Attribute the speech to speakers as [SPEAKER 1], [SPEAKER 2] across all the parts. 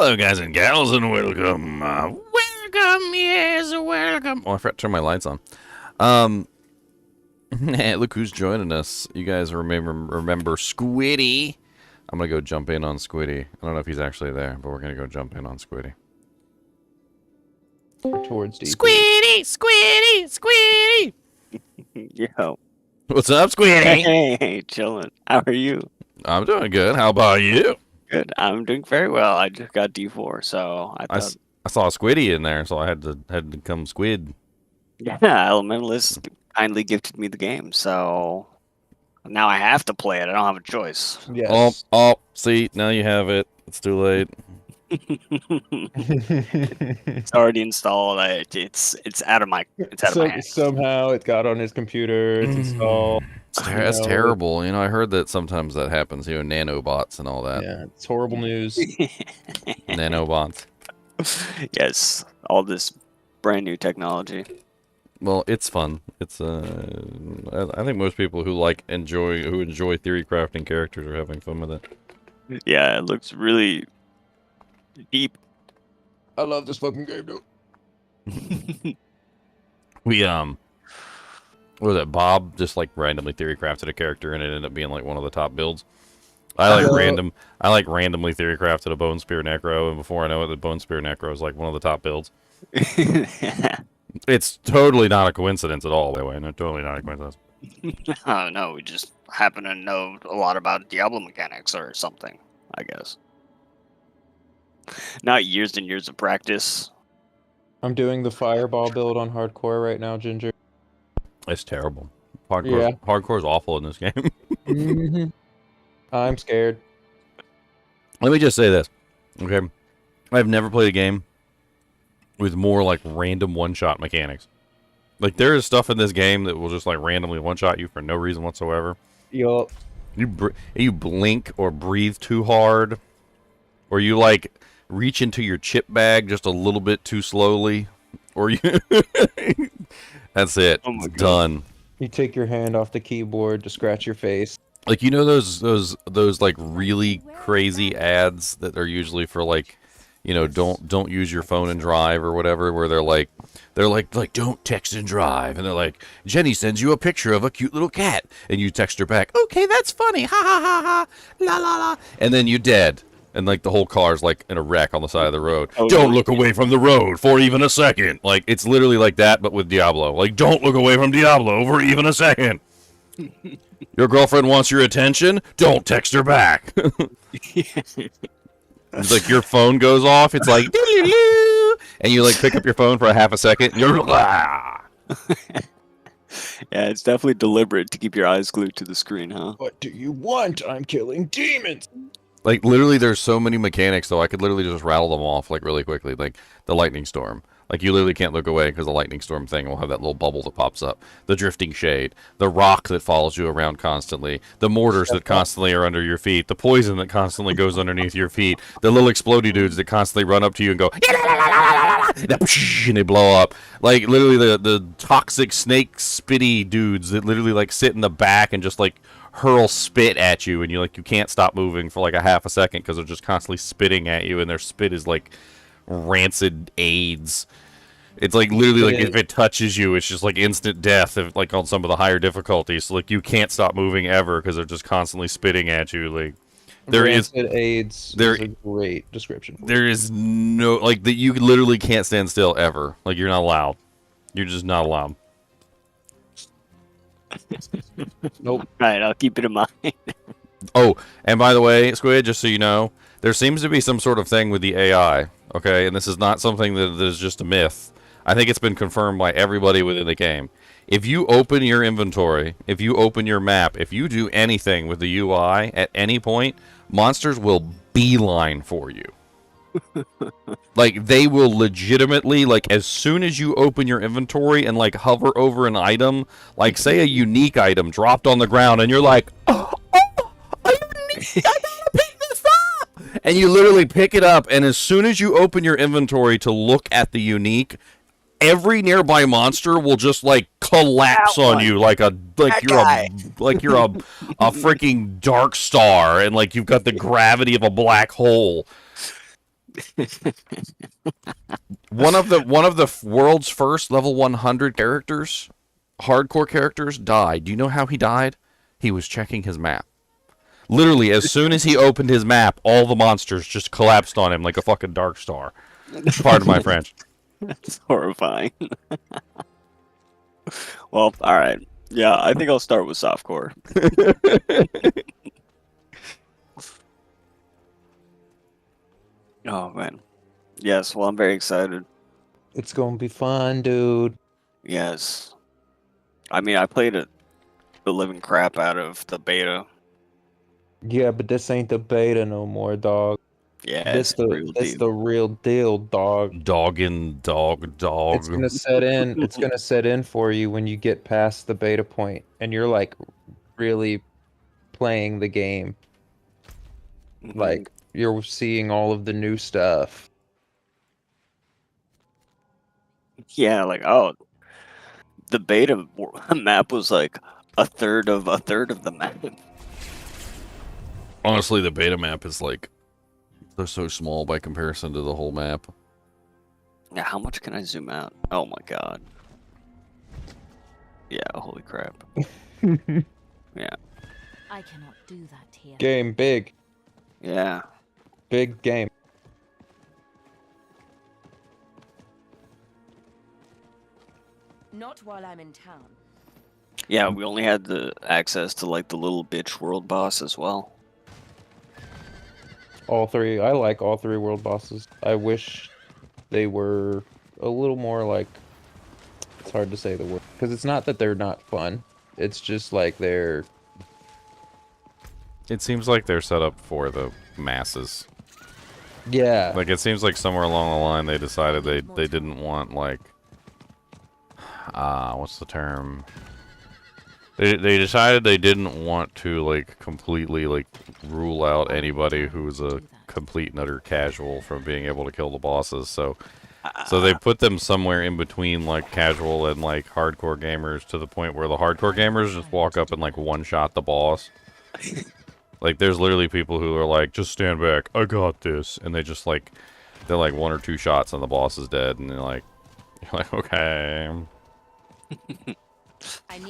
[SPEAKER 1] Hello, guys and gals, and welcome. Welcome, yes, welcome. Oh, I forgot to turn my lights on. Look who's joining us. You guys remember Squiddy? I'm gonna go jump in on Squiddy. I don't know if he's actually there, but we're gonna go jump in on Squiddy.
[SPEAKER 2] Towards DP.
[SPEAKER 1] Squiddy!
[SPEAKER 3] Yo.
[SPEAKER 1] What's up, Squiddy?
[SPEAKER 3] Hey, chillin'. How are you?
[SPEAKER 1] I'm doing good. How about you?
[SPEAKER 3] Good. I'm doing very well. I just got D4, so I
[SPEAKER 1] saw Squiddy in there, so I had to come squid.
[SPEAKER 3] Yeah, Elementalist kindly gifted me the game, so now I have to play it. I don't have a choice.
[SPEAKER 2] Yes.
[SPEAKER 1] Oh, see, now you have it. It's too late.
[SPEAKER 3] It's already installed. It's out of my hands.
[SPEAKER 2] Somehow it got on his computer. It's installed.
[SPEAKER 1] That's terrible. You know, I heard that sometimes that happens. You know, nanobots and all that.
[SPEAKER 2] Yeah, it's horrible news.
[SPEAKER 1] Nanobots.
[SPEAKER 3] Yes, all this brand new technology.
[SPEAKER 1] Well, it's fun. It's I think most people who enjoy theory crafting characters are having fun with it.
[SPEAKER 3] Yeah, it looks really deep.
[SPEAKER 2] I love this fucking game, dude.
[SPEAKER 1] We what was it? Bob just like randomly theory crafted a character and it ended up being like one of the top builds. I randomly theory crafted a Bone Spear Necro, and before I know it, the Bone Spear Necro is like one of the top builds. It's totally not a coincidence at all, by the way. No, totally not a coincidence.
[SPEAKER 3] Oh no, we just happen to know a lot about Diablo mechanics or something, I guess. Not years and years of practice.
[SPEAKER 2] I'm doing the fireball build on hardcore right now, Ginger.
[SPEAKER 1] It's terrible. Hardcore is awful in this game.
[SPEAKER 2] I'm scared.
[SPEAKER 1] Let me just say this, okay? I've never played a game with more like random one-shot mechanics. Like there is stuff in this game that will just like randomly one-shot you for no reason whatsoever.
[SPEAKER 2] Yup.
[SPEAKER 1] You blink or breathe too hard, or you like reach into your chip bag just a little bit too slowly, or you. That's it.
[SPEAKER 3] Oh my
[SPEAKER 1] it's
[SPEAKER 3] God.
[SPEAKER 1] Done.
[SPEAKER 2] You take your hand off the keyboard to scratch your face.
[SPEAKER 1] Like, you know those like really crazy ads that are usually for like, you know, don't use your phone and drive or whatever, where they're like don't text and drive, and they're like, Jenny sends you a picture of a cute little cat, and you text her back, okay, that's funny, ha ha ha ha, la la la, and then you're dead. And, like, the whole car's, like, in a wreck on the side of the road.
[SPEAKER 3] Oh,
[SPEAKER 1] don't look away from the road for even a second. Like, it's literally like that, but with Diablo. Like, don't look away from Diablo for even a second. Your girlfriend wants your attention? Don't text her back. It's like your phone goes off. It's like, and you, like, pick up your phone for a half a second. And you're,
[SPEAKER 3] Yeah, it's definitely deliberate to keep your eyes glued to the screen, huh?
[SPEAKER 2] What do you want? I'm killing demons.
[SPEAKER 1] like, literally, there's so many mechanics, though. I could literally just rattle them off, like, really quickly. Like, the lightning storm. Like, you literally can't look away because the lightning storm thing will have that little bubble that pops up. The drifting shade. The rock that follows you around constantly. The mortars that constantly are under your feet. The poison that constantly goes underneath your feet. The little explodey dudes that constantly run up to you and go, and they blow up. Like, literally, the toxic snake spitty dudes that literally, like, sit in the back and just, like, hurl spit at you, and you can't stop moving for like a half a second because they're just constantly spitting at you, and their spit is like rancid AIDS. It's like literally like if it touches you, it's just like instant death, like on some of the higher difficulties. So like you can't stop moving ever because they're just constantly spitting at you. Like
[SPEAKER 2] rancid AIDS is a great description.
[SPEAKER 1] There is no like that. You literally can't stand still ever. Like you're not allowed. You're just not allowed.
[SPEAKER 2] Nope.
[SPEAKER 3] Right, I'll keep it in mind.
[SPEAKER 1] Oh, and by the way, Squid, just so you know, there seems to be some sort of thing with the AI, okay? And this is not something that is just a myth. I think it's been confirmed by everybody within the game. If you open your inventory, if you open your map, if you do anything with the UI at any point, monsters will beeline for you. Like, they will legitimately, like, as soon as you open your inventory and, like, hover over an item, like, say a unique item dropped on the ground, and you're like, oh, I gotta pick this up! And you literally pick it up, and as soon as you open your inventory to look at the unique, every nearby monster will just, like, collapse on you like you're a freaking dark star, and, like, you've got the gravity of a black hole. One of the world's first level 100 characters, hardcore characters, died. Do you know how he died? He was checking his map. Literally, as soon as he opened his map, all the monsters just collapsed on him like a fucking dark star. Pardon my French.
[SPEAKER 3] That's horrifying. Well, all right. Yeah, I think I'll start with softcore. Oh man. Yes. Well, I'm very excited.
[SPEAKER 2] It's gonna be fun, dude.
[SPEAKER 3] Yes. I mean, I played the living crap out of the beta.
[SPEAKER 2] Yeah, but this ain't the beta no more, dog.
[SPEAKER 3] Yeah,
[SPEAKER 2] This
[SPEAKER 3] it's the real
[SPEAKER 2] this
[SPEAKER 3] deal.
[SPEAKER 2] the real deal, dog.
[SPEAKER 1] Dogging dog.
[SPEAKER 2] It's gonna set in. It's gonna set in for you when you get past the beta point, and you're like really playing the game.
[SPEAKER 3] Mhm.
[SPEAKER 2] Like you're seeing all of the new stuff.
[SPEAKER 3] Yeah, like oh, the beta map was like a third of the map.
[SPEAKER 1] Honestly, the beta map is like, they're so small by comparison to the whole map.
[SPEAKER 3] Yeah, how much can I zoom out? Oh my god. Yeah, holy crap. Yeah.
[SPEAKER 4] I cannot do that here.
[SPEAKER 2] Game big,
[SPEAKER 3] Yeah.
[SPEAKER 2] big game.
[SPEAKER 4] Not while I'm in town.
[SPEAKER 3] Yeah, we only had the access to like the little bitch world boss as well.
[SPEAKER 2] All three. I like all three world bosses. I wish they were a little more like. It's hard to say the word because it's not that they're not fun. It's just like they're.
[SPEAKER 1] It seems like they're set up for the masses.
[SPEAKER 2] Yeah.
[SPEAKER 1] Like, it seems like somewhere along the line they decided they didn't want, like, what's the term? They decided they didn't want to, like, completely, like, rule out anybody who's a complete and utter casual from being able to kill the bosses, so they put them somewhere in between, like, casual and, like, hardcore gamers, to the point where the hardcore gamers just walk up and, like, one-shot the boss. Like, there's literally people who are like, just stand back, I got this, and they just, like, they're like 1 or 2 shots and the boss is dead, and you're like, okay.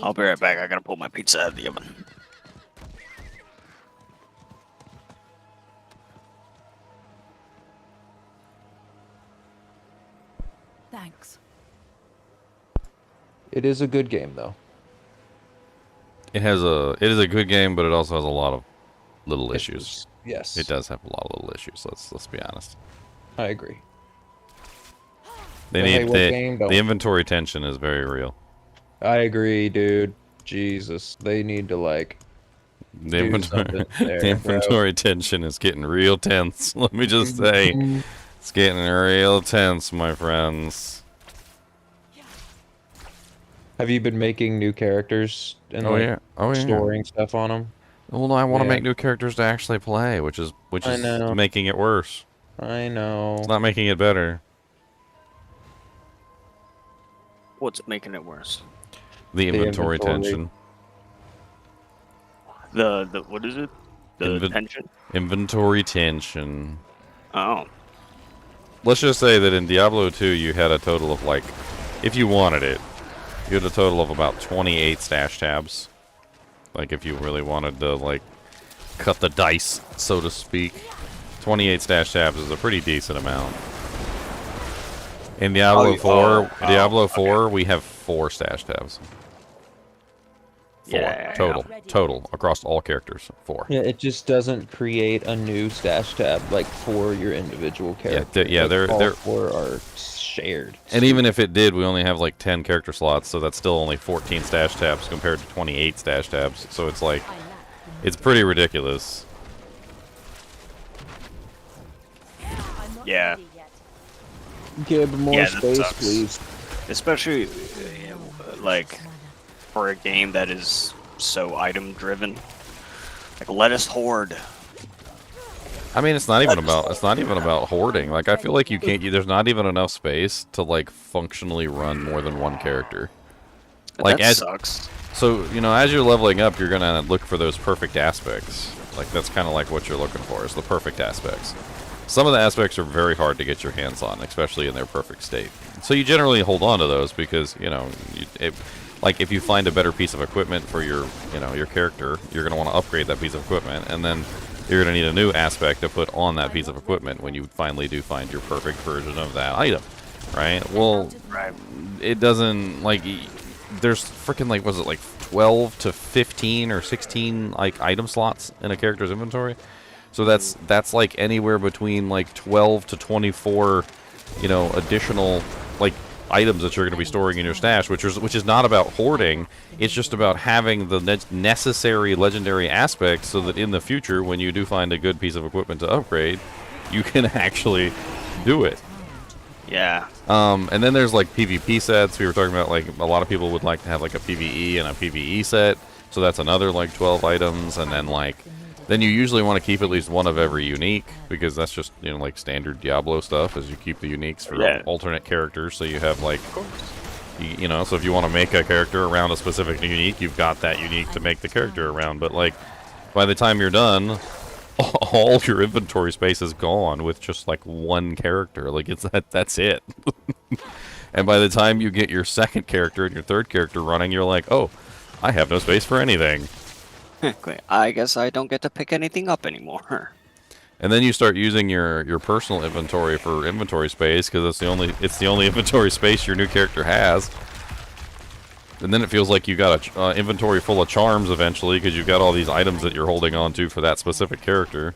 [SPEAKER 3] I'll be right back. I gotta pull my pizza out of the oven.
[SPEAKER 4] Thanks.
[SPEAKER 2] It is a good game though.
[SPEAKER 1] It is a good game, but it also has a lot of little issues.
[SPEAKER 2] Yes.
[SPEAKER 1] It does have a lot of little issues. Let's be honest.
[SPEAKER 2] I agree.
[SPEAKER 1] They
[SPEAKER 2] But hey,
[SPEAKER 1] need
[SPEAKER 2] what game
[SPEAKER 1] the
[SPEAKER 2] don't?
[SPEAKER 1] inventory tension is very real.
[SPEAKER 2] I agree, dude. Jesus, they need to like.
[SPEAKER 1] The
[SPEAKER 2] do
[SPEAKER 1] inventory,
[SPEAKER 2] something there,
[SPEAKER 1] the inventory tension is getting real tense. Let me just say, it's getting real tense, my friends.
[SPEAKER 2] Have you been making new characters and
[SPEAKER 1] Oh
[SPEAKER 2] like
[SPEAKER 1] yeah, oh yeah.
[SPEAKER 2] storing stuff on them?
[SPEAKER 1] Well, no, I want to
[SPEAKER 2] Yeah.
[SPEAKER 1] make new characters to actually play, which is
[SPEAKER 2] I know.
[SPEAKER 1] making it worse.
[SPEAKER 2] I know.
[SPEAKER 1] It's not making it better.
[SPEAKER 3] What's making it worse?
[SPEAKER 1] The inventory
[SPEAKER 2] inventory.
[SPEAKER 1] tension.
[SPEAKER 3] The what is it? The tension?
[SPEAKER 1] Inventory tension.
[SPEAKER 3] Oh.
[SPEAKER 1] Let's just say that in Diablo 2 you had a total of, like, if you wanted it, you had a total of about 28 stash tabs. Like, if you really wanted to, like, cut the dice, so to speak. 28 stash tabs is a pretty decent amount. In Diablo 4, we have 4 stash tabs. 4
[SPEAKER 3] Yeah.
[SPEAKER 1] total across all characters. 4.
[SPEAKER 2] Yeah, it just doesn't create a new stash tab like for your individual character.
[SPEAKER 1] yeah,
[SPEAKER 2] Like, all
[SPEAKER 1] they're
[SPEAKER 2] 4 are shared.
[SPEAKER 1] And even if it did, we only have like 10 character slots, so that's still only 14 stash tabs compared to 28 stash tabs. So it's like, it's pretty ridiculous.
[SPEAKER 4] I'm not
[SPEAKER 3] Yeah.
[SPEAKER 4] ready yet.
[SPEAKER 2] Give more
[SPEAKER 3] Yeah, that
[SPEAKER 2] space,
[SPEAKER 3] sucks.
[SPEAKER 2] please.
[SPEAKER 3] Especially like for a game that is so item driven. Like let us hoard.
[SPEAKER 1] I mean, it's not even about hoarding. Like, I feel like you can't. There's not even enough space to, like, functionally run more than one character. Like,
[SPEAKER 3] That sucks.
[SPEAKER 1] so, you know, as you're leveling up, you're gonna look for those perfect aspects. Like, that's kind of like what you're looking for, is the perfect aspects. some of the aspects are very hard to get your hands on, especially in their perfect state. So you generally hold on to those because, you know, like if you find a better piece of equipment for your, you know, your character, you're going to want to upgrade that piece of equipment, and then you're going to need a new aspect to put on that piece of equipment when you finally do find your perfect version of that item, right? Well, it doesn't, like, there's freaking, like, was it like 12 to 15 or 16 like item slots in a character's inventory? So that's like anywhere between like 12 to 24, you know, additional like items that you're going to be storing in your stash, which is not about hoarding. It's just about having the necessary legendary aspects so that in the future, when you do find a good piece of equipment to upgrade, you can actually do it.
[SPEAKER 3] Yeah.
[SPEAKER 1] And then there's like PvP sets. We were talking about, like, a lot of people would like to have like a PvE and a PvE set. So that's another like 12 items, and then like then you usually want to keep at least one of every unique, because that's just, you know, like standard Diablo stuff, is you keep the uniques for alternate characters, so you have like, you know, so if you want to make a character around a specific unique, you've got that unique to make the character around. But like by the time you're done, all your inventory space is gone with just like one character. Like that's it. And by the time you get your second character and your third character running, you're like, oh, I have no space for anything.
[SPEAKER 3] I guess I don't get to pick anything up anymore.
[SPEAKER 1] And then you start using your personal inventory for inventory space, because it's the only inventory space your new character has. And then it feels like you got a inventory full of charms eventually, because you've got all these items that you're holding on to for that specific character.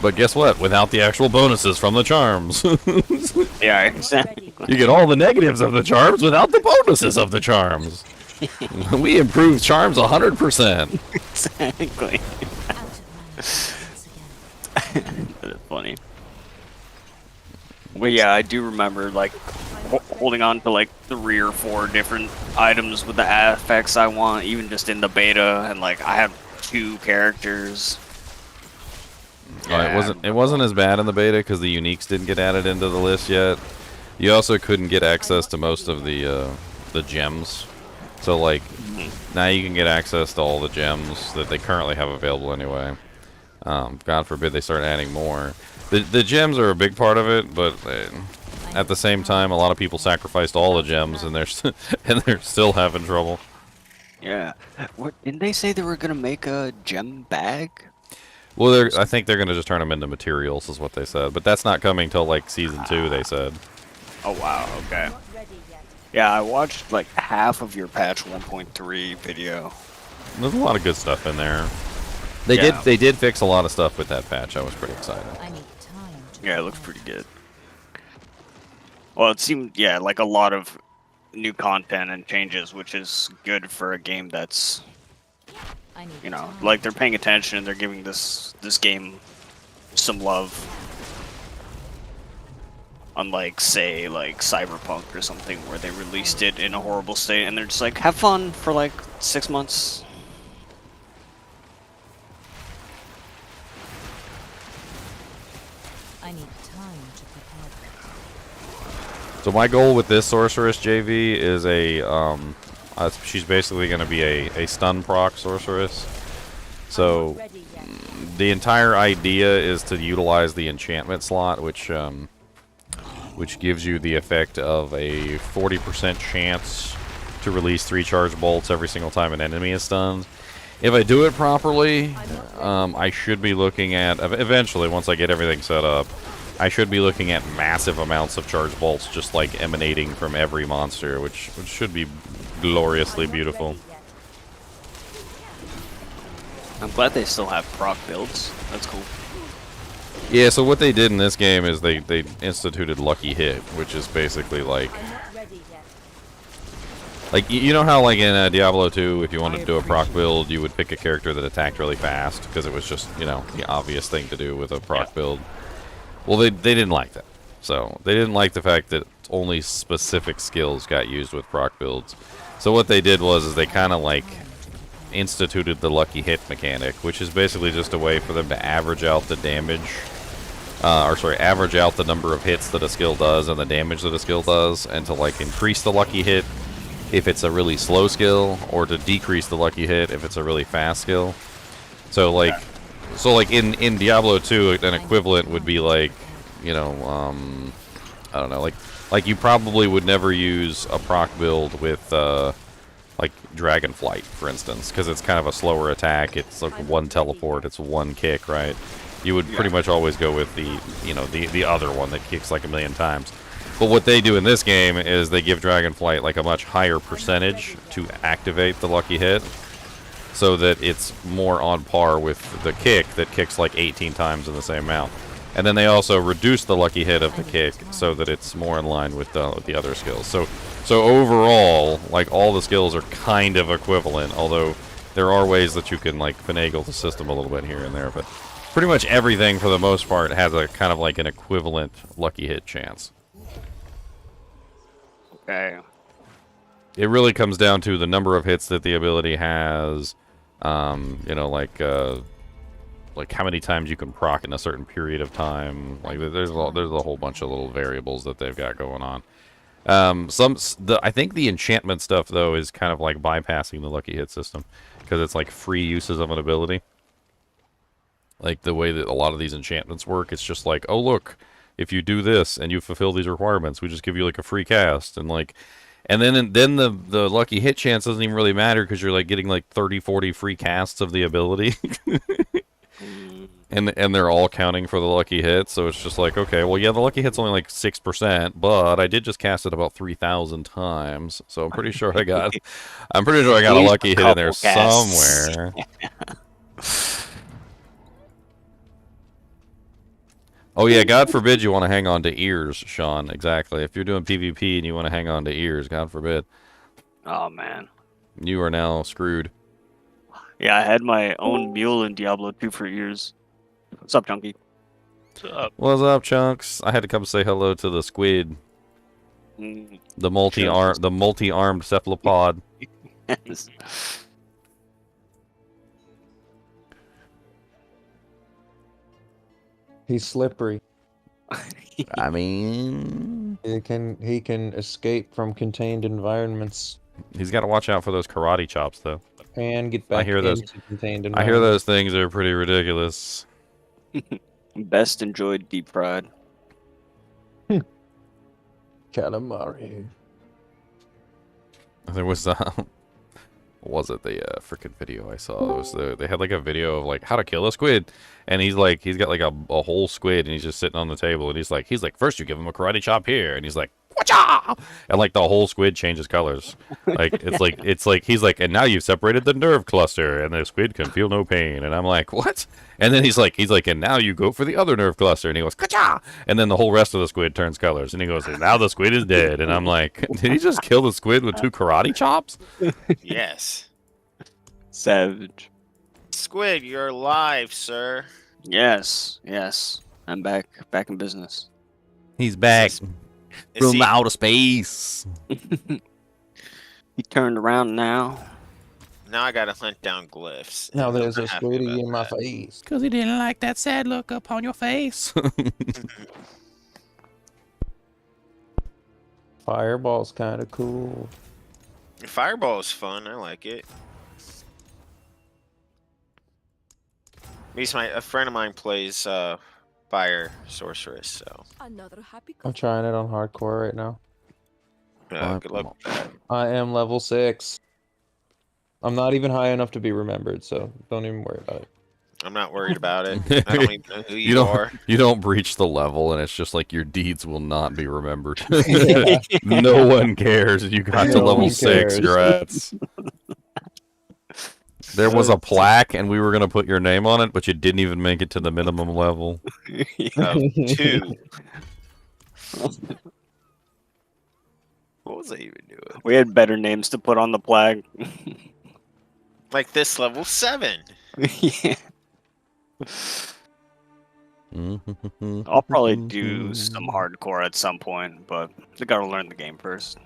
[SPEAKER 1] But guess what? Without the actual bonuses from the charms.
[SPEAKER 3] Yeah, exactly.
[SPEAKER 1] You get all the negatives of the charms without the bonuses of the charms. We improved charms 100%.
[SPEAKER 3] Exactly. That's funny. Well, yeah, I do remember, like, holding on to, like, 3 or 4 different items with the effects I want, even just in the beta, and, like, I have 2 characters.
[SPEAKER 1] It wasn't as bad in the beta because the uniques didn't get added into the list yet. You also couldn't get access to most of the gems. So like now you can get access to all the gems that they currently have available anyway. God forbid they start adding more. The gems are a big part of it, but at the same time, a lot of people sacrificed all the gems and they're still having trouble.
[SPEAKER 3] Yeah. What didn't they say they were gonna make a gem bag?
[SPEAKER 1] Well, I think they're gonna just turn them into materials, is what they said. But that's not coming till like season 2, they said.
[SPEAKER 3] Oh wow. Okay. Yeah, I watched like half of your patch 1.3 video.
[SPEAKER 1] There's a lot of good stuff in there. They did fix a lot of stuff with that patch. I was pretty excited.
[SPEAKER 3] Yeah, it looks pretty good. Well, it seemed, yeah, like a lot of new content and changes, which is good for a game that's, you know, like they're paying attention and they're giving this game some love. Unlike, say, like Cyberpunk or something, where they released it in a horrible state and they're just like, have fun for like 6 months.
[SPEAKER 4] I need time to prepare.
[SPEAKER 1] So my goal with this Sorceress JV is she's basically going to be a stun proc Sorceress. So the entire idea is to utilize the enchantment slot, which gives you the effect of a 40% chance to release 3 charged bolts every single time an enemy is stunned. If I do it properly, I should be looking at, eventually, once I get everything set up, I should be looking at massive amounts of charged bolts just like emanating from every monster, which should be gloriously beautiful.
[SPEAKER 3] I'm glad they still have proc builds. That's cool.
[SPEAKER 1] Yeah, so what they did in this game is they instituted Lucky Hit, which is basically like you know how like in Diablo 2, if you wanted to do a proc build, you would pick a character that attacked really fast because it was just, you know, the obvious thing to do with a proc build. Well, they didn't like that. So they didn't like the fact that only specific skills got used with proc builds. So what they did was they kind of like instituted the Lucky Hit mechanic, which is basically just a way for them to average out the damage, average out the number of hits that a skill does and the damage that a skill does, and to like increase the Lucky Hit if it's a really slow skill, or to decrease the Lucky Hit if it's a really fast skill. So like in Diablo 2, an equivalent would be like, you know, I don't know, like you probably would never use a proc build with like Dragonflight, for instance, because it's kind of a slower attack. It's like one teleport, it's one kick, right? You would pretty much always go with the, you know, the other one that kicks like a million times. But what they do in this game is they give Dragonflight like a much higher percentage to activate the lucky hit, so that it's more on par with the kick that kicks like 18 times in the same amount. And then they also reduce the lucky hit of the kick so that it's more in line with the other skills. So overall, like, all the skills are kind of equivalent, although there are ways that you can like finagle the system a little bit here and there. But pretty much everything, for the most part, has a kind of like an equivalent lucky hit chance.
[SPEAKER 3] Okay.
[SPEAKER 1] It really comes down to the number of hits that the ability has, you know, like how many times you can proc in a certain period of time. Like, there's a whole bunch of little variables that they've got going on. I think the enchantment stuff, though, is kind of like bypassing the lucky hit system, because it's like free uses of an ability. Like the way that a lot of these enchantments work, it's just like, oh look, if you do this and you fulfill these requirements, we just give you like a free cast, and like, and then the lucky hit chance doesn't even really matter, because you're like getting like 30, 40 free casts of the ability. And they're all counting for the lucky hit, so it's just like, okay, well, yeah, the lucky hit's only like 6%, but I did just cast it about 3,000 times, so I'm pretty sure I got a lucky hit in there somewhere. Oh yeah, God forbid you want to hang on to ears, Sean. Exactly. If you're doing PvP and you want to hang on to ears, God forbid.
[SPEAKER 3] Oh man.
[SPEAKER 1] You are now screwed.
[SPEAKER 3] Yeah, I had my own mule in Diablo 2 for years. What's up, Chunky?
[SPEAKER 5] What's up?
[SPEAKER 1] What's up, Chunks? I had to come say hello to the squid. The multi-armed cephalopod.
[SPEAKER 3] Yes.
[SPEAKER 2] He's slippery.
[SPEAKER 1] I mean,
[SPEAKER 2] He can escape from contained environments
[SPEAKER 1] he's got to watch out for those karate chops, though.
[SPEAKER 2] and get back
[SPEAKER 1] hear those-
[SPEAKER 2] into contained
[SPEAKER 1] I
[SPEAKER 2] environments.
[SPEAKER 1] hear those things are pretty ridiculous.
[SPEAKER 3] Best enjoyed deep fried.
[SPEAKER 2] Calamari.
[SPEAKER 1] There was what was it, the freaking video I saw? It was they had like a video of like how to kill a squid, and he's got like a whole squid, and he's just sitting on the table, and he's like first you give him a karate chop here, and he's like, Wacha! And like the whole squid changes colors. Like it's like he's like, and now you've separated the nerve cluster, and the squid can feel no pain. And I'm like, what? And then he's like, and now you go for the other nerve cluster, and he goes, Kacha! And then the whole rest of the squid turns colors, and he goes, and now the squid is dead. And I'm like, did he just kill the squid with 2 karate chops?
[SPEAKER 5] Yes.
[SPEAKER 3] Savage.
[SPEAKER 5] Squid, you're alive, sir.
[SPEAKER 3] Yes, yes. I'm back in business.
[SPEAKER 1] He's back
[SPEAKER 5] Is
[SPEAKER 1] from
[SPEAKER 5] he-
[SPEAKER 1] outer space.
[SPEAKER 3] He turned around now.
[SPEAKER 5] Now I gotta hunt down glyphs.
[SPEAKER 2] Now
[SPEAKER 5] and
[SPEAKER 2] there's
[SPEAKER 5] I'm
[SPEAKER 2] a
[SPEAKER 5] happy
[SPEAKER 2] squiddy
[SPEAKER 5] about
[SPEAKER 2] in my
[SPEAKER 5] that.
[SPEAKER 2] face.
[SPEAKER 1] Because he didn't like that sad look upon your face.
[SPEAKER 2] Fireball's kind of cool.
[SPEAKER 5] Fireball is fun. I like it. At least a friend of mine plays Fire Sorceress, so
[SPEAKER 4] Another happy
[SPEAKER 2] I'm trying it on hardcore right now.
[SPEAKER 5] good luck with that.
[SPEAKER 2] I am level 6. I'm not even high enough to be remembered, so don't even worry about it.
[SPEAKER 5] I'm not worried about it. I don't even know who you are.
[SPEAKER 1] You don't breach the level, and it's just like your deeds will not be remembered.
[SPEAKER 2] Yeah.
[SPEAKER 1] No one cares. You got to
[SPEAKER 2] No
[SPEAKER 1] level
[SPEAKER 2] one
[SPEAKER 1] 6,
[SPEAKER 2] cares.
[SPEAKER 1] grats. There was a plaque, and we were going to put your name on it, but you didn't even make it to the minimum level.
[SPEAKER 5] 2. What was I even doing?
[SPEAKER 3] We had better names to put on the flag.
[SPEAKER 5] Like this level 7.
[SPEAKER 3] Yeah. I'll probably do some hardcore at some point, but I gotta learn the game first.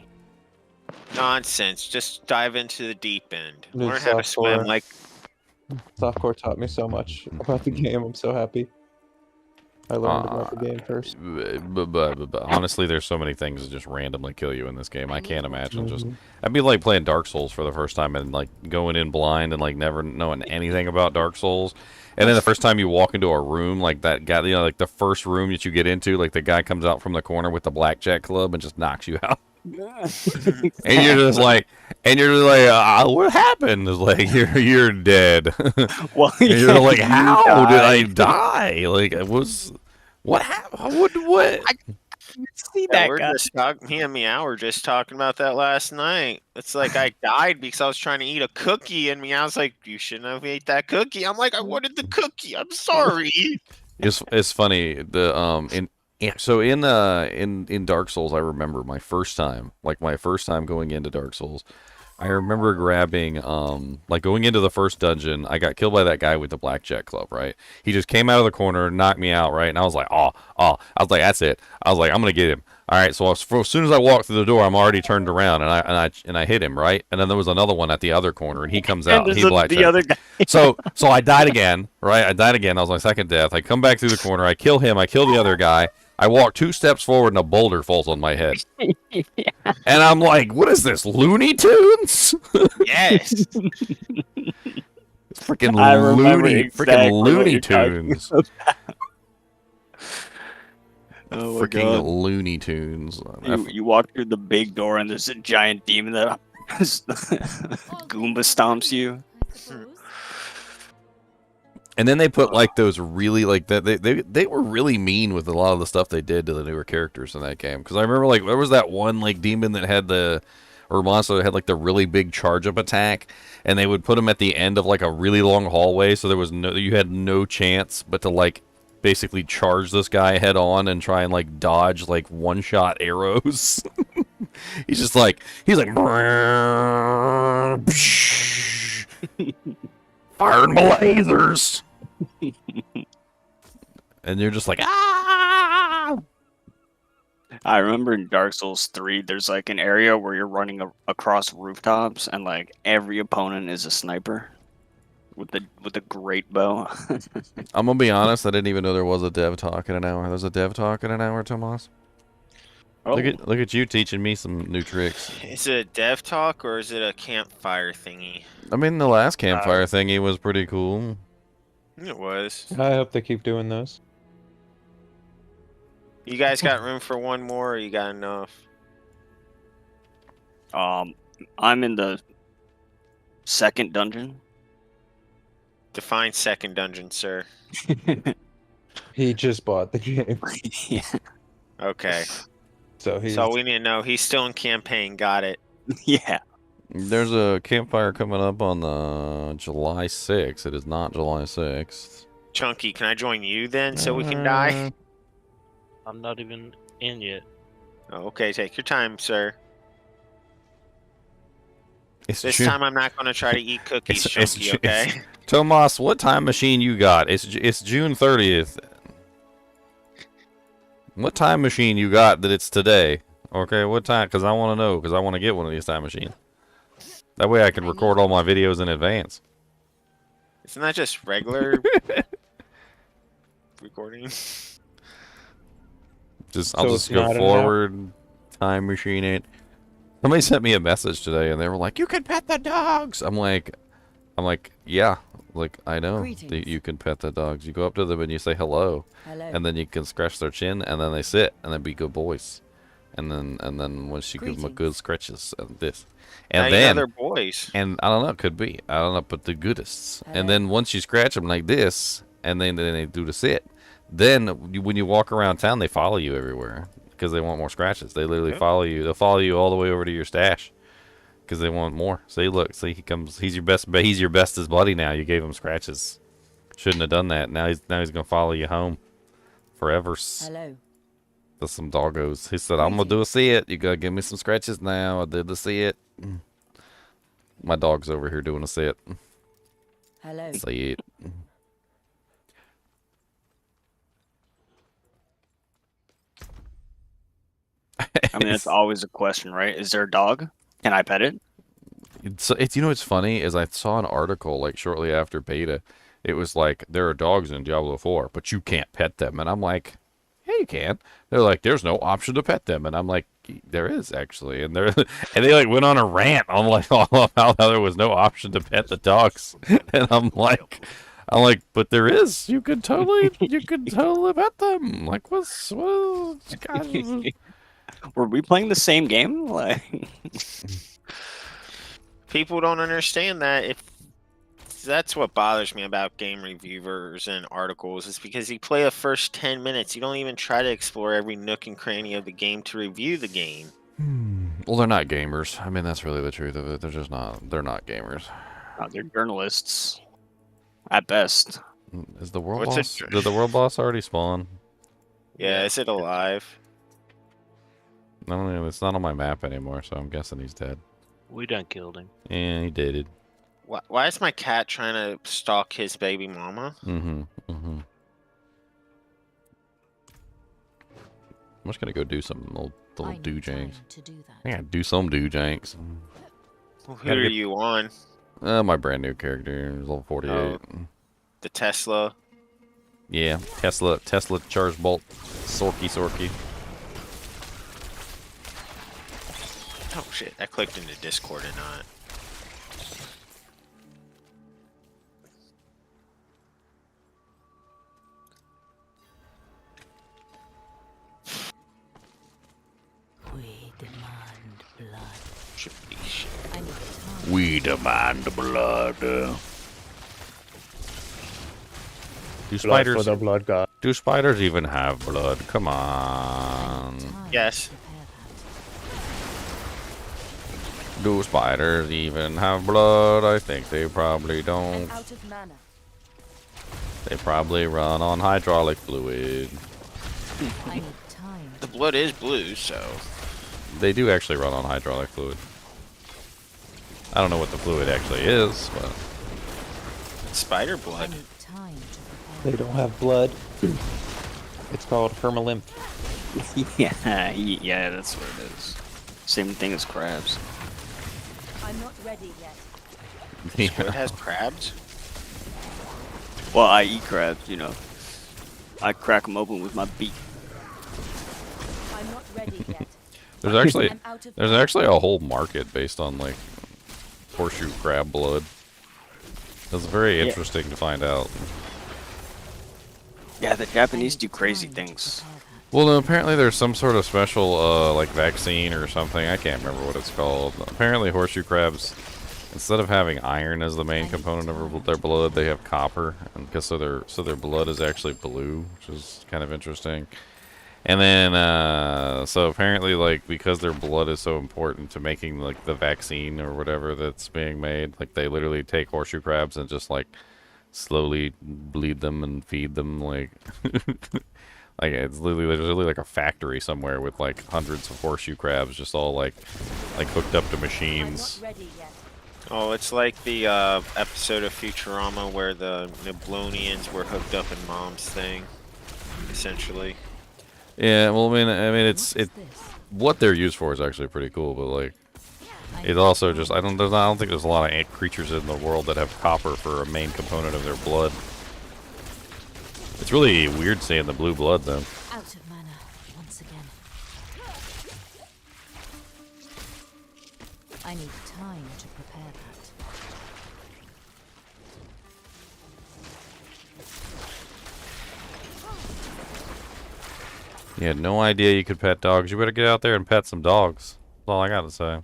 [SPEAKER 5] Nonsense. Just dive into the deep end.
[SPEAKER 2] Dude,
[SPEAKER 5] Learn how to swim
[SPEAKER 2] softcore.
[SPEAKER 5] like
[SPEAKER 2] Softcore taught me so much about the game. I'm so happy. I learned about the game first.
[SPEAKER 1] But honestly, there's so many things that just randomly kill you in this game. I can't imagine just.
[SPEAKER 2] Mhm.
[SPEAKER 1] I'd be like playing Dark Souls for the first time and like going in blind and like never knowing anything about Dark Souls. And then the first time you walk into a room, like that guy, like the first room that you get into, like the guy comes out from the corner with the blackjack club and just knocks you out. And you're just like, what happened? It's like you're dead.
[SPEAKER 3] Well,
[SPEAKER 1] And you're like,
[SPEAKER 3] you
[SPEAKER 1] how did I
[SPEAKER 3] died.
[SPEAKER 1] die? Like, it was what happened? What?
[SPEAKER 3] See
[SPEAKER 5] Yeah,
[SPEAKER 3] that
[SPEAKER 5] we're
[SPEAKER 3] guy?
[SPEAKER 5] just talking. Me and Meow were just talking about that last night. It's like I died because I was trying to eat a cookie, and Meow's like, "You shouldn't have ate that cookie." I'm like, "I wanted the cookie. I'm sorry."
[SPEAKER 1] It's funny the in Dark Souls, I remember my first time going into Dark Souls. I remember grabbing like going into the first dungeon. I got killed by that guy with the blackjack club. Right, he just came out of the corner, knocked me out. Right, and I was like, oh. I was like, that's it. I was like, I'm gonna get him. All right, so as soon as I walked through the door, I'm already turned around and I hit him. Right, and then there was another one at the other corner, and he comes out and he blackjack.
[SPEAKER 3] the other guy.
[SPEAKER 1] So I died again, right? I died again. That was my second death. I come back through the corner. I kill him. I kill the other guy. I walk 2 steps forward and a boulder falls on my head. And I'm like, what is this, Looney Tunes?
[SPEAKER 5] Yes.
[SPEAKER 1] Freaking
[SPEAKER 3] I remember exactly what
[SPEAKER 1] Looney
[SPEAKER 3] you're talking
[SPEAKER 1] Tunes.
[SPEAKER 3] Oh my
[SPEAKER 1] Freaking
[SPEAKER 3] God.
[SPEAKER 1] Looney Tunes.
[SPEAKER 3] You walk through the big door and there's a giant demon that Goomba stomps you.
[SPEAKER 4] I suppose.
[SPEAKER 1] And then they put like those really like that they were really mean with a lot of the stuff they did to the newer characters in that game. Because I remember like there was that one like demon that had or monster that had like the really big charge up attack, and they would put him at the end of like a really long hallway, so you had no chance but to like basically charge this guy head on and try and like dodge like one shot arrows. he's like firing lasers. And you're just like, ah!
[SPEAKER 3] I remember in Dark Souls 3, there's like an area where you're running across rooftops and like every opponent is a sniper with a great bow.
[SPEAKER 1] I'm gonna be honest, I didn't even know there was a dev talk in an hour. There's a dev talk in an hour, Tomas.
[SPEAKER 3] Oh,
[SPEAKER 1] Look at you teaching me some new tricks.
[SPEAKER 5] Is it a dev talk or is it a campfire thingy?
[SPEAKER 1] I mean, the last campfire thingy was pretty cool.
[SPEAKER 5] It was.
[SPEAKER 2] I hope they keep doing those.
[SPEAKER 5] You guys got room for one more, or you got enough?
[SPEAKER 3] I'm in the second dungeon.
[SPEAKER 5] Define second dungeon, sir.
[SPEAKER 2] He just bought the game,
[SPEAKER 3] Yeah.
[SPEAKER 5] Okay.
[SPEAKER 2] so he's
[SPEAKER 5] So we need to know he's still in campaign. Got it.
[SPEAKER 3] Yeah.
[SPEAKER 1] There's a campfire coming up on the July 6th. It is not July 6th.
[SPEAKER 5] Chunky, can I join you then so we can die?
[SPEAKER 6] I'm not even in yet.
[SPEAKER 5] Oh, okay, take your time, sir.
[SPEAKER 1] It's
[SPEAKER 5] This
[SPEAKER 1] June.
[SPEAKER 5] time I'm not going to try to eat cookies, Chunky, okay?
[SPEAKER 1] Tomas, what time machine you got? It's June 30th. What time machine you got that it's today? Okay, what time? Because I want to know, because I want to get one of these time machines. That way I can record all my videos in advance.
[SPEAKER 5] Isn't that just regular recording?
[SPEAKER 1] I'll
[SPEAKER 2] So
[SPEAKER 1] just
[SPEAKER 2] it's
[SPEAKER 1] go
[SPEAKER 2] not an
[SPEAKER 1] forward, time machine it. Somebody sent me a message today, and they were like, "You can pet the dogs." I'm like, yeah, like I know that
[SPEAKER 4] Greetings.
[SPEAKER 1] you can pet the dogs. You go up to them and you say hello,
[SPEAKER 4] Hello.
[SPEAKER 1] and then you can scratch their chin, and then they sit, and then be good boys, and then once you give them a good
[SPEAKER 4] Greetings.
[SPEAKER 1] scratches and this,
[SPEAKER 5] Now
[SPEAKER 1] and
[SPEAKER 5] you know
[SPEAKER 1] then
[SPEAKER 5] they're boys.
[SPEAKER 1] and I don't know, it could be, I don't know, but the goodest,
[SPEAKER 4] Hello.
[SPEAKER 1] and then once you scratch them like this, and then they do the sit, then when you walk around town, they follow you everywhere. Because they want more scratches. They literally
[SPEAKER 5] Yep.
[SPEAKER 1] follow you. They'll follow you all the way over to your stash. Because they want more. See, look. See, he comes. He's your bestest buddy now. You gave him scratches. Shouldn't have done that. Now he's gonna follow you home. Forever.
[SPEAKER 4] Hello.
[SPEAKER 1] To some doggos. He said, "I'm gonna do a sit. You gotta give me some scratches now." I did the sit. My dog's over here doing a sit.
[SPEAKER 4] Hello.
[SPEAKER 1] Sit.
[SPEAKER 3] I mean, that's always a question, right? Is there a dog? Can I pet it?
[SPEAKER 1] It's you know what's funny is I saw an article like shortly after beta, it was like, there are dogs in Diablo 4, but you can't pet them. And I'm like, yeah, you can. They're like, there's no option to pet them. And I'm like, there is actually. And they're and they like went on a rant on like all of how there was no option to pet the dogs. And I'm like, but there is. You could totally pet them. Like, what? God.
[SPEAKER 3] Were we playing the same game? Like,
[SPEAKER 5] People don't understand that. If that's what bothers me about game reviewers and articles, is because you play the first 10 minutes, you don't even try to explore every nook and cranny of the game to review the game.
[SPEAKER 1] Well, they're not gamers. I mean, that's really the truth of it. They're just not. They're not gamers.
[SPEAKER 3] they're journalists at best.
[SPEAKER 1] Is the world
[SPEAKER 5] What's
[SPEAKER 1] boss?
[SPEAKER 5] it-
[SPEAKER 1] Did the world boss already spawn?
[SPEAKER 5] Yeah, is it alive?
[SPEAKER 1] I don't know. It's not on my map anymore, so I'm guessing he's dead.
[SPEAKER 6] We done killed him.
[SPEAKER 1] Yeah, he did it.
[SPEAKER 5] Why is my cat trying to stalk his baby mama?
[SPEAKER 1] I'm just gonna go do some little
[SPEAKER 4] I need
[SPEAKER 1] do-janks.
[SPEAKER 4] time to do that.
[SPEAKER 1] I gotta do some do-janks.
[SPEAKER 5] Who
[SPEAKER 1] Gotta
[SPEAKER 5] are
[SPEAKER 1] get-
[SPEAKER 5] you on?
[SPEAKER 1] My brand new character, level 48.
[SPEAKER 5] Oh. The Tesla?
[SPEAKER 1] Yeah, Tesla Charged Bolt Sorc.
[SPEAKER 5] Oh shit, I clicked into Discord and not.
[SPEAKER 4] We demand blood.
[SPEAKER 5] Should be shit.
[SPEAKER 4] I need time.
[SPEAKER 1] We demand blood. Do
[SPEAKER 2] Blood
[SPEAKER 1] spiders?
[SPEAKER 2] for the blood god.
[SPEAKER 1] Do spiders even have blood? Come
[SPEAKER 4] I
[SPEAKER 1] on.
[SPEAKER 4] need time
[SPEAKER 5] Yes.
[SPEAKER 4] to prepare that.
[SPEAKER 1] Do spiders even have blood? I think they probably
[SPEAKER 4] I'm
[SPEAKER 1] don't.
[SPEAKER 4] out of mana.
[SPEAKER 1] They probably run on hydraulic fluid.
[SPEAKER 4] I need time.
[SPEAKER 5] The blood is blue, so.
[SPEAKER 1] They do actually run on hydraulic fluid. I don't know what the fluid actually is, but
[SPEAKER 5] It's spider
[SPEAKER 4] I
[SPEAKER 5] blood.
[SPEAKER 4] need time to prepare.
[SPEAKER 2] They don't have blood. It's called Hermalymph.
[SPEAKER 3] yeah, that's what it is. Same thing as crabs.
[SPEAKER 4] I'm not ready yet.
[SPEAKER 5] Squid has crabs?
[SPEAKER 3] Well, I eat crabs, you know. I crack them open with my beak.
[SPEAKER 4] I'm not ready yet.
[SPEAKER 1] there's actually
[SPEAKER 4] I'm out of
[SPEAKER 1] there's
[SPEAKER 4] mana.
[SPEAKER 1] actually a whole market based on like horseshoe crab blood. That's very
[SPEAKER 3] Yeah.
[SPEAKER 1] interesting to find out.
[SPEAKER 3] Yeah, the
[SPEAKER 4] I
[SPEAKER 3] Japanese
[SPEAKER 4] need
[SPEAKER 3] do crazy
[SPEAKER 4] time to
[SPEAKER 3] things.
[SPEAKER 4] prepare that.
[SPEAKER 1] Well, no, apparently there's some sort of special like vaccine or something. I can't remember what it's called. Apparently horseshoe crabs, instead of having iron as the main component of their blood, they have copper, and because so their blood is actually blue, which is kind of interesting. And then so apparently like because their blood is so important to making like the vaccine or whatever that's being made, like they literally take horseshoe crabs and just like slowly bleed them and feed them like like it's literally there's literally like a factory somewhere with like hundreds of horseshoe crabs just all like hooked up to
[SPEAKER 4] I'm
[SPEAKER 1] machines.
[SPEAKER 4] not ready yet.
[SPEAKER 5] Oh, it's like the episode of Futurama where the Niblonians were hooked up in Mom's thing, essentially.
[SPEAKER 1] Yeah, well I mean it's
[SPEAKER 4] What's this?
[SPEAKER 1] what they're used for is actually pretty cool, but like
[SPEAKER 4] I
[SPEAKER 1] it's
[SPEAKER 4] need
[SPEAKER 1] also
[SPEAKER 4] time.
[SPEAKER 1] just I don't think there's a lot of ant creatures in the world that have copper for a main component of their blood. It's really weird seeing the blue blood though.
[SPEAKER 4] Out of mana once again. I need time to prepare that.
[SPEAKER 1] You had no idea you could pet dogs. You better get out there and pet some dogs. That's all I gotta say.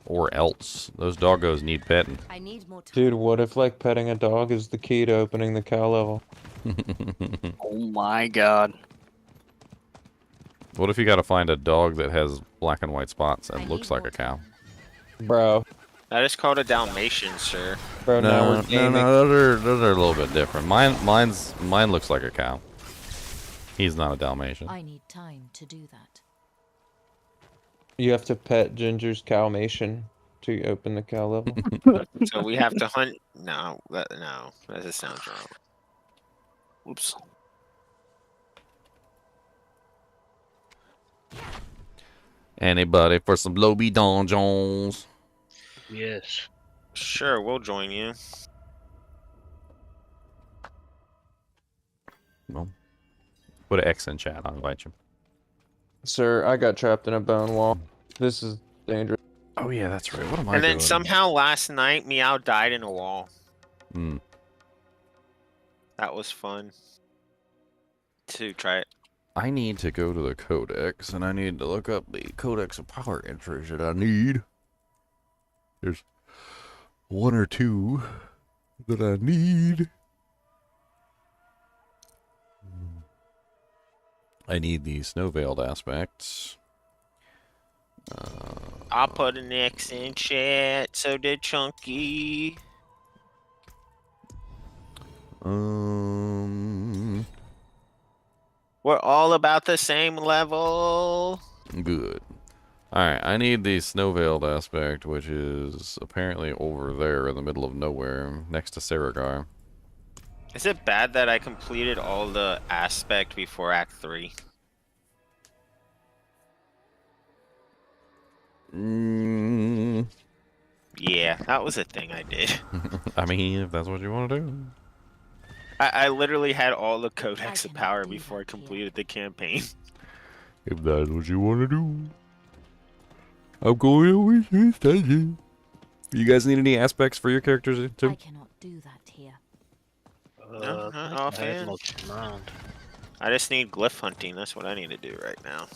[SPEAKER 1] Or else. Those doggos need petting.
[SPEAKER 4] I need more time.
[SPEAKER 2] Dude, what if like petting a dog is the key to opening the cow level?
[SPEAKER 3] Oh my god.
[SPEAKER 1] What if you gotta find a dog that has black and white spots and
[SPEAKER 4] I
[SPEAKER 1] looks
[SPEAKER 4] need
[SPEAKER 1] like
[SPEAKER 4] more
[SPEAKER 1] a cow?
[SPEAKER 2] Bro,
[SPEAKER 5] That is called a Dalmatian, sir.
[SPEAKER 2] bro, now we're gaming.
[SPEAKER 1] those are a little bit different. Mine looks like a cow. He's not a Dalmatian.
[SPEAKER 4] I need time to do that.
[SPEAKER 2] You have to pet Ginger's cowmation to open the cow level.
[SPEAKER 5] So we have to hunt. No, that just sounds wrong.
[SPEAKER 3] Oops.
[SPEAKER 1] Anybody for some Lobby Don Jones?
[SPEAKER 6] Yes.
[SPEAKER 5] Sure, we'll join you.
[SPEAKER 1] Well, put an X in chat. I'll invite you.
[SPEAKER 2] Sir, I got trapped in a bone wall. This is dangerous.
[SPEAKER 1] Oh yeah, that's right. What am I
[SPEAKER 5] And then
[SPEAKER 1] doing?
[SPEAKER 5] somehow last night, Meow died in a wall.
[SPEAKER 1] Hmm.
[SPEAKER 5] That was fun. To try it.
[SPEAKER 1] I need to go to the codex, and I need to look up the codex of power entries that I need. There's one or two that I need. I need the snow-veiled aspects.
[SPEAKER 5] I put an X in chat, so did Chunky. We're all about the same level.
[SPEAKER 1] Good. Alright, I need the snow-veiled aspect, which is apparently over there in the middle of nowhere, next to Saragar.
[SPEAKER 5] Is it bad that I completed all the aspect before Act 3? Yeah, that was a thing I did.
[SPEAKER 1] I mean, if that's what you want to do.
[SPEAKER 5] I literally had all the codex of power before I completed the campaign.
[SPEAKER 1] If that's what you want to do. I'm going over to station. You guys need any aspects for your characters too?
[SPEAKER 4] I cannot do that here.
[SPEAKER 5] Offhand. I just need glyph hunting. That's what I need to do right now.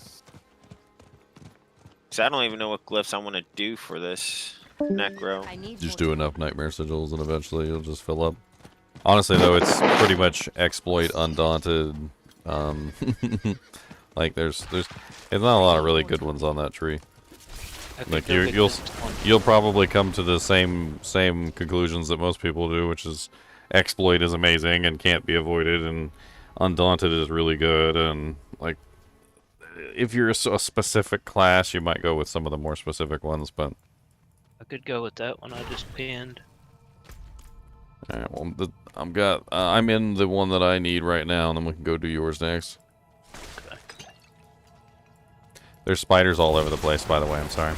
[SPEAKER 5] Cause I don't even know what glyphs I want to do for this necro.
[SPEAKER 1] Just do enough nightmare sigils and eventually you'll just fill up. Honestly though, it's pretty much exploit undaunted. Like there's not a lot of really good ones on that tree. Like you'll probably come to the same conclusions that most people do, which is exploit is amazing and can't be avoided, and undaunted is really good, and like if you're a specific class, you might go with some of the more specific ones, but
[SPEAKER 6] I could go with that one I just pinned.
[SPEAKER 1] alright, well I'm in the one that I need right now, and then we can go do yours next.
[SPEAKER 6] Okay.
[SPEAKER 1] There's spiders all over the place, by the way. I'm sorry.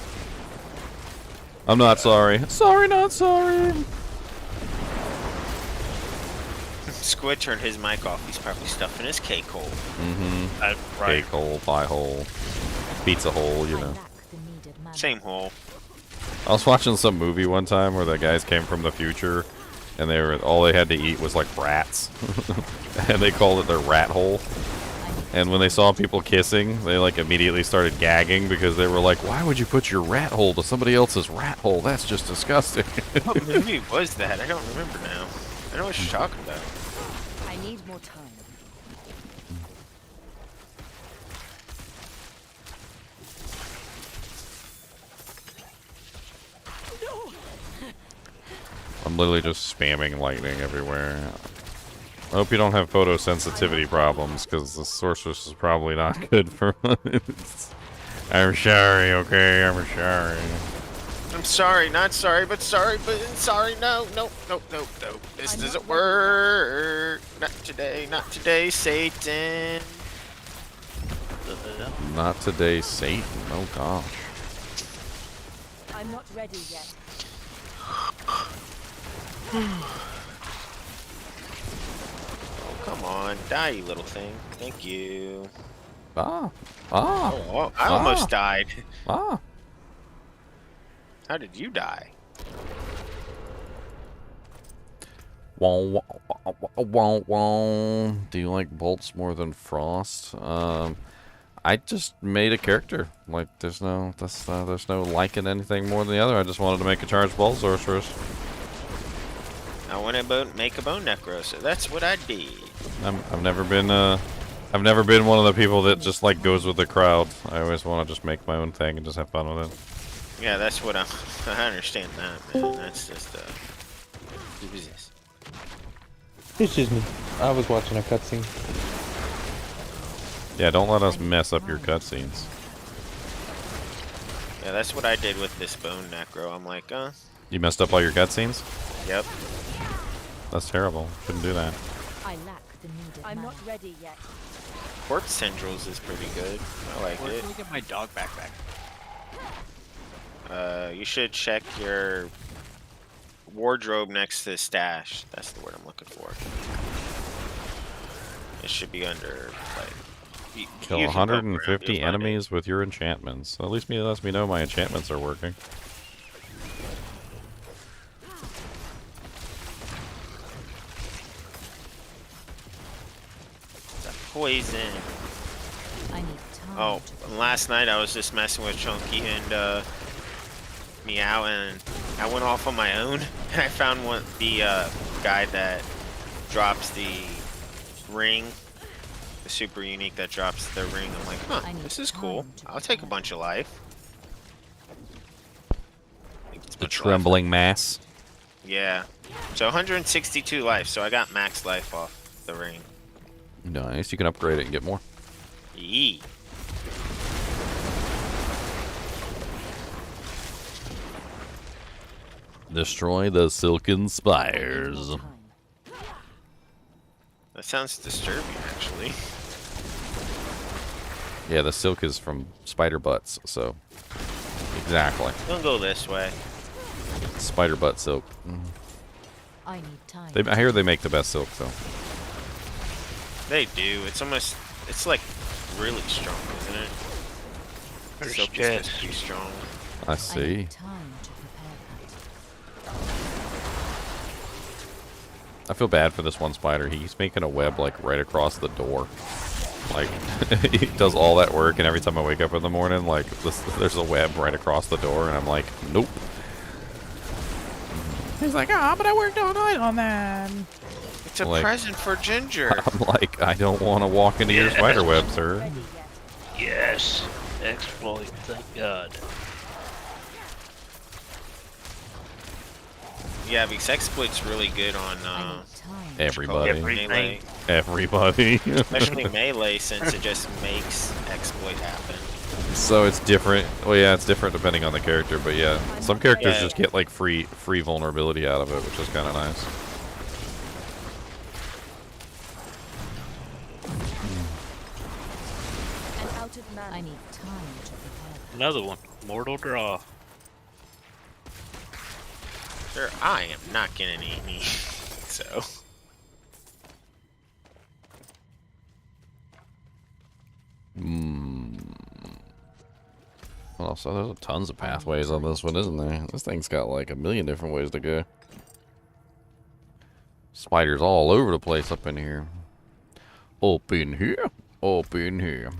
[SPEAKER 1] I'm not sorry. Sorry, not sorry.
[SPEAKER 5] Squid turned his mic off. He's probably stuffing his cake hole.
[SPEAKER 1] Mm-hmm. Cake hole, pie hole, pizza hole, you know.
[SPEAKER 5] Same hole.
[SPEAKER 1] I was watching some movie one time where the guys came from the future, and all they had to eat was like rats, and they called it their rat hole. And when they saw people kissing, they like immediately started gagging because they were like, "Why would you put your rat hole to somebody else's rat hole? That's just disgusting."
[SPEAKER 5] What movie was that? I don't remember now. I know what you're talking about.
[SPEAKER 4] I need more time.
[SPEAKER 1] I'm literally just spamming lightning everywhere. I hope you don't have photosensitivity problems, because the sorceress is probably not good for us. I'm sorry, okay? I'm sorry.
[SPEAKER 5] I'm sorry, not sorry, but sorry, no. This doesn't work. Not today, Satan.
[SPEAKER 1] Not today, Satan. Oh gosh.
[SPEAKER 4] I'm not ready yet.
[SPEAKER 5] Come on, die, you little thing. Thank you.
[SPEAKER 1] Oh,
[SPEAKER 5] I almost died.
[SPEAKER 1] Ah.
[SPEAKER 5] How did you die?
[SPEAKER 1] Wah, wah, wah, wah. Do you like bolts more than frost? I just made a character. Like, there's no liking anything more than the other. I just wanted to make a Charged Bolt Sorceress.
[SPEAKER 5] I want to make a bone necro, so that's what I did.
[SPEAKER 1] I've never been one of the people that just like goes with the crowd. I always want to just make my own thing and just have fun with it.
[SPEAKER 5] Yeah, that's what I understand that, man. That's just who is this?
[SPEAKER 2] It's just me. I was watching a cutscene.
[SPEAKER 1] Yeah, don't let us mess up your cutscenes.
[SPEAKER 5] Yeah, that's what I did with this bone necro. I'm like,
[SPEAKER 1] You messed up all your cutscenes?
[SPEAKER 5] Yep.
[SPEAKER 1] That's terrible. Shouldn't do that.
[SPEAKER 4] I lack the needed I'm not ready yet.
[SPEAKER 5] Corpse tendrils is pretty good. I like
[SPEAKER 3] Where
[SPEAKER 5] it.
[SPEAKER 3] can we get my dog backpack?
[SPEAKER 5] You should check your wardrobe next to the stash. That's the word I'm looking for. It should be under like.
[SPEAKER 1] Kill
[SPEAKER 5] you can poke around,
[SPEAKER 1] 150
[SPEAKER 5] you'll find it.
[SPEAKER 1] enemies with your enchantments. At least it lets me know my enchantments are working.
[SPEAKER 5] The poison.
[SPEAKER 4] I need time.
[SPEAKER 5] Oh, and last night I was just messing with Chunky and Meow, and I went off on my own, and I found the guy that drops the ring, the super unique that drops the ring. I'm like, huh, this is cool. I'll take a bunch of life. I think it's a
[SPEAKER 1] The
[SPEAKER 5] bunch of life.
[SPEAKER 1] trembling mass.
[SPEAKER 5] Yeah. So 162 life, so I got max life off the ring.
[SPEAKER 1] Nice. You can upgrade it and get more.
[SPEAKER 5] Yee.
[SPEAKER 1] Destroy the silken spires.
[SPEAKER 4] Time.
[SPEAKER 5] That sounds disturbing, actually.
[SPEAKER 1] Yeah, the silk is from spider butts, so exactly.
[SPEAKER 5] Don't go this way.
[SPEAKER 1] Spider butt silk.
[SPEAKER 4] I need time.
[SPEAKER 1] I hear they make the best silk, though.
[SPEAKER 5] They do. It's almost. It's like really strong, isn't it?
[SPEAKER 6] There's
[SPEAKER 5] Silk is
[SPEAKER 6] Jet.
[SPEAKER 5] just too strong.
[SPEAKER 1] I
[SPEAKER 4] I
[SPEAKER 1] see.
[SPEAKER 4] need time to prepare
[SPEAKER 1] I feel bad for this one spider. He's making a web like right across the door. Like he does all that work, and every time I wake up in the morning, like there's a web right across the door, and I'm like, nope. He's like, ah, but I worked all night on that.
[SPEAKER 5] It's a
[SPEAKER 1] Like-
[SPEAKER 5] present for Ginger.
[SPEAKER 1] I'm like, I don't want to walk into your
[SPEAKER 6] Yeah.
[SPEAKER 1] spider web,
[SPEAKER 4] that.
[SPEAKER 1] sir.
[SPEAKER 4] Ready yet?
[SPEAKER 6] Yes. Exploit, thank God.
[SPEAKER 5] Yeah, because exploit's really good on
[SPEAKER 4] I need time.
[SPEAKER 1] Everybody.
[SPEAKER 5] melee,
[SPEAKER 1] Everybody.
[SPEAKER 5] especially melee, since it just makes exploit happen.
[SPEAKER 1] So it's different. Well, yeah, it's different depending on the character, but yeah, some characters
[SPEAKER 5] Yeah.
[SPEAKER 1] just get like free vulnerability out of it, which is kind of nice.
[SPEAKER 4] And out of mana. I need time to prepare.
[SPEAKER 6] Another one. Mortal Draw.
[SPEAKER 5] Sure, I am not gonna need me. So.
[SPEAKER 1] Well, so there's tons of pathways on this one, isn't there? This thing's got like a million different ways to go. Spiders all over the place up in here. Up in here. Up in here.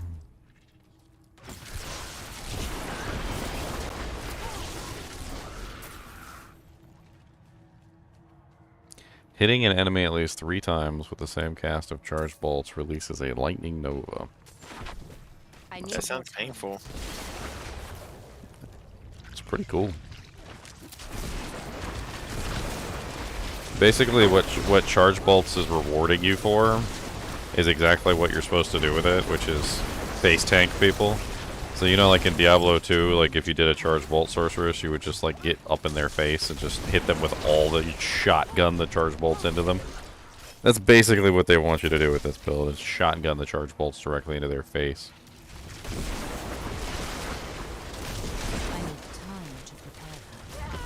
[SPEAKER 1] Hitting an enemy at least 3 times with the same cast of charged bolts releases a lightning nova.
[SPEAKER 4] I need
[SPEAKER 5] That sounds
[SPEAKER 4] more time.
[SPEAKER 5] painful.
[SPEAKER 1] It's pretty cool. Basically, what charge bolts is rewarding you for is exactly what you're supposed to do with it, which is face tank people. So you know, like in Diablo 2, like if you did a Charged Bolt Sorceress, you would just like get up in their face and just hit them with all the shotgun the charge bolts into them. That's basically what they want you to do with this build, is shotgun the charge bolts directly into their face.
[SPEAKER 4] I need time to prepare that.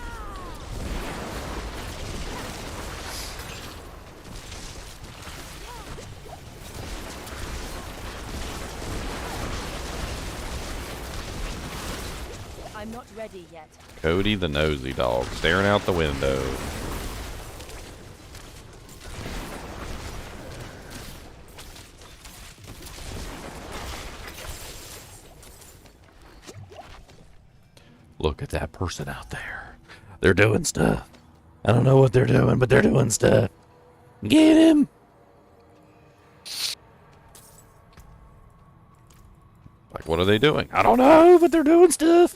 [SPEAKER 4] I'm not ready yet.
[SPEAKER 1] Cody the nosy dog, staring out the window. Look at that person out there. They're doing stuff. I don't know what they're doing, but they're doing stuff. Get him! Like, what are they doing? I don't know, but they're doing stuff.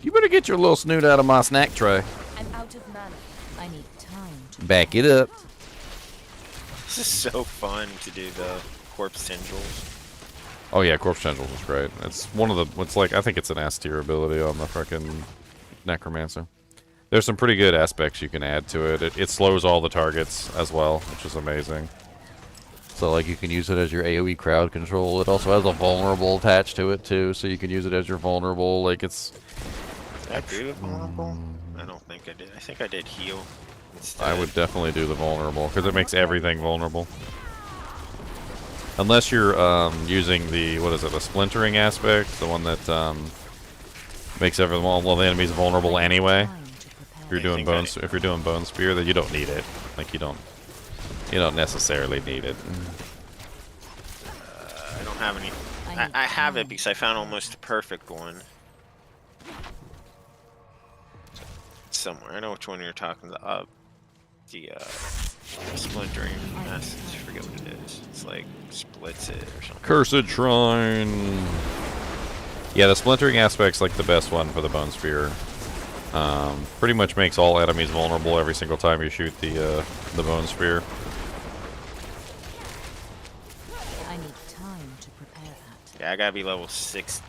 [SPEAKER 1] You better get your little snoot out of my snack tray.
[SPEAKER 4] I'm out of mana. I need time to
[SPEAKER 1] Back it up.
[SPEAKER 5] This is so fun to do the corpse tendrils.
[SPEAKER 1] Oh yeah, Corpse Tendrils is great. It's one of the, it's like, I think it's an S tier ability on the fucking Necromancer. There's some pretty good aspects you can add to it. It slows all the targets as well, which is amazing. So like you can use it as your AoE crowd control. It also has a vulnerable attached to it too, so you can use it as your vulnerable. Like it's
[SPEAKER 5] Did I do the vulnerable? I don't think I did. I think I did heal instead.
[SPEAKER 1] I would definitely do the vulnerable, because it makes everything vulnerable. Unless you're using the, what is it, the splintering aspect, the one that makes everyone, all the enemies vulnerable anyway. If you're doing bone spear, then you don't need it. Like you don't necessarily need it.
[SPEAKER 5] I don't have any. I have it because I found almost the perfect one. Somewhere. I know which one you're talking about. The splintering message. I forget what it is. It's like splits it or something.
[SPEAKER 1] Cursed Shrine. Yeah, the splintering aspect's like the best one for the bone spear. Pretty much makes all enemies vulnerable every single time you shoot the bone spear.
[SPEAKER 4] I need time to prepare that.
[SPEAKER 5] Yeah, I gotta be level 6.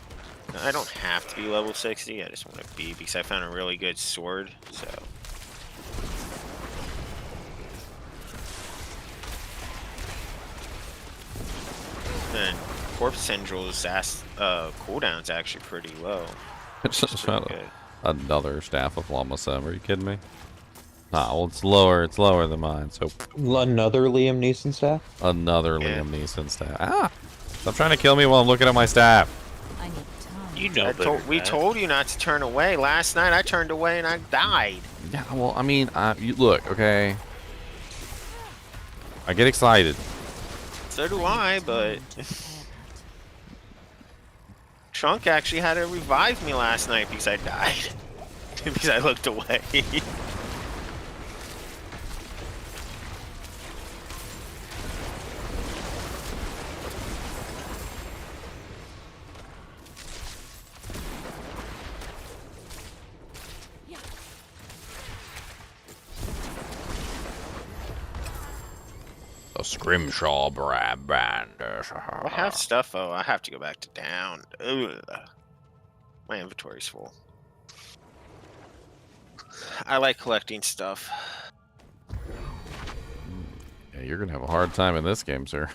[SPEAKER 5] I don't have to be level 60. I just want to be because I found a really good sword. So. And Corpse Tendril's cooldown's actually pretty low.
[SPEAKER 1] It's
[SPEAKER 5] which is
[SPEAKER 1] just
[SPEAKER 5] pretty good.
[SPEAKER 1] another Staff of Lamasem. Are you kidding me? Nah, well, it's lower than mine, so...
[SPEAKER 2] Another Liam Neeson staff?
[SPEAKER 1] Another
[SPEAKER 5] Yeah.
[SPEAKER 1] Liam Neeson staff. Ah! Stop trying to kill me while I'm looking at my staff.
[SPEAKER 4] I need time.
[SPEAKER 6] You know better.
[SPEAKER 5] We
[SPEAKER 6] than that.
[SPEAKER 5] told you not to turn away. Last night I turned away and I died.
[SPEAKER 1] Yeah, well, I mean, you look, okay? I get excited.
[SPEAKER 5] So do I, but Trunk actually had to revive me last night because I died. Because I looked away.
[SPEAKER 1] A Scrimshaw brand.
[SPEAKER 5] I have stuff. Oh, I have to go back to down. Ugh. My inventory's full. I like collecting stuff.
[SPEAKER 1] Yeah, you're gonna have a hard time in this game, sir.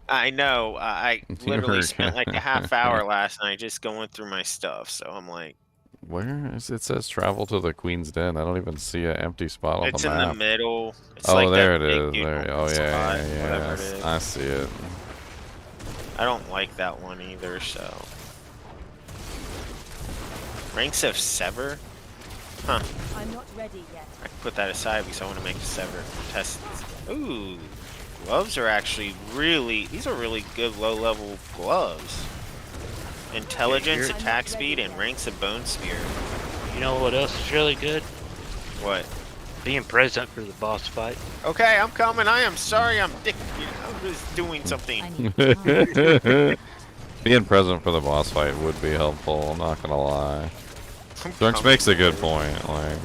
[SPEAKER 5] I know. I literally spent like a half hour last night just going through my stuff. So I'm like,
[SPEAKER 1] Where is it? Says travel to the Queen's Den. I don't even see an empty spot on
[SPEAKER 5] it's
[SPEAKER 1] the
[SPEAKER 5] in
[SPEAKER 1] map.
[SPEAKER 5] the middle. It's
[SPEAKER 1] Oh,
[SPEAKER 5] like
[SPEAKER 1] there
[SPEAKER 5] that
[SPEAKER 1] it
[SPEAKER 5] big
[SPEAKER 1] is.
[SPEAKER 5] dude
[SPEAKER 1] There. Oh,
[SPEAKER 5] open
[SPEAKER 1] yeah,
[SPEAKER 5] spot,
[SPEAKER 1] yeah,
[SPEAKER 5] whatever
[SPEAKER 1] yeah.
[SPEAKER 5] it is.
[SPEAKER 1] I see it.
[SPEAKER 5] I don't like that one either. So ranks of sever. Huh.
[SPEAKER 4] I'm not ready yet.
[SPEAKER 5] I can put that aside because I want to make a sever test. Ooh, gloves are actually these are really good low-level gloves. Intelligence,
[SPEAKER 6] you're-
[SPEAKER 5] attack speed, and ranks of bone spear.
[SPEAKER 6] You know what else is really good?
[SPEAKER 5] What?
[SPEAKER 6] Being present for the boss fight.
[SPEAKER 5] Okay, I'm coming. I am sorry. I'm just doing
[SPEAKER 4] I
[SPEAKER 5] something.
[SPEAKER 4] need time.
[SPEAKER 1] Being present for the boss fight would be helpful. I'm not gonna lie.
[SPEAKER 5] I'm
[SPEAKER 1] Drunks
[SPEAKER 5] coming.
[SPEAKER 1] makes a good point. Like,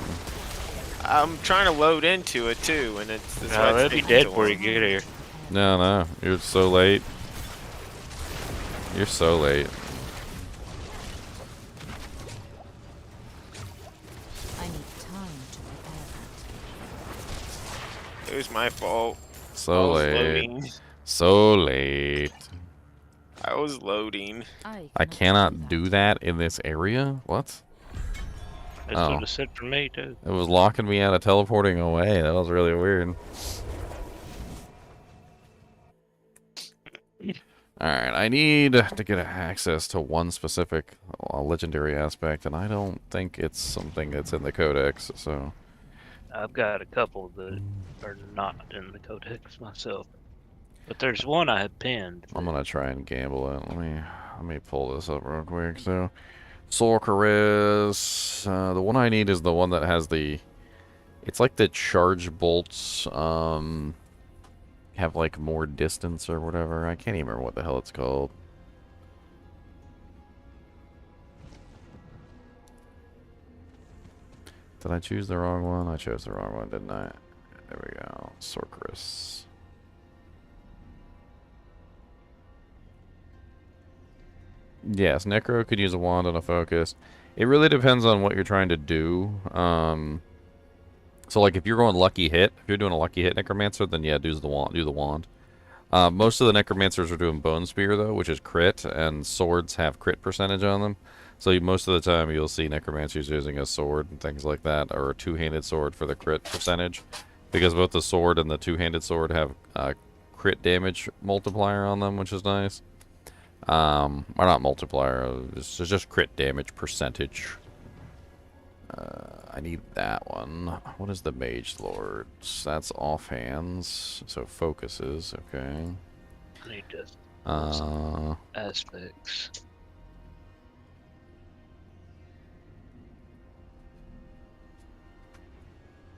[SPEAKER 5] I'm trying to load into it too, and it's
[SPEAKER 6] No,
[SPEAKER 5] why
[SPEAKER 6] they'll
[SPEAKER 5] it's
[SPEAKER 6] be
[SPEAKER 5] taking
[SPEAKER 6] dead
[SPEAKER 5] so
[SPEAKER 6] before you
[SPEAKER 5] long.
[SPEAKER 6] get here.
[SPEAKER 1] no, you're so late. You're so late.
[SPEAKER 4] I need time to prepare that.
[SPEAKER 5] It was my fault.
[SPEAKER 1] So
[SPEAKER 5] I was
[SPEAKER 1] late.
[SPEAKER 5] loading.
[SPEAKER 1] So late.
[SPEAKER 5] I was loading.
[SPEAKER 1] I cannot do that in this area? What?
[SPEAKER 6] That's
[SPEAKER 1] Oh.
[SPEAKER 6] what it said for me, too.
[SPEAKER 1] It was locking me out of teleporting away. That was really weird. Alright, I need to get access to one specific legendary aspect, and I don't think it's something that's in the codex, so...
[SPEAKER 6] I've got a couple that are not in the codex myself. But there's one I had pinned.
[SPEAKER 1] I'm gonna try and gamble it. Let me pull this up real quick. So, Sorceress. The one I need is the one that has the... It's like the charge bolts, have like more distance or whatever. I can't even remember what the hell it's called. Did I choose the wrong one? I chose the wrong one, didn't I? There we go. Sorceress. Yes, Necro could use a wand and a focus. It really depends on what you're trying to do. So like if you're going lucky hit, if you're doing a lucky hit Necromancer, then yeah, do the wand. Most of the Necromancers are doing Bone Spear though, which is crit, and swords have crit percentage on them. So most of the time you'll see necromancers using a sword and things like that, or a two-handed sword for the crit percentage, because both the sword and the two-handed sword have crit damage multiplier on them, which is nice. Or not multiplier, it's just crit damage percentage. I need that one. What is the Mage Lord's? That's offhands, so focuses, okay.
[SPEAKER 6] I need to
[SPEAKER 1] Uh,
[SPEAKER 6] aspects.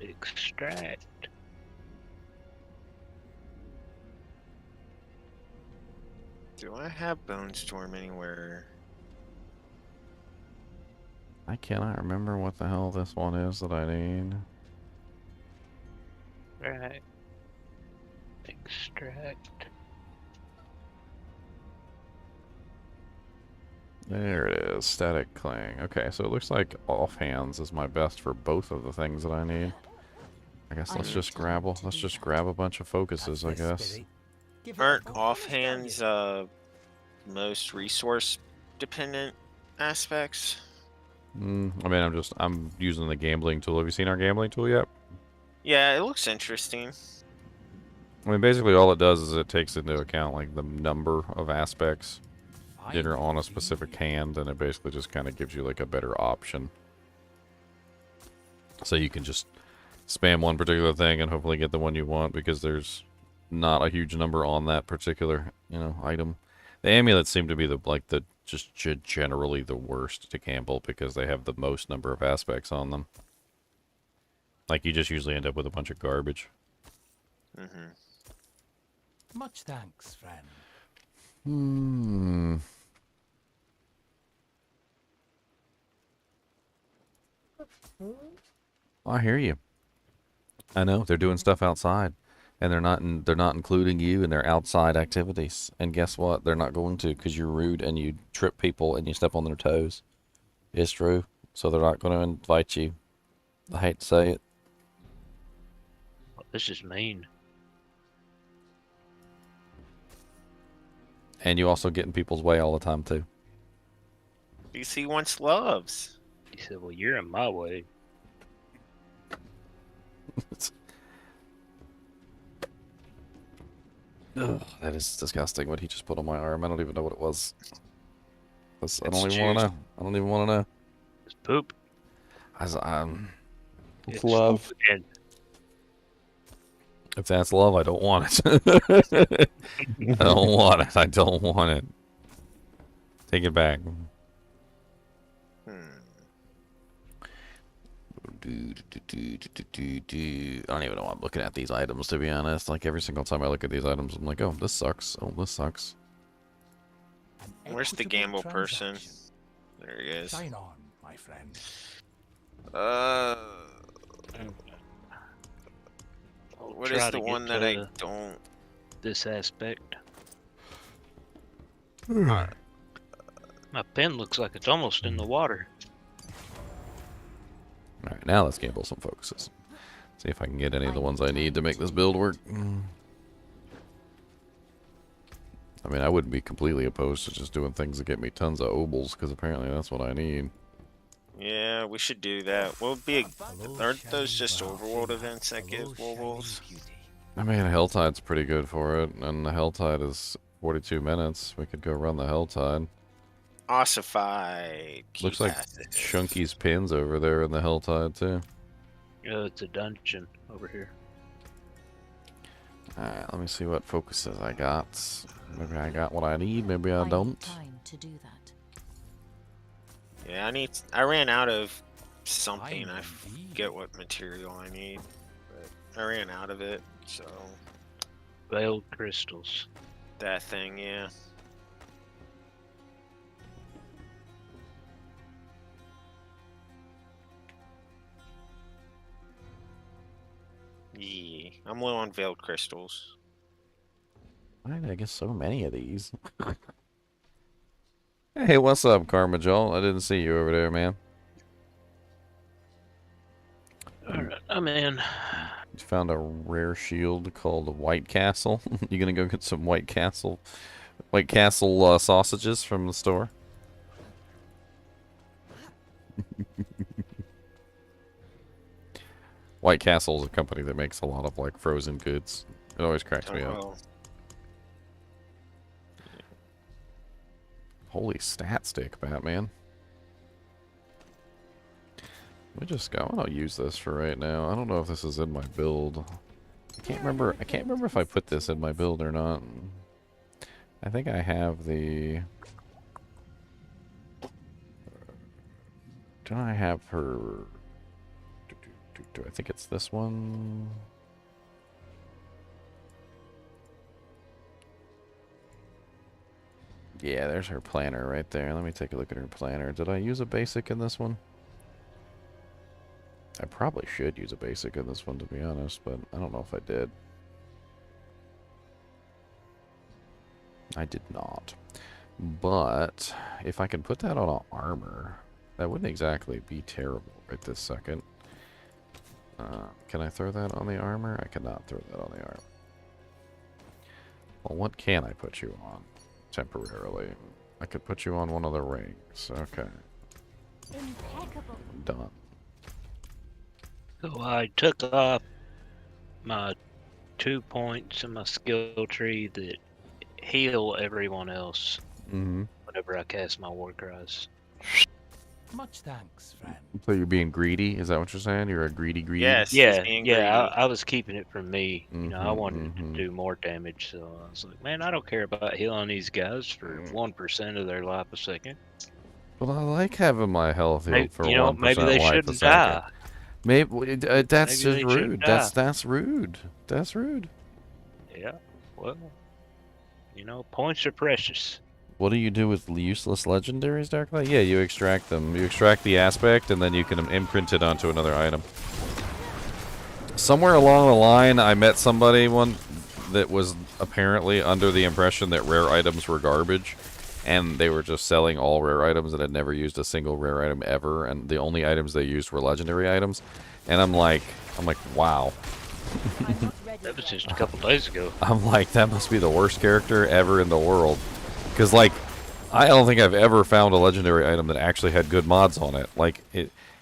[SPEAKER 6] Extract.
[SPEAKER 5] Do I have Bone Storm anywhere?
[SPEAKER 1] I cannot remember what the hell this one is that I need.
[SPEAKER 6] Right. Extract.
[SPEAKER 1] There it is, Static Cling. Okay, so it looks like offhands is my best for both of the things that I need. I guess let's just grab a bunch of focuses, I guess.
[SPEAKER 5] Aren't offhands most resource dependent aspects?
[SPEAKER 1] I mean, I'm using the gambling tool. Have you seen our gambling tool yet?
[SPEAKER 5] Yeah, it looks interesting.
[SPEAKER 1] I mean, basically all it does is it takes into account like the number of aspects that are on a specific hand, and it basically just kind of gives you like a better option. So you can just spam one particular thing and hopefully get the one you want, because there's not a huge number on that particular, item. The amulets seem to be just generally the worst to gamble because they have the most number of aspects on them. Like, you just usually end up with a bunch of garbage.
[SPEAKER 7] Much thanks, friend.
[SPEAKER 1] I hear you. I know they're doing stuff outside, and they're not including you in their outside activities. And guess what? They're not going to, because you're rude and you trip people and you step on their toes. It's true. So they're not going to invite you. I hate to say it.
[SPEAKER 6] This is mean.
[SPEAKER 1] And you also get in people's way all the time too.
[SPEAKER 5] DC wants loves.
[SPEAKER 6] He said, well, you're in my way.
[SPEAKER 1] Ugh, that is disgusting what he just put on my arm. I don't even know what it was. I don't even want to know. I don't even want to know.
[SPEAKER 6] It's poop.
[SPEAKER 2] It's love.
[SPEAKER 6] And
[SPEAKER 1] If that's love, I don't want it. I don't want it. I don't want it. Take it back. I don't even know why I'm looking at these items, to be honest. Like, every single time I look at these items, I'm like, oh, this sucks. Oh, this sucks.
[SPEAKER 5] Where's the gamble person? There he is.
[SPEAKER 7] Shine on, my friend.
[SPEAKER 5] What is the one that I don't?
[SPEAKER 6] This aspect. My pen looks like it's almost in the water.
[SPEAKER 1] Alright, now let's gamble some focuses. See if I can get any of the ones I need to make this build work. I mean, I wouldn't be completely opposed to just doing things that get me tons of obols, because apparently that's what I need.
[SPEAKER 5] Yeah, we should do that. What would be aren't those just overworld events that give obols?
[SPEAKER 1] I mean, HellTide's pretty good for it, and the HellTide is 42 minutes. We could go run the HellTide.
[SPEAKER 5] Ossified.
[SPEAKER 1] Looks like Chunky's pins over there in the HellTide, too.
[SPEAKER 6] Yeah, it's a dungeon over here.
[SPEAKER 1] Alright, let me see what focuses I got. Maybe I got what I need, maybe I don't.
[SPEAKER 4] Time to do that.
[SPEAKER 5] Yeah, I ran out of something. I forget what material I need, but I ran out of it. So
[SPEAKER 6] Veiled crystals.
[SPEAKER 5] that thing, yeah. Yeah, I'm low on veiled crystals.
[SPEAKER 1] Why did I get so many of these? Hey, what's up, Karma Joel? I didn't see you over there, man.
[SPEAKER 6] Alright, I'm in.
[SPEAKER 1] You found a rare shield called White Castle. You gonna go get some White Castle sausages from the store? White Castle is a company that makes a lot of like frozen goods. It always cracks me up.
[SPEAKER 5] Oh,
[SPEAKER 1] Holy stat stick, Batman. Let me just go. I'll use this for right now. I don't know if this is in my build. I can't remember if I put this in my build or not. I think I have the... Do I have her... Do I think it's this one? Yeah, there's her planner right there. Let me take a look at her planner. Did I use a basic in this one? I probably should use a basic in this one, to be honest, but I don't know if I did. I did not. But if I can put that on an armor, that wouldn't exactly be terrible right this second. Can I throw that on the armor? I cannot throw that on the armor. Well, what can I put you on temporarily? I could put you on one of the rings. Okay.
[SPEAKER 4] Impeccable.
[SPEAKER 1] Done.
[SPEAKER 6] So I took off my 2 points in my skill tree that heal everyone else
[SPEAKER 1] Mm-hmm.
[SPEAKER 6] whenever I cast my war cries.
[SPEAKER 7] Much thanks, friend.
[SPEAKER 1] So you're being greedy? Is that what you're saying? You're a greedy greedy?
[SPEAKER 5] yes. he's
[SPEAKER 6] Yeah,
[SPEAKER 5] being
[SPEAKER 6] yeah,
[SPEAKER 5] greedy.
[SPEAKER 6] I was keeping it for me. You know, I
[SPEAKER 1] Mhm,
[SPEAKER 6] wanted
[SPEAKER 1] mhm.
[SPEAKER 6] to do more damage, so I was like, man, I don't care about healing these guys for 1% of their life a second.
[SPEAKER 1] Well, I like having my health healed for 1%
[SPEAKER 6] You know, maybe they
[SPEAKER 1] life a
[SPEAKER 6] shouldn't
[SPEAKER 1] second.
[SPEAKER 6] die.
[SPEAKER 1] Maybe that's
[SPEAKER 6] Maybe
[SPEAKER 1] just
[SPEAKER 6] they shouldn't
[SPEAKER 1] rude.
[SPEAKER 6] die.
[SPEAKER 1] That's rude. That's rude.
[SPEAKER 6] Yeah, well, you know, points are precious.
[SPEAKER 1] What do you do with useless legendaries, Darklight? Yeah, you extract them. You extract the aspect, and then you can imprint it onto another item. Somewhere along the line, I met somebody that was apparently under the impression that rare items were garbage, and they were just selling all rare items and had never used a single rare item ever, and the only items they used were legendary items. And I'm like, wow.
[SPEAKER 4] I'm not ready
[SPEAKER 6] That was
[SPEAKER 4] yet.
[SPEAKER 6] just a couple days ago.
[SPEAKER 1] I'm like, that must be the worst character ever in the world. Because, like, I don't think I've ever found a legendary item that actually had good mods on it. Like,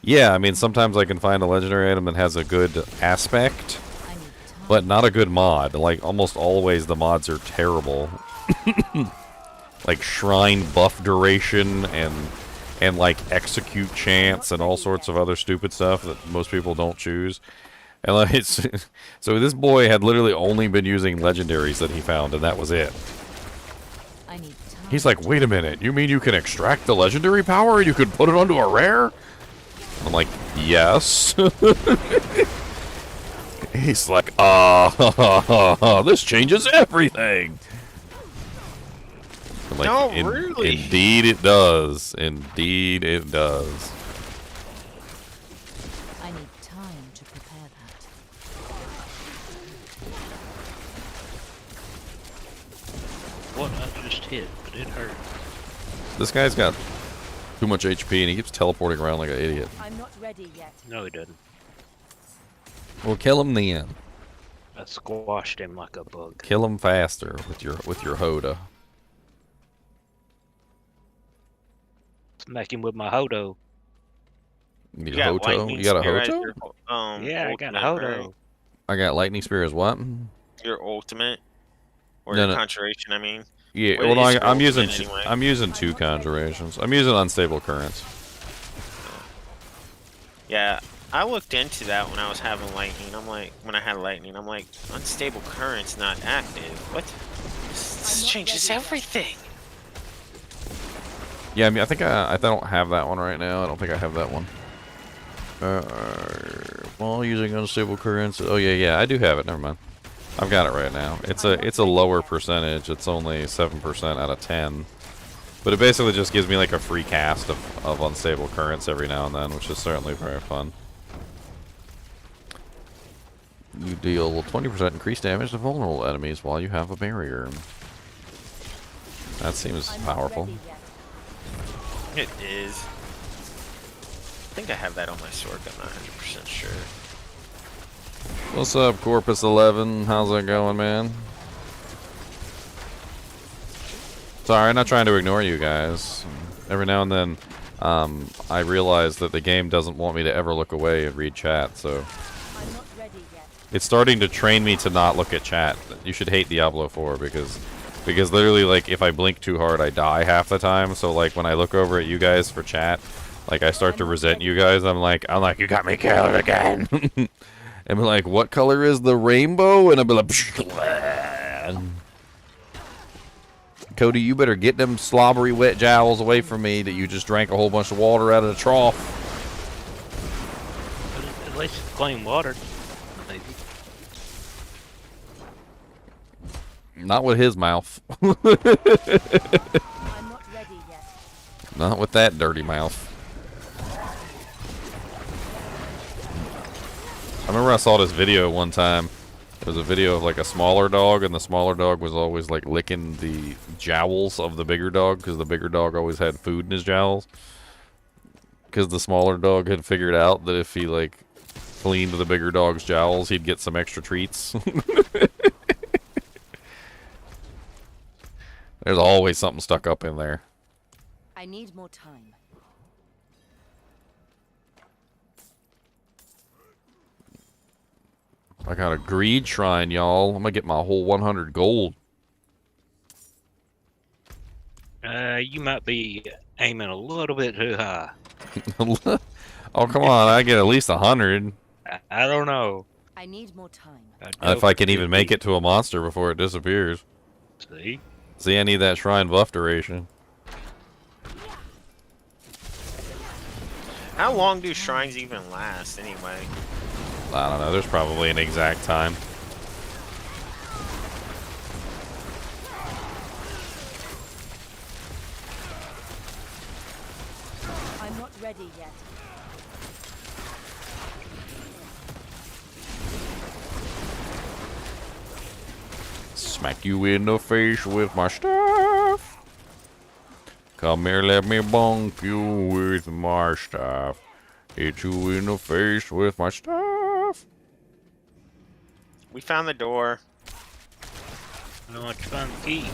[SPEAKER 1] yeah, I mean, sometimes I can find a legendary item that has a good aspect,
[SPEAKER 4] I need time.
[SPEAKER 1] but not a good mod. Like, almost always the mods are terrible. Like, shrine buff duration and like, execute chance and all sorts of other stupid stuff that most people don't choose. And, like, so this boy had literally only been using legendaries that he found, and that was it.
[SPEAKER 4] I need time.
[SPEAKER 1] He's like, wait a minute, you mean you can extract the legendary power and you can put it onto a rare? I'm like, yes. He's like, this changes everything. I'm like,
[SPEAKER 5] No, really?
[SPEAKER 1] Indeed it does. Indeed it does.
[SPEAKER 4] I need time to prepare that.
[SPEAKER 6] What I just hit, but it hurt.
[SPEAKER 1] This guy's got too much HP and he keeps teleporting around like an idiot.
[SPEAKER 4] I'm not ready yet.
[SPEAKER 6] No, he doesn't.
[SPEAKER 1] Well, kill him then.
[SPEAKER 6] I squashed him like a bug.
[SPEAKER 1] Kill him faster with your Hoda.
[SPEAKER 6] Smack him with my Hodo.
[SPEAKER 1] You need
[SPEAKER 5] You
[SPEAKER 1] a
[SPEAKER 5] got
[SPEAKER 1] Hoto?
[SPEAKER 5] lightning
[SPEAKER 1] You got a
[SPEAKER 5] spear as
[SPEAKER 1] Hoto?
[SPEAKER 5] your,
[SPEAKER 6] Yeah, I got a
[SPEAKER 5] ultimate,
[SPEAKER 6] Hodo.
[SPEAKER 5] right?
[SPEAKER 1] I got lightning spear as what?
[SPEAKER 5] Your ultimate, or
[SPEAKER 1] No,
[SPEAKER 5] your
[SPEAKER 1] no.
[SPEAKER 5] conjuration. I mean,
[SPEAKER 1] Yeah,
[SPEAKER 5] What
[SPEAKER 1] well, no,
[SPEAKER 5] is your
[SPEAKER 1] I'm using
[SPEAKER 5] ultimate anyway?
[SPEAKER 1] I'm using 2 conjurations. I'm using unstable currents.
[SPEAKER 5] yeah. I looked into that when I was having lightning. I'm like, when I had lightning, I'm like, unstable current's not active. What? This
[SPEAKER 4] I'm not
[SPEAKER 5] changes
[SPEAKER 4] ready yet.
[SPEAKER 5] everything.
[SPEAKER 1] Yeah, I mean, I think I don't have that one right now. I don't think I have that one. While using unstable currents. Oh yeah, I do have it. Never mind. I've got it right now. It's a lower percentage. It's only 7% out of 10. But it basically just gives me like a free cast of unstable currents every now and then, which is certainly very fun. You deal 20% increased damage to vulnerable enemies while you have a barrier. That seems
[SPEAKER 4] I'm not
[SPEAKER 1] powerful.
[SPEAKER 4] ready yet.
[SPEAKER 5] It is. I think I have that on my sword. I'm not 100% sure.
[SPEAKER 1] What's up, Corpus 11? How's it going, man? Sorry, I'm not trying to ignore you guys. Every now and then, I realized that the game doesn't want me to ever look away and read chat, so
[SPEAKER 4] I'm not ready yet.
[SPEAKER 1] it's starting to train me to not look at chat. You should hate Diablo 4 because literally, like, if I blink too hard, I die half the time. So like when I look over at you guys for chat, like I start to resent you guys. I'm like, you got me killed again. And be like, what color is the rainbow? And I'll be like, Cody, you better get them slobbery wet jowls away from me that you just drank a whole bunch of water out of the trough.
[SPEAKER 6] At least it's clean water. Maybe.
[SPEAKER 1] Not with his mouth.
[SPEAKER 4] I'm not ready yet.
[SPEAKER 1] Not with that dirty mouth. I remember I saw this video one time. It was a video of like a smaller dog, and the smaller dog was always like licking the jowls of the bigger dog because the bigger dog always had food in his jowls. Because the smaller dog had figured out that if he like cleaned the bigger dog's jowls, he'd get some extra treats. There's always something stuck up in there.
[SPEAKER 4] I need more time.
[SPEAKER 1] I got a greed shrine, y'all. I'm gonna get my whole 100 gold.
[SPEAKER 6] You might be aiming a little bit too high.
[SPEAKER 1] Oh, come on. I get at least 100.
[SPEAKER 6] I don't know.
[SPEAKER 4] I need more time.
[SPEAKER 1] If I can even make it to a monster before it disappears.
[SPEAKER 6] See?
[SPEAKER 1] See, I need that shrine buff duration.
[SPEAKER 5] How long do shrines even last anyway?
[SPEAKER 1] I don't know. There's probably an exact time.
[SPEAKER 4] I'm not ready yet.
[SPEAKER 1] Smack you in the face with my staff. Come here, let me bonk you with my staff. Hit you in the face with my staff.
[SPEAKER 5] We found the door.
[SPEAKER 6] I want to find the key.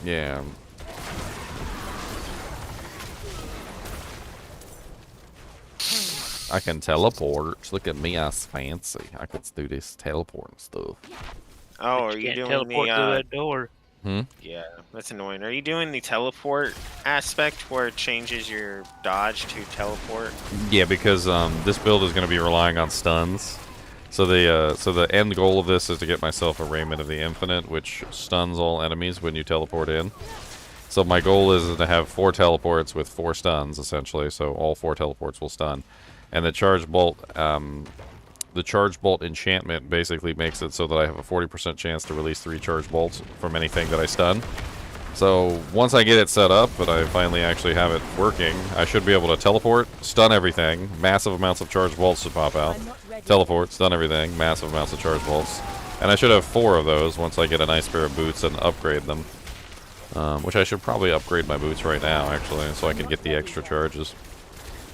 [SPEAKER 1] Yeah. I can teleport. Look at me, I'm fancy. I could do this teleporting stuff.
[SPEAKER 5] Oh,
[SPEAKER 6] But
[SPEAKER 5] are you
[SPEAKER 6] can't
[SPEAKER 5] doing
[SPEAKER 6] teleport
[SPEAKER 5] the
[SPEAKER 6] through that door?
[SPEAKER 5] Yeah, that's annoying. Are you doing the teleport aspect where it changes your dodge to teleport?
[SPEAKER 1] Yeah, because this build is going to be relying on stuns. So the end goal of this is to get myself a Raiment of the Infinite, which stuns all enemies when you teleport in. So my goal is to have 4 teleports with 4 stuns, essentially. So all 4 teleports will stun. And the Charged Bolt, enchantment basically makes it so that I have a 40% chance to release 3 Charged Bolts from anything that I stun. So once I get it set up, and I finally actually have it working, I should be able to teleport, stun everything, massive amounts of Charged Bolts to pop out. Teleport, stun everything, massive amounts of Charged Bolts. And I should have 4 of those once I get a nice pair of boots and upgrade them. Which I should probably upgrade my boots right now, actually, so I can get the extra charges.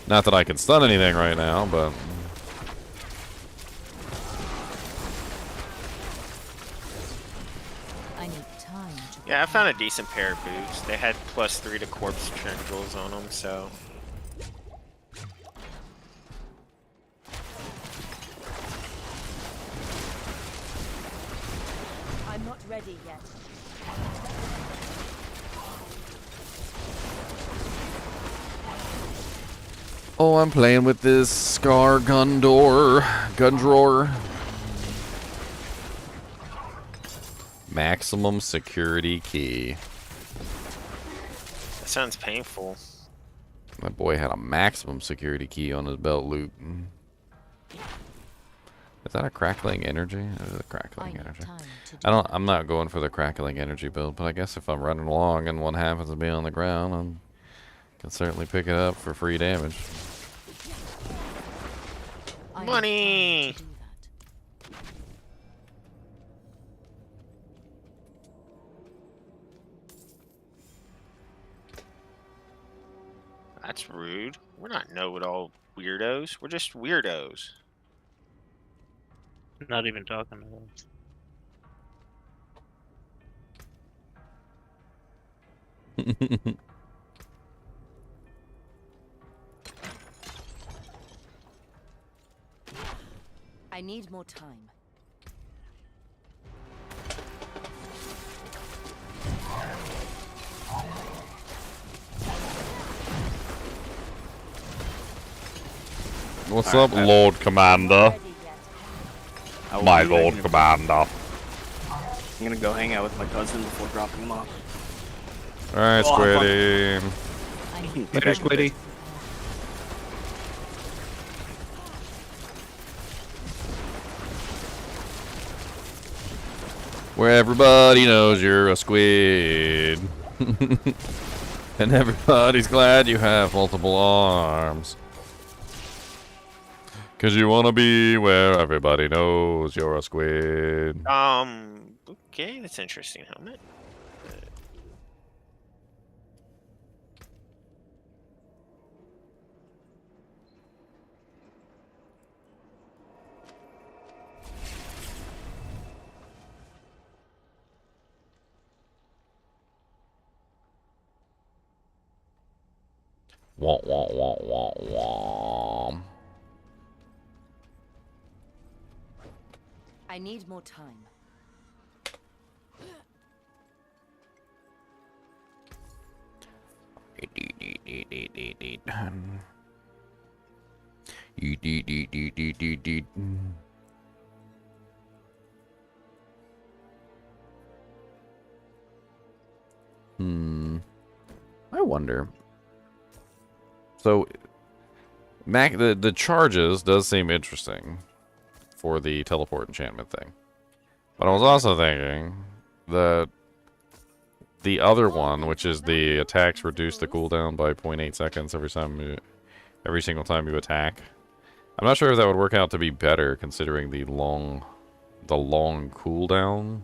[SPEAKER 1] Not that I can stun anything right now, but...
[SPEAKER 4] I need time to
[SPEAKER 5] Yeah, I found a decent pair of boots. They had +3 to corpse tendrils on them, so...
[SPEAKER 4] I'm not ready yet.
[SPEAKER 1] Oh, I'm playing with this Scar gun drawer. Maximum security key.
[SPEAKER 5] That sounds painful.
[SPEAKER 1] My boy had a maximum security key on his belt loop. Is that a crackling energy? It is a crackling energy. I'm not going for the crackling energy build, but I guess if I'm running along and one happens to be on the ground, I can certainly pick it up for free damage.
[SPEAKER 5] Money! That's rude. We're not know-it-all weirdos. We're just weirdos.
[SPEAKER 6] Not even talking to them.
[SPEAKER 4] need more time.
[SPEAKER 1] What's up, Lord Commander?
[SPEAKER 3] I will
[SPEAKER 1] My
[SPEAKER 3] be
[SPEAKER 1] Lord
[SPEAKER 3] making a-
[SPEAKER 1] Commander.
[SPEAKER 3] I'm gonna go hang out with my cousin before dropping him off.
[SPEAKER 1] Alright,
[SPEAKER 3] Oh, have fun.
[SPEAKER 1] Squiddy.
[SPEAKER 4] I need
[SPEAKER 2] Later, Squiddy.
[SPEAKER 1] Where everybody knows you're a squid. And everybody's glad you have multiple arms. 'Cause you wanna be where everybody knows you're a squid.
[SPEAKER 5] Okay, that's interesting helmet.
[SPEAKER 1] Wah, wah, wah, wah, wah.
[SPEAKER 4] I need more time.
[SPEAKER 1] I wonder. So, the charges does seem interesting for the teleport enchantment thing. But I was also thinking that the other one, which is the attacks reduce the cooldown by 0.8 seconds every single time you attack. I'm not sure if that would work out to be better considering the long cooldown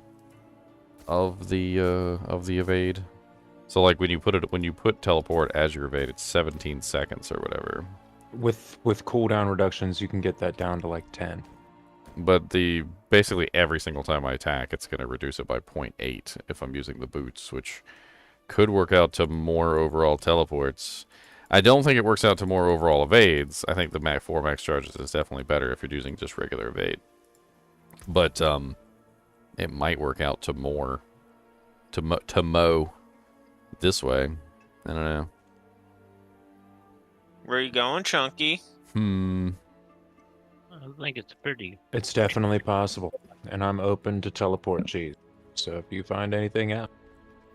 [SPEAKER 1] of the evade. So like when you put teleport as your evade, it's 17 seconds or whatever.
[SPEAKER 2] With cooldown reductions, you can get that down to like 10.
[SPEAKER 1] But basically every single time I attack, it's going to reduce it by 0.8 if I'm using the boots, which could work out to more overall teleports. I don't think it works out to more overall evades. I think the 4 max charges is definitely better if you're using just regular evade. But it might work out to more to mow this way. I don't know.
[SPEAKER 5] Where are you going, Chunky?
[SPEAKER 6] I think it's pretty.
[SPEAKER 2] It's definitely possible, and I'm open to teleport cheese. So if you find anything out,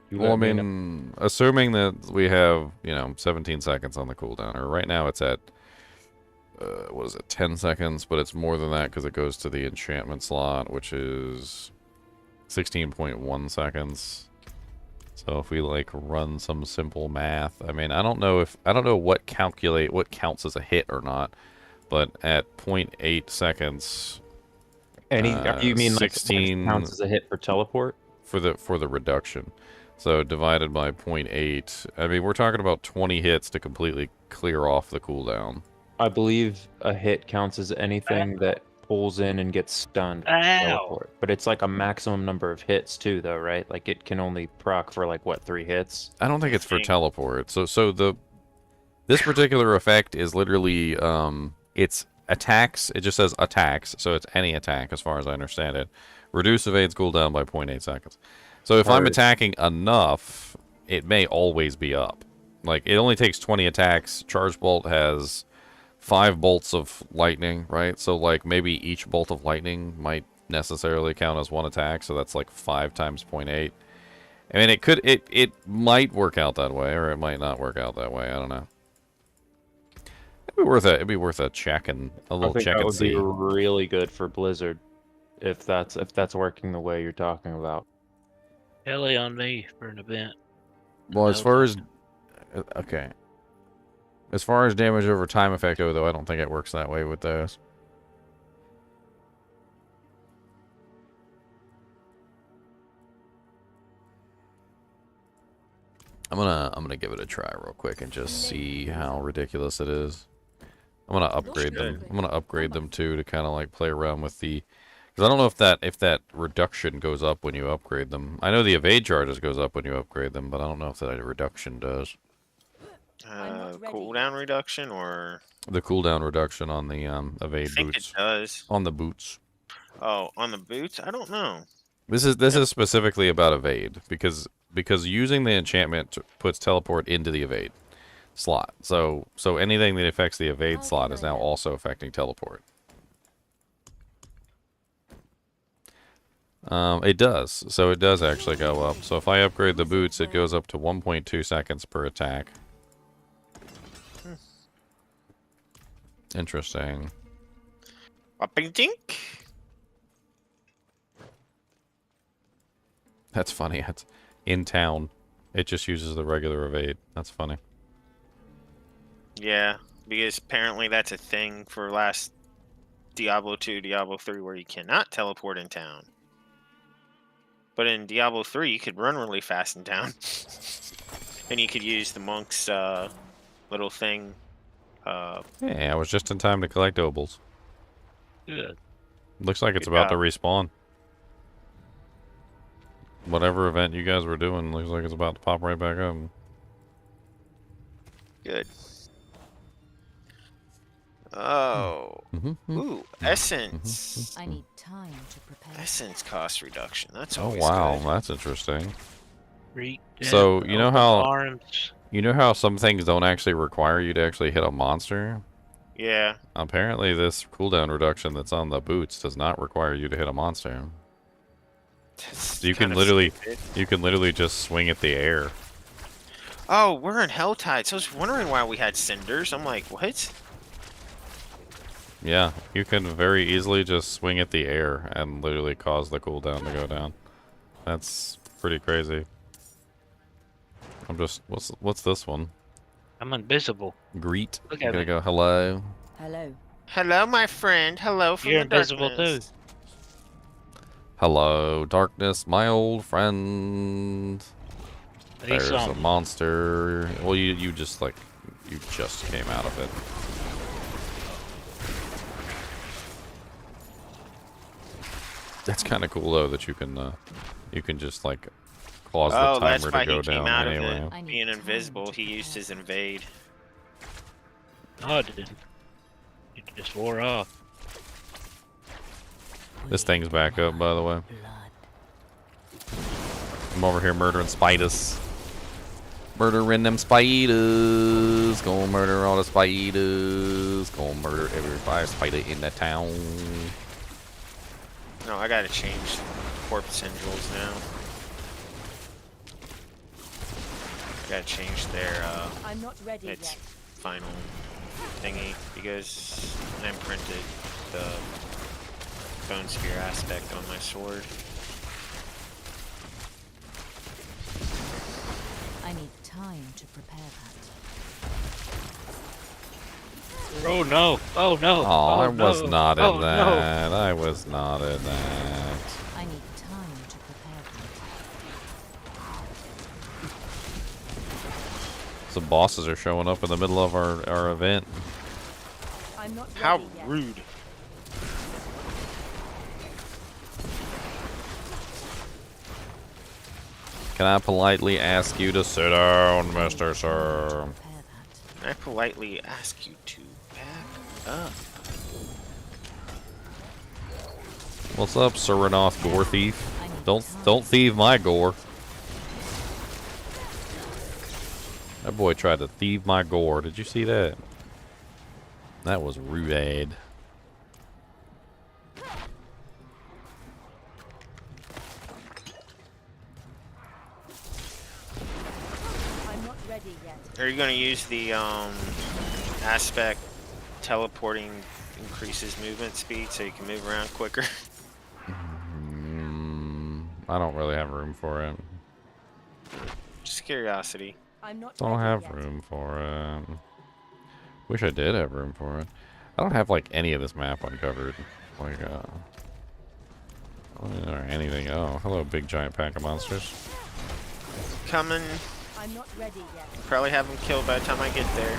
[SPEAKER 2] you
[SPEAKER 1] Well, I
[SPEAKER 2] let me know.
[SPEAKER 1] mean, assuming that we have, 17 seconds on the cooldown, or right now it's at, 10 seconds, but it's more than that because it goes to the enchantment slot, which is 16.1 seconds. So if we like run some simple math, I mean, I don't know what counts as a hit or not, but at 0.8 seconds,
[SPEAKER 2] You mean like
[SPEAKER 1] 16
[SPEAKER 2] counts as a hit for teleport?
[SPEAKER 1] for the reduction. So divided by 0.8, I mean, we're talking about 20 hits to completely clear off the cooldown.
[SPEAKER 2] I believe a hit counts as anything that pulls in and gets stunned.
[SPEAKER 6] Ow!
[SPEAKER 2] Teleport. But it's like a maximum number of hits too, though, right? Like it can only proc for like what, 3 hits?
[SPEAKER 1] I don't think it's for teleport. So this particular effect is literally it's attacks. It just says attacks, so it's any attack as far as I understand it. Reduce evades cooldown by 0.8 seconds. So if I'm attacking enough, it may always be up. Like it only takes 20 attacks. Charged Bolt has 5 bolts of lightning, right? So like maybe each bolt of lightning might necessarily count as 1 attack, so that's like 5 times 0.8. I mean, it might work out that way, or it might not work out that way. I don't know. It'd be worth a check and a little check
[SPEAKER 2] that
[SPEAKER 1] and
[SPEAKER 2] would
[SPEAKER 1] see.
[SPEAKER 2] be really good for Blizzard, if that's working the way you're talking about.
[SPEAKER 6] Heli on me for an event.
[SPEAKER 1] Well, as far as okay, as far as damage over time effect go, though, I don't think it works that way with those. I'm gonna give it a try real quick and just see how ridiculous it is. I'm gonna upgrade them. I'm gonna upgrade them too to kind of like play around with the, because I don't know if that reduction goes up when you upgrade them. I know the evade charges goes up when you upgrade them, but I don't know if that reduction does.
[SPEAKER 4] I'm not ready
[SPEAKER 5] Cooldown
[SPEAKER 4] yet.
[SPEAKER 5] reduction, or
[SPEAKER 1] The cooldown reduction on the
[SPEAKER 5] I
[SPEAKER 1] evade
[SPEAKER 5] think
[SPEAKER 1] boots.
[SPEAKER 5] it does.
[SPEAKER 1] On the boots.
[SPEAKER 5] Oh, on the boots? I don't know.
[SPEAKER 1] This is specifically about evade because using the enchantment puts teleport into the evade slot. So anything that affects the evade
[SPEAKER 4] How
[SPEAKER 1] slot
[SPEAKER 4] can
[SPEAKER 1] is
[SPEAKER 4] I
[SPEAKER 1] now
[SPEAKER 4] help?
[SPEAKER 1] also affecting teleport. It does. So it does actually go up. So if I upgrade the boots, it goes up to 1.2 seconds per attack. Interesting.
[SPEAKER 5] Whopping dink.
[SPEAKER 1] That's funny. It's in town. It just uses the regular evade. That's funny.
[SPEAKER 5] Yeah, because apparently that's a thing for last Diablo 2, Diablo 3, where you cannot teleport in town. But in Diablo 3, you could run really fast in town. And you could use the monk's little thing.
[SPEAKER 1] Hey, I was just in time to collect obols.
[SPEAKER 6] Good.
[SPEAKER 1] Looks like it's
[SPEAKER 5] Good
[SPEAKER 1] about to
[SPEAKER 5] job.
[SPEAKER 1] respawn. Whatever event you guys were doing looks like it's about to pop right back up.
[SPEAKER 5] Good. Oh. Ooh, essence.
[SPEAKER 4] I need time to prepare.
[SPEAKER 5] Essence cost reduction. That's
[SPEAKER 1] Oh
[SPEAKER 5] always
[SPEAKER 1] wow,
[SPEAKER 5] good.
[SPEAKER 1] that's interesting.
[SPEAKER 6] Reach
[SPEAKER 1] So,
[SPEAKER 6] down,
[SPEAKER 1] you know
[SPEAKER 6] open
[SPEAKER 1] how-
[SPEAKER 6] arms.
[SPEAKER 1] You know how some things don't actually require you to actually hit a monster?
[SPEAKER 5] Yeah.
[SPEAKER 1] Apparently this cooldown reduction that's on the boots does not require you to hit a monster.
[SPEAKER 5] That's
[SPEAKER 1] You can
[SPEAKER 5] kinda
[SPEAKER 1] literally
[SPEAKER 5] stupid.
[SPEAKER 1] you can literally just swing at the air.
[SPEAKER 5] Oh, we're in HellTide, so I was wondering why we had cinders. I'm like, what?
[SPEAKER 1] Yeah, you can very easily just swing at the air and literally cause the cooldown to go down. That's pretty crazy. I'm just what's this one?
[SPEAKER 6] I'm invisible.
[SPEAKER 1] Greet.
[SPEAKER 6] Look
[SPEAKER 1] I'm
[SPEAKER 6] at
[SPEAKER 1] gonna
[SPEAKER 6] me.
[SPEAKER 1] go hello.
[SPEAKER 4] Hello.
[SPEAKER 5] Hello, my friend. Hello from
[SPEAKER 6] You're
[SPEAKER 5] the
[SPEAKER 6] invisible
[SPEAKER 5] darkness.
[SPEAKER 1] Hello, darkness, my old friend.
[SPEAKER 6] He
[SPEAKER 1] There's
[SPEAKER 6] saw
[SPEAKER 1] a
[SPEAKER 6] me.
[SPEAKER 1] monster. Well, you just came out of it. That's kind of cool though that you can just like cause
[SPEAKER 5] Oh,
[SPEAKER 1] the
[SPEAKER 5] that's
[SPEAKER 1] timer
[SPEAKER 5] why
[SPEAKER 1] to go
[SPEAKER 5] he came
[SPEAKER 1] down
[SPEAKER 5] out
[SPEAKER 1] anyway.
[SPEAKER 5] of
[SPEAKER 4] I
[SPEAKER 5] it.
[SPEAKER 4] need
[SPEAKER 5] Being
[SPEAKER 4] time
[SPEAKER 5] invisible,
[SPEAKER 4] to
[SPEAKER 5] he used
[SPEAKER 4] prepare.
[SPEAKER 5] his invade.
[SPEAKER 6] No, I didn't. It just wore off.
[SPEAKER 1] This thing's back up, by the way.
[SPEAKER 4] Blood.
[SPEAKER 1] I'm over here murdering spiders. Murdering them spiders. Gonna murder all the spiders. Gonna murder every fire spider in the town.
[SPEAKER 5] No, I gotta change corpse sigils now. Gotta change their
[SPEAKER 4] I'm not ready
[SPEAKER 5] its
[SPEAKER 4] yet.
[SPEAKER 5] final thingy because I imprinted the bone spear aspect on my sword.
[SPEAKER 4] I need time to prepare that.
[SPEAKER 6] Oh no! Oh no!
[SPEAKER 1] Oh, I was
[SPEAKER 6] no.
[SPEAKER 1] not in
[SPEAKER 6] Oh, no.
[SPEAKER 1] that. I was not in that.
[SPEAKER 4] I need time to prepare that.
[SPEAKER 1] Some bosses are showing up in the middle of our event.
[SPEAKER 4] I'm not ready
[SPEAKER 5] How
[SPEAKER 4] yet.
[SPEAKER 5] rude.
[SPEAKER 1] Can I politely ask you to sit down, Mr. Sir?
[SPEAKER 4] Prepare that.
[SPEAKER 5] Can I politely ask you to back up?
[SPEAKER 1] What's up, Serenoth Gore Thief?
[SPEAKER 4] I need
[SPEAKER 1] Don't
[SPEAKER 4] time.
[SPEAKER 1] thieve my gore. That boy tried to thieve my gore. Did you see that? That was rude.
[SPEAKER 4] I'm not ready yet.
[SPEAKER 5] Are you gonna use the aspect teleporting increases movement speed so you can move around quicker?
[SPEAKER 1] I don't really have room for it.
[SPEAKER 5] Just curiosity.
[SPEAKER 4] I'm not
[SPEAKER 1] Don't
[SPEAKER 4] ready
[SPEAKER 1] have
[SPEAKER 4] yet.
[SPEAKER 1] room for it. Wish I did have room for it. I don't have like any of this map uncovered. Like or anything. Oh, hello, big giant pack of monsters.
[SPEAKER 5] Coming.
[SPEAKER 4] I'm not ready yet.
[SPEAKER 5] Probably have them killed by the time I get there.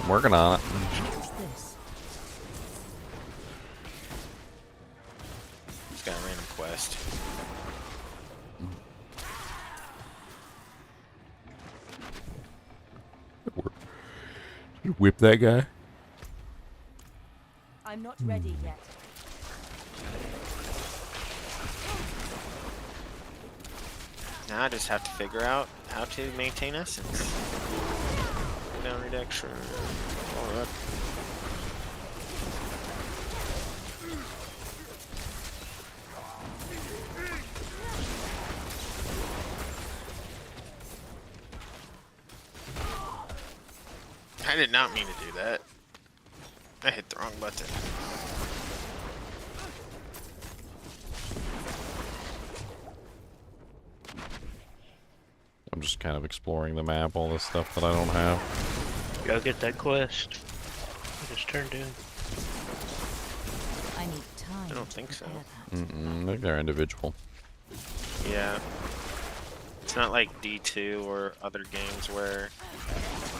[SPEAKER 1] I'm working on it.
[SPEAKER 4] What's this?
[SPEAKER 5] Just got a random quest.
[SPEAKER 1] Whip that guy.
[SPEAKER 4] I'm not ready yet.
[SPEAKER 5] Now I just have to figure out how to maintain essence. Cooldown reduction. All that. I did not mean to do that. I hit the wrong button.
[SPEAKER 1] I'm just kind of exploring the map, all this stuff that I don't have.
[SPEAKER 6] Go get that quest. I just turned in.
[SPEAKER 4] I need time.
[SPEAKER 5] I don't
[SPEAKER 4] to
[SPEAKER 5] think so.
[SPEAKER 4] prepare that.
[SPEAKER 1] I think they're individual.
[SPEAKER 5] Yeah. It's not like D2 or other games where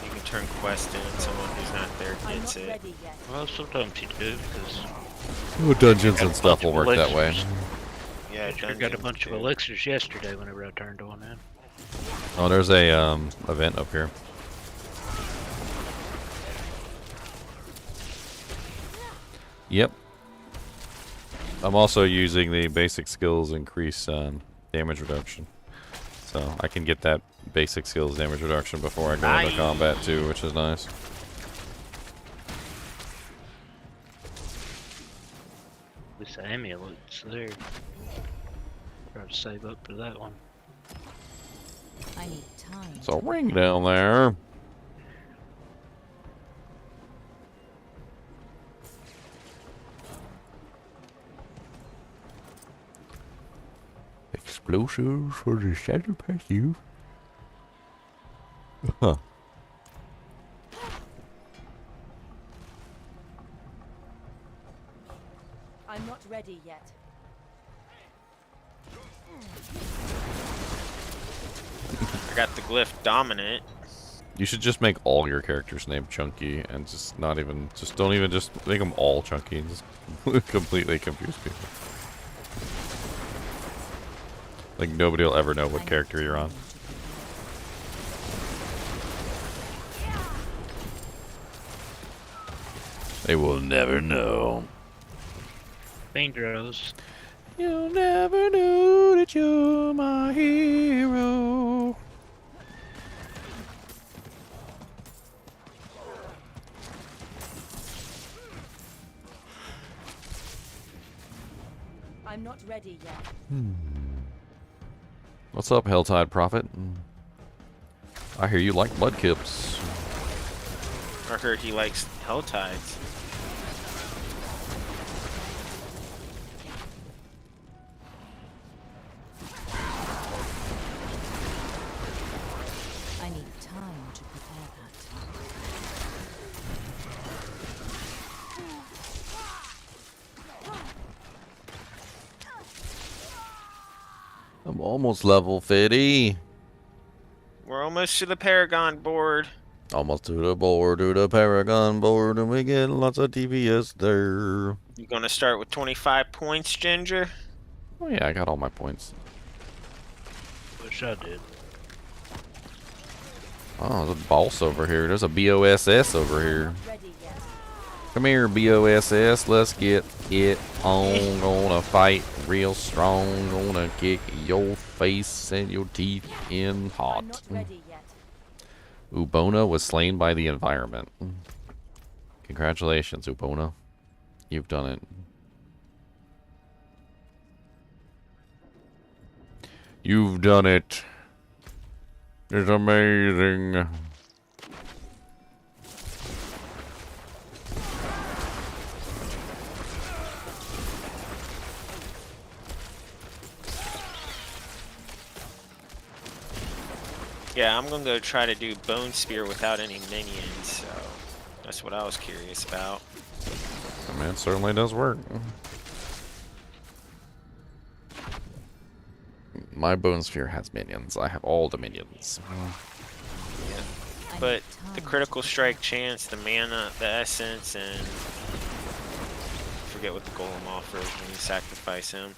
[SPEAKER 5] you can turn quest in and someone who's not there
[SPEAKER 4] I'm
[SPEAKER 5] gets
[SPEAKER 4] not
[SPEAKER 5] it.
[SPEAKER 4] ready yet.
[SPEAKER 6] Well, sometimes you do because
[SPEAKER 1] Well, dungeons
[SPEAKER 6] Got
[SPEAKER 1] and
[SPEAKER 6] a
[SPEAKER 1] stuff
[SPEAKER 6] bunch
[SPEAKER 1] will
[SPEAKER 6] of
[SPEAKER 1] work that way.
[SPEAKER 6] elixirs.
[SPEAKER 5] Yeah,
[SPEAKER 6] I got a
[SPEAKER 5] dungeons
[SPEAKER 6] bunch of
[SPEAKER 5] too.
[SPEAKER 6] elixirs yesterday whenever I turned one in.
[SPEAKER 1] Oh, there's a event up here. Yep. I'm also using the basic skills increase damage reduction. So I can get that basic skills damage reduction before I go into
[SPEAKER 5] Nice.
[SPEAKER 1] combat too, which is nice.
[SPEAKER 6] At least the amulet's there. Try to save up for that one.
[SPEAKER 4] I need time.
[SPEAKER 1] It's a ring down there. Explosives for the shadow passive. Huh.
[SPEAKER 4] I'm not ready yet.
[SPEAKER 5] I got the glyph dominant.
[SPEAKER 1] You should just make all your characters named Chunky and just not even, just don't even just make them all Chunky and just completely confuse people. Like nobody will ever know what character you're on. They will never know.
[SPEAKER 6] Dangerous.
[SPEAKER 1] You'll never know that you're my hero.
[SPEAKER 4] I'm not ready yet.
[SPEAKER 1] What's up, HellTide Prophet? I hear you like Mudkips.
[SPEAKER 5] I heard he likes HellTides.
[SPEAKER 4] I need time to prepare that.
[SPEAKER 1] I'm almost level 50.
[SPEAKER 5] We're almost to the Paragon board.
[SPEAKER 1] Almost to the board, to the Paragon board, and we get lots of TPS there.
[SPEAKER 5] You gonna start with 25 points, Ginger?
[SPEAKER 1] Oh yeah, I got all my points.
[SPEAKER 6] Wish I did.
[SPEAKER 1] Oh, there's a boss over here. There's a BOSS over here.
[SPEAKER 4] Not ready yet.
[SPEAKER 1] Come here, BOSS. Let's get it on. Gonna fight real strong. Gonna kick your face and your teeth in
[SPEAKER 4] I'm
[SPEAKER 1] hot.
[SPEAKER 4] not ready yet.
[SPEAKER 1] Ubona was slain by the environment. Congratulations, Ubona. You've done it. You've done it. It's amazing.
[SPEAKER 5] Yeah, I'm gonna go try to do Bone Spear without any minions, so that's what I was curious about.
[SPEAKER 1] I mean, it certainly does work. My Bone Sphere has minions. I have all the minions.
[SPEAKER 5] Yeah.
[SPEAKER 4] I
[SPEAKER 5] But
[SPEAKER 4] need
[SPEAKER 5] the
[SPEAKER 4] time
[SPEAKER 5] critical
[SPEAKER 4] to
[SPEAKER 5] strike chance, the mana, the essence, and forget what the golem offers when you sacrifice him.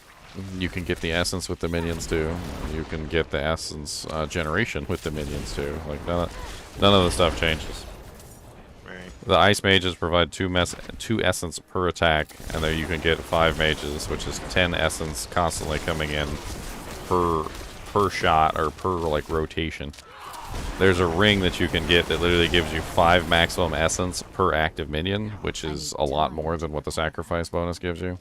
[SPEAKER 1] You can get the essence with the minions too. You can get the essence generation with the minions too. Like none of the stuff changes.
[SPEAKER 5] Right.
[SPEAKER 1] The ice mages provide 2 essence per attack, and there you can get 5 mages, which is 10 essence constantly coming in per shot or per like rotation. There's a ring that you can get that literally gives you 5 maximum essence per active minion, which is a lot more than what the sacrifice bonus gives you.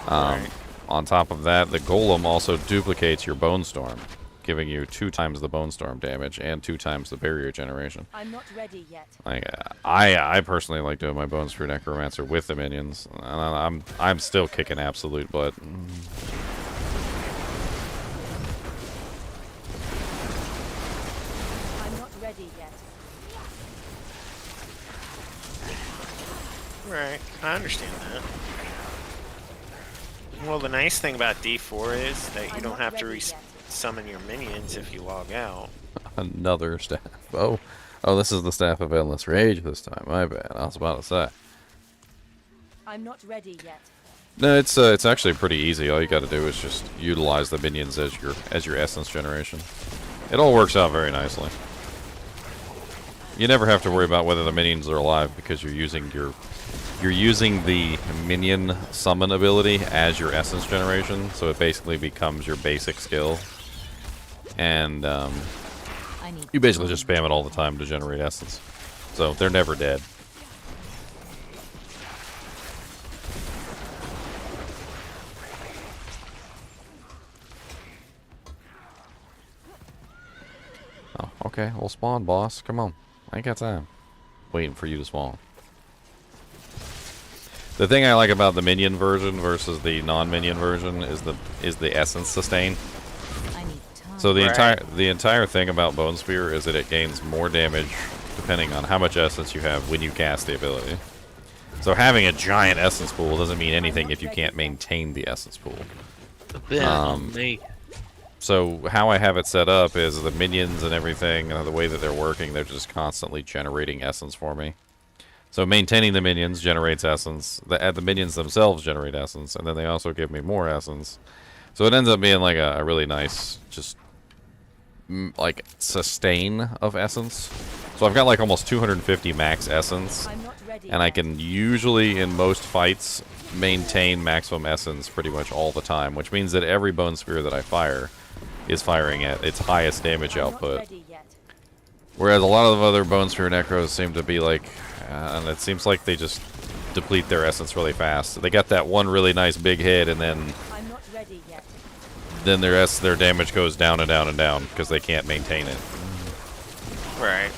[SPEAKER 1] On top of that, the golem also duplicates your bone storm, giving you 2 times the bone storm damage and 2 times the barrier generation.
[SPEAKER 4] I'm not ready yet.
[SPEAKER 1] Like, I personally like doing my bone spear necromancer with the minions. I'm still kicking absolute butt.
[SPEAKER 4] I'm not ready yet.
[SPEAKER 5] Right, I understand that. Well, the nice thing about D4 is that you
[SPEAKER 4] I'm
[SPEAKER 5] don't
[SPEAKER 4] not
[SPEAKER 5] have to
[SPEAKER 4] ready yet.
[SPEAKER 5] summon your minions if you log out.
[SPEAKER 1] Another staff. Oh, this is the staff of endless rage this time. My bad. I was about to say.
[SPEAKER 4] I'm not ready yet.
[SPEAKER 1] No, it's actually pretty easy. All you got to do is just utilize the minions as your essence generation. It all works out very nicely. You never have to worry about whether the minions are alive because you're using the minion summon ability as your essence generation, so it basically becomes your basic skill. And you basically just spam it all the time to generate essence. So they're never dead. Oh, okay. Well, spawn, boss. Come on. I ain't got time. Waiting for you to spawn. The thing I like about the minion version versus the non-minion version is the essence sustain.
[SPEAKER 4] I need time.
[SPEAKER 1] So the entire thing about Bone Spear is that it gains more damage depending on how much essence you have when you cast the ability. So having a giant essence pool doesn't mean anything if you can't maintain the essence pool.
[SPEAKER 6] Me.
[SPEAKER 1] So how I have it set up is the minions and everything, the way that they're working, they're just constantly generating essence for me. So maintaining the minions generates essence. The minions themselves generate essence, and then they also give me more essence. So it ends up being like a really nice, just like sustain of essence. So I've got like almost 250 max essence,
[SPEAKER 4] I'm not ready
[SPEAKER 1] and I
[SPEAKER 4] yet.
[SPEAKER 1] can usually in most fights maintain maximum essence pretty much all the time, which means that every bone spear that I fire is firing at its highest damage
[SPEAKER 4] I'm not
[SPEAKER 1] output.
[SPEAKER 4] ready yet.
[SPEAKER 1] Whereas a lot of other bone spear necros seem to be like, and it seems like they just deplete their essence really fast. They got that one really nice big hit, and then
[SPEAKER 4] I'm not ready yet.
[SPEAKER 1] their damage goes down and down and down because they can't maintain it.
[SPEAKER 5] Right.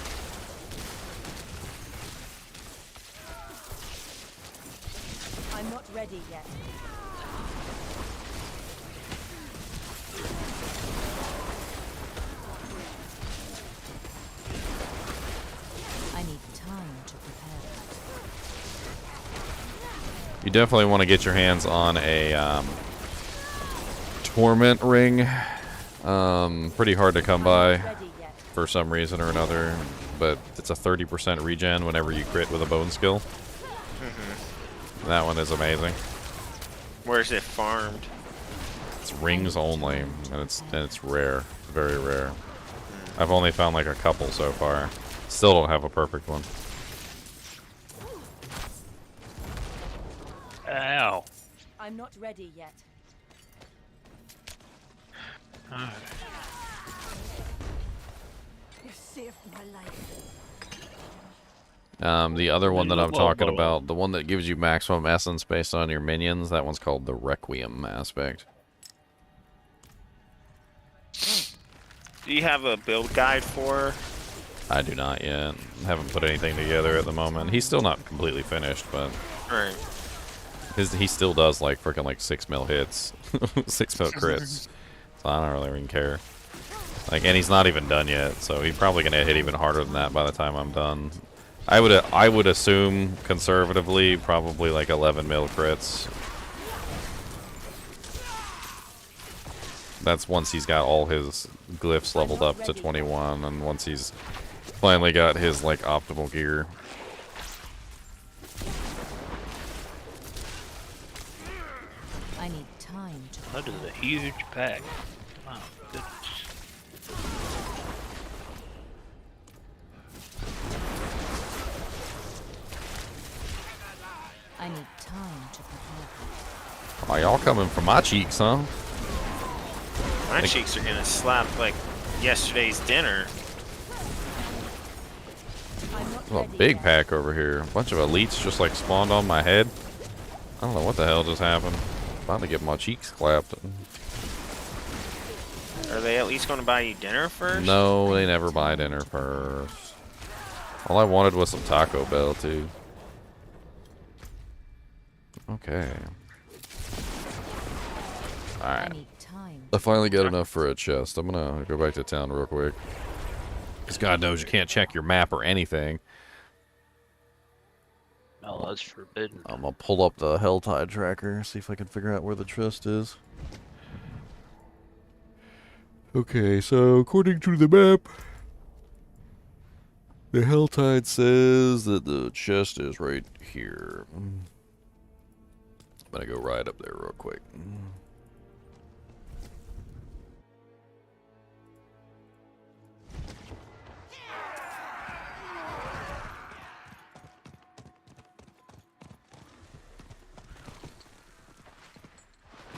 [SPEAKER 4] I'm not ready yet. I need time to prepare.
[SPEAKER 1] You definitely want to get your hands on a torment ring. Pretty hard to come by
[SPEAKER 4] Ready yet.
[SPEAKER 1] for some reason or another, but it's a 30% regen whenever you crit with a bone skill. That one is amazing.
[SPEAKER 5] Where's it farmed?
[SPEAKER 1] It's rings only, and it's rare, very rare. I've only found like a couple so far. Still don't have a perfect one.
[SPEAKER 6] Ow.
[SPEAKER 4] I'm not ready yet.
[SPEAKER 6] Alright.
[SPEAKER 4] You saved my life.
[SPEAKER 1] The other one that I'm talking
[SPEAKER 6] Whoa.
[SPEAKER 1] about, the one that gives you maximum essence based on your minions, that one's called the Requiem aspect.
[SPEAKER 5] Do you have a build guide for?
[SPEAKER 1] I do not yet. Haven't put anything together at the moment. He's still not completely finished, but
[SPEAKER 5] Right.
[SPEAKER 1] he still does like freaking like 6 mil hits, 6 mil crits. So I don't really even care. Like, and he's not even done yet, so he's probably gonna hit even harder than that by the time I'm done. I would assume conservatively probably like 11 mil crits. That's once he's got all his glyphs leveled up to 21, and once he's finally got his like optimal gear.
[SPEAKER 4] I need time to
[SPEAKER 6] That is a huge pack. Wow, goodness.
[SPEAKER 1] Oh, y'all coming from my cheeks, huh?
[SPEAKER 5] My cheeks are gonna slap like yesterday's dinner.
[SPEAKER 4] I'm not
[SPEAKER 1] There's a
[SPEAKER 4] ready
[SPEAKER 1] big
[SPEAKER 4] yet.
[SPEAKER 1] pack over here. A bunch of elites just like spawned on my head. I don't know what the hell just happened. About to get my cheeks clapped.
[SPEAKER 5] Are they at least gonna buy you dinner first?
[SPEAKER 1] No, they never buy dinner first. All I wanted was some Taco Bell, too. Okay.
[SPEAKER 4] I
[SPEAKER 1] Alright.
[SPEAKER 4] need time.
[SPEAKER 1] I finally got enough for a chest. I'm gonna go back to town real quick. Because God knows you can't check your map or anything.
[SPEAKER 6] No, that's forbidden.
[SPEAKER 1] I'm gonna pull up the HellTide tracker, see if I can figure out where the chest is. Okay, so according to the map, the HellTide says that the chest is right here. I'm gonna go right up there real quick.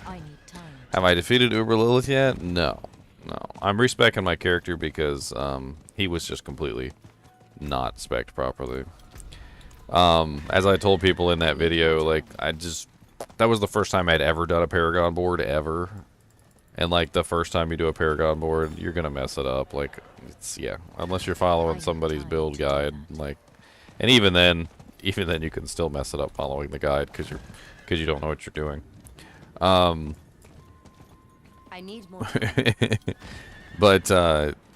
[SPEAKER 4] I need time.
[SPEAKER 1] Have I defeated Uber Lilith yet? No. No. I'm respecing my character because he was just completely not spec'd properly. As I told people in that video, like, that was the first time I'd ever done a Paragon board, ever. And, like, the first time you do a Paragon board, you're gonna mess it up. Like, yeah, unless you're following somebody's build guide, like, and even then you can still mess it up following the guide because you don't know what you're doing.
[SPEAKER 4] I need more time.
[SPEAKER 1] But,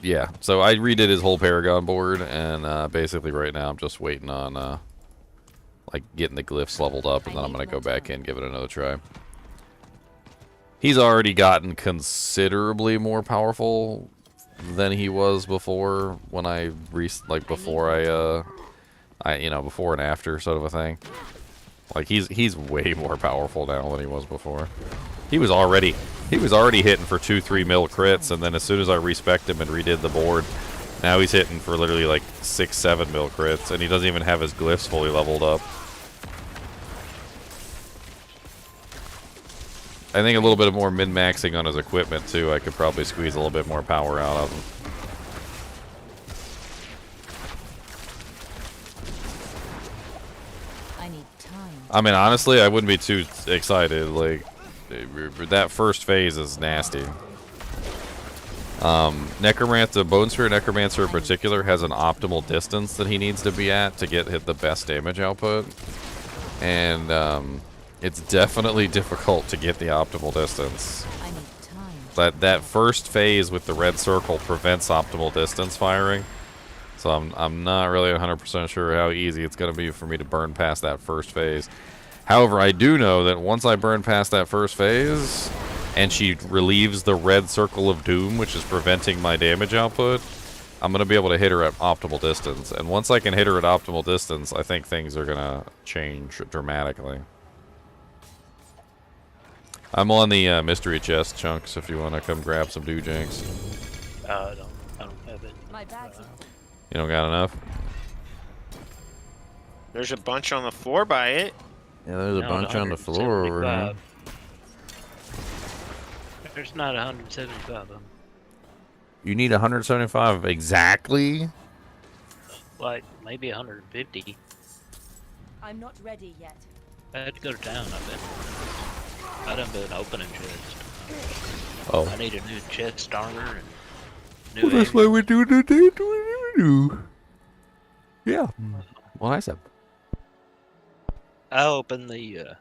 [SPEAKER 1] yeah, so I redid his whole Paragon board, and basically right now I'm just waiting on, like, getting the glyphs leveled up, and then I'm going to go back in and give it another try. He's already gotten considerably more powerful than he was before when before before and after sort of a thing. Like, he's way more powerful now than he was before. He was already hitting for 2-3 mil crits, and then as soon as I respec'd him and redid the board, now he's hitting for literally like 6-7 mil crits, and he doesn't even have his glyphs fully leveled up. I think a little bit of more min-maxing on his equipment too, I could probably squeeze a little bit more power out of him.
[SPEAKER 4] I need time.
[SPEAKER 1] I mean, honestly, I wouldn't be too excited. Like, that first phase is nasty. Necromancer, Bone Spirit Necromancer in particular, has an optimal distance that he needs to be at to hit the best damage output. And, it's definitely difficult to get the optimal distance.
[SPEAKER 4] I need time.
[SPEAKER 1] That first phase with the red circle prevents optimal distance firing. So I'm not really 100% sure how easy it's going to be for me to burn past that first phase. However, I do know that once I burn past that first phase, and she relieves the red circle of doom, which is preventing my damage output, I'm going to be able to hit her at optimal distance. And once I can hit her at optimal distance, I think things are going to change dramatically. I'm on the mystery chest, Chunks, if you want to come grab some doojanks.
[SPEAKER 6] I don't have it.
[SPEAKER 4] My bag's
[SPEAKER 1] You don't got enough?
[SPEAKER 5] There's a bunch on the floor by it.
[SPEAKER 1] Yeah, there's a
[SPEAKER 6] No,
[SPEAKER 1] bunch on the floor over here.
[SPEAKER 6] 175. There's not 175 of them.
[SPEAKER 1] You need 175 exactly?
[SPEAKER 6] Like, maybe 150.
[SPEAKER 4] I'm not ready yet.
[SPEAKER 6] I had to go to town, I done been opening chests.
[SPEAKER 1] Oh.
[SPEAKER 6] I need a new chest armor and new
[SPEAKER 1] Well, that's
[SPEAKER 6] ammo.
[SPEAKER 1] why we do the day we do. Yeah. Well, I said.
[SPEAKER 6] I'll open the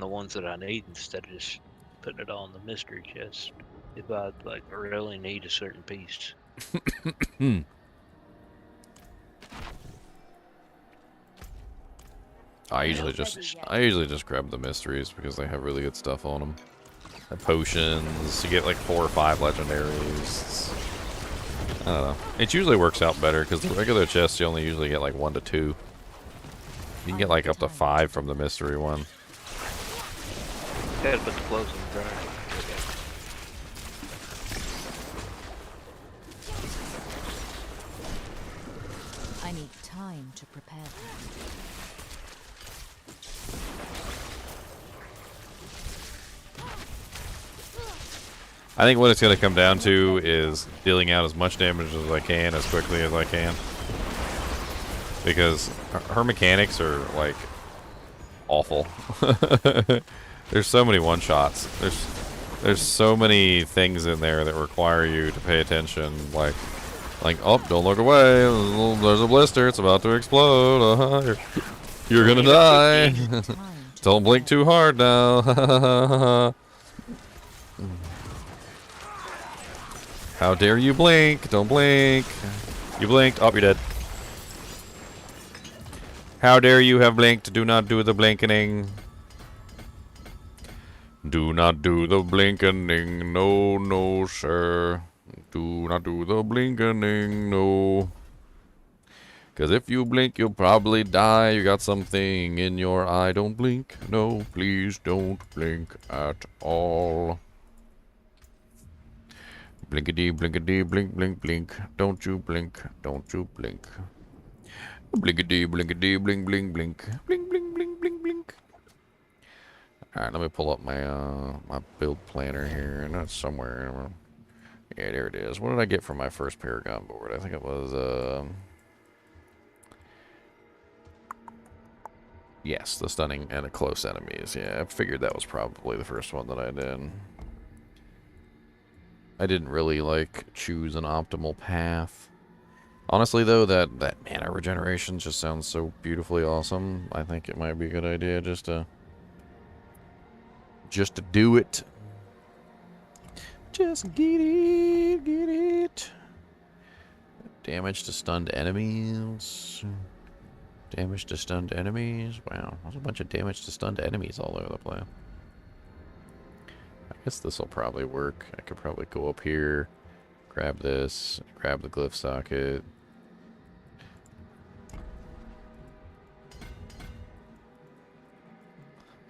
[SPEAKER 6] ones that I need instead of just putting it all in the mystery chest. If I like really need a certain piece.
[SPEAKER 1] I usually just grab the mysteries because they have really good stuff on them. The potions, you get like 4 or 5 legendaries. I don't know. It usually works out better because the regular chests you only usually get like 1 to 2. You can get like up to 5 from the mystery one.
[SPEAKER 6] Gotta put the clothes in the dryer.
[SPEAKER 4] I need time to prepare.
[SPEAKER 1] I think what it's going to come down to is dealing out as much damage as I can as quickly as I can. Because her mechanics are, like, awful. There's so many one-shots. There's so many things in there that require you to pay attention. Like, oh, don't look away. There's a blister. It's about to explode. You're going to die. Don't blink too hard now. How dare you blink? Don't blink. You blinked. Oh, you're dead. How dare you have blinked? Do not do the blinkening. Do not do the blinkening. No, no, sir. Do not do the blinkening. No. Because if you blink, you'll probably die. You got something in your eye. Don't blink. No, please don't blink at all. Blinkety, blinkety, blink, blink, blink. Don't you blink. Don't you blink. Blinkety, blinkety, blink, blink, blink. Blink, blink, blink, blink, blink. Alright, let me pull up my my build planner here. And that's somewhere. Yeah, there it is. What did I get for my first Paragon board? I think it was, yes, the stunning and the close enemies. Yeah, I figured that was probably the first one that I did. I didn't really, like, choose an optimal path. Honestly, though, that mana regeneration just sounds so beautifully awesome. I think it might be a good idea just to do it. Just get it, get it. Damage to stunned enemies. Damage to stunned enemies. Wow, there's a bunch of damage to stunned enemies all over the place. I guess this will probably work. I could probably go up here, grab this, grab the glyph socket.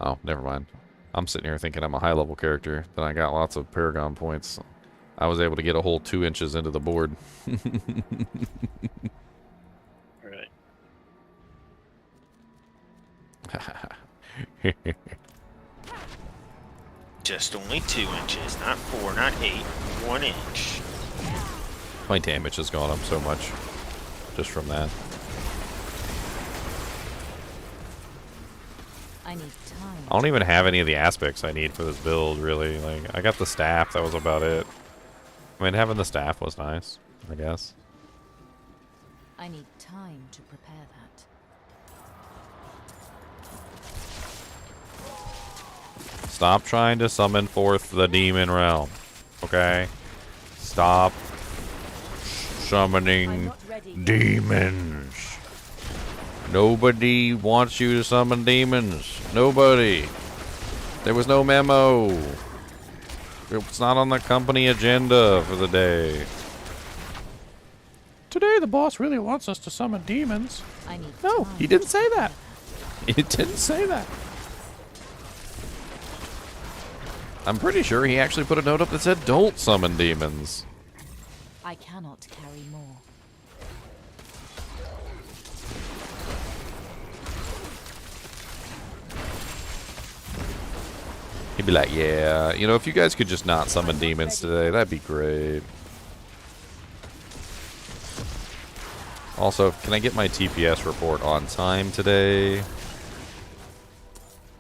[SPEAKER 1] Oh, never mind. I'm sitting here thinking I'm a high-level character. Then I got lots of Paragon points. I was able to get a whole 2 inches into the board.
[SPEAKER 6] Right.
[SPEAKER 5] Just only 2 inches, not 4, not 8, 1 inch.
[SPEAKER 1] My damage has gone up so much just from that.
[SPEAKER 4] I need time.
[SPEAKER 1] I don't even have any of the aspects I need for this build, really. Like, I got the staff, that was about it. I mean, having the staff was nice, I guess.
[SPEAKER 4] I need time to prepare that.
[SPEAKER 1] Stop trying to summon forth the demon realm, okay? Stop summoning demons. Nobody wants you to summon demons. Nobody. There was no memo. It's not on the company agenda for the day. Today the boss really wants us to summon demons.
[SPEAKER 4] I need
[SPEAKER 1] No,
[SPEAKER 4] time
[SPEAKER 1] he didn't
[SPEAKER 4] to
[SPEAKER 1] say
[SPEAKER 4] prepare
[SPEAKER 1] that. He didn't say that. I'm pretty sure he actually put a note up that said don't summon demons.
[SPEAKER 4] I cannot carry more.
[SPEAKER 1] He'd be like, yeah, you know, if you guys could just not summon demons today, that'd be great. Also, can I get my TPS report on time today?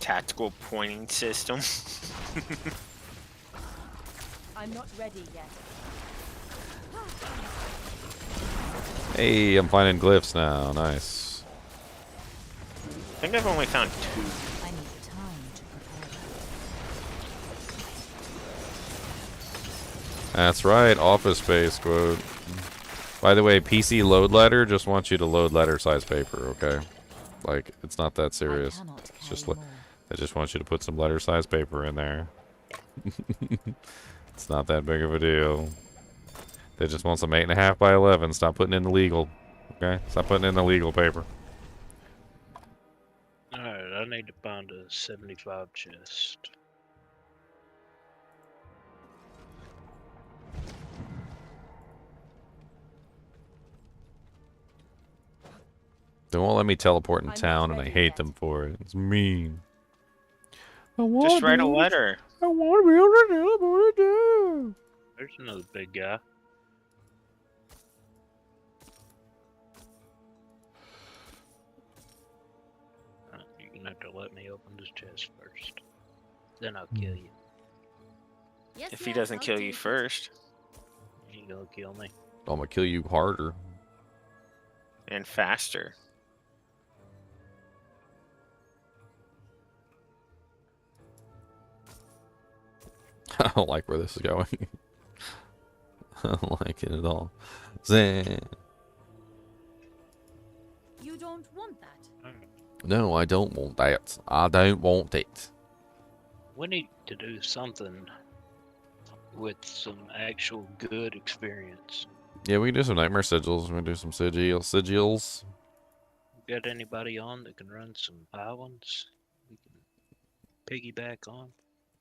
[SPEAKER 5] Tactical pointing system.
[SPEAKER 4] I'm not ready yet.
[SPEAKER 1] Hey, I'm finding glyphs now. Nice.
[SPEAKER 5] I think I've only found 2.
[SPEAKER 4] I need time to prepare that.
[SPEAKER 1] That's right, Office Space quote. By the way, PC load letter just wants you to load letter size paper, okay? Like, it's not that serious.
[SPEAKER 4] I cannot
[SPEAKER 1] It's just
[SPEAKER 4] carry
[SPEAKER 1] like,
[SPEAKER 4] more.
[SPEAKER 1] they just want you to put some letter size paper in there. It's not that big of a deal. They just want some 8.5 by 11. Stop putting in the legal. Okay? Stop putting in the legal paper.
[SPEAKER 6] Alright, I need to find a 75 chest.
[SPEAKER 1] They won't let me teleport in
[SPEAKER 4] I'm not
[SPEAKER 1] town, and I
[SPEAKER 4] ready
[SPEAKER 1] hate
[SPEAKER 4] yet.
[SPEAKER 1] them for it. It's mean. I
[SPEAKER 5] Just write a letter.
[SPEAKER 1] I want to be able to teleport in town.
[SPEAKER 6] There's another big guy. You're gonna have to let me open this chest first. Then I'll kill you.
[SPEAKER 4] Yes,
[SPEAKER 5] If he
[SPEAKER 4] yes,
[SPEAKER 5] doesn't
[SPEAKER 4] I'll
[SPEAKER 5] kill you
[SPEAKER 4] take it.
[SPEAKER 5] first
[SPEAKER 6] You gonna kill me?
[SPEAKER 1] I'm gonna kill you harder.
[SPEAKER 5] and faster.
[SPEAKER 1] I don't like where this is going. I don't like it at all. Zan.
[SPEAKER 4] You don't want that.
[SPEAKER 1] No, I don't want that. I don't want it.
[SPEAKER 6] We need to do something with some actual good experience.
[SPEAKER 1] Yeah, we can do some nightmare sigils. We can do some sigils.
[SPEAKER 6] Got anybody on that can run some islands we can piggyback on?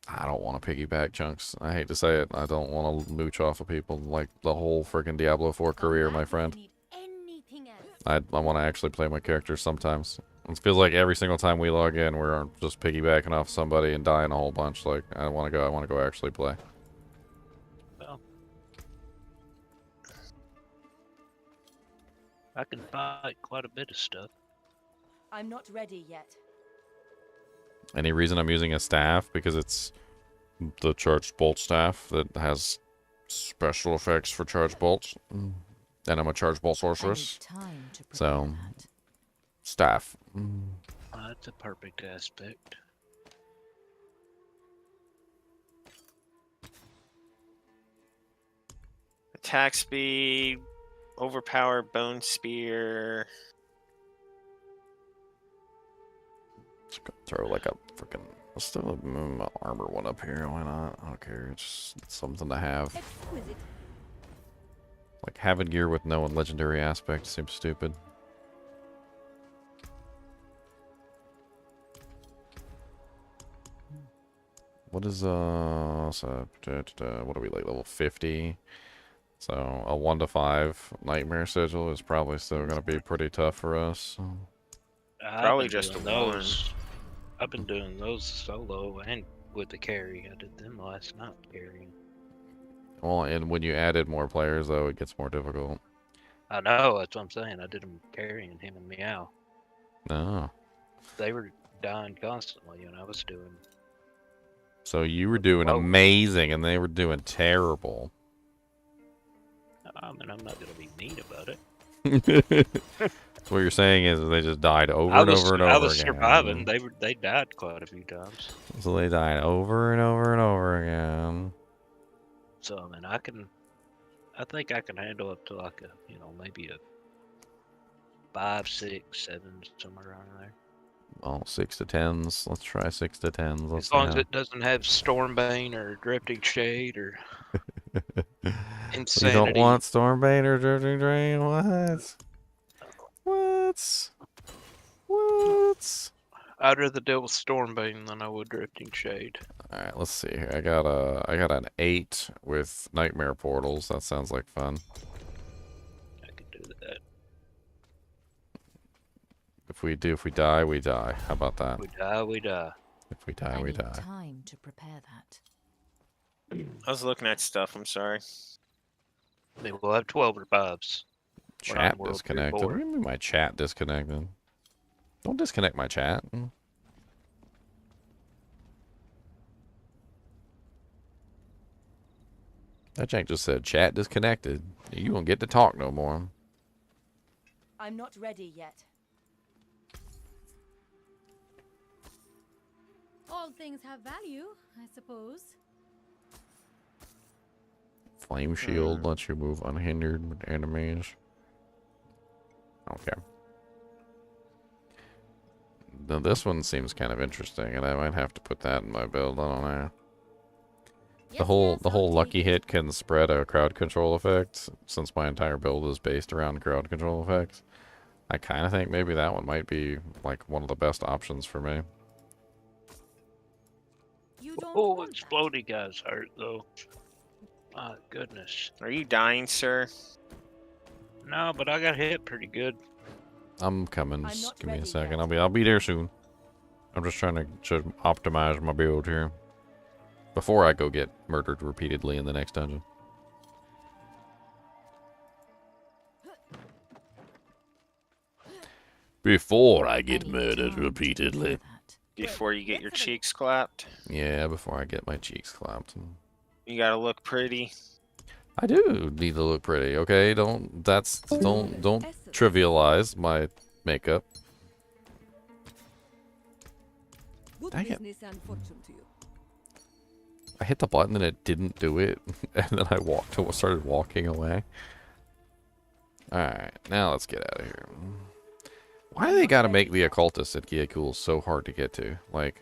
[SPEAKER 1] I don't want to piggyback chunks. I hate to say it. I don't want to mooch off of people like the whole freaking Diablo 4 career, my friend.
[SPEAKER 4] Need anything else.
[SPEAKER 1] I want to actually play my characters sometimes. It feels like every single time we log in, we're just piggybacking off somebody and dying a whole bunch. Like, I want to go. I want to go actually play.
[SPEAKER 6] Well, I can fight quite a bit of stuff.
[SPEAKER 4] I'm not ready yet.
[SPEAKER 1] Any reason I'm using a staff? Because it's the Charged Bolt staff that has special effects for Charged Bolts. And I'm a Charged Bolt Sorceress.
[SPEAKER 4] I need time to prepare
[SPEAKER 1] So,
[SPEAKER 4] that.
[SPEAKER 1] staff.
[SPEAKER 6] That's a perfect aspect.
[SPEAKER 5] Attack speed, overpowered bone spear.
[SPEAKER 1] Just gonna throw like a freaking. Let's throw my armor one up here. Why not? I don't care. It's just something to have.
[SPEAKER 4] Exquisite.
[SPEAKER 1] Like having gear with no legendary aspect seems stupid. What is so what are we like level 50? So a 1 to 5 nightmare sigil is probably still gonna be pretty tough for us.
[SPEAKER 5] Probably
[SPEAKER 6] I've been
[SPEAKER 5] just
[SPEAKER 6] doing
[SPEAKER 5] a one.
[SPEAKER 6] those. I've been doing those solo and with the carry. I did them last night carrying.
[SPEAKER 1] Well, and when you added more players though, it gets more difficult.
[SPEAKER 6] I know, that's what I'm saying. I did them carrying him and Meow.
[SPEAKER 1] No.
[SPEAKER 6] They were dying constantly, and I was doing.
[SPEAKER 1] So you were doing
[SPEAKER 6] Whoa.
[SPEAKER 1] amazing, and they were doing terrible.
[SPEAKER 6] I mean, I'm not gonna be mean about it.
[SPEAKER 1] So what you're saying is they just died over
[SPEAKER 6] I
[SPEAKER 1] and
[SPEAKER 6] was,
[SPEAKER 1] over and
[SPEAKER 6] I
[SPEAKER 1] over
[SPEAKER 6] was
[SPEAKER 1] again.
[SPEAKER 6] surviving. They died quite a few times.
[SPEAKER 1] So they died over and over and over again.
[SPEAKER 6] So I mean, I think I can handle up to like a, maybe a 5, 6, 7, somewhere around there.
[SPEAKER 1] Oh, 6 to 10s. Let's try 6 to 10s. Let's
[SPEAKER 6] As long as
[SPEAKER 1] see
[SPEAKER 6] it doesn't have Stormbane or Drifting Shade or
[SPEAKER 1] how-
[SPEAKER 6] Insanity.
[SPEAKER 1] You don't want Stormbane or Drifting Drain? What? What?
[SPEAKER 6] I'd rather deal with Stormbane than I would Drifting Shade.
[SPEAKER 1] Alright, let's see here. I got an 8 with Nightmare Portals. That sounds like fun.
[SPEAKER 6] I could do that.
[SPEAKER 1] If we die, we die. How about that?
[SPEAKER 6] We die, we die.
[SPEAKER 1] If we die,
[SPEAKER 4] I
[SPEAKER 1] we
[SPEAKER 4] need
[SPEAKER 1] die.
[SPEAKER 4] time to prepare that.
[SPEAKER 5] I was looking at stuff, I'm sorry.
[SPEAKER 6] I mean, we'll have 12 revives. We're on
[SPEAKER 1] Chat
[SPEAKER 6] World
[SPEAKER 1] disconnected.
[SPEAKER 6] 3-4.
[SPEAKER 1] What do you mean my chat disconnected? Don't disconnect my chat. That jank just said chat disconnected. You won't get to talk no more.
[SPEAKER 4] I'm not ready yet. All things have value, I suppose.
[SPEAKER 1] Flame shield lets you move unhindered with enemies. Okay. Now this one seems kind of interesting, and I might have to put that in my build. I don't know. The whole lucky hit can spread a crowd control effect, since my entire build is based around crowd control effects. I kind of think maybe that one might be like one of the best options for me.
[SPEAKER 4] You don't
[SPEAKER 6] Oh,
[SPEAKER 4] want that.
[SPEAKER 6] exploding guys hurt though. My goodness.
[SPEAKER 5] Are you dying, sir?
[SPEAKER 6] No, but I got hit pretty good.
[SPEAKER 1] I'm coming.
[SPEAKER 4] I'm
[SPEAKER 1] Just
[SPEAKER 4] not
[SPEAKER 1] give me a
[SPEAKER 4] ready
[SPEAKER 1] second.
[SPEAKER 4] yet.
[SPEAKER 1] I'll be there soon. I'm just trying to optimize my build here before I go get murdered repeatedly in the next dungeon. Before I
[SPEAKER 4] I
[SPEAKER 1] get
[SPEAKER 4] need
[SPEAKER 1] murdered
[SPEAKER 4] time to
[SPEAKER 1] repeatedly.
[SPEAKER 4] prepare that.
[SPEAKER 5] Before you get your cheeks clapped,
[SPEAKER 1] Yeah, before I get my cheeks clapped.
[SPEAKER 5] you gotta look pretty.
[SPEAKER 1] I do need to look pretty, okay? Don't trivialize my makeup. Dang it. I hit the button and it didn't do it, and then I started walking away. Alright, now let's get out of here. Why do they gotta make the occultist at Gyakul so hard to get to? Like,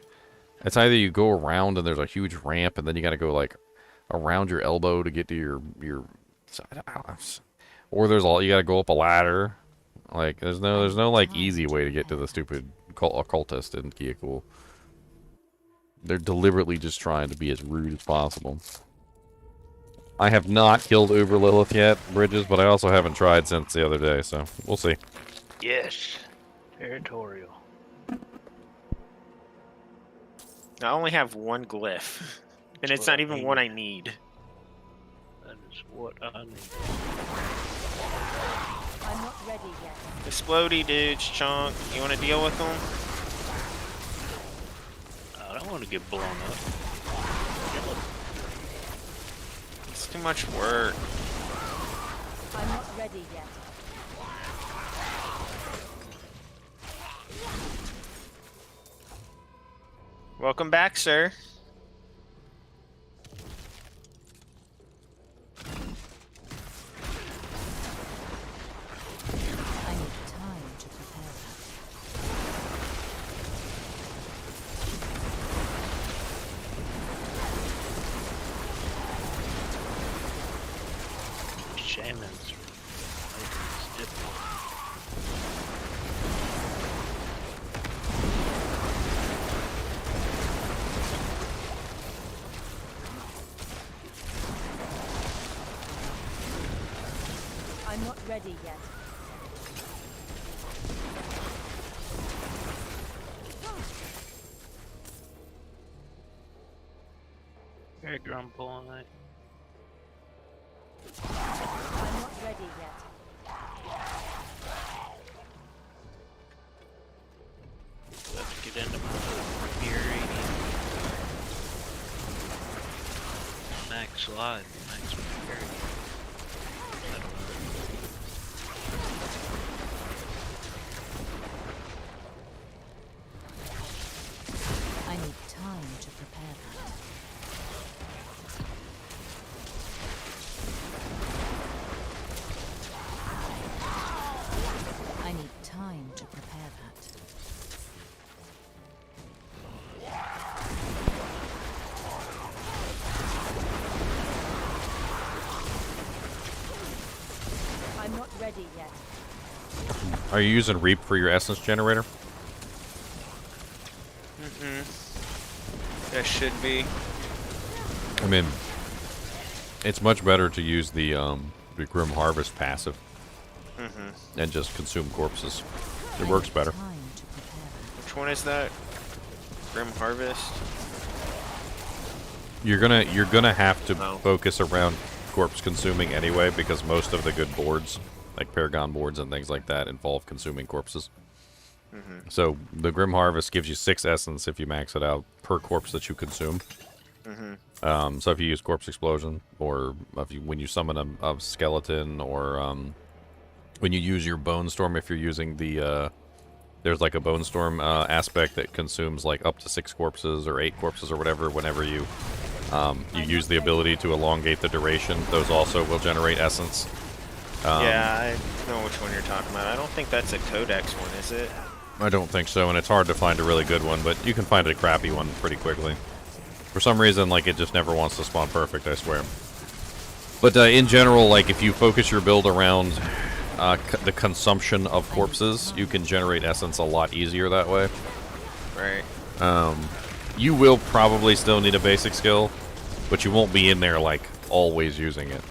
[SPEAKER 1] it's either you go around and there's a huge ramp, and then you gotta go, like, around your elbow to get to your or you gotta go up a ladder. Like, there's no like easy way to get to the stupid occultist in Gyakul. They're deliberately just trying to be as rude as possible. I have not killed Uber Lilith yet, Bridges, but I also haven't tried since the other day, so we'll see.
[SPEAKER 6] Yes. Territorial.
[SPEAKER 5] I only have one glyph, and it's not even one I need.
[SPEAKER 6] That is what I need.
[SPEAKER 4] I'm not ready yet.
[SPEAKER 5] Explodey dudes, Chunk. You want to deal with them?
[SPEAKER 6] I don't want to get blown up.
[SPEAKER 5] It's too much work.
[SPEAKER 4] I'm not ready yet.
[SPEAKER 5] Welcome back, sir.
[SPEAKER 4] I need time to prepare that.
[SPEAKER 6] Shamans are making this difficult.
[SPEAKER 4] I'm not ready yet.
[SPEAKER 6] Very drum pulling it.
[SPEAKER 4] I'm not ready yet.
[SPEAKER 6] Let's get into my fury. Max slide, max fury. I don't know.
[SPEAKER 4] I need time to prepare that. I need time to prepare that. I'm not ready yet.
[SPEAKER 1] Are you using Reap for your essence generator?
[SPEAKER 5] That should be.
[SPEAKER 1] I mean, it's much better to use the Grim Harvest passive and just consume corpses. It
[SPEAKER 4] I
[SPEAKER 1] works
[SPEAKER 4] need
[SPEAKER 1] better.
[SPEAKER 4] time to prepare that.
[SPEAKER 5] Which one is that? Grim Harvest?
[SPEAKER 1] You're gonna have to
[SPEAKER 5] Oh.
[SPEAKER 1] focus around corpse consuming anyway, because most of the good boards, like Paragon boards and things like that, involve consuming corpses. So the Grim Harvest gives you 6 essence if you max it out per corpse that you consume. So if you use Corpse Explosion, or when you summon a skeleton, or when you use your Bone Storm, if you're using the there's like a Bone Storm aspect that consumes like up to 6 corpses or 8 corpses or whatever. Whenever you use the ability to elongate the duration, those also will generate essence.
[SPEAKER 5] Yeah, I know which one you're talking about. I don't think that's a Codex one, is it?
[SPEAKER 1] I don't think so, and it's hard to find a really good one, but you can find a crappy one pretty quickly. For some reason, like, it just never wants to spawn perfect, I swear. But in general, like, if you focus your build around the consumption of corpses, you can generate essence a lot easier that way.
[SPEAKER 5] Right.
[SPEAKER 1] You will probably still need a basic skill, but you won't be in there, like, always using it.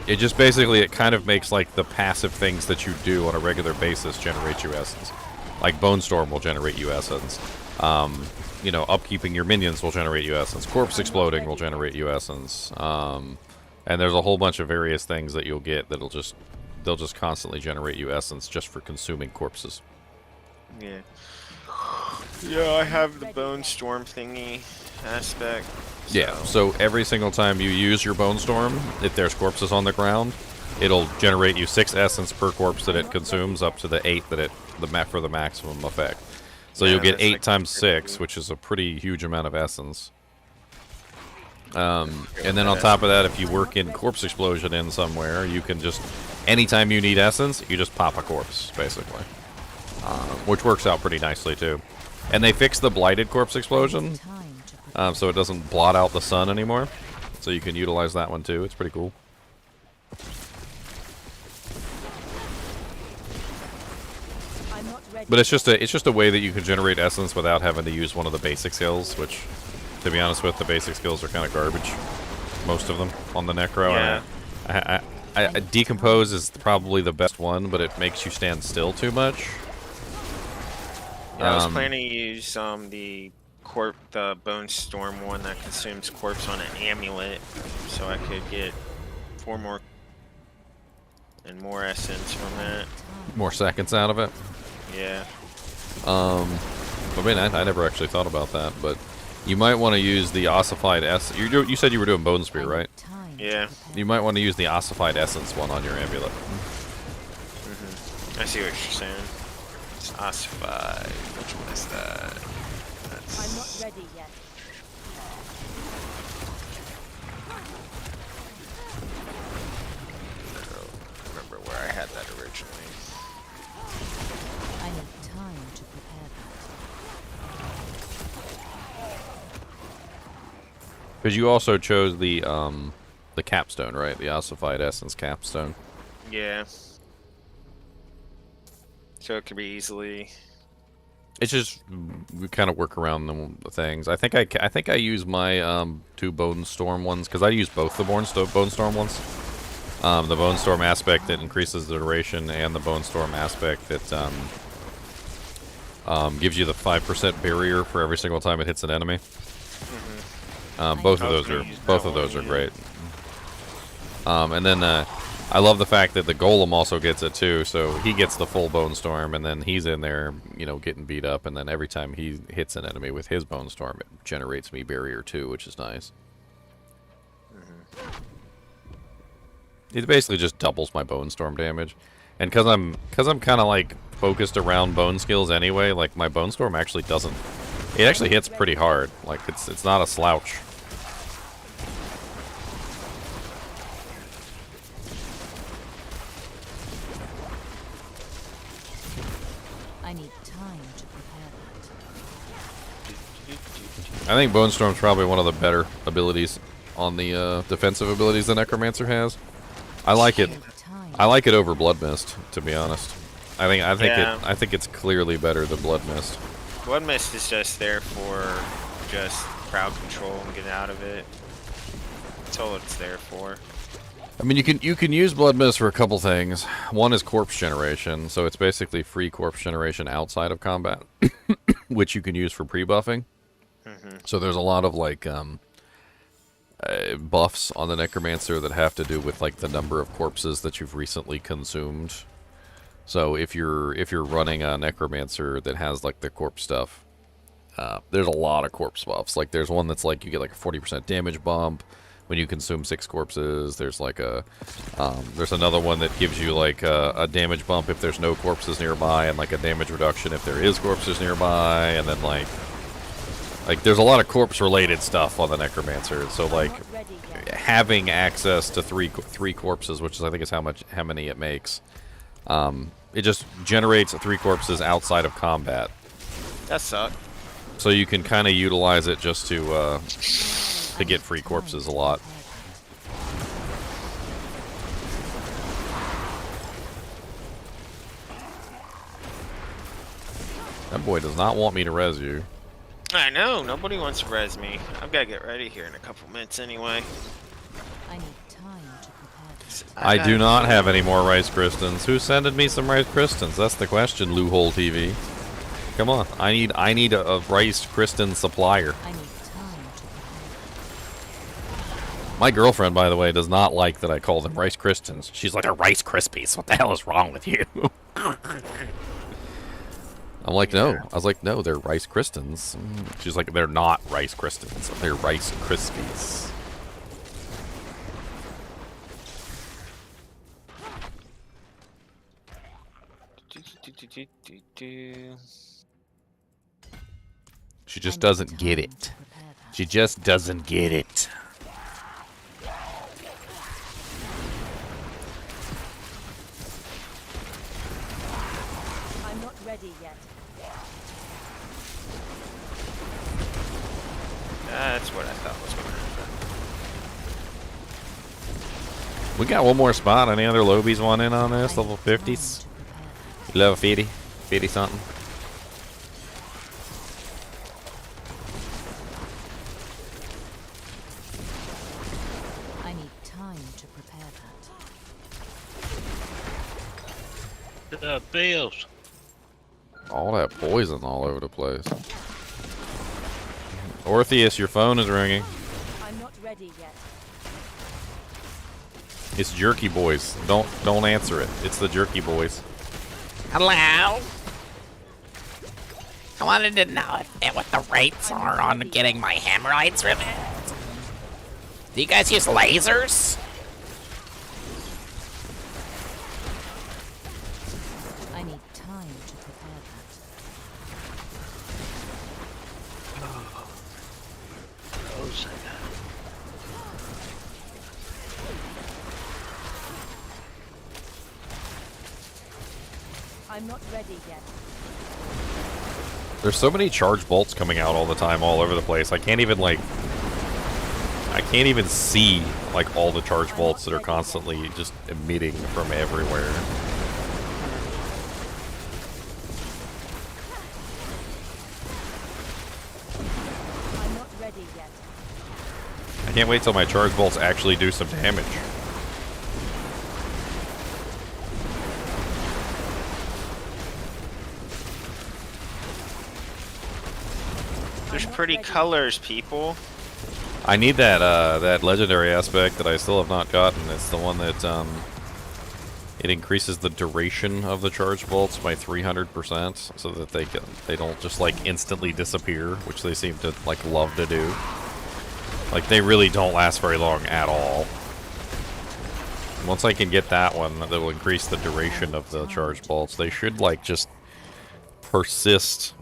[SPEAKER 1] It just basically, it kind of makes, like, the passive things that you do on a regular basis generate you essence. Like, Bone Storm will generate you essence. You know, upkeeping your minions will generate you essence. Corpse Exploding will generate you essence. And there's a whole bunch of various things that you'll get that'll just they'll just constantly generate you essence just for consuming corpses.
[SPEAKER 5] Yeah. Yeah, I have the Bone Storm thingy aspect.
[SPEAKER 1] Yeah, so every single time you use your Bone Storm, if there's corpses on the ground, it'll generate you 6 essence per corpse that it consumes, up to the 8 that it for the maximum effect. So you'll get 8 times 6, which is a pretty huge amount of essence. And then on top of that, if you work in Corpse Explosion in somewhere, you can just, anytime you need essence, you just pop a corpse, basically. Which works out pretty nicely, too. And they fixed the Blighted Corpse Explosion, so it doesn't blot out the sun anymore. So you can utilize that one, too. It's pretty cool. But it's just a way that you can generate essence without having to use one of the basic skills, which, to be honest with, the basic skills are kind of garbage. Most of them on the Necro.
[SPEAKER 5] Yeah.
[SPEAKER 1] I Decompose is probably the best one, but it makes you stand still too much.
[SPEAKER 5] Yeah, I was planning to use the Bone Storm one that consumes corpse on an amulet, so I could get 4 more and more essence from that.
[SPEAKER 1] More seconds out of it.
[SPEAKER 5] Yeah.
[SPEAKER 1] I mean, I never actually thought about that, but you might want to use the ossified essence. You said you were doing Bone Spear, right?
[SPEAKER 5] Yeah.
[SPEAKER 1] You might want to use the ossified essence one on your amulet.
[SPEAKER 5] I see what you're saying. It's ossified. Which one is that?
[SPEAKER 4] I'm not ready yet.
[SPEAKER 5] I don't remember where I had that originally.
[SPEAKER 4] I need time to prepare that.
[SPEAKER 1] Because you also chose the capstone, right? The ossified essence capstone.
[SPEAKER 5] Yeah. So it could be easily.
[SPEAKER 1] It's just we kind of work around the things. I think I use my 2 Bone Storm ones because I use both the Bone Storm ones. The Bone Storm aspect that increases the duration, and the Bone Storm aspect that gives you the 5% barrier for every single time it hits an enemy. Both of those are great. And then I love the fact that the Golem also gets it too, so he gets the full Bone Storm, and then he's in there, you know, getting beat up, and then every time he hits an enemy with his Bone Storm, it generates me barrier too, which is nice. It basically just doubles my Bone Storm damage, and because I'm kind of like focused around bone skills anyway, like my Bone Storm actually doesn't. It actually hits pretty hard. Like it's not a slouch.
[SPEAKER 4] I need time to prepare that.
[SPEAKER 1] I think Bone Storm's probably one of the better abilities on the defensive abilities the Necromancer has. I like it. I like it over Blood Mist, to be honest. I think it's clearly better than Blood Mist.
[SPEAKER 5] Blood Mist is just there for just crowd control and get out of it. That's all it's there for.
[SPEAKER 1] I mean, you can use Blood Mist for a couple things. One is corpse generation, so it's basically free corpse generation outside of combat, which you can use for pre-buffing. So there's a lot of like buffs on the Necromancer that have to do with like the number of corpses that you've recently consumed. So if you're running a Necromancer that has like the corpse stuff, there's a lot of corpse buffs. Like there's one that's like you get like a 40% damage bump when you consume 6 corpses. There's like there's another one that gives you like a damage bump if there's no corpses nearby, and like a damage reduction if there is corpses nearby, and then like there's a lot of corpse related stuff on the Necromancer. So like having access to three corpses, which is I think is how many it makes. It just generates 3 corpses outside of combat.
[SPEAKER 5] That sucks.
[SPEAKER 1] So you can kind of utilize it just to get free corpses a lot. That boy does not want me to res you.
[SPEAKER 5] I know, nobody wants to res me. I've got to get ready here in a couple minutes anyway.
[SPEAKER 4] I need time to prepare this.
[SPEAKER 1] I do not have any more Rice Crystons. Who's sending me some Rice Crystons? That's the question, Loophole TV. Come on, I need a Rice Cryston supplier.
[SPEAKER 4] I need time to prepare.
[SPEAKER 1] My girlfriend, by the way, does not like that I call them Rice Krispies. She's like, they're Rice Krispies. What the hell is wrong with you? I'm like, no. I was like, no, they're Rice Krispies. She's like, they're not Rice Krispies. They're Rice Krispies. She just doesn't get it. She just doesn't get it.
[SPEAKER 4] I'm not ready yet.
[SPEAKER 5] That's what I thought was going to happen.
[SPEAKER 1] We got one more spot. Any other lobies want in on this? Level 50s? Level 50? 50 something?
[SPEAKER 4] I need time to prepare that.
[SPEAKER 6] Bills.
[SPEAKER 1] All that poison all over the place. Orpheus, your phone is ringing.
[SPEAKER 4] I'm not ready yet.
[SPEAKER 1] It's Jerky Boys. Don't answer it. It's the Jerky Boys.
[SPEAKER 8] Hello? I wanted to know what the rates are on getting my hemorrhoids removed. Do you guys use lasers?
[SPEAKER 4] I need time to prepare that.
[SPEAKER 6] Close.
[SPEAKER 4] I'm not ready yet.
[SPEAKER 1] There's so many charged bolts coming out all the time, all over the place. I can't even see like all the charged bolts that are constantly just emitting from everywhere.
[SPEAKER 4] I'm not ready yet.
[SPEAKER 1] I can't wait till my charged bolts actually do some damage.
[SPEAKER 5] There's pretty colors, people.
[SPEAKER 1] I need that that legendary aspect that I still have not gotten. It's the one that it increases the duration of the charged bolts by 300%, so that they don't just like instantly disappear, which they seem to like love to do. Like they really don't last very long at all. Once I can get that one, that will increase the duration of the charged bolts. They should like just persist.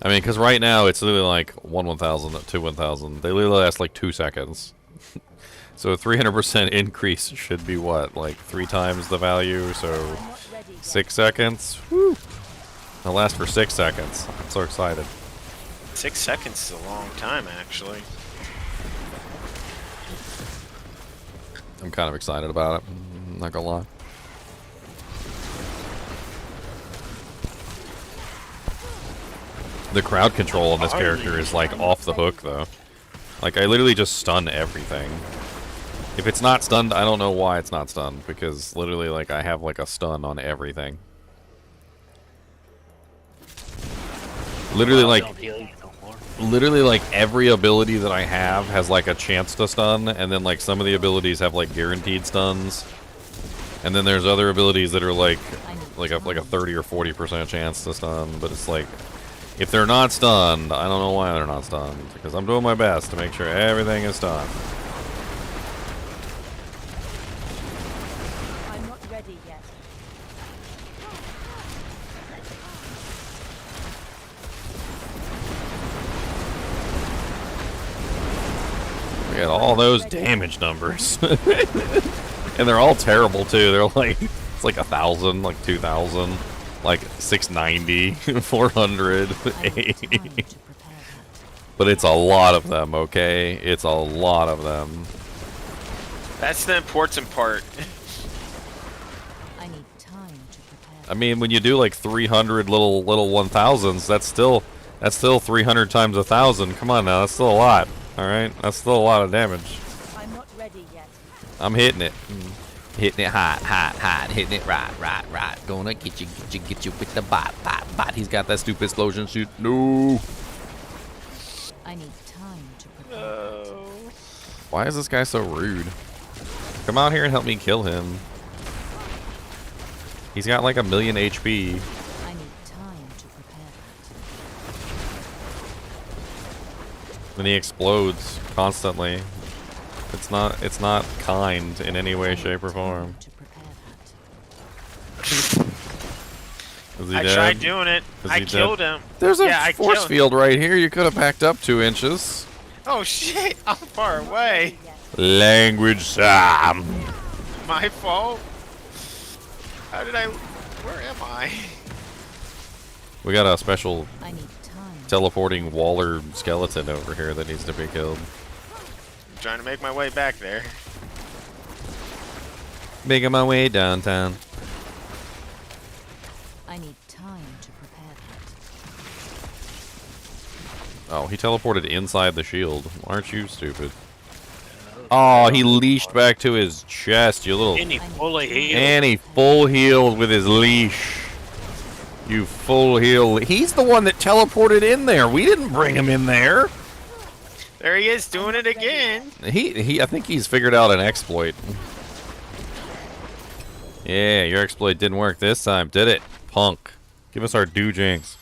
[SPEAKER 1] I mean, because right now it's literally like 1,000, 2,000. They literally last like 2 seconds. So a 300% increase should be what, like 3 times the value? So 6 seconds. Woo! They'll last for 6 seconds. I'm so excited.
[SPEAKER 5] 6 seconds is a long time, actually.
[SPEAKER 1] I'm kind of excited about it. Not gonna lie. The crowd control on this character is like off the hook though. Like I literally just stun everything. If it's not stunned, I don't know why it's not stunned, because literally like I have like a stun on everything. Literally like every ability that I have has like a chance to stun, and then like some of the abilities have like guaranteed stuns. And then there's other abilities that are like a 30 or 40% chance to stun, but it's like if they're not stunned, I don't know why they're not stunned, because I'm doing my best to make sure everything is stunned.
[SPEAKER 4] I'm not ready yet.
[SPEAKER 1] We got all those damage numbers. And they're all terrible too. They're like, it's like 1,000, like 2,000. Like 690, 400, but it's a lot of them, okay? It's a lot of them.
[SPEAKER 5] That's the important part.
[SPEAKER 4] I need time to prepare.
[SPEAKER 1] I mean, when you do like 300 little 1,000s, that's still 300 times 1,000. Come on now, that's still a lot. All right, that's still a lot of damage.
[SPEAKER 4] I'm not ready yet.
[SPEAKER 1] I'm hitting it.
[SPEAKER 8] Hitting it hot, hitting it right. Gonna get you with the bot.
[SPEAKER 1] He's got that stupid explosion shoot. No.
[SPEAKER 4] I need time to prepare.
[SPEAKER 1] Why is this guy so rude? Come out here and help me kill him. He's got like 1,000,000 HP.
[SPEAKER 4] I need time to prepare that.
[SPEAKER 1] And he explodes constantly. It's not kind in any way, shape, or form.
[SPEAKER 4] To prepare
[SPEAKER 1] Is he
[SPEAKER 5] I
[SPEAKER 1] dead?
[SPEAKER 5] tried doing it.
[SPEAKER 1] Is
[SPEAKER 5] I
[SPEAKER 1] he
[SPEAKER 5] killed
[SPEAKER 1] dead?
[SPEAKER 5] him.
[SPEAKER 1] There's a
[SPEAKER 5] Yeah, I
[SPEAKER 1] force
[SPEAKER 5] killed-
[SPEAKER 1] field right here. You could have backed up 2 inches.
[SPEAKER 5] Oh shit! I'm far away.
[SPEAKER 1] Language Sam.
[SPEAKER 5] My fault. How did I? Where am I?
[SPEAKER 1] We got a special
[SPEAKER 4] that. I need time.
[SPEAKER 1] teleporting Waller skeleton over here that needs to be killed.
[SPEAKER 5] I'm trying to make my way back there.
[SPEAKER 1] Making my way downtown.
[SPEAKER 4] I need time to prepare that.
[SPEAKER 1] Oh, he teleported inside the shield. Aren't you stupid? Oh, he leashed back to his chest, you little...
[SPEAKER 6] Any fully healed.
[SPEAKER 1] And he full healed with his leash. You full heal. He's the one that teleported in there. We didn't bring him in there.
[SPEAKER 5] There he is doing it again.
[SPEAKER 1] I think he's figured out an exploit. Yeah, your exploit didn't work this time, did it? Punk. Give us our doojanks.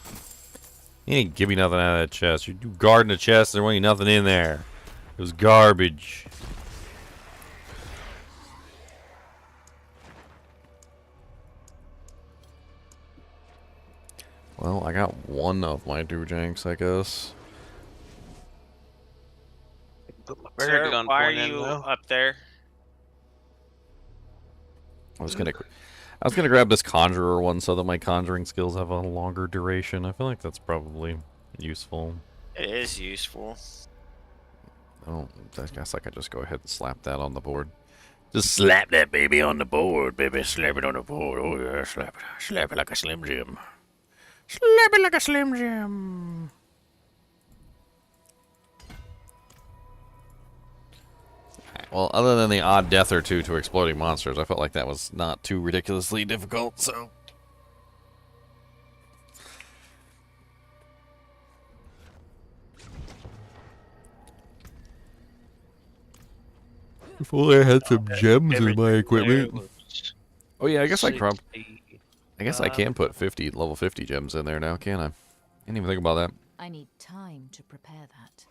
[SPEAKER 1] He ain't give me nothing out of that chest. You do guard in the chest, there wasn't nothing in there. It was garbage. Well, I got one of my doojanks, I guess.
[SPEAKER 6] Put my
[SPEAKER 5] Sir,
[SPEAKER 6] Paragon
[SPEAKER 5] why are
[SPEAKER 6] point in,
[SPEAKER 5] you
[SPEAKER 6] though.
[SPEAKER 5] up there?
[SPEAKER 1] I was gonna grab this conjurer one so that my conjuring skills have a longer duration. I feel like that's probably useful.
[SPEAKER 5] It is useful.
[SPEAKER 1] Oh, I guess I could just go ahead and slap that on the board. Just slap that baby on the board, baby. Slap it on the board. Oh yeah, slap it. Slap it like a Slim Jim. Slap it like a Slim Jim. Well, other than the odd death or two to exploding monsters, I felt like that was not too ridiculously difficult, so... If only I had some gems in my equipment. Oh yeah, I guess I can put level 50 gems in there now, can't I? Didn't even think about that.
[SPEAKER 4] I need time to prepare that.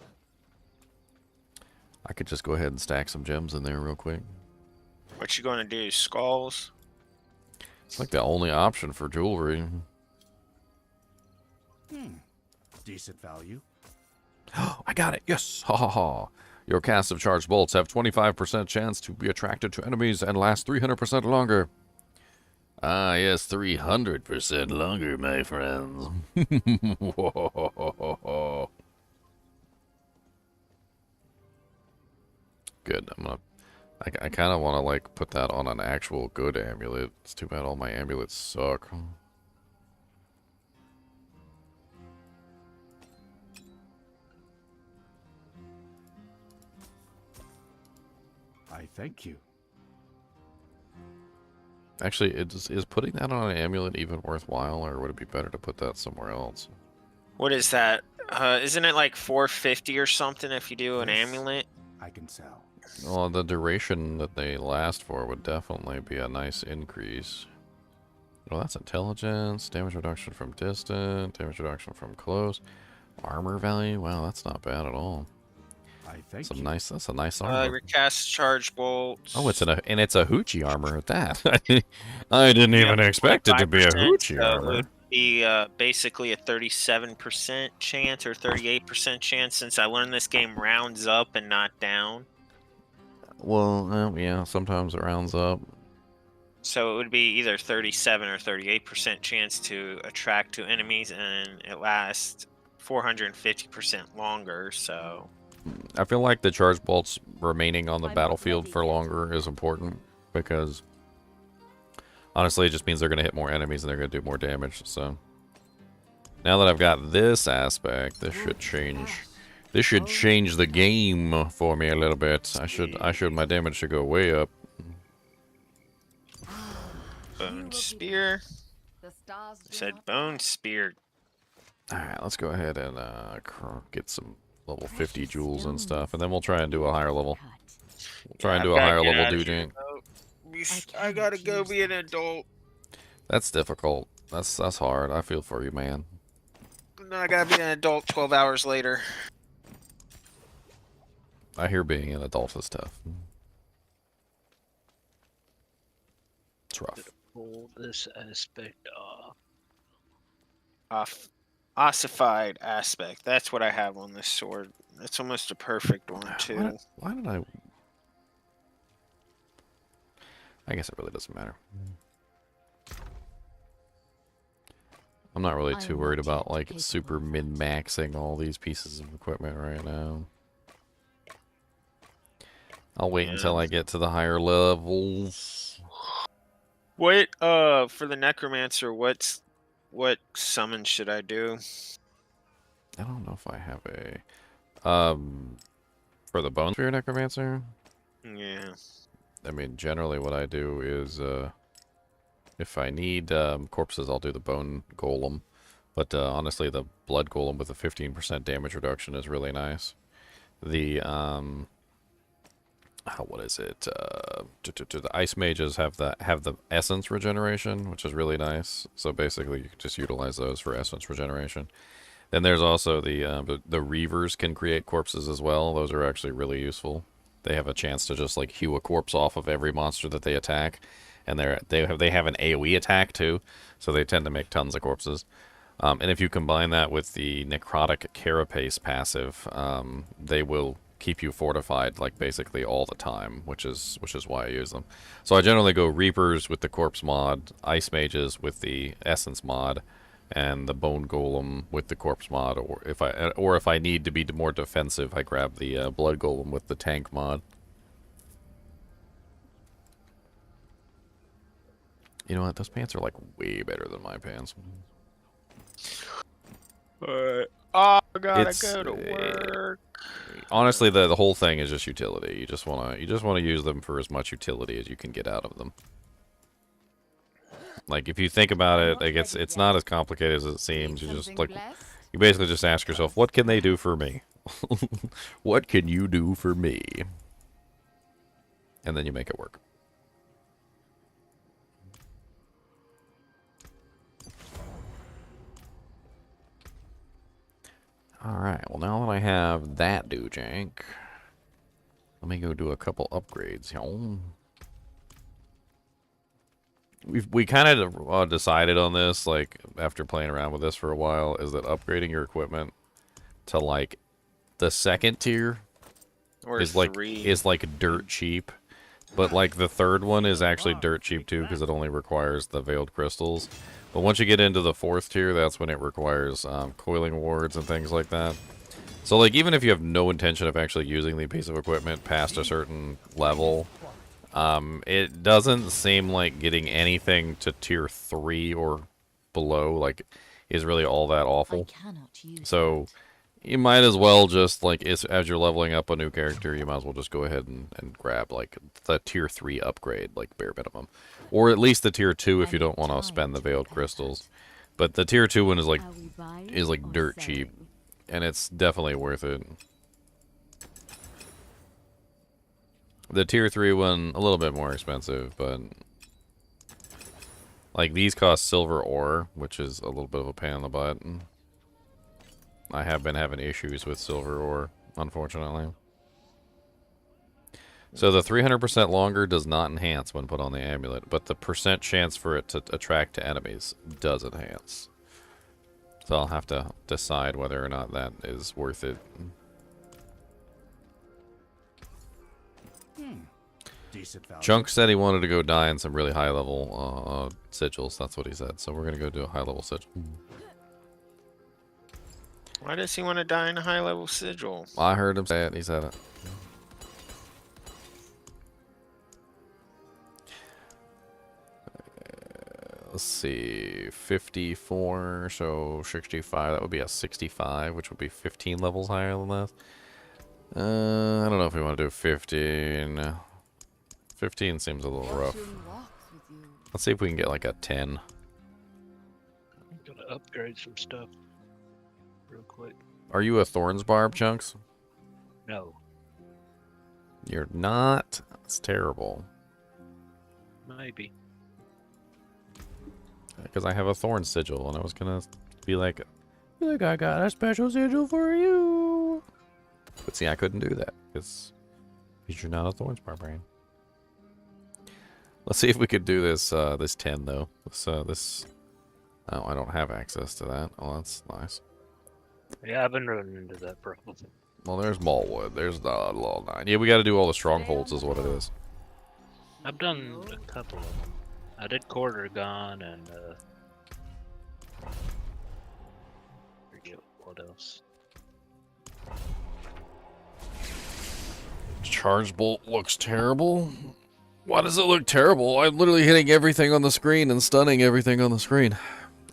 [SPEAKER 1] I could just go ahead and stack some gems in there real quick.
[SPEAKER 5] What you gonna do? Skulls?
[SPEAKER 1] It's like the only option for jewelry.
[SPEAKER 7] Decent value.
[SPEAKER 1] I got it. Yes. Ha ha ha. Your cast of charged bolts have 25% chance to be attracted to enemies and last 300% longer. Ah, yes, 300% longer, my friends. Good. I kind of want to like put that on an actual good amulet. It's too bad all my amulets suck.
[SPEAKER 7] I thank you.
[SPEAKER 1] Actually, is putting that on an amulet even worthwhile, or would it be better to put that somewhere else?
[SPEAKER 5] What is that? Isn't it like 450 or something if you do an
[SPEAKER 7] Yes.
[SPEAKER 5] amulet?
[SPEAKER 7] I can sell.
[SPEAKER 1] Well, the duration that they last for would definitely be a nice increase. Well, that's intelligence, damage reduction from distant, damage reduction from close, armor value. Wow, that's not bad at all.
[SPEAKER 7] I thank
[SPEAKER 1] Some
[SPEAKER 7] you.
[SPEAKER 1] nice. That's a nice armor.
[SPEAKER 5] Recast charge bolts.
[SPEAKER 1] Oh, it's a hoochie armor at that. I didn't even expect it to be a
[SPEAKER 5] 25%,
[SPEAKER 1] hoochie
[SPEAKER 5] so it
[SPEAKER 1] armor.
[SPEAKER 5] would be basically a 37% chance or 38% chance since I learned this game rounds up and not down.
[SPEAKER 1] Well, yeah, sometimes it rounds up.
[SPEAKER 5] So it would be either 37 or 38% chance to attract to enemies, and it lasts 450% longer. So
[SPEAKER 1] I feel like the charge bolts remaining on the battlefield for longer is important because honestly, it just means they're going to hit more enemies and they're going to do more damage. So now that I've got this aspect, this should change. This should change the game for me a little bit. My damage should go way up.
[SPEAKER 5] bone spear. I said bone spear.
[SPEAKER 1] All right, let's go ahead and get some level 50 jewels and stuff, and then we'll try and do a higher level.
[SPEAKER 4] Cut.
[SPEAKER 1] Try and
[SPEAKER 5] I've
[SPEAKER 1] do a
[SPEAKER 5] gotta
[SPEAKER 1] higher
[SPEAKER 5] get
[SPEAKER 1] level
[SPEAKER 5] out of
[SPEAKER 1] dude,
[SPEAKER 5] here,
[SPEAKER 1] Jink.
[SPEAKER 5] though. I gotta go be an adult.
[SPEAKER 1] That's difficult. That's hard. I feel for you, man.
[SPEAKER 5] And then I gotta be an adult 12 hours later.
[SPEAKER 1] I hear being an adult is tough. It's rough.
[SPEAKER 6] Pull this aspect off.
[SPEAKER 5] Ossified aspect. That's what I have on this sword. That's almost a perfect one, too.
[SPEAKER 1] Why did I... I guess it really doesn't matter. I'm not really too worried about, like, super min-maxing all these pieces of equipment right now. I'll wait until I get to the higher levels.
[SPEAKER 5] What, for the Necromancer, what summon should I do?
[SPEAKER 1] I don't know if I have a... For the Bone Sphere Necromancer?
[SPEAKER 5] Yeah.
[SPEAKER 1] I mean, generally what I do is, if I need corpses, I'll do the Bone Golem. But honestly, the Blood Golem with a 15% damage reduction is really nice. The, what is it? The Ice Mages have the Essence regeneration, which is really nice. So basically, you can just utilize those for Essence regeneration. Then there's also the Reavers can create corpses as well. Those are actually really useful. They have a chance to just like hew a corpse off of every monster that they attack, and they have an AOE attack too, so they tend to make tons of corpses. And if you combine that with the Necrotic Carapace passive, they will keep you fortified like basically all the time, which is why I use them. So I generally go Reapers with the Corpse mod, Ice Mages with the Essence mod, and the Bone Golem with the Corpse mod, or if I need to be more defensive, I grab the Blood Golem with the Tank mod. You know what? Those pants are like way better than my pants.
[SPEAKER 5] Oh, I gotta go to work.
[SPEAKER 1] Honestly, the whole thing is just utility. You just wanna use them for as much utility as you can get out of them. Like, if you think about it, like it's not as complicated as it seems. You just like you basically just ask yourself, what can they do for me? What can you do for me? And then you make it work. Alright, well now that I have that Jank, let me go do a couple upgrades, y'all. We kind of decided on this, like, after playing around with this for a while, is that upgrading your equipment to, like, the second tier
[SPEAKER 5] Or
[SPEAKER 1] is
[SPEAKER 5] three.
[SPEAKER 1] like dirt cheap. But, like, the third one is actually dirt cheap, too, because it only requires the Veiled Crystals. But once you get into the fourth tier, that's when it requires coiling wards and things like that. So, like, even if you have no intention of actually using the piece of equipment past a certain level, it doesn't seem like getting anything to tier 3 or below, like, is really all that awful. So, you might as well just, like, as you're leveling up a new character, you might as well just go ahead and grab, like, the tier 3 upgrade, like, bare minimum. Or at least the tier 2 if you don't want to spend the Veiled Crystals. But the tier 2 one is, like dirt cheap. And it's definitely worth it. The tier 3 one, a little bit more expensive, but... like, these cost silver ore, which is a little bit of a pain in the butt. I have been having issues with silver ore, unfortunately. So the 300% longer does not enhance when put on the amulet, but the percent chance for it to attract to enemies does enhance. So I'll have to decide whether or not that is worth it.
[SPEAKER 7] Decent value.
[SPEAKER 1] Chunk said he wanted to go die in some really high level sigils. That's what he said. So we're going to go do a high level sigil.
[SPEAKER 5] Why does he want to die in a high level sigil?
[SPEAKER 1] I heard him say it. He said it. Let's see, 54, so 65, that would be a 65, which would be 15 levels higher than that. I don't know if we want to do 15. 15 seems a little rough. Let's see if we can get like a 10.
[SPEAKER 6] I'm gonna upgrade some stuff real quick.
[SPEAKER 1] Are you a Thorns Barb, Chunks?
[SPEAKER 6] No.
[SPEAKER 1] You're not? It's terrible.
[SPEAKER 6] Maybe.
[SPEAKER 1] Because I have a thorn sigil, and I was gonna be like, I got a special sigil for you. But see, I couldn't do that because you're not a thorns barbarian. Let's see if we could do this. This 10 though. This. Oh, I don't have access to that. Oh, that's nice.
[SPEAKER 6] Yeah, I've been running into that problem.
[SPEAKER 1] Well, there's Maltwood. There's the Law 9. Yeah, we got to do all the strongholds, is what it is.
[SPEAKER 6] I've done a couple of them. I did Quartergon and forget what else.
[SPEAKER 1] Charged Bolt looks terrible. Why does it look terrible? I'm literally hitting everything on the screen and stunning everything on the screen.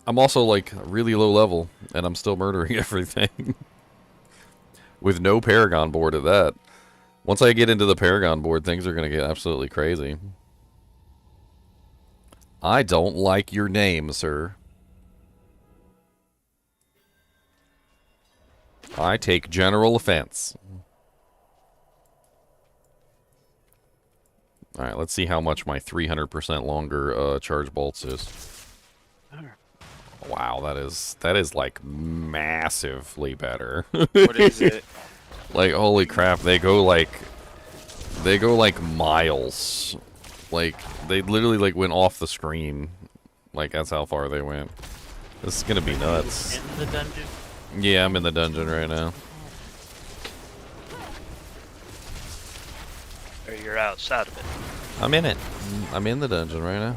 [SPEAKER 1] I'm also like really low level, and I'm still murdering everything. With no Paragon board at that. Once I get into the Paragon board, things are going to get absolutely crazy. I don't like your name, sir. I take general offense. Alright, let's see how much my 300% longer charge bolts is. Wow, that is like massively better.
[SPEAKER 5] What is it?
[SPEAKER 1] Like holy crap, they go like miles. Like they literally like went off the screen. Like that's how far they went. This is gonna be nuts.
[SPEAKER 6] In the dungeon?
[SPEAKER 1] Yeah, I'm in the dungeon right now.
[SPEAKER 6] Or you're outside of it?
[SPEAKER 1] I'm in it. I'm in the dungeon right now.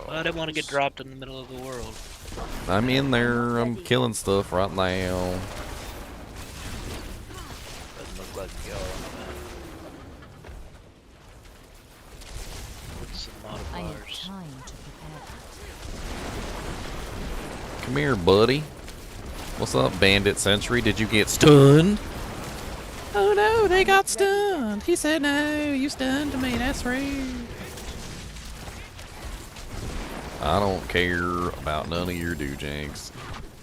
[SPEAKER 6] I didn't want to get dropped in the middle of the world.
[SPEAKER 1] I'm in there. I'm killing stuff right now.
[SPEAKER 6] Doesn't look like y'all on the map. What's some
[SPEAKER 4] I need
[SPEAKER 6] modifiers?
[SPEAKER 4] time to prepare.
[SPEAKER 1] Come here, buddy. What's up, Bandit Sentry? Did you get stunned? Oh no, they got stunned. He said no, you stunned me. That's rude. I don't care about none of your doojanks.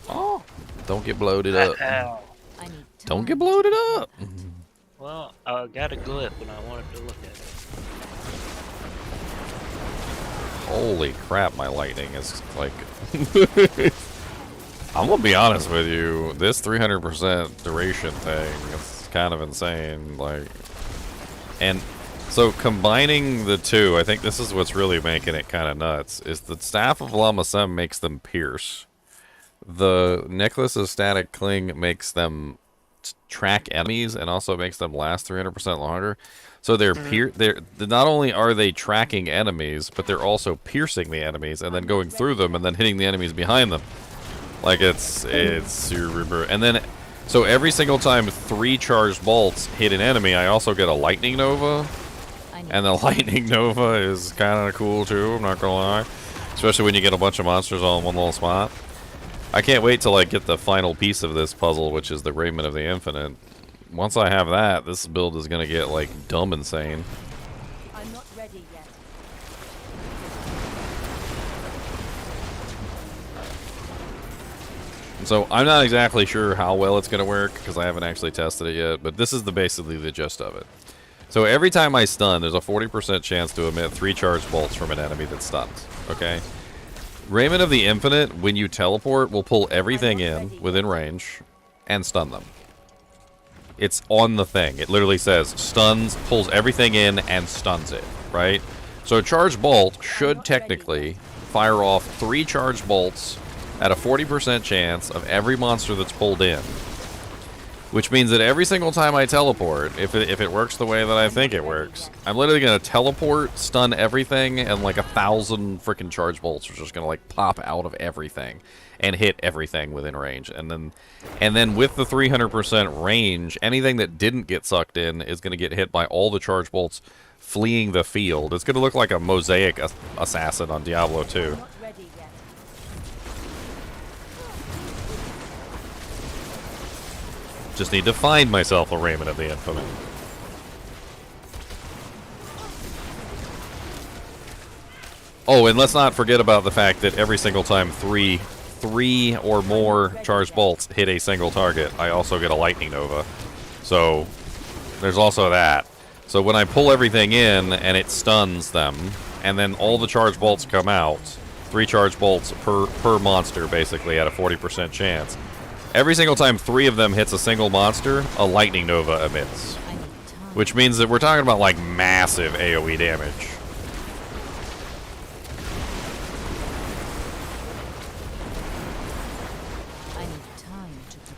[SPEAKER 1] Oh, don't get bloated up.
[SPEAKER 6] Ow.
[SPEAKER 4] I need
[SPEAKER 1] Don't
[SPEAKER 4] time
[SPEAKER 1] get
[SPEAKER 4] to
[SPEAKER 1] bloated up.
[SPEAKER 6] Well, I got a glyph and I wanted to look at it.
[SPEAKER 1] Holy crap, my lightning is like... I'm gonna be honest with you, this 300% duration thing is kind of insane, like... And so combining the two, I think this is what's really making it kind of nuts, is the Staff of Lama Sem makes them pierce. The Necklace of Static Cling makes them track enemies and also makes them last 300% longer. So they're not only are they tracking enemies, but they're also piercing the enemies and then going through them and then hitting the enemies behind them. Like it's super. And then so every single time 3 charged bolts hit an enemy, I also get a lightning nova. And the lightning nova is kind of cool too, I'm not gonna lie. Especially when you get a bunch of monsters all in one little spot. I can't wait till I get the final piece of this puzzle, which is the Raiment of the Infinite. Once I have that, this build is gonna get like dumb insane.
[SPEAKER 4] I'm not ready yet.
[SPEAKER 1] So I'm not exactly sure how well it's gonna work because I haven't actually tested it yet, but this is basically the gist of it. So every time I stun, there's a 40% chance to emit 3 charged bolts from an enemy that's stunned. Okay? Raiment of the Infinite, when you teleport, will pull everything in within range and stun them. It's on the thing. It literally says stuns, pulls everything in, and stuns it, right? So Charged Bolt should technically fire off 3 charged bolts at a 40% chance of every monster that's pulled in. Which means that every single time I teleport, if it works the way that I think it works, I'm literally going to teleport, stun everything, and like 1,000 freaking charge bolts are just going to like pop out of everything and hit everything within range. And then with the 300% range, anything that didn't get sucked in is going to get hit by all the charge bolts fleeing the field. It's going to look like a mosaic assassin on Diablo 2.
[SPEAKER 4] I'm not ready yet.
[SPEAKER 1] Just need to find myself a Raiment of the Infinite. Oh, and let's not forget about the fact that every single time three or more charged bolts hit a single target, I also get a lightning nova. So there's also that. So when I pull everything in and it stuns them, and then all the charge bolts come out, 3 charge bolts per monster basically at a 40% chance. Every single time 3 of them hits a single monster, a lightning nova emits. Which means that we're talking about like massive AoE damage.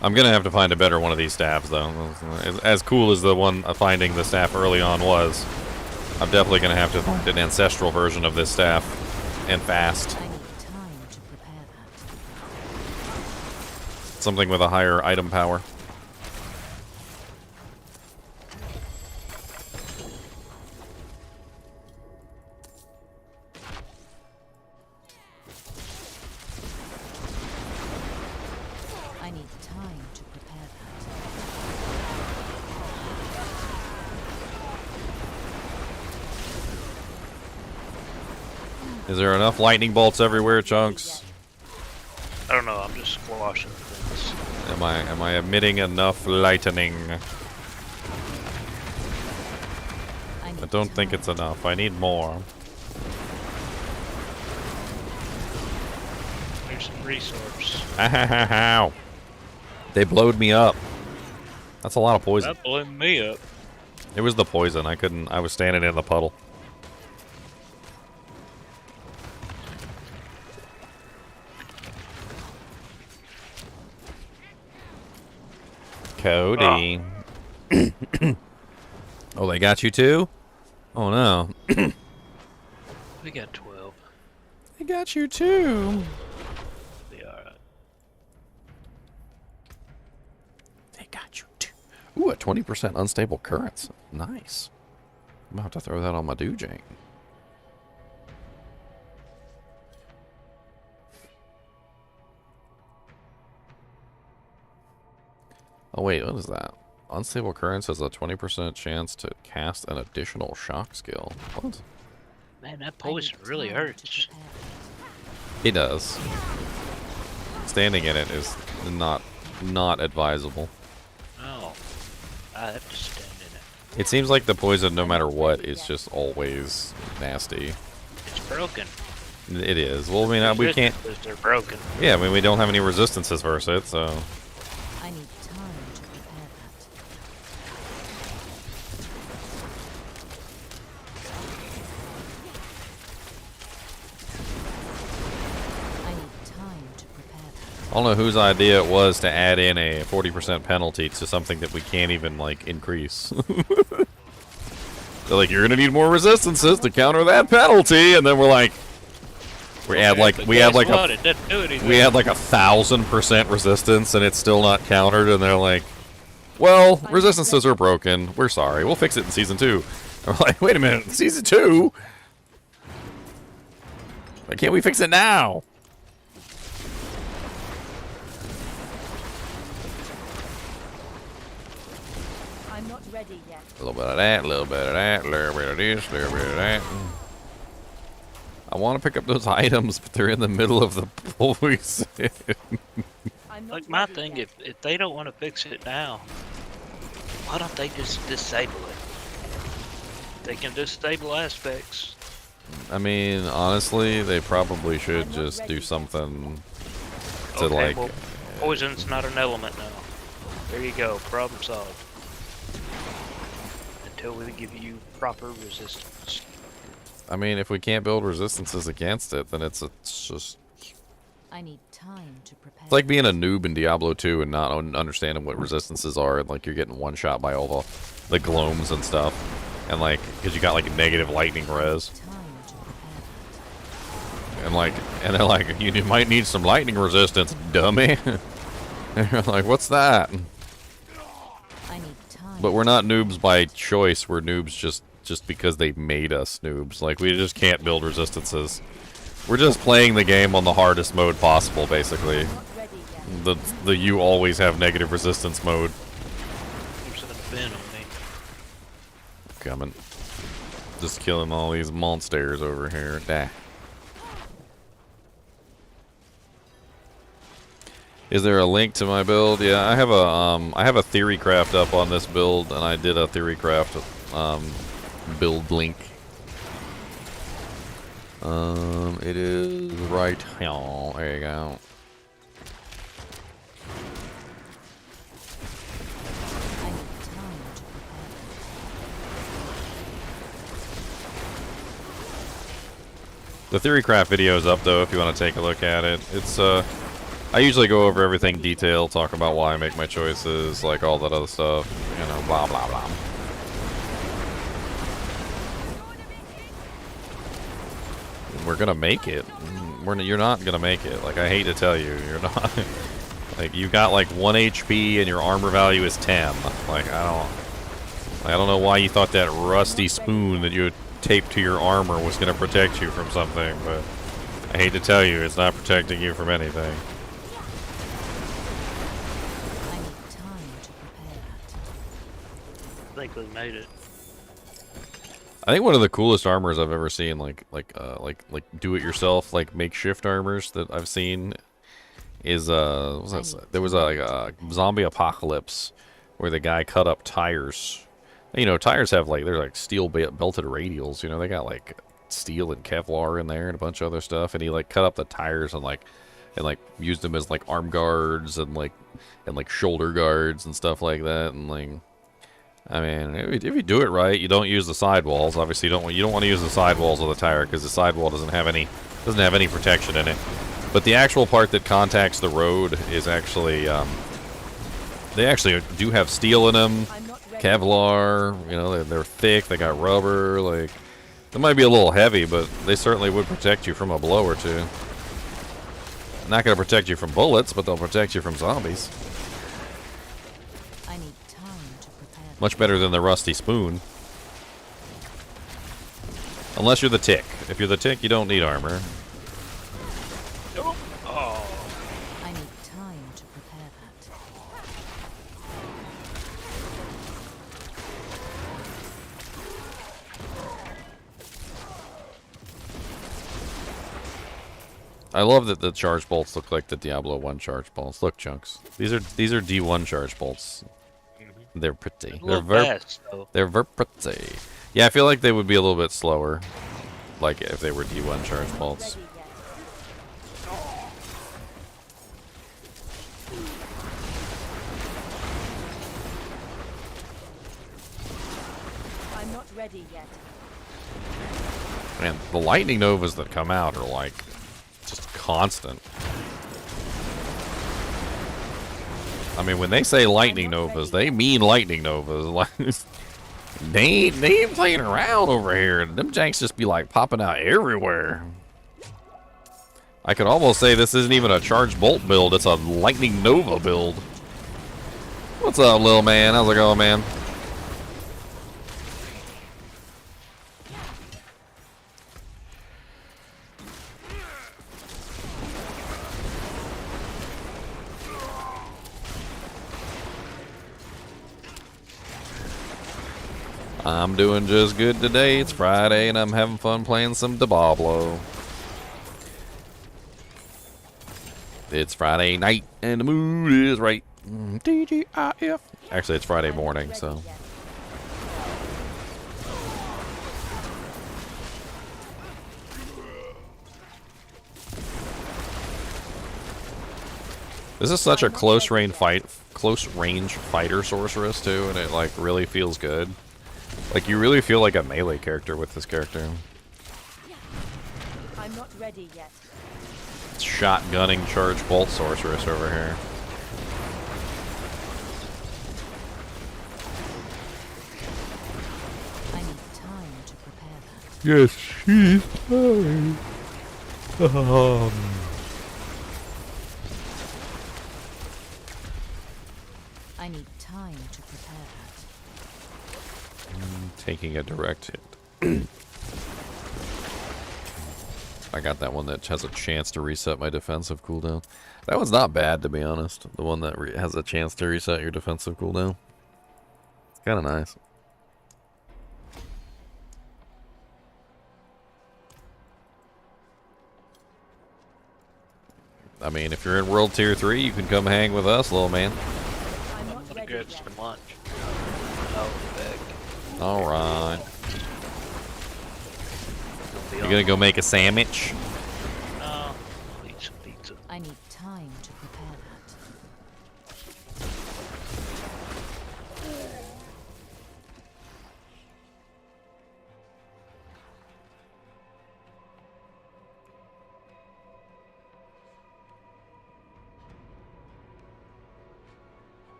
[SPEAKER 1] I'm gonna have to find a better one of these staffs, though. As cool as the one finding the staff early on was, I'm definitely gonna have to find an ancestral version of this staff, and fast. Something with a higher item power. Is there enough lightning bolts everywhere, Chunks?
[SPEAKER 6] I don't know. I'm just squashing things.
[SPEAKER 1] Am I emitting enough lightning? I don't think it's enough. I need more.
[SPEAKER 6] There's some resource.
[SPEAKER 1] Ow! They blowed me up. That's a lot of poison.
[SPEAKER 6] That blew me up.
[SPEAKER 1] It was the poison. I was standing in the puddle. Cody. Oh, they got you too? Oh no.
[SPEAKER 6] We got 12.
[SPEAKER 1] They got you too.
[SPEAKER 6] Be alright.
[SPEAKER 1] They got you too. Ooh, a 20% unstable currents. Nice. I'm about to throw that on my Doojang. Oh wait, what is that? Unstable currents has a 20% chance to cast an additional shock skill. What?
[SPEAKER 6] Man, that poison really hurts.
[SPEAKER 1] It does. Standing in it is not advisable.
[SPEAKER 6] No. I have to stand in it.
[SPEAKER 1] It seems like the poison, no matter what, is just always nasty.
[SPEAKER 6] It's broken.
[SPEAKER 1] It is. Well, I mean, we can't.
[SPEAKER 6] They're broken.
[SPEAKER 1] Yeah, I mean, we don't have any resistances versus it, so.
[SPEAKER 4] I need time to prepare that. I need time to prepare that.
[SPEAKER 1] I don't know whose idea it was to add in a 40% penalty to something that we can't even, like, increase. They're like, you're gonna need more resistances to counter that penalty, and then we're like, we add like a 1,000% resistance, and it's still not countered, and they're like, well, resistances are broken. We're sorry. We'll fix it in season 2. I'm like, wait a minute, season 2? Why can't we fix it now?
[SPEAKER 4] I'm not ready yet.
[SPEAKER 1] A little bit of that, a little bit of that, a little bit of this, a little bit of that. I want to pick up those items, but they're in the middle of the poison.
[SPEAKER 6] Like my thing, if they don't want to fix it now, why don't they just disable it? They can disable aspects.
[SPEAKER 1] I mean, honestly, they probably should just do something to
[SPEAKER 6] Okay,
[SPEAKER 1] like.
[SPEAKER 6] well, poison's not an element now. There you go, problem solved. Until we give you proper resistance.
[SPEAKER 1] I mean, if we can't build resistances against it, then it's just.
[SPEAKER 4] I need time to prepare.
[SPEAKER 1] It's like being a noob in Diablo 2 and not understanding what resistances are, and like you're getting one shot by all the gloams and stuff, and like because you got like negative lightning res, and they're like, you might need some lightning resistance, dummy. And you're like, what's that?
[SPEAKER 4] I need time.
[SPEAKER 1] But we're not noobs by choice. We're noobs just because they made us noobs. Like, we just can't build resistances. We're just playing the game on the hardest mode possible, basically. The you always have negative resistance mode.
[SPEAKER 6] There's a bin on me.
[SPEAKER 1] Coming. Just killing all these monsters over here. Dah. Is there a link to my build? Yeah, I have a theory craft up on this build, and I did a theory craft build link. It is right here. There you go. The Theorycraft video is up though if you want to take a look at it. It's I usually go over everything detailed, talk about why I make my choices, like all that other stuff, you know, blah blah blah. We're gonna make it. You're not gonna make it. Like, I hate to tell you, you're not. Like, you got like 1 HP and your armor value is 10. Like, I don't know why you thought that rusty spoon that you taped to your armor was gonna protect you from something, but I hate to tell you, it's not protecting you from anything.
[SPEAKER 4] I need time to prepare that.
[SPEAKER 6] I think we made it.
[SPEAKER 1] I think one of the coolest armors I've ever seen, like do-it-yourself, like makeshift armors that I've seen, is what was that? There was a zombie apocalypse where the guy cut up tires. You know, tires have like they're like steel belted radials. You know, they got like steel and Kevlar in there and a bunch of other stuff. And he like cut up the tires and used them as like arm guards and like shoulder guards and stuff like that. And like, I mean, if you do it right, you don't use the sidewalls. Obviously, you don't want to use the sidewalls of the tire because the sidewall doesn't have any protection in it. But the actual part that contacts the road is actually they actually do have steel in them, Kevlar. You know, they're thick. They got rubber. Like, they might be a little heavy, but they certainly would protect you from a blow or two. Not going to protect you from bullets, but they'll protect you from zombies. Much better than the rusty spoon. Unless you're the tick. If you're the tick, you don't need armor.
[SPEAKER 6] Oh.
[SPEAKER 4] I need time to prepare that.
[SPEAKER 1] I love that the charge bolts look like the Diablo 1 charge bolts. Look, Chunks. These are D1 charge bolts. They're pretty. They're very pretty. Yeah, I feel like they would be a little bit slower, like if they were D1 charge bolts.
[SPEAKER 4] I'm not ready yet.
[SPEAKER 1] Man, the lightning novas that come out are like just constant. I mean, when they say lightning novas, they mean lightning novas. Like, they ain't playing around over here. Them janks just be like popping out everywhere. I could almost say this isn't even a Charged Bolt build, it's a Lightning Nova build. What's up, little man? How's it going, man? I'm doing just good today. It's Friday and I'm having fun playing some Diablo. It's Friday night and the mood is right. TGIF. Actually, it's Friday morning, so. This is such a close range fighter sorceress too, and it like really feels good. Like, you really feel like a melee character with this character.
[SPEAKER 4] I'm not ready yet.
[SPEAKER 1] It's shotgunning Charged Bolt Sorceress over here.
[SPEAKER 4] I need time to prepare that.
[SPEAKER 1] Yes, she's fine.
[SPEAKER 4] I need time to prepare that.
[SPEAKER 1] Taking a direct hit. I got that one that has a chance to reset my defensive cooldown. That one's not bad, to be honest. The one that has a chance to reset your defensive cooldown. It's kind of nice. I mean, if you're in World Tier 3, you can come hang with us, little man.
[SPEAKER 4] I'm not ready
[SPEAKER 6] Get
[SPEAKER 4] yet.
[SPEAKER 6] some lunch. Oh, bag.
[SPEAKER 1] All right. You gonna go make a sandwich?
[SPEAKER 6] No, I'll eat some pizza.
[SPEAKER 4] I need time to prepare that.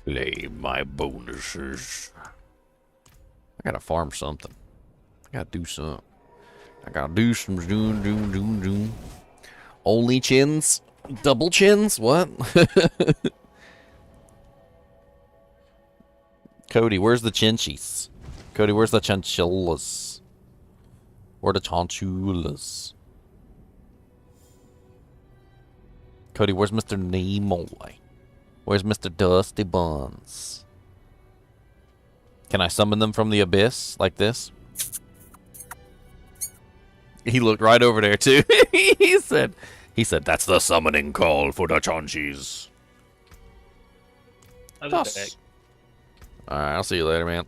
[SPEAKER 1] Claim my bonuses. I gotta farm something. I gotta do something. I gotta do some doom. Only chins? Double chins? What? Cody, where's the chinchies? Cody, where's the chinchillas? Where the chinchillas? Cody, where's Mr. Nimoy? Where's Mr. Dusty Buns? Can I summon them from the abyss like this? He looked right over there too. he said, that's the summoning call for the Chonchis.
[SPEAKER 6] I'll be back.
[SPEAKER 1] Alright, I'll see you later, man.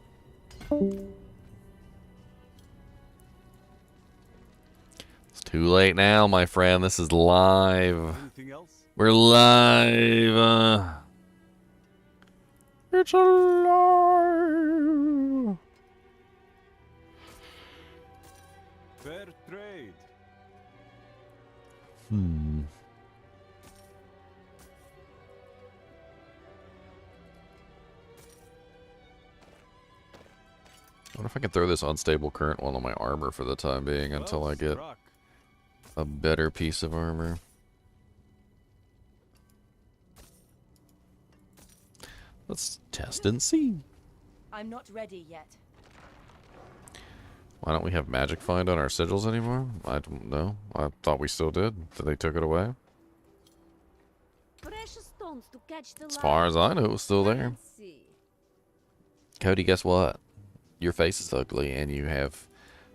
[SPEAKER 1] It's too late now, my friend. This is live.
[SPEAKER 7] Anything else?
[SPEAKER 1] We're live. It's alive.
[SPEAKER 7] Fair trade.
[SPEAKER 1] I wonder if I can throw this unstable current one on my armor for the time being until I get
[SPEAKER 7] Proc.
[SPEAKER 1] a better piece of armor. Let's test and see.
[SPEAKER 4] I'm not ready yet.
[SPEAKER 1] Why don't we have magic find on our sigils anymore? I don't know. I thought we still did. They took it away?
[SPEAKER 4] Precious stones to catch the
[SPEAKER 1] As far as I know, it was still there. Cody, guess what? Your face is ugly, and you have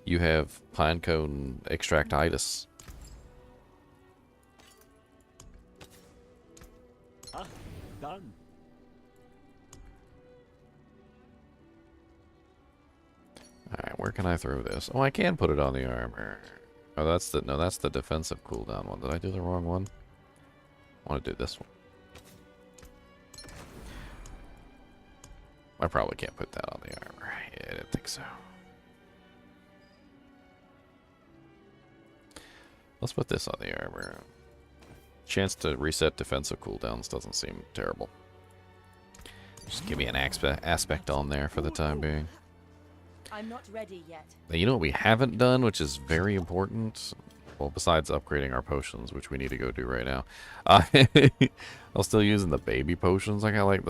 [SPEAKER 1] pinecone extractitis.
[SPEAKER 7] Done.
[SPEAKER 1] Alright, where can I throw this? Oh, I can put it on the armor. Oh, that's the defensive cooldown one. Did I do the wrong one? I want to do this one. I probably can't put that on the armor. Yeah, I didn't think so. Let's put this on the armor. Chance to reset defensive cooldowns doesn't seem terrible. Just give me an aspect on there for the time being.
[SPEAKER 4] I'm not ready yet.
[SPEAKER 1] Now, you know what we haven't done, which is very important? Well, besides upgrading our potions, which we need to go do right now. I'm still using the baby potions. I got like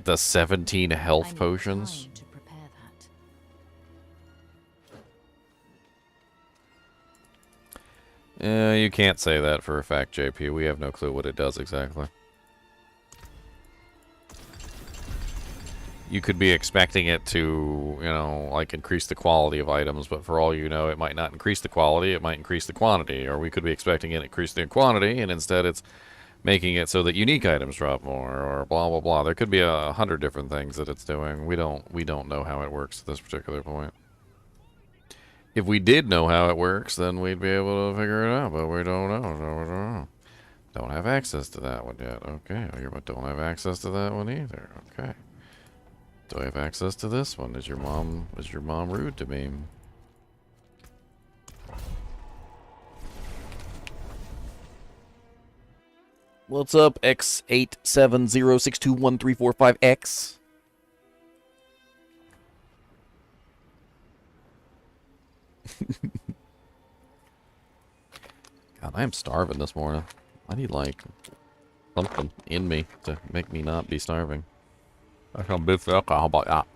[SPEAKER 1] the 17 health potions.
[SPEAKER 4] Time to prepare that.
[SPEAKER 1] You can't say that for a fact, JP. We have no clue what it does exactly. You could be expecting it to, you know, like increase the quality of items, but for all you know, it might not increase the quality, it might increase the quantity. Or we could be expecting it to increase the quantity, and instead it's making it so that unique items drop more, or blah, blah, blah. There could be 100 different things that it's doing. We don't know how it works at this particular point. If we did know how it works, then we'd be able to figure it out, but we don't know. Don't have access to that one yet. Okay, don't have access to that one either. Okay. Do I have access to this one? Is your mom rude to me? What's up, X87062135X? God, I am starving this morning. I need, like, something in me to make me not be starving. That's some beef alcohol. How about that?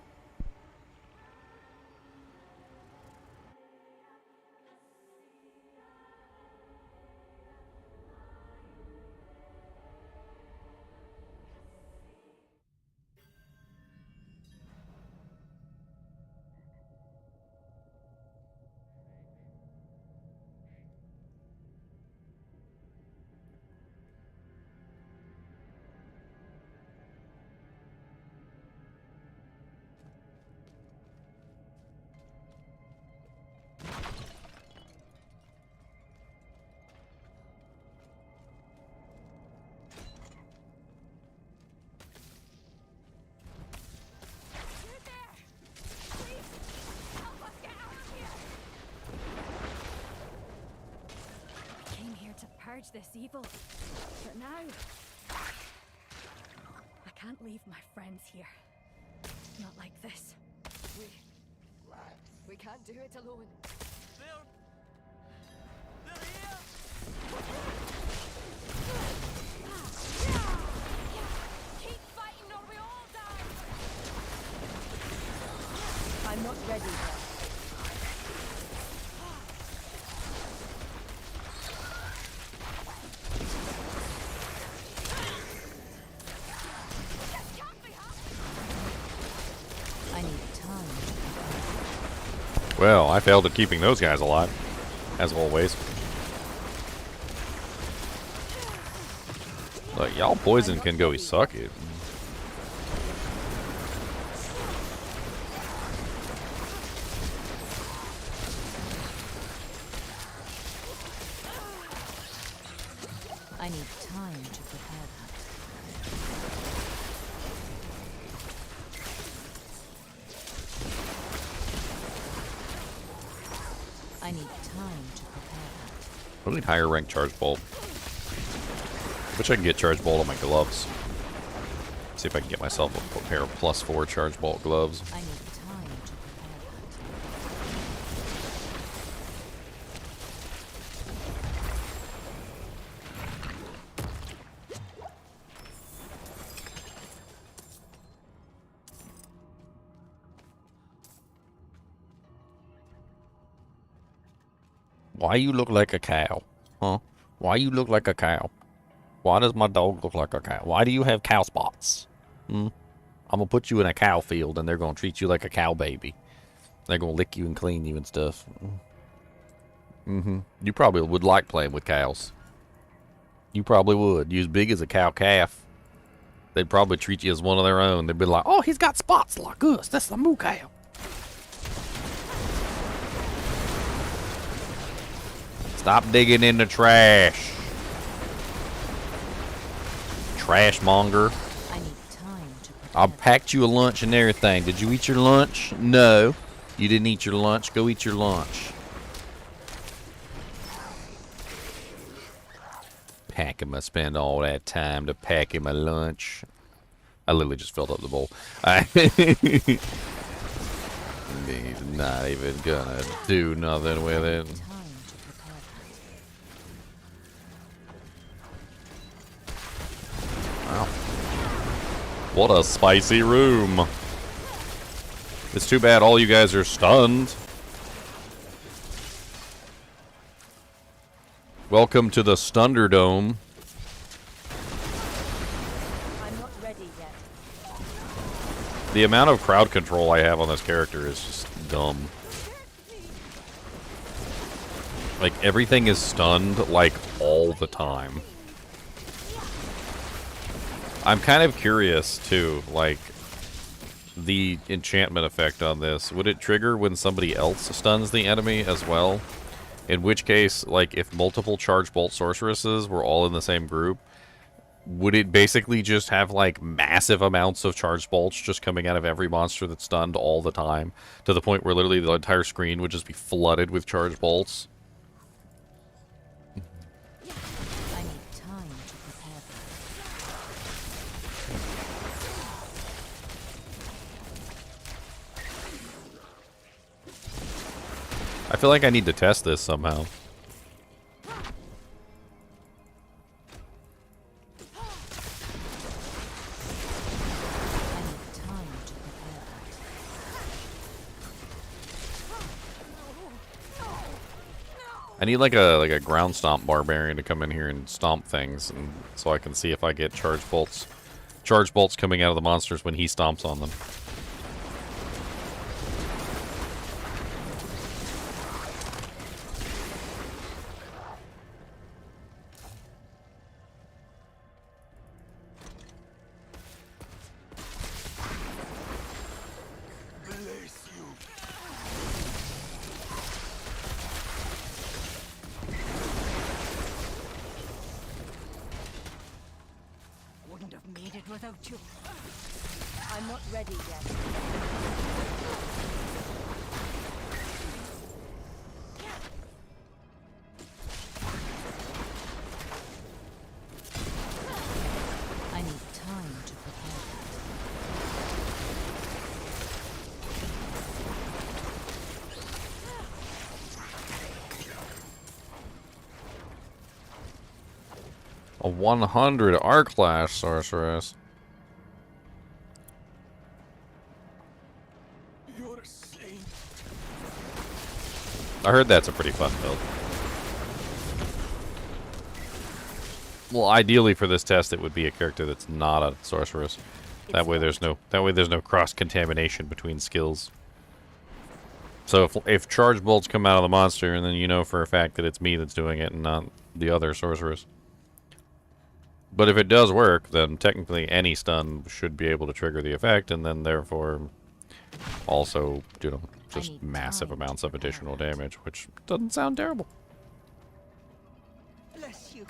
[SPEAKER 4] purge this evil. But now, I can't leave my friends here. Not like this. We can't do it alone. Keep fighting or we all die. I'm not ready yet. I need time.
[SPEAKER 1] Well, I failed at keeping those guys alive, as always. Look, y'all poison can go suck it.
[SPEAKER 4] I need time to prepare that. I need time to prepare that.
[SPEAKER 1] I need higher rank Charged Bolt. Wish I can get Charged Bolt on my gloves. See if I can get myself a pair of +4 Charged Bolt gloves.
[SPEAKER 4] I need time to prepare that.
[SPEAKER 1] Why you look like a cow? Huh? Why you look like a cow? Why does my dog look like a cow? Why do you have cow spots? I'm gonna put you in a cow field and they're gonna treat you like a cow baby. They're gonna lick you and clean you and stuff. You probably would like playing with cows. You probably would. You as big as a cow calf. They'd probably treat you as one of their own. They'd be like, oh, he's got spots like us. That's the moo cow. Stop digging in the trash. Trash monger.
[SPEAKER 4] I need time to prepare.
[SPEAKER 1] I packed you a lunch and everything. Did you eat your lunch? No. You didn't eat your lunch. Go eat your lunch. Pack him. I spend all that time to pack him a lunch. I literally just filled up the bowl. He's not even gonna do nothing with it.
[SPEAKER 4] Time to prepare that.
[SPEAKER 1] Wow. What a spicy room. It's too bad all you guys are stunned. Welcome to the Stunderdome.
[SPEAKER 4] I'm not ready yet.
[SPEAKER 1] The amount of crowd control I have on this character is just dumb. Like, everything is stunned, like, all the time. I'm kind of curious, too, like, the enchantment effect on this. Would it trigger when somebody else stuns the enemy as well? In which case, like, if multiple Charged Bolt Sorceresses were all in the same group, would it basically just have, like, massive amounts of Charged Bolts just coming out of every monster that's stunned all the time? To the point where literally the entire screen would just be flooded with Charged Bolts?
[SPEAKER 4] I need time to prepare that.
[SPEAKER 1] I feel like I need to test this somehow.
[SPEAKER 4] I need time to prepare that.
[SPEAKER 1] I need like a ground stomp barbarian to come in here and stomp things, and so I can see if I get charge bolts coming out of the monsters when he stomps on them.
[SPEAKER 4] Wouldn't have made it without you. I'm not ready yet.
[SPEAKER 1] A 100 R-Class Sorceress.
[SPEAKER 7] You're a saint.
[SPEAKER 1] I heard that's a pretty fun build. Well, ideally for this test, it would be a character that's not a sorceress. That way, there's no cross-contamination between skills. So if charge bolts come out of the monster, and then you know for a fact that it's me that's doing it and not the other sorceress. But if it does work, then technically any stun should be able to trigger the effect, and then therefore also, you know, just massive amounts of additional damage, which doesn't sound terrible.
[SPEAKER 4] Bless you.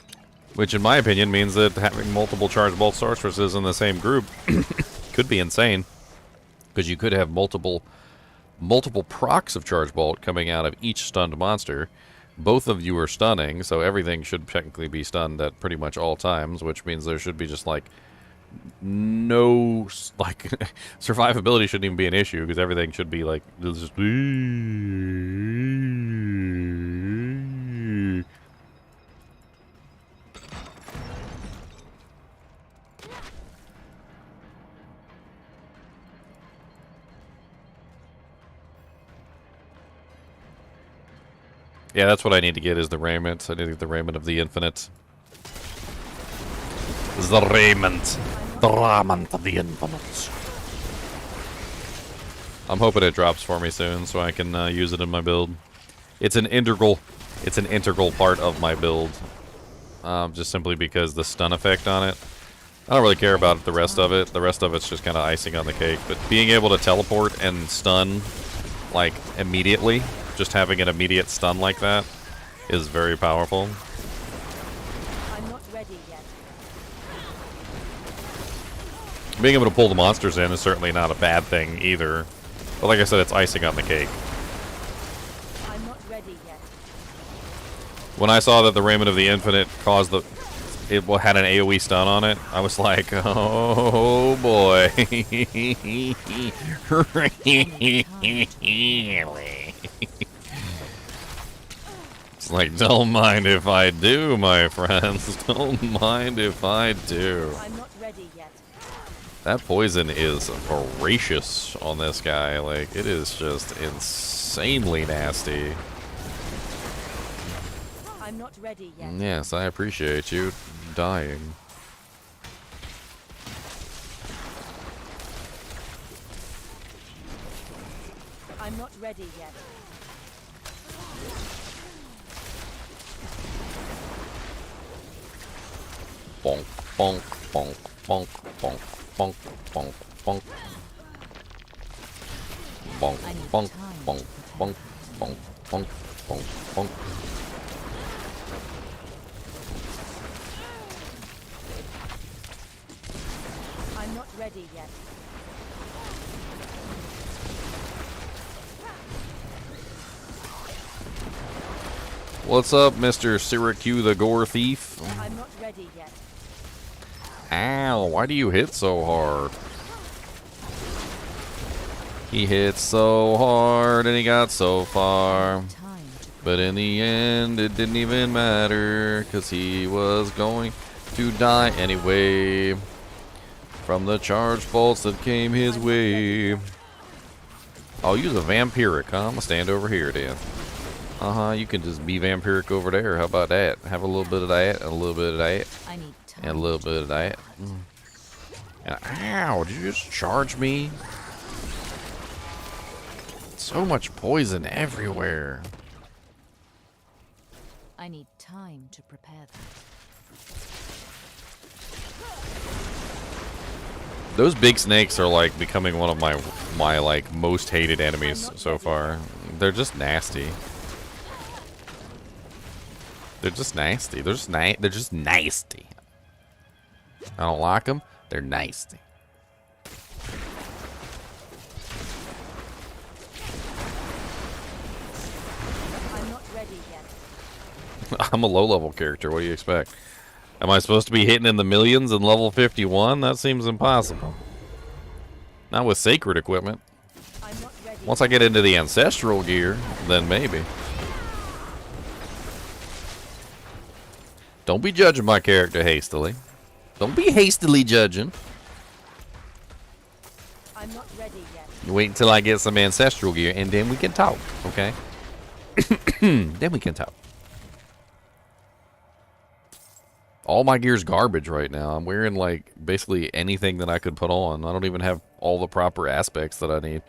[SPEAKER 1] Which, in my opinion, means that having multiple Charged Bolt Sorceresses in the same group could be insane. Because you could have multiple procs of Charged Bolt coming out of each stunned monster. Both of you are stunning, so everything should technically be stunned at pretty much all times, which means there should be just, like, no, like, survivability shouldn't even be an issue, because everything should be, like, just... Yeah, that's what I need to get, is the raiment. I need to get the raiment of the infinite. The raiment. The raiment of the infinite. I'm hoping it drops for me soon, so I can use it in my build. It's an integral part of my build. Just simply because the stun effect on it. I don't really care about the rest of it. The rest of it's just kind of icing on the cake. But being able to teleport and stun, like, immediately, just having an immediate stun like that is very powerful.
[SPEAKER 4] I'm not ready yet.
[SPEAKER 1] Being able to pull the monsters in is certainly not a bad thing either. But like I said, it's icing on the cake.
[SPEAKER 4] I'm not ready yet.
[SPEAKER 1] When I saw that the Raiment of the Infinite caused it had an AoE stun on it, I was like, oh boy. Really? It's like, don't mind if I do, my friends. Don't mind if I do.
[SPEAKER 4] I'm not ready yet.
[SPEAKER 1] That poison is voracious on this guy. Like, it is just insanely nasty.
[SPEAKER 4] I'm not ready yet.
[SPEAKER 1] Yes, I appreciate you dying.
[SPEAKER 4] I'm not ready yet.
[SPEAKER 1] Bonk, bonk, bonk, bonk, bonk, bonk, bonk, bonk. Bonk, bonk, bonk, bonk, bonk, bonk, bonk, bonk.
[SPEAKER 4] I'm not ready yet.
[SPEAKER 1] What's up, Mr. Syracuse the Gore Thief?
[SPEAKER 4] I'm not ready yet.
[SPEAKER 1] Ow, why do you hit so hard? He hit so hard and he got so far. But in the end, it didn't even matter, because he was going to die anyway. From the charged bolts that came his way. I'll use a vampiric, huh? I'm gonna stand over here then. You can just be vampiric over there. How about that? Have a little bit of that, and a little bit of that, and a little bit of that. And, ow, did you just charge me? So much poison everywhere.
[SPEAKER 4] I need time to prepare that.
[SPEAKER 1] Those big snakes are like becoming one of my like most hated enemies so far. They're just nasty. They're just nasty. They're just nasty. I don't like them. They're nasty.
[SPEAKER 4] I'm not ready yet.
[SPEAKER 1] I'm a low-level character. What do you expect? Am I supposed to be hitting in the millions in level 51? That seems impossible. Not with sacred equipment.
[SPEAKER 4] I'm not ready.
[SPEAKER 1] Once I get into the ancestral gear, then maybe. Don't be judging my character hastily. Don't be hastily judging.
[SPEAKER 4] I'm not ready yet.
[SPEAKER 1] You wait until I get some ancestral gear, and then we can talk, okay? Then we can talk. All my gear's garbage right now. I'm wearing, like, basically anything that I could put on. I don't even have all the proper aspects that I need.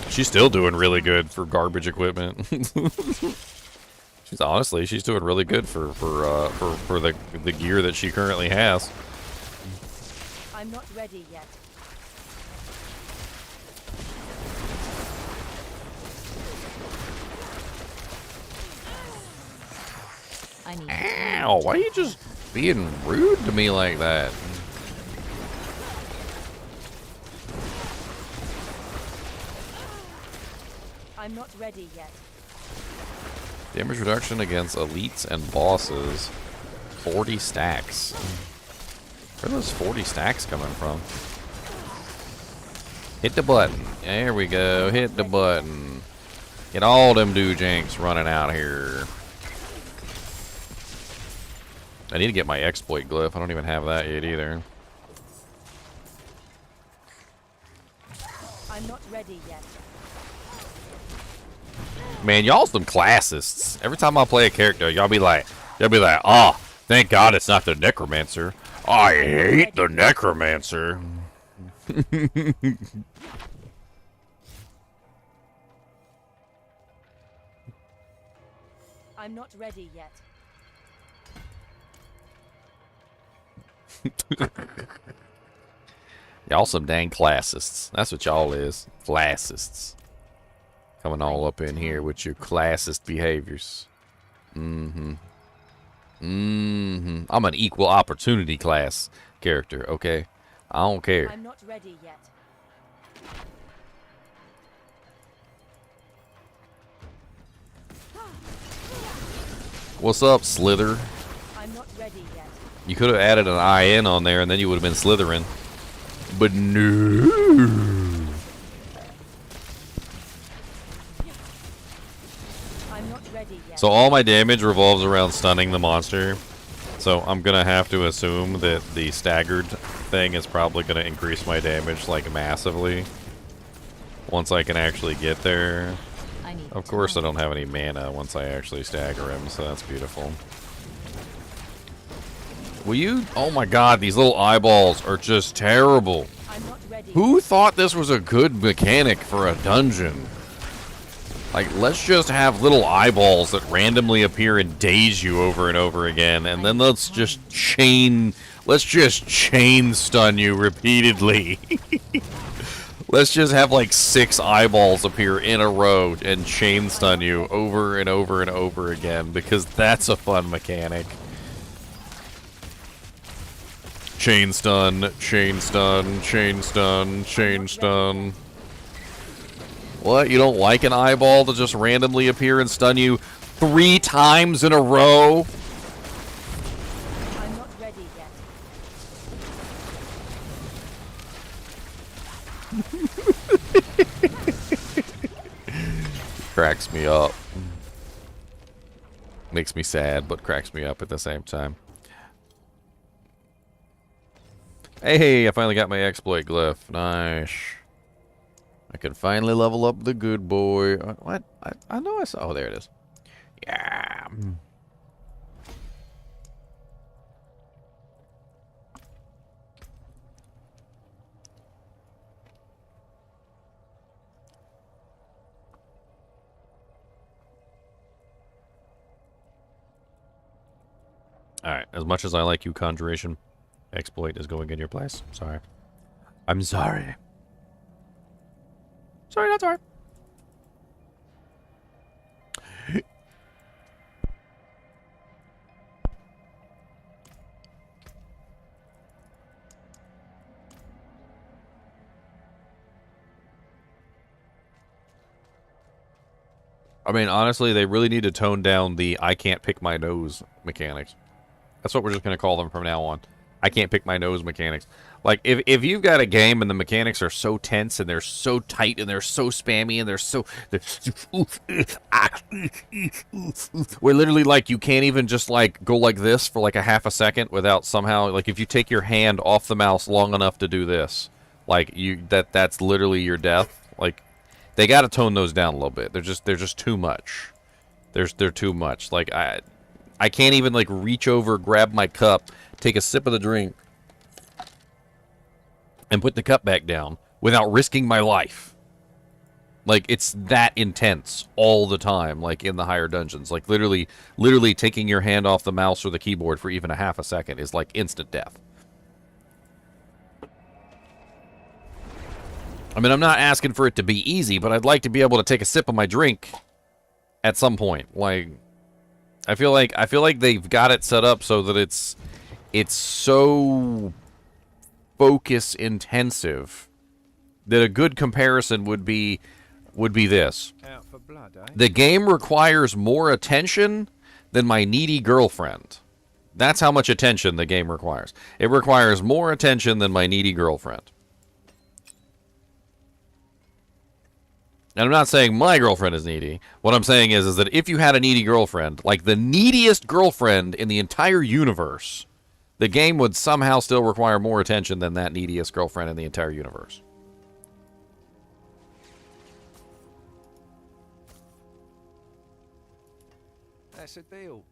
[SPEAKER 1] She's still doing really good for garbage equipment. She's doing really good for the gear that she currently has.
[SPEAKER 4] I'm not ready yet. I need
[SPEAKER 1] Ow, why are you just being rude to me like that?
[SPEAKER 4] I'm not ready yet.
[SPEAKER 1] Damage reduction against elites and bosses. 40 stacks. Where are those 40 stacks coming from? Hit the button. There we go. Hit the button. Get all them doojanks running out here. I need to get my exploit glyph. I don't even have that yet either.
[SPEAKER 4] I'm not ready yet.
[SPEAKER 1] Man, y'all some classists. Every time I play a character, y'all be like, oh, thank God it's not the Necromancer. I hate the Necromancer.
[SPEAKER 4] I'm not ready yet.
[SPEAKER 1] Y'all some dang classists. That's what y'all is. Classists. Coming all up in here with your classist behaviors. I'm an equal opportunity class character, okay? I don't care.
[SPEAKER 4] I'm not ready yet.
[SPEAKER 1] What's up, Slither?
[SPEAKER 4] I'm not ready yet.
[SPEAKER 1] You could have added an IN on there and then you would have been Slytherin. But no.
[SPEAKER 4] I'm not ready yet.
[SPEAKER 1] So all my damage revolves around stunning the monster. So I'm going to have to assume that the staggered thing is probably going to increase my damage like massively. Once I can actually get there. Of course I don't have any mana once I actually stagger him, so that's beautiful. Will you? Oh my god, these little eyeballs are just terrible.
[SPEAKER 4] I'm not ready.
[SPEAKER 1] Who thought this was a good mechanic for a dungeon? Like, let's just have little eyeballs that randomly appear and daze you over and over again, and then let's just chain stun you repeatedly. Let's just have like 6 eyeballs appear in a row and chain stun you over and over and over again, because that's a fun mechanic. Chain stun, chain stun, chain stun, chain stun. What? You don't like an eyeball to just randomly appear and stun you 3 times in a row?
[SPEAKER 4] I'm not ready yet.
[SPEAKER 1] Cracks me up. Makes me sad, but cracks me up at the same time. Hey, I finally got my exploit glyph. Nice. I can finally level up the good boy. What? I know I saw. Oh, there it is. Yeah. Alright, as much as I like you, Conjuration, exploit is going in your place. Sorry. I'm sorry. Sorry, not sorry. I mean, honestly, they really need to tone down the I can't pick my nose mechanics. That's what we're just going to call them from now on. I can't pick my nose mechanics. Like, if you've got a game and the mechanics are so tense and they're so tight and they're so spammy and where literally, like, you can't even just, like, go like this for, like, a half a second without somehow, like, if you take your hand off the mouse long enough to do this, like, that's literally your death. Like, they got to tone those down a little bit. They're just too much. They're too much. Like, I can't even, like, reach over, grab my cup, take a sip of the drink, and put the cup back down without risking my life. Like, it's that intense all the time, like, in the higher dungeons. Like, literally taking your hand off the mouse or the keyboard for even a half a second is, like, instant death. I mean, I'm not asking for it to be easy, but I'd like to be able to take a sip of my drink at some point. Like, I feel like they've got it set up so that it's so focus intensive that a good comparison would be this.
[SPEAKER 7] Out for blood, eh?
[SPEAKER 1] The game requires more attention than my needy girlfriend. That's how much attention the game requires. It requires more attention than my needy girlfriend. And I'm not saying my girlfriend is needy. What I'm saying is that if you had a needy girlfriend, like the neediest girlfriend in the entire universe, the game would somehow still require more attention than that neediest girlfriend in the entire universe.
[SPEAKER 7] That's a deal.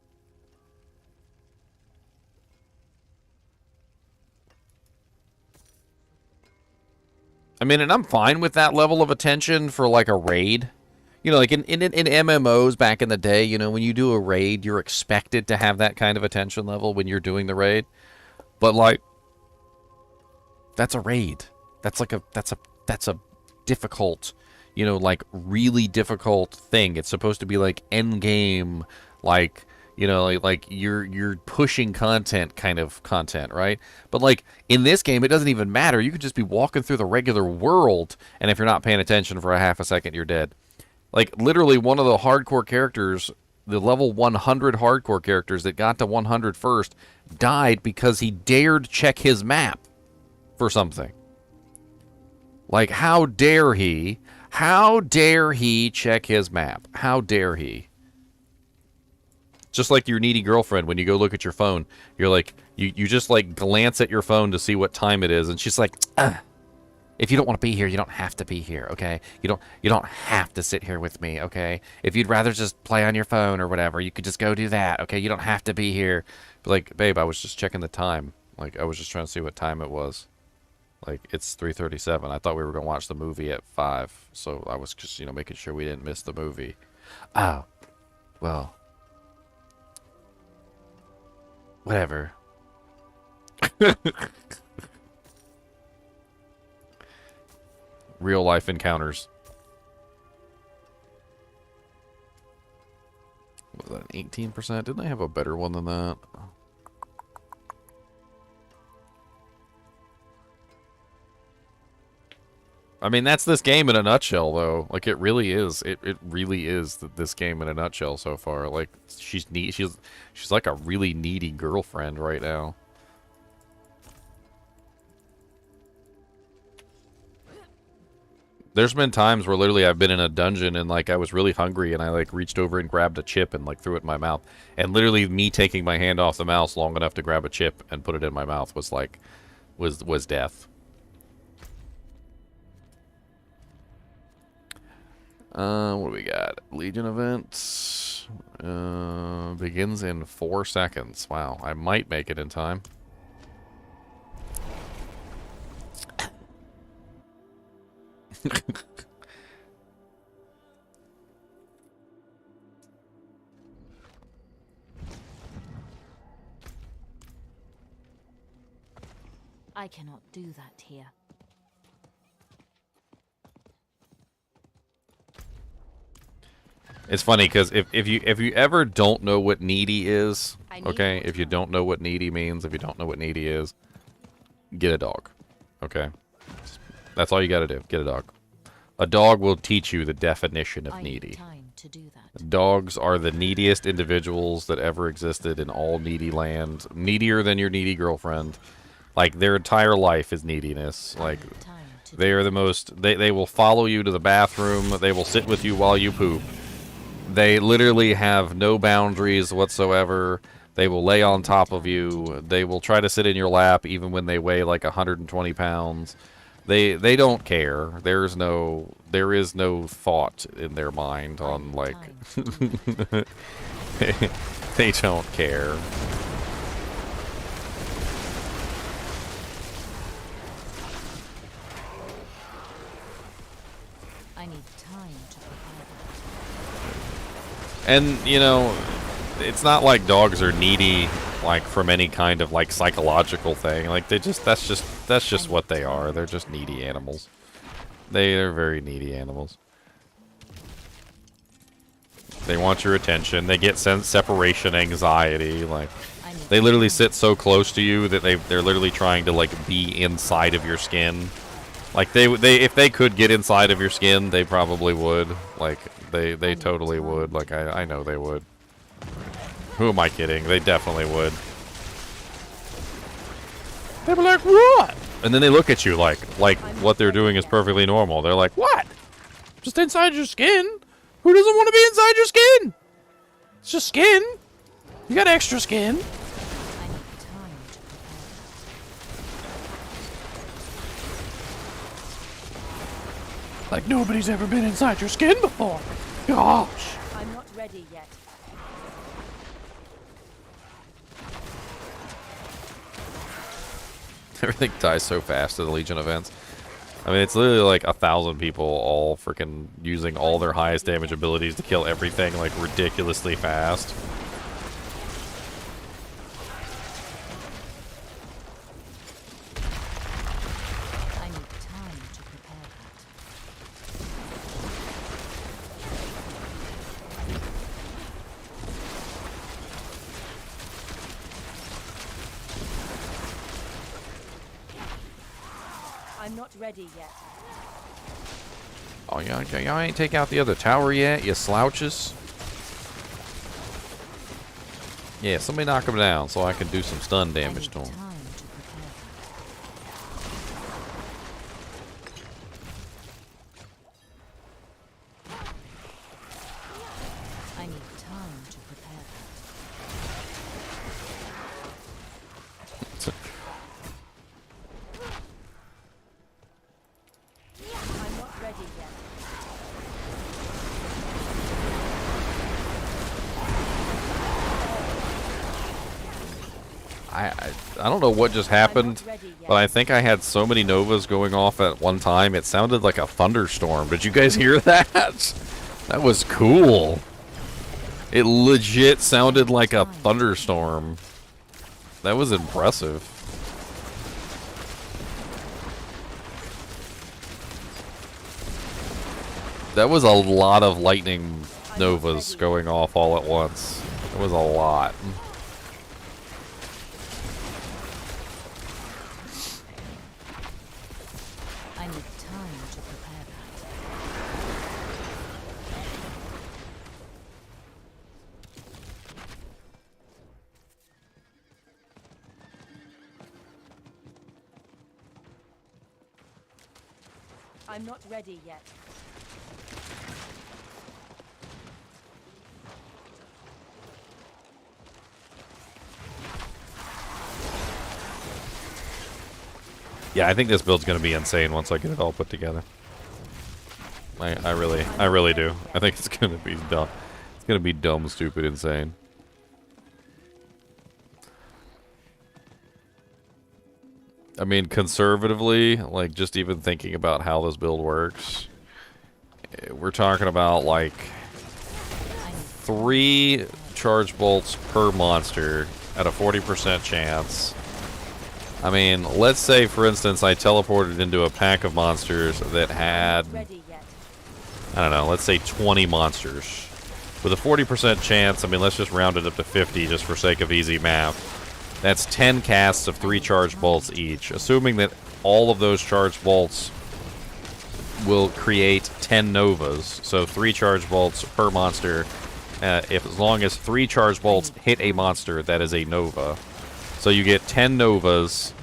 [SPEAKER 1] I mean, and I'm fine with that level of attention for, like, a raid. You know, like, in MMOs back in the day, you know, when you do a raid, you're expected to have that kind of attention level when you're doing the raid. But, like, that's a raid. That's a difficult, you know, like, really difficult thing. It's supposed to be, like, end game, like, you know, like you're pushing content kind of content, right? But, like, in this game, it doesn't even matter. You could just be walking through the regular world, and if you're not paying attention for a half a second, you're dead. Like, literally, one of the hardcore characters, the level 100 hardcore characters that got to 100 first, died because he dared check his map for something. Like, how dare he? How dare he check his map? How dare he? Just like your needy girlfriend, when you go look at your phone, you're like, you just, like, glance at your phone to see what time it is, and she's like, if you don't want to be here, you don't have to be here, okay? You don't have to sit here with me, okay? If you'd rather just play on your phone or whatever, you could just go do that, okay? You don't have to be here. But, like, babe, I was just checking the time. Like, I was just trying to see what time it was. Like, it's 3:37. I thought we were going to watch the movie at 5, so I was just, you know, making sure we didn't miss the movie. Oh, well, whatever. Real life encounters. Was that an 18%? Didn't they have a better one than that? I mean, that's this game in a nutshell, though. Like, it really is. It really is this game in a nutshell so far. Like, she's like a really needy girlfriend right now. There's been times where literally I've been in a dungeon and, like, I was really hungry and I, like, reached over and grabbed a chip and, like, threw it in my mouth. And literally me taking my hand off the mouse long enough to grab a chip and put it in my mouth was, like, was death. What do we got? Legion events. Begins in 4 seconds. Wow, I might make it in time.
[SPEAKER 4] I cannot do that here.
[SPEAKER 1] It's funny because if you ever don't know what needy is, okay, if you don't know what needy means, if you don't know what needy is, get a dog, okay? That's all you got to do. Get a dog. A dog will teach you the definition of needy.
[SPEAKER 4] to do that.
[SPEAKER 1] Dogs are the neediest individuals that ever existed in all needy land. Needier than your needy girlfriend. Like, their entire life is neediness. Like, they are the most... They will follow you to the bathroom. They will sit with you while you poop. They literally have no boundaries whatsoever. They will lay on top of you. They will try to sit in your lap even when they weigh like 120 pounds. They don't care. There is no thought in their mind on like they don't care.
[SPEAKER 4] I need time to prepare that.
[SPEAKER 1] And you know, it's not like dogs are needy like from any kind of like psychological thing. Like they just that's just what they are. They're just needy animals. They're very needy animals. They want your attention. They get separation anxiety. Like they literally sit so close to you that they're literally trying to like be inside of your skin. Like they if they could get inside of your skin, they probably would. Like they totally would. Like I know they would. Who am I kidding? They definitely would. They'd be like, what? And then they look at you like what they're doing is perfectly normal. They're like, what? Just inside your skin? Who doesn't want to be inside your skin? It's just skin. You got extra skin.
[SPEAKER 4] I need time to prepare
[SPEAKER 1] Like nobody's ever been inside your skin before. Gosh.
[SPEAKER 4] that. I'm not ready yet.
[SPEAKER 1] Everything dies so fast at the Legion events. I mean, it's literally like 1,000 people all freaking using all their highest damage abilities to kill everything like ridiculously fast.
[SPEAKER 4] I need time to prepare that. I'm not ready yet.
[SPEAKER 1] Oh, y'all ain't take out the other tower yet, you slouches? Yeah, somebody knock him down so I can do some stun damage to him.
[SPEAKER 4] Time to prepare that. I need time to prepare that. I'm not ready yet.
[SPEAKER 1] I don't know what just happened, but I think I had so many novas going off at one time, it sounded like a thunderstorm. Did you guys hear that? That was cool. It legit sounded like a thunderstorm. That was impressive. That was a lot of lightning novas going off all at once. It was a lot.
[SPEAKER 4] I need time to prepare that. I'm not ready yet.
[SPEAKER 1] Yeah, I think this build's gonna be insane once I get it all put together. I really do. I think it's gonna be dumb. It's gonna be dumb, stupid, insane. I mean, conservatively, like just even thinking about how this build works, we're talking about like 3 charge bolts per monster at a 40% chance. I mean, let's say, for instance, I teleported into a pack of monsters that had, I don't know, let's say 20 monsters. With a 40% chance, I mean, let's just round it up to 50 just for sake of easy math. That's 10 casts of 3 charged bolts each. Assuming that all of those charged bolts will create 10 novas. So 3 charge bolts per monster. As long as 3 charge bolts hit a monster, that is a nova. So you get 10 novas,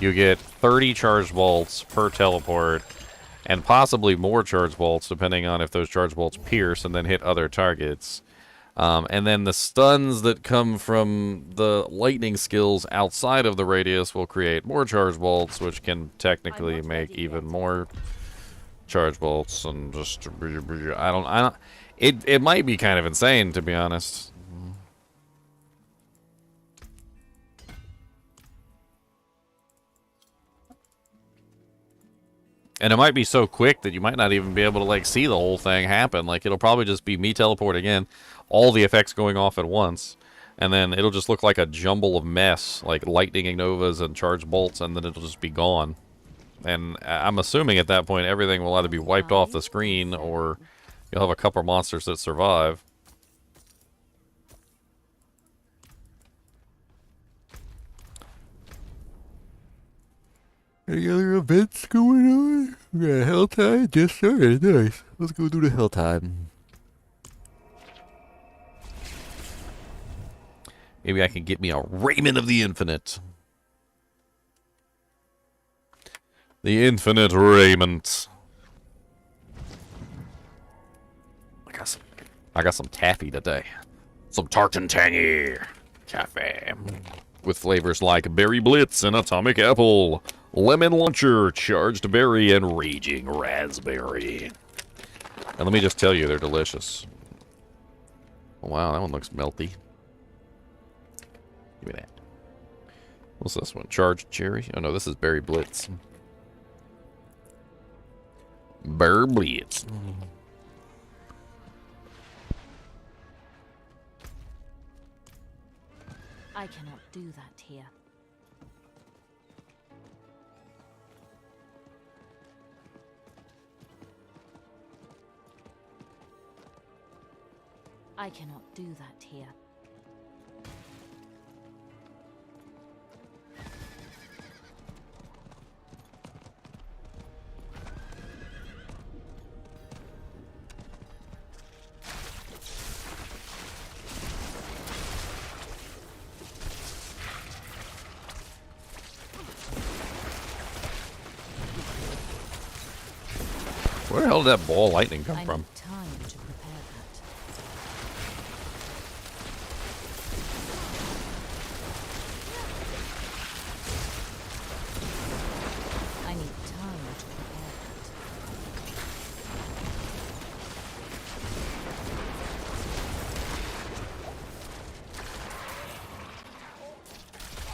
[SPEAKER 1] you get 30 charge bolts per teleport, and possibly more charge bolts, depending on if those charge bolts pierce and then hit other targets. And then the stuns that come from the lightning skills outside of the radius will create more charge bolts, which can technically make even more charge bolts. And just, I don't. It might be kind of insane, to be honest. And it might be so quick that you might not even be able to, like, see the whole thing happen. Like, it'll probably just be me teleporting in, all the effects going off at once, and then it'll just look like a jumble of mess, like lightning novas and charge bolts, and then it'll just be gone. And I'm assuming at that point everything will either be wiped off the screen, or you'll have a couple monsters that survive. Any other events going on? We got HellTide just started. Nice. Let's go do the HellTide. Maybe I can get me a Raiment of the Infinite. The Infinite Raiment. I got some taffy today. Some tart and tangy taffy. With flavors like Berry Blitz and Atomic Apple, Lemon Launcher, Charged Berry, and Raging Raspberry. And let me just tell you, they're delicious. Oh, wow, that one looks melty. Give me that. What's this one? Charged Cherry? Oh, no, this is Berry Blitz. Berry Blitz.
[SPEAKER 4] I cannot do that here. I cannot do that here.
[SPEAKER 1] Where the hell did that ball of lightning come
[SPEAKER 4] I
[SPEAKER 1] from?
[SPEAKER 4] need time to prepare that.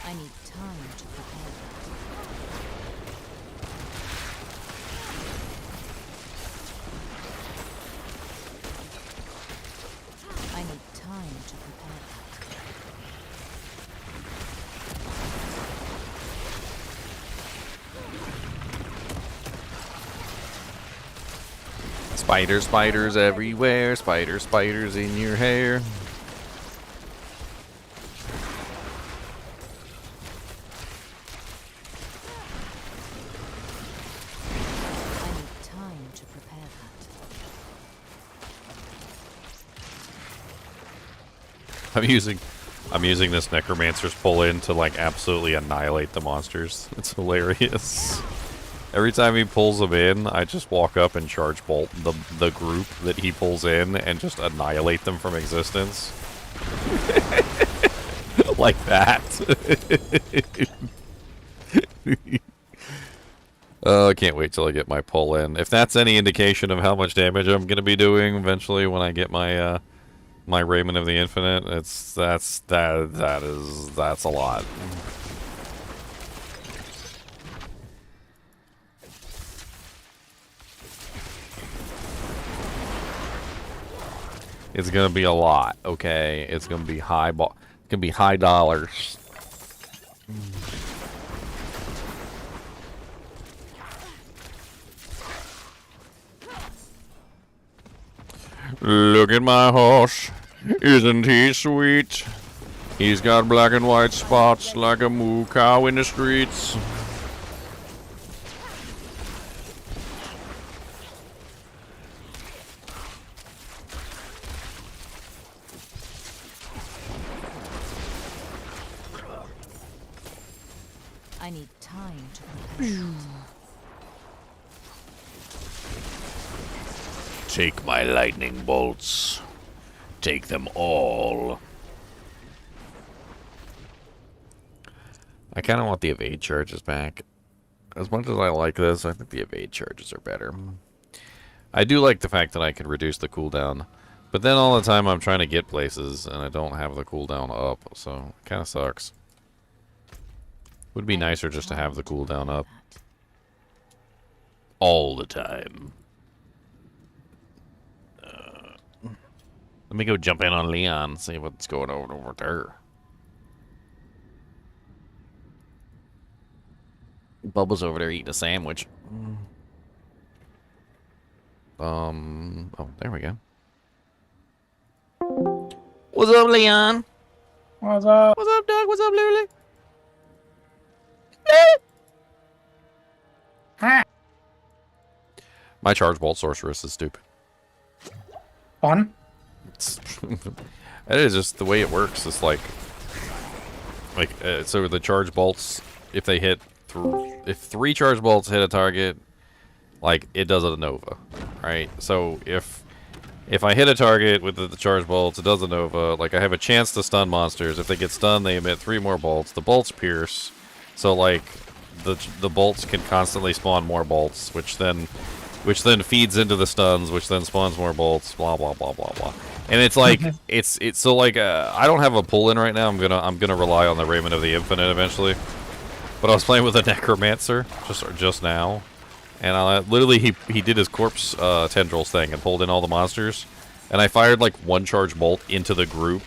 [SPEAKER 4] I need time to prepare that. I need time to prepare that. I need time to prepare that.
[SPEAKER 1] Spiders, spiders everywhere. Spiders, spiders in your hair.
[SPEAKER 4] I need time to prepare that.
[SPEAKER 1] I'm using this Necromancer's pull-in to, like, absolutely annihilate the monsters. It's hilarious. Every time he pulls them in, I just walk up and charge bolt the group that he pulls in and just annihilate them from existence. Like that. I can't wait till I get my pull in. If that's any indication of how much damage I'm going to be doing eventually when I get my my Raiment of the Infinite, that's a lot. It's gonna be a lot, okay? It's gonna be high dollars. Look at my horse, isn't he sweet? He's got black and white spots like a moo cow in the streets.
[SPEAKER 4] I need time to prepare.
[SPEAKER 1] Take my lightning bolts. Take them all. I kind of want the evade charges back. As much as I like this, I think the evade charges are better. I do like the fact that I can reduce the cooldown. But then all the time I'm trying to get places and I don't have the cooldown up. So it kind of sucks. Would be nicer just to have the cooldown up. All the time. Let me go jump in on Leon and see what's going on over there. Bubba's over there eating a sandwich. Oh, there we go. What's up, Leon?
[SPEAKER 9] What's up?
[SPEAKER 1] What's up, Doug? What's up, Lily?
[SPEAKER 9] Huh.
[SPEAKER 1] My Charged Bolt Sorceress is stupid.
[SPEAKER 9] Fun?
[SPEAKER 1] It is just the way it works. It's like so the charge bolts, if they hit if 3 charge bolts hit a target, like it does a Nova, right? So if I hit a target with the charge bolts, it does a Nova. Like I have a chance to stun monsters. If they get stunned, they emit 3 more bolts. The bolts pierce, so like the bolts can constantly spawn more bolts, which then feeds into the stuns, which then spawns more bolts. Blah blah blah blah blah. And it's like it's so like I don't have a pull in right now. I'm gonna rely on the Raiment of the Infinite eventually. But I was playing with a Necromancer just now, and literally he did his corpse tendrils thing and pulled in all the monsters, and I fired like 1 charge bolt into the group,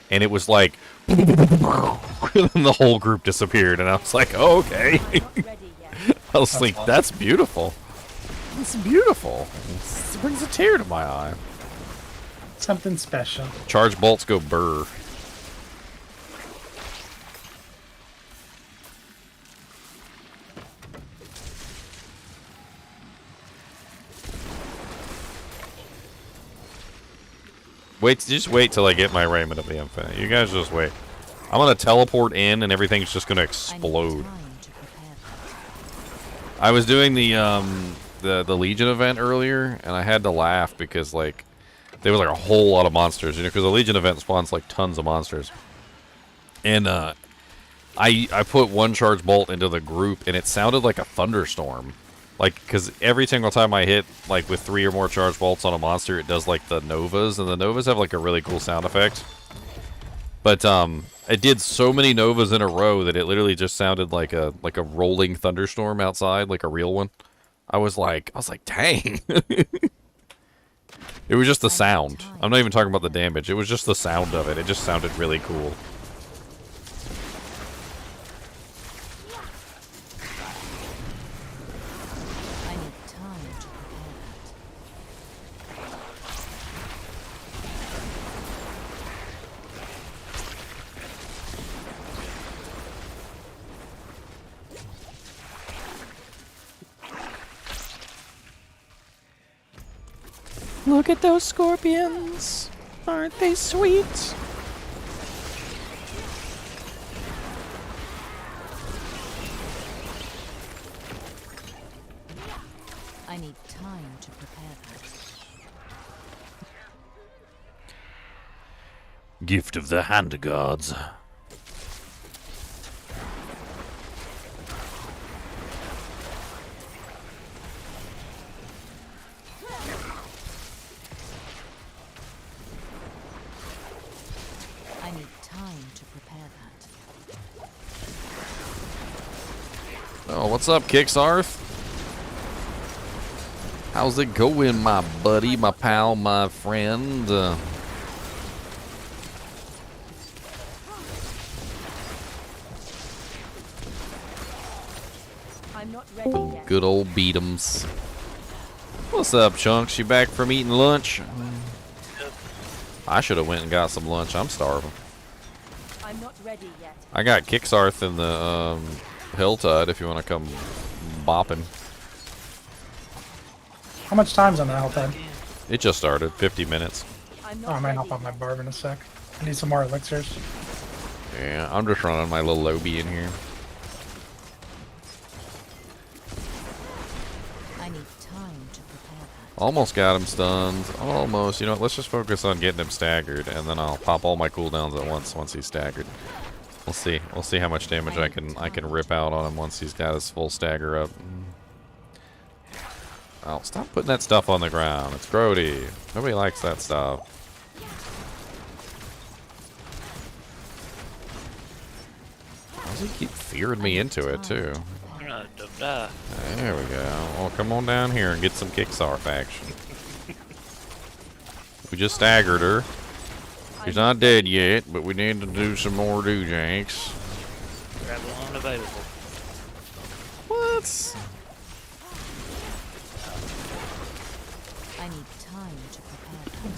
[SPEAKER 1] and it was like, and then the whole group disappeared, and I was like, oh, okay. I was like, that's beautiful. It's beautiful. It brings a tear to my eye.
[SPEAKER 9] Something special.
[SPEAKER 1] Charge bolts go burr. Just wait till I get my Raiment of the Infinite. You guys just wait. I'm gonna teleport in and everything's just gonna explode. I was doing the Legion event earlier, and I had to laugh because like there was like a whole lot of monsters, you know, because the Legion event spawns like tons of monsters. And I put 1 charge bolt into the group, and it sounded like a thunderstorm. Like, because every single time I hit, like, with 3 or more charge bolts on a monster, it does, like, the Novas, and the Novas have, like, a really cool sound effect. But, it did so many Novas in a row that it literally just sounded like a rolling thunderstorm outside, like a real one. I was like, dang. It was just the sound. I'm not even talking about the damage. It was just the sound of it. It just sounded really cool. Look at those scorpions. Aren't they sweet?
[SPEAKER 4] I need time to prepare that.
[SPEAKER 1] Gift of the Hand Gods.
[SPEAKER 4] I need time to prepare that.
[SPEAKER 1] Oh, what's up, Kicksarth? How's it going, my buddy, my pal, my friend?
[SPEAKER 4] I'm not ready yet.
[SPEAKER 1] Good old beat'ems. What's up, Chunks? You back from eating lunch? I should have went and got some lunch. I'm starving.
[SPEAKER 4] I'm not ready yet.
[SPEAKER 1] I got Kicksarth in the HellTide if you want to come bopping.
[SPEAKER 9] How much time's on the HellTide?
[SPEAKER 1] It just started. 50 minutes.
[SPEAKER 9] Oh, I might hop on my barb in a sec. I need some more elixirs.
[SPEAKER 1] Yeah, I'm just running my little lobby in here. Almost got him stunned. Almost. You know what? Let's just focus on getting him staggered, and then I'll pop all my cooldowns at once he's staggered. We'll see. We'll see how much damage I can rip out on him once he's got his full stagger up. Oh, stop putting that stuff on the ground. It's grody. Nobody likes that stuff. Why does he keep fearing me into it, too?
[SPEAKER 6] Don't die.
[SPEAKER 1] There we go. Well, come on down here and get some Kicksarf action. We just staggered her. She's not dead yet, but we need to do some more do-janks.
[SPEAKER 6] Gravel unavailable.
[SPEAKER 1] What?
[SPEAKER 4] I need time to prepare.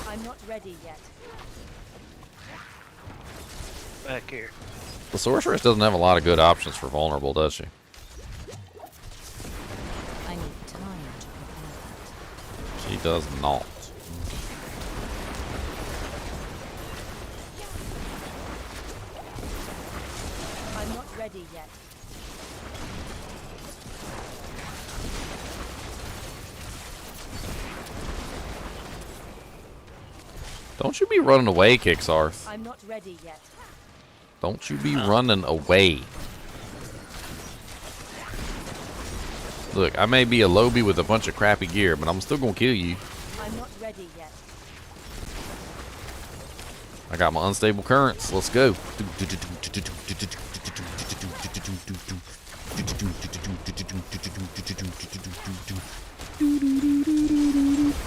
[SPEAKER 4] I'm not ready yet.
[SPEAKER 6] Back here.
[SPEAKER 1] The Sorceress doesn't have a lot of good options for vulnerable, does she?
[SPEAKER 4] I need time to prepare.
[SPEAKER 1] She does not.
[SPEAKER 4] I'm not ready yet.
[SPEAKER 1] Don't you be running away, Kicksarth.
[SPEAKER 4] I'm not ready yet.
[SPEAKER 1] Don't you be running away. Look, I may be a lobby with a bunch of crappy gear, but I'm still gonna kill you.
[SPEAKER 4] I'm not ready yet.
[SPEAKER 1] I got my unstable currents. Let's go.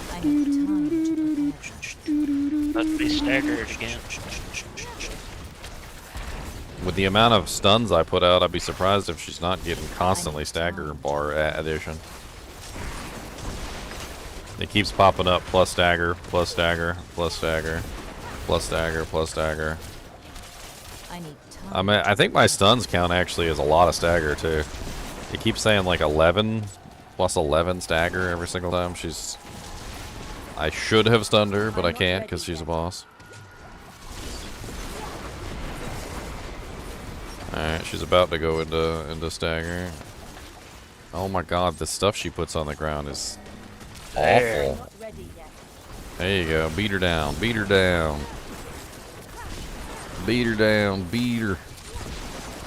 [SPEAKER 4] I need time to prepare.
[SPEAKER 6] Must be staggered again.
[SPEAKER 1] With the amount of stuns I put out, I'd be surprised if she's not getting constantly stagger bar addition. It keeps popping up plus stagger, plus stagger, plus stagger, plus stagger, plus stagger.
[SPEAKER 4] I need time.
[SPEAKER 1] I mean, I think my stuns count actually is a lot of stagger too. It keeps saying like 11 plus 11 stagger every single time. I should have stunned her, but I can't because she's a boss. Alright, she's about to go into stagger. Oh my god, the stuff she puts on the ground is awful.
[SPEAKER 4] Not ready yet.
[SPEAKER 1] There you go. Beat her down. Beat her down. Beat her down. Beat her.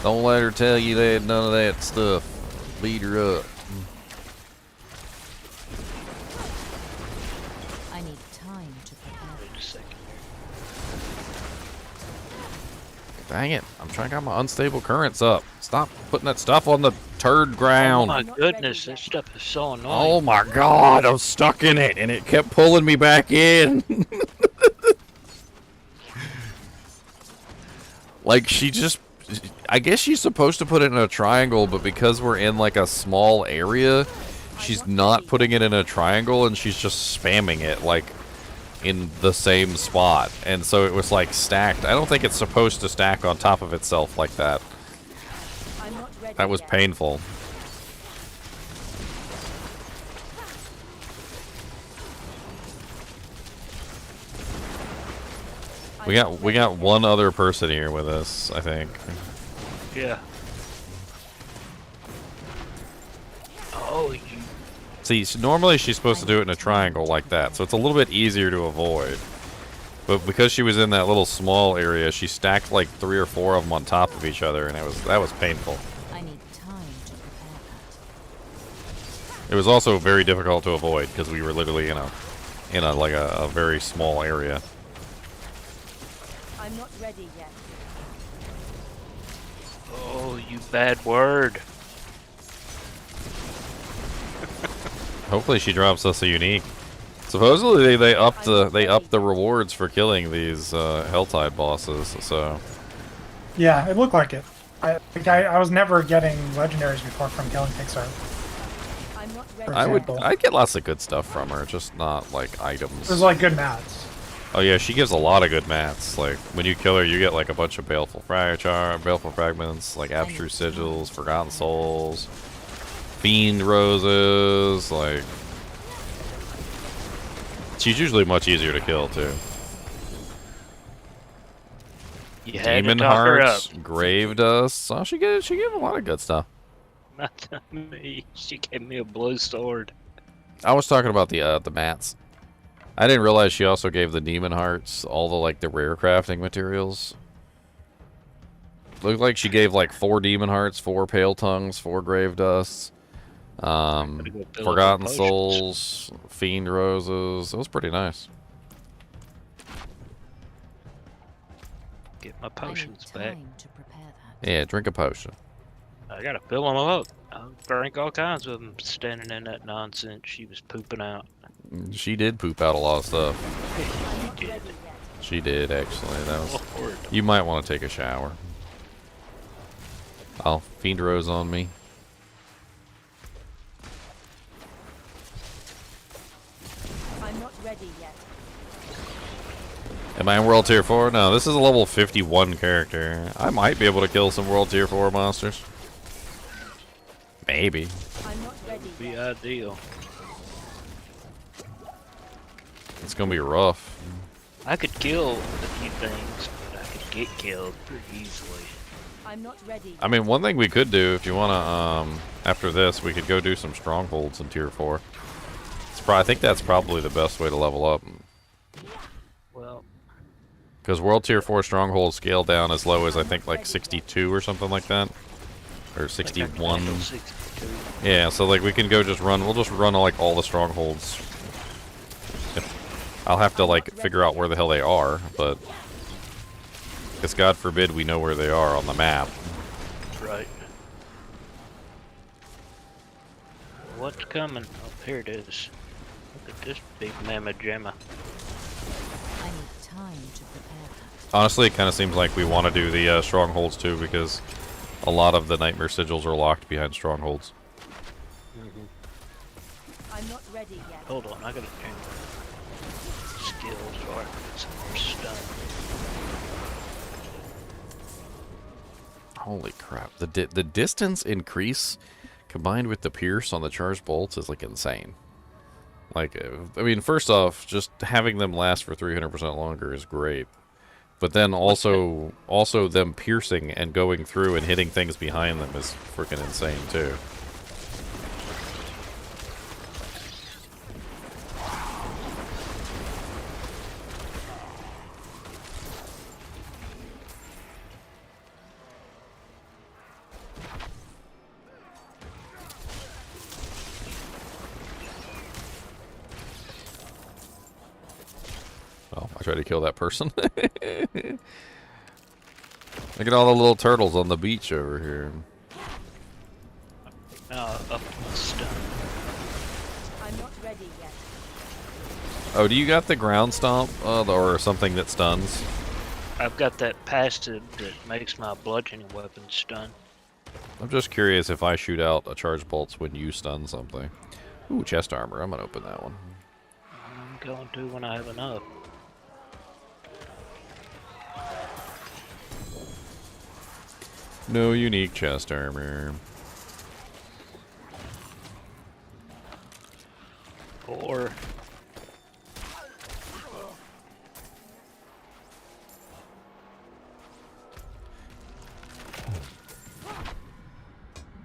[SPEAKER 1] Don't let her tell you that none of that stuff. Beat her up.
[SPEAKER 4] I need time to prepare.
[SPEAKER 6] Wait a second.
[SPEAKER 1] Dang it. I'm trying to get my unstable currents up. Stop putting that stuff on the turd
[SPEAKER 6] Oh
[SPEAKER 1] ground.
[SPEAKER 6] my goodness, that stuff is so annoying.
[SPEAKER 1] Oh my god, I was stuck in it and it kept pulling me back in. Like I guess she's supposed to put it in a triangle, but because we're in like a small area, she's not putting it in a triangle and she's just spamming it like in the same spot. And so it was like stacked. I don't think it's supposed to stack on top of itself like that.
[SPEAKER 4] I'm not ready
[SPEAKER 1] That was
[SPEAKER 4] yet.
[SPEAKER 1] painful. We got one other person here with us, I think.
[SPEAKER 6] Yeah. Oh, you.
[SPEAKER 1] See, normally she's supposed to do it in a triangle like that, so it's a little bit easier to avoid. But because she was in that little small area, she stacked like 3 or 4 of them on top of each other, and that was painful.
[SPEAKER 4] I need time to prepare
[SPEAKER 1] It was also very difficult to avoid because we were literally in a very small area.
[SPEAKER 4] that. I'm not ready yet.
[SPEAKER 6] Oh, you bad word.
[SPEAKER 1] Hopefully she drops us a unique. Supposedly they upped the rewards for killing these HellTide bosses. So
[SPEAKER 9] Yeah, it looked like it. I was never getting legendaries before from killing Pixar.
[SPEAKER 4] I'm not
[SPEAKER 9] For
[SPEAKER 4] ready.
[SPEAKER 9] example.
[SPEAKER 1] I'd get lots of good stuff from her, just not like items.
[SPEAKER 9] There's like good mats.
[SPEAKER 1] Oh yeah, she gives a lot of good mats. Like when you kill her, you get like a bunch of baleful fragments, like abstruse sigils, forgotten souls, fiend roses. Like she's usually much easier to kill too.
[SPEAKER 6] You had to
[SPEAKER 1] Demon
[SPEAKER 6] talk her up.
[SPEAKER 1] hearts, grave dust. Oh, she gave a lot of good stuff.
[SPEAKER 6] Not to me. She gave me a blue sword.
[SPEAKER 1] I was talking about the mats. I didn't realize she also gave the demon hearts all the like the rare crafting materials. Looked like she gave like 4 demon hearts, 4 pale tongues, 4 grave dusts, forgotten souls, fiend roses. It was pretty nice.
[SPEAKER 6] Get my potions back.
[SPEAKER 1] Yeah, drink a potion.
[SPEAKER 6] I gotta fill them up. I drank all kinds of them standing in that nonsense she was pooping out.
[SPEAKER 1] She did poop out a lot of stuff.
[SPEAKER 6] She did.
[SPEAKER 1] She did actually. That was.
[SPEAKER 6] Lord.
[SPEAKER 1] You might want to take a shower. I'll fiend rose on me.
[SPEAKER 4] I'm not ready yet.
[SPEAKER 1] Am I in World Tier 4? No, this is a level 51 character. I might be able to kill some World Tier 4 monsters. Maybe.
[SPEAKER 4] I'm not ready
[SPEAKER 6] Be
[SPEAKER 4] yet.
[SPEAKER 6] ideal.
[SPEAKER 1] It's gonna be rough.
[SPEAKER 6] I could kill a few things, but I could get killed pretty easily.
[SPEAKER 4] I'm not ready.
[SPEAKER 1] I mean, one thing we could do, if you wanna, after this, we could go do some strongholds in Tier 4. I think that's probably the best way to level up.
[SPEAKER 6] Well,
[SPEAKER 1] because World Tier 4 strongholds scale down as low as I think like 62 or something like that, or 61.
[SPEAKER 6] 62.
[SPEAKER 1] Yeah, so like we can go just run. We'll just run like all the strongholds. I'll have to like figure out where the hell they are, but because God forbid we know where they are on the map.
[SPEAKER 6] Right. What's coming? Oh, here it is. Look at this big mamma jamma.
[SPEAKER 4] I need time to prepare that.
[SPEAKER 1] Honestly, it kind of seems like we want to do the strongholds too, because a lot of the nightmare sigils are locked behind strongholds.
[SPEAKER 4] I'm not ready yet.
[SPEAKER 6] Hold on, I gotta change my skills so I can get some more stun.
[SPEAKER 1] Holy crap! The distance increase combined with the pierce on the charged bolts is like insane. Like, I mean, first off, just having them last for 300% longer is great. But then also them piercing and going through and hitting things behind them is freaking insane too. Oh, I tried to kill that person. Look at all the little turtles on the beach over here.
[SPEAKER 6] Now up my stun.
[SPEAKER 4] I'm not ready yet.
[SPEAKER 1] Oh, do you got the ground stomp or something that stuns?
[SPEAKER 6] I've got that passive that makes my bludgeoning weapon stun.
[SPEAKER 1] I'm just curious if I shoot out a charge bolts when you stun something. Ooh, chest armor. I'm gonna open that one.
[SPEAKER 6] I'm going to when I have enough.
[SPEAKER 1] No unique chest armor.
[SPEAKER 6] Or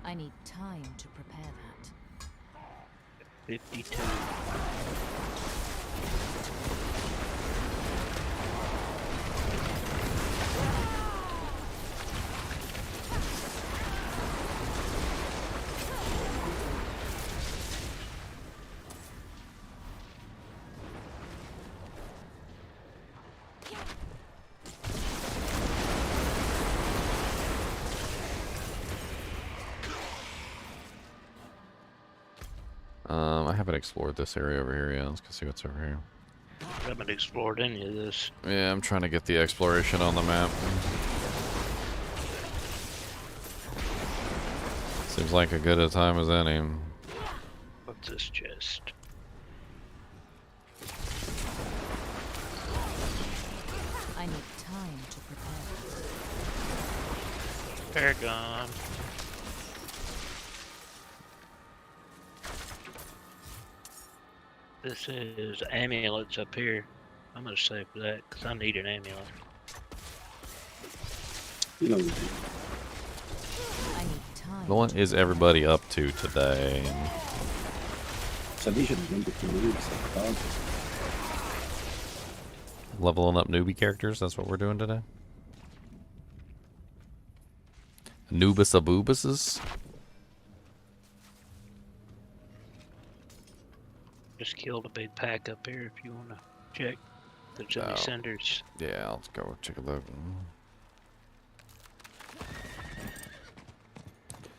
[SPEAKER 4] I need time to prepare that.
[SPEAKER 6] 52.
[SPEAKER 1] I haven't explored this area over here yet. Let's go see what's over here.
[SPEAKER 6] I haven't explored any of this.
[SPEAKER 1] Yeah, I'm trying to get the exploration on the map. Seems like a good a time as any.
[SPEAKER 6] What's this chest?
[SPEAKER 4] I need time to prepare that.
[SPEAKER 6] Paragon. This is amulets up here. I'm gonna save that because I need an amulet.
[SPEAKER 4] I need time.
[SPEAKER 1] What is everybody up to today? Leveling up newbie characters, that's what we're doing today? Anubis Abubuses?
[SPEAKER 6] Just killed a big pack up here if you want to check. There's any
[SPEAKER 1] Oh.
[SPEAKER 6] cinders.
[SPEAKER 1] Yeah, let's go check a look.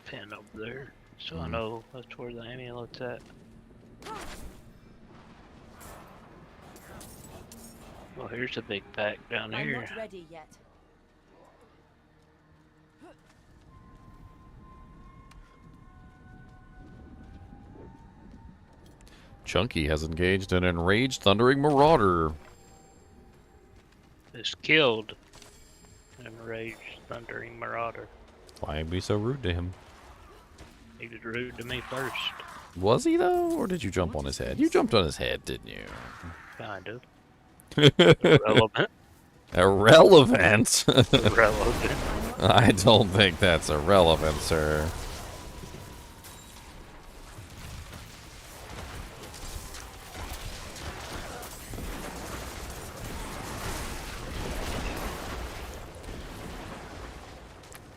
[SPEAKER 6] Pin over there. So I know that's where the amulet's at. Well, here's a big pack down
[SPEAKER 4] I'm
[SPEAKER 6] here.
[SPEAKER 4] not ready yet.
[SPEAKER 1] Chunky has engaged an enraged thundering marauder.
[SPEAKER 6] It's killed an enraged thundering marauder.
[SPEAKER 1] Why be so rude to him?
[SPEAKER 6] He was rude to me first.
[SPEAKER 1] Was he though, or did you jump on his head? You jumped on his head, didn't you?
[SPEAKER 6] Kind of. Irrelevant.
[SPEAKER 1] Irrelevant?
[SPEAKER 6] Irrelevant.
[SPEAKER 1] I don't think that's irrelevant, sir.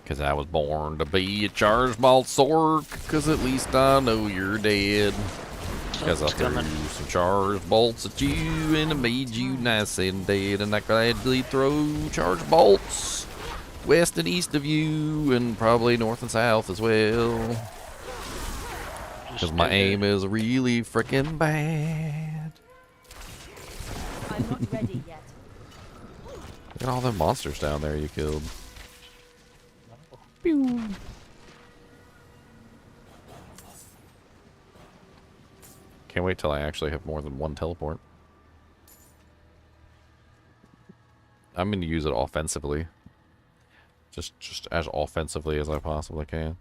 [SPEAKER 1] Because I was born to be a Charged Bolt Sorc, because at least I know you're dead. Because I threw some charged bolts at you and it made you nice and dead, and I gladly throw charged bolts west and east of you, and probably north and south as well. Because my aim is really freaking bad.
[SPEAKER 4] I'm not ready yet.
[SPEAKER 1] Look at all them monsters down there you killed. Pew. Can't wait till I actually have more than one teleport. I'm going to use it offensively. Just as offensively as I possibly can.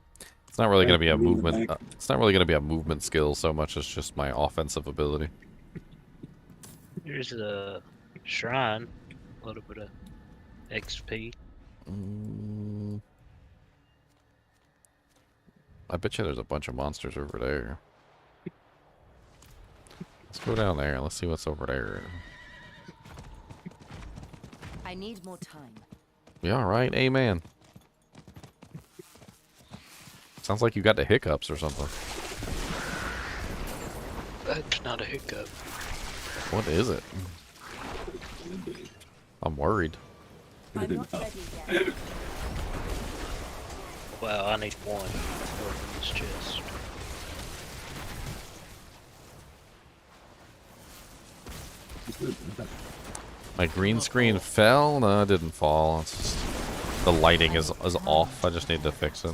[SPEAKER 1] It's not really going to be a movement. It's not really going to be a movement skill so much as just my offensive ability.
[SPEAKER 6] Here's a shrine. A little bit of XP.
[SPEAKER 1] I bet you there's a bunch of monsters over there. Let's go down there. Let's see what's over there.
[SPEAKER 4] I need more time.
[SPEAKER 1] You alright? Amen. Sounds like you got the hiccups or something.
[SPEAKER 6] That's not a hiccup.
[SPEAKER 1] What is it? I'm worried.
[SPEAKER 4] I'm not ready yet.
[SPEAKER 6] Well, I need one. Open this chest.
[SPEAKER 1] My green screen fell? No, it didn't fall. It's just the lighting is off. I just need to fix it.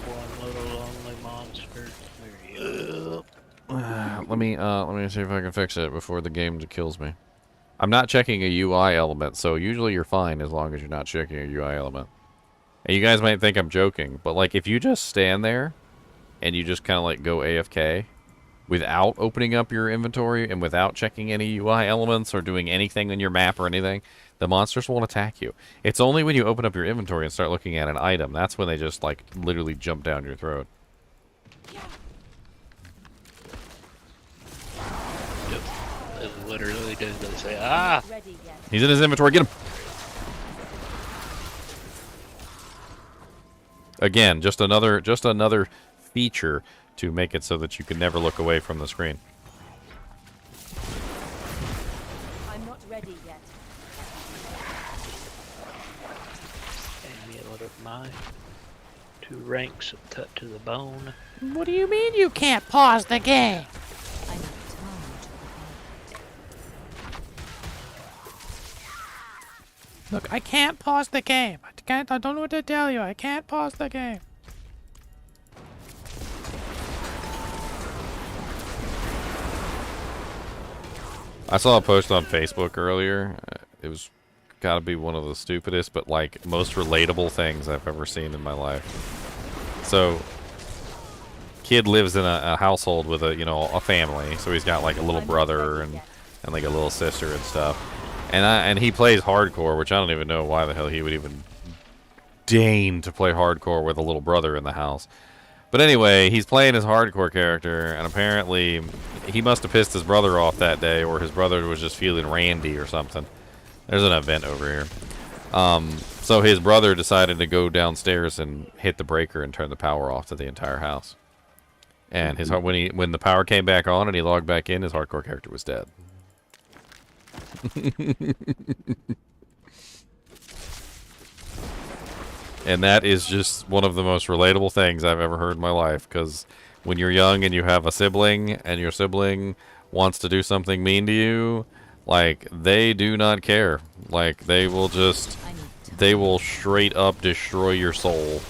[SPEAKER 6] One little lonely monster. There you go.
[SPEAKER 1] Let me see if I can fix it before the game kills me. I'm not checking a UI element, so usually you're fine as long as you're not checking a UI element. And you guys might think I'm joking, but like if you just stand there and you just kind of like go AFK without opening up your inventory and without checking any UI elements or doing anything on your map or anything, the monsters won't attack you. It's only when you open up your inventory and start looking at an item, that's when they just like literally jump down your throat.
[SPEAKER 6] They literally do. They say, ah!
[SPEAKER 4] Ready yet.
[SPEAKER 1] He's in his inventory. Get him! Again, just another feature to make it so that you can never look away from the screen.
[SPEAKER 4] I'm not ready yet.
[SPEAKER 6] Amulet of mine. 2 ranks of cut to the bone.
[SPEAKER 8] What do you mean you can't pause the game?
[SPEAKER 4] I need time to
[SPEAKER 8] Look, I can't pause the game. I don't know what to tell you. I can't pause the game.
[SPEAKER 1] I saw a post on Facebook earlier. It was gotta be one of the stupidest, but like most relatable things I've ever seen in my life. So, kid lives in a household with a family. So he's got like a little brother and like a little sister and stuff. And he plays hardcore, which I don't even know why the hell he would even deign to play hardcore with a little brother in the house. But anyway, he's playing his hardcore character, and apparently he must have pissed his brother off that day, or his brother was just feeling randy or something. There's an event over here. So his brother decided to go downstairs and hit the breaker and turn the power off to the entire house. And when the power came back on and he logged back in, his hardcore character was dead. And that is just one of the most relatable things I've ever heard in my life, because when you're young and you have a sibling and your sibling wants to do something mean to you, like, they do not care. Like, they will straight up destroy your soul.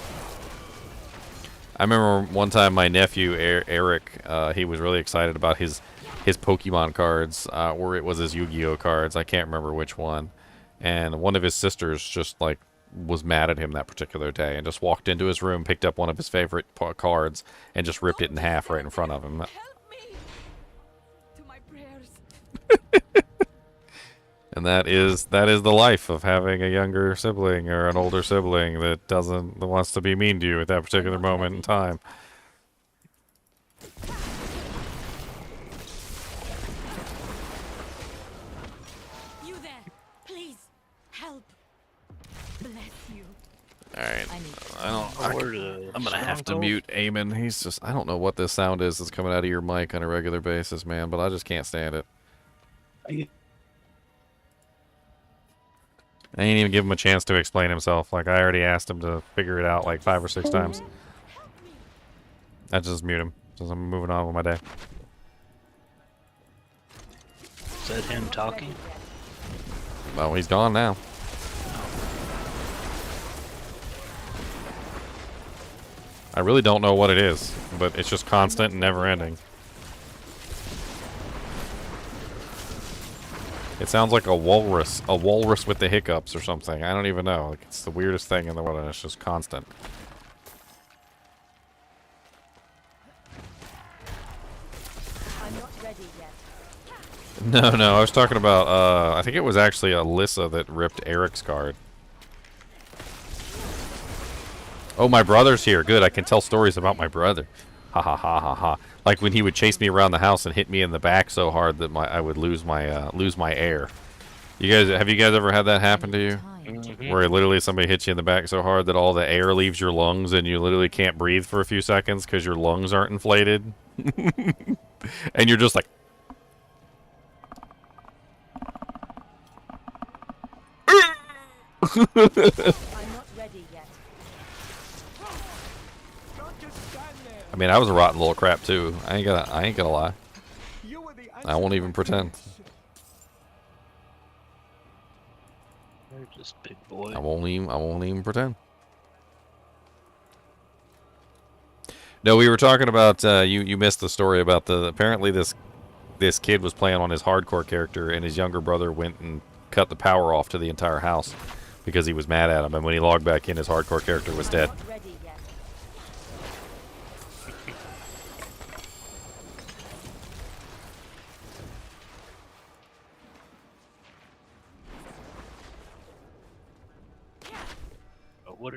[SPEAKER 1] I remember one time my nephew Eric, he was really excited about his Pokemon cards, or it was his Yu-Gi-Oh cards. I can't remember which one. And one of his sisters just like was mad at him that particular day and just walked into his room, picked up one of his favorite cards, and just ripped it in half right in front of him.
[SPEAKER 4] Help me! To my prayers.
[SPEAKER 1] And that is the life of having a younger sibling or an older sibling that wants to be mean to you at that particular moment in time.
[SPEAKER 4] You there, please help. Bless you.
[SPEAKER 1] Alright. I'm gonna have to mute Eamon. He's just, I don't know what this sound is that's coming out of your mic on a regular basis, man, but I just can't stand it. I didn't even give him a chance to explain himself. Like, I already asked him to figure it out like 5 or 6 times. I just mute him, since I'm moving on with my day.
[SPEAKER 6] Is that him talking?
[SPEAKER 1] Well, he's gone now. I really don't know what it is, but it's just constant and never ending. It sounds like a walrus with the hiccups or something. I don't even know. Like, it's the weirdest thing in the world, and it's just constant.
[SPEAKER 4] I'm not ready yet.
[SPEAKER 1] No, I was talking about, I think it was actually Alyssa that ripped Eric's card. Oh, my brother's here. Good, I can tell stories about my brother. Ha ha ha ha ha. Like when he would chase me around the house and hit me in the back so hard that I would lose my air. Have you guys ever had that happen to you?
[SPEAKER 6] Mm-hmm.
[SPEAKER 1] Where literally somebody hits you in the back so hard that all the air leaves your lungs and you literally can't breathe for a few seconds because your lungs aren't inflated? And you're just like...
[SPEAKER 4] I'm not ready yet.
[SPEAKER 1] I mean, I was a rotten little crap too. I ain't gonna lie. I won't even pretend.
[SPEAKER 6] You're just big boy.
[SPEAKER 1] I won't even pretend. No, we were talking about you missed the story about apparently this kid was playing on his hardcore character and his younger brother went and cut the power off to the entire house because he was mad at him, and when he logged back in, his hardcore character was dead.
[SPEAKER 4] Not ready yet.
[SPEAKER 6] What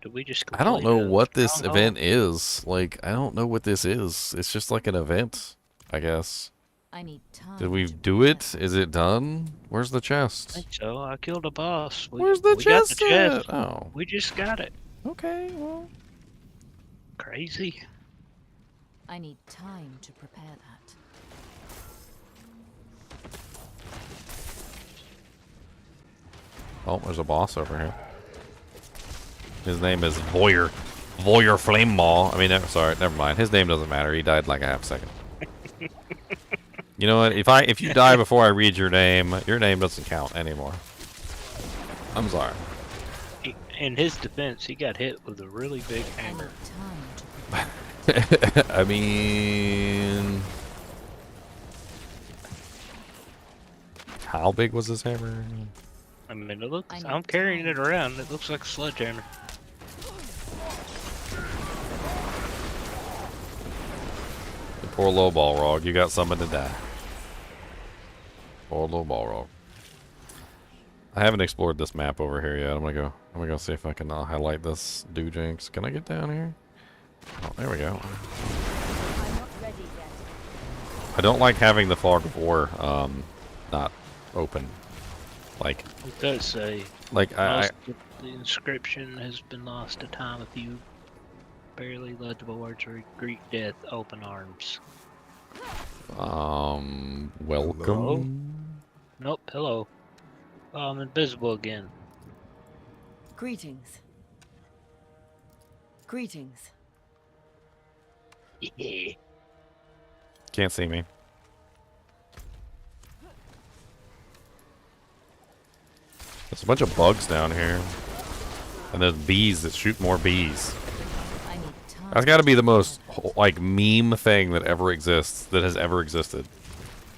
[SPEAKER 6] did we just?
[SPEAKER 1] I don't know
[SPEAKER 6] complete a
[SPEAKER 1] what this
[SPEAKER 6] town hall?
[SPEAKER 1] event is. Like, I don't know what this is. It's just like an event, I guess.
[SPEAKER 4] I need time.
[SPEAKER 1] Did we
[SPEAKER 4] to
[SPEAKER 1] do
[SPEAKER 4] prepare.
[SPEAKER 1] it? Is it done? Where's the
[SPEAKER 6] I
[SPEAKER 1] chest?
[SPEAKER 6] think so. I killed a boss.
[SPEAKER 1] Where's the
[SPEAKER 6] we got
[SPEAKER 1] chest
[SPEAKER 6] the chest.
[SPEAKER 1] at? Oh,
[SPEAKER 6] We just got it.
[SPEAKER 1] okay. Well,
[SPEAKER 6] Crazy.
[SPEAKER 4] I need time to prepare that.
[SPEAKER 1] oh, there's a boss over here. His name is Voyeur Flame Maw. I mean, sorry, never mind. His name doesn't matter. He died like a half second. You know what? If you die before I read your name doesn't count anymore. I'm sorry.
[SPEAKER 6] In his defense, he got hit with a really big
[SPEAKER 4] I
[SPEAKER 6] hammer.
[SPEAKER 4] need time to prepare.
[SPEAKER 1] I mean, how big was this hammer?
[SPEAKER 6] I mean, it looks.
[SPEAKER 4] I need
[SPEAKER 6] I'm carrying
[SPEAKER 4] time.
[SPEAKER 6] it around. It looks like a sledgehammer.
[SPEAKER 1] The poor little Balrog. You got something to die. Poor little Balrog. I haven't explored this map over here yet. I'm gonna go see if I can highlight this Dujinx. Can I get down here? Oh, there we go.
[SPEAKER 4] I'm not ready yet.
[SPEAKER 1] I don't like having the Fog of War not open. Like,
[SPEAKER 6] It does say
[SPEAKER 1] like
[SPEAKER 6] most of the inscription has been lost to time. If you barely legible words or Greek death, open arms.
[SPEAKER 1] welcome.
[SPEAKER 6] Hello? Nope. Hello. Oh, I'm invisible again.
[SPEAKER 4] Greetings. Greetings.
[SPEAKER 6] Yeah.
[SPEAKER 1] Can't see me. There's a bunch of bugs down here. And there's bees that shoot more bees.
[SPEAKER 4] I need time.
[SPEAKER 1] That's got to be the most, like, meme thing that ever exists, that has ever existed.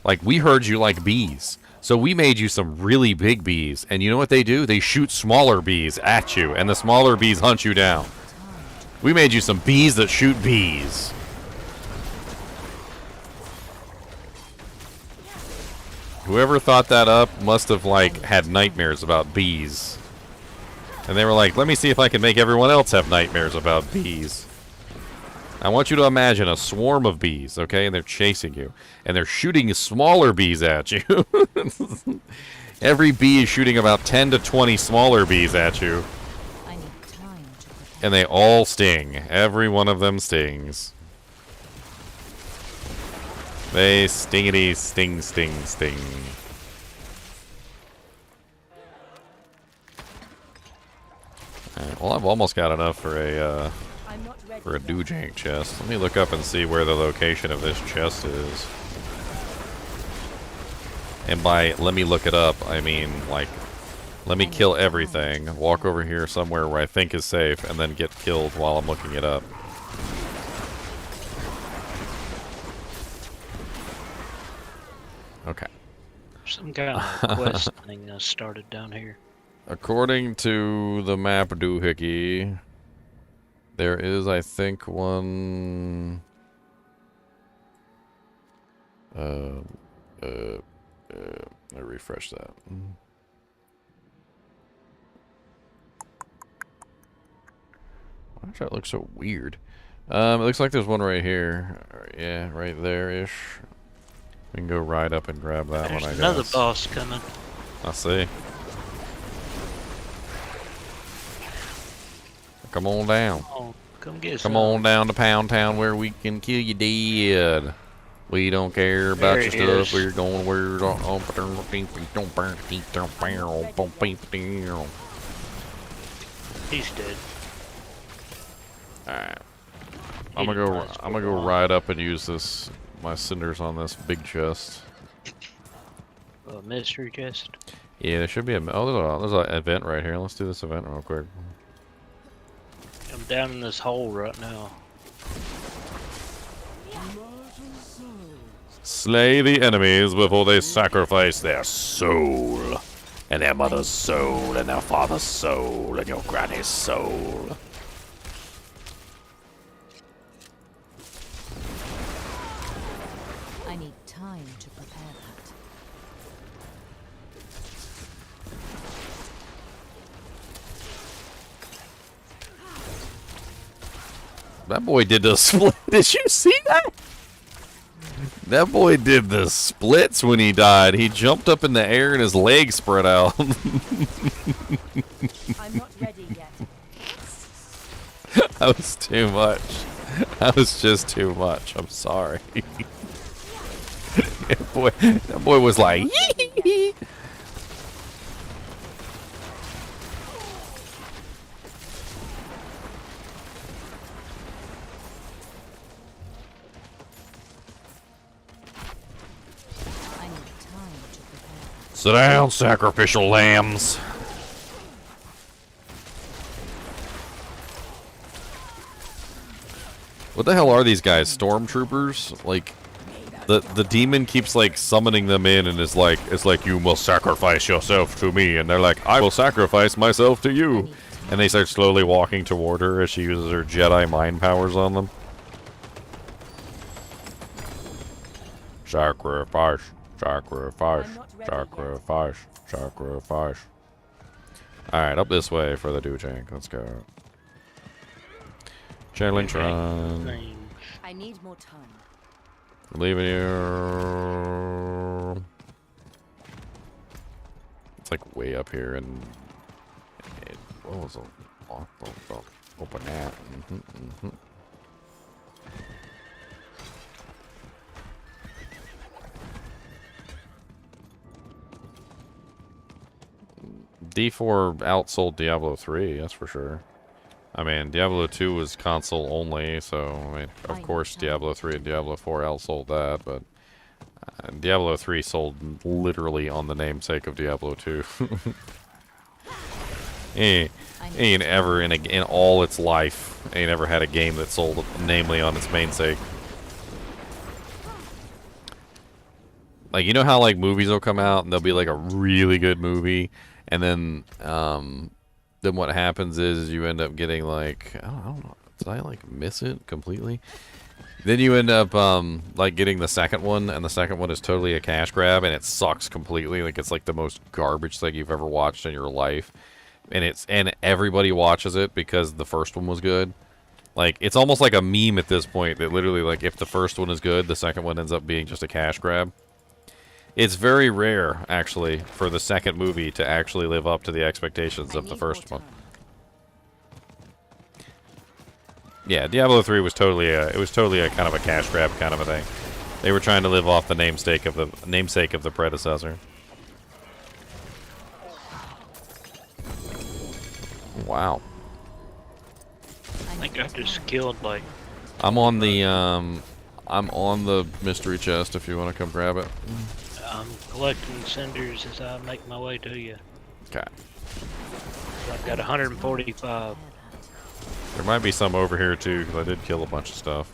[SPEAKER 1] Like, we heard you like bees. So we made you some really big bees. And you know what they do? They shoot smaller bees at you. And the smaller bees hunt you down. We made you some bees that shoot bees. Whoever thought that up must have, like, had nightmares about bees. And they were like, let me see if I can make everyone else have nightmares about bees. I want you to imagine a swarm of bees, okay? And they're chasing you. And they're shooting smaller bees at you. Every bee is shooting about 10 to 20 smaller bees at you.
[SPEAKER 4] I need time to prepare.
[SPEAKER 1] And they all sting. Every one of them stings. They stingity sting sting sting. Alright, well, I've almost got enough for a
[SPEAKER 4] I'm not ready.
[SPEAKER 1] for a
[SPEAKER 4] yet.
[SPEAKER 1] Dujinx chest. Let me look up and see where the location of this chest is. And by let me look it up, I mean, like, let me kill everything, walk over here somewhere where I think is safe, and then get killed while I'm looking it up. Okay.
[SPEAKER 6] Some kind of quest thing started down here.
[SPEAKER 1] According to the map doohickey, there is, I think, one... I refresh that. Why does that look so weird? It looks like there's one right here. Yeah, right there-ish. We can go right up and grab that
[SPEAKER 6] There's
[SPEAKER 1] one, I guess.
[SPEAKER 6] another boss coming.
[SPEAKER 1] I see. Come on down.
[SPEAKER 6] Oh, come get
[SPEAKER 1] Come
[SPEAKER 6] some.
[SPEAKER 1] on down to Pound Town where we can kill you dead. We don't care about
[SPEAKER 6] There
[SPEAKER 1] your
[SPEAKER 6] it
[SPEAKER 1] stuff.
[SPEAKER 6] is.
[SPEAKER 1] We're going where
[SPEAKER 6] He's dead.
[SPEAKER 1] Alright. I'm gonna go right up and use this my cinders on this big chest.
[SPEAKER 6] A mystery chest.
[SPEAKER 1] Yeah, there should be there's an event right here. Let's do this event real quick.
[SPEAKER 6] I'm down in this hole right now.
[SPEAKER 1] Slay the enemies before they sacrifice their soul. And their mother's soul, and their father's soul, and your granny's soul.
[SPEAKER 4] I need time to prepare that.
[SPEAKER 1] That boy did the split. Did you see that? That boy did the splits when he died. He jumped up in the air and his legs spread out.
[SPEAKER 4] I'm not ready yet.
[SPEAKER 1] That was too much. That was just too much. I'm sorry. That boy was like, yee.
[SPEAKER 4] I need time to prepare.
[SPEAKER 1] Sit down, sacrificial lambs. What the hell are these guys? Stormtroopers? Like, the demon keeps like summoning them in and is like, it's like, you must sacrifice yourself to me, and they're like, I will sacrifice myself to you. And they start slowly walking toward her as she uses her Jedi mind powers on them. Sacrifice, sacrifice, sacrifice, sacrifice. Alright, up this way for the Dujang. Let's go. Challenge run.
[SPEAKER 4] I need more time.
[SPEAKER 1] Leaving you. It's like way up here and what was it? Open that. D4 outsold Diablo 3, that's for sure. I mean, Diablo 2 was console only, so, I mean, of course Diablo 3 and Diablo 4 outsold that, but Diablo 3 sold literally on the namesake of Diablo 2. ain't ever in all its life, ain't ever had a game that sold namely on its namesake. Like, you know how, like, movies will come out and they'll be, like, a really good movie, and then what happens is you end up getting, like, I don't know, did I, like, miss it completely? Then you end up, like, getting the second one, and the second one is totally a cash grab, and it sucks completely. Like, it's, like, the most garbage thing you've ever watched in your life. And everybody watches it because the first one was good. Like, it's almost like a meme at this point that literally, like, if the first one is good, the second one ends up being just a cash grab. It's very rare, actually, for the second movie to actually live up to the expectations of the first one. Yeah, Diablo 3 was totally a kind of a cash grab kind of a thing. They were trying to live off the namesake of the predecessor. Wow.
[SPEAKER 6] I think I just killed like.
[SPEAKER 1] I'm on the mystery chest if you want to come grab it.
[SPEAKER 6] I'm collecting cinders as I make my way to you.
[SPEAKER 1] Okay.
[SPEAKER 6] So I've got 145.
[SPEAKER 1] There might be some over here too, because I did kill a bunch of stuff.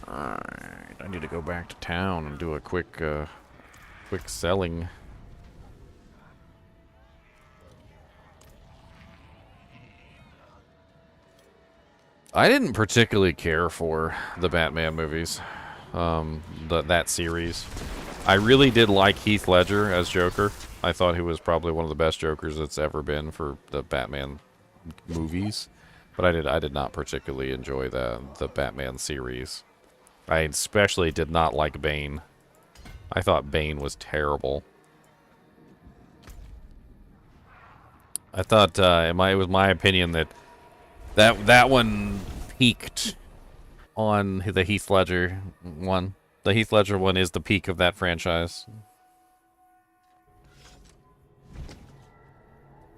[SPEAKER 1] Alright, I need to go back to town and do a quick selling. I didn't particularly care for the Batman movies, that series. I really did like Heath Ledger as Joker. I thought he was probably one of the best Jokers that's ever been for the Batman movies. But I did not particularly enjoy the Batman series. I especially did not like Bane. I thought Bane was terrible. I thought it was my opinion that one peaked on the Heath Ledger one. The Heath Ledger one is the peak of that franchise.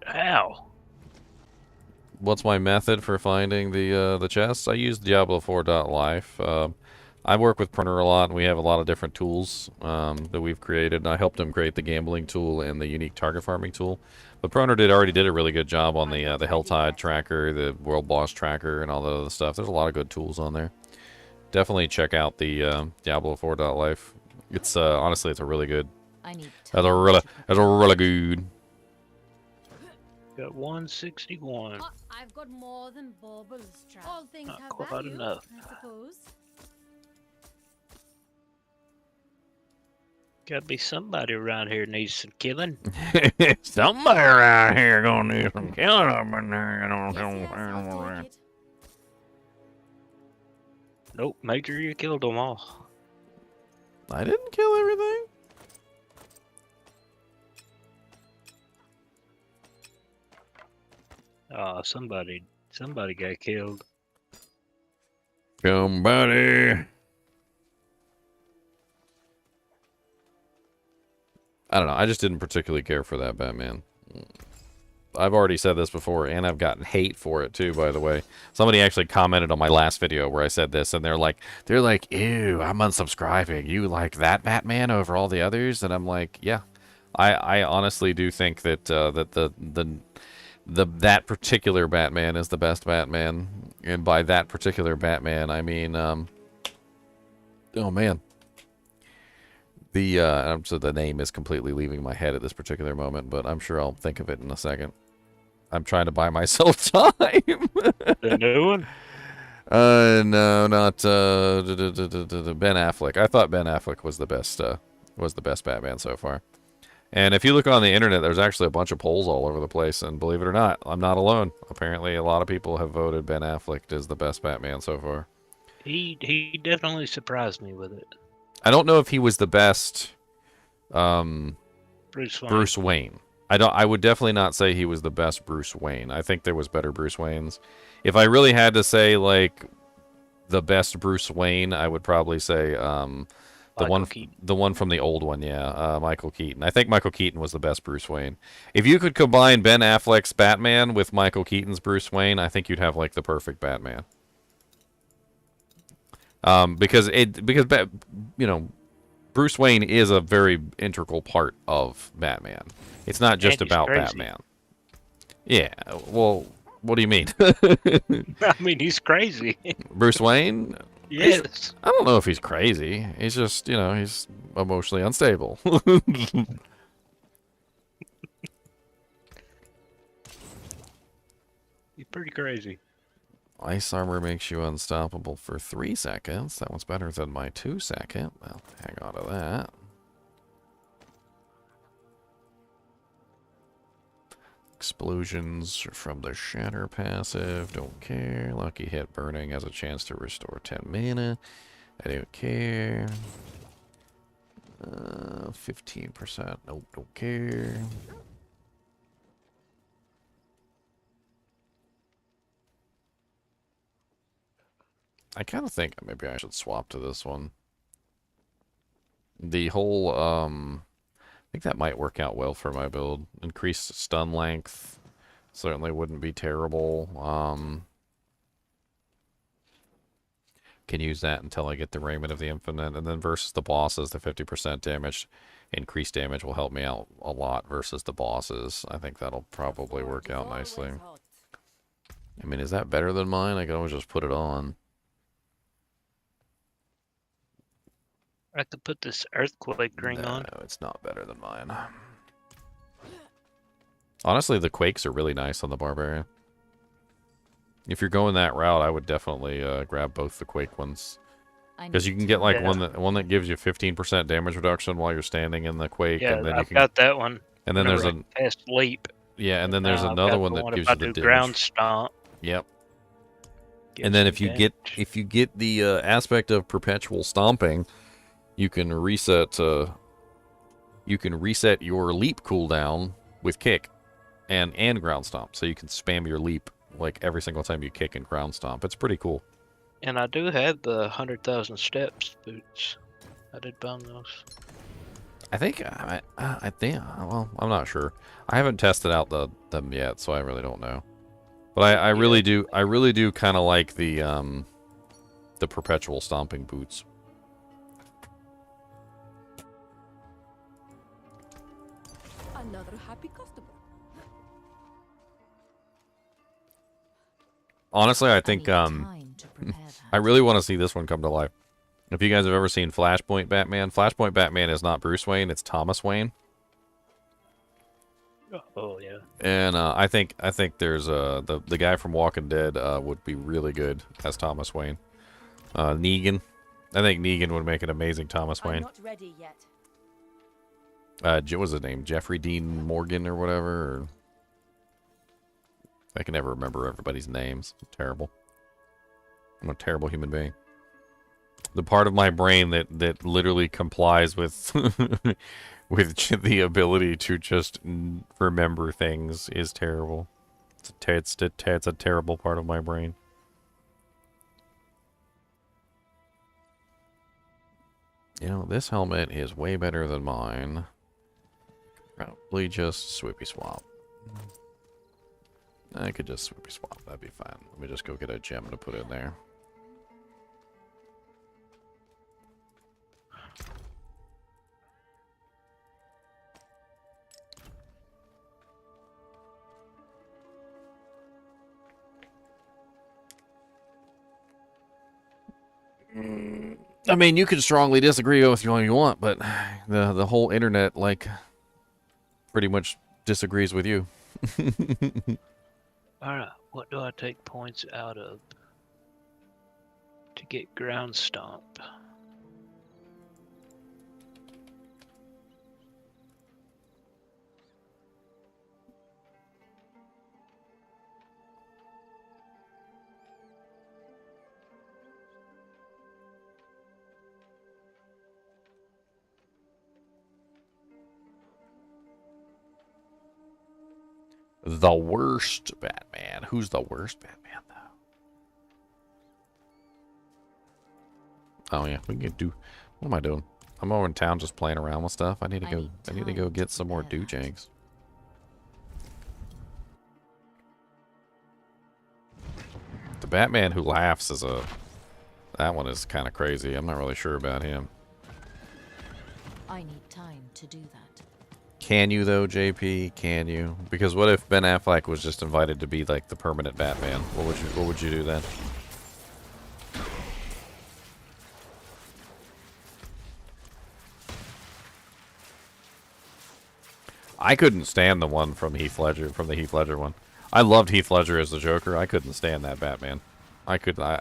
[SPEAKER 6] How?
[SPEAKER 1] What's my method for finding the chests? I use Diablo 4.life. I work with Printer a lot, and we have a lot of different tools that we've created. And I helped him create the gambling tool and the unique target farming tool. But Proner already did a really good job on the HellTide tracker, the World Boss tracker, and all the other stuff. There's a lot of good tools on there. Definitely check out the Diablo 4.life. It's honestly, it's a really good. That's a really good.
[SPEAKER 6] Got 161.
[SPEAKER 4] I've got more than baubles. All things
[SPEAKER 6] Not
[SPEAKER 4] have
[SPEAKER 6] quite
[SPEAKER 4] value,
[SPEAKER 6] enough.
[SPEAKER 4] I suppose.
[SPEAKER 6] Gotta be somebody around here needs some killing.
[SPEAKER 1] Somebody around here gonna need some killing up in there.
[SPEAKER 4] I'll take it.
[SPEAKER 6] Nope, make sure you killed them all.
[SPEAKER 1] I didn't kill everything.
[SPEAKER 6] Somebody got killed.
[SPEAKER 1] Somebody. I don't know. I just didn't particularly care for that Batman. I've already said this before, and I've gotten hate for it too, by the way. Somebody actually commented on my last video where I said this, and they're like, ew, I'm unsubscribing. You like that Batman over all the others? And I'm like, yeah. I honestly do think that that particular Batman is the best Batman. And by that particular Batman, I mean, oh man. So the name is completely leaving my head at this particular moment, but I'm sure I'll think of it in a second. I'm trying to buy myself time.
[SPEAKER 6] The new one?
[SPEAKER 1] No, not Ben Affleck. I thought Ben Affleck was the best was the best Batman so far. And if you look on the internet, there's actually a bunch of polls all over the place, and believe it or not, I'm not alone. Apparently, a lot of people have voted Ben Affleck as the best Batman so far.
[SPEAKER 6] He definitely surprised me with it.
[SPEAKER 1] I don't know if he was the best
[SPEAKER 6] Bruce
[SPEAKER 1] Wayne. I would definitely not say he was the best Bruce Wayne. I think there was better Bruce Waynes. If I really had to say like the best Bruce Wayne, I would probably say the one from the old one, yeah, Michael Keaton. I think Michael Keaton was the best Bruce Wayne. If you could combine Ben Affleck's Batman with Michael Keaton's Bruce Wayne, I think you'd have like the perfect Batman. Because you know, Bruce Wayne is a very integral part of Batman. It's not just about
[SPEAKER 6] crazy.
[SPEAKER 1] Batman. Yeah, well, what do you mean?
[SPEAKER 6] I mean, he's crazy.
[SPEAKER 1] Bruce Wayne?
[SPEAKER 6] Yes.
[SPEAKER 1] I don't know if he's crazy. He's just, you know, he's emotionally unstable.
[SPEAKER 6] He's pretty crazy.
[SPEAKER 1] Ice armor makes you unstoppable for 3 seconds. That one's better than my 2 second. I'll hang on to that. Explosions from the shatter passive. Don't care. Lucky hit burning has a chance to restore 10 mana. I don't care. 15%. Nope, don't care. I kind of think maybe I should swap to this one. The whole, I think that might work out well for my build. Increased stun length certainly wouldn't be terrible. Can use that until I get the Raiment of the Infinite. And then versus the bosses, the 50% damage, increased damage will help me out a lot versus the bosses. I think that'll probably work out nicely. I mean, is that better than mine? I can always just put it on.
[SPEAKER 6] I could put this earthquake ring on.
[SPEAKER 1] No, it's not better than mine. Honestly, the quakes are really nice on the Barbarian. If you're going that route, I would definitely grab both the quake ones. Because you can get like one that gives you 15% damage reduction while you're standing in the quake.
[SPEAKER 6] Yeah,
[SPEAKER 1] and then
[SPEAKER 6] I've got that one.
[SPEAKER 1] And then there's a
[SPEAKER 6] fast leap.
[SPEAKER 1] Yeah, and then there's another one that gives you the damage.
[SPEAKER 6] Ground stomp.
[SPEAKER 1] Yep. And then if you get the aspect of perpetual stomping, you can reset your leap cooldown with kick and ground stomp, so you can spam your leap like every single time you kick and ground stomp. It's pretty cool.
[SPEAKER 6] And I do have the 100,000 steps boots. I did bum those.
[SPEAKER 1] I think well, I'm not sure. I haven't tested out them yet, so I really don't know. But I really do kind of like the perpetual stomping boots.
[SPEAKER 4] Another happy customer.
[SPEAKER 1] Honestly, I think I really want to see this one come to life. If you guys have ever seen Flashpoint Batman is not Bruce Wayne, it's Thomas Wayne.
[SPEAKER 6] Oh yeah.
[SPEAKER 1] And I think there's the guy from Walking Dead would be really good as Thomas Wayne. Negan, I think Negan would make an amazing Thomas Wayne.
[SPEAKER 4] I'm not ready yet.
[SPEAKER 1] What was his name? Jeffrey Dean Morgan or whatever. Or... I can never remember everybody's names. Terrible. I'm a terrible human being. The part of my brain that literally complies with with the ability to just remember things is terrible. It's a terrible part of my brain. You know, this helmet is way better than mine. Probably just swoopy swap. I could just swoopy swap. That'd be fine. Let me just go get a gem to put in there. I mean, you can strongly disagree with you all you want, but the whole internet, like, pretty much disagrees with you.
[SPEAKER 6] Alright, what do I take points out of to get ground stomp?
[SPEAKER 1] The worst Batman. Who's the worst Batman, though? Oh yeah, we can do. What am I doing? I'm over in town just playing around with stuff. I need to go get some more doojanks. The Batman who laughs is that one is kind of crazy. I'm not really sure about him.
[SPEAKER 4] I need time to do that.
[SPEAKER 1] Can you though, JP? Can you? Because what if Ben Affleck was just invited to be like the permanent Batman? What would you do then? I couldn't stand the one from Heath Ledger, from the Heath Ledger one. I loved Heath Ledger as the Joker. I couldn't stand that Batman.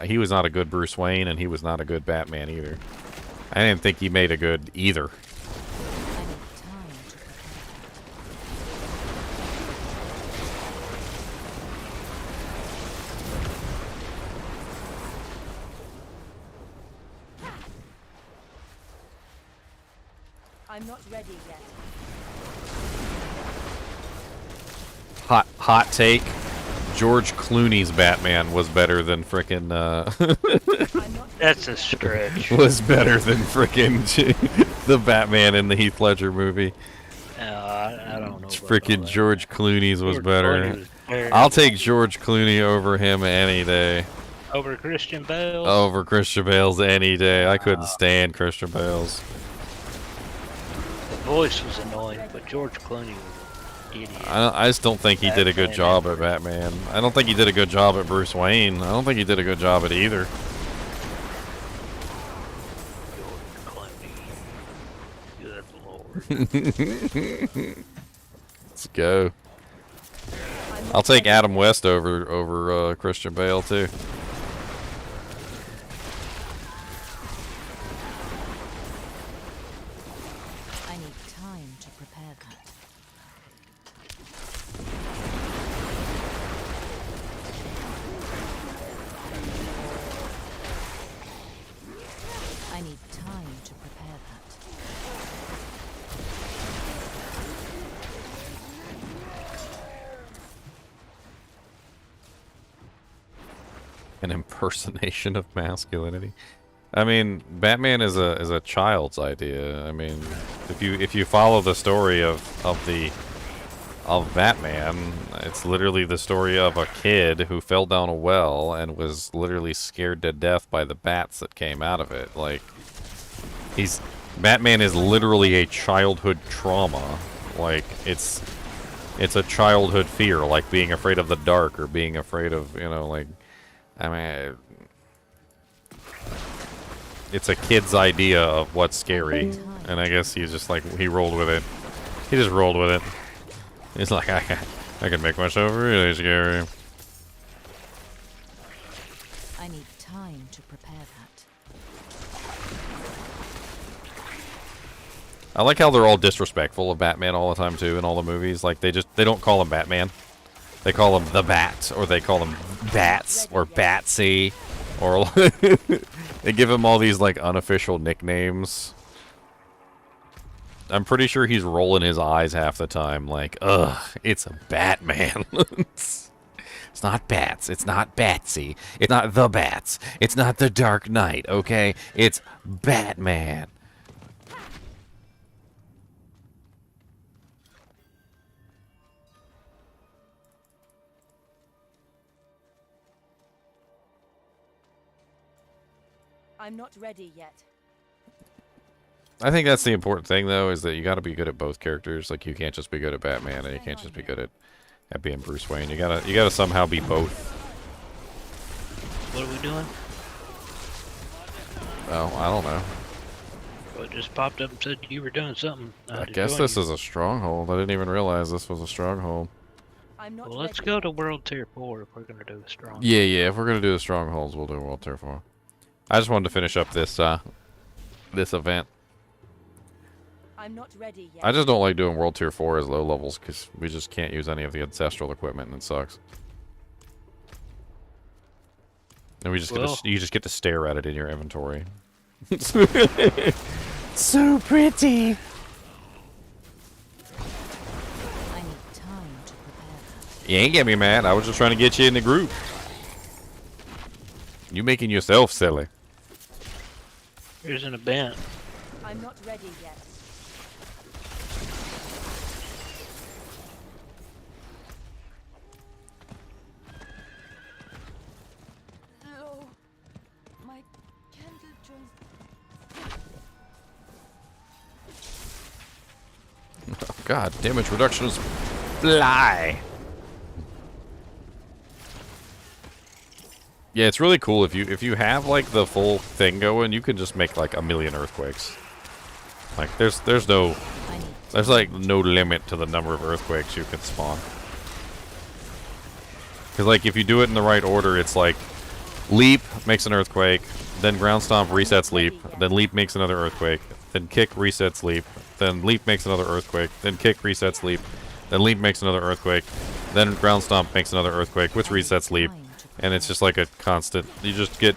[SPEAKER 1] He was not a good Bruce Wayne, and he was not a good Batman either. I didn't think he made a good either.
[SPEAKER 4] I'm not ready yet.
[SPEAKER 1] Hot take. George Clooney's Batman was better than frickin'
[SPEAKER 6] That's a stretch.
[SPEAKER 1] was better than frickin' the Batman in the Heath Ledger movie.
[SPEAKER 6] I don't know.
[SPEAKER 1] Frickin' George Clooney's was
[SPEAKER 6] George
[SPEAKER 1] better.
[SPEAKER 6] Clooney was very
[SPEAKER 1] I'll take George Clooney over him any day.
[SPEAKER 6] Over Christian Bale?
[SPEAKER 1] Over Christian Bale's any day. I couldn't stand Christian Bale's.
[SPEAKER 6] The voice was annoying, but George Clooney was an idiot.
[SPEAKER 1] I just don't think he did a good job at Batman. I don't think he did a good job at Bruce Wayne. I don't think he did a good job at either.
[SPEAKER 6] Good Lord.
[SPEAKER 1] Let's go. I'll take Adam West over Christian Bale too.
[SPEAKER 4] I need time to prepare that. I need time to prepare that.
[SPEAKER 1] An impersonation of masculinity. I mean, Batman is a child's idea. I mean, if you follow the story of Batman, it's literally the story of a kid who fell down a well and was literally scared to death by the bats that came out of it. Like, Batman is literally a childhood trauma. Like, it's a childhood fear, like being afraid of the dark or being afraid of, like, I mean, it's a kid's idea of what's scary, and I guess he's just like, he rolled with it. He just rolled with it. He's like, I can make myself really scary.
[SPEAKER 4] I need time to prepare that.
[SPEAKER 1] I like how they're all disrespectful of Batman all the time too in all the movies. Like they don't call him Batman. They call him the Bat, or they call him Bats, or Batsy, or they give him all these like unofficial nicknames. I'm pretty sure he's rolling his eyes half the time, like, ugh, it's a Batman. It's not Bats, it's not Batsy, it's not the Bats, it's not the Dark Knight, okay? It's Batman.
[SPEAKER 4] I'm not ready yet.
[SPEAKER 1] I think that's the important thing, though, is that you got to be good at both characters. Like, you can't just be good at Batman, and you can't just be good at being Bruce Wayne. You gotta somehow be both.
[SPEAKER 6] What are we doing?
[SPEAKER 1] Oh, I don't know.
[SPEAKER 6] Well, it just popped up and said you were doing something.
[SPEAKER 1] I guess this is a stronghold. I didn't even realize this was a stronghold.
[SPEAKER 6] Well, let's go to World Tier 4 if we're going to do a stronghold.
[SPEAKER 1] Yeah, if we're going to do the strongholds, we'll do World Tier 4. I just wanted to finish up this event.
[SPEAKER 4] I'm not ready yet.
[SPEAKER 1] I just don't like doing World Tier 4 as low levels because we just can't use any of the ancestral equipment and it sucks. And we just you just get to stare at it in your inventory. So pretty.
[SPEAKER 4] I need time to prepare that.
[SPEAKER 1] You ain't get me mad. I was just trying to get you in the group. You making yourself silly.
[SPEAKER 6] Here's an event.
[SPEAKER 4] I'm not ready yet. Low. My candle joins.
[SPEAKER 1] Oh, God, damage reduction is fly. Yeah, it's really cool if you have like the full thing going, you can just make like a million earthquakes. Like there's like no limit to the number of earthquakes you can spawn. Cause like if you do it in the right order, it's like leap makes an earthquake, then ground stomp resets leap, then leap makes another earthquake, then kick resets leap, then leap makes another earthquake, then kick resets leap, then leap makes another earthquake, then ground stomp makes another earthquake, which resets leap. And it's just like a constant, you just get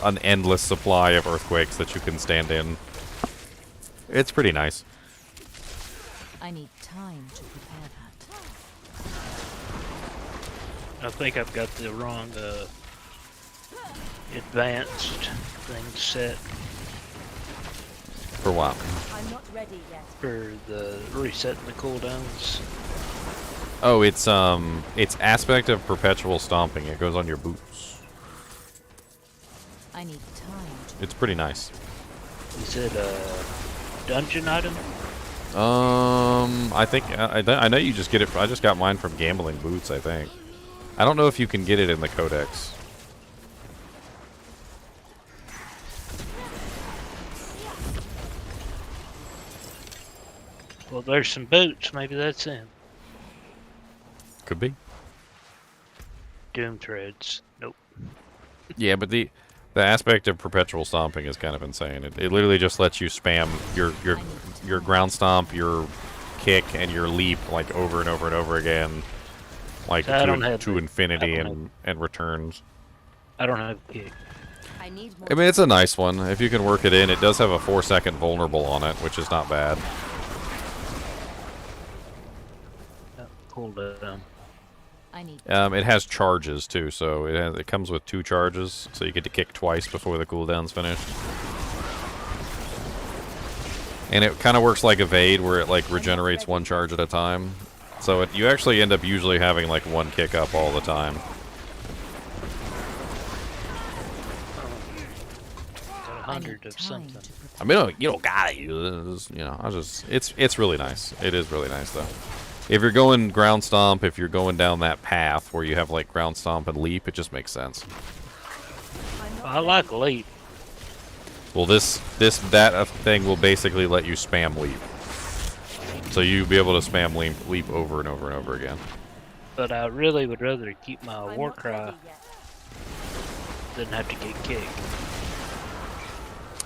[SPEAKER 1] an endless supply of earthquakes that you can stand in. It's pretty nice.
[SPEAKER 4] I need time to prepare that.
[SPEAKER 6] I think I've got the wrong advanced thing set
[SPEAKER 1] For what?
[SPEAKER 4] I'm not ready yet.
[SPEAKER 6] for the resetting the cooldowns.
[SPEAKER 1] Oh, it's aspect of perpetual stomping. It goes on your boots.
[SPEAKER 4] I need time to
[SPEAKER 1] It's pretty nice.
[SPEAKER 6] Is it a dungeon item?
[SPEAKER 1] I think I know you just get it. I just got mine from gambling boots. I think. I don't know if you can get it in the codex.
[SPEAKER 6] Well, there's some boots. Maybe that's in.
[SPEAKER 1] Could be.
[SPEAKER 6] Doom threads. Nope.
[SPEAKER 1] Yeah, but the aspect of perpetual stomping is kind of insane. It literally just lets you spam your ground stomp, your kick, and your leap like over and over and over again, like
[SPEAKER 6] So I don't have
[SPEAKER 1] to
[SPEAKER 6] the-
[SPEAKER 1] infinity
[SPEAKER 6] I don't
[SPEAKER 1] and returns.
[SPEAKER 6] I don't have a kick.
[SPEAKER 4] I need more.
[SPEAKER 1] I mean, it's a nice one if you can work it in. It does have a 4-second vulnerable on it, which is not bad.
[SPEAKER 6] Cooldown.
[SPEAKER 4] I need
[SPEAKER 1] It has charges too, so it comes with 2 charges, so you get to kick twice before the cooldown's finished. And it kind of works like evade, where it like regenerates 1 charge at a time. So you actually end up usually having like 1 kick up all the time.
[SPEAKER 6] Got 100 of something.
[SPEAKER 1] I mean, you don't gotta use it. You know, it's really nice. It is really nice though. If you're going ground stomp, if you're going down that path where you have like ground stomp and leap, it just makes sense.
[SPEAKER 6] I like leap.
[SPEAKER 1] Well, that thing will basically let you spam leap. So you'll be able to spam leap over and over and over again.
[SPEAKER 6] But I really would rather keep my
[SPEAKER 4] I'm
[SPEAKER 6] war
[SPEAKER 4] not
[SPEAKER 6] cry
[SPEAKER 4] ready yet.
[SPEAKER 6] than have to get kicked.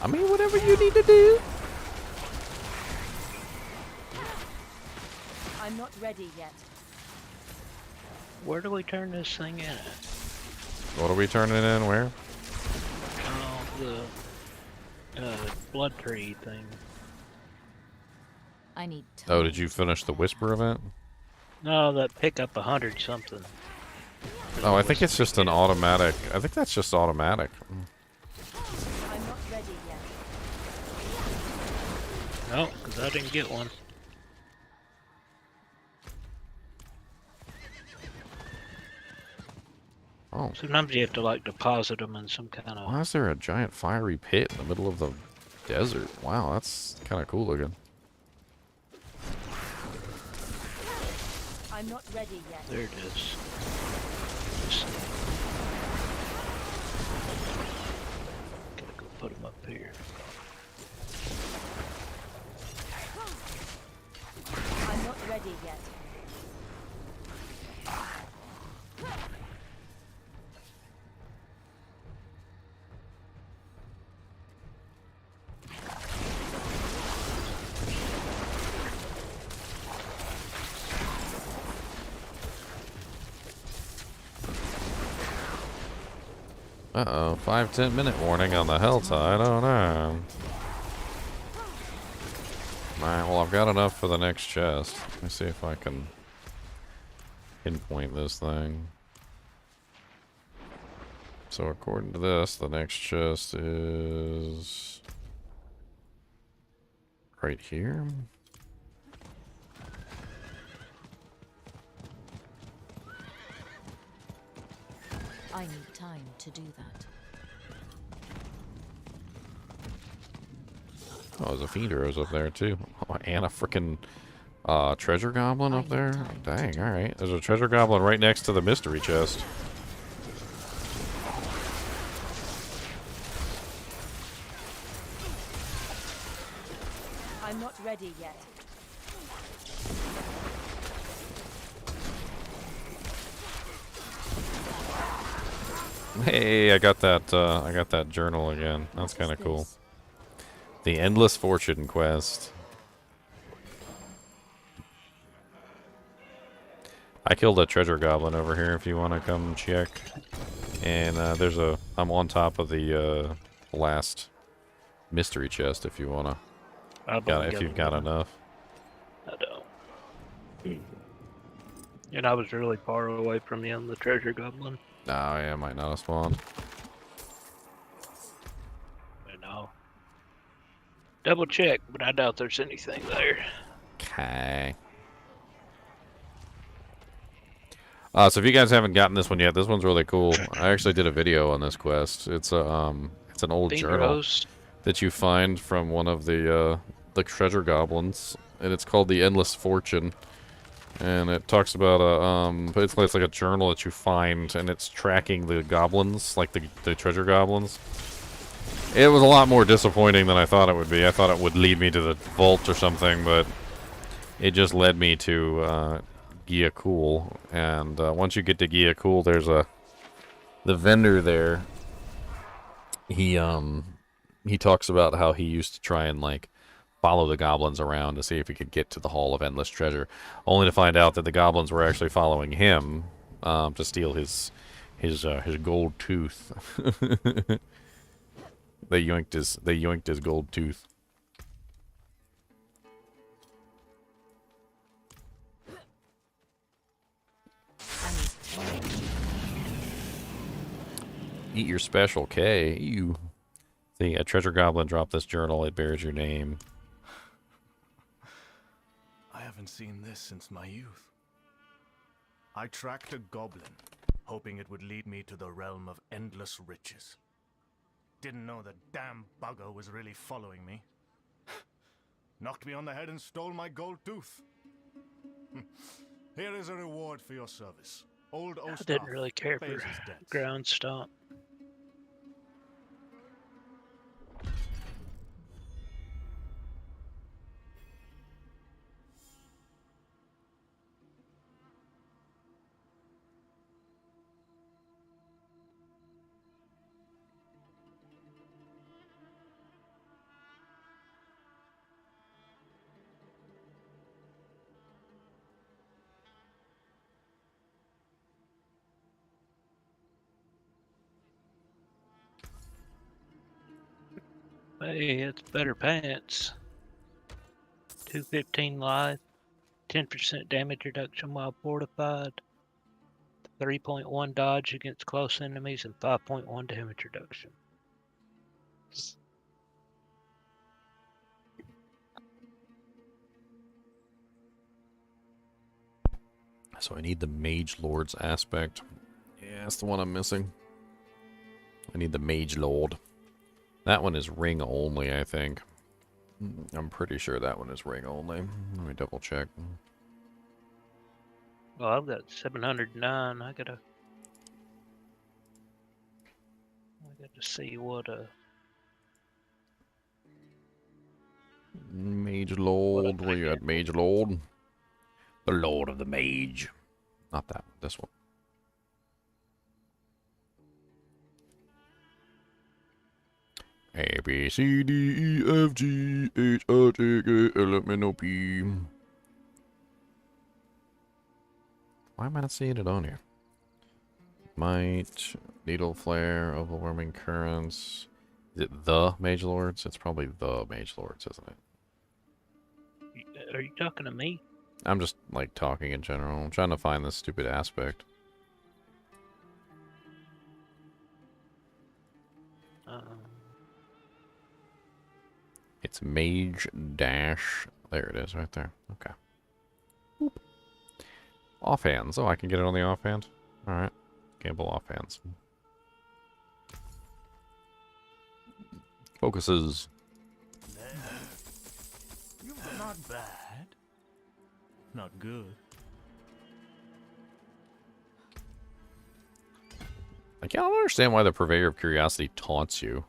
[SPEAKER 1] I mean, whatever you need to do.
[SPEAKER 4] I'm not ready yet.
[SPEAKER 6] Where do we turn this thing in at?
[SPEAKER 1] What are we turning in? Where?
[SPEAKER 6] Oh, the blood tree thing.
[SPEAKER 4] I need time.
[SPEAKER 1] Oh, did you finish the Whisper event?
[SPEAKER 6] No, that pick up 100 something.
[SPEAKER 1] Oh, I think it's just an automatic. I think that's just automatic.
[SPEAKER 4] I'm not ready yet.
[SPEAKER 6] No, because I didn't get one.
[SPEAKER 1] Oh,
[SPEAKER 6] Sometimes you have to like deposit them in some kind of.
[SPEAKER 1] why is there a giant fiery pit in the middle of the desert? Wow, that's kind of cool looking.
[SPEAKER 4] I'm not ready yet.
[SPEAKER 6] There it is. Just- Gotta go put them up here.
[SPEAKER 4] I'm not ready yet.
[SPEAKER 1] Uh-oh, 5-10 minute warning on the HellTide. Oh no. Alright, well I've got enough for the next chest. Let me see if I can pinpoint this thing. So according to this, the next chest is right here.
[SPEAKER 4] I need time to do that.
[SPEAKER 1] Oh, there's a Fiend Arrows up there too. Oh, and a frickin' treasure goblin up there. Dang, alright. There's a treasure goblin right next to the mystery chest.
[SPEAKER 4] I'm not ready yet.
[SPEAKER 1] Hey, I got that journal again. That's kind of cool. The Endless Fortune quest. I killed a treasure goblin over here if you want to come check. And I'm on top of the last mystery chest if you want to. If you've got enough.
[SPEAKER 6] I don't. And I was really far away from the treasure goblin.
[SPEAKER 1] Oh yeah, might not have spawned.
[SPEAKER 6] I know. Double check, but I doubt there's anything there.
[SPEAKER 1] Okay. So if you guys haven't gotten this one yet, this one's really cool. I actually did a video on this quest. It's an old journal that you find from one of the treasure goblins, and it's called the Endless Fortune. And it talks about it's like a journal that you find, and it's tracking the goblins, like the treasure goblins. It was a lot more disappointing than I thought it would be. I thought it would lead me to the vault or something, but it just led me to Gia Cool. And once you get to Gia Cool, there's the vendor there. He talks about how he used to try and like follow the goblins around to see if he could get to the Hall of Endless Treasure, only to find out that the goblins were actually following him to steal his gold tooth. They yoinked his gold tooth. Eat your special K. You. See, a treasure goblin dropped this journal. It bears your name.
[SPEAKER 10] I haven't seen this since my youth. I tracked a goblin, hoping it would lead me to the realm of endless riches. Didn't know the damn bugger was really following me. Knocked me on the head and stole my gold tooth. Here is a reward for your service. Old
[SPEAKER 6] I didn't really care for ground stomp. Hey, it's better pants. 215 life, 10% damage reduction while fortified, 3.1 dodge against close enemies, and 5.1 damage reduction.
[SPEAKER 1] So I need the Mage Lord's aspect. Yeah, that's the one I'm missing. I need the Mage Lord. That one is ring only, I think. I'm pretty sure that one is ring only. Let me double check.
[SPEAKER 6] Well, I've got 709. I gotta see what
[SPEAKER 1] Mage Lord, where you at, Mage Lord? The Lord of the Mage. Not that one, this one. A, B, C, D, E, F, G, H, I, J, K, L, M, N, O, P. Why am I not seeing it on here? Might, Needle Flare, Overwhelming Currents. Is it the Mage Lords? It's probably the Mage Lords, isn't it?
[SPEAKER 6] are you talking to me?
[SPEAKER 1] I'm just, like, talking in general. I'm trying to find this stupid aspect. It's mage dash. There it is, right there. Okay. Boop. Offhands. Oh, I can get it on the offhand? Alright. Gamble offhands. Focuses.
[SPEAKER 10] Not bad. Not good.
[SPEAKER 1] Like, I don't understand why the Purveyor of Curiosity taunts you.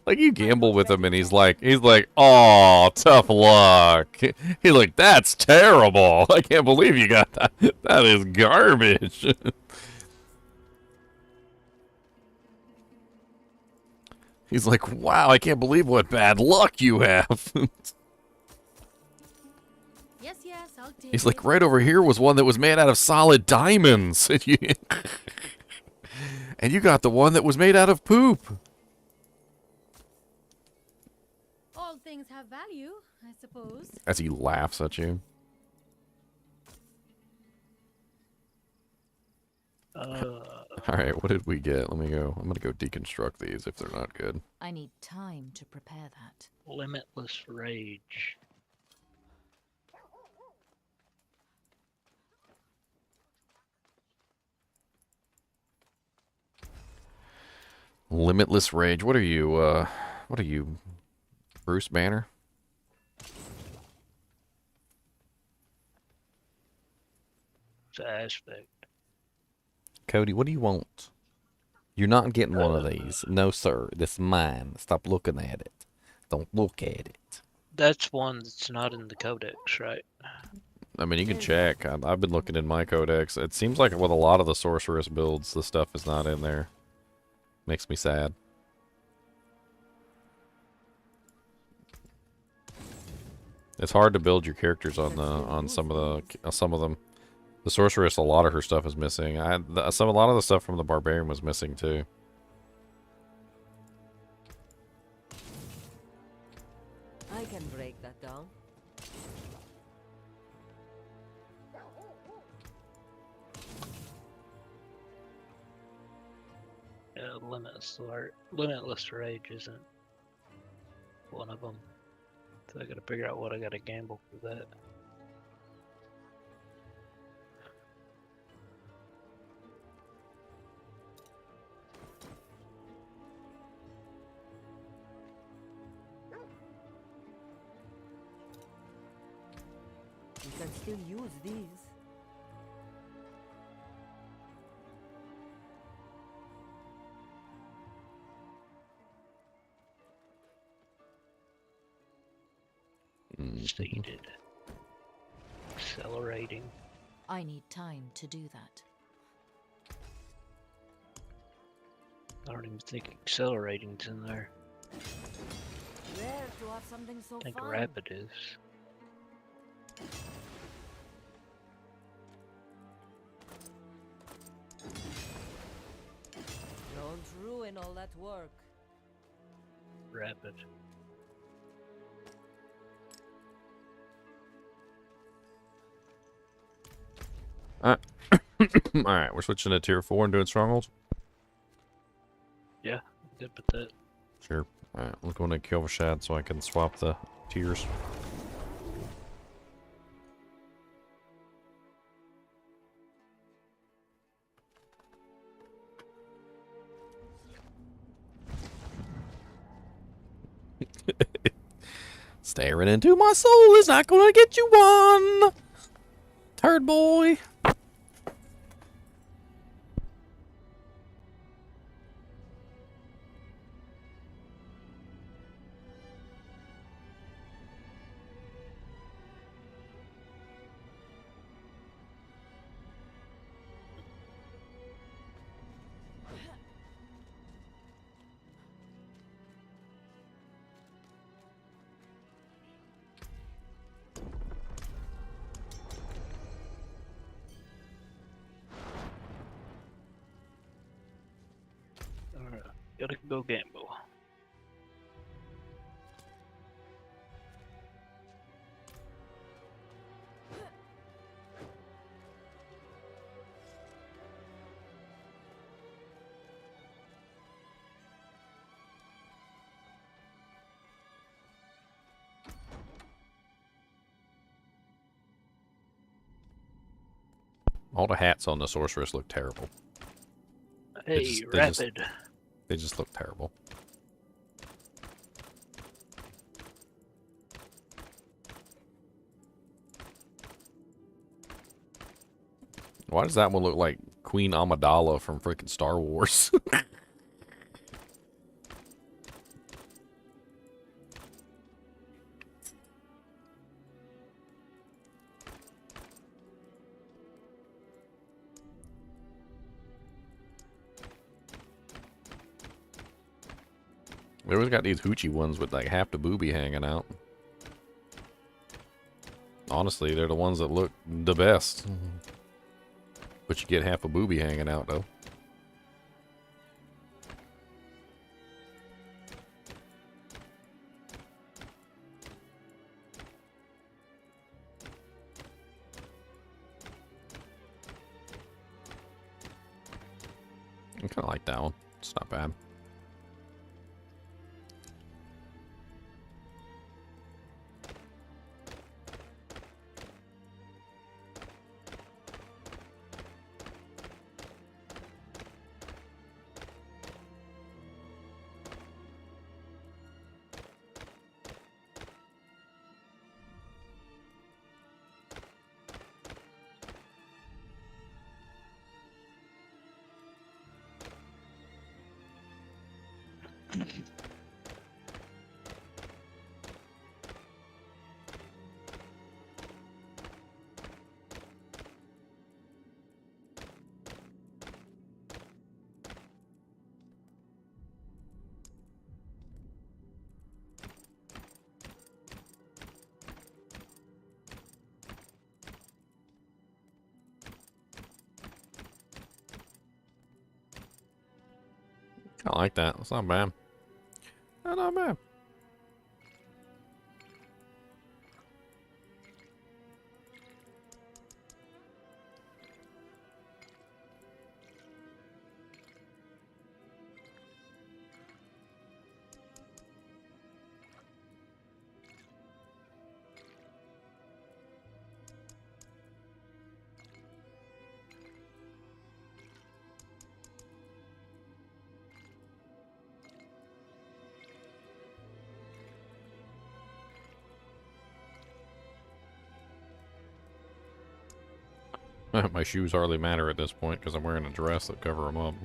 [SPEAKER 1] Like, you gamble with him and he's like, "Oh, tough luck." He's like, "That's terrible. I can't believe you got that. That is garbage." He's like, "Wow, I can't believe what bad luck you have."
[SPEAKER 4] Yes, yes, I'll take
[SPEAKER 1] He's like, "Right over here was one that was made out of solid diamonds." And you got the one that was made out of poop.
[SPEAKER 4] All things have value, I suppose.
[SPEAKER 1] As he laughs at you. Alright, what did we get? Let me go. I'm gonna go deconstruct these if they're not good.
[SPEAKER 4] I need time to prepare that.
[SPEAKER 6] Limitless rage.
[SPEAKER 1] Limitless rage. What are you, Bruce Banner?
[SPEAKER 6] It's an aspect.
[SPEAKER 1] Cody, what do you want? You're not getting one of these. No, sir. This is mine. Stop looking at it. Don't look at it.
[SPEAKER 6] That's one that's not in the codex, right?
[SPEAKER 1] I mean, you can check. I've been looking in my codex. It seems like with a lot of the Sorceress builds, the stuff is not in there. Makes me sad. It's hard to build your characters on some of them. The Sorceress, a lot of her stuff is missing. A lot of the stuff from the Barbarian was missing too.
[SPEAKER 4] I can break that down.
[SPEAKER 6] Yeah, limitless rage isn't one of them. So I gotta figure out what I gotta gamble for that.
[SPEAKER 4] You can still use these.
[SPEAKER 6] Stated. Accelerating.
[SPEAKER 4] I need time to do that.
[SPEAKER 6] I don't even think accelerating's in there.
[SPEAKER 4] Rare to have something so
[SPEAKER 6] I think
[SPEAKER 4] fun.
[SPEAKER 6] rapid is.
[SPEAKER 4] Don't ruin all that work.
[SPEAKER 6] Rapid.
[SPEAKER 1] Alright, we're switching to tier 4 and doing strongholds?
[SPEAKER 6] Yeah, good with that.
[SPEAKER 1] Sure. Alright, we're going to kill the shad so I can swap the tiers. Staring into my soul is not gonna get you one! Turd boy!
[SPEAKER 6] Alright, gotta go gamble.
[SPEAKER 1] All the hats on the sorceress look terrible.
[SPEAKER 6] Hey, Rapid.
[SPEAKER 1] They just look terrible. Why does that one look like Queen Amidala from freaking Star Wars? They always got these hoochie ones with like half the boobie hanging out. Honestly, they're the ones that look the best. But you get half a boobie hanging out, though. I kind of like that one. It's not bad. I like that. That's not bad. Not bad. My shoes hardly matter at this point because I'm wearing a dress that cover them up.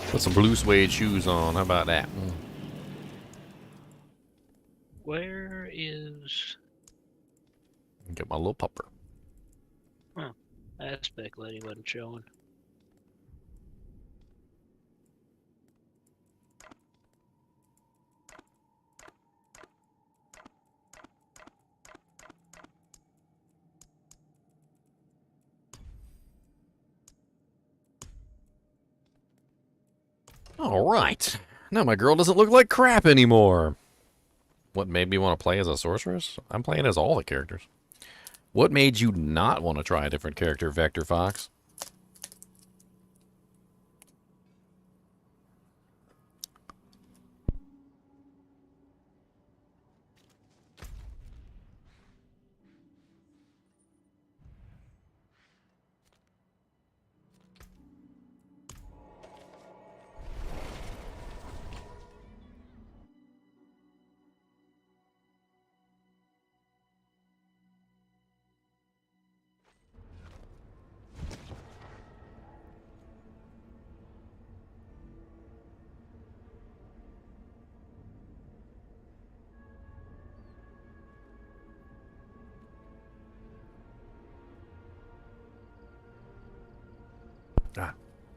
[SPEAKER 1] Put some blue suede shoes on. How about that?
[SPEAKER 6] Where is...
[SPEAKER 1] Get my little pupper.
[SPEAKER 6] Huh. Aspect lady wasn't showing.
[SPEAKER 1] Alright. Now my girl doesn't look like crap anymore. What made me want to play as a sorceress? I'm playing as all the characters. What made you not want to try a different character, Vector Fox?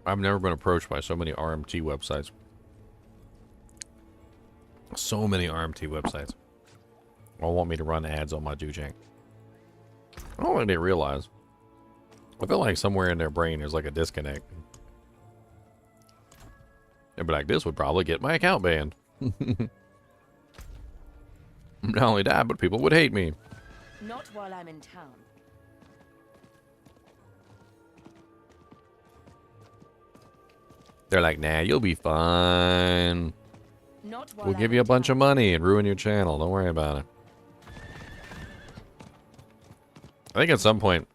[SPEAKER 1] I've never been approached by so many RMT websites. So many RMT websites. All want me to run ads on my Dujang. I don't think they realize. I feel like somewhere in their brain there's like a disconnect. They'd be like, this would probably get my account banned. Not only that, but people would hate me.
[SPEAKER 4] Not while I'm in town.
[SPEAKER 1] They're like, nah, you'll be fine.
[SPEAKER 4] Not while
[SPEAKER 1] We'll
[SPEAKER 4] I
[SPEAKER 1] give you a
[SPEAKER 4] have
[SPEAKER 1] bunch of
[SPEAKER 4] time.
[SPEAKER 1] money and ruin your channel. Don't worry about it. I think at some point,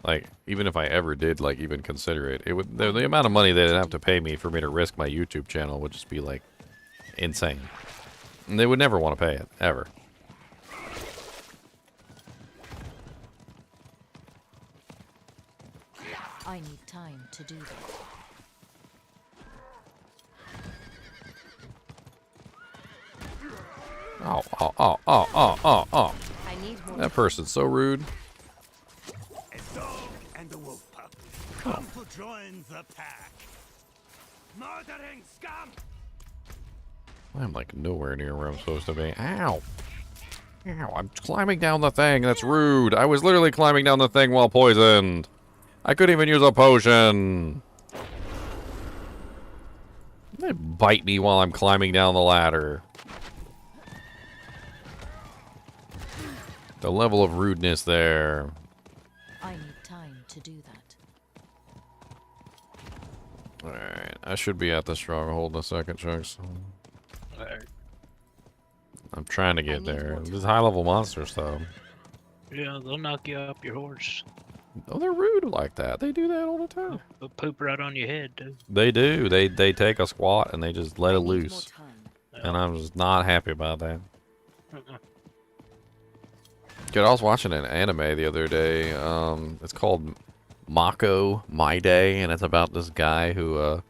[SPEAKER 1] like, even if I ever did, like, even consider it, it would the amount of money they'd have to pay me for me to risk my YouTube channel would just be, like, insane. And they would never want to pay it, ever.
[SPEAKER 4] I need time to do that.
[SPEAKER 1] Oh.
[SPEAKER 4] I need more.
[SPEAKER 1] That person's so rude.
[SPEAKER 10] A dog and a wolf pup. Come to join the pack. Murdering scum!
[SPEAKER 1] I'm like nowhere near where I'm supposed to be. Ow. Ow, I'm climbing down the thing. That's rude. I was literally climbing down the thing while poisoned. I couldn't even use a potion. They bite me while I'm climbing down the ladder. The level of rudeness there.
[SPEAKER 4] I need time to do that.
[SPEAKER 1] Alright, I should be at the stronghold in a second, Chunks.
[SPEAKER 6] Alright.
[SPEAKER 1] I'm trying to get there. These high-level monsters, though.
[SPEAKER 6] Yeah, they'll knock you off your horse.
[SPEAKER 1] Oh, they're rude like that. They do that all the time.
[SPEAKER 6] They'll poop right on your head, too.
[SPEAKER 1] They do. They take a squat and they just let it loose.
[SPEAKER 6] Yeah.
[SPEAKER 1] And I'm just not happy about that.
[SPEAKER 6] Uh-uh.
[SPEAKER 1] Dude, I was watching an anime the other day. It's called Mako My Day, and it's about this guy who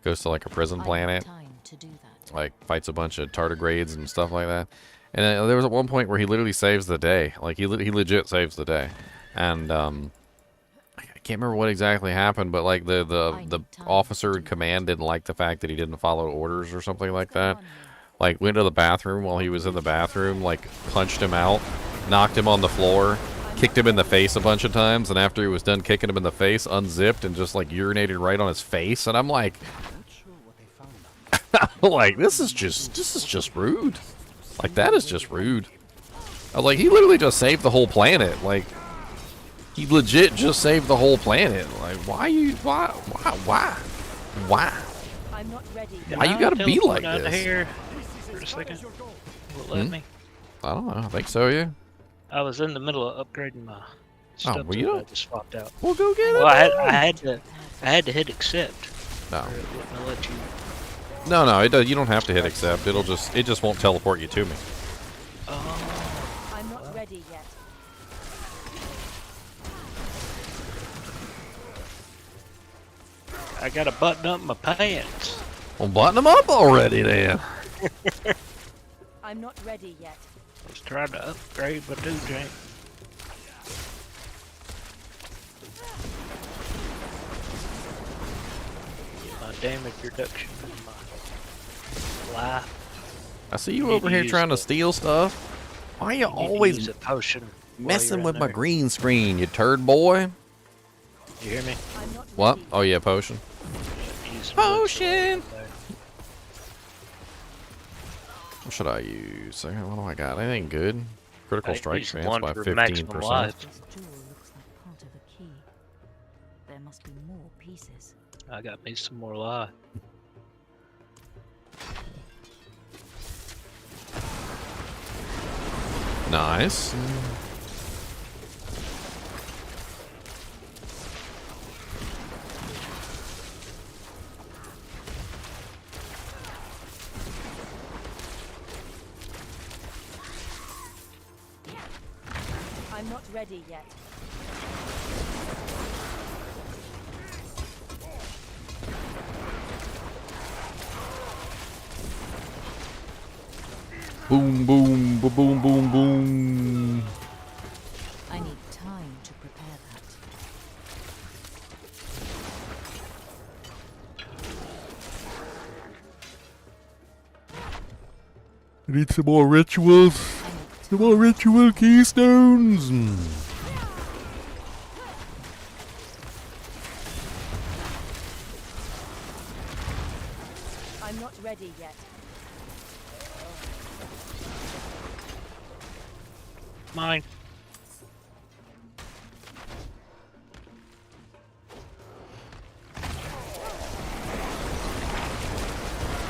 [SPEAKER 1] goes to like a prison planet,
[SPEAKER 4] Time to do that.
[SPEAKER 1] like fights a bunch of tardigrades and stuff like that. And there was at one point where he literally saves the day. Like he legit saves the day. And I can't remember what exactly happened, but like the officer in command didn't like the fact that he didn't follow orders or something like that. Like went to the bathroom while he was in the bathroom, like punched him out, knocked him on the floor, kicked him in the face a bunch of times, and after he was done kicking him in the face, unzipped and just like urinated right on his face. And I'm like, like this is just rude. Like that is just rude. I was like, he literally just saved the whole planet. Like he legit just saved the whole planet. Like why?
[SPEAKER 4] I'm not ready.
[SPEAKER 1] Why you gotta be like
[SPEAKER 6] Teleport out of
[SPEAKER 1] this?
[SPEAKER 6] here for a second. Will it let me?
[SPEAKER 1] I don't know. I think so, yeah.
[SPEAKER 6] I was in the middle of upgrading my stuff.
[SPEAKER 1] well, you
[SPEAKER 6] that I
[SPEAKER 1] don't-
[SPEAKER 6] just swapped out.
[SPEAKER 1] Well, go get it.
[SPEAKER 6] Well, I had to hit accept.
[SPEAKER 1] No.
[SPEAKER 6] Or it wouldn't let you.
[SPEAKER 1] No, it does. You don't have to hit accept. It just won't teleport you to me.
[SPEAKER 6] Oh,
[SPEAKER 4] I'm not ready yet.
[SPEAKER 6] I gotta button up my pants.
[SPEAKER 1] Well, button them up already, then.
[SPEAKER 4] I'm not ready yet.
[SPEAKER 6] I was trying to upgrade my new drink. My damage reduction and my life.
[SPEAKER 1] I see you
[SPEAKER 6] Need
[SPEAKER 1] over
[SPEAKER 6] to
[SPEAKER 1] here
[SPEAKER 6] use
[SPEAKER 1] trying to
[SPEAKER 6] the-
[SPEAKER 1] steal stuff. Why you
[SPEAKER 6] You need to
[SPEAKER 1] always
[SPEAKER 6] use a potion while
[SPEAKER 1] messing
[SPEAKER 6] you're
[SPEAKER 1] with
[SPEAKER 6] in
[SPEAKER 1] my
[SPEAKER 6] there.
[SPEAKER 1] green screen, you turd boy?
[SPEAKER 6] You hear me?
[SPEAKER 4] I'm not
[SPEAKER 1] What?
[SPEAKER 4] ready.
[SPEAKER 1] Oh yeah, potion.
[SPEAKER 6] Use some
[SPEAKER 1] Potion!
[SPEAKER 6] there.
[SPEAKER 1] What should I use? What do I got? Anything good? Critical
[SPEAKER 6] I
[SPEAKER 1] strike
[SPEAKER 6] use
[SPEAKER 1] chance
[SPEAKER 6] one
[SPEAKER 1] by
[SPEAKER 6] for
[SPEAKER 1] 15%.
[SPEAKER 6] maximum life.
[SPEAKER 4] This jewel looks like part of a key. There must be more pieces.
[SPEAKER 6] I got me some more life.
[SPEAKER 1] Nice.
[SPEAKER 4] I'm not ready yet.
[SPEAKER 1] Boom, boom, boom, boom, boom.
[SPEAKER 4] I need time to prepare that.
[SPEAKER 1] I need some more rituals. Some more ritual keystones.
[SPEAKER 4] I'm not ready yet.
[SPEAKER 6] Mine.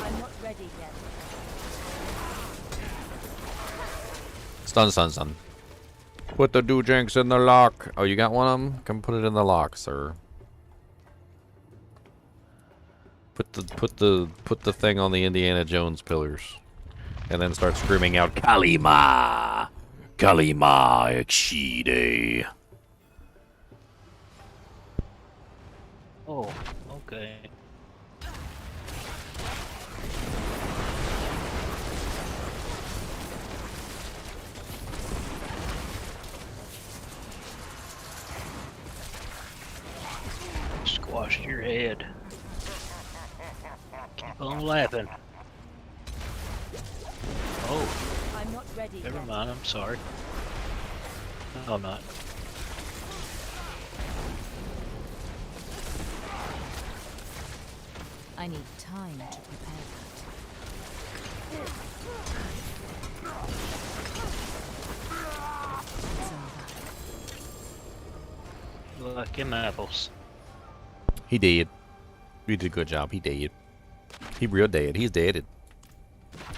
[SPEAKER 4] I'm not ready yet.
[SPEAKER 1] Stun. Put the doojanks in the lock. Oh, you got one of them? Come put it in the lock, sir. Put the thing on the Indiana Jones pillars. And then start screaming out, Kalima! Kalima Exide.
[SPEAKER 6] Oh, okay. Squashed your head. Keep on laughing. Oh,
[SPEAKER 4] I'm not ready.
[SPEAKER 6] never mind. I'm sorry. No, I'm not.
[SPEAKER 4] I need time to prepare that.
[SPEAKER 6] Like him apples.
[SPEAKER 1] He did. You did a good job. He did. He real dead. He's deaded.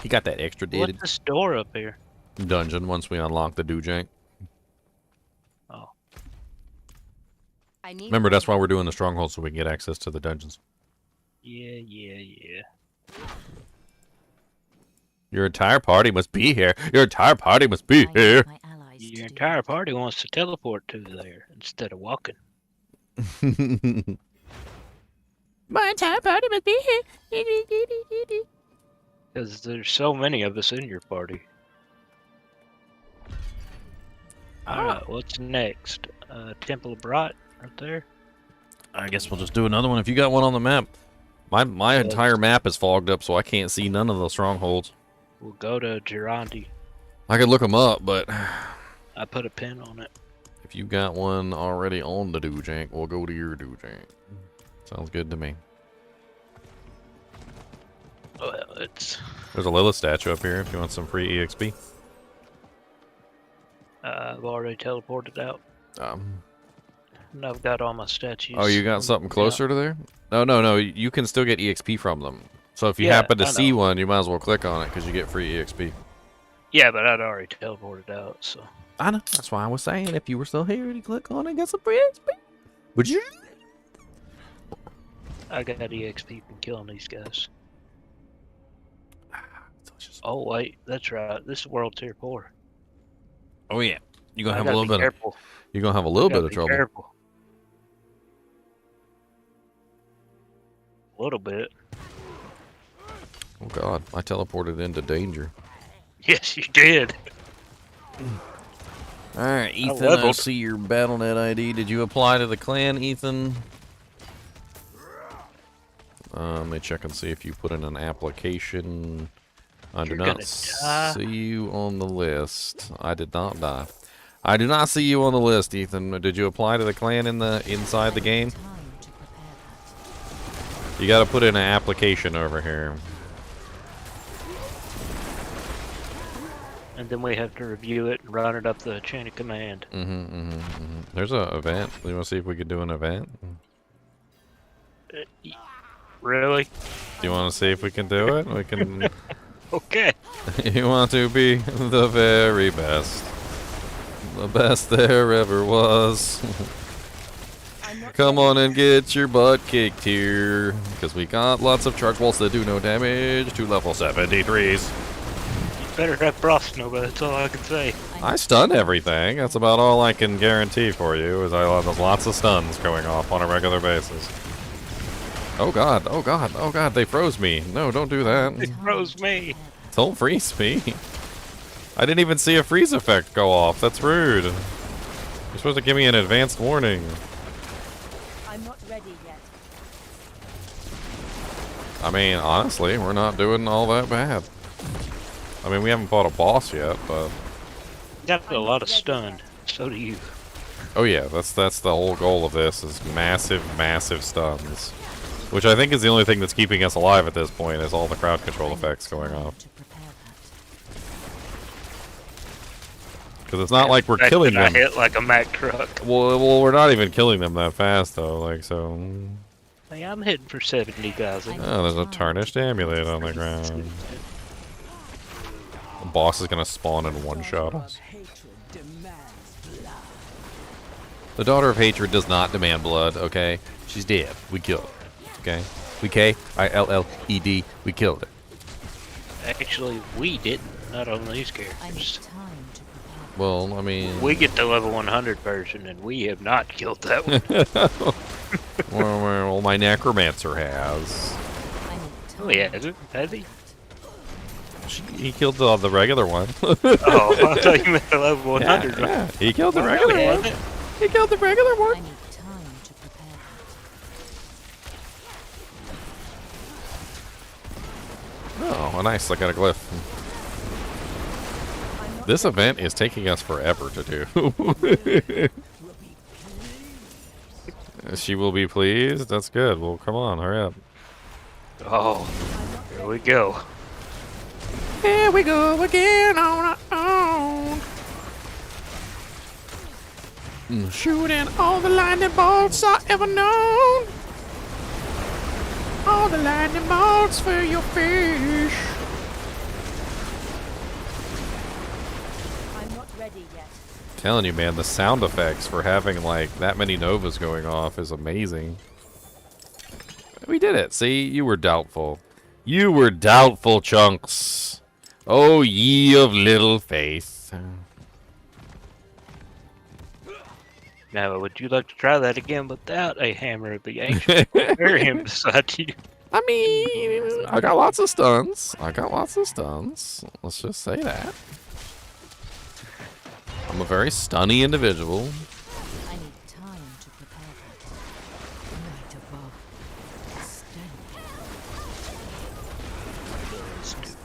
[SPEAKER 1] He got that extra deaded.
[SPEAKER 6] What's this door up here?
[SPEAKER 1] Dungeon once we unlock the doojank.
[SPEAKER 6] Oh.
[SPEAKER 4] I need
[SPEAKER 1] Remember, that's why we're doing the stronghold, so we can get access to the dungeons.
[SPEAKER 6] Yeah.
[SPEAKER 1] Your entire party must be here. Your entire party must be
[SPEAKER 4] I need
[SPEAKER 1] here.
[SPEAKER 4] my allies to
[SPEAKER 6] Your
[SPEAKER 4] do
[SPEAKER 6] entire
[SPEAKER 4] that.
[SPEAKER 6] party wants to teleport to there instead of walking.
[SPEAKER 8] My entire party must be here.
[SPEAKER 6] Because there's so many of us in your party. Alright, what's next? Temple of Bright, right there.
[SPEAKER 1] I guess we'll just do another one if you got one on the map. My entire map is fogged up, so I can't see none of the strongholds.
[SPEAKER 6] We'll go to Girandi.
[SPEAKER 1] I could look them up, but
[SPEAKER 6] I put a pin on it.
[SPEAKER 1] if you got one already on the doojank, we'll go to your doojank. Sounds good to me.
[SPEAKER 6] Well, it's...
[SPEAKER 1] There's a Lilith statue up here if you want some free EXP.
[SPEAKER 6] I've already teleported out. And I've got all my statues.
[SPEAKER 1] Oh, you got something closer to there? No. You can still get EXP from them. So if you
[SPEAKER 6] Yeah,
[SPEAKER 1] happen to
[SPEAKER 6] I
[SPEAKER 1] see
[SPEAKER 6] know.
[SPEAKER 1] one, you might as well click on it because you get free EXP.
[SPEAKER 6] Yeah, but I'd already teleported out, so...
[SPEAKER 1] I know. That's why I was saying if you were still here, you click on it and get some free EXP. Would you?
[SPEAKER 6] I got EXP from killing these guys.
[SPEAKER 1] Delicious.
[SPEAKER 6] Oh, wait, that's right. This is World Tier 4.
[SPEAKER 1] Oh yeah. You're gonna
[SPEAKER 6] I
[SPEAKER 1] have a
[SPEAKER 6] gotta
[SPEAKER 1] little
[SPEAKER 6] be
[SPEAKER 1] bit of
[SPEAKER 6] careful.
[SPEAKER 1] you're gonna have a little
[SPEAKER 6] Gotta
[SPEAKER 1] bit of
[SPEAKER 6] be
[SPEAKER 1] trouble.
[SPEAKER 6] careful. A little bit.
[SPEAKER 1] Oh god, I teleported into danger.
[SPEAKER 6] Yes, you did.
[SPEAKER 1] Alright, Ethan, I
[SPEAKER 6] leveled.
[SPEAKER 1] see your BattleNet ID. Did you apply to the clan, Ethan? Let me check and see if you put in an application. I do
[SPEAKER 6] You're
[SPEAKER 1] not
[SPEAKER 6] gonna die.
[SPEAKER 1] see you on the list. I did not die. I do not see you on the list, Ethan. Did you apply to the clan inside the game?
[SPEAKER 4] Time to prepare that.
[SPEAKER 1] You gotta put in an application over here.
[SPEAKER 6] And then we have to review it and run it up the chain of command.
[SPEAKER 1] There's an event. You want to see if we could do an event?
[SPEAKER 6] Really?
[SPEAKER 1] Do you want to see if we can do it? We can.
[SPEAKER 6] Okay.
[SPEAKER 1] You want to be the very best. The best there ever was. Come on and get your butt kicked here. Because we got lots of Charged Bolts that do no damage to level 73s.
[SPEAKER 6] You better have frost nova, that's all I can say.
[SPEAKER 1] I stun everything. That's about all I can guarantee for you. Is I have lots of stuns going off on a regular basis. Oh god, oh god, oh god, they froze me. No, don't do that.
[SPEAKER 6] It froze me.
[SPEAKER 1] Don't freeze me. I didn't even see a freeze effect go off. That's rude. You're supposed to give me an advanced warning.
[SPEAKER 4] I'm not ready yet.
[SPEAKER 1] I mean, honestly, we're not doing all that bad. I mean, we haven't fought a boss yet, but...
[SPEAKER 6] Got a lot of stunned. So do you.
[SPEAKER 1] Oh yeah, that's the whole goal of this, is massive, massive stuns. Which I think is the only thing that's keeping us alive at this point, is all the crowd control effects going off.
[SPEAKER 4] To prepare that.
[SPEAKER 1] Because it's not like we're
[SPEAKER 6] Fact
[SPEAKER 1] killing
[SPEAKER 6] that
[SPEAKER 1] them.
[SPEAKER 6] I hit like a Mack truck.
[SPEAKER 1] Well, we're not even killing them that fast, though, like, so...
[SPEAKER 6] Hey, I'm hitting for 70,000.
[SPEAKER 1] Oh, there's a tarnished amulet on the ground. The boss is gonna spawn and one-shot us. The Daughter of Hatred does not demand blood, okay? She's dead. We killed her, okay? We K-I-L-L-E-D. We killed her.
[SPEAKER 6] Actually, we didn't. Not on these characters.
[SPEAKER 1] Well, I mean...
[SPEAKER 6] We get the level 100 version, and we have not killed that one.
[SPEAKER 1] well, my Necromancer has.
[SPEAKER 6] Oh, yeah, has he?
[SPEAKER 1] He killed the regular one.
[SPEAKER 6] Oh, I thought you meant the level 100 one.
[SPEAKER 1] Yeah, he killed the regular one. He killed the regular one. Oh, nice. I got a glyph. This event is taking us forever to do. She will be pleased? That's good. Well, come on. Hurry up.
[SPEAKER 6] Oh, here we go.
[SPEAKER 8] Here we go again on our own. Shooting all the lightning bolts I ever known. All the lightning bolts for your fish.
[SPEAKER 4] I'm not ready yet.
[SPEAKER 1] Telling you, man, the sound effects for having like that many novas going off is amazing. We did it. See, you were doubtful. You were doubtful, Chunks. Oh, ye of little faith.
[SPEAKER 6] Now, would you like to try that again without a hammer of the ancient? Or him beside you?
[SPEAKER 1] I mean, I got lots of stuns. Let's just say that. I'm a very stunny individual.
[SPEAKER 4] I need time to prepare that. Right above. Steady.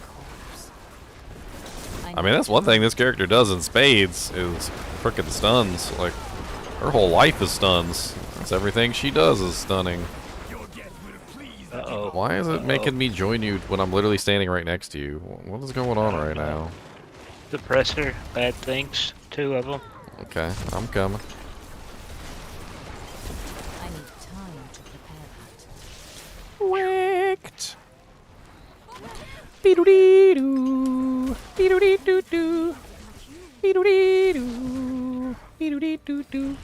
[SPEAKER 1] I mean, that's one thing this character does in spades is frickin' stuns. Like, her whole life is stuns. That's everything she does is stunning.
[SPEAKER 6] Uh-oh.
[SPEAKER 1] Why is it making me join you when I'm literally standing right next to you? What is going on right now?
[SPEAKER 6] Suppressor, bad things, 2 of them.
[SPEAKER 1] Okay, I'm coming.
[SPEAKER 4] I need time to prepare that.
[SPEAKER 8] Wicked. Dee-doo-dee-doo. Dee-doo-dee-doo-doo. Dee-doo-dee-doo. Dee-doo-dee-doo-doo.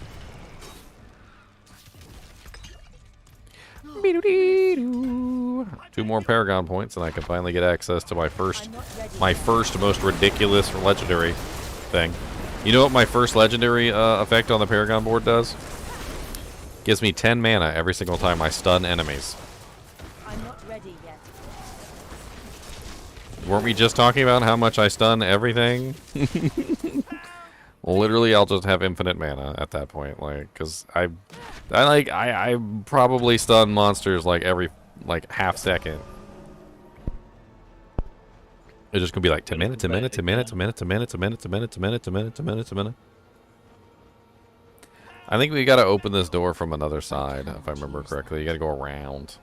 [SPEAKER 8] Dee-doo-dee-doo.
[SPEAKER 1] 2 more Paragon points and I can finally get access to my first most ridiculous legendary thing. You know what my first legendary effect on the Paragon board does? Gives me 10 mana every single time I stun enemies.
[SPEAKER 4] I'm not ready yet.
[SPEAKER 1] Weren't we just talking about how much I stun everything? Literally, I'll just have infinite mana at that point, like, cause I probably stun monsters like every half second. It's just gonna be like 10 minutes, 10 minutes, 10 minutes, 10 minutes, 10 minutes, 10 minutes, 10 minutes, 10 minutes, 10 minutes, 10 minutes, 10 minutes. I think we gotta open this door from another side, if I remember correctly. You gotta go around.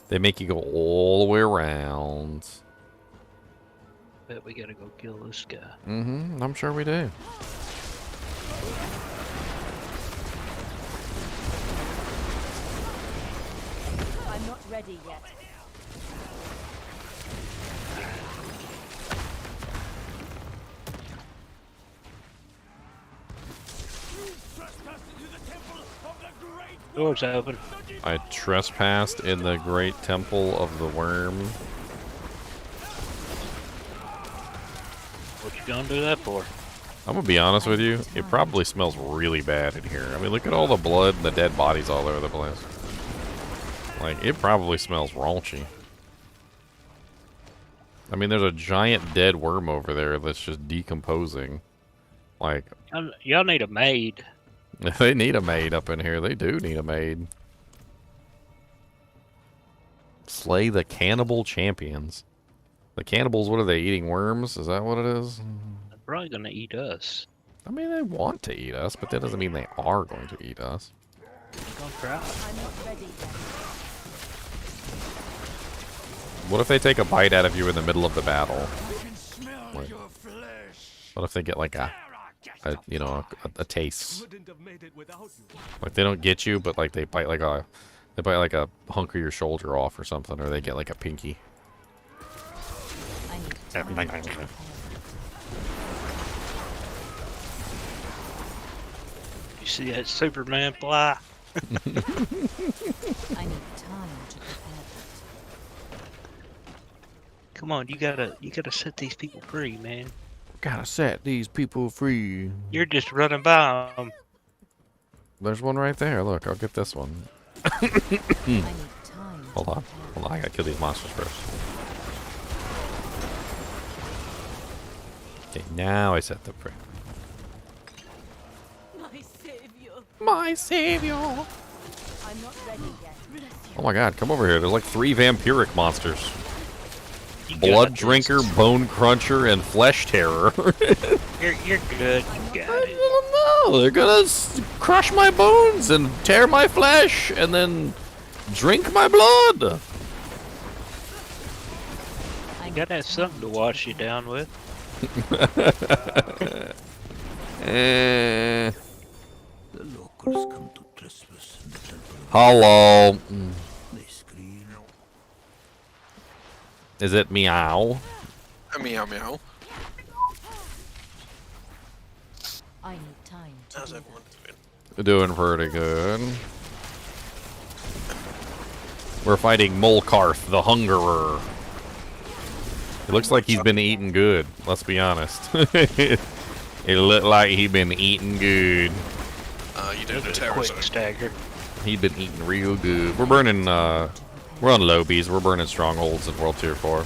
[SPEAKER 1] They make you go all the way around.
[SPEAKER 6] Bet we gotta go kill this guy.
[SPEAKER 1] Mm-hmm, I'm sure we do.
[SPEAKER 4] I'm not ready yet.
[SPEAKER 6] Door's open.
[SPEAKER 1] I trespassed in the great temple of the worm.
[SPEAKER 6] What you gonna do that for?
[SPEAKER 1] I'm gonna be honest with you, it probably smells really bad in here. I mean, look at all the blood and the dead bodies all over the place. Like, it probably smells raunchy. I mean, there's a giant dead worm over there that's just decomposing. Like,
[SPEAKER 6] y'all need a maid.
[SPEAKER 1] they need a maid up in here. They do need a maid. Slay the cannibal champions. The cannibals, what are they, eating worms? Is that what it is?
[SPEAKER 6] They're probably gonna eat us.
[SPEAKER 1] I mean, they want to eat us, but that doesn't mean they are going to eat us.
[SPEAKER 6] They're gonna try.
[SPEAKER 4] I'm not ready yet.
[SPEAKER 1] What if they take a bite out of you in the middle of the battle? Like, what if they get like a taste? Like they don't get you, but like they bite like a hunk of your shoulder off or something, or they get like a pinky.
[SPEAKER 4] I need
[SPEAKER 6] You see that Superman fly?
[SPEAKER 4] I need time to prepare that.
[SPEAKER 6] Come on, you gotta set these people free, man.
[SPEAKER 1] Gotta set these people free.
[SPEAKER 6] You're just running by them.
[SPEAKER 1] There's one right there. Look, I'll get this one.
[SPEAKER 4] I need time.
[SPEAKER 1] Hold on. Hold on. I gotta kill these monsters first. Okay, now I set them free.
[SPEAKER 4] My savior.
[SPEAKER 1] My savior.
[SPEAKER 4] I'm not ready yet.
[SPEAKER 1] Oh my god, come over here. There's like 3 vampiric monsters.
[SPEAKER 6] You
[SPEAKER 1] Blood
[SPEAKER 6] got
[SPEAKER 1] Drinker,
[SPEAKER 6] this.
[SPEAKER 1] Bone Cruncher, and Flesh Terror.
[SPEAKER 6] You're good. You got it.
[SPEAKER 1] No, they're gonna crush my bones and tear my flesh and then drink my blood.
[SPEAKER 6] You gotta have something to wash you down with.
[SPEAKER 1] Eh. Hello. Is it meow?
[SPEAKER 11] Meow meow.
[SPEAKER 4] I need time to
[SPEAKER 11] How's
[SPEAKER 4] do
[SPEAKER 11] everyone
[SPEAKER 4] that.
[SPEAKER 11] doing?
[SPEAKER 1] Doing pretty good. We're fighting Molkarth, the Hungerer. It looks like he's been eating good, let's be honest. It looked like he'd been eating good.
[SPEAKER 11] You doing a
[SPEAKER 6] Quick
[SPEAKER 11] terror zone?
[SPEAKER 6] stagger.
[SPEAKER 1] He'd been eating real good. We're burning, we're on lowbies. We're burning strongholds in World Tier 4.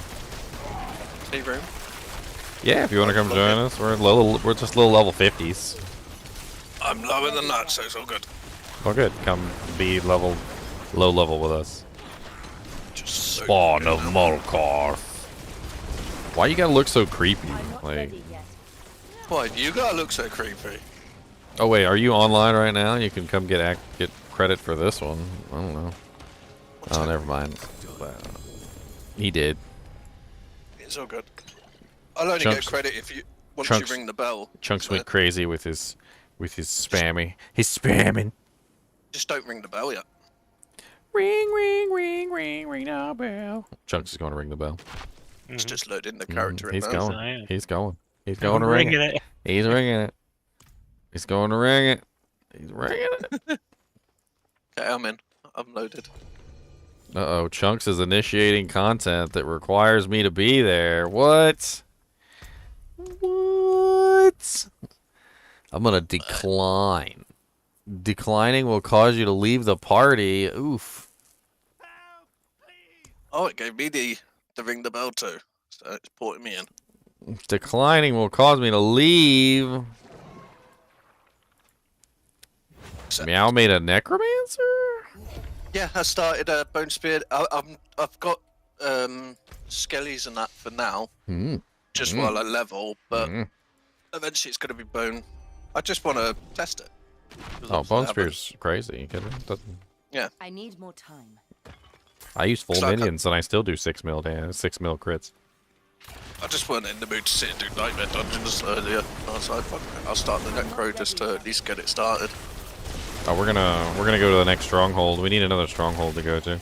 [SPEAKER 11] Hey, room.
[SPEAKER 1] Yeah, if you want to come join us, we're just low level 50s.
[SPEAKER 11] I'm lower than that, so it's all good.
[SPEAKER 1] Oh good, come be low level with us.
[SPEAKER 11] Just so
[SPEAKER 1] Spawn
[SPEAKER 11] good
[SPEAKER 1] of
[SPEAKER 11] now.
[SPEAKER 1] Molkarth. Why you gotta look so creepy?
[SPEAKER 4] I'm not
[SPEAKER 1] Like,
[SPEAKER 4] ready yet.
[SPEAKER 11] Why, you gotta look so creepy.
[SPEAKER 1] oh wait, are you online right now? You can come get credit for this one. I don't know. Oh, never mind. He did.
[SPEAKER 11] It's all good. I'll only
[SPEAKER 1] Chunks-
[SPEAKER 11] get credit if you once
[SPEAKER 1] Chunks-
[SPEAKER 11] you ring the bell.
[SPEAKER 1] Chunks
[SPEAKER 11] So
[SPEAKER 1] went crazy with his spammy. He's spamming.
[SPEAKER 11] just don't ring the bell yet.
[SPEAKER 1] Ring, ring, ring, ring, ring the bell. Chunks is going to ring the bell.
[SPEAKER 11] It's just loading the character in
[SPEAKER 1] He's
[SPEAKER 11] now.
[SPEAKER 1] going.
[SPEAKER 6] I am.
[SPEAKER 1] He's going. He's
[SPEAKER 6] I'm
[SPEAKER 1] going to ring
[SPEAKER 6] ringing
[SPEAKER 1] it.
[SPEAKER 6] it.
[SPEAKER 1] He's ringing it. He's going to ring it. He's ringing it.
[SPEAKER 11] Okay, I'm in. I'm loaded.
[SPEAKER 1] Uh-oh, Chunks is initiating content that requires me to be there. What? What? I'm gonna decline. Declining will cause you to leave the party. Oof.
[SPEAKER 11] Oh, it gave me the ring the bell too. So it's porting me in.
[SPEAKER 1] Declining will cause me to leave. Meow made a necromancer?
[SPEAKER 11] Yeah, I started a bone spear. I've got skellies and that for now, just while I level. But eventually it's gonna be bone. I just want to test it.
[SPEAKER 1] Oh, bone spear's crazy. You kidding?
[SPEAKER 11] Yeah.
[SPEAKER 4] I need more time.
[SPEAKER 1] I use full
[SPEAKER 11] Like
[SPEAKER 1] minions and I still do 6 mil damage, 6 mil crits.
[SPEAKER 11] I just weren't in the mood to sit and do nightmare dungeons earlier. I was like, fuck it, I'll start the necro just to at least get it started.
[SPEAKER 1] Oh, we're gonna go to the next stronghold. We need another stronghold to go to.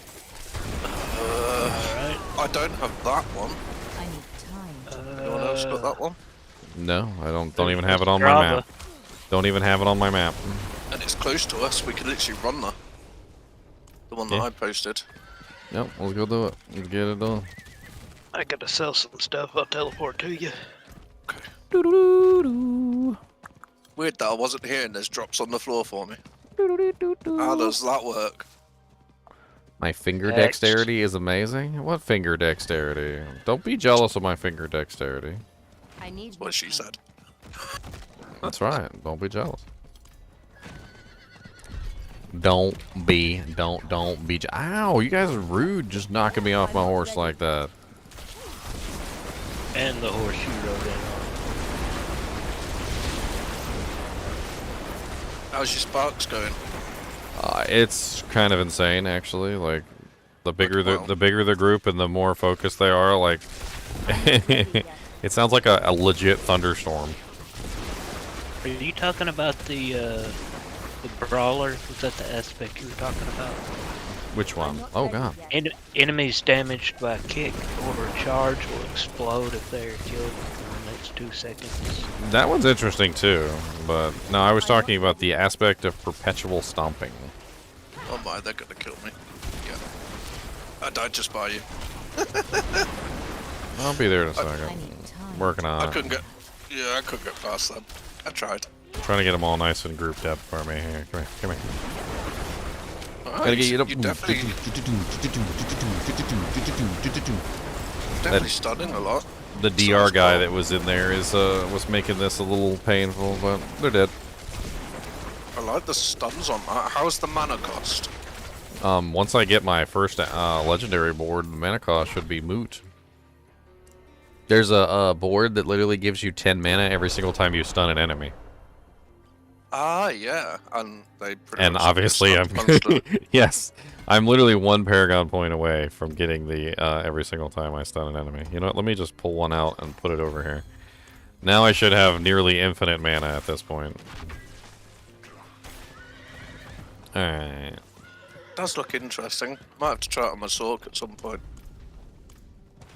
[SPEAKER 11] I don't have that one.
[SPEAKER 4] I need time.
[SPEAKER 11] Anyone else got that one?
[SPEAKER 1] No, I don't even have it on my
[SPEAKER 6] Strava.
[SPEAKER 1] map. Don't even have it on my map.
[SPEAKER 11] And it's close to us. We can literally run the one that
[SPEAKER 1] Yeah.
[SPEAKER 11] I posted.
[SPEAKER 1] Yep, let's go do it. Let's get it done.
[SPEAKER 6] I gotta sell some stuff. I'll teleport to you.
[SPEAKER 11] Weird that I wasn't here and there's drops on the floor for me. How does that work?
[SPEAKER 1] My finger
[SPEAKER 6] X.
[SPEAKER 1] dexterity is amazing. What finger dexterity? Don't be jealous of my finger dexterity.
[SPEAKER 4] I need
[SPEAKER 11] What she said.
[SPEAKER 1] That's right. Don't be jealous. Don't be Ow, you guys are rude just knocking me off my horse like that.
[SPEAKER 6] And the horseshoe rode in.
[SPEAKER 11] How's your sparks going?
[SPEAKER 1] It's kind of insane, actually. Like, the bigger
[SPEAKER 11] Wow.
[SPEAKER 1] the bigger the group and the more focused they are, like, it sounds like a legit thunderstorm.
[SPEAKER 6] Are you talking about the brawler? Was that the aspect you were talking about?
[SPEAKER 1] Which one? Oh god.
[SPEAKER 6] Enemies damaged by a kick or a charge will explode if they are killed in the next 2 seconds.
[SPEAKER 1] That one's interesting too, but no, I was talking about the aspect of perpetual stomping.
[SPEAKER 11] Oh my, they're gonna kill me. Yeah. I died just by you.
[SPEAKER 1] I'll be there in a second. Working on
[SPEAKER 11] I
[SPEAKER 1] it.
[SPEAKER 11] couldn't get. Yeah, I couldn't get past them. I tried.
[SPEAKER 1] Trying to get them all nice and grouped up for me. Here, come here, come here.
[SPEAKER 11] Gotta get you up. Definitely stunning a lot.
[SPEAKER 1] The DR guy that was in there was making this a little painful, but they're dead.
[SPEAKER 11] I like the stuns on that. How's the mana cost?
[SPEAKER 1] Once I get my first legendary board, the mana cost should be moot. There's a board that literally gives you 10 mana every single time you stun an enemy.
[SPEAKER 11] Ah, yeah, and they.
[SPEAKER 1] And obviously, I'm yes, I'm literally 1 Paragon point away from getting the every single time I stun an enemy. You know what? Let me just pull one out and put it over here. Now I should have nearly infinite mana at this point. All right.
[SPEAKER 11] Does look interesting. Might have to try it on my Sorc at some point.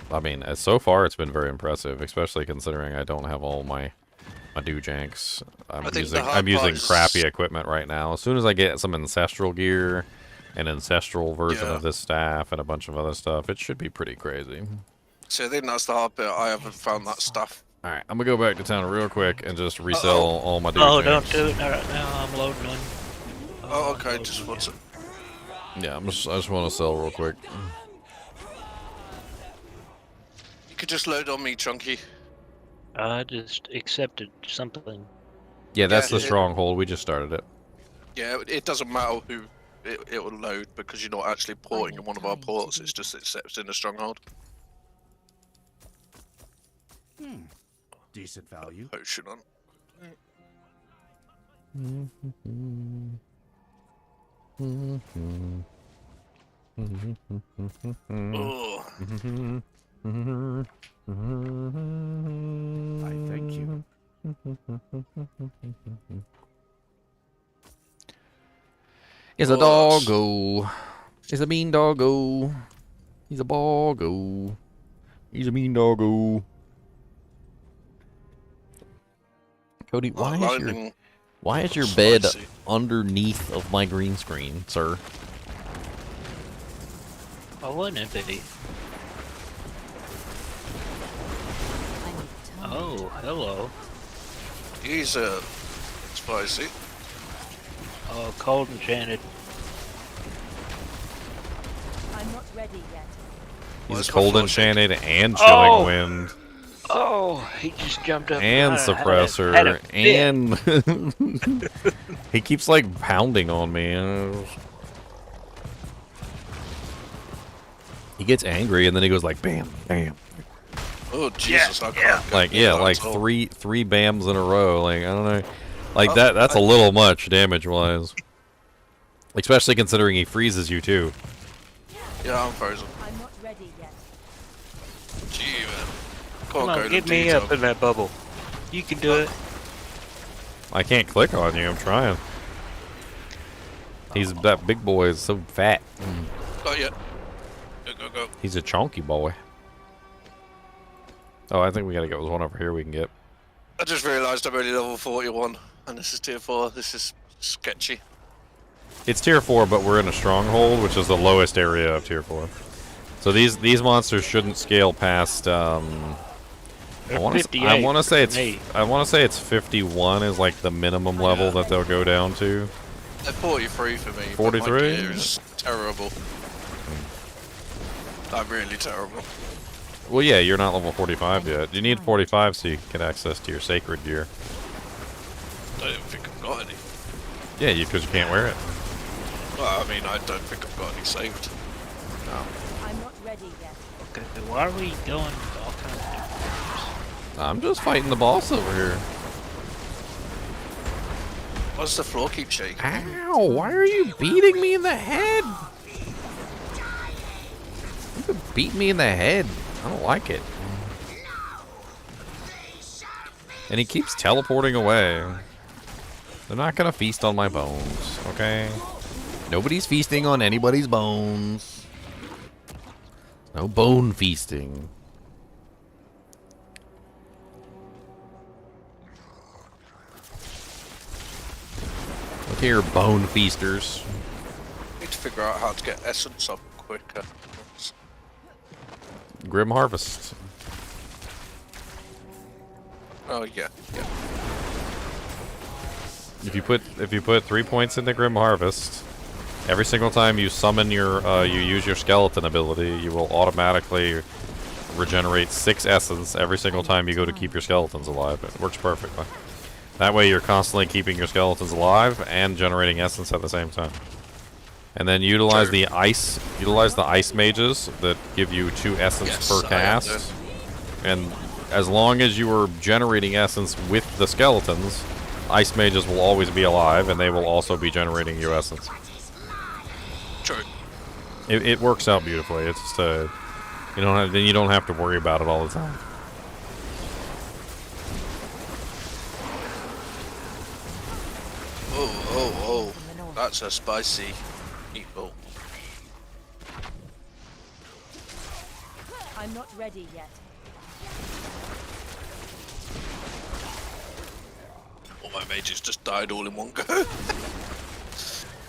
[SPEAKER 1] I mean, so far it's been very impressive, especially considering I don't have all my doojanks. I'm using crappy equipment right now. As soon as I get some ancestral gear, an ancestral version of this staff, and a bunch of other stuff, it should be pretty crazy.
[SPEAKER 11] See, I think that's the hard bit. I haven't found that stuff.
[SPEAKER 1] All right, I'm gonna go back to town real quick and just resell all my doojanks.
[SPEAKER 6] Oh, don't do it right now. I'm loading on.
[SPEAKER 11] Oh, okay. Just what's it?
[SPEAKER 1] Yeah, I just want to sell real quick.
[SPEAKER 11] You could just load on me, Chunky.
[SPEAKER 6] I just accepted something.
[SPEAKER 1] Yeah, that's the stronghold. We just started it.
[SPEAKER 11] Yeah, it doesn't matter who it will load because you're not actually porting in one of our ports. It's just accepts in a stronghold.
[SPEAKER 10] Decent value.
[SPEAKER 11] Potion on. Oh.
[SPEAKER 10] I thank you.
[SPEAKER 1] He's a doggo. He's a mean doggo. He's a boggo. He's a mean doggo. Cody, why is your bed underneath of my green screen, sir?
[SPEAKER 6] I wouldn't be. Oh, hello.
[SPEAKER 11] He's spicy.
[SPEAKER 6] Oh, cold enchanted.
[SPEAKER 4] I'm not ready yet.
[SPEAKER 1] He's cold enchanted and chilling wind.
[SPEAKER 6] Oh, he just jumped up.
[SPEAKER 1] And suppressor. And he keeps like pounding on me. He gets angry and then he goes like bam, bam.
[SPEAKER 11] Oh Jesus!
[SPEAKER 6] Yeah.
[SPEAKER 1] Like three bams in a row. Like I don't know. Like that's a little much damage wise. Especially considering he freezes you too.
[SPEAKER 11] Yeah, I'm frozen.
[SPEAKER 4] I'm not ready yet.
[SPEAKER 11] Gee, man.
[SPEAKER 6] Come on, get me up in that bubble. You can do it.
[SPEAKER 1] I can't click on you. I'm trying. That big boy is so fat.
[SPEAKER 11] Not yet. Go.
[SPEAKER 1] He's a chunky boy. Oh, I think we gotta get one over here we can get.
[SPEAKER 11] I just realised I'm only level 41, and this is tier 4. This is sketchy.
[SPEAKER 1] It's tier 4, but we're in a stronghold, which is the lowest area of tier 4. So these monsters shouldn't scale past. I want to say it's 51 is like the minimum level that they'll go down to.
[SPEAKER 11] They're 43 for me.
[SPEAKER 1] 43?
[SPEAKER 11] But my gear is terrible. I'm really terrible.
[SPEAKER 1] Well, yeah, you're not level 45 yet. You need 45 so you can get access to your sacred gear.
[SPEAKER 11] I don't think I've got any.
[SPEAKER 1] Yeah, because you can't wear it.
[SPEAKER 11] Well, I mean, I don't think I've got any saved.
[SPEAKER 1] No.
[SPEAKER 4] I'm not ready yet.
[SPEAKER 6] Okay, why are we going all kinds of different
[SPEAKER 1] I'm just fighting the boss over here.
[SPEAKER 11] Why does the floor keep shaking?
[SPEAKER 1] Ow! Why are you beating me in the head? You could beat me in the head. I don't like it. And he keeps teleporting away. They're not gonna feast on my bones, okay? Nobody's feasting on anybody's bones. No bone feasting. Look here, bone feasters.
[SPEAKER 11] Need to figure out how to get essence up quicker.
[SPEAKER 1] Grim Harvest.
[SPEAKER 11] Oh yeah, yeah.
[SPEAKER 1] If you put 3 points into Grim Harvest, every single time you summon your you use your skeleton ability, you will automatically regenerate 6 essence every single time you go to keep your skeletons alive. It works perfectly. That way you're constantly keeping your skeletons alive and generating essence at the same time. And then utilize the ice mages that give you 2 essence per cast. And as long as you are generating essence with the skeletons, ice mages will always be alive, and they will also be generating you essence.
[SPEAKER 11] True.
[SPEAKER 1] It works out beautifully. It's just you don't have to worry about it all the time.
[SPEAKER 11] Oh! That's a spicy meatball.
[SPEAKER 4] I'm not ready yet.
[SPEAKER 11] All my mages just died all in one go.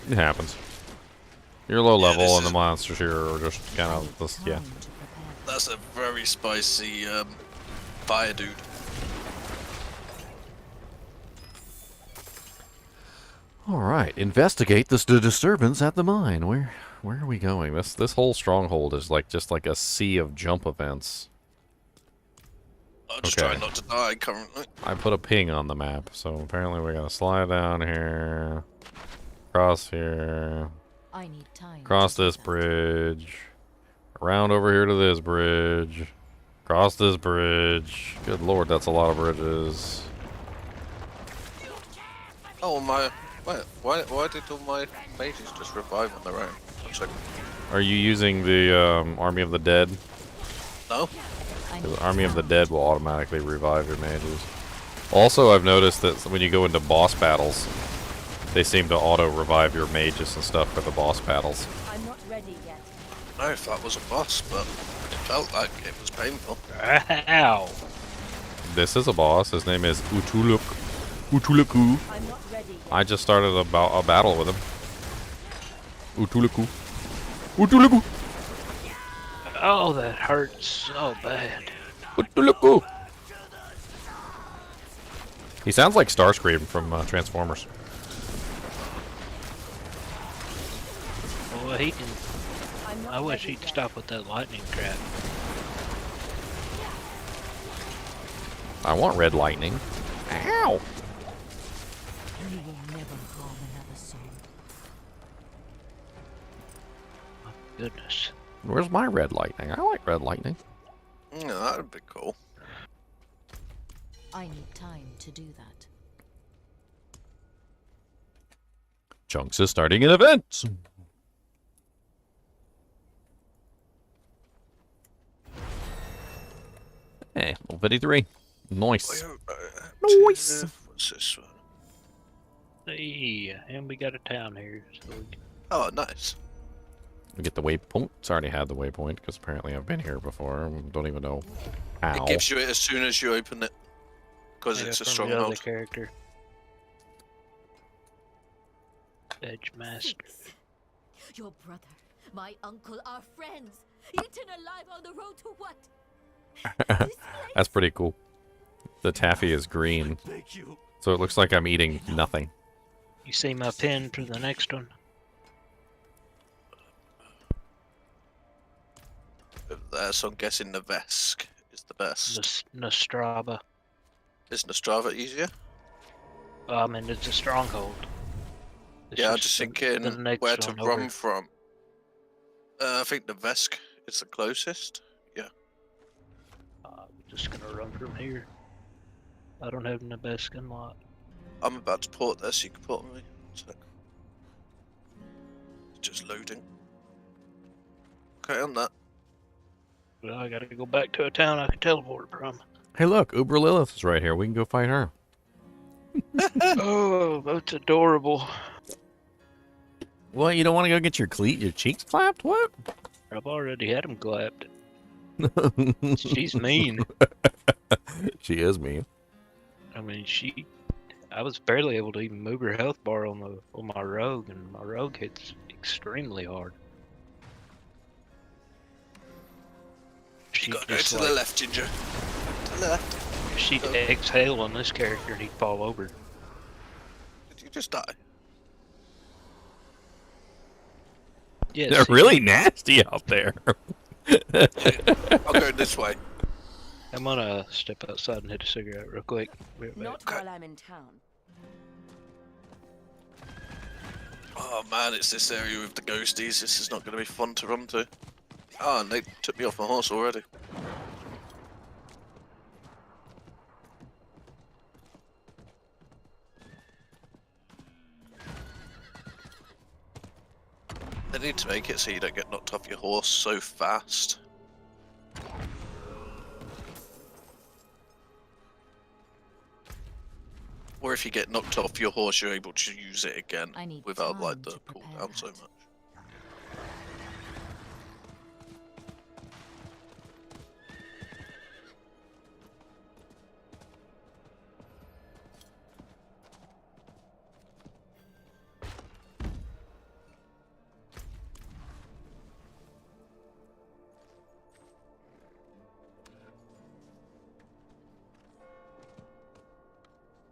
[SPEAKER 1] It happens. You're low level, and the monsters here are just kind of just, yeah.
[SPEAKER 11] That's a very spicy fire dude.
[SPEAKER 1] All right, investigate the disturbance at the mine. Where are we going? This whole stronghold is just like a sea of jump events.
[SPEAKER 11] I'm just trying not to die currently.
[SPEAKER 1] I put a ping on the map, so apparently we're gonna slide down here, cross here,
[SPEAKER 4] I need time
[SPEAKER 1] cross this bridge, around over here to this bridge, cross this bridge. Good lord, that's a lot of bridges.
[SPEAKER 11] Oh my! Why did all my mages just revive on their own?
[SPEAKER 1] Are you using the Army of the Dead?
[SPEAKER 11] No.
[SPEAKER 1] The Army of the Dead will automatically revive your mages. Also, I've noticed that when you go into boss battles, they seem to auto-revive your mages and stuff for the boss battles.
[SPEAKER 4] I'm not ready yet.
[SPEAKER 11] I don't know if that was a boss, but it felt like it was painful.
[SPEAKER 6] Ow!
[SPEAKER 1] This is a boss. His name is Utuluku.
[SPEAKER 4] I'm not ready yet.
[SPEAKER 1] I just started a battle with him. Utuluku. Utuluku.
[SPEAKER 6] Oh, that hurts so bad.
[SPEAKER 1] Utuluku. He sounds like Starscream from Transformers.
[SPEAKER 6] Boy, he can. I wish he'd stop with that lightning crap.
[SPEAKER 1] I want red lightning. Ow!
[SPEAKER 4] You will never harm another soul.
[SPEAKER 6] Oh, goodness.
[SPEAKER 1] Where's my red lightning? I like red lightning.
[SPEAKER 11] No, that would be cool.
[SPEAKER 4] I need time to do that.
[SPEAKER 1] Chunks is starting an event. Hey, level 53. Nice. Nice.
[SPEAKER 11] What's this one?
[SPEAKER 6] Hey, and we got a town here. So we can...
[SPEAKER 11] Oh, nice.
[SPEAKER 1] We get the waypoint. It's already had the waypoint because apparently I've been here before. Don't even know how.
[SPEAKER 11] It gives you it as soon as you open it, because it's a stronghold.
[SPEAKER 6] Character. Edge Master.
[SPEAKER 4] Your brother, my uncle, our friends, eaten alive on the road to what?
[SPEAKER 1] That's pretty cool. The taffy is green, so it looks like I'm eating nothing.
[SPEAKER 6] You see my pin for the next one?
[SPEAKER 11] So I'm guessing the Vesk is the best.
[SPEAKER 6] Nostrava.
[SPEAKER 11] Is Nostrava easier?
[SPEAKER 6] I mean, it's a stronghold. It's
[SPEAKER 11] I'm just thinking where to run from. I think the Vesk is the closest. Yeah.
[SPEAKER 6] I'm just gonna run from here. I don't have the best unlocked.
[SPEAKER 11] I'm about to port there, so you can port me. It's just loading. Okay, on that.
[SPEAKER 6] Well, I gotta go back to a town I can teleport from.
[SPEAKER 1] Hey, look, Uber Lilith is right here. We can go fight her.
[SPEAKER 6] Oh, that's adorable.
[SPEAKER 1] What? You don't want to go get your cheeks clapped? What?
[SPEAKER 6] I've already had him clapped. She's mean.
[SPEAKER 1] She is mean.
[SPEAKER 6] I mean, I was barely able to even move her health bar on my rogue, and my rogue hits extremely hard.
[SPEAKER 11] You gotta go to the left, Ginger. To the left.
[SPEAKER 6] She'd exhale on this character and he'd fall over.
[SPEAKER 11] Did you just die?
[SPEAKER 6] Yeah,
[SPEAKER 1] They're really nasty out there.
[SPEAKER 11] I'll go this way.
[SPEAKER 6] I'm gonna step outside and hit a cigarette real quick.
[SPEAKER 4] Not while I'm in town.
[SPEAKER 11] Oh man, it's this area with the ghosties. This is not going to be fun to run to. Oh, and they took me off my horse already. They need to make it so you don't get knocked off your horse so fast. Or if you get knocked off your horse, you're able to use it again without like the cooldown so much.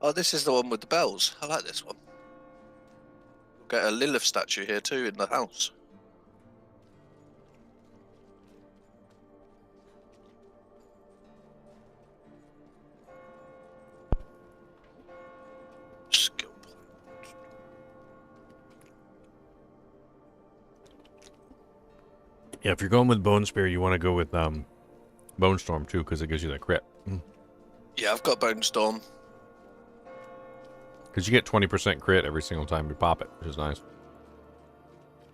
[SPEAKER 11] Oh, this is the one with the bells. I like this one. We'll get a Lilith statue here too in the house. Skill point.
[SPEAKER 1] Yeah, if you're going with Bone Spear, you want to go with Bone Storm too, because it gives you that crit.
[SPEAKER 11] Yeah, I've got Bone Storm.
[SPEAKER 1] Because you get 20% crit every single time you pop it, which is nice.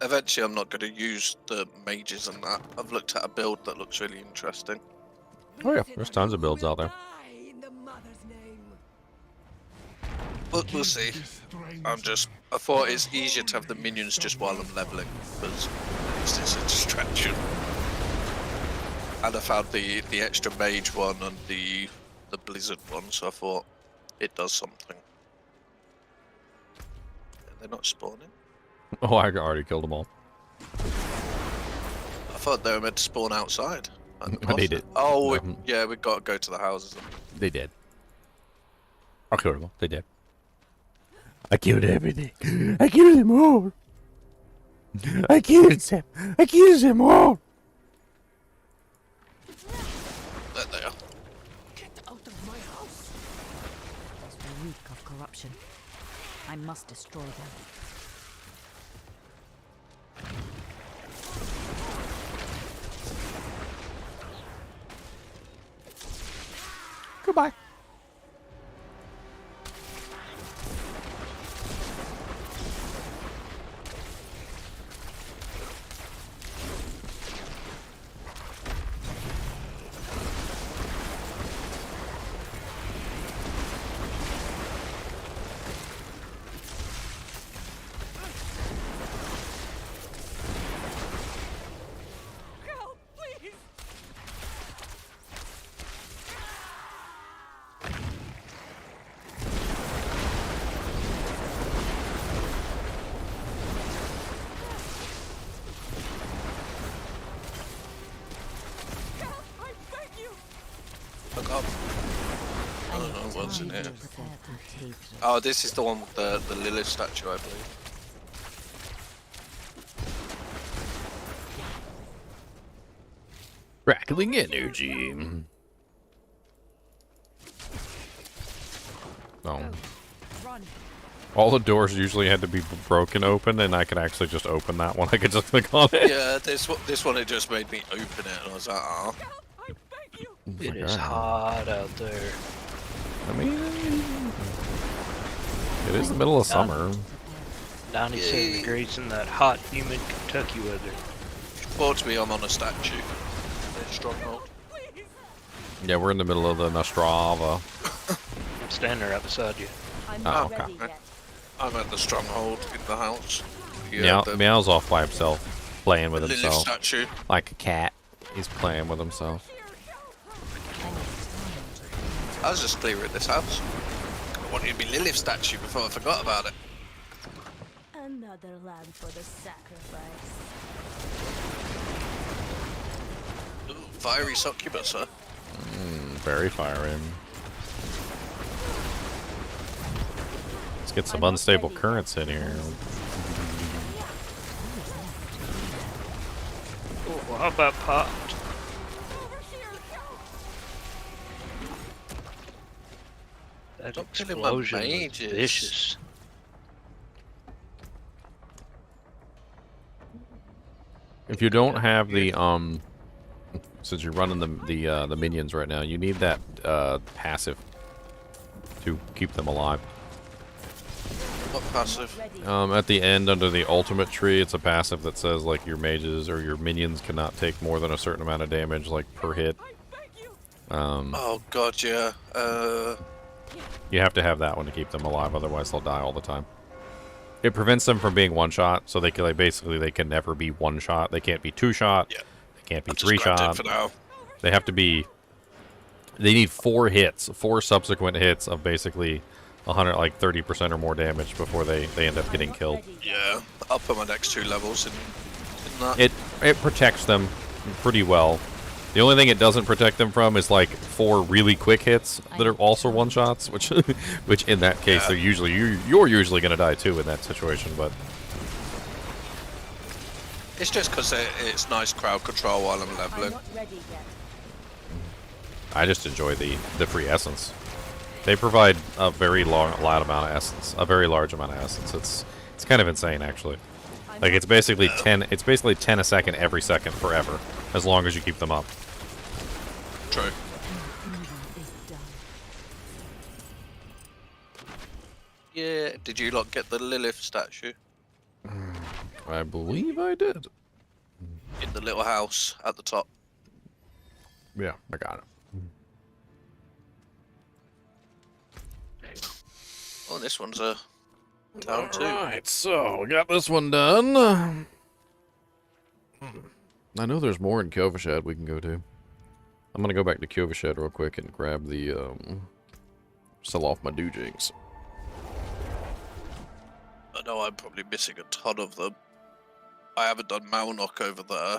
[SPEAKER 11] Eventually, I'm not going to use the mages and that. I've looked at a build that looks really interesting.
[SPEAKER 1] Oh yeah, there's tons of builds out there.
[SPEAKER 11] We'll see. I thought it's easier to have the minions just while I'm leveling, because it's a distraction. And I found the extra mage one and the blizzard one, so I thought it does something. They're not spawning.
[SPEAKER 1] Oh, I already killed them all.
[SPEAKER 11] I thought they were meant to spawn outside.
[SPEAKER 1] They did.
[SPEAKER 11] Oh, yeah, we got to go to the houses.
[SPEAKER 1] They did. I killed them all. They did. I killed everything. I killed them all. I killed them. I killed them all.
[SPEAKER 11] There they are.
[SPEAKER 4] Get out of my house. They reek of corruption. I must destroy them.
[SPEAKER 1] Goodbye.
[SPEAKER 11] Look up. I don't know what's in here. Oh, this is the one with the Lilith statue, I believe.
[SPEAKER 1] Crackling energy. Oh. All the doors usually had to be broken open, and I could actually just open that one. I could just click on it.
[SPEAKER 11] Yeah, this one it just made me open it, and I was like, ah.
[SPEAKER 6] It is hot out there.
[SPEAKER 1] I mean, it is the middle of summer.
[SPEAKER 6] 97 degrees in that hot, humid Kentucky weather.
[SPEAKER 11] Towards me, I'm on a statue. Stronghold.
[SPEAKER 1] Yeah, we're in the middle of the Nostrava.
[SPEAKER 6] I'm standing right beside you.
[SPEAKER 11] Oh, okay. I'm at the stronghold in the house.
[SPEAKER 1] Meow's off by himself, playing with
[SPEAKER 11] Lilith
[SPEAKER 1] himself.
[SPEAKER 11] statue.
[SPEAKER 1] Like a cat. He's playing with himself.
[SPEAKER 11] I was just clearing this house. I wanted to be Lilith statue before I forgot about it.
[SPEAKER 4] Another lamb for the sacrifice.
[SPEAKER 11] Ooh, fiery succubus, huh?
[SPEAKER 1] Very fiery. Let's get some unstable currents in here.
[SPEAKER 6] Oh, well, how about popped? That
[SPEAKER 11] Stop killing my
[SPEAKER 6] explosion was
[SPEAKER 11] mages.
[SPEAKER 6] vicious.
[SPEAKER 1] If you don't have the since you're running the minions right now, you need that passive to keep them alive.
[SPEAKER 11] What passive?
[SPEAKER 1] At the end under the ultimate tree, it's a passive that says like your mages or your minions cannot take more than a certain amount of damage, like per hit.
[SPEAKER 11] Oh god, yeah.
[SPEAKER 1] You have to have that one to keep them alive, otherwise they'll die all the time. It prevents them from being one shot, so they can like basically they can never be one shot. They can't be two shot.
[SPEAKER 11] Yeah.
[SPEAKER 1] They can't be
[SPEAKER 11] I've just
[SPEAKER 1] three
[SPEAKER 11] grabbed it
[SPEAKER 1] shot.
[SPEAKER 11] for now.
[SPEAKER 1] They have to be. They need 4 hits, 4 subsequent hits of basically 100, like 30% or more damage before they end up getting killed.
[SPEAKER 11] Yeah, I'll put my next 2 levels in that.
[SPEAKER 1] It protects them pretty well. The only thing it doesn't protect them from is like 4 really quick hits that are also one shots, which in that case they're usually you're usually gonna die too in that situation. But
[SPEAKER 11] It's just because it's nice crowd control while I'm leveling.
[SPEAKER 1] I just enjoy the free essence. They provide a very large amount of essence, a very large amount of essence. It's kind of insane actually. Like it's basically 10. It's basically 10 a second every second forever, as long as you keep them up.
[SPEAKER 11] True. Yeah, did you lot get the Lilith statue?
[SPEAKER 1] I believe I did.
[SPEAKER 11] In the little house at the top.
[SPEAKER 1] Yeah, I got it.
[SPEAKER 11] Oh, this one's a town too.
[SPEAKER 1] Alright, so we got this one done. I know there's more in Kyovashad we can go to. I'm gonna go back to Kyovashad real quick and grab the, sell off my doojigs.
[SPEAKER 11] I know I'm probably missing a ton of them. I haven't done Malnock over there.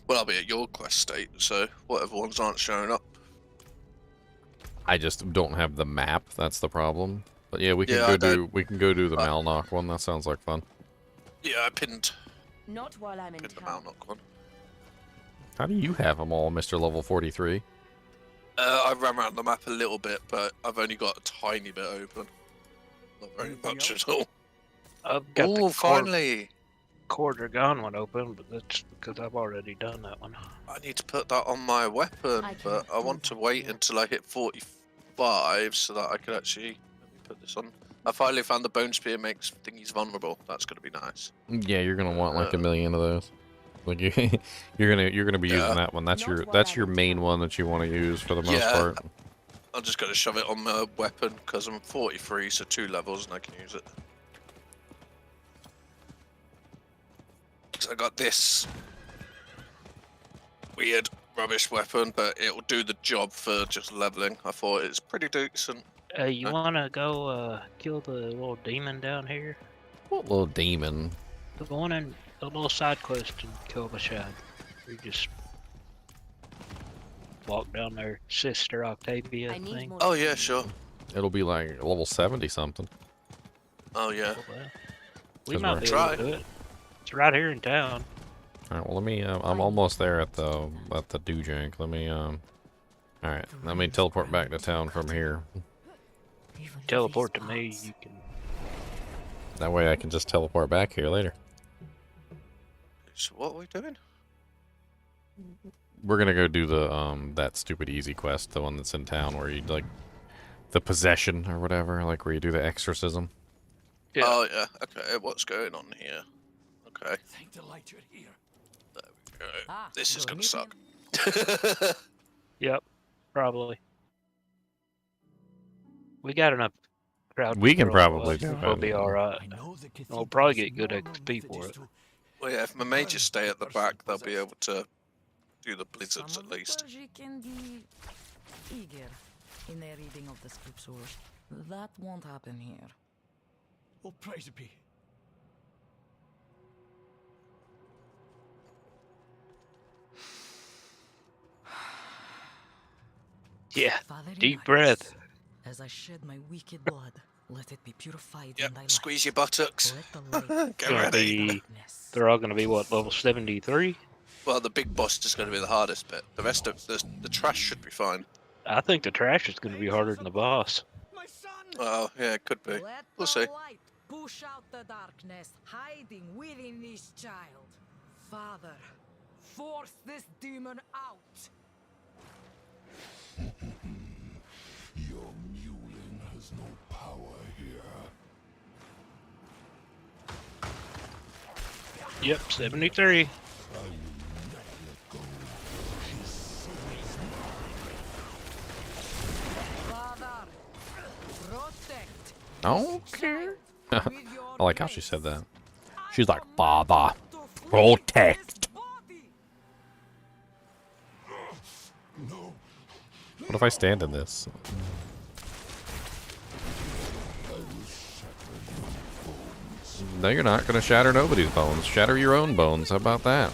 [SPEAKER 11] Well, I'll be at your quest state, so whatever ones aren't showing up.
[SPEAKER 1] I just don't have the map, that's the problem. But yeah, we can go do the Malnock one. That sounds like fun.
[SPEAKER 11] Yeah, I pinned
[SPEAKER 4] Not while I'm in
[SPEAKER 11] the
[SPEAKER 4] town.
[SPEAKER 11] Malnock one.
[SPEAKER 1] How do you have them all, Mr. Level 43?
[SPEAKER 11] I ran around the map a little bit, but I've only got a tiny bit open. Not very much at all.
[SPEAKER 6] I've got
[SPEAKER 11] Oh,
[SPEAKER 6] the
[SPEAKER 11] finally!
[SPEAKER 6] quarter gun one open, but that's because I've already done that one.
[SPEAKER 11] I need to put that on my weapon, but I want to wait until I hit 45 so that I can actually... Let me put this on. I finally found the bone spear makes thingies vulnerable. That's going to be nice.
[SPEAKER 1] Yeah, you're gonna want like a million of those. Like you're gonna be using that one. That's your main one that you want to use for the most part.
[SPEAKER 11] I'm just going to shove it on my weapon because I'm 43, so 2 levels and I can use it. Because I got this weird rubbish weapon, but it'll do the job for just leveling. I thought it's pretty decent.
[SPEAKER 6] You wanna go kill the little demon down here?
[SPEAKER 1] What little demon?
[SPEAKER 6] The one in the little side quest in Kyovashad. You just walk down there, Sister Octavia thing.
[SPEAKER 11] Oh yeah, sure.
[SPEAKER 1] It'll be like level 70 something.
[SPEAKER 11] Oh yeah.
[SPEAKER 6] We might be able to do it. It's right here in town.
[SPEAKER 1] All right, well let me. I'm almost there at the doojink. Let me. All right, let me teleport back to town from here.
[SPEAKER 6] Teleport to me. You can.
[SPEAKER 1] That way I can just teleport back here later.
[SPEAKER 11] So what are we doing?
[SPEAKER 1] We're gonna go do the that stupid easy quest, the one that's in town where you like the possession or whatever, like where you do the exorcism.
[SPEAKER 6] Yeah.
[SPEAKER 11] Oh yeah. Okay, what's going on here? Okay.
[SPEAKER 7] Thank the light you're here.
[SPEAKER 11] There we go. This is gonna suck.
[SPEAKER 6] Yep. Probably. We got enough crowd.
[SPEAKER 1] We can
[SPEAKER 6] control,
[SPEAKER 1] probably do
[SPEAKER 6] We'll
[SPEAKER 1] it.
[SPEAKER 6] be all right. We'll probably get good XP for it.
[SPEAKER 11] Well, yeah, if my mages stay at the back, they'll be able to do the blizzards at least.
[SPEAKER 4] Can be eager in their reading of the scriptures. That won't happen here.
[SPEAKER 10] Oh, praise be.
[SPEAKER 6] Yeah.
[SPEAKER 4] Father in
[SPEAKER 6] Deep
[SPEAKER 4] darkness,
[SPEAKER 6] breath.
[SPEAKER 4] As I shed my wicked blood, let it be purified
[SPEAKER 11] Yep,
[SPEAKER 4] in thy light.
[SPEAKER 11] squeeze your buttocks.
[SPEAKER 4] Let the light
[SPEAKER 11] Get
[SPEAKER 6] Gonna
[SPEAKER 11] ready.
[SPEAKER 6] be, they're all gonna be what, level 73?
[SPEAKER 11] Well, the big boss is going to be the hardest bit. The rest of the trash should be fine.
[SPEAKER 6] I think the trash is gonna be harder than the boss.
[SPEAKER 11] Oh, yeah, it could be.
[SPEAKER 4] Let
[SPEAKER 11] We'll
[SPEAKER 4] the
[SPEAKER 11] see.
[SPEAKER 4] light push out the darkness hiding within this child. Father, force this demon out.
[SPEAKER 12] Your mewling has no power here.
[SPEAKER 6] Yep, 73.
[SPEAKER 4] Father, protect.
[SPEAKER 1] I don't care. I like how she said that. She's like, Father, protect. What if I stand in this? No, you're not gonna shatter nobody's bones. Shatter your own bones. How about that?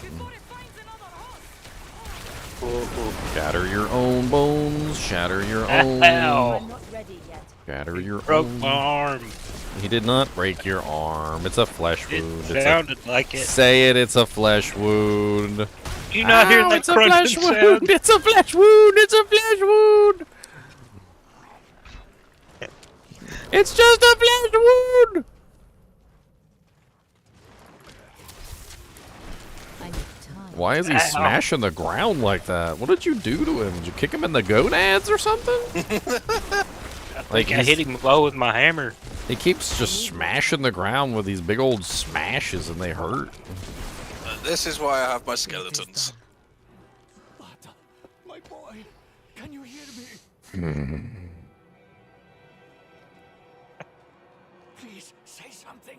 [SPEAKER 1] Shatter your own bones. Shatter your own.
[SPEAKER 6] Ow.
[SPEAKER 1] Shatter your
[SPEAKER 6] Broke
[SPEAKER 1] own.
[SPEAKER 6] my arm.
[SPEAKER 1] He did not break your arm. It's a flesh wound.
[SPEAKER 6] It sounded like it.
[SPEAKER 1] Say it. It's a flesh wound.
[SPEAKER 6] You not hear that
[SPEAKER 1] it's a
[SPEAKER 6] crunching
[SPEAKER 1] flesh
[SPEAKER 6] sound?
[SPEAKER 1] wound. It's a flesh wound. It's a flesh wound. It's just a flesh wound. Why is he smashing the ground like that? What did you do to him? Did you kick him in the gonads or something?
[SPEAKER 6] I hit him low with my hammer.
[SPEAKER 1] He keeps just smashing the ground with these big old smashes and they hurt.
[SPEAKER 11] This is why I have my skeletons.
[SPEAKER 10] My boy, can you hear me? Please say something.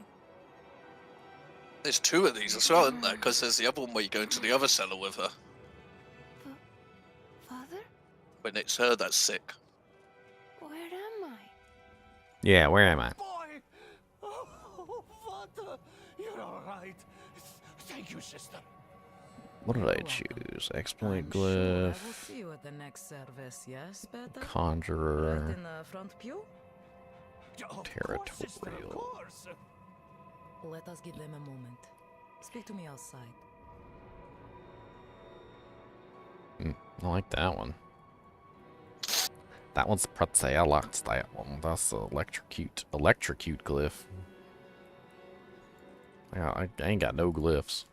[SPEAKER 11] There's two of these as well, isn't there? Because there's the other one where you go into the other cellar with her.
[SPEAKER 4] Father,
[SPEAKER 11] When it's her that's sick.
[SPEAKER 4] where am I?
[SPEAKER 1] Yeah, where am I?
[SPEAKER 10] Boy! Oh, Vater, you're all right. Thank you, sister.
[SPEAKER 1] What did I choose? Exploit
[SPEAKER 4] Sure, I
[SPEAKER 1] glyph,
[SPEAKER 4] will see you at the next service, yes, Beta? Right
[SPEAKER 1] conjurer,
[SPEAKER 4] in the front pew?
[SPEAKER 1] territorial.
[SPEAKER 4] Let us give them a moment. Speak to me outside.
[SPEAKER 1] I like that one. That one's pretty. I liked that one. That's the electrocute glyph. Yeah, I ain't got no glyphs.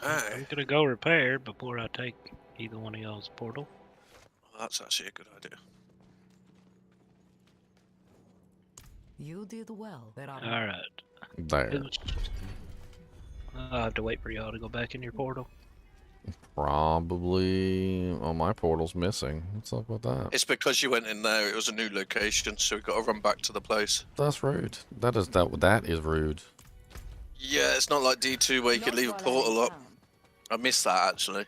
[SPEAKER 6] I'm gonna go repair before I take either one of y'all's portal.
[SPEAKER 11] Well, that's actually a good idea.
[SPEAKER 4] You did well. There are
[SPEAKER 6] All right.
[SPEAKER 1] There.
[SPEAKER 6] I'll have to wait for y'all to go back in your portal.
[SPEAKER 1] Probably. Oh, my portal's missing. What's up with that?
[SPEAKER 11] It's because you went in there. It was a new location, so we got to run back to the place.
[SPEAKER 1] That's rude. That is rude.
[SPEAKER 11] Yeah, it's not like D2 where you could leave a portal up. I missed that actually.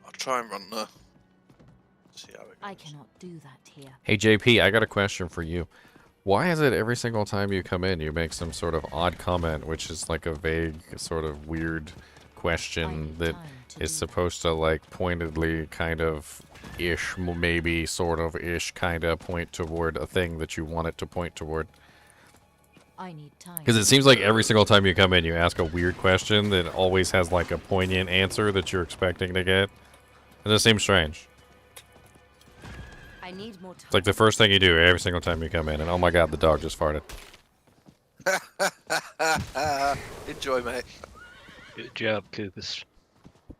[SPEAKER 11] I'll try and run there. See how it goes.
[SPEAKER 4] I cannot do that here.
[SPEAKER 1] Hey JP, I got a question for you. Why is it every single time you come in you make some sort of odd comment, which is like a vague, sort of weird question that is supposed to like pointedly kind of ish, maybe sort of ish, kind of point toward a thing that you want it to point toward?
[SPEAKER 4] I need time.
[SPEAKER 1] Because it seems like every single time you come in you ask a weird question that always has like a poignant answer that you're expecting to get. And it seems strange.
[SPEAKER 4] I need more time.
[SPEAKER 1] It's like the first thing you do every single time you come in, and oh my god, the dog just farted.
[SPEAKER 11] Enjoy, mate.
[SPEAKER 6] Good job, Koopus.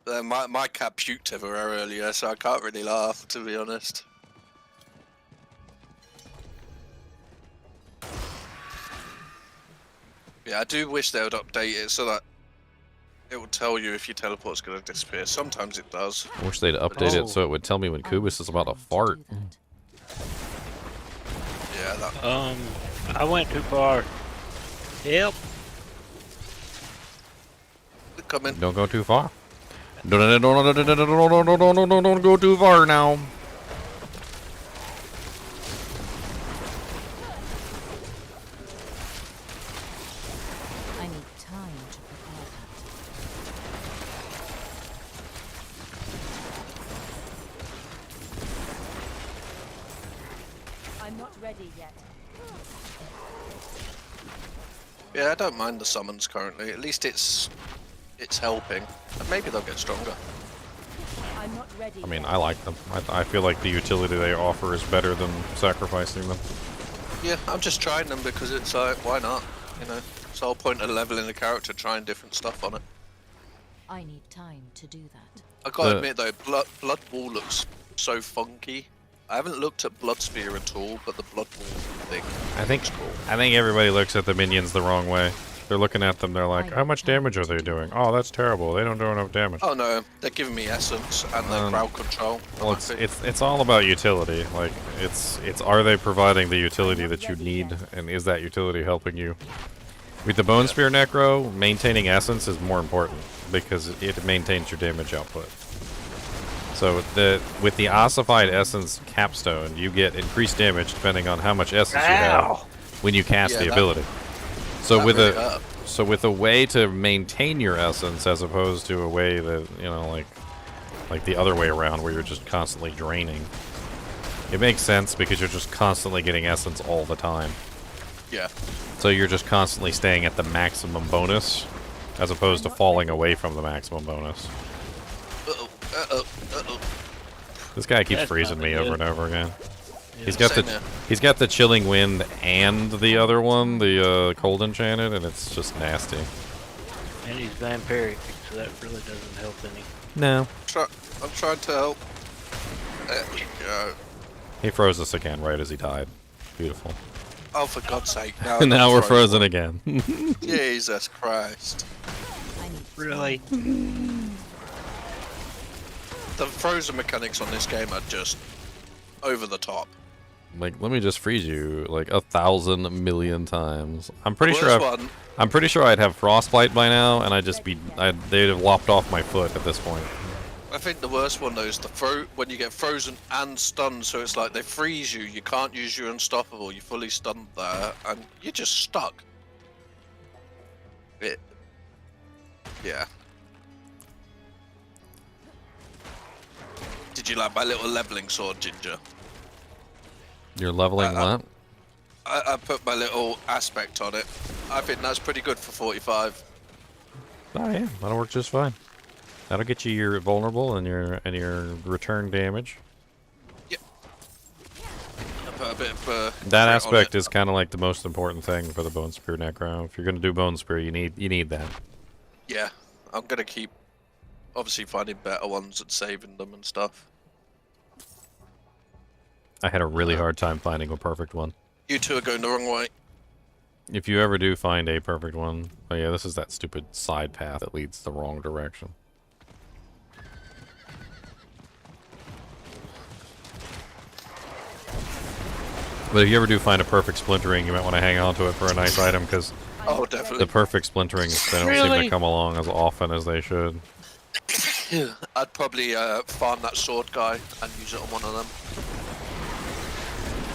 [SPEAKER 11] My cat puked everywhere earlier, so I can't really laugh, to be honest. Yeah, I do wish they would update it so that it will tell you if your teleport's going to disappear. Sometimes it does.
[SPEAKER 1] I wish they'd update it so it would tell me when Kubus is about to fart.
[SPEAKER 11] Yeah, that.
[SPEAKER 6] I went too far. Help.
[SPEAKER 11] Coming.
[SPEAKER 1] Don't go too far. Don't go too far now.
[SPEAKER 4] I need time to prepare that. I'm not ready yet.
[SPEAKER 11] Yeah, I don't mind the summons currently. At least it's helping, and maybe they'll get stronger.
[SPEAKER 4] I'm not ready.
[SPEAKER 1] I mean, I like them. I feel like the utility they offer is better than sacrificing them.
[SPEAKER 11] Yeah, I'm just trying them because it's like, why not? You know, it's the whole point of leveling the character, trying different stuff on it.
[SPEAKER 4] I need time to do that.
[SPEAKER 11] I gotta admit though, Blood Wall looks so funky. I haven't looked at Blood Spear at all, but the Blood Wall thing.
[SPEAKER 1] I think everybody looks at the minions the wrong way. They're looking at them, they're like, how much damage are they doing? Oh, that's terrible. They don't do enough damage.
[SPEAKER 11] Oh no, they're giving me essence and the crowd control.
[SPEAKER 1] Well, it's all about utility. Like, it's are they providing the utility that you need, and is that utility helping you? With the Bone Spear Necro, maintaining essence is more important because it maintains your damage output. So with the ossified essence capstone, you get increased damage depending on how much essence you have when you cast the ability. So with a way to maintain your essence as opposed to a way that, you know, like the other way around where you're just constantly draining, it makes sense because you're just constantly getting essence all the time.
[SPEAKER 11] Yeah.
[SPEAKER 1] So you're just constantly staying at the maximum bonus as opposed to falling away from the maximum bonus. This guy keeps freezing me over and over again. He's got the chilling wind and the other one, the cold enchanted, and it's just nasty.
[SPEAKER 6] And he's vampiric, so that really doesn't help any.
[SPEAKER 1] No.
[SPEAKER 11] I'm trying to help. There we go.
[SPEAKER 1] He froze us again right as he died. Beautiful.
[SPEAKER 11] Oh, for God's sake!
[SPEAKER 1] Now we're frozen again.
[SPEAKER 11] Jesus Christ!
[SPEAKER 6] Really?
[SPEAKER 11] The frozen mechanics on this game are just over the top.
[SPEAKER 1] Like, let me just freeze you like 1,000 million times. I'm pretty sure I'd have frostbite by now, and they'd have lopped off my foot at this point.
[SPEAKER 11] I think the worst one though is when you get frozen and stunned. So it's like they freeze you, you can't use your unstoppable, you're fully stunned there, and you're just stuck. Yeah. Did you like my little leveling sword, Ginger?
[SPEAKER 1] You're leveling what?
[SPEAKER 11] I put my little aspect on it. I think that's pretty good for 45.
[SPEAKER 1] Oh yeah, that'll work just fine. That'll get you your vulnerable and your return damage.
[SPEAKER 11] Yep. I put a bit of
[SPEAKER 1] that aspect is kind of like the most important thing for the Bone Spear Necro. If you're gonna do Bone Spear, you need that.
[SPEAKER 11] Yeah, I'm gonna keep obviously finding better ones and saving them and stuff.
[SPEAKER 1] I had a really hard time finding a perfect one.
[SPEAKER 11] You two are going the wrong way.
[SPEAKER 1] If you ever do find a perfect one, oh yeah, this is that stupid side path that leads the wrong direction. But if you ever do find a perfect splintering, you might want to hang on to it for a nice item, because the perfect splinterings don't seem to come along as often as they should.
[SPEAKER 11] I'd probably farm that sword guy and use it on one of them.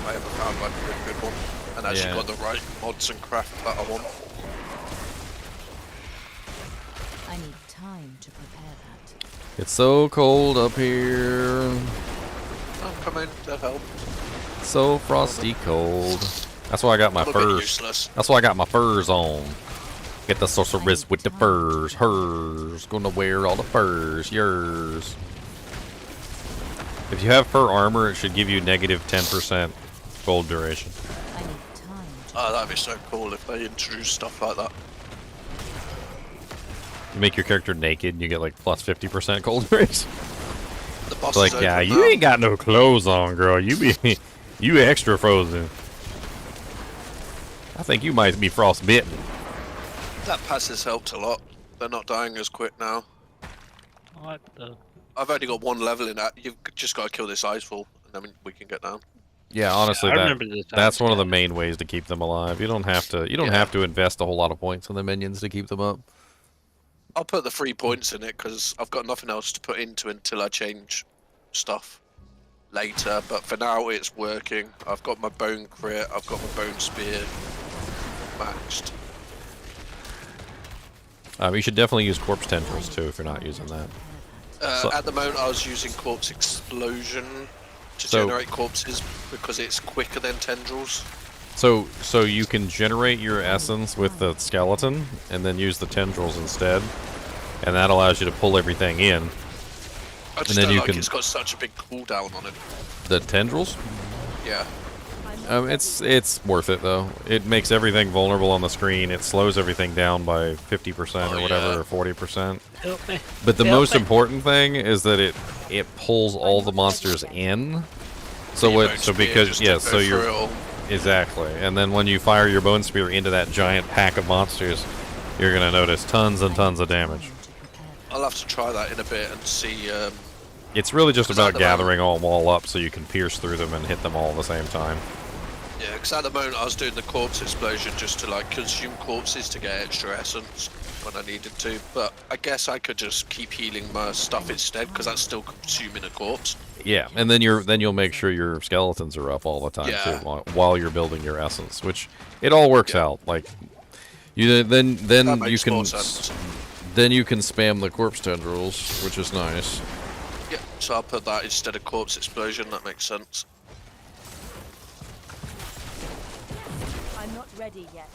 [SPEAKER 11] I ever found like a really good one and actually got the right mods and craft that I want.
[SPEAKER 4] I need time to prepare that.
[SPEAKER 1] It's so cold up here.
[SPEAKER 11] Oh, come in, that help.
[SPEAKER 1] So frosty cold. That's why I got my furs. That's why I got my furs on. Get the sorceress with the furs. Hers. Gonna wear all the furs. Yours. If you have fur armor, it should give you negative 10% gold duration.
[SPEAKER 11] Oh, that'd be so cool if they introduce stuff like that.
[SPEAKER 1] You make your character naked and you get like plus 50% gold duration.
[SPEAKER 11] The boss
[SPEAKER 1] like, yeah, you ain't got no clothes on, girl. You extra frozen. I think you might be frostbitten.
[SPEAKER 11] That pass has helped a lot. They're not dying as quick now.
[SPEAKER 6] What the?
[SPEAKER 11] I've only got 1 level in that. You've just got to kill this icefall, and then we can get down.
[SPEAKER 1] Yeah, honestly,
[SPEAKER 6] I remember this
[SPEAKER 1] that's one of the
[SPEAKER 6] time.
[SPEAKER 1] main ways to keep them alive. You don't have to. You don't have to invest a whole lot of points on the minions to keep them up.
[SPEAKER 11] I'll put the 3 points in it because I've got nothing else to put into until I change stuff later. But for now, it's working. I've got my bone crit. I've got my bone spear maxed.
[SPEAKER 1] You should definitely use corpse tendrils too if you're not using that.
[SPEAKER 11] At the moment, I was using corpse explosion to generate corpses because it's quicker than tendrils.
[SPEAKER 1] So you can generate your essence with the skeleton and then use the tendrils instead, and that allows you to pull everything in.
[SPEAKER 11] I just don't like it's got such a big cooldown on it.
[SPEAKER 1] The tendrils?
[SPEAKER 11] Yeah.
[SPEAKER 1] It's worth it though. It makes everything vulnerable on the screen. It slows everything down by 50% or whatever, or 40%.
[SPEAKER 6] Help me.
[SPEAKER 1] But the
[SPEAKER 6] Help
[SPEAKER 1] most
[SPEAKER 6] me.
[SPEAKER 1] important thing is that it pulls all the monsters in. So you're exactly. And then when you fire your bone spear into that giant pack of monsters, you're gonna notice tons and tons of damage.
[SPEAKER 11] I'll have to try that in a bit and see.
[SPEAKER 1] It's really just about gathering them all up so you can pierce through them and hit them all at the same time.
[SPEAKER 11] Yeah, because at the moment I was doing the corpse explosion just to like consume corpses to get extra essence when I needed to. But I guess I could just keep healing my stuff instead because that's still consuming a corpse.
[SPEAKER 1] Yeah, and then you'll make sure your skeletons are up all the time too while you're building your essence, which it all works out. Like you then you can spam the corpse tendrils, which is nice.
[SPEAKER 11] Yeah, so I'll put that instead of corpse explosion. That makes sense.
[SPEAKER 13] I'm not ready yet.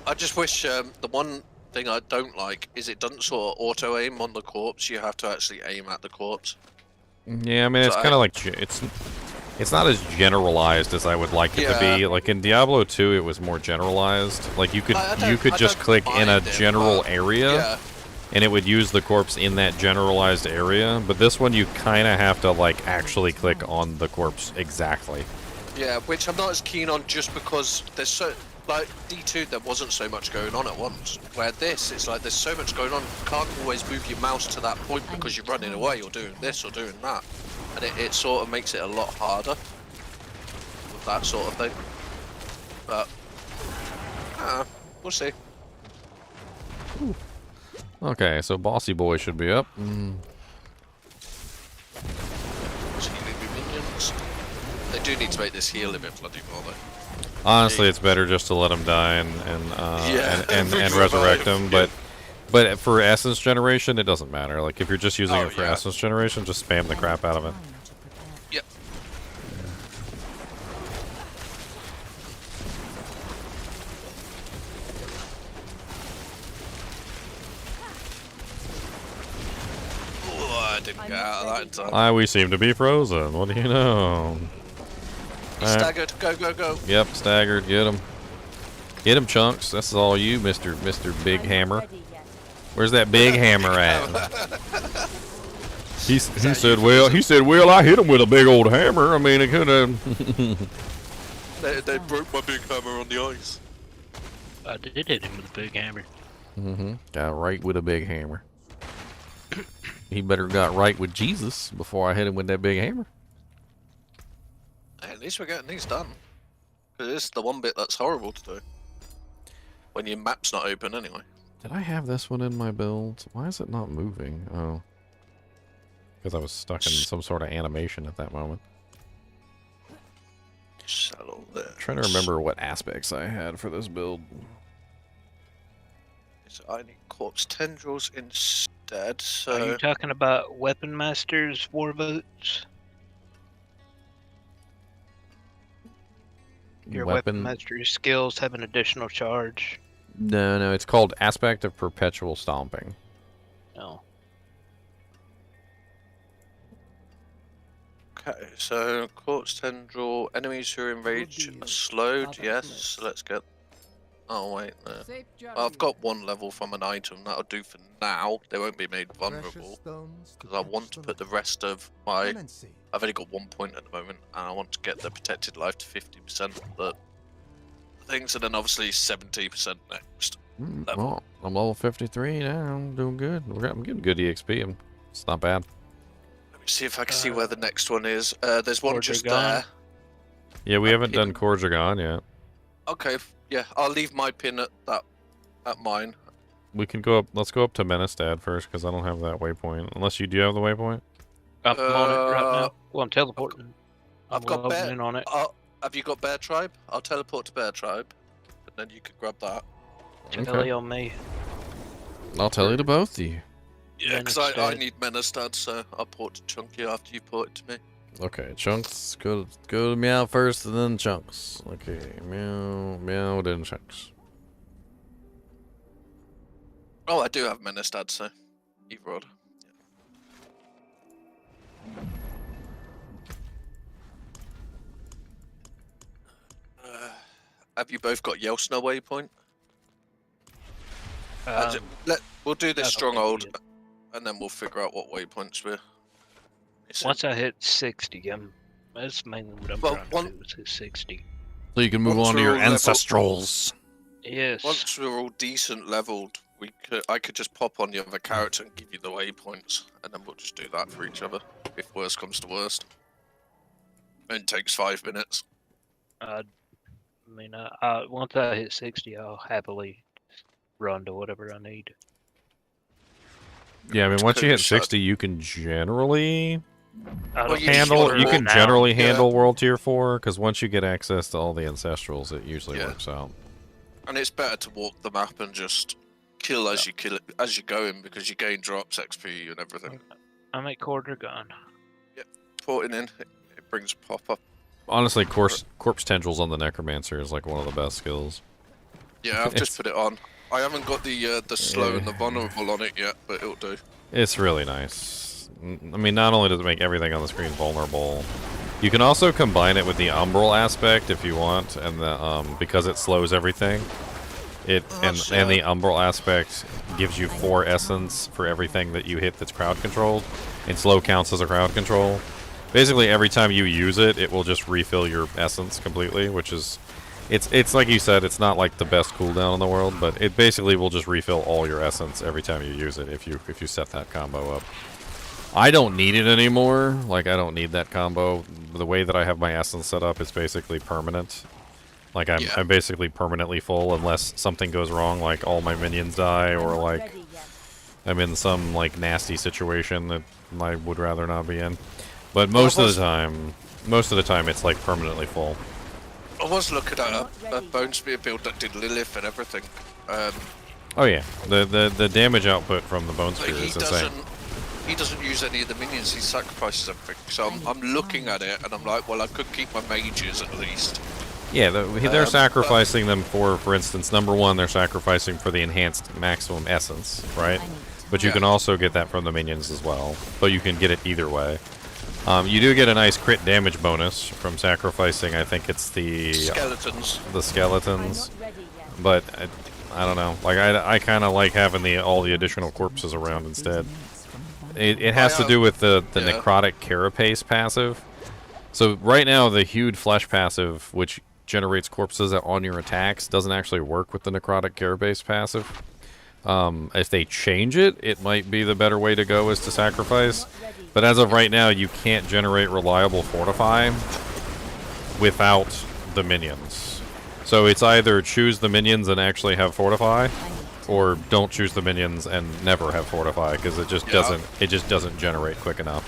[SPEAKER 11] I just wish the one thing I don't like is it doesn't sort of auto aim on the corpse. You have to actually aim at the corpse.
[SPEAKER 1] Yeah, I mean it's kind of like it's not as generalized as I would like it to be. Like in Diablo 2, it was more generalized. Like you could just click in a general area, and it would use the corpse in that generalized area. But this one, you kind of have to like actually click on the corpse exactly.
[SPEAKER 11] Yeah, which I'm not as keen on just because there's so like D2 there wasn't so much going on at once. Where this, it's like there's so much going on. You can't always move your mouse to that point because you're running away or doing this or doing that. And it sort of makes it a lot harder with that sort of thing. But, we'll see.
[SPEAKER 1] Ooh. Okay, so Bossy Boy should be up.
[SPEAKER 11] Minions. They do need to make this heal a bit bloody more though.
[SPEAKER 1] Honestly, it's better just to let him die and resurrect him. But for essence generation, it doesn't matter. Like if you're just using it for essence generation, just spam the crap out of it.
[SPEAKER 11] Yep. Oh, I didn't get out of that in time.
[SPEAKER 1] We seem to be frozen. What do you know?
[SPEAKER 11] He's staggered. Go, go, go.
[SPEAKER 1] Yep, staggered. Get him. Get him, Chunks. That's all you, Mr. Big Hammer. Where's that big hammer at? He said, well, I hit him with a big old hammer. I mean, it could have.
[SPEAKER 11] They broke my big hammer on the ice.
[SPEAKER 6] I did hit him with a big hammer.
[SPEAKER 1] Got right with a big hammer. He better got right with Jesus before I hit him with that big hammer.
[SPEAKER 11] Hey, at least we're getting these done. Because it's the one bit that's horrible to do. When your map's not open anyway.
[SPEAKER 1] Did I have this one in my build? Why is it not moving? Oh. Because I was stuck in some sort of animation at that moment.
[SPEAKER 11] Settle there.
[SPEAKER 1] Trying to remember what aspects I had for this build.
[SPEAKER 11] So I need corpse tendrils instead, so...
[SPEAKER 6] Are you talking about Weapon Master's war boots? Your Weapon Master skills have an additional charge.
[SPEAKER 1] No, it's called Aspect of Perpetual Stomping.
[SPEAKER 6] No.
[SPEAKER 11] Okay, so corpse tendril, enemies who are enraged are slowed, yes, so let's get Oh wait, no.
[SPEAKER 4] Safe journey.
[SPEAKER 11] I've got 1 level from an item. That'll do for now. They won't be made vulnerable. Because I want to put the rest of my... I've only got 1 point at the moment, and I want to get the protected life to 50%. But things, and then obviously 70% next level.
[SPEAKER 1] Well, I'm level 53 now. I'm doing good. I'm getting good EXP. It's not bad.
[SPEAKER 11] Let me see if I can see where the next one is. There's one just there.
[SPEAKER 1] Yeah, we haven't done Corjagon yet.
[SPEAKER 11] Okay, yeah, I'll leave my pin at that, at mine.
[SPEAKER 1] We can go up. Let's go up to Menestad first, because I don't have that waypoint. Unless you do have the waypoint.
[SPEAKER 6] I'm on it right now. Well, I'm teleporting.
[SPEAKER 11] I've got Bear.
[SPEAKER 6] In on it.
[SPEAKER 11] Have you got Bear Tribe? I'll teleport to Bear Tribe, and then you can grab that.
[SPEAKER 6] Telly on me.
[SPEAKER 1] I'll tell you to both of you.
[SPEAKER 11] Yeah, because I need Menestad, so I'll port to Chunky after you port it to me.
[SPEAKER 1] Okay, Chunks, go to Meow first, and then Chunks. Okay, Meow, then Chunks.
[SPEAKER 11] Oh, I do have Menestad, so either order. Have you both got Yelsna waypoint? We'll do this stronghold, and then we'll figure out what waypoints we're.
[SPEAKER 6] Once I hit 60, that's mainly what I'm trying to do, is hit 60.
[SPEAKER 1] So you can move on to your ancestrals.
[SPEAKER 6] Yes.
[SPEAKER 11] Once we're all decent leveled, I could just pop on the other character and give you the waypoints, and then we'll just do that for each other, if worst comes to worst. And it takes 5 minutes.
[SPEAKER 6] Once I hit 60, I'll happily run to whatever I need.
[SPEAKER 1] Yeah, I mean, once you hit 60, you can generally
[SPEAKER 6] handle.
[SPEAKER 1] You can generally handle World Tier 4, because once you get access to all the ancestrals, it usually works out.
[SPEAKER 11] And it's better to walk the map and just kill as you as you're going, because you gain drops, XP, and everything.
[SPEAKER 6] I'm at Cordragon.
[SPEAKER 11] Yep, porting in, it brings a pop up.
[SPEAKER 1] Honestly, corpse tendrils on the Necromancer is like one of the best skills.
[SPEAKER 11] Yeah, I've just put it on. I haven't got the slow and the vulnerable on it yet, but it'll do.
[SPEAKER 1] It's really nice. I mean, not only does it make everything on the screen vulnerable, you can also combine it with the umbral aspect if you want, and the because it slows everything. And the umbral aspect gives you 4 essence for everything that you hit that's crowd controlled, and slow counts as a crowd control. Basically, every time you use it, it will just refill your essence completely, which is... It's like you said, it's not like the best cooldown in the world, but it basically will just refill all your essence every time you use it if you set that combo up. I don't need it anymore. Like, I don't need that combo. The way that I have my essence set up is basically permanent. Like, I'm basically permanently full unless something goes wrong, like all my minions die, or like I'm in some like nasty situation that I would rather not be in. But most of the time it's like permanently full.
[SPEAKER 11] I was looking at a Bone Spear build that did Lilith and everything.
[SPEAKER 1] Oh yeah, the damage output from the Bone Spear is insane.
[SPEAKER 11] He doesn't use any of the minions, he sacrifices everything. So I'm looking at it and I'm like, well, I could keep my mages at least.
[SPEAKER 1] Yeah, they're sacrificing them for instance, number 1, they're sacrificing for the enhanced maximum essence, right? But you can also get that from the minions as well. But you can get it either way. You do get a nice crit damage bonus from sacrificing, I think it's the
[SPEAKER 11] skeletons.
[SPEAKER 1] The skeletons. But I don't know. Like I kind of like having all the additional corpses around instead. It has to do with the necrotic carapace passive. So right now the Hued Flesh passive, which generates corpses on your attacks, doesn't actually work with the necrotic carapace passive. If they change it, it might be the better way to go is to sacrifice. But as of right now, you can't generate reliable fortify without the minions. So it's either choose the minions and actually have fortify, or don't choose the minions and never have fortify, because it just doesn't generate quick enough.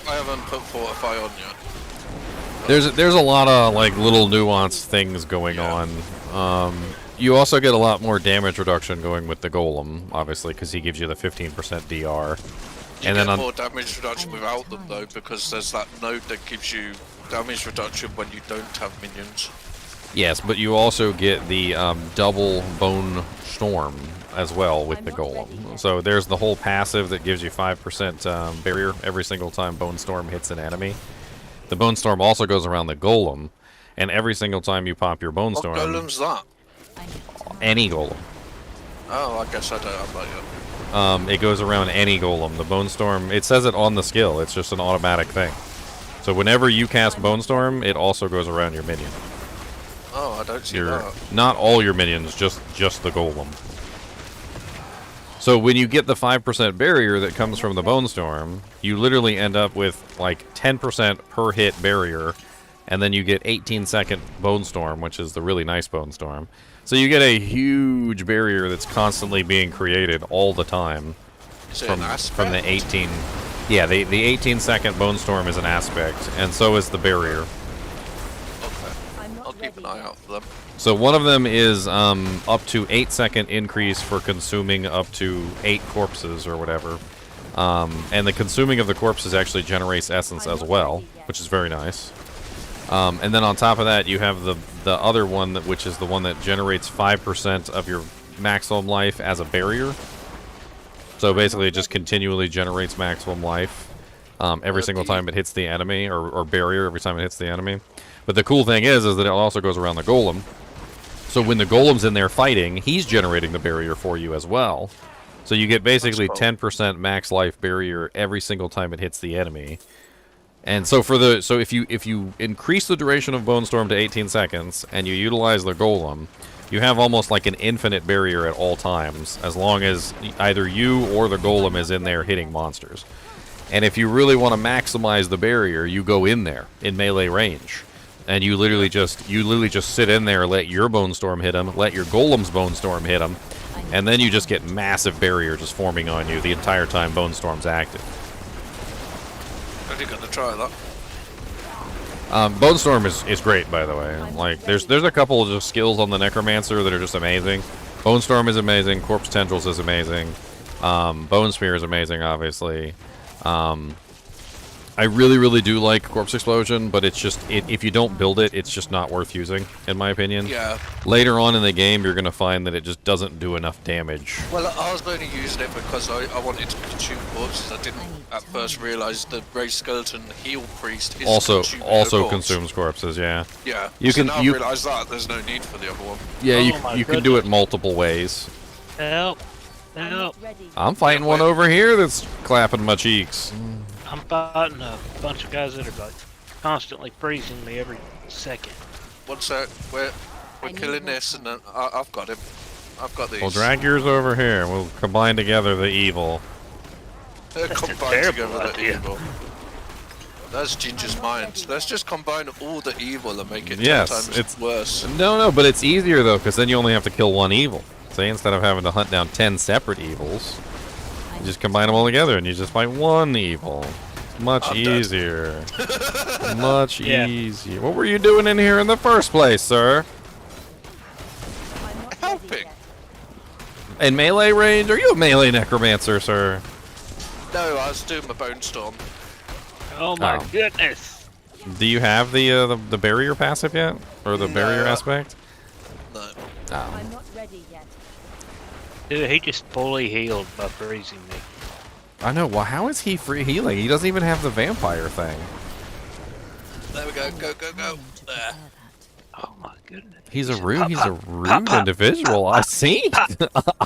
[SPEAKER 11] I haven't put fortify on yet.
[SPEAKER 1] There's a lot of like little nuanced things going on. You also get a lot more damage reduction going with the Golem, obviously, because he gives you the 15% DR.
[SPEAKER 11] You get more damage reduction without them, though, because there's that node that gives you damage reduction when you don't have minions.
[SPEAKER 1] Yes, but you also get the double Bone Storm as well with the Golem. So there's the whole passive that gives you 5% barrier every single time Bone Storm hits an enemy. The Bone Storm also goes around the Golem, and every single time you pop your Bone Storm...
[SPEAKER 11] What Golem's that?
[SPEAKER 1] any golem.
[SPEAKER 11] Oh, I guess I don't have that yet.
[SPEAKER 1] It goes around any golem. The Bone Storm, it says it on the skill. It's just an automatic thing. So whenever you cast Bone Storm, it also goes around your minion.
[SPEAKER 11] Oh, I don't see that.
[SPEAKER 1] Not all your minions, just the golem. So when you get the 5% barrier that comes from the Bone Storm, you literally end up with like 10% per hit barrier, and then you get 18-second Bone Storm, which is the really nice Bone Storm. So you get a huge barrier that's constantly being created all the time from the 18. Yeah, the 18-second Bone Storm is an aspect, and so is the barrier.
[SPEAKER 11] Okay, I'll keep an eye out for them.
[SPEAKER 1] So one of them is up to 8-second increase for consuming up to 8 corpses or whatever. And the consuming of the corpses actually generates essence as well, which is very nice. And then on top of that, you have the other one, which is the one that generates 5% of your maximum life as a barrier. So basically, it just continually generates maximum life every single time it hits the enemy, or barrier every time it hits the enemy. But the cool thing is that it also goes around the golem. So when the golem's in there fighting, he's generating the barrier for you as well. So you get basically 10% max life barrier every single time it hits the enemy. And so if you increase the duration of Bone Storm to 18 seconds and you utilize the golem, you have almost like an infinite barrier at all times, as long as either you or the golem is in there hitting monsters. And if you really want to maximize the barrier, you go in there in melee range, and you literally just sit in there, let your Bone Storm hit him, let your golem's Bone Storm hit him, and then you just get massive barrier just forming on you the entire time Bone Storm's active.
[SPEAKER 11] Are you gonna try that?
[SPEAKER 1] Bone Storm is great, by the way. Like, there's a couple of just skills on the Necromancer that are just amazing. Bone Storm is amazing. Corpse Tendrils is amazing. Bone Spear is amazing, obviously. I really do like Corpse Explosion, but it's just, if you don't build it, it's just not worth using, in my opinion.
[SPEAKER 11] Yeah.
[SPEAKER 1] Later on in the game, you're going to find that it just doesn't do enough damage.
[SPEAKER 11] Well, I was only using it because I wanted to consume corpses. I didn't at first realise the Ray Skeleton Heal Priest is
[SPEAKER 1] Also
[SPEAKER 11] corpse.
[SPEAKER 1] consumes corpses, yeah.
[SPEAKER 11] Yeah.
[SPEAKER 1] You
[SPEAKER 11] so
[SPEAKER 1] can
[SPEAKER 11] now I realise that there's no need for the other one.
[SPEAKER 1] Yeah, you can do it multiple ways.
[SPEAKER 6] Help! Help!
[SPEAKER 1] I'm fighting one over here that's clapping my cheeks.
[SPEAKER 6] I'm fighting a bunch of guys that are like constantly freezing me every second.
[SPEAKER 11] One sec, we're killing this, and then I've got him. I've got these.
[SPEAKER 1] We'll drag yours over here. We'll combine together the evil.
[SPEAKER 11] Combine together the evil. That's Ginger's mind. Let's just combine all the evil and make it 10 times worse.
[SPEAKER 1] No, but it's easier though, because then you only have to kill one evil. Say instead of having to hunt down 10 separate evils, you just combine them all together and you just fight one evil. It's much easier. Much easier. What were you doing in here in the first place, sir?
[SPEAKER 11] Helping.
[SPEAKER 1] In melee range? Are you a melee necromancer, sir?
[SPEAKER 11] No, I was doing my Bone Storm.
[SPEAKER 6] Oh my goodness!
[SPEAKER 1] Do you have the barrier passive yet, or the barrier aspect?
[SPEAKER 11] No.
[SPEAKER 1] Oh.
[SPEAKER 13] I'm not ready yet.
[SPEAKER 6] Dude, he just fully healed by freezing me.
[SPEAKER 1] I know. Well, how is he free healing? He doesn't even have the vampire thing.
[SPEAKER 11] There we go. Go. There.
[SPEAKER 6] Oh my goodness.
[SPEAKER 1] He's a rude individual. I see.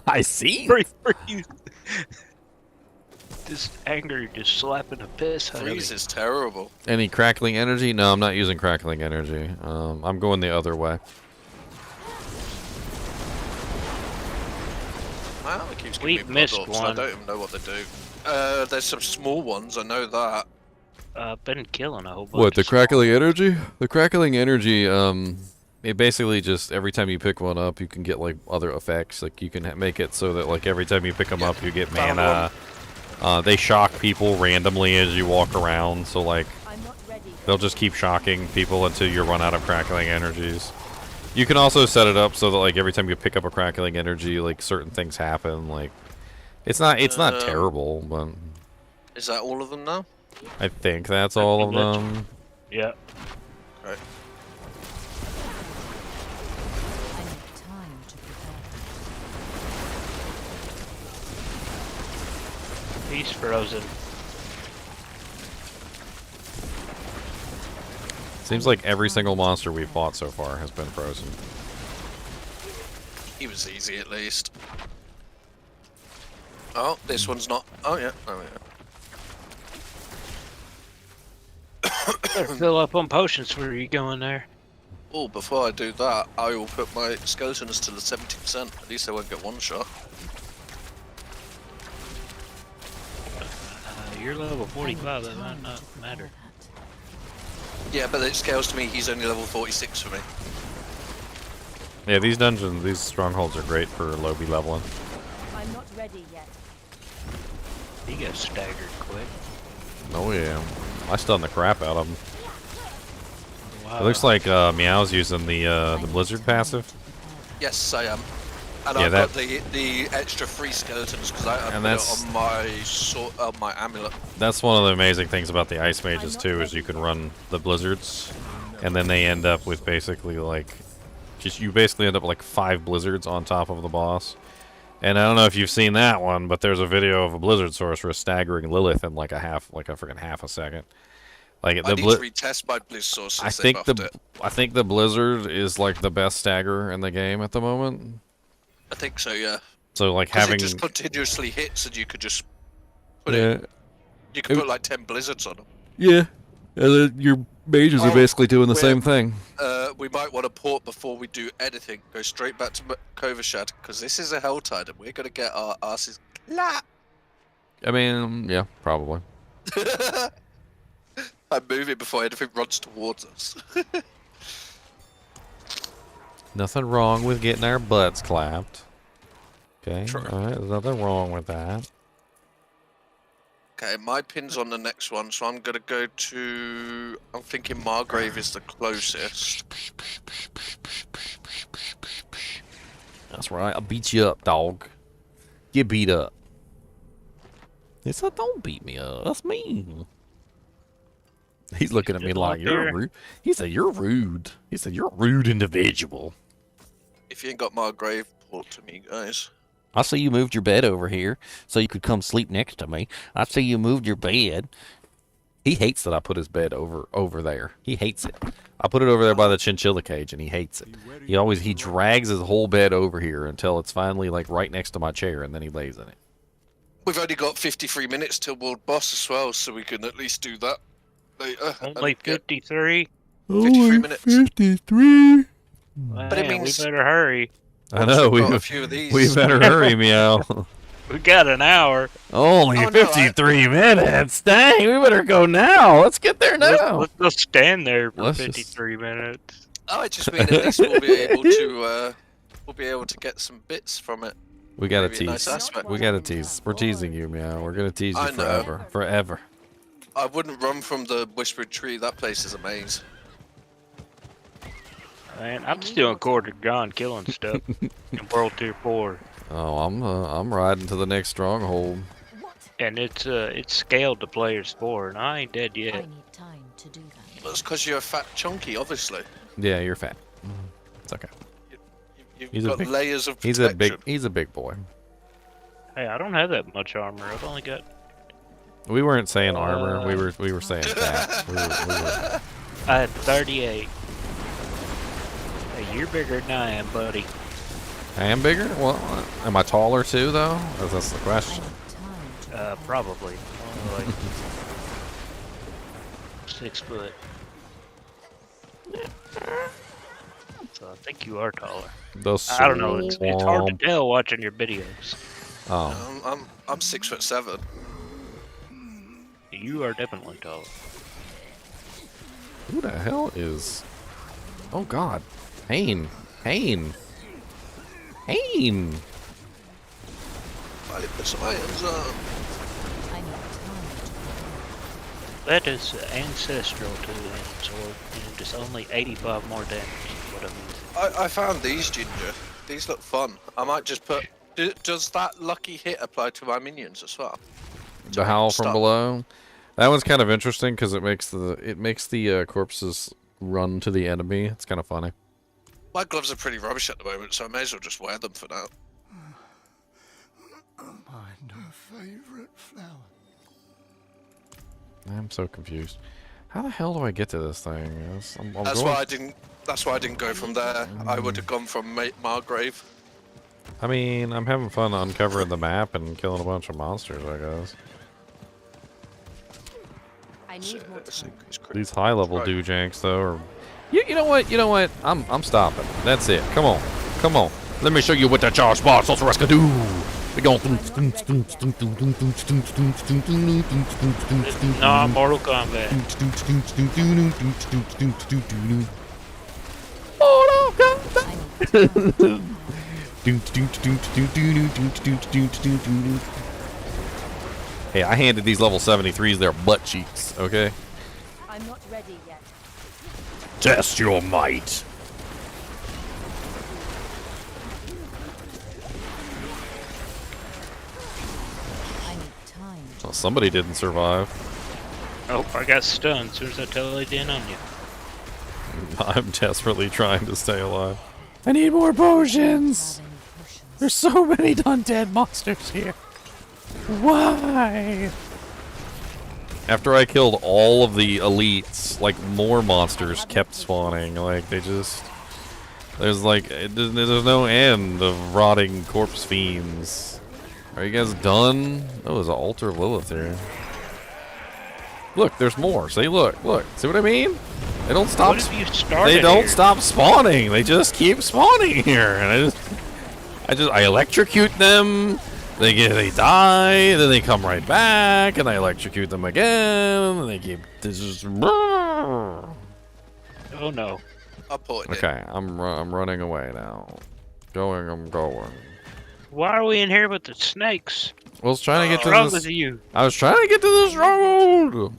[SPEAKER 1] I see.
[SPEAKER 6] Freeze. This anger just slapping the piss out of me.
[SPEAKER 11] Freeze is terrible.
[SPEAKER 1] Any crackling energy? No, I'm not using crackling energy. I'm going the other way.
[SPEAKER 11] Wow, it keeps
[SPEAKER 6] We've
[SPEAKER 11] giving me
[SPEAKER 6] missed
[SPEAKER 11] blood orbs,
[SPEAKER 6] one.
[SPEAKER 11] I don't even know what they do. There's some small ones, I know that.
[SPEAKER 6] I've been killing a whole bunch.
[SPEAKER 1] What, the crackling energy? The crackling energy, it basically just, every time you pick one up, you can get, like, other effects. Like, you can make it so that, like, every time you pick them up, you get mana. They shock people randomly as you walk around, so, like, they'll just keep shocking people until you run out of crackling energies. You can also set it up so that, like, every time you pick up a crackling energy, like, certain things happen. Like, it's not terrible, but...
[SPEAKER 11] Is that all of them now?
[SPEAKER 1] I think that's all of them.
[SPEAKER 6] Yeah.
[SPEAKER 11] Right.
[SPEAKER 6] He's frozen.
[SPEAKER 1] Seems like every single monster we've fought so far has been frozen.
[SPEAKER 11] He was easy at least. Oh, this one's not. Oh yeah. Oh yeah.
[SPEAKER 6] Better fill up on potions where you going there.
[SPEAKER 11] Oh, before I do that, I will put my skeletons to the 70%. At least they won't get one shot.
[SPEAKER 6] You're level 45, that might not matter.
[SPEAKER 11] Yeah, but it scales to me. He's only level 46 for me.
[SPEAKER 1] Yeah, these dungeons, these strongholds are great for Lobby leveling.
[SPEAKER 13] I'm not ready yet.
[SPEAKER 6] He got staggered quick.
[SPEAKER 1] Oh yeah, I stunned the crap out of him.
[SPEAKER 6] Wow.
[SPEAKER 1] It looks like Meow's using the Blizzard passive.
[SPEAKER 11] Yes, I am. And
[SPEAKER 1] Yeah,
[SPEAKER 11] I've
[SPEAKER 1] that-
[SPEAKER 11] got the extra 3 skeletons because I
[SPEAKER 1] And
[SPEAKER 11] put it
[SPEAKER 1] that's-
[SPEAKER 11] on my amulet.
[SPEAKER 1] That's one of the amazing things about the Ice Mages too, is you can run the Blizzards, and then they end up with basically like, you basically end up like 5 Blizzards on top of the boss. And I don't know if you've seen that one, but there's a video of a Blizzard Sorceress staggering Lilith in like a freaking half a second. Like
[SPEAKER 11] I
[SPEAKER 1] the
[SPEAKER 11] need to retest my Blizz Source since they buffed it.
[SPEAKER 1] I think the Blizzard is like the best stagger in the game at the moment.
[SPEAKER 11] I think so, yeah.
[SPEAKER 1] So like
[SPEAKER 11] 'Cause
[SPEAKER 1] having
[SPEAKER 11] it just continuously hits, and you could just put
[SPEAKER 1] yeah,
[SPEAKER 11] it. You could put like 10 blizzards on them.
[SPEAKER 1] yeah, and then your mages are basically doing the same thing.
[SPEAKER 11] We might want to port before we do anything. Go straight back to Kovashad, because this is a HellTide, and we're gonna get our asses clapped.
[SPEAKER 1] I mean, yeah, probably.
[SPEAKER 11] I'm moving before anything runs towards us.
[SPEAKER 1] Nothing wrong with getting our butts clapped. Okay,
[SPEAKER 11] True.
[SPEAKER 1] alright, there's nothing wrong with that.
[SPEAKER 11] Okay, my pin's on the next one, so I'm gonna go to. I'm thinking Margrave is the closest.
[SPEAKER 1] That's right, I'll beat you up, dog. Get beat up. He said, don't beat me up, that's me. He's looking at me like, you're rude. He said, you're rude. He said, you're a rude individual.
[SPEAKER 11] If you ain't got Margrave, port to me, guys.
[SPEAKER 8] I see you moved your bed over here so you could come sleep next to me. I see you moved your bed.
[SPEAKER 1] He hates that I put his bed over there. He hates it. I put it over there by the chinchilla cage, and he hates it. He drags his whole bed over here until it's finally like right next to my chair, and then he lays in it.
[SPEAKER 11] We've only got 53 minutes till World Boss as well, so we can at least do that later.
[SPEAKER 6] Only 53?
[SPEAKER 11] 53 minutes.
[SPEAKER 1] 53.
[SPEAKER 11] But it means
[SPEAKER 6] we better hurry.
[SPEAKER 1] I know,
[SPEAKER 11] we've got a few of these.
[SPEAKER 1] we better hurry, Meow.
[SPEAKER 6] We got an hour.
[SPEAKER 1] Only
[SPEAKER 11] Oh, no,
[SPEAKER 1] 53 minutes. Dang, we better go now. Let's get there now.
[SPEAKER 6] Let's just stand there for
[SPEAKER 1] Let's just-
[SPEAKER 6] 53 minutes.
[SPEAKER 11] Oh, I just mean at least we'll be able to get some bits from it.
[SPEAKER 1] We gotta
[SPEAKER 11] Maybe a nice
[SPEAKER 1] tease.
[SPEAKER 11] aspect.
[SPEAKER 1] We gotta tease. We're teasing you, Meow. We're gonna tease you
[SPEAKER 11] I know.
[SPEAKER 1] forever. Forever.
[SPEAKER 11] I wouldn't run from the Whispered Tree. That place is a maze.
[SPEAKER 6] Man, I'm still in Quarter John killing stuff in World Tier 4.
[SPEAKER 1] Oh, I'm riding to the next stronghold.
[SPEAKER 6] And it's scaled to players 4, and I ain't dead yet.
[SPEAKER 13] I need time to do that.
[SPEAKER 11] That's because you're a fat chunky, obviously.
[SPEAKER 1] Yeah, you're fat. It's okay.
[SPEAKER 11] You've got layers of
[SPEAKER 1] He's
[SPEAKER 11] protection.
[SPEAKER 1] a big boy.
[SPEAKER 6] Hey, I don't have that much armor. I've only got.
[SPEAKER 1] We weren't saying armor. We were saying fat. We were.
[SPEAKER 6] I had 38. Hey, you're bigger than I am, buddy.
[SPEAKER 1] I am bigger. Well, am I taller too, though? That's the question.
[SPEAKER 6] Probably. Only like 6 foot. So I think you are taller. I don't know. It's hard to tell watching your videos.
[SPEAKER 1] Oh.
[SPEAKER 11] I'm 6'7".
[SPEAKER 6] You are definitely taller.
[SPEAKER 1] Who the hell is? Oh God, Hayne.
[SPEAKER 11] I put some items on.
[SPEAKER 6] That is ancestral to the end sword, and it's only 85 more damage. What I mean.
[SPEAKER 11] I found these, Ginger. These look fun. I might just put. Does that lucky hit apply to my minions as well?
[SPEAKER 1] The howl from below. That one's kind of interesting because it makes the corpses run to the enemy. It's kind of funny.
[SPEAKER 11] My gloves are pretty rubbish at the moment, so I may as well just wear them for now.
[SPEAKER 12] Find her favorite flower.
[SPEAKER 1] I'm so confused. How the hell do I get to this thing? I'm
[SPEAKER 11] That's
[SPEAKER 1] going-
[SPEAKER 11] why I didn't. That's why I didn't go from there. I would have gone from Margrave.
[SPEAKER 1] I mean, I'm having fun uncovering the map and killing a bunch of monsters, I guess.
[SPEAKER 13] I need more time.
[SPEAKER 1] These high-level doojanks, though, are... You know what? You know what? I'm stopping. That's it. Come on. Come on. Let me show you what the Charged Bolt Sorc can do. We go...
[SPEAKER 6] No, Mortal Kombat.
[SPEAKER 1] Mortal Kombat. Hey, I handed these level 73s their butt cheeks, okay?
[SPEAKER 13] I'm not ready yet.
[SPEAKER 1] Test your might.
[SPEAKER 13] I need time.
[SPEAKER 1] Well, somebody didn't survive.
[SPEAKER 6] Oh, I got stunned as soon as I totally in on you.
[SPEAKER 1] I'm desperately trying to stay alive. I need more potions! There's so many undead monsters here. Why? After I killed all of the elites, like, more monsters kept spawning. Like, they just... There's no end of rotting corpse fiends. Are you guys done? Oh, there's an altar of Lilith here. Look, there's more. See, look. See what I mean? They don't stop.
[SPEAKER 6] What have you started
[SPEAKER 1] They don't
[SPEAKER 6] here?
[SPEAKER 1] stop spawning. They just keep spawning here, and I electrocute them. They die, then they come right back, and I electrocute them again, and they keep. This is.
[SPEAKER 6] Oh no.
[SPEAKER 1] Okay, I'm running away now. I'm going.
[SPEAKER 6] Why are we in here with the snakes?
[SPEAKER 1] I was trying to get to
[SPEAKER 6] What's wrong
[SPEAKER 1] this.
[SPEAKER 6] with you?
[SPEAKER 1] I was trying to get to this road.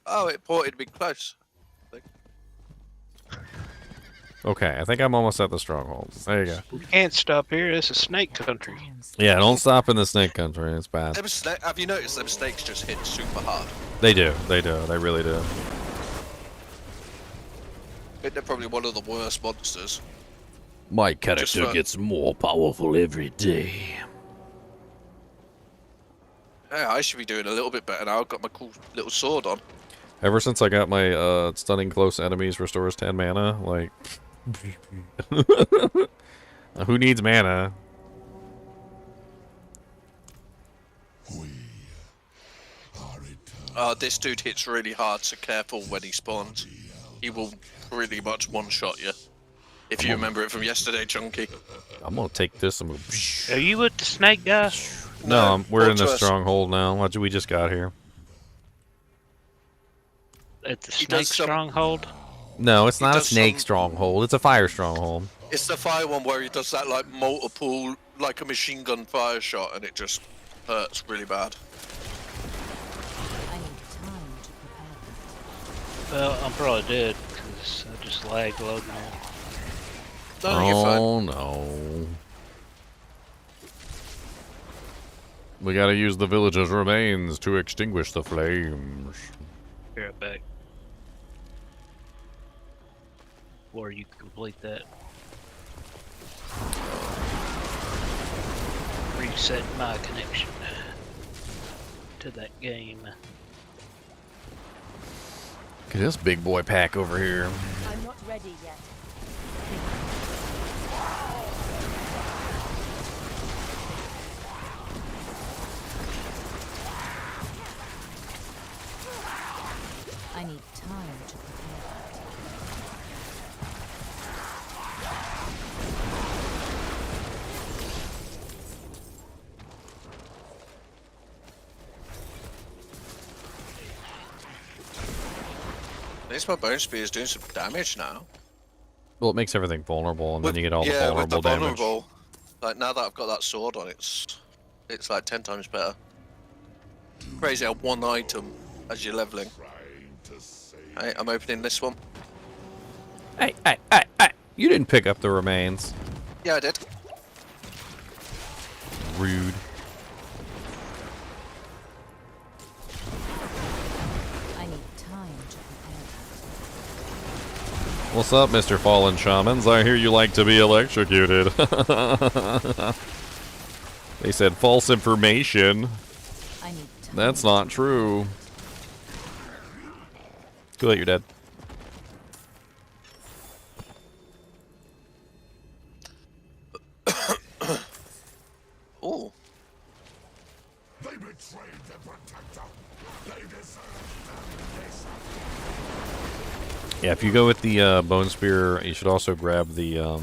[SPEAKER 11] Oh, it ported me close.
[SPEAKER 1] Okay, I think I'm almost at the stronghold. There you go.
[SPEAKER 6] We can't stop here. This is snake country.
[SPEAKER 1] Yeah, don't stop in the snake country. It's bad.
[SPEAKER 11] Have you noticed them snakes just hit super hard?
[SPEAKER 1] They do. They really do.
[SPEAKER 11] I think they're probably one of the worst monsters.
[SPEAKER 1] My character gets more powerful every day.
[SPEAKER 11] Yeah, I should be doing a little bit better now. I've got my cool little sword on.
[SPEAKER 1] Ever since I got my stunning close enemies restores 10 mana, like... Who needs mana?
[SPEAKER 11] This dude hits really hard, so careful when he spawns. He will pretty much one-shot you. If you remember it from yesterday, Chunky.
[SPEAKER 1] I'm gonna take this and move.
[SPEAKER 6] Are you with the snake guy?
[SPEAKER 1] No, we're in the stronghold now. We just got here.
[SPEAKER 6] At the snake stronghold?
[SPEAKER 1] No, it's not a snake stronghold. It's a fire stronghold.
[SPEAKER 11] It's the fire one where he does that like multiple, like a machine gun fire shot, and it just hurts really bad.
[SPEAKER 13] I need time to prepare.
[SPEAKER 6] Well, I'm probably dead because I just lagged loading now.
[SPEAKER 1] Oh no. We gotta use the village's remains to extinguish the flames.
[SPEAKER 6] Be right back. Before you complete that. Reset my connection to that game.
[SPEAKER 1] Look at this big boy pack over here.
[SPEAKER 13] I'm not ready yet. I need time to prepare.
[SPEAKER 11] At least my bone spear is doing some damage now.
[SPEAKER 1] Well, it makes everything vulnerable, and then you get all the
[SPEAKER 11] with
[SPEAKER 1] vulnerable
[SPEAKER 11] the
[SPEAKER 1] damage.
[SPEAKER 11] vulnerable, like now that I've got that sword on, it's like 10 times better. Crazy how one item as you're leveling. Hey, I'm opening this one.
[SPEAKER 1] Hey! You didn't pick up the remains.
[SPEAKER 11] Yeah, I did.
[SPEAKER 1] Rude.
[SPEAKER 13] I need time to prepare.
[SPEAKER 1] What's up, Mr. Fallen Shamans? I hear you like to be electrocuted. They said false information.
[SPEAKER 13] I need time.
[SPEAKER 1] That's not true. Too late, you're dead. Yeah, if you go with the Bone Spear, you should also grab the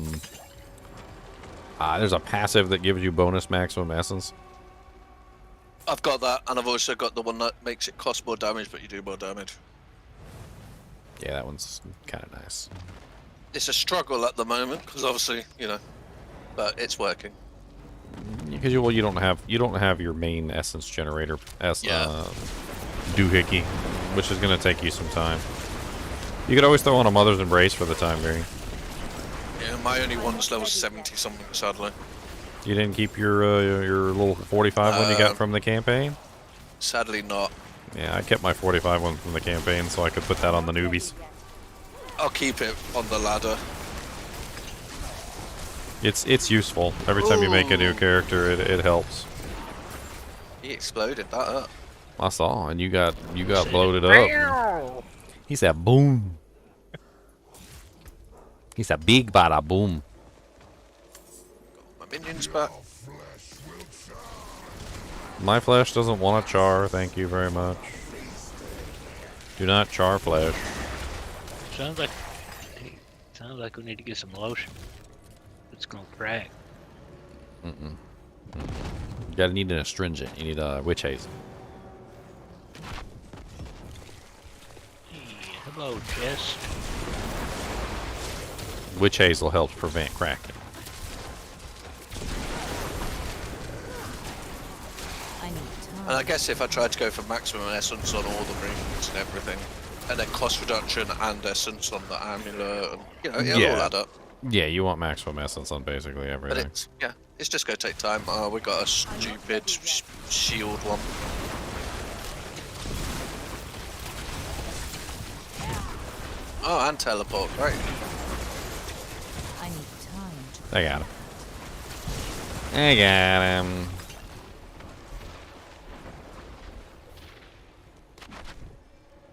[SPEAKER 1] there's a passive that gives you bonus maximum essence.
[SPEAKER 11] I've got that, and I've also got the one that makes it cost more damage, but you do more damage.
[SPEAKER 1] Yeah, that one's kind of nice.
[SPEAKER 11] It's a struggle at the moment because obviously, you know, but it's working.
[SPEAKER 1] Because you don't have your main essence generator doohickey, which is going to take you some time. You could always throw on a Mother's Embrace for the time being.
[SPEAKER 11] Yeah, my only one's level 70 something, sadly.
[SPEAKER 1] You didn't keep your little 45 one you got from the campaign?
[SPEAKER 11] Sadly not.
[SPEAKER 1] Yeah, I kept my 45 one from the campaign so I could put that on the newbies.
[SPEAKER 11] I'll keep it on the ladder.
[SPEAKER 1] It's useful. Every time you make a new character, it helps.
[SPEAKER 11] He exploded that up.
[SPEAKER 1] I saw, and you got bloated up. He said boom. He said big bada boom.
[SPEAKER 11] My minions back.
[SPEAKER 1] My flesh doesn't want to char, thank you very much. Do not char flesh.
[SPEAKER 6] Sounds like we need to get some lotion. It's gonna crack.
[SPEAKER 1] You gotta need an astringent. You need a witch hazel.
[SPEAKER 6] Yeah, hello, chest.
[SPEAKER 1] Witch hazel helps prevent cracking.
[SPEAKER 11] And I guess if I tried to go for maximum essence on all the rings and everything, and then cost reduction and essence on the amulet, and, you know, it'll all add up.
[SPEAKER 1] Yeah, you want maximum essence on basically
[SPEAKER 11] But
[SPEAKER 1] everything.
[SPEAKER 11] it's just gonna take time. We got a stupid shield one. Oh, and teleport, great.
[SPEAKER 13] I need time to
[SPEAKER 1] I got him. I got him.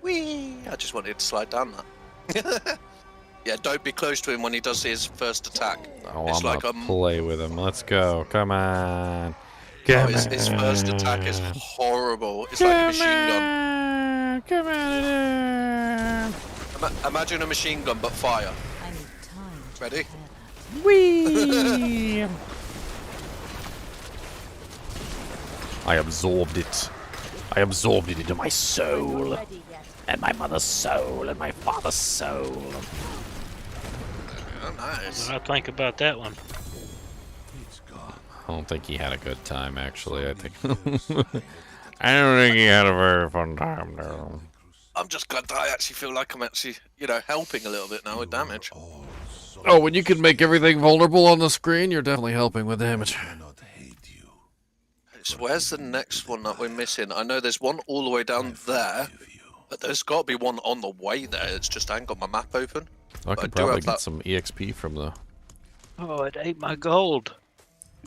[SPEAKER 11] Whee! I just wanted to slide down that. Yeah, don't be close to him when he does his first attack.
[SPEAKER 1] Oh,
[SPEAKER 11] it's
[SPEAKER 1] I'm
[SPEAKER 11] like
[SPEAKER 1] gonna play with him. Let's go. Come on. Come
[SPEAKER 11] his first attack is horrible. It's like a machine gun.
[SPEAKER 1] Come on.
[SPEAKER 11] Imagine a machine gun, but fire.
[SPEAKER 13] I need time to
[SPEAKER 11] Ready?
[SPEAKER 1] Whee! I absorbed it. I absorbed it into my soul. And my mother's soul. And my father's soul.
[SPEAKER 11] Oh, nice.
[SPEAKER 6] What do I think about that one?
[SPEAKER 1] I don't think he had a good time, actually. I think. I don't think he had a very fun time, though.
[SPEAKER 11] I'm just glad that I actually feel like I'm actually, you know, helping a little bit now with damage.
[SPEAKER 1] Oh, when you can make everything vulnerable on the screen, you're definitely helping with damage.
[SPEAKER 11] So where's the next one that we're missing? I know there's one all the way down there, but there's got to be one on the way there. It's just I ain't got my map open.
[SPEAKER 1] I could probably get some EXP from the...
[SPEAKER 6] Oh, it ate my gold.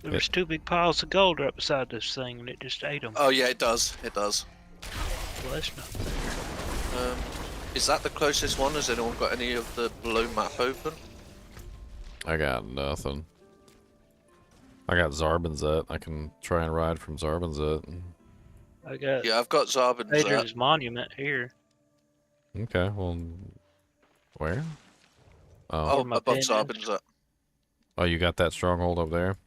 [SPEAKER 6] There was two big piles of gold right beside this thing, and it just ate them.
[SPEAKER 11] Oh yeah, it does. It does.
[SPEAKER 6] Well, that's not there.
[SPEAKER 11] Is that the closest one? Has anyone got any of the below map open?
[SPEAKER 1] I got nothing. I got Zarbinzet. I can try and ride from Zarbinzet.
[SPEAKER 6] I got.
[SPEAKER 11] Yeah, I've got Zarbinzet.
[SPEAKER 6] Adrian's monument here.
[SPEAKER 1] Okay, well, where?
[SPEAKER 11] Oh, above Zarbinzet.
[SPEAKER 1] Oh, you got that stronghold up there?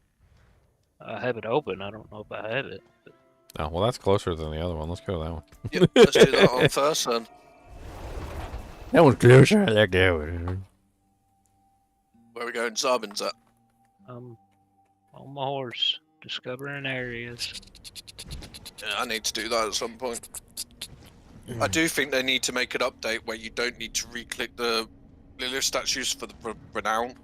[SPEAKER 6] I have it open. I don't know if I have it. But...
[SPEAKER 1] Oh, well, that's closer than the other one. Let's go to that one.
[SPEAKER 11] Yep, let's do that one first then.
[SPEAKER 1] That one's closer. I like that one.
[SPEAKER 11] Where are we going? Zarbinzet.
[SPEAKER 6] On my horse, discovering areas.
[SPEAKER 11] Yeah, I need to do that at some point. I do think they need to make an update where you don't need to re-click the Lilith statues for the renown.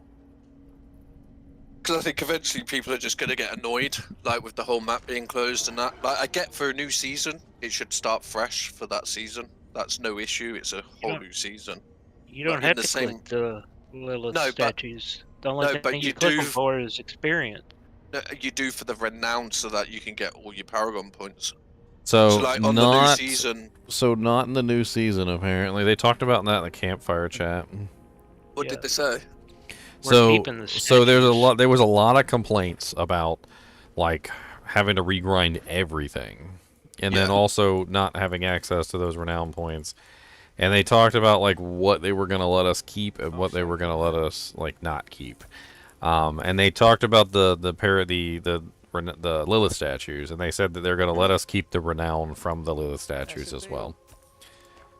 [SPEAKER 11] Because I think eventually people are just going to get annoyed, like with the whole map being closed and that. Like, I get for a new season, it should start fresh for that season. That's no issue. It's a whole new season.
[SPEAKER 6] You don't have to click the Lilith statues. The only thing you click them for is experience.
[SPEAKER 11] No, you do for the renown so that you can get all your Paragon points.
[SPEAKER 1] So
[SPEAKER 11] like on
[SPEAKER 1] not,
[SPEAKER 11] the new season.
[SPEAKER 1] So not in the new season, apparently. They talked about that in the campfire chat.
[SPEAKER 11] What did they say?
[SPEAKER 1] So there's a lot. There was a lot of complaints about like having to regrind everything and then also not having access to those renown points. And they talked about like what they were going to let us keep and what they were going to let us like not keep. And they talked about the Lilith statues, and they said that they're going to let us keep the renown from the Lilith statues as well.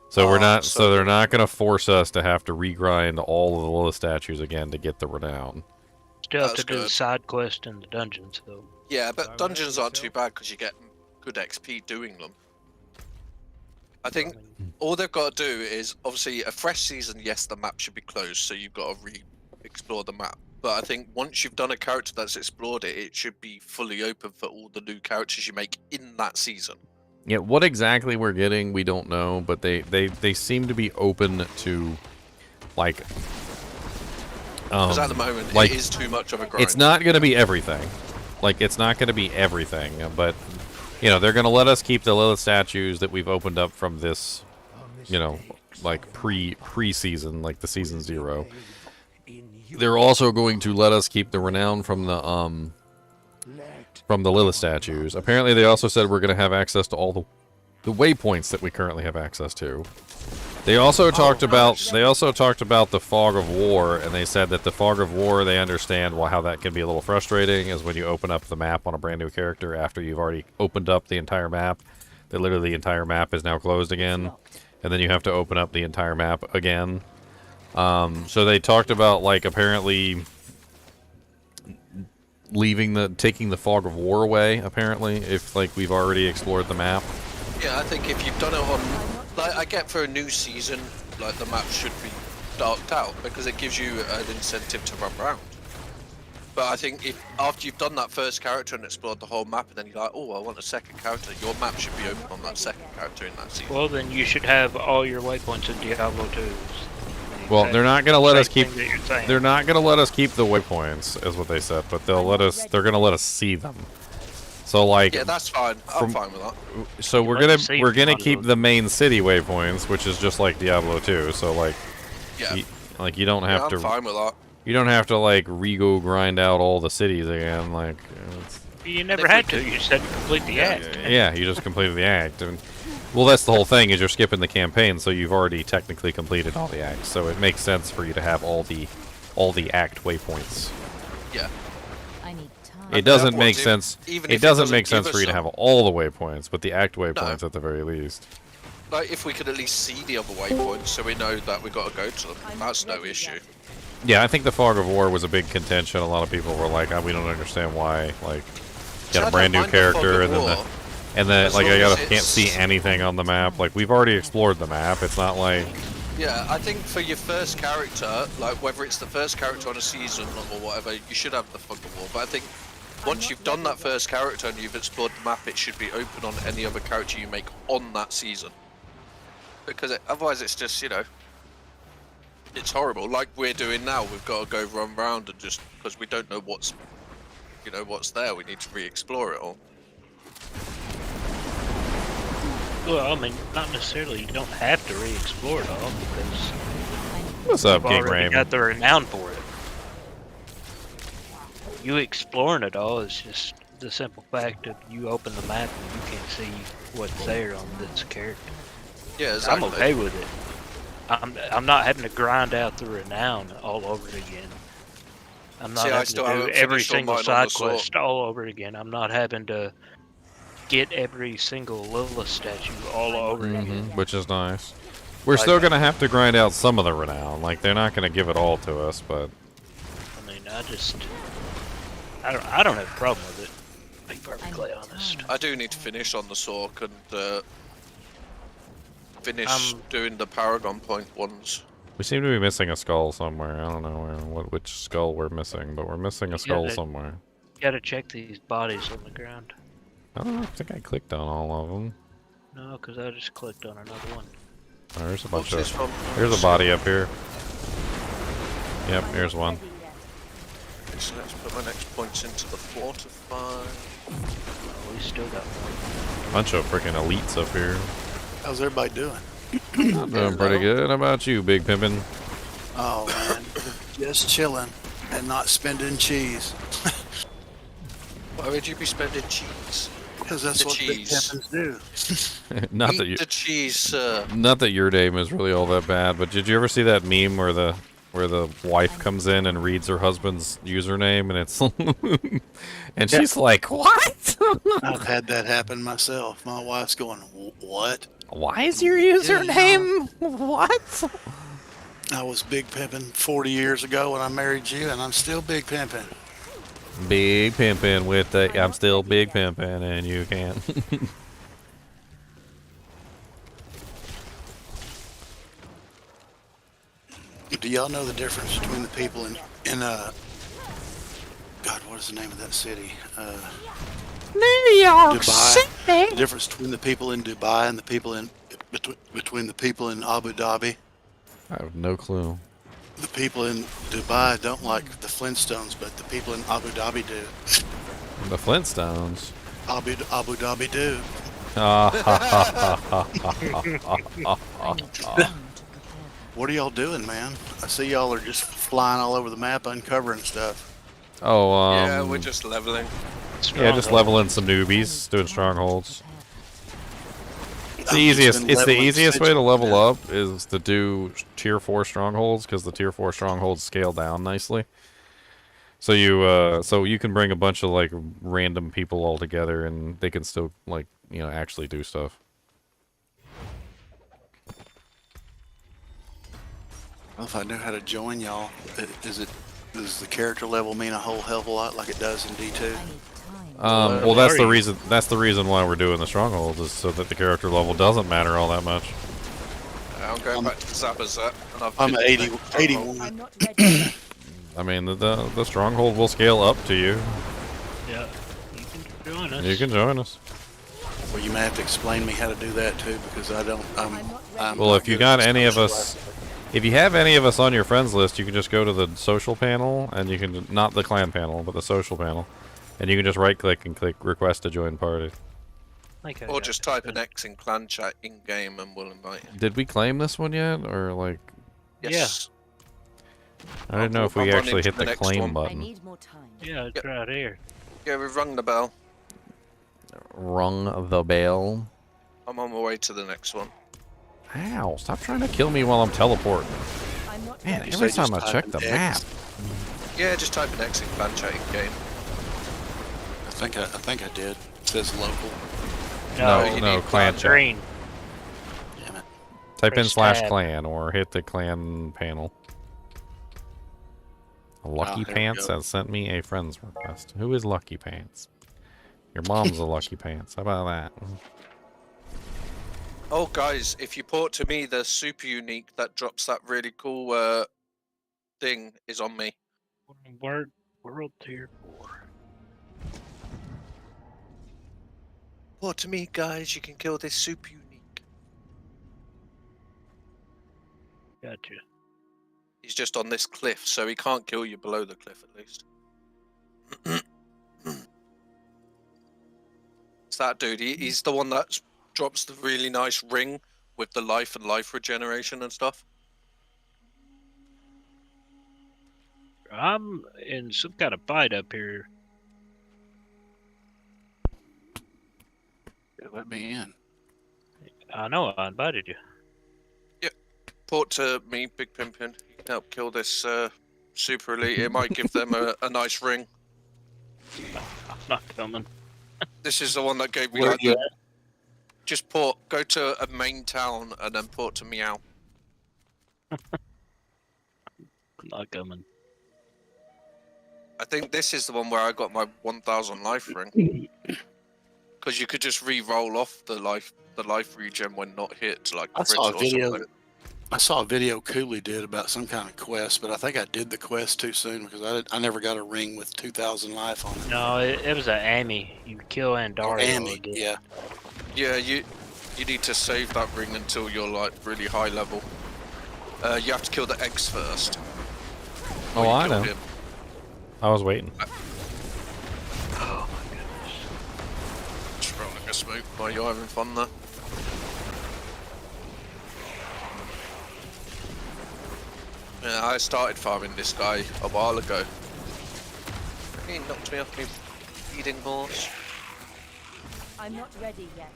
[SPEAKER 1] So we're not. So they're not going to force us to have to regrind all of the Lilith statues again to get the renown.
[SPEAKER 6] Still have to do the side quest in the dungeons, though.
[SPEAKER 11] Yeah, but dungeons aren't too bad because you get good XP doing them. I think all they've got to do is, obviously, a fresh season, yes, the map should be closed, so you've got to re-explore the map. But I think once you've done a character that's explored it, it should be fully open for all the new characters you make in that season.
[SPEAKER 1] Yeah, what exactly we're getting, we don't know, but they seem to be open to, like...
[SPEAKER 11] Because at the moment,
[SPEAKER 1] like,
[SPEAKER 11] it is too much of a grind.
[SPEAKER 1] It's not going to be everything. Like, it's not going to be everything, but... You know, they're going to let us keep the Lilith statues that we've opened up from this, you know, like pre-season, like the season 0. They're also going to let us keep the renown from the Lilith statues. Apparently, they also said we're going to have access to all the waypoints that we currently have access to. They also talked about the Fog of War, and they said that the Fog of War, they understand how that can be a little frustrating, is when you open up the map on a brand new character after you've already opened up the entire map. That literally the entire map is now closed again, and then you have to open up the entire map again. So they talked about, like, apparently taking the Fog of War away, apparently, if, like, we've already explored the map.
[SPEAKER 11] Yeah, I think if you've done it on... Like, I get for a new season, like, the map should be darked out, because it gives you an incentive to run around. But I think if after you've done that first character and explored the whole map, and then you're like, oh, I want a second character, your map should be open on that second character in that season.
[SPEAKER 6] Well, then you should have all your waypoints in Diablo 2.
[SPEAKER 1] Well, they're not going to let us keep... They're not going to let us keep the waypoints, is what they said, but they'll let us... They're going to let us see them. So, like...
[SPEAKER 11] Yeah, that's fine. I'm fine with that.
[SPEAKER 1] So we're gonna keep the main city waypoints, which is just like Diablo 2. So, like...
[SPEAKER 11] Yeah.
[SPEAKER 1] You don't have to...
[SPEAKER 11] I'm fine with that.
[SPEAKER 1] You don't have to, like, re-go grind out all the cities again, like...
[SPEAKER 6] You never had to, you just had to complete the act.
[SPEAKER 1] Yeah, you just completed the act. And, well, that's the whole thing, is you're skipping the campaign, so you've already technically completed all the acts. So it makes sense for you to have all the act waypoints.
[SPEAKER 11] Yeah.
[SPEAKER 1] It doesn't make sense. It doesn't make sense for you to have all the waypoints, but the act waypoints at the very least.
[SPEAKER 11] Like, if we could at least see the other waypoints, so we know that we got to go to them, that's no issue.
[SPEAKER 1] Yeah, I think the Fog of War was a big contention. A lot of people were like, we don't understand why. Like, you got a brand new character, and then like can't see anything on the map. Like, we've already explored the map. It's not like...
[SPEAKER 11] Yeah, I think for your first character, like whether it's the first character on a season or whatever, you should have the Fog of War. But I think once you've done that first character and you've explored the map, it should be open on any other character you make on that season. Because otherwise it's just, you know, it's horrible. Like we're doing now, we've got to go run around and just, because we don't know what's there, we need to re-explore it all.
[SPEAKER 6] Well, I mean, not necessarily. You don't have to re-explore it all because
[SPEAKER 1] what's up,
[SPEAKER 6] you've already got the renown for it. You exploring it all is just the simple fact that you open the map and you can't see what's there on this character.
[SPEAKER 11] Yeah, exactly.
[SPEAKER 6] I'm okay with it. I'm not having to grind out the renown all over again. I'm not having to do every single side quest all over again. I'm not having to get every single Lilith statue all over again.
[SPEAKER 1] Which is nice. We're still going to have to grind out some of the renown. Like, they're not going to give it all to us, but...
[SPEAKER 6] I mean, I don't have a problem with it, to be perfectly honest.
[SPEAKER 11] I do need to finish on the Sorc and finish doing the Paragon point ones.
[SPEAKER 1] We seem to be missing a skull somewhere. I don't know which skull we're missing, but we're missing a skull somewhere.
[SPEAKER 6] You gotta check these bodies on the ground.
[SPEAKER 1] I don't know, I think I clicked on all of them.
[SPEAKER 6] No, because I just clicked on another one.
[SPEAKER 1] Oh, there's a bunch of... Here's a body up here. Yep, here's one.
[SPEAKER 11] So let's put my next points into the fortify.
[SPEAKER 6] Oh, we still got one.
[SPEAKER 1] Bunch of freaking elites up here.
[SPEAKER 14] How's everybody doing?
[SPEAKER 1] I'm doing pretty good. How about you, Big Pimpin'?
[SPEAKER 14] Oh, man. Just chilling and not spending cheese.
[SPEAKER 11] Why would you be spending cheese?
[SPEAKER 14] Because that's
[SPEAKER 11] the
[SPEAKER 14] what big
[SPEAKER 11] cheese.
[SPEAKER 14] pimpins do.
[SPEAKER 1] Not
[SPEAKER 11] Eat
[SPEAKER 1] that you,
[SPEAKER 11] the cheese, sir.
[SPEAKER 1] not that your name is really all that bad, but did you ever see that meme where the wife comes in and reads her husband's username and it's and she's like, "What?"
[SPEAKER 14] I've had that happen myself. My wife's going, "What?
[SPEAKER 1] Why is your username what?
[SPEAKER 14] I was big pimping 40 years ago when I married you, and I'm still big pimping."
[SPEAKER 1] Big pimpin' with the I'm still big pimpin' and you can't.
[SPEAKER 14] Do y'all know the difference between the people in God, what is the name of that city?
[SPEAKER 8] New York
[SPEAKER 14] Dubai.
[SPEAKER 8] City.
[SPEAKER 14] The difference between the people in Dubai and the people in between the people in Abu Dhabi.
[SPEAKER 1] I have no clue.
[SPEAKER 14] The people in Dubai don't like the Flintstones, but the people in Abu Dhabi do.
[SPEAKER 1] The Flintstones.
[SPEAKER 14] Abu Dhabi do. What are y'all doing, man? I see y'all are just flying all over the map, uncovering stuff.
[SPEAKER 1] Oh,
[SPEAKER 11] yeah, we're just leveling.
[SPEAKER 1] Yeah, just leveling some newbies, doing strongholds. It's the easiest way to level up is to do tier 4 strongholds, because the tier 4 strongholds scale down nicely. So you can bring a bunch of like random people all together and they can still like, actually do stuff.
[SPEAKER 14] Well, if I knew how to join y'all, does the character level mean a whole hell of a lot like it does in D2?
[SPEAKER 1] Well, that's the reason. That's the reason why we're doing the strongholds, is so that the character level doesn't matter all that much.
[SPEAKER 11] I'm going back to Zabazat, and
[SPEAKER 14] I'm at 81.
[SPEAKER 1] I mean, the stronghold will scale up to you.
[SPEAKER 6] Yeah, you can join us.
[SPEAKER 1] You can join us.
[SPEAKER 14] Well, you may have to explain me how to do that too, because I don't.
[SPEAKER 1] Well, if you got any of us, if you have any of us on your friends list, you can just go to the social panel, and you can, not the clan panel, but the social panel, and you can just right click and click request to join party.
[SPEAKER 11] Or just type an X in clan chat in game and we'll invite you.
[SPEAKER 1] Did we claim this one yet, or like?
[SPEAKER 11] Yes.
[SPEAKER 1] I didn't know if we actually hit the claim button.
[SPEAKER 13] I need more time.
[SPEAKER 6] Yeah, it's right here.
[SPEAKER 11] Yeah, we've rung the bell.
[SPEAKER 1] Rung the bell.
[SPEAKER 11] I'm on my way to the next one.
[SPEAKER 1] Ow! Stop trying to kill me while I'm teleporting. Man, every time I check the map.
[SPEAKER 11] Yeah, just type an X in clan chat in game.
[SPEAKER 14] I think I did. It says local.
[SPEAKER 1] No, clan chat.
[SPEAKER 6] Green.
[SPEAKER 14] Damn it.
[SPEAKER 1] Type in
[SPEAKER 6] Press tab.
[SPEAKER 1] /clan or hit the clan panel. Lucky
[SPEAKER 14] there we
[SPEAKER 1] Pants
[SPEAKER 14] go.
[SPEAKER 1] has sent me a friend's request. Who is Lucky Pants? Your mom's a Lucky Pants. How about that?
[SPEAKER 11] Oh, guys, if you port to me, the super unique that drops that really cool thing is on me.
[SPEAKER 6] World tier 4.
[SPEAKER 11] Port to me, guys. You can kill this super unique.
[SPEAKER 6] Gotcha.
[SPEAKER 11] He's just on this cliff, so he can't kill you below the cliff at least. It's that dude. He's the one that drops the really nice ring with the life and life regeneration and stuff.
[SPEAKER 6] I'm in some kind of fight up here.
[SPEAKER 14] Let me in.
[SPEAKER 6] I know, I invited you.
[SPEAKER 11] Yep. Port to me, Big Pimpin. You can help kill this super elite. It might give them a nice ring.
[SPEAKER 6] I'm not coming.
[SPEAKER 11] This is the one that gave me
[SPEAKER 14] Where
[SPEAKER 11] like
[SPEAKER 14] you
[SPEAKER 11] the... Just port, go to a main town and then port to Meow.
[SPEAKER 6] I'm not coming.
[SPEAKER 11] I think this is the one where I got my 1000 life ring. Because you could just re-roll off the life regen when not hit to like
[SPEAKER 14] I
[SPEAKER 11] crits
[SPEAKER 14] saw a
[SPEAKER 11] or
[SPEAKER 14] video.
[SPEAKER 11] something.
[SPEAKER 14] I saw a video Cooley did about some kind of quest, but I think I did the quest too soon because I never got a ring with 2,000 life on it.
[SPEAKER 6] No, it was an Amy. You kill Andario.
[SPEAKER 14] Amy, yeah.
[SPEAKER 11] Yeah, you need to save that ring until you're like really high level. You have to kill the X first.
[SPEAKER 1] Oh, I know.
[SPEAKER 11] Him.
[SPEAKER 1] I was waiting.
[SPEAKER 6] Oh my goodness.
[SPEAKER 11] Just rolling a smoke while you're having fun there. Yeah, I started farming this guy a while ago. He knocked me off my feeding horse.
[SPEAKER 13] I'm not ready yet.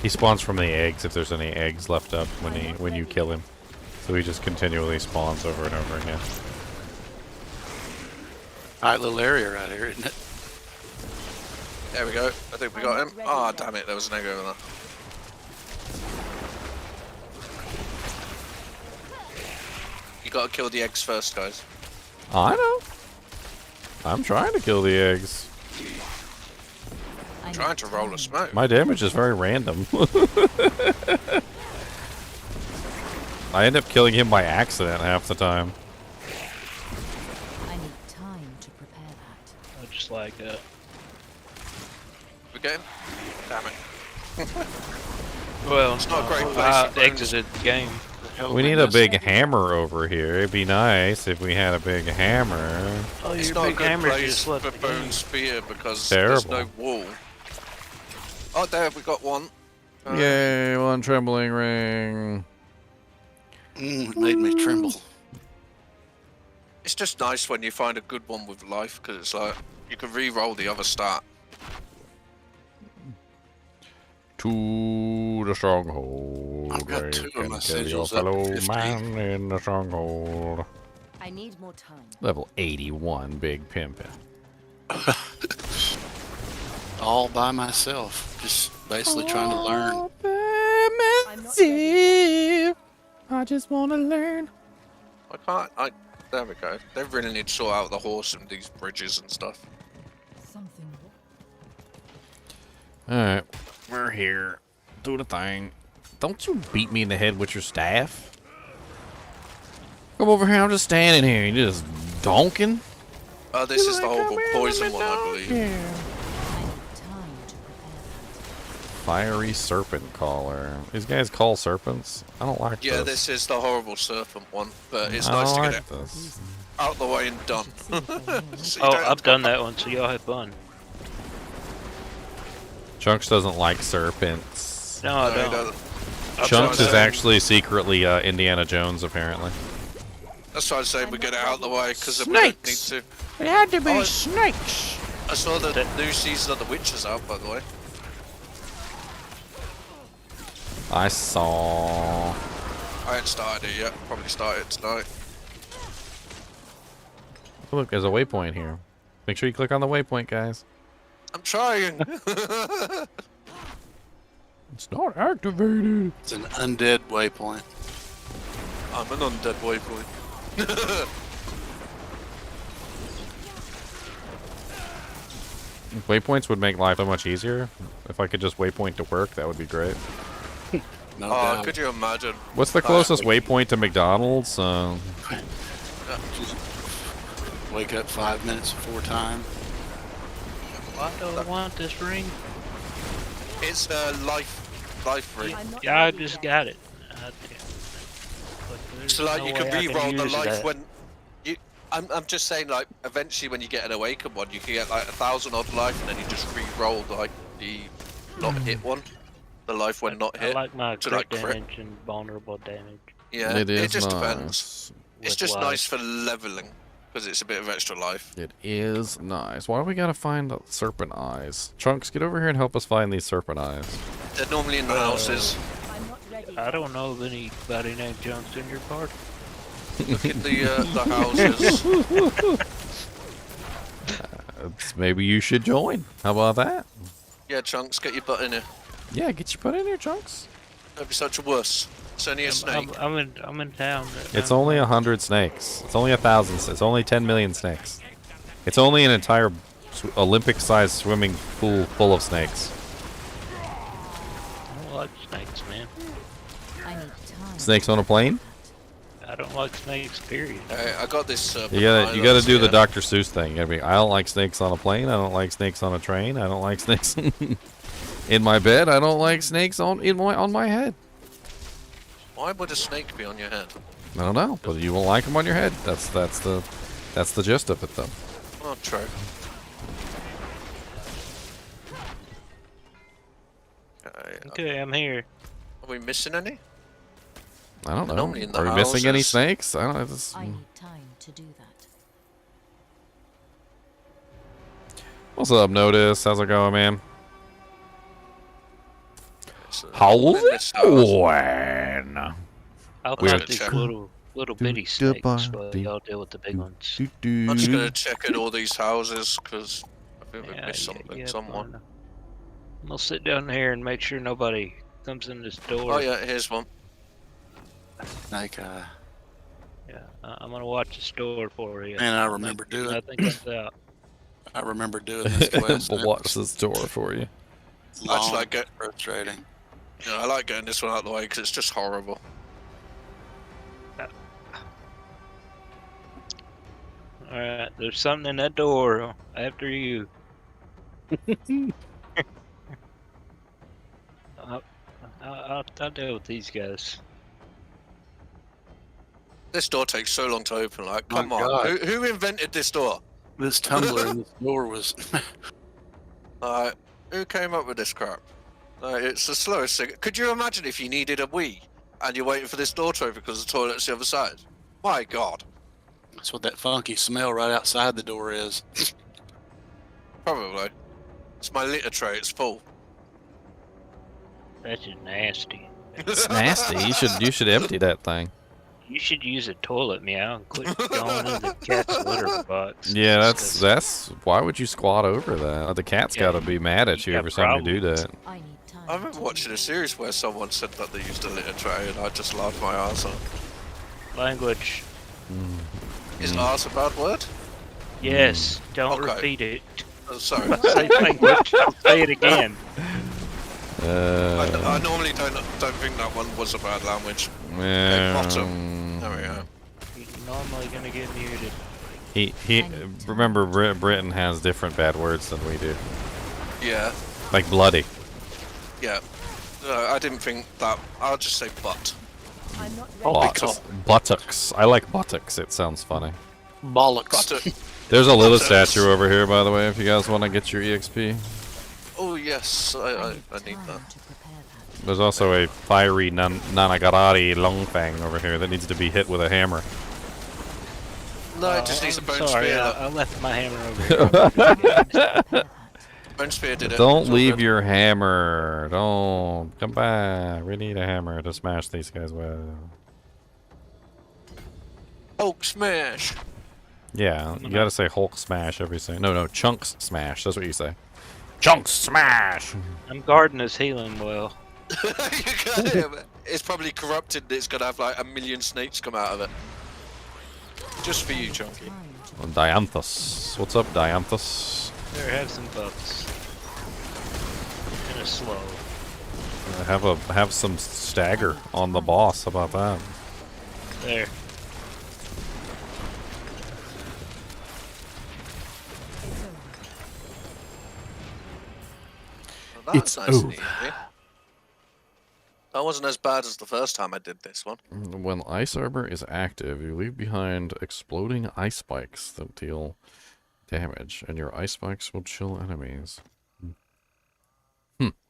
[SPEAKER 1] He spawns from the eggs if there's any eggs left up when you kill him. So he just continually spawns over and over again.
[SPEAKER 14] Alright, little area right here, isn't it?
[SPEAKER 11] There we go. I think we got him. Oh, damn it. There was an egg over there. You gotta kill the eggs first, guys.
[SPEAKER 1] I know. I'm trying to kill the eggs.
[SPEAKER 11] I'm trying to roll a smoke.
[SPEAKER 1] My damage is very random. I end up killing him by accident half the time.
[SPEAKER 13] I need time to prepare that.
[SPEAKER 6] I just like that.
[SPEAKER 11] We get him? Damn it.
[SPEAKER 6] Well,
[SPEAKER 11] it's not a great place.
[SPEAKER 6] I exited the game.
[SPEAKER 1] We need a big hammer over here. It'd be nice if we had a big hammer.
[SPEAKER 6] Oh,
[SPEAKER 11] It's
[SPEAKER 6] your
[SPEAKER 11] not a
[SPEAKER 6] big
[SPEAKER 11] good
[SPEAKER 6] hammer
[SPEAKER 11] place
[SPEAKER 6] just left
[SPEAKER 11] for
[SPEAKER 6] the
[SPEAKER 11] bone
[SPEAKER 6] game.
[SPEAKER 11] spear because
[SPEAKER 1] Terrible.
[SPEAKER 11] there's no wall. Oh, there we got one.
[SPEAKER 1] Yay, one trembling ring.
[SPEAKER 14] It made me tremble.
[SPEAKER 11] It's just nice when you find a good one with life because it's like you can re-roll the other stat.
[SPEAKER 1] To the stronghold.
[SPEAKER 14] I've got
[SPEAKER 1] where
[SPEAKER 14] 2
[SPEAKER 1] you
[SPEAKER 14] of
[SPEAKER 1] can
[SPEAKER 14] my
[SPEAKER 1] kill your
[SPEAKER 14] sigils up
[SPEAKER 1] fellow
[SPEAKER 14] to 50.
[SPEAKER 1] man in the stronghold.
[SPEAKER 13] I need more time.
[SPEAKER 1] Level 81, big pimpin'.
[SPEAKER 14] All by myself. Just basically trying to learn.
[SPEAKER 1] I just want to learn.
[SPEAKER 11] I can't. There we go. They really need to sort out the horse and these bridges and stuff.
[SPEAKER 4] Something.
[SPEAKER 1] Alright, we're here. Do the thing. Don't you beat me in the head with your staff. Come over here, I'm just standing here. You just donking?
[SPEAKER 11] Oh, this is the horrible poison one, I believe.
[SPEAKER 1] Fiery serpent caller. These guys call serpents. I don't like
[SPEAKER 11] Yeah,
[SPEAKER 1] this.
[SPEAKER 11] this is the horrible serpent one, but it's
[SPEAKER 1] I
[SPEAKER 11] nice
[SPEAKER 1] don't
[SPEAKER 11] to
[SPEAKER 1] like
[SPEAKER 11] get it
[SPEAKER 1] this.
[SPEAKER 11] out the way and done. So you
[SPEAKER 6] Oh,
[SPEAKER 11] don't have
[SPEAKER 6] I've
[SPEAKER 11] to
[SPEAKER 6] done
[SPEAKER 11] go
[SPEAKER 6] that one, so y'all have fun.
[SPEAKER 1] Chunks doesn't like serpents.
[SPEAKER 6] No, I
[SPEAKER 11] No, he
[SPEAKER 6] don't.
[SPEAKER 11] doesn't.
[SPEAKER 1] Chunks is
[SPEAKER 11] saying.
[SPEAKER 1] actually secretly Indiana Jones, apparently.
[SPEAKER 11] That's why I say we get it out of the way because we don't need to.
[SPEAKER 1] It had to be
[SPEAKER 11] Oh,
[SPEAKER 1] snakes.
[SPEAKER 11] I saw the new season of The Witcher's out, by the way.
[SPEAKER 1] I saw.
[SPEAKER 11] I ain't started it yet. Probably start it tonight.
[SPEAKER 1] Look, there's a waypoint here. Make sure you click on the waypoint, guys.
[SPEAKER 11] I'm trying.
[SPEAKER 1] It's not activated.
[SPEAKER 14] It's an undead waypoint.
[SPEAKER 11] I'm an undead waypoint.
[SPEAKER 1] Waypoints would make life so much easier. If I could just waypoint to work, that would be great.
[SPEAKER 14] No
[SPEAKER 11] Oh,
[SPEAKER 14] doubt.
[SPEAKER 11] could you imagine?
[SPEAKER 1] What's the closest waypoint to McDonald's?
[SPEAKER 14] Just wake up 5 minutes before time.
[SPEAKER 6] Why do I want this ring?
[SPEAKER 11] It's life ring.
[SPEAKER 6] Yeah, I just got it.
[SPEAKER 11] So like you can re-roll the life
[SPEAKER 6] that.
[SPEAKER 11] when you. I'm just saying like eventually when you get an awakened one, you can get like 1,000 odd life, and then you just re-roll like the not hit one, the life when not
[SPEAKER 6] I
[SPEAKER 11] hit.
[SPEAKER 6] like my
[SPEAKER 11] to,
[SPEAKER 6] crit
[SPEAKER 11] like, crit.
[SPEAKER 6] damage and vulnerable damage.
[SPEAKER 11] Yeah,
[SPEAKER 1] It is
[SPEAKER 11] just
[SPEAKER 1] nice.
[SPEAKER 11] depends. It's
[SPEAKER 6] With
[SPEAKER 11] just
[SPEAKER 6] life.
[SPEAKER 11] nice for leveling because it's a bit of extra life.
[SPEAKER 1] It is nice. Why do we gotta find serpent eyes? Trunks, get over here and help us find these serpent eyes.
[SPEAKER 11] They're normally in the houses.
[SPEAKER 6] I don't know of anybody named Jones in your party.
[SPEAKER 11] Look at the houses.
[SPEAKER 1] Maybe you should join. How about that?
[SPEAKER 11] Yeah, Chunks, get your butt in here.
[SPEAKER 1] Yeah, get your butt in here, Chunks.
[SPEAKER 11] Don't be such a wuss. It's only a snake.
[SPEAKER 6] I'm in town.
[SPEAKER 1] It's only 100 snakes. It's only 1,000. It's only 10 million snakes. It's only an entire Olympic-sized swimming pool full of snakes.
[SPEAKER 6] I don't like snakes, man.
[SPEAKER 1] Snakes on a plane?
[SPEAKER 6] I don't like snakes, period.
[SPEAKER 11] Hey, I got this.
[SPEAKER 1] You gotta do the Dr. Seuss thing. I don't like snakes on a plane. I don't like snakes on a train. I don't like snakes in my bed. I don't like snakes on my head.
[SPEAKER 11] Why would a snake be on your head?
[SPEAKER 1] I don't know, but you won't like them on your head. That's the gist of it, though.
[SPEAKER 11] Oh, true.
[SPEAKER 6] Okay, I'm here.
[SPEAKER 11] Are we missing any?
[SPEAKER 1] I don't know.
[SPEAKER 11] Normally in the
[SPEAKER 1] Are we missing any
[SPEAKER 11] houses.
[SPEAKER 1] snakes? I don't know. This...
[SPEAKER 13] I need time to do that.
[SPEAKER 1] What's up, Notice? How's it going, man?
[SPEAKER 5] How's
[SPEAKER 1] it going?
[SPEAKER 6] I'll
[SPEAKER 1] Weird.
[SPEAKER 6] find these little bitty snakes, but y'all deal with the big ones.
[SPEAKER 11] I'm just gonna check in all these houses because I think we missed something. Someone.
[SPEAKER 6] fine. I'm gonna sit down here and make sure nobody comes in this door.
[SPEAKER 11] Oh yeah, here's one.
[SPEAKER 14] Like,
[SPEAKER 6] Yeah, I'm gonna watch this door for you.
[SPEAKER 14] Man, I remember doing.
[SPEAKER 6] Nothing comes out.
[SPEAKER 14] I remember doing this quest.
[SPEAKER 1] We'll watch this door for you.
[SPEAKER 11] I just like
[SPEAKER 14] frustrating.
[SPEAKER 11] Yeah, I like getting this one out of the way because it's just horrible.
[SPEAKER 6] Alright, there's something in that door after you. I'll deal with these guys.
[SPEAKER 11] This door takes so long to open. Like,
[SPEAKER 14] My
[SPEAKER 11] come on,
[SPEAKER 14] God.
[SPEAKER 11] who invented this door?
[SPEAKER 14] This tumbler in this door was.
[SPEAKER 11] Who came up with this crap? It's the slowest thing. Could you imagine if you needed a wee and you're waiting for this door to open because the toilet's the other side? My God.
[SPEAKER 14] That's what that funky smell right outside the door is.
[SPEAKER 11] Probably. It's my litter tray. It's full.
[SPEAKER 6] That's just nasty.
[SPEAKER 1] It's nasty. You should empty that thing.
[SPEAKER 6] You should use a toilet meow and quit going in the cat's litter box.
[SPEAKER 1] Yeah, that's why would you squat over that? The cat's got to be mad at you every time you do that.
[SPEAKER 11] I remember watching a series where someone said that they used a litter tray and I just laughed my ass off.
[SPEAKER 6] Language.
[SPEAKER 11] Is arse a bad word?
[SPEAKER 6] Yes, don't repeat it.
[SPEAKER 11] Oh, sorry.
[SPEAKER 6] Say language, I'll say it again.
[SPEAKER 11] I normally don't think that one was a bad language. Okay, bottom. There we go.
[SPEAKER 6] You're normally gonna get muted.
[SPEAKER 1] He remember Britain has different bad words than we do.
[SPEAKER 11] Yeah.
[SPEAKER 1] Like bloody.
[SPEAKER 11] Yeah. I didn't think that. I'll just say butt.
[SPEAKER 1] Buttocks. I like buttocks. It sounds funny.
[SPEAKER 14] Bollocks.
[SPEAKER 1] There's a little statue over here, by the way, if you guys want to get your EXP.
[SPEAKER 11] Oh yes, I need that.
[SPEAKER 1] There's also a fiery Nanagarari Longfang over here that needs to be hit with a hammer.
[SPEAKER 11] No, it just needs a bone
[SPEAKER 6] Sorry,
[SPEAKER 11] spear.
[SPEAKER 6] I left my hammer over here.
[SPEAKER 11] Bone spear did it.
[SPEAKER 1] Don't
[SPEAKER 11] It's all
[SPEAKER 1] leave
[SPEAKER 11] good.
[SPEAKER 1] your hammer. Don't. Come back. We need a hammer to smash these guys with.
[SPEAKER 11] Hulk smash.
[SPEAKER 1] Yeah, you gotta say Hulk smash every single. No, chunks smash. That's what you say. Chunks smash.
[SPEAKER 6] I'm guarding his healing well.
[SPEAKER 11] You got him. It's probably corrupted. It's gonna have like 1 million snakes come out of it. Just for you, Chunky.
[SPEAKER 1] Dianthus. What's up, Dianthus?
[SPEAKER 6] There, have some bucks. In a slow.
[SPEAKER 1] Have some stagger on the boss. How about that?
[SPEAKER 6] There.
[SPEAKER 11] Well,
[SPEAKER 1] It's
[SPEAKER 11] that's nice and
[SPEAKER 1] over.
[SPEAKER 11] easy. That wasn't as bad as the first time I did this one.
[SPEAKER 1] When ice armor is active, you leave behind exploding ice spikes that deal damage, and your ice spikes will chill enemies.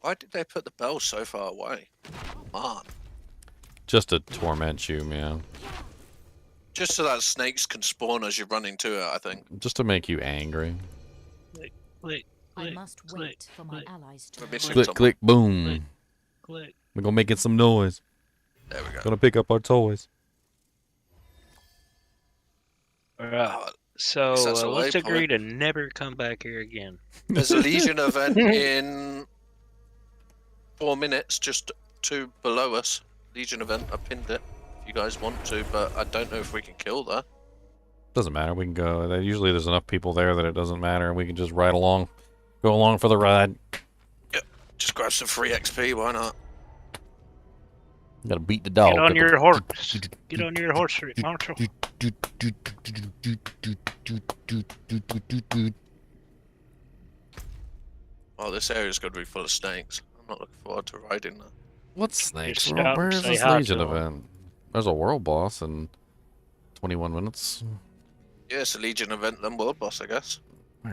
[SPEAKER 11] Why did they put the bell so far away? Come on.
[SPEAKER 1] Just to torment you, man.
[SPEAKER 11] Just so that snakes can spawn as you're running to it, I think.
[SPEAKER 1] Just to make you angry.
[SPEAKER 6] Click.
[SPEAKER 13] I must wait for my allies to.
[SPEAKER 11] We're missing
[SPEAKER 1] Click,
[SPEAKER 11] someone.
[SPEAKER 1] click, boom.
[SPEAKER 6] Click.
[SPEAKER 1] We're gonna make it some noise.
[SPEAKER 11] There we go.
[SPEAKER 1] Gonna pick up our toys.
[SPEAKER 6] Alright. So
[SPEAKER 11] that's a
[SPEAKER 6] let's
[SPEAKER 11] waypoint.
[SPEAKER 6] agree to never come back here again.
[SPEAKER 11] There's a Legion event in 4 minutes, just 2 below us. Legion event, I pinned it if you guys want to, but I don't know if we can kill that.
[SPEAKER 1] Doesn't matter. We can go. Usually there's enough people there that it doesn't matter, and we can just ride along. Go along for the ride.
[SPEAKER 11] Yep, just grab some free XP, why not?
[SPEAKER 1] Gotta beat the dog.
[SPEAKER 6] Get on your horse. Get on your horse, Marshall.
[SPEAKER 11] Oh, this area's going to be full of snakes. I'm not looking forward to riding that.
[SPEAKER 1] What snakes?
[SPEAKER 6] Just
[SPEAKER 1] Well,
[SPEAKER 6] stop
[SPEAKER 1] where's
[SPEAKER 6] and say
[SPEAKER 1] this
[SPEAKER 6] hi
[SPEAKER 1] Legion
[SPEAKER 6] to 'em.
[SPEAKER 1] event? There's a world boss in 21 minutes.
[SPEAKER 11] Yeah, it's a Legion event, then world boss, I guess.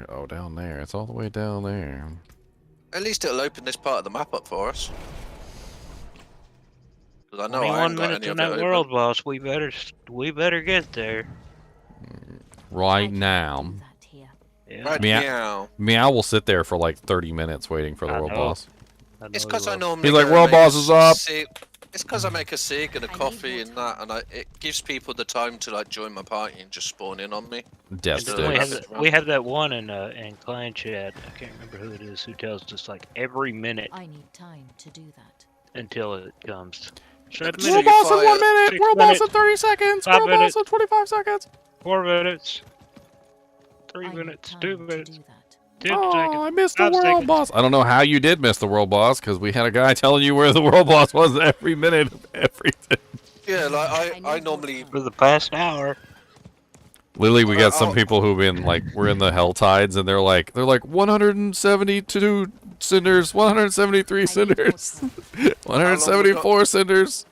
[SPEAKER 1] Oh, down there. It's all the way down there.
[SPEAKER 11] At least it'll open this part of the map up for us. Because I know I haven't
[SPEAKER 6] 21
[SPEAKER 11] got
[SPEAKER 6] minutes
[SPEAKER 11] any
[SPEAKER 6] in
[SPEAKER 11] of
[SPEAKER 6] that
[SPEAKER 11] it
[SPEAKER 6] world
[SPEAKER 11] open.
[SPEAKER 6] boss. We better get there.
[SPEAKER 1] Right now.
[SPEAKER 6] Yeah.
[SPEAKER 11] Right meow.
[SPEAKER 1] Meow will sit there for like 30 minutes waiting for the world boss.
[SPEAKER 11] It's because I normally
[SPEAKER 1] He's like,
[SPEAKER 11] go
[SPEAKER 1] world
[SPEAKER 11] make a
[SPEAKER 1] boss is up.
[SPEAKER 11] It's because I make a cig and a coffee and that, and it gives people the time to like join my party and just spawn in on me.
[SPEAKER 1] Death sticks.
[SPEAKER 6] We have that one in clan chat. I can't remember who it is who tells us like every minute.
[SPEAKER 13] I need time to do that.
[SPEAKER 6] Until it comes.
[SPEAKER 1] World boss in 1 minute. World boss in 30 seconds. World boss in 25 seconds.
[SPEAKER 6] 4 minutes. 3 minutes. 2 minutes. 10
[SPEAKER 1] Oh,
[SPEAKER 6] seconds.
[SPEAKER 1] I missed the
[SPEAKER 6] 5
[SPEAKER 1] world
[SPEAKER 6] seconds.
[SPEAKER 1] boss. I don't know how you did miss the world boss, because we had a guy telling you where the world boss was every minute of everything.
[SPEAKER 11] Yeah, like I normally
[SPEAKER 6] for the past hour.
[SPEAKER 1] Literally, we got some people who've been like, we're in the HellTides, and they're like 172 cinders, 173 cinders, 174 cinders.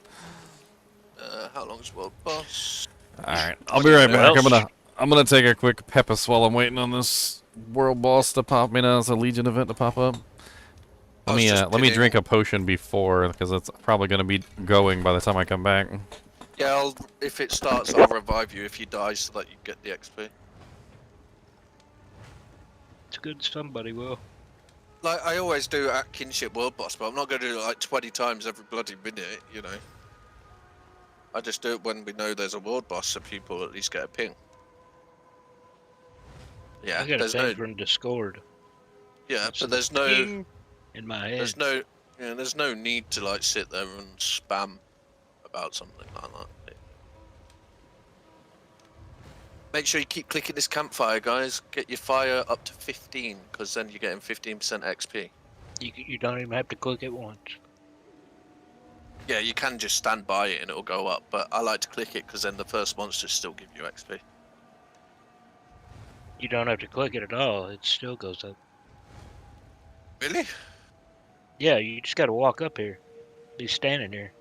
[SPEAKER 11] How long's world boss?
[SPEAKER 1] All right, I'll be right back. I'm gonna take a quick pepis while I'm waiting on this world boss to pop. It's a Legion event to pop up. Let me drink a potion before, because it's probably gonna be going by the time I come back.
[SPEAKER 11] Yeah, if it starts, I'll revive you if you die so that you get the XP.
[SPEAKER 6] It's good somebody will.
[SPEAKER 11] Like, I always do at Kinship World Boss, but I'm not going to do it like 20 times every bloody minute, you know. I just do it when we know there's a World Boss so people at least get a ping. Yeah,
[SPEAKER 6] I got a ping from Discord.
[SPEAKER 11] Yeah, but there's no...
[SPEAKER 6] in my head.
[SPEAKER 11] There's no need to like sit there and spam about something like that. Make sure you keep clicking this campfire, guys. Get your fire up to 15, because then you're getting 15% XP.
[SPEAKER 6] You don't even have to click it once.
[SPEAKER 11] Yeah, you can just stand by it and it'll go up, but I like to click it because then the first monsters still give you XP.
[SPEAKER 6] You don't have to click it at all. It still goes up.
[SPEAKER 11] Really?
[SPEAKER 6] Yeah, you just got to walk up here. Be standing here.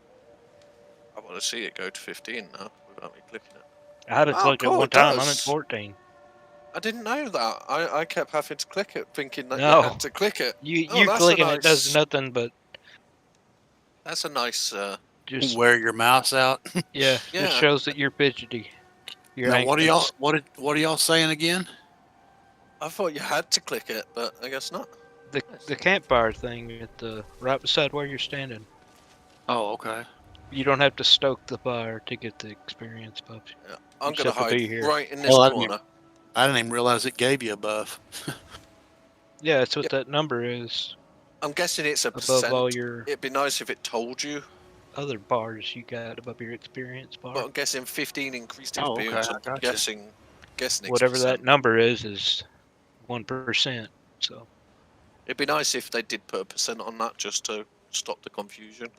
[SPEAKER 11] I want to see it go to 15 now without me clicking it.
[SPEAKER 6] I haven't clicked it one time. I'm at 14.
[SPEAKER 11] I didn't know that. I kept having to click it, thinking that
[SPEAKER 6] No.
[SPEAKER 11] you had to click it.
[SPEAKER 6] You
[SPEAKER 11] that's
[SPEAKER 6] clicking
[SPEAKER 11] nice...
[SPEAKER 6] it does nothing but...
[SPEAKER 11] That's a nice...
[SPEAKER 6] Just
[SPEAKER 14] wear your mouse out.
[SPEAKER 6] Yeah, it shows that you're fidgety.
[SPEAKER 14] Now, what are y'all saying again?
[SPEAKER 11] I thought you had to click it, but I guess not.
[SPEAKER 6] The campfire thing at the right beside where you're standing.
[SPEAKER 14] Oh, okay.
[SPEAKER 6] You don't have to stoke the fire to get the experience buffs.
[SPEAKER 11] Yeah, I'm gonna hide right in this corner.
[SPEAKER 14] I didn't even realize it gave you a buff.
[SPEAKER 6] Yeah, that's what that number is.
[SPEAKER 11] I'm guessing it's a
[SPEAKER 6] above
[SPEAKER 11] percent.
[SPEAKER 6] all your
[SPEAKER 11] It'd be nice if it told you.
[SPEAKER 6] Other bars you got above your experience bar.
[SPEAKER 11] But I'm guessing 15 increased experience.
[SPEAKER 14] Okay,
[SPEAKER 11] I'm guessing it's
[SPEAKER 6] whatever
[SPEAKER 11] percent.
[SPEAKER 6] that number is 1%. So
[SPEAKER 11] it'd be nice if they did put a percent on that just to stop the confusion.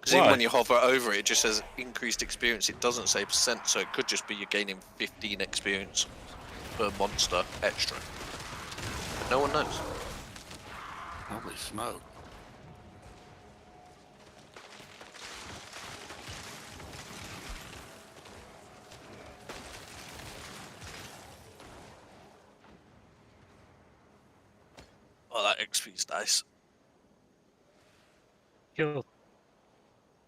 [SPEAKER 11] Because even when you hover over it, it just says increased experience. It doesn't say percent, so it could just be you're gaining 15 experience per monster extra. No one knows.
[SPEAKER 14] Holy smoke.
[SPEAKER 11] Oh, that XP's nice.
[SPEAKER 6] kill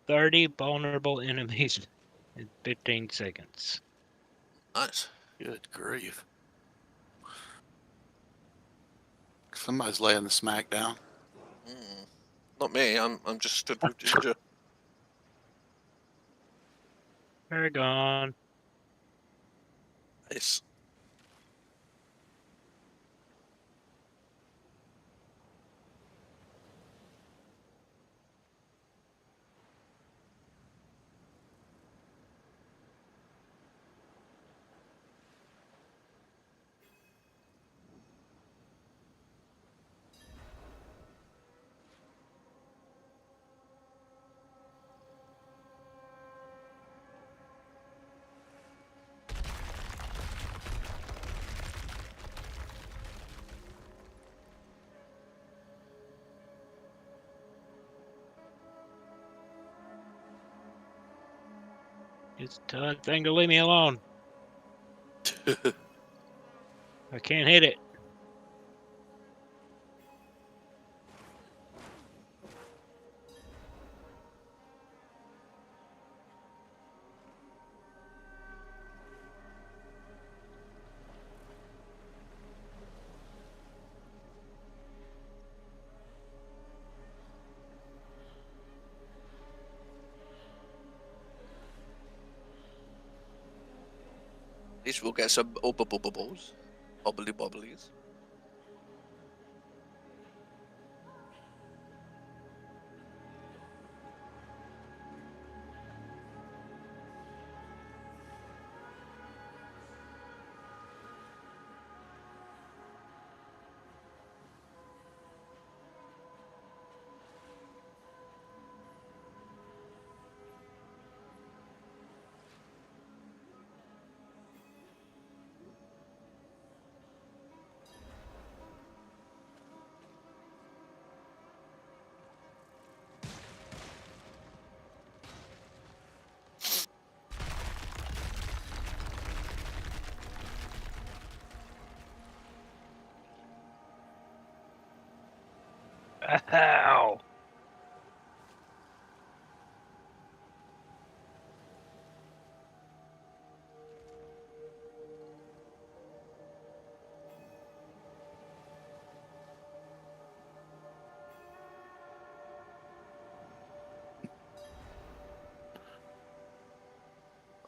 [SPEAKER 6] 30 vulnerable enemies in 15 seconds.
[SPEAKER 11] Nice.
[SPEAKER 14] Good grief. Somebody's laying the smack down.
[SPEAKER 11] Not me. I'm just stood with Ginger.
[SPEAKER 6] Paragon.
[SPEAKER 11] Nice.
[SPEAKER 6] It's a thing to leave me alone. I can't hit it.
[SPEAKER 11] least we'll get some bubbles. Bobbly bobblies.
[SPEAKER 6] Ow.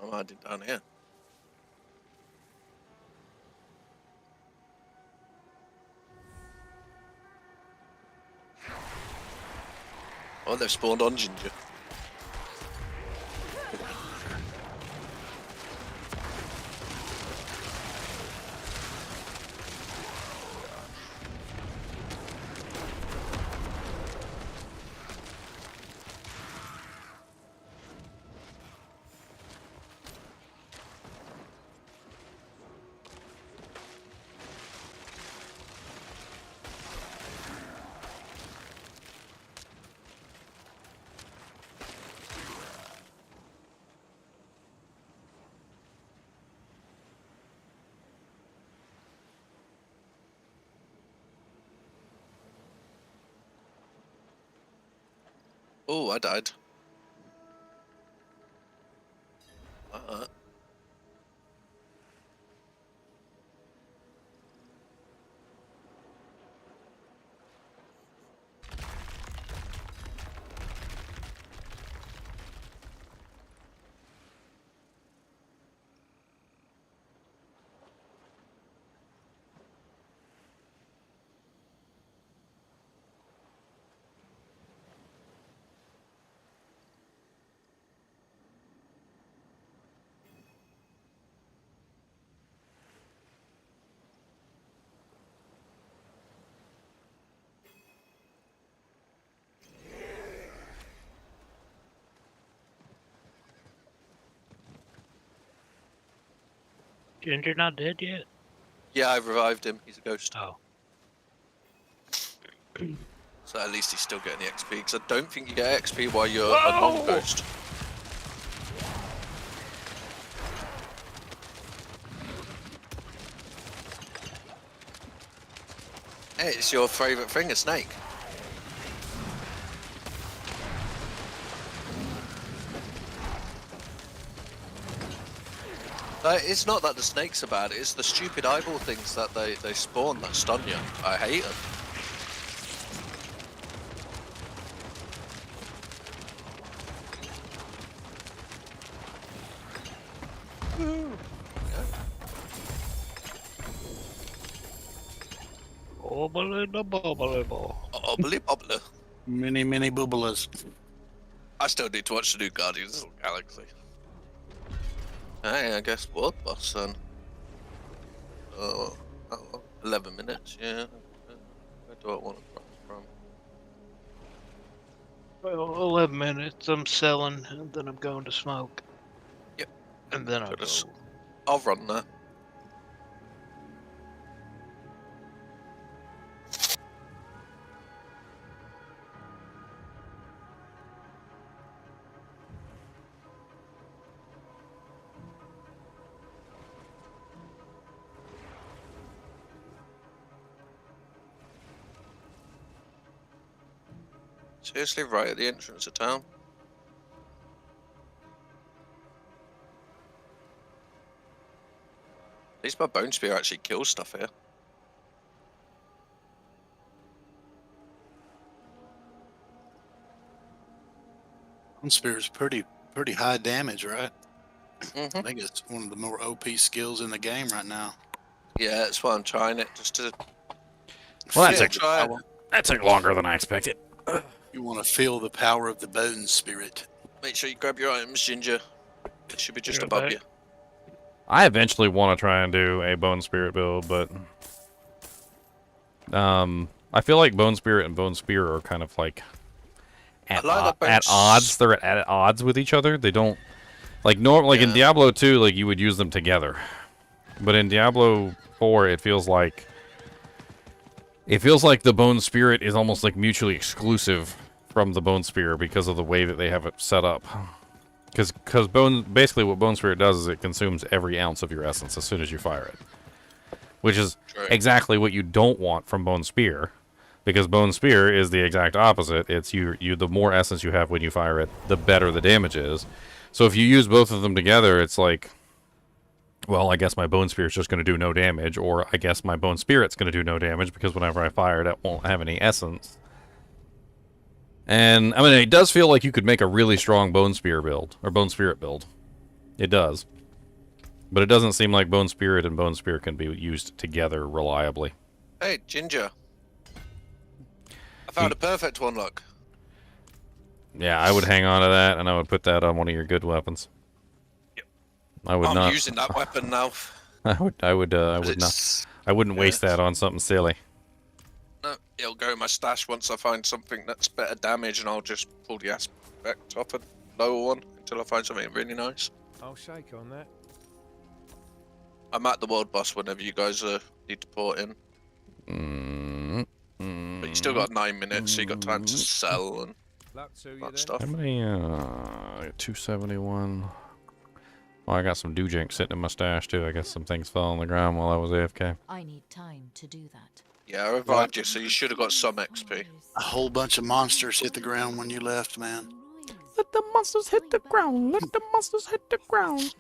[SPEAKER 11] I'm hiding down here. Oh, they've spawned on Ginger. Oh, I died.
[SPEAKER 6] Ginger not dead yet?
[SPEAKER 11] Yeah, I revived him. He's a ghost.
[SPEAKER 6] Oh.
[SPEAKER 11] So at least he's still getting the XP, because I don't think you get XP while you're a non-ghost. Hey, it's your favourite thing, a snake. It's not that the snakes are bad, it's the stupid eyeball things that they spawn that stun you. I hate them.
[SPEAKER 6] Obbly the bobbly ball.
[SPEAKER 11] Obbly bobbly.
[SPEAKER 14] Many bubblers.
[SPEAKER 11] I still need to watch the new Guardians of the Galaxy. Hey, I guess what boss then? 11 minutes, yeah. Where do I want to come from?
[SPEAKER 6] Well, 11 minutes. I'm selling, and then I'm going to smoke.
[SPEAKER 11] Yep.
[SPEAKER 6] And then I'll go.
[SPEAKER 11] I'll run there. Seriously, right at the entrance of town? At least my bone spear actually kills stuff here.
[SPEAKER 14] Bone spear is pretty high damage, right?
[SPEAKER 11] Mm-hmm.
[SPEAKER 14] I think it's one of the more OP skills in the game right now.
[SPEAKER 11] Yeah, that's why I'm trying it, just to...
[SPEAKER 1] Well, that took longer than I expected.
[SPEAKER 14] You want to feel the power of the bone spirit.
[SPEAKER 11] Make sure you grab your items, Ginger. It should be just above you.
[SPEAKER 1] I eventually want to try and do a Bone Spirit build, but I feel like Bone Spirit and Bone Spear are kind of like at odds. They're at odds with each other. They don't like in Diablo 2, like you would use them together, but in Diablo 4, it feels like the Bone Spirit is almost like mutually exclusive from the Bone Spear because of the way that they have it set up. Because basically what Bone Spirit does is it consumes every ounce of your essence as soon as you fire it. Which is exactly what you don't want from Bone Spear. Because Bone Spear is the exact opposite. It's the more essence you have when you fire it, the better the damage is. So if you use both of them together, it's like, well, I guess my Bone Spear is just going to do no damage, or I guess my Bone Spirit's going to do no damage because whenever I fire it, it won't have any essence. And, I mean, it does feel like you could make a really strong Bone Spear build, or Bone Spirit build. It does. But it doesn't seem like Bone Spirit and Bone Spear can be used together reliably.
[SPEAKER 11] Hey, Ginger. I found a perfect one, look.
[SPEAKER 1] Yeah, I would hang on to that, and I would put that on one of your good weapons.
[SPEAKER 11] Yep.
[SPEAKER 1] I would not.
[SPEAKER 11] I'm using that weapon now.
[SPEAKER 1] I would not. I wouldn't waste that on something silly.
[SPEAKER 11] No, it'll go in my stash once I find something that's better damage, and I'll just pull the aspect off a lower one until I find something really nice.
[SPEAKER 7] I'll shake on that.
[SPEAKER 11] I'm at the world boss whenever you guys need to port in. But you still got 9 minutes, so you got time to sell and that stuff.
[SPEAKER 1] How many? 271. Oh, I got some dujink sitting in my stash too. I guess some things fell on the ground while I was AFK.
[SPEAKER 13] I need time to do that.
[SPEAKER 11] Yeah, I revived you, so you should have got some XP.
[SPEAKER 14] A whole bunch of monsters hit the ground when you left, man.
[SPEAKER 8] Let the monsters hit the ground. Let the monsters hit the ground.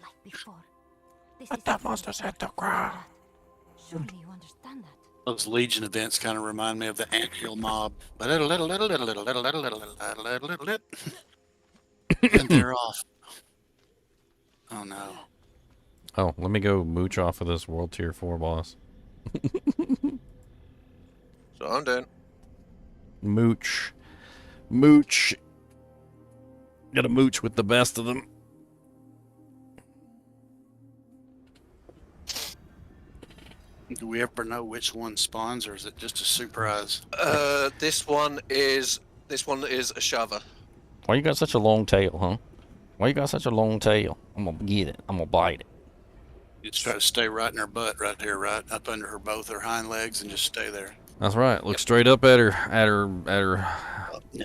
[SPEAKER 8] Let the monsters hit the ground.
[SPEAKER 13] Surely you understand that.
[SPEAKER 14] Those Legion events kind of remind me of the anthill mob. And they're off. Oh no.
[SPEAKER 1] Oh, let me go mooch off of this World Tier 4 boss.
[SPEAKER 11] So I'm done.
[SPEAKER 1] Mooch. Mooch. Gotta mooch with the best of them.
[SPEAKER 14] Do we ever know which one spawns, or is it just a surprise?
[SPEAKER 11] This one is a shava.
[SPEAKER 8] Why you got such a long tail, huh? Why you got such a long tail? I'm gonna get it. I'm gonna bite it.
[SPEAKER 14] You just try to stay right in her butt, right here, right up under her both her hind legs, and just stay there.
[SPEAKER 1] That's right. Look straight up at her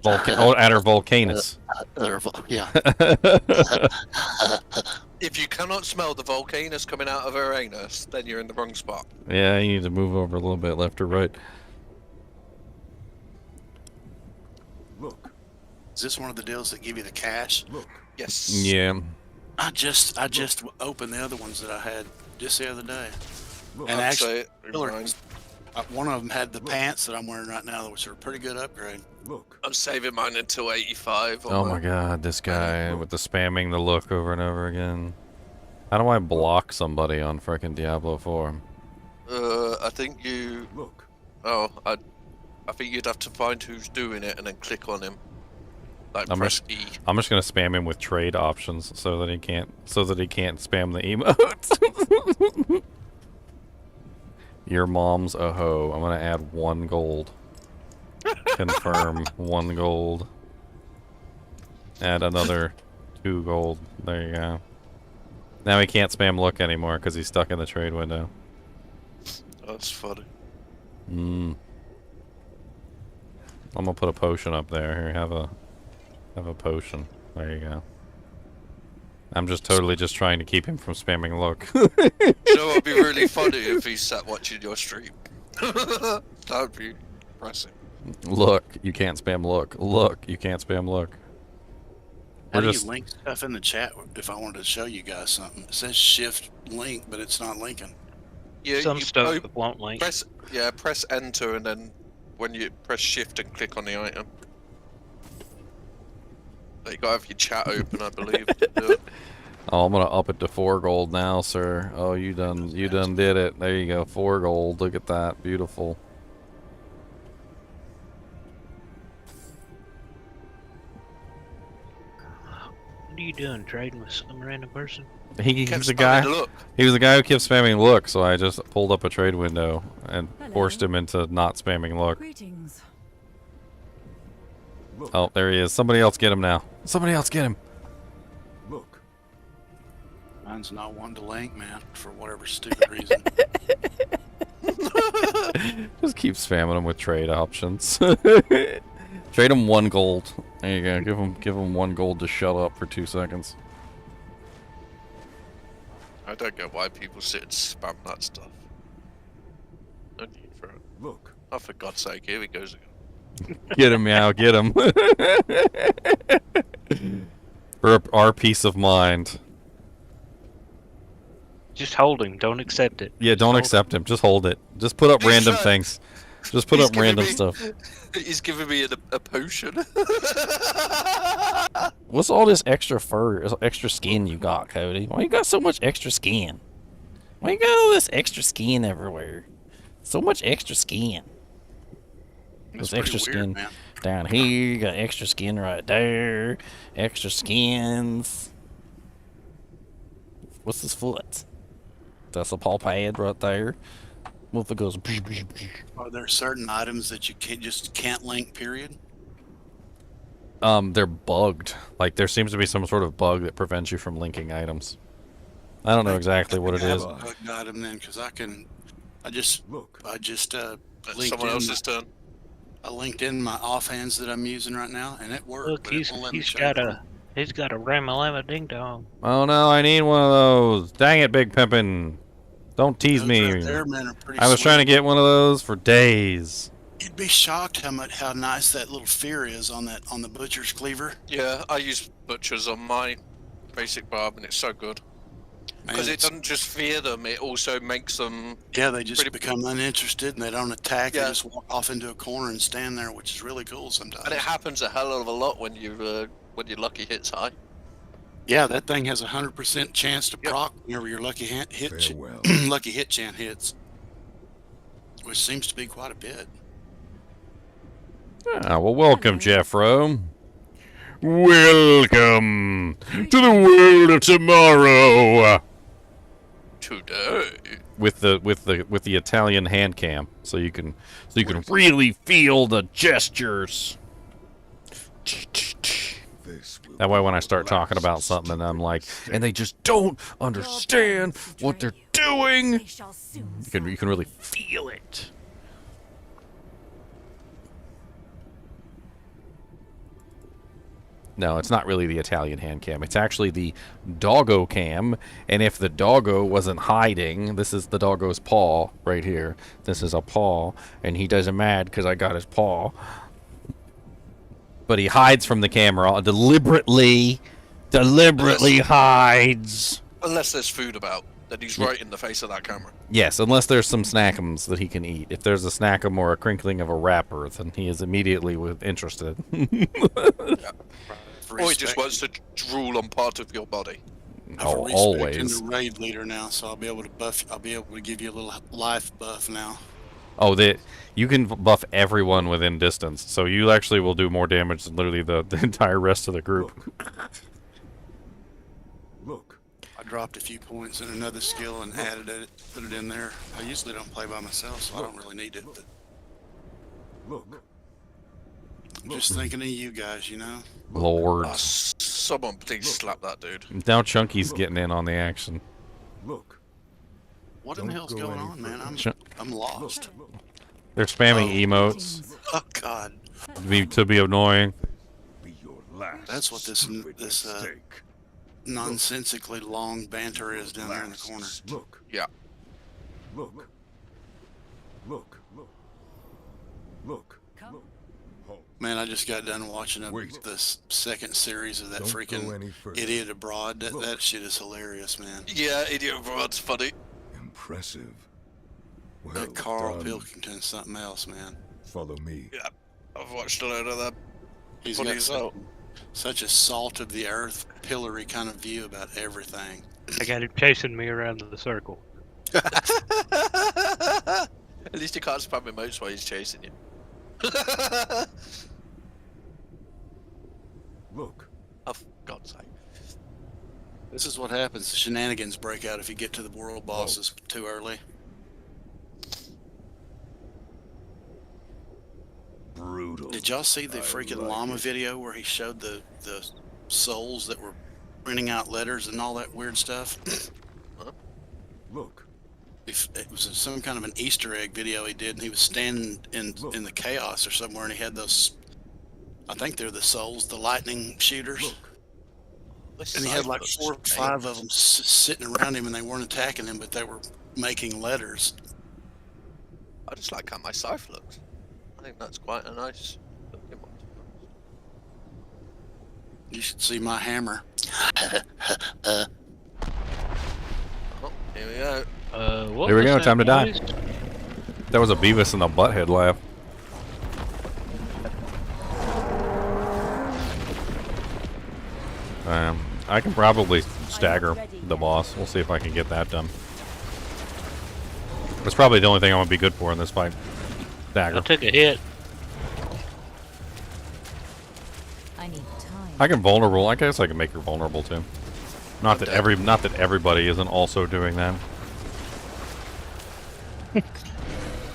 [SPEAKER 1] volcanus.
[SPEAKER 14] Yeah.
[SPEAKER 11] If you cannot smell the volcanus coming out of her anus, then you're in the wrong spot.
[SPEAKER 1] Yeah, you need to move over a little bit, left or right.
[SPEAKER 14] Look. Is this one of the deals that give you the cash?
[SPEAKER 10] Look.
[SPEAKER 11] Yes.
[SPEAKER 1] Yeah.
[SPEAKER 14] I just opened the other ones that I had just the other day.
[SPEAKER 10] Look.
[SPEAKER 14] And actually,
[SPEAKER 11] Mine.
[SPEAKER 14] one of them had the pants that I'm wearing right now, which are a pretty good upgrade.
[SPEAKER 10] Look.
[SPEAKER 11] I'm saving mine until 85.
[SPEAKER 1] Oh my god, this guy with the spamming the look over and over again. How do I block somebody on frickin' Diablo 4?
[SPEAKER 11] I think you...
[SPEAKER 10] Look.
[SPEAKER 11] Oh, I think you'd have to find who's doing it and then click on him. Like
[SPEAKER 1] I'm
[SPEAKER 11] press
[SPEAKER 1] just,
[SPEAKER 11] E.
[SPEAKER 1] I'm just gonna spam him with trade options so that he can't spam the emotes. Your mom's a hoe. I'm gonna add 1 gold. Confirm 1 gold. Add another 2 gold. There you go. Now he can't spam look anymore because he's stuck in the trade window.
[SPEAKER 11] That's funny.
[SPEAKER 1] I'm gonna put a potion up there. Here, have a potion. There you go. I'm just totally just trying to keep him from spamming look.
[SPEAKER 11] You know, it'd be really funny if he sat watching your stream. That would be impressive.
[SPEAKER 1] Look, you can't spam look. Look, you can't spam look.
[SPEAKER 14] How do you link stuff in the chat if I wanted to show you guys something? It says shift link, but it's not linking.
[SPEAKER 11] Yeah,
[SPEAKER 6] Some stuff won't link.
[SPEAKER 11] Press enter, and then when you press shift and click on the item. You gotta have your chat open, I believe.
[SPEAKER 1] Oh, I'm gonna up it to 4 gold now, sir. Oh, you done did it. There you go, 4 gold. Look at that, beautiful.
[SPEAKER 6] What are you doing? Trading with some random person?
[SPEAKER 1] He's the guy. He was the guy who kept spamming look, so I just pulled up a trade window and forced him into not spamming look.
[SPEAKER 4] Greetings.
[SPEAKER 1] Oh, there he is. Somebody else get him now. Somebody else get him.
[SPEAKER 14] Look. Mine's not one to link, man, for whatever stupid reason.
[SPEAKER 1] Just keep spamming him with trade options. Trade him 1 gold. There you go. Give him 1 gold to shut up for 2 seconds.
[SPEAKER 11] I don't get why people sit and spam that stuff. No need for it.
[SPEAKER 10] Look.
[SPEAKER 11] Oh, for God's sake, here he goes again.
[SPEAKER 1] Get him, Meow, get him. For our peace of mind.
[SPEAKER 6] Just hold him. Don't accept it.
[SPEAKER 1] Yeah, don't accept him. Just hold it. Just put up random things. Just put up random stuff.
[SPEAKER 11] He's giving me a potion.
[SPEAKER 8] What's all this extra fur, extra skin you got, Cody? Why you got so much extra skin? Why you got all this extra skin everywhere? So much extra skin. There's extra skin down here. You got extra skin right there. Extra skins. What's this foot? That's a paw pad right there. What if it goes?
[SPEAKER 14] Are there certain items that you can't link? Period.
[SPEAKER 1] They're bugged. Like there seems to be some sort of bug that prevents you from linking items. I don't know exactly what it is.
[SPEAKER 14] I got him then because I just linked
[SPEAKER 11] Someone else's turn.
[SPEAKER 14] I linked in my offhands that I'm using right now, and it worked.
[SPEAKER 6] Look,
[SPEAKER 14] but it won't let me
[SPEAKER 6] he's
[SPEAKER 14] show
[SPEAKER 6] got
[SPEAKER 14] it.
[SPEAKER 6] a Ramalama Ding Dong.
[SPEAKER 1] Oh no, I need one of those. Dang it, Big Pimpin'. Don't tease
[SPEAKER 14] Those
[SPEAKER 1] me.
[SPEAKER 14] right there, man, are pretty
[SPEAKER 1] I was trying to get one of those for days.
[SPEAKER 14] You'd be shocked how nice that little fear is on the butcher's cleaver.
[SPEAKER 11] Yeah, I use butchers on my basic barb, and it's so good. Because it doesn't just fear them; it also makes them.
[SPEAKER 14] Yeah, they just become uninterested and they don't attack. They just walk off into a corner and stand there, which is really cool sometimes.
[SPEAKER 11] And it happens a hell of a lot when your lucky hits high.
[SPEAKER 14] Yeah, that thing has 100% chance to proc whenever your lucky hit lucky hit chant hits, which seems to be quite a bit.
[SPEAKER 1] Ah, well, welcome, Jeffro. Welcome to the world of tomorrow.
[SPEAKER 11] Today.
[SPEAKER 1] With the Italian hand cam, so you can really feel the gestures. That way, when I start talking about something, I'm like, and they just don't understand what they're doing. You can really feel it. No, it's not really the Italian hand cam. It's actually the doggo cam. And if the doggo wasn't hiding, this is the doggo's paw right here. This is a paw, and he doesn't mad because I got his paw. But he hides from the camera deliberately hides.
[SPEAKER 11] Unless there's food about, then he's right in the face of that camera.
[SPEAKER 1] Yes, unless there's some snackums that he can eat. If there's a snackum or a crinkling of a wrapper, then he is immediately interested.
[SPEAKER 11] Or he just wants to drool on part of your body.
[SPEAKER 1] Oh, always.
[SPEAKER 14] I'm the raid leader now, so I'll be able to buff. I'll be able to give you a little life buff now.
[SPEAKER 1] Oh, you can buff everyone within distance, so you actually will do more damage than literally the entire rest of the group.
[SPEAKER 14] Look, I dropped a few points in another skill and added it, put it in there. I usually don't play by myself, so I don't really need it. But I'm just thinking of you guys, you know.
[SPEAKER 1] Lord.
[SPEAKER 11] Someone please slap that dude.
[SPEAKER 1] Now Chunky's getting in on the action.
[SPEAKER 14] What in the hell's going on, man? I'm lost.
[SPEAKER 1] They're spamming emotes.
[SPEAKER 14] Oh God.
[SPEAKER 1] To be annoying.
[SPEAKER 14] That's what this nonsensically long banter is down there in the corner.
[SPEAKER 11] Yeah.
[SPEAKER 14] Man, I just got done watching the second series of that freaking Idiot Abroad. That shit is hilarious, man.
[SPEAKER 11] Yeah, Idiot Abroad's funny.
[SPEAKER 12] Impressive. Well
[SPEAKER 14] that Carl
[SPEAKER 12] done.
[SPEAKER 14] Pilkington's something else, man.
[SPEAKER 12] Follow me.
[SPEAKER 11] Yeah, I've watched a load of that.
[SPEAKER 14] He's
[SPEAKER 11] funny
[SPEAKER 14] got
[SPEAKER 11] as hell.
[SPEAKER 14] such a salt of the earth, pillory kind of view about everything.
[SPEAKER 6] I got him chasing me around the circle.
[SPEAKER 11] At least you can't spam emotes while he's chasing you.
[SPEAKER 12] Look.
[SPEAKER 11] Oh, for God's sake.
[SPEAKER 14] This is what happens. Shenanigans break out if you get to the world bosses too early.
[SPEAKER 12] Brutal.
[SPEAKER 14] Did y'all see the freaking llama video where he showed the souls that were printing out letters and all that weird stuff?
[SPEAKER 11] Huh?
[SPEAKER 12] Look.
[SPEAKER 14] It was some kind of an Easter egg video he did, and he was standing in the chaos or somewhere, and he had those, I think they're the souls, the lightning shooters. And he had like 4 or 5 of them sitting around him, and they weren't attacking him, but they were making letters.
[SPEAKER 11] I just like how my scythe looks. I think that's quite a nice looking one.
[SPEAKER 14] You should see my hammer.
[SPEAKER 11] Oh, here we go.
[SPEAKER 1] Here we go, time to die. That was a Beavis and the Butthead laugh. I can probably stagger the boss. We'll see if I can get that done. That's probably the only thing I'm gonna be good for in this fight. Dagger.
[SPEAKER 6] I took a hit.
[SPEAKER 1] I can vulnerable. I guess I can make her vulnerable too. Not that everybody isn't also doing that.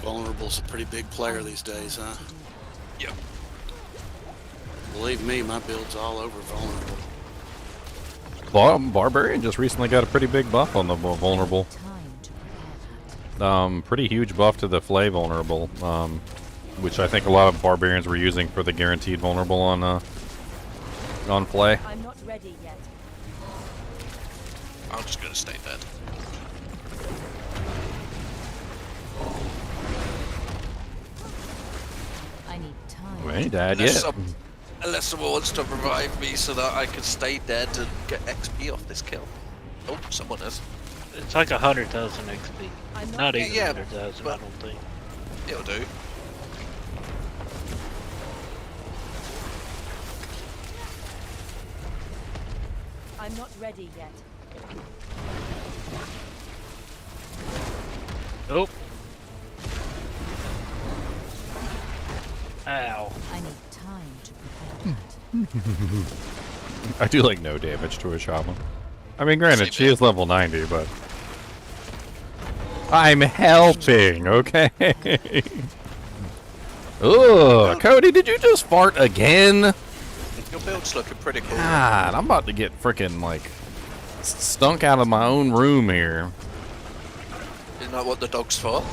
[SPEAKER 14] Vulnerable's a pretty big player these days, huh?
[SPEAKER 11] Yep.
[SPEAKER 14] Believe me, my build's all over vulnerable.
[SPEAKER 1] Barbarian just recently got a pretty big buff on the vulnerable. Pretty huge buff to the Flay vulnerable, which I think a lot of barbarians were using for the guaranteed vulnerable on Flay.
[SPEAKER 13] I'm not ready yet.
[SPEAKER 11] I'm just gonna stay dead.
[SPEAKER 13] I need time.
[SPEAKER 1] We ain't died yet.
[SPEAKER 11] Unless someone wants to revive me so that I can stay dead and get XP off this kill. Oh, someone is.
[SPEAKER 6] It's like 100,000 XP. Not even
[SPEAKER 11] Yeah,
[SPEAKER 6] 100,000, I don't think.
[SPEAKER 11] It'll do.
[SPEAKER 13] I'm not ready yet.
[SPEAKER 6] Nope. Ow.
[SPEAKER 13] I need time to prepare.
[SPEAKER 1] I do like no damage to a shaman. I mean, granted, she is level 90, but I'm helping, okay? Ugh, Cody, did you just fart again?
[SPEAKER 11] Your build's looking pretty cool.
[SPEAKER 1] God, I'm about to get freaking like stunk out of my own room here.
[SPEAKER 11] Isn't that what the dog's for?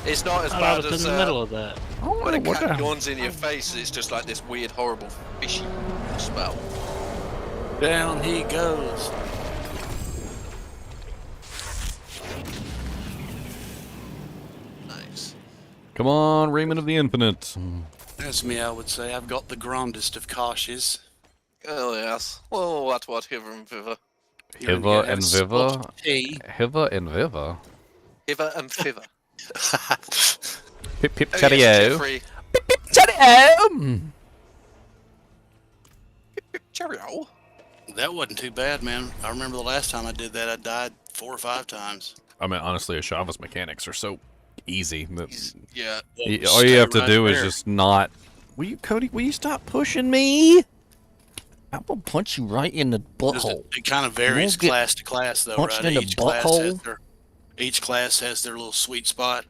[SPEAKER 11] It's not as
[SPEAKER 6] I
[SPEAKER 11] bad
[SPEAKER 6] was
[SPEAKER 11] as
[SPEAKER 6] in the middle of that.
[SPEAKER 11] when a cat yawns in your face. It's just like this weird, horrible, fishy smell.
[SPEAKER 14] Down he goes.
[SPEAKER 11] Nice.
[SPEAKER 1] Come on, Raymond of the Infinite.
[SPEAKER 14] That's me, I would say. I've got the grandest of cautious.
[SPEAKER 11] Oh yes. Well, what hither and thither.
[SPEAKER 1] Hiva and Viva. Hiva and Viva.
[SPEAKER 11] Hither and thither.
[SPEAKER 1] Pip pip
[SPEAKER 11] Oh,
[SPEAKER 1] chatty
[SPEAKER 11] yes,
[SPEAKER 1] o.
[SPEAKER 11] Jeffrey.
[SPEAKER 1] Pip pip chatty o.
[SPEAKER 11] Cheerio.
[SPEAKER 14] That wasn't too bad, man. I remember the last time I did that, I died 4 or 5 times.
[SPEAKER 1] I mean, honestly, Ashava's mechanics are so easy.
[SPEAKER 11] Yeah.
[SPEAKER 1] All you have to do is just not. Will you, Cody? Will you stop pushing me? I'm gonna punch you right in the butthole.
[SPEAKER 14] It kind of varies class to class, though,
[SPEAKER 1] punched
[SPEAKER 14] right?
[SPEAKER 1] in the butthole.
[SPEAKER 14] Each class has their little sweet spot.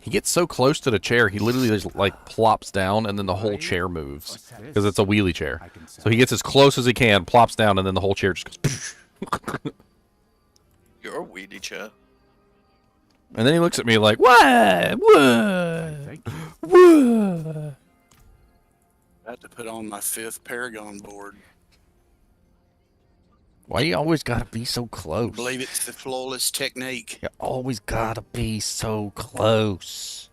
[SPEAKER 1] He gets so close to the chair, he literally just like plops down, and then the whole chair moves because it's a wheelie chair. So he gets as close as he can, plops down, and then the whole chair just goes.
[SPEAKER 11] You're a weedy chair.
[SPEAKER 1] And then he looks at me like, what? What? What?
[SPEAKER 14] I had to put on my 5th Paragon board.
[SPEAKER 1] Why you always gotta be so close?
[SPEAKER 14] I believe it's the flawless technique.
[SPEAKER 1] You always gotta be so close.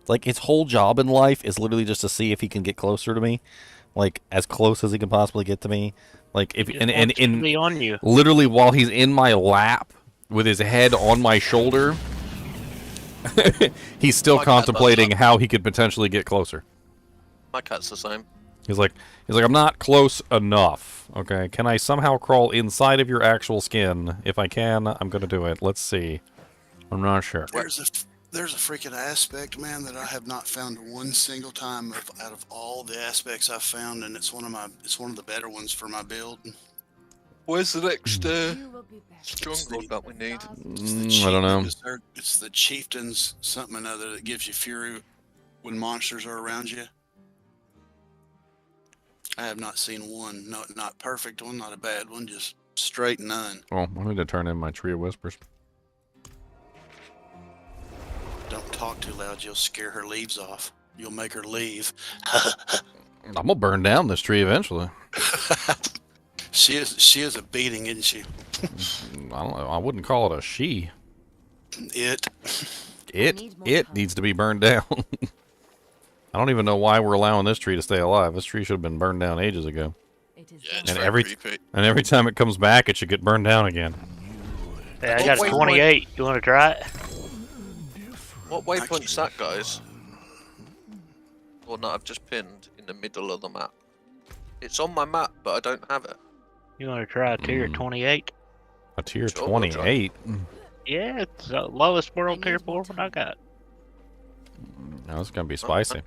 [SPEAKER 1] Like, his whole job in life is literally just to see if he can get closer to me. Like, as close as he can possibly get to me. Like, if and
[SPEAKER 6] Be on you.
[SPEAKER 1] literally while he's in my lap with his head on my shoulder, He's still
[SPEAKER 11] My cat does
[SPEAKER 1] contemplating
[SPEAKER 11] that.
[SPEAKER 1] how he could potentially get closer.
[SPEAKER 11] My cat's the same.
[SPEAKER 1] He's like, I'm not close enough. Okay, can I somehow crawl inside of your actual skin? If I can, I'm gonna do it. Let's see. I'm not sure.
[SPEAKER 14] There's a freaking aspect, man, that I have not found one single time out of all the aspects I've found, and it's one of the better ones for my build.
[SPEAKER 11] Where's the next stronghold that we need?
[SPEAKER 1] I don't know.
[SPEAKER 14] It's the chieftain's something or another that gives you fury when monsters are around you. I have not seen one. No, not perfect one, not a bad one, just straight none.
[SPEAKER 1] Well, I need to turn in my Tree of Whispers.
[SPEAKER 14] Don't talk too loud, you'll scare her leaves off. You'll make her leave.
[SPEAKER 1] I'm gonna burn down this tree eventually.
[SPEAKER 14] She is a beating, isn't she?
[SPEAKER 1] I don't know. I wouldn't call it a she.
[SPEAKER 14] It
[SPEAKER 1] needs to be burned down. I don't even know why we're allowing this tree to stay alive. This tree should have been burned down ages ago. And every time it comes back, it should get burned down again.
[SPEAKER 6] Hey, I got a 28. You want to try it?
[SPEAKER 11] What waypoint's that, guys? Or not, I've just pinned in the middle of the map. It's on my map, but I don't have it.
[SPEAKER 6] You want to try a tier 28?
[SPEAKER 1] A tier 28?
[SPEAKER 6] Yeah, it's the lowest world tier 4 one I got.
[SPEAKER 1] No, it's gonna be spicy.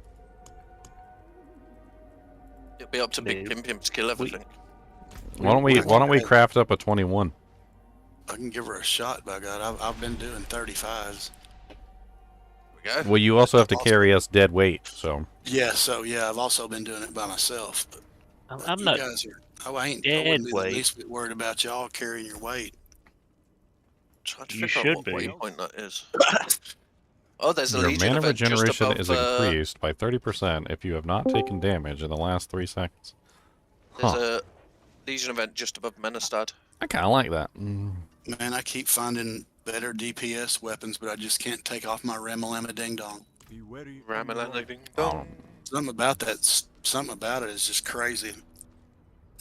[SPEAKER 11] It'll be up to Big Pim to kill everything.
[SPEAKER 1] Why don't we craft up a 21?
[SPEAKER 14] I can give her a shot, by God. I've been doing 35s.
[SPEAKER 1] Well, you also have to carry us dead weight, so.
[SPEAKER 14] Yeah, I've also been doing it by myself. But
[SPEAKER 6] I'm
[SPEAKER 14] you
[SPEAKER 6] not
[SPEAKER 14] guys I wouldn't be
[SPEAKER 6] dead
[SPEAKER 14] the
[SPEAKER 6] weight.
[SPEAKER 14] least bit worried about y'all carrying your weight.
[SPEAKER 11] Trying to
[SPEAKER 6] You
[SPEAKER 11] figure out
[SPEAKER 6] should
[SPEAKER 11] what
[SPEAKER 6] be.
[SPEAKER 11] waypoint that is. Oh, there's a
[SPEAKER 1] Your
[SPEAKER 11] Legion
[SPEAKER 1] mana
[SPEAKER 11] event just
[SPEAKER 1] regeneration
[SPEAKER 11] above,
[SPEAKER 1] is increased by 30% if you have not taken damage in the last 3 seconds.
[SPEAKER 11] There's a Legion event just above Menestad.
[SPEAKER 1] I kind of like that.
[SPEAKER 14] Man, I keep finding better DPS weapons, but I just can't take off my Ramalama Ding Dong.
[SPEAKER 11] Ramalama Ding Dong.
[SPEAKER 14] Something about it is just crazy.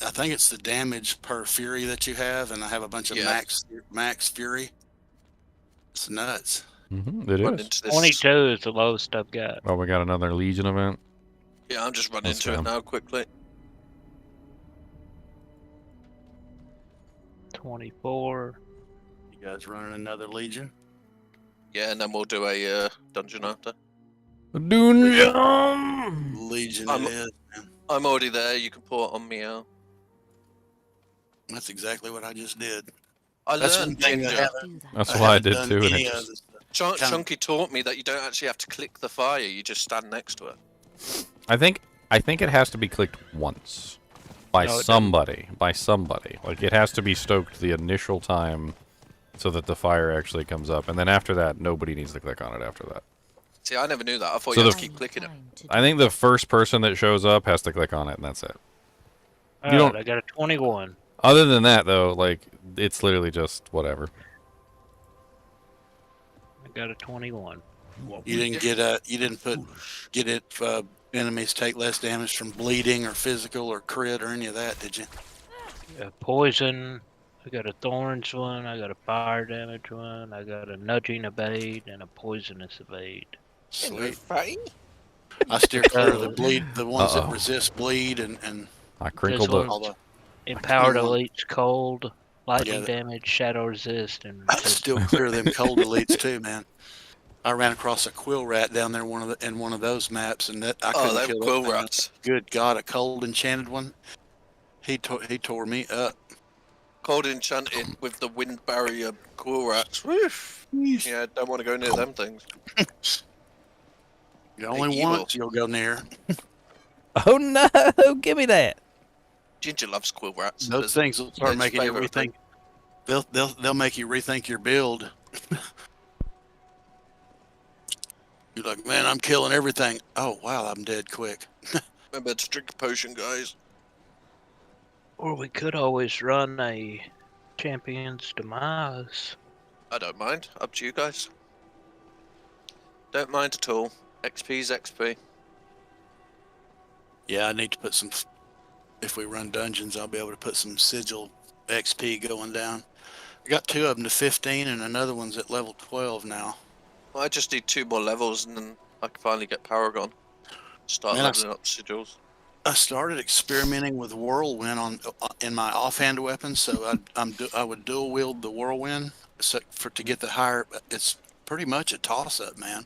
[SPEAKER 14] I think it's the damage per fury that you have, and I have a bunch of max fury. It's nuts.
[SPEAKER 1] It is.
[SPEAKER 6] 22 is the lowest I've got.
[SPEAKER 1] Oh, we got another Legion event.
[SPEAKER 11] Yeah, I'm just running into it now quickly.
[SPEAKER 6] 24.
[SPEAKER 14] You guys running another Legion?
[SPEAKER 11] Yeah, and then we'll do a dungeon after.
[SPEAKER 1] Dungeon!
[SPEAKER 14] Legion
[SPEAKER 11] it
[SPEAKER 14] is, man.
[SPEAKER 11] I'm already there. You can pour it on me out.
[SPEAKER 14] That's exactly what I just did.
[SPEAKER 11] That's one thing
[SPEAKER 1] That's what I did too. And it just...
[SPEAKER 11] Chunky taught me that you don't actually have to click the fire. You just stand next to it.
[SPEAKER 1] I think it has to be clicked once by somebody. Like, it has to be stoked the initial time so that the fire actually comes up, and then after that, nobody needs to click on it after that.
[SPEAKER 11] See, I never knew that. I thought you had to keep clicking it.
[SPEAKER 1] I think the first person that shows up has to click on it, and that's it.
[SPEAKER 6] I got a 21.
[SPEAKER 1] Other than that, though, like, it's literally just whatever.
[SPEAKER 6] I got a 21.
[SPEAKER 14] You didn't get it. Enemies take less damage from bleeding or physical or crit or any of that, did you?
[SPEAKER 6] Poison. I got a thorns one. I got a fire damage one. I got a nudging evade and a poisonous evade.
[SPEAKER 14] Sweet. I steer clear of the bleed, the ones that resist bleed, and
[SPEAKER 1] I crinkled
[SPEAKER 6] it. Empowered elites, cold, lightning damage, shadow resist, and
[SPEAKER 14] I still clear them cold elites too, man. I ran across a quill rat down there in one of those maps, and that I couldn't kill
[SPEAKER 11] quill rats.
[SPEAKER 14] Good God, a cold enchanted one. He tore me up.
[SPEAKER 11] Cold enchanted with the wind barrier quill rats. Woof. Yeah, don't want to go near them things.
[SPEAKER 14] You only once you'll go near.
[SPEAKER 8] Oh no! Give me that.
[SPEAKER 11] Ginger loves quill rats.
[SPEAKER 14] Those things will start making you rethink. They'll make you rethink your build. You're like, man, I'm killing everything. Oh wow, I'm dead quick.
[SPEAKER 11] Remember to drink a potion, guys.
[SPEAKER 6] Or we could always run a Champion's Demise.
[SPEAKER 11] I don't mind. Up to you guys. Don't mind at all. XP's XP.
[SPEAKER 14] Yeah, I need to put some... If we run dungeons, I'll be able to put some sigil XP going down. I got 2 of them to 15, and another one's at level 12 now.
[SPEAKER 11] Well, I just need 2 more levels and then I can finally get Paragon. Start leveling up sigils.
[SPEAKER 14] I started experimenting with whirlwind in my offhand weapons, so I would dual wield the whirlwind to get the higher. It's pretty much a toss up, man.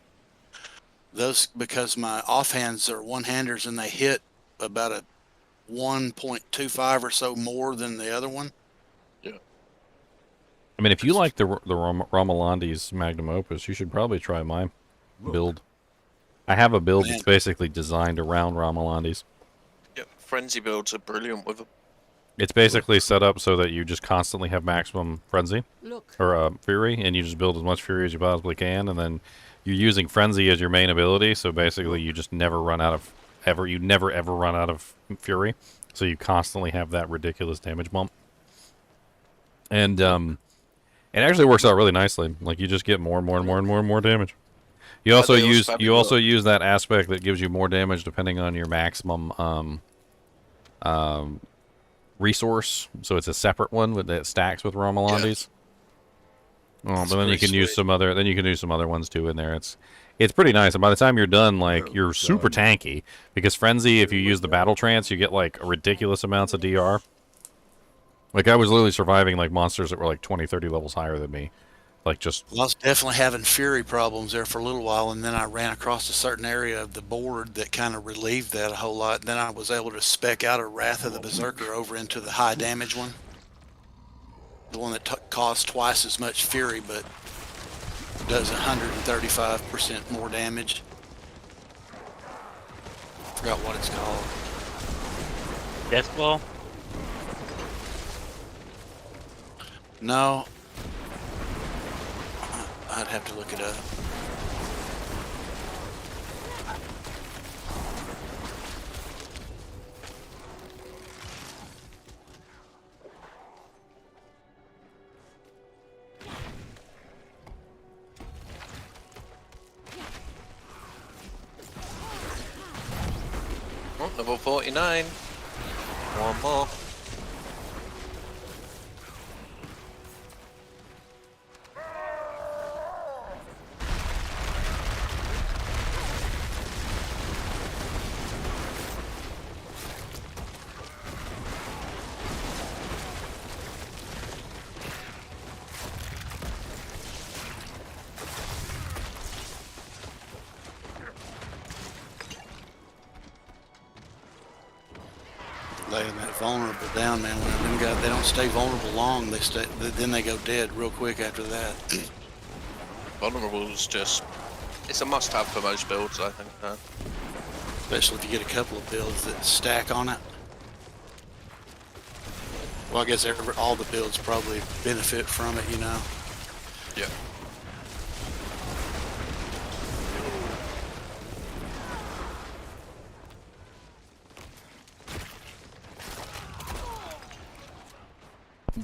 [SPEAKER 14] Those, because my offhands are one-handers and they hit about a 1.25 or so more than the other one.
[SPEAKER 11] Yeah.
[SPEAKER 1] I mean, if you like the Romulandi's Magnum Opus, you should probably try my build. I have a build that's basically designed around Romulandi's.
[SPEAKER 11] Yep, frenzy builds are brilliant with them.
[SPEAKER 1] It's basically set up so that you just constantly have maximum frenzy or fury, and you just build as much fury as you possibly can, and then you're using frenzy as your main ability. So basically, you just never run out of you never ever run out of fury. So you constantly have that ridiculous damage bump, and it actually works out really nicely. Like you just get more and more and more and more and more damage. You also use that aspect that gives you more damage depending on your maximum resource. So it's a separate one that stacks with Romulandi's. Yeah. But then you can use some other. Then you can do some other ones too in there. It's pretty nice. And by the time you're done, like you're super tanky because frenzy. If you use the battle trance, you get like ridiculous amounts of DR. Like I was literally surviving like monsters that were like 20, 30 levels higher than me. Like just.
[SPEAKER 14] Well, I was definitely having fury problems there for a little while, and then I ran across a certain area of the board that kind of relieved that a whole lot. Then I was able to spec out a Wrath of the Berserker over into the high damage one. The one that costs twice as much fury, but does 135% more damage. Forgot what it's called.
[SPEAKER 6] Deathball?
[SPEAKER 14] No. I'd have to look it up.
[SPEAKER 11] Oh, level 49. One more.
[SPEAKER 14] Laying that vulnerable down, man. When them guys, they don't stay vulnerable long. Then they go dead real quick after that.
[SPEAKER 11] Vulnerable is just, it's a must-have for most builds, I think.
[SPEAKER 14] Especially if you get a couple of builds that stack on it. Well, I guess all the builds probably benefit from it, you know.
[SPEAKER 11] Yeah.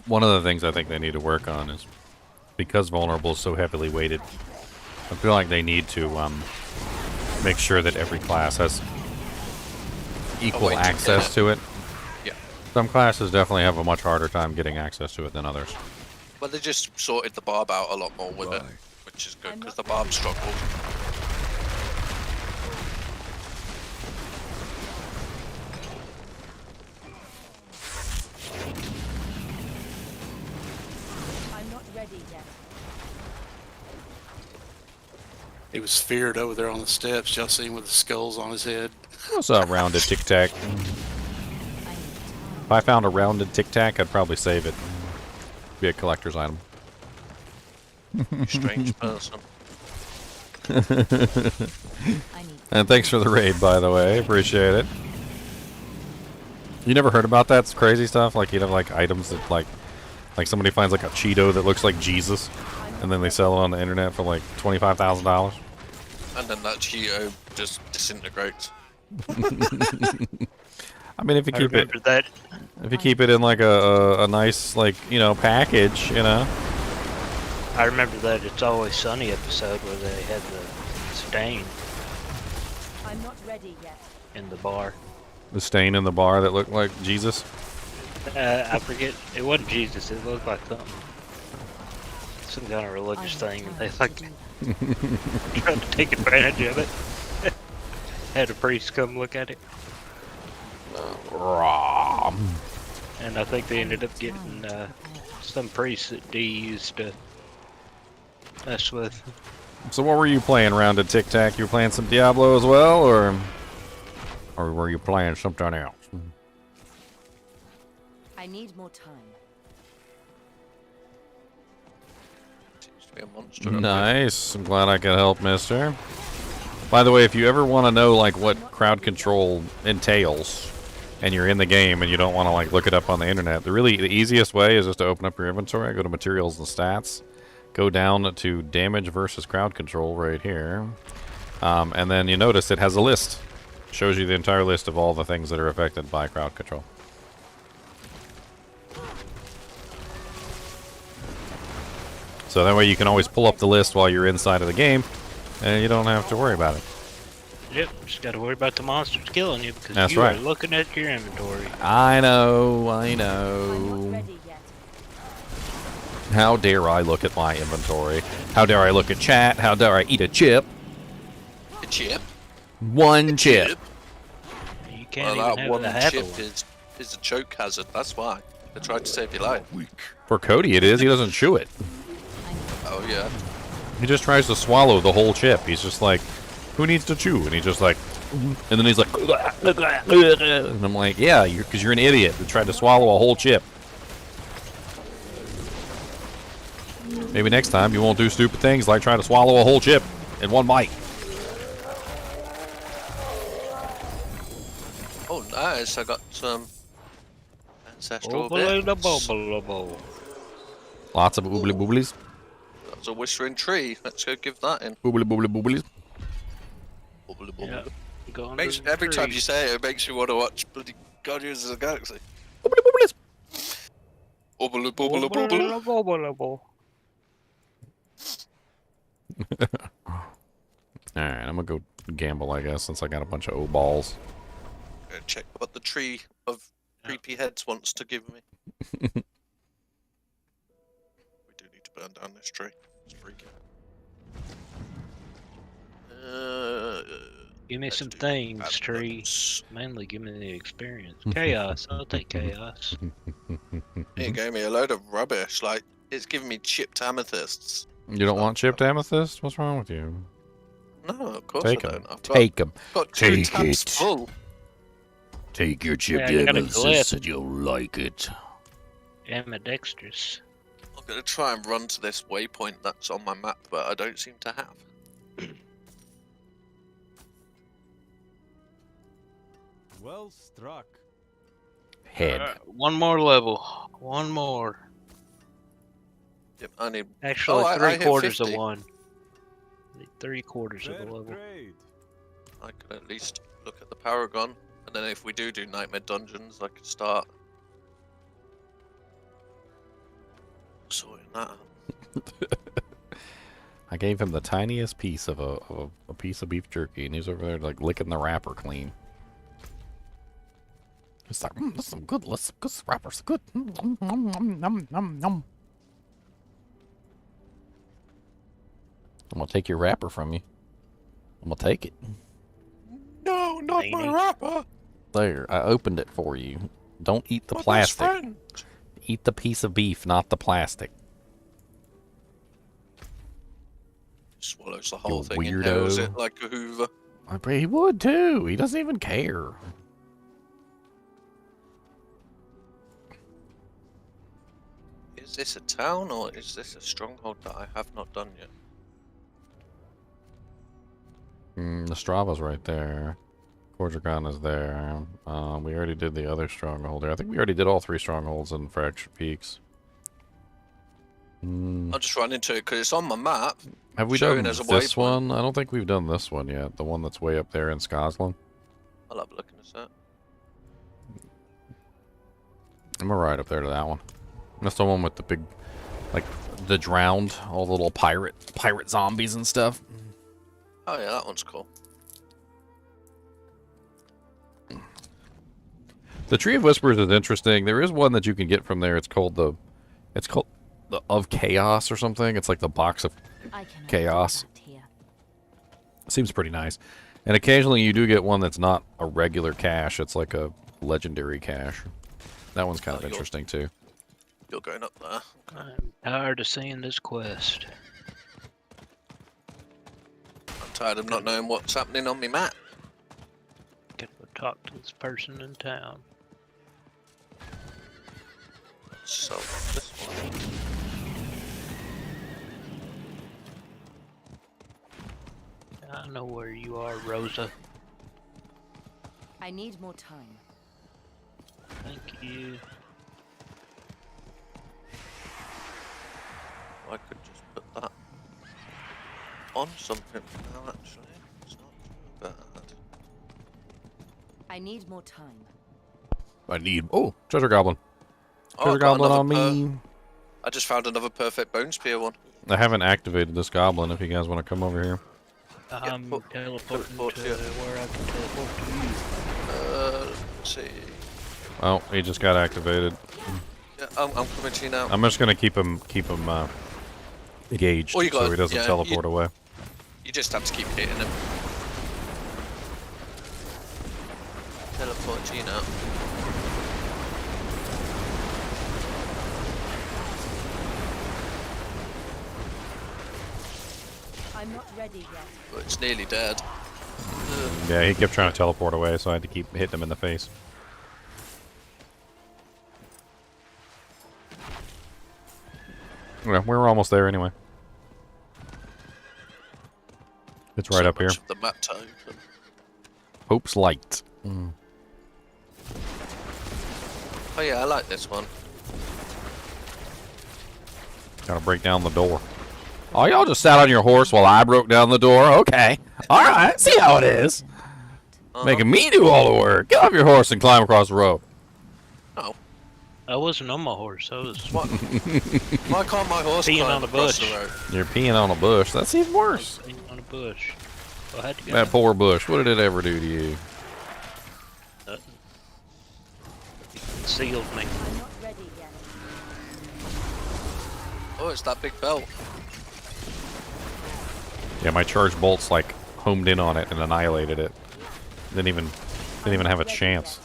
[SPEAKER 1] One of the things I think they need to work on is because vulnerable is so heavily weighted. I feel like they need to make sure that every class has equal access to it.
[SPEAKER 11] Yeah.
[SPEAKER 1] Some classes definitely have a much harder time getting access to it than others.
[SPEAKER 11] But they just sorted the barb out a lot more with it, which is good because the barb struggled.
[SPEAKER 14] He was feared over there on the steps. Y'all seen with the skulls on his head?
[SPEAKER 1] What's a rounded Tic Tac? If I found a rounded Tic Tac, I'd probably save it. Be a collector's item.
[SPEAKER 11] Strange person.
[SPEAKER 1] And thanks for the raid, by the way. Appreciate it. You never heard about that crazy stuff? Like you'd have like items that like somebody finds like a Cheeto that looks like Jesus, and then they sell it on the internet for like $25,000.
[SPEAKER 11] And then that Cheeto just disintegrates.
[SPEAKER 1] I mean, if you keep it in like a nice like package,
[SPEAKER 6] I remember that It's Always Sunny episode where they had the stain.
[SPEAKER 13] I'm not ready yet.
[SPEAKER 6] In the bar.
[SPEAKER 1] The stain in the bar that looked like Jesus.
[SPEAKER 6] I forget. It wasn't Jesus. It looked like something. some kind of religious thing. And they like trying to take advantage of it. Had a priest come look at it. And I think they ended up getting some priests that D used to mess with.
[SPEAKER 1] So what were you playing, Rounded Tic Tac? You were playing some Diablo as well, or were you playing something else?
[SPEAKER 13] I need more time.
[SPEAKER 11] Seems to be a monster.
[SPEAKER 1] Nice. I'm glad I could help, mister. By the way, if you ever want to know like what crowd control entails, and you're in the game and you don't want to like look it up on the internet, the easiest way is just to open up your inventory, go to materials and stats, go down to damage versus crowd control right here, and then you notice it has a list. Shows you the entire list of all the things that are affected by crowd control. So that way you can always pull up the list while you're inside of the game, and you don't have to worry about it.
[SPEAKER 6] Yep, just gotta worry about the monsters killing you because
[SPEAKER 1] That's
[SPEAKER 6] you
[SPEAKER 1] right.
[SPEAKER 6] are looking at your inventory.
[SPEAKER 1] I know. How dare I look at my inventory? How dare I look at chat? How dare I eat a chip?
[SPEAKER 11] A chip?
[SPEAKER 1] One chip.
[SPEAKER 6] You can't
[SPEAKER 11] well,
[SPEAKER 6] even
[SPEAKER 11] that
[SPEAKER 6] have
[SPEAKER 11] one
[SPEAKER 6] the half
[SPEAKER 11] chip
[SPEAKER 6] of one.
[SPEAKER 11] is a choke hazard. That's why they tried to save your life.
[SPEAKER 1] For Cody it is, he doesn't chew it.
[SPEAKER 11] Oh yeah.
[SPEAKER 1] He just tries to swallow the whole chip. He's just like, who needs to chew? And he's just like, and then he's like, and I'm like, yeah, because you're an idiot that tried to swallow a whole chip. Maybe next time you won't do stupid things like try to swallow a whole chip in one bite.
[SPEAKER 11] Oh nice, I got some ancestral
[SPEAKER 1] Lots of oobly booblies.
[SPEAKER 11] That's a whispering tree. Let's go give that in.
[SPEAKER 1] Boobly boobly booblies.
[SPEAKER 11] Boobly boobly.
[SPEAKER 6] Yeah,
[SPEAKER 11] Every time you say it, it makes me want to watch bloody Guardians of the Galaxy.
[SPEAKER 1] Boobly booblies.
[SPEAKER 11] Boobly boobly boobly.
[SPEAKER 1] Alright, I'm gonna go gamble, I guess, since I got a bunch of O-balls.
[SPEAKER 11] Gonna check what the tree of creepy heads wants to give me. We do need to burn down this tree. It's freaking.
[SPEAKER 6] Give me some things, tree. Mainly give me the experience. Chaos. I'll take chaos.
[SPEAKER 11] It gave me a load of rubbish. Like, it's giving me chipped amethysts.
[SPEAKER 1] You don't want chipped amethyst? What's wrong with you?
[SPEAKER 11] No, of course
[SPEAKER 1] Take
[SPEAKER 11] I
[SPEAKER 1] them.
[SPEAKER 11] don't.
[SPEAKER 1] Take them.
[SPEAKER 11] Got two
[SPEAKER 1] Take
[SPEAKER 11] tabs
[SPEAKER 1] it.
[SPEAKER 11] full.
[SPEAKER 1] Take your chipped
[SPEAKER 6] Yeah, I got a
[SPEAKER 1] amethyst
[SPEAKER 6] glyph.
[SPEAKER 1] and you'll like it.
[SPEAKER 6] Ambidextrous.
[SPEAKER 11] I'm gonna try and run to this waypoint that's on my map, but I don't seem to have.
[SPEAKER 7] Well struck.
[SPEAKER 1] Head.
[SPEAKER 6] One more level. One more.
[SPEAKER 11] Yep, I need.
[SPEAKER 6] Actually,
[SPEAKER 11] I hit
[SPEAKER 6] 3/4 of
[SPEAKER 11] 50.
[SPEAKER 6] one. 3/4 of the level.
[SPEAKER 11] I can at least look at the Paragon, and then if we do Nightmare Dungeons, I can start sorting that out.
[SPEAKER 1] I gave him the tiniest piece of a piece of beef jerky, and he's over there like licking the wrapper clean. He's like, that's some good. That's some good wrappers. Good. Nom, nom, nom, nom, nom. I'm gonna take your wrapper from you. I'm gonna take it.
[SPEAKER 11] No, not my wrapper.
[SPEAKER 1] There, I opened it for you. Don't eat the
[SPEAKER 11] My best
[SPEAKER 1] plastic.
[SPEAKER 11] friend.
[SPEAKER 1] Eat the piece of beef, not the plastic.
[SPEAKER 11] Swallows the whole
[SPEAKER 1] You
[SPEAKER 11] thing,
[SPEAKER 1] weirdo.
[SPEAKER 11] inhales it like a Hoover.
[SPEAKER 1] I bet he would too. He doesn't even care.
[SPEAKER 11] Is this a town or is this a stronghold that I have not done yet?
[SPEAKER 1] The Strava's right there. Cordragon is there. We already did the other stronghold there. I think we already did all 3 strongholds in Fractured Peaks.
[SPEAKER 11] I'll just run into it because it's on my map.
[SPEAKER 1] Have we
[SPEAKER 11] showing
[SPEAKER 1] done
[SPEAKER 11] as a
[SPEAKER 1] this
[SPEAKER 11] waypoint.
[SPEAKER 1] one? I don't think we've done this one yet. The one that's way up there in Scotland.
[SPEAKER 11] I'll have a look in a sec.
[SPEAKER 1] I'm gonna ride up there to that one. That's the one with the big, like, the drowned, all the little pirate zombies and stuff.
[SPEAKER 11] Oh yeah, that one's cool.
[SPEAKER 1] The Tree of Whispers is interesting. There is one that you can get from there. It's called the of chaos or something. It's like the box of chaos. Seems pretty nice. And occasionally you do get one that's not a regular cache. It's like a legendary cache. That one's kind of interesting too.
[SPEAKER 11] You're going up there.
[SPEAKER 6] I'm tired of seeing this quest.
[SPEAKER 11] I'm tired of not knowing what's happening on my map.
[SPEAKER 6] Gotta go talk to this person in town.
[SPEAKER 11] So this one.
[SPEAKER 6] I know where you are, Rosa.
[SPEAKER 13] I need more time.
[SPEAKER 6] Thank you.
[SPEAKER 11] I could just put that on something now, actually. It's not too bad.
[SPEAKER 13] I need more time.
[SPEAKER 1] I need... Oh, treasure goblin.
[SPEAKER 11] Oh,
[SPEAKER 1] Treasure
[SPEAKER 11] I've got
[SPEAKER 1] goblin on
[SPEAKER 11] another
[SPEAKER 1] me.
[SPEAKER 11] I just found another perfect bone spear one.
[SPEAKER 1] I haven't activated this goblin if you guys want to come over here.
[SPEAKER 6] I'm teleporting
[SPEAKER 11] teleport
[SPEAKER 6] to
[SPEAKER 11] to you.
[SPEAKER 6] where I can teleport to you.
[SPEAKER 11] Let's see.
[SPEAKER 1] Oh, he just got activated.
[SPEAKER 11] Yeah, I'm coming to you now.
[SPEAKER 1] I'm just gonna keep him engaged
[SPEAKER 11] Oh, you got
[SPEAKER 1] so he doesn't teleport away.
[SPEAKER 11] You just have to keep hitting him. Teleport to you now.
[SPEAKER 13] I'm not ready yet.
[SPEAKER 11] But it's nearly dead.
[SPEAKER 1] Yeah, he kept trying to teleport away, so I had to keep hitting him in the face. Yeah, we're almost there anyway. It's right up here.
[SPEAKER 11] The map to open.
[SPEAKER 1] Hope's Light. Mm.
[SPEAKER 11] Oh yeah, I like this one.
[SPEAKER 1] Gotta break down the door. Oh, y'all just sat on your horse while I broke down the door? Okay. Alright, see how it is. Making me do all the work. Get off your horse and climb across the road.
[SPEAKER 11] Oh.
[SPEAKER 6] I wasn't on my horse. I was
[SPEAKER 11] Why can't my horse
[SPEAKER 6] peeing
[SPEAKER 11] climb
[SPEAKER 6] on a
[SPEAKER 11] across
[SPEAKER 6] bush.
[SPEAKER 11] the road?
[SPEAKER 1] You're peeing on a bush. That's even worse.
[SPEAKER 6] Peeing on a bush. So I had to go.
[SPEAKER 1] That poor bush. What did it ever do to you?
[SPEAKER 6] Nothing. It sealed me.
[SPEAKER 13] I'm not ready yet.
[SPEAKER 11] Oh, it's that big belt.
[SPEAKER 1] Yeah, my charged bolts like homed in on it and annihilated it. Didn't even have a chance.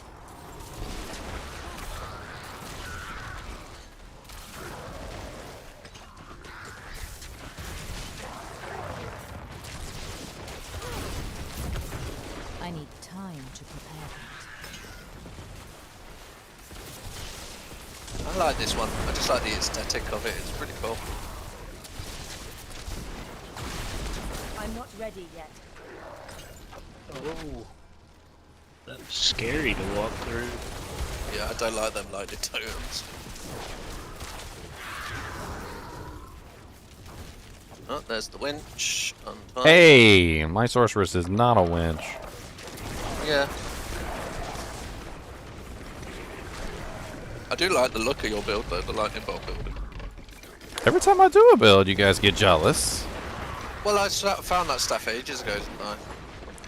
[SPEAKER 13] I need time to prepare
[SPEAKER 11] I like this one. I just like the aesthetic of it. It's pretty cool.
[SPEAKER 13] I'm not ready yet.
[SPEAKER 6] Oh. That's scary to walk through.
[SPEAKER 11] Yeah, I don't like them lighted totems. Oh, there's the winch. Undone.
[SPEAKER 1] Hey, my sorceress is not a winch.
[SPEAKER 11] Yeah. I do like the look of your build though, the lightning bolt building.
[SPEAKER 1] Every time I do a build, you guys get jealous.
[SPEAKER 11] Well, I found that stuff ages ago, didn't I?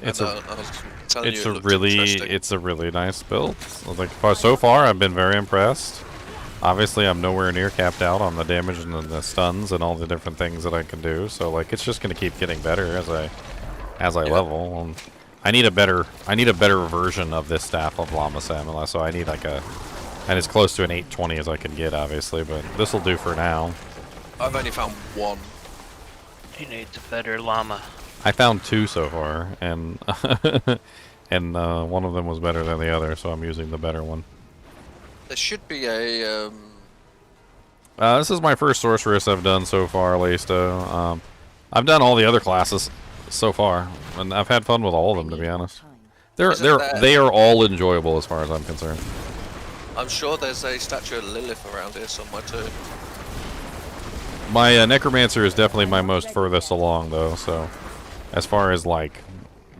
[SPEAKER 1] It's
[SPEAKER 11] And,
[SPEAKER 1] a,
[SPEAKER 11] I was telling
[SPEAKER 1] it's
[SPEAKER 11] you
[SPEAKER 1] a
[SPEAKER 11] it
[SPEAKER 1] really,
[SPEAKER 11] looked interesting.
[SPEAKER 1] it's a really nice build. Like so far, I've been very impressed. Obviously, I'm nowhere near capped out on the damage and the stuns and all the different things that I can do. So like, it's just gonna keep getting better as I level. And I need a better version of this staff of Llama Samala. So I need like and as close to an 820 as I can get, obviously. But this will do for now.
[SPEAKER 11] I've only found one.
[SPEAKER 6] He needs a better llama.
[SPEAKER 1] I found 2 so far, and and one of them was better than the other, so I'm using the better one.
[SPEAKER 11] There should be a.
[SPEAKER 1] This is my first sorceress I've done so far, Leisto. I've done all the other classes so far, and I've had fun with all of them, to be honest. They are all enjoyable as far as I'm concerned.
[SPEAKER 11] I'm sure there's a statue of Lilith around here somewhere too.
[SPEAKER 1] My Necromancer is definitely my most furthest along, though. So, as far as like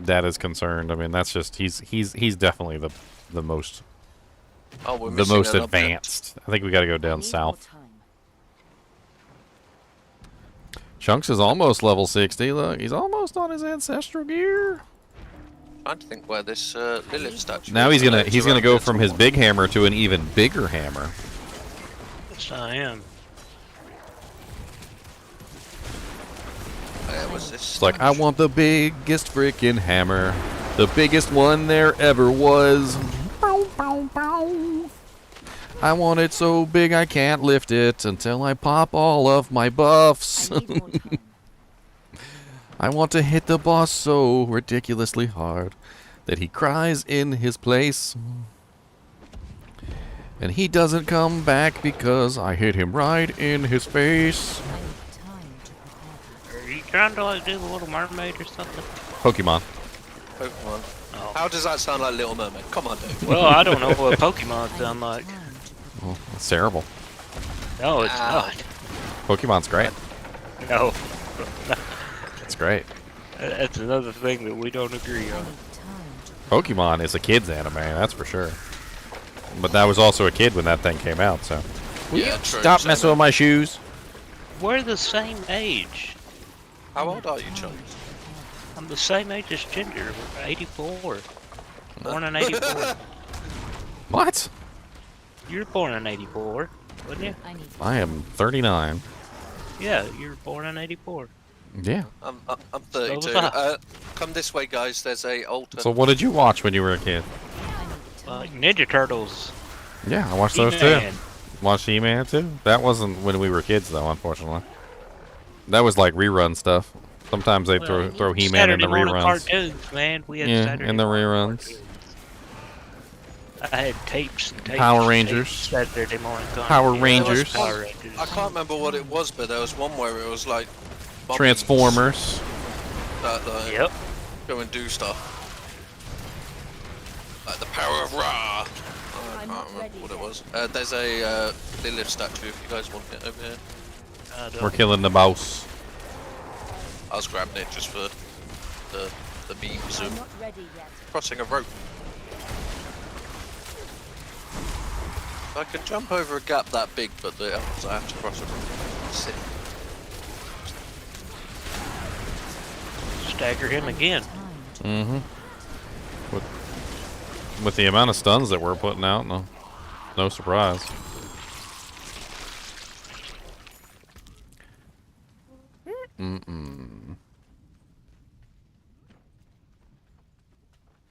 [SPEAKER 1] that is concerned, I mean that's just he's definitely the most advanced. I think we got to go down south. Chunks is almost level 60. Look, he's almost on his ancestral gear.
[SPEAKER 11] I'm trying to think where this Lilith statue.
[SPEAKER 1] Now
[SPEAKER 11] is.
[SPEAKER 1] he's gonna go from his big hammer to an even bigger hammer.
[SPEAKER 6] Yes, I am.
[SPEAKER 11] was this?
[SPEAKER 1] It's like, I want the biggest freaking hammer. The biggest one there ever was. Bow, bow, bow. I want it so big I can't lift it until I pop all of my buffs. I want to hit the boss so ridiculously hard that he cries in his place. And he doesn't come back because I hit him right in his face.
[SPEAKER 6] Are you trying to like do the Little Mermaid or something?
[SPEAKER 1] Pokemon.
[SPEAKER 11] Pokemon.
[SPEAKER 6] Oh.
[SPEAKER 11] How does that sound like Little Mermaid? Come on, dude.
[SPEAKER 6] Well, I don't know what Pokemon sound like.
[SPEAKER 1] Well, it's terrible.
[SPEAKER 6] No, it's not.
[SPEAKER 1] Pokemon's great.
[SPEAKER 6] No.
[SPEAKER 1] It's great.
[SPEAKER 6] That's another thing that we don't agree on.
[SPEAKER 1] Pokemon is a kid's anime, that's for sure. But that was also a kid when that thing came out, so.
[SPEAKER 11] Yeah, true.
[SPEAKER 1] Stop messing with my shoes.
[SPEAKER 6] We're the same age.
[SPEAKER 11] How old are you, Charles?
[SPEAKER 6] I'm the same age as Ginger. We're 84. Born in 84.
[SPEAKER 1] What?
[SPEAKER 6] You were born in 84, wasn't you?
[SPEAKER 1] I am 39.
[SPEAKER 6] Yeah, you were born in 84.
[SPEAKER 1] Yeah.
[SPEAKER 11] I'm 32.
[SPEAKER 6] So was I.
[SPEAKER 11] Come this way, guys. There's a altar.
[SPEAKER 1] So what did you watch when you were a kid?
[SPEAKER 6] Ninja Turtles.
[SPEAKER 1] Yeah, I watched those too.
[SPEAKER 6] E-Man.
[SPEAKER 1] Watched E-Man too. That wasn't when we were kids though, unfortunately. That was like rerun stuff. Sometimes they throw He-Man in the
[SPEAKER 6] Saturday morning
[SPEAKER 1] reruns.
[SPEAKER 6] cartoons, man. We had
[SPEAKER 1] Yeah,
[SPEAKER 6] Saturday
[SPEAKER 1] in the
[SPEAKER 6] morning
[SPEAKER 1] reruns.
[SPEAKER 6] cartoons. I had tapes and tapes.
[SPEAKER 1] Power
[SPEAKER 6] and
[SPEAKER 1] Rangers.
[SPEAKER 6] tapes Saturday morning cartoons.
[SPEAKER 1] Power
[SPEAKER 6] Yeah,
[SPEAKER 1] Rangers.
[SPEAKER 6] Power Rangers.
[SPEAKER 11] I can't remember what it was, but there was one where it was like mummies
[SPEAKER 1] Transformers.
[SPEAKER 11] that like,
[SPEAKER 6] Yep.
[SPEAKER 11] go and do stuff. Like the power of Ra. I can't remember what it was. There's a Lilith statue if you guys want it over here.
[SPEAKER 1] We're killing the boss.
[SPEAKER 11] I was grabbing it just for the beams of crossing a rope. I can jump over a gap that big, but I have to cross a rope. Sit.
[SPEAKER 6] Stagger him again.
[SPEAKER 1] Mm-hmm. With the amount of stuns that we're putting out, no surprise. Mm-mm.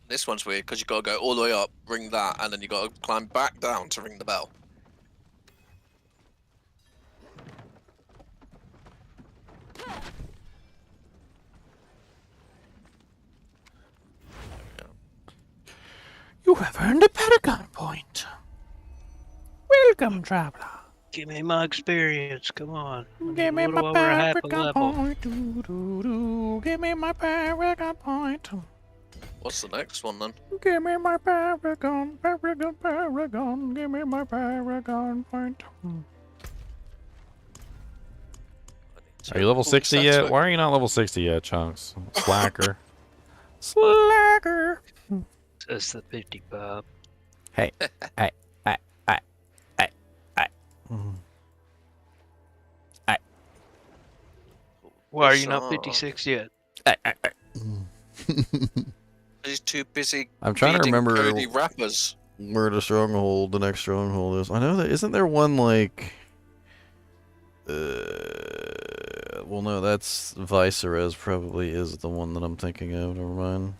[SPEAKER 11] This one's weird because you gotta go all the way up, ring that, and then you gotta climb back down to ring the bell.
[SPEAKER 8] You have earned a Paragon point. Welcome, traveler.
[SPEAKER 6] Give me my experience. Come on.
[SPEAKER 8] Give me my
[SPEAKER 6] over half a
[SPEAKER 8] Paragon
[SPEAKER 6] level.
[SPEAKER 8] point. Give me my Paragon point.
[SPEAKER 11] What's the next one then?
[SPEAKER 8] Give me my Paragon, Paragon, Paragon. Give me my Paragon point.
[SPEAKER 1] Are you level 60 yet? Why are you not level 60 yet, Chunks? Slacker.
[SPEAKER 8] Slacker.
[SPEAKER 6] That's the 50 Bob.
[SPEAKER 8] Hey. Hey.
[SPEAKER 6] Why are you not 56 yet?
[SPEAKER 11] He's too busy.
[SPEAKER 1] I'm trying to remember
[SPEAKER 11] Cody rappers.
[SPEAKER 1] where the stronghold, the next stronghold is. I know that isn't there one like. Well, no, that's Viceres. Probably is the one that I'm thinking of. Never mind.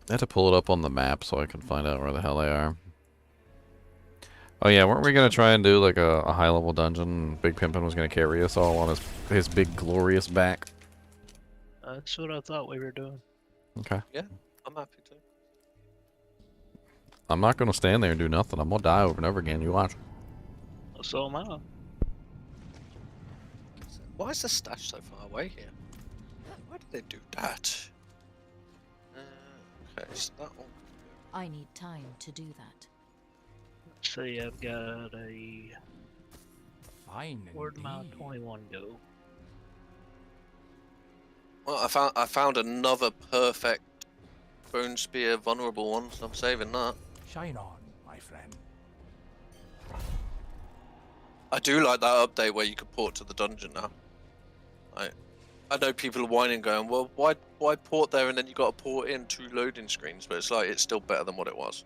[SPEAKER 1] I have to pull it up on the map so I can find out where the hell they are. Oh yeah, weren't we gonna try and do like a high level dungeon? Big Pimpin was gonna carry us all on his big glorious back.
[SPEAKER 6] That's what I thought we were doing.
[SPEAKER 1] Okay.
[SPEAKER 11] Yeah, I'm happy to.
[SPEAKER 1] I'm not gonna stand there and do nothing. I'm gonna die over and over again. You watch.
[SPEAKER 6] So am I.
[SPEAKER 11] Why is the stash so far away here? Why did they do that? Okay, so that one.
[SPEAKER 13] I need time to do that.
[SPEAKER 6] Let's see, I've got a. Where'd my 21 go?
[SPEAKER 11] Well, I found another perfect bone spear vulnerable one, so I'm saving that.
[SPEAKER 12] Shine on, my friend.
[SPEAKER 11] I do like that update where you can port to the dungeon now. I know people are whining, going, "Well, why port there and then you got to port in 2 loading screens?" But it's like it's still better than what it was.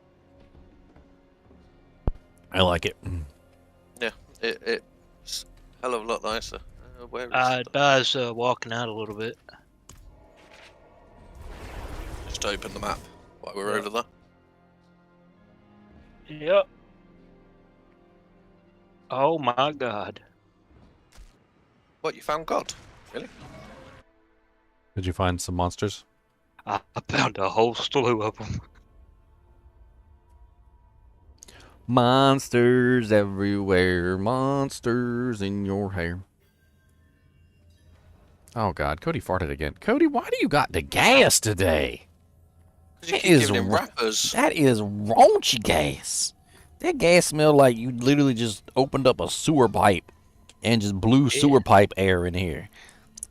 [SPEAKER 1] I like it.
[SPEAKER 11] Yeah, it's a hell of a lot nicer. Where is
[SPEAKER 6] Di's walking out a little bit.
[SPEAKER 11] Just open the map while we're over there.
[SPEAKER 6] Yep. Oh my god.
[SPEAKER 11] What, you found God? Really?
[SPEAKER 1] Did you find some monsters?
[SPEAKER 6] I found a whole slew of them.
[SPEAKER 1] Monsters everywhere, monsters in your hair. Oh god, Cody farted again. Cody, why do you got the gas today?
[SPEAKER 11] You keep giving him rappers.
[SPEAKER 8] That is raunchy gas. That gas smelled like you literally just opened up a sewer pipe and just blew sewer pipe air in here.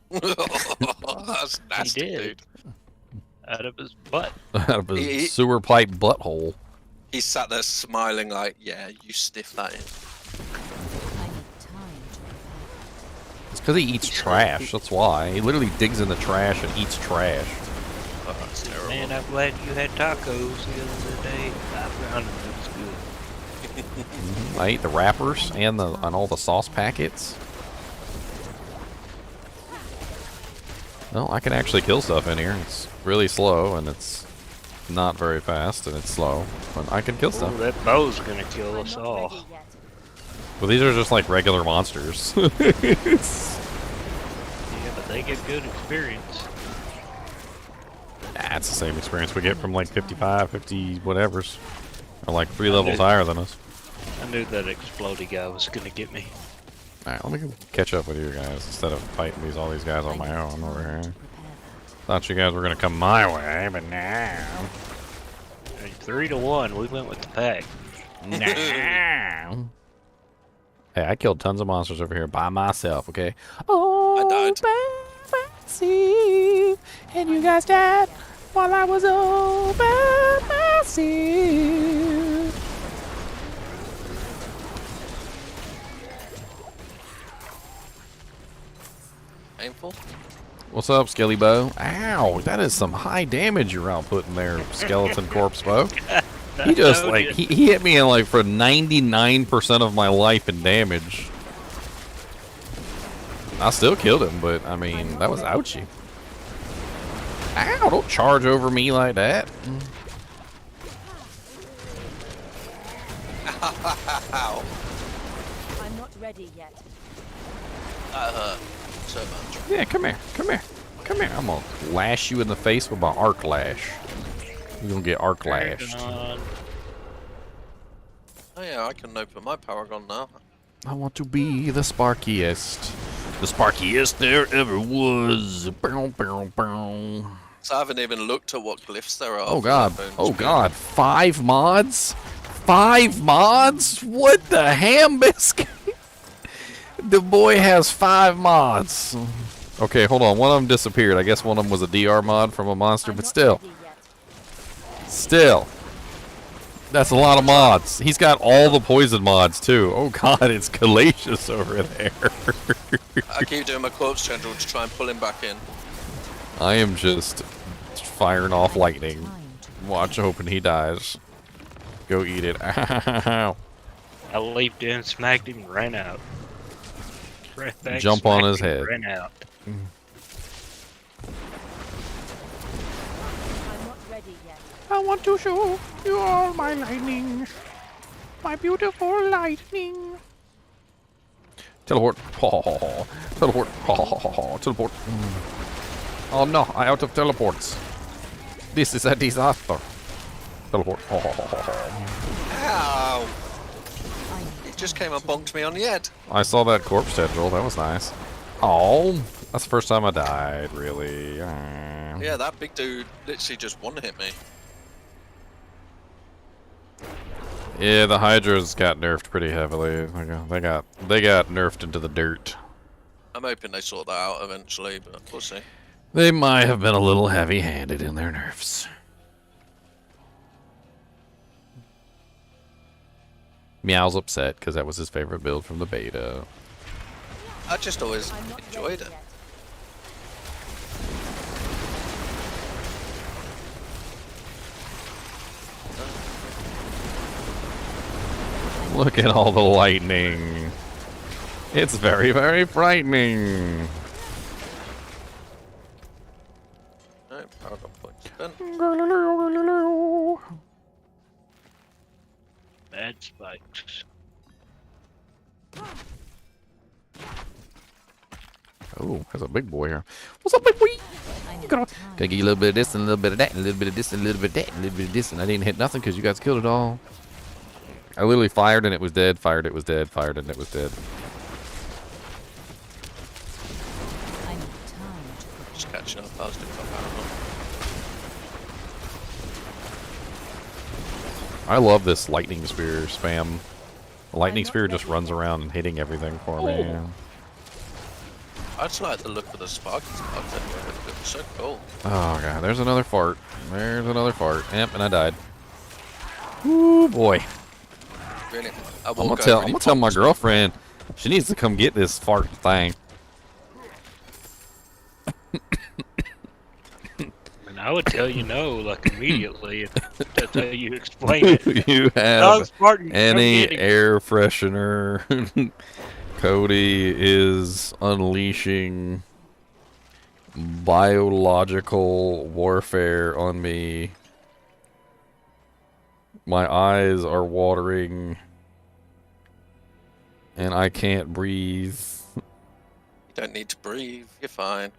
[SPEAKER 11] That's nasty,
[SPEAKER 6] He did.
[SPEAKER 11] dude.
[SPEAKER 6] Out of his butt.
[SPEAKER 1] Out of his sewer pipe butthole.
[SPEAKER 11] He sat there smiling like, yeah, you stiff that in.
[SPEAKER 1] It's because he eats trash, that's why. He literally digs in the trash and eats trash.
[SPEAKER 11] Oh, that's terrible.
[SPEAKER 6] Man, I'm glad you had tacos the other day. I found them. It was good.
[SPEAKER 1] I ate the wrappers and all the sauce packets. Well, I can actually kill stuff in here. It's really slow and it's not very fast and it's slow, but I can kill stuff.
[SPEAKER 6] Oh, that bow's gonna kill us all.
[SPEAKER 1] Well, these are just like regular monsters.
[SPEAKER 6] Yeah, but they get good experience.
[SPEAKER 1] Nah, it's the same experience we get from like 55, 50 whatevers. Or like 3 levels higher than us.
[SPEAKER 6] I knew that explodey guy was gonna get me.
[SPEAKER 1] Alright, let me catch up with you guys instead of fighting all these guys on my own over here. Thought you guys were gonna come my way, but now.
[SPEAKER 6] 3-1, we went with the pack.
[SPEAKER 1] Now. Hey, I killed tons of monsters over here by myself, okay? Oh,
[SPEAKER 11] I died.
[SPEAKER 8] by myself, and you guys died while I was all by myself.
[SPEAKER 11] Painful.
[SPEAKER 1] What's up, Skelly Bow? Ow, that is some high damage you're outputting there, Skeleton Corpse Bow. He just, like, he hit me in, like, for 99% of my life in damage. I still killed him, but, I mean, that was ouchie. Ow, don't charge over me like that.
[SPEAKER 11] Ow.
[SPEAKER 13] I'm not ready yet.
[SPEAKER 11] That hurt so much.
[SPEAKER 1] Yeah, come here, come here, come here. I'm gonna lash you in the face with my arc lash. You're gonna get arc lashed.
[SPEAKER 11] Oh yeah, I can open my Paragon now.
[SPEAKER 1] I want to be the sparkiest. The sparkiest there ever was. Bow, bow, bow.
[SPEAKER 11] So I haven't even looked at what glyphs there are.
[SPEAKER 1] Oh god, oh god, 5 mods? 5 mods? What the ham biscuit? The boy has 5 mods. Okay, hold on, one of them disappeared. I guess one of them was a DR mod from a monster, but still. Still. That's a lot of mods. He's got all the poison mods too. Oh god, it's Calacious over there.
[SPEAKER 11] I keep doing my corpse general to try and pull him back in.
[SPEAKER 1] I am just firing off lightning. Watch, hoping he dies. Go eat it. Ow.
[SPEAKER 6] I leaped in, smacked him, and ran out. Right back,
[SPEAKER 1] Jump on his
[SPEAKER 6] smacked him,
[SPEAKER 1] head.
[SPEAKER 6] Ran out.
[SPEAKER 8] I want to show you all my lightning. My beautiful lightning.
[SPEAKER 1] Teleport. Teleport. Teleport. Oh no, I'm out of teleports. This is a disaster. Teleport.
[SPEAKER 11] Ow! It just came and bonked me on the head.
[SPEAKER 1] I saw that corpse tendril. That was nice. Oh, that's the first time I died, really.
[SPEAKER 11] Yeah, that big dude literally just one-hit me.
[SPEAKER 1] Yeah, the Hydras got nerfed pretty heavily. They got nerfed into the dirt.
[SPEAKER 11] I'm hoping they sort that out eventually, but we'll see.
[SPEAKER 1] They might have been a little heavy-handed in their nerfs. Meow's upset because that was his favorite build from the beta.
[SPEAKER 11] I just always enjoyed it.
[SPEAKER 1] Look at all the lightning. It's very, very frightening.
[SPEAKER 11] No, Paragon points spent.
[SPEAKER 6] Bad spikes.
[SPEAKER 1] Oh, there's a big boy here. What's up, big boy? Gonna get you a little bit of this and a little bit of that, and a little bit of this and a little bit of that, and a little bit of this, and I didn't hit nothing because you guys killed it all. I literally fired and it was dead, fired it was dead, fired and it was dead.
[SPEAKER 11] Just catching up. I was doing Paragon.
[SPEAKER 1] I love this lightning spear spam. The lightning spear just runs around and hitting everything for me.
[SPEAKER 11] I just like the look of the sparky sparks anyway. It looks so cool.
[SPEAKER 1] Oh god, there's another fart. There's another fart. Yep, and I died. Ooh boy.
[SPEAKER 11] Really?
[SPEAKER 1] I'm gonna tell my girlfriend she needs to come get this fart thing.
[SPEAKER 6] And I would tell you no, like immediately, if that's how you explain it.
[SPEAKER 1] You have any air freshener? Cody is unleashing biological warfare on me. My eyes are watering and I can't breathe.
[SPEAKER 11] You don't need to breathe. You're fine.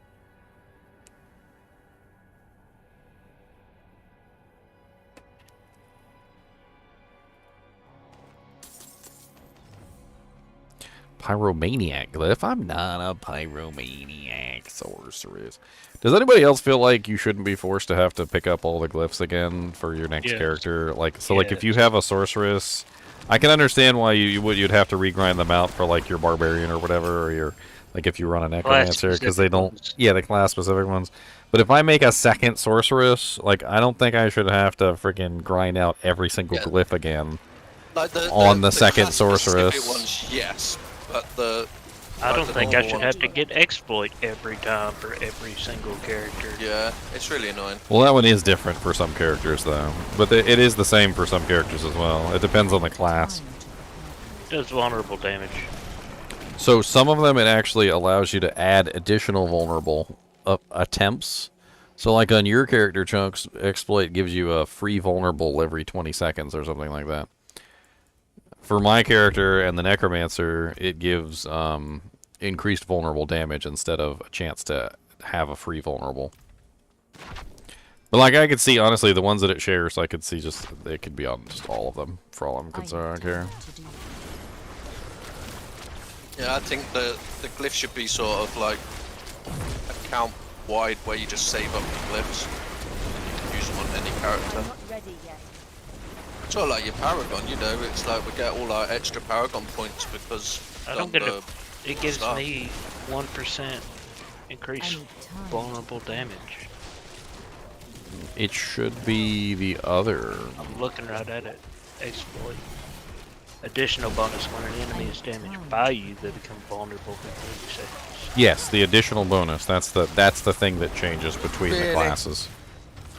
[SPEAKER 1] Pyromaniac glyph? I'm not a pyromaniac, sorceress. Does anybody else feel like you shouldn't be forced to have to pick up all the glyphs again for your next character? Like, so like if you have a sorceress, I can understand why you'd have to regrind them out for like your barbarian or whatever, or your like if you run a necromancer because they don't the class specific ones. But if I make a second sorceress, like I don't think I should have to freaking grind out every single glyph again
[SPEAKER 11] like
[SPEAKER 1] on the second sorceress.
[SPEAKER 11] Ones, yes. But
[SPEAKER 6] I don't think I should have to get exploit every time for every single character.
[SPEAKER 11] Yeah, it's really annoying.
[SPEAKER 1] Well, that one is different for some characters, though. But it is the same for some characters as well. It depends on the class.
[SPEAKER 6] It does vulnerable damage.
[SPEAKER 1] So some of them, it actually allows you to add additional vulnerable attempts. So like on your character, Chunks, exploit gives you a free vulnerable every 20 seconds or something like that. For my character and the Necromancer, it gives increased vulnerable damage instead of a chance to have a free vulnerable. But like I could see, honestly, the ones that it shares, I could see just they could be on just all of them for all I'm concerned. I don't care.
[SPEAKER 11] Yeah, I think the glyph should be sort of like account wide where you just save up the glyphs. You can use them on any character. Sort of like your Paragon, you know, it's like we get all our extra Paragon points because
[SPEAKER 6] I don't get it. It gives me 1% increased vulnerable damage.
[SPEAKER 1] It should be the other.
[SPEAKER 6] I'm looking right at it. Exploit. Additional bonus when an enemy is damaged by you, they become vulnerable for 30 seconds.
[SPEAKER 1] Yes, the additional bonus. That's the thing that changes between the classes.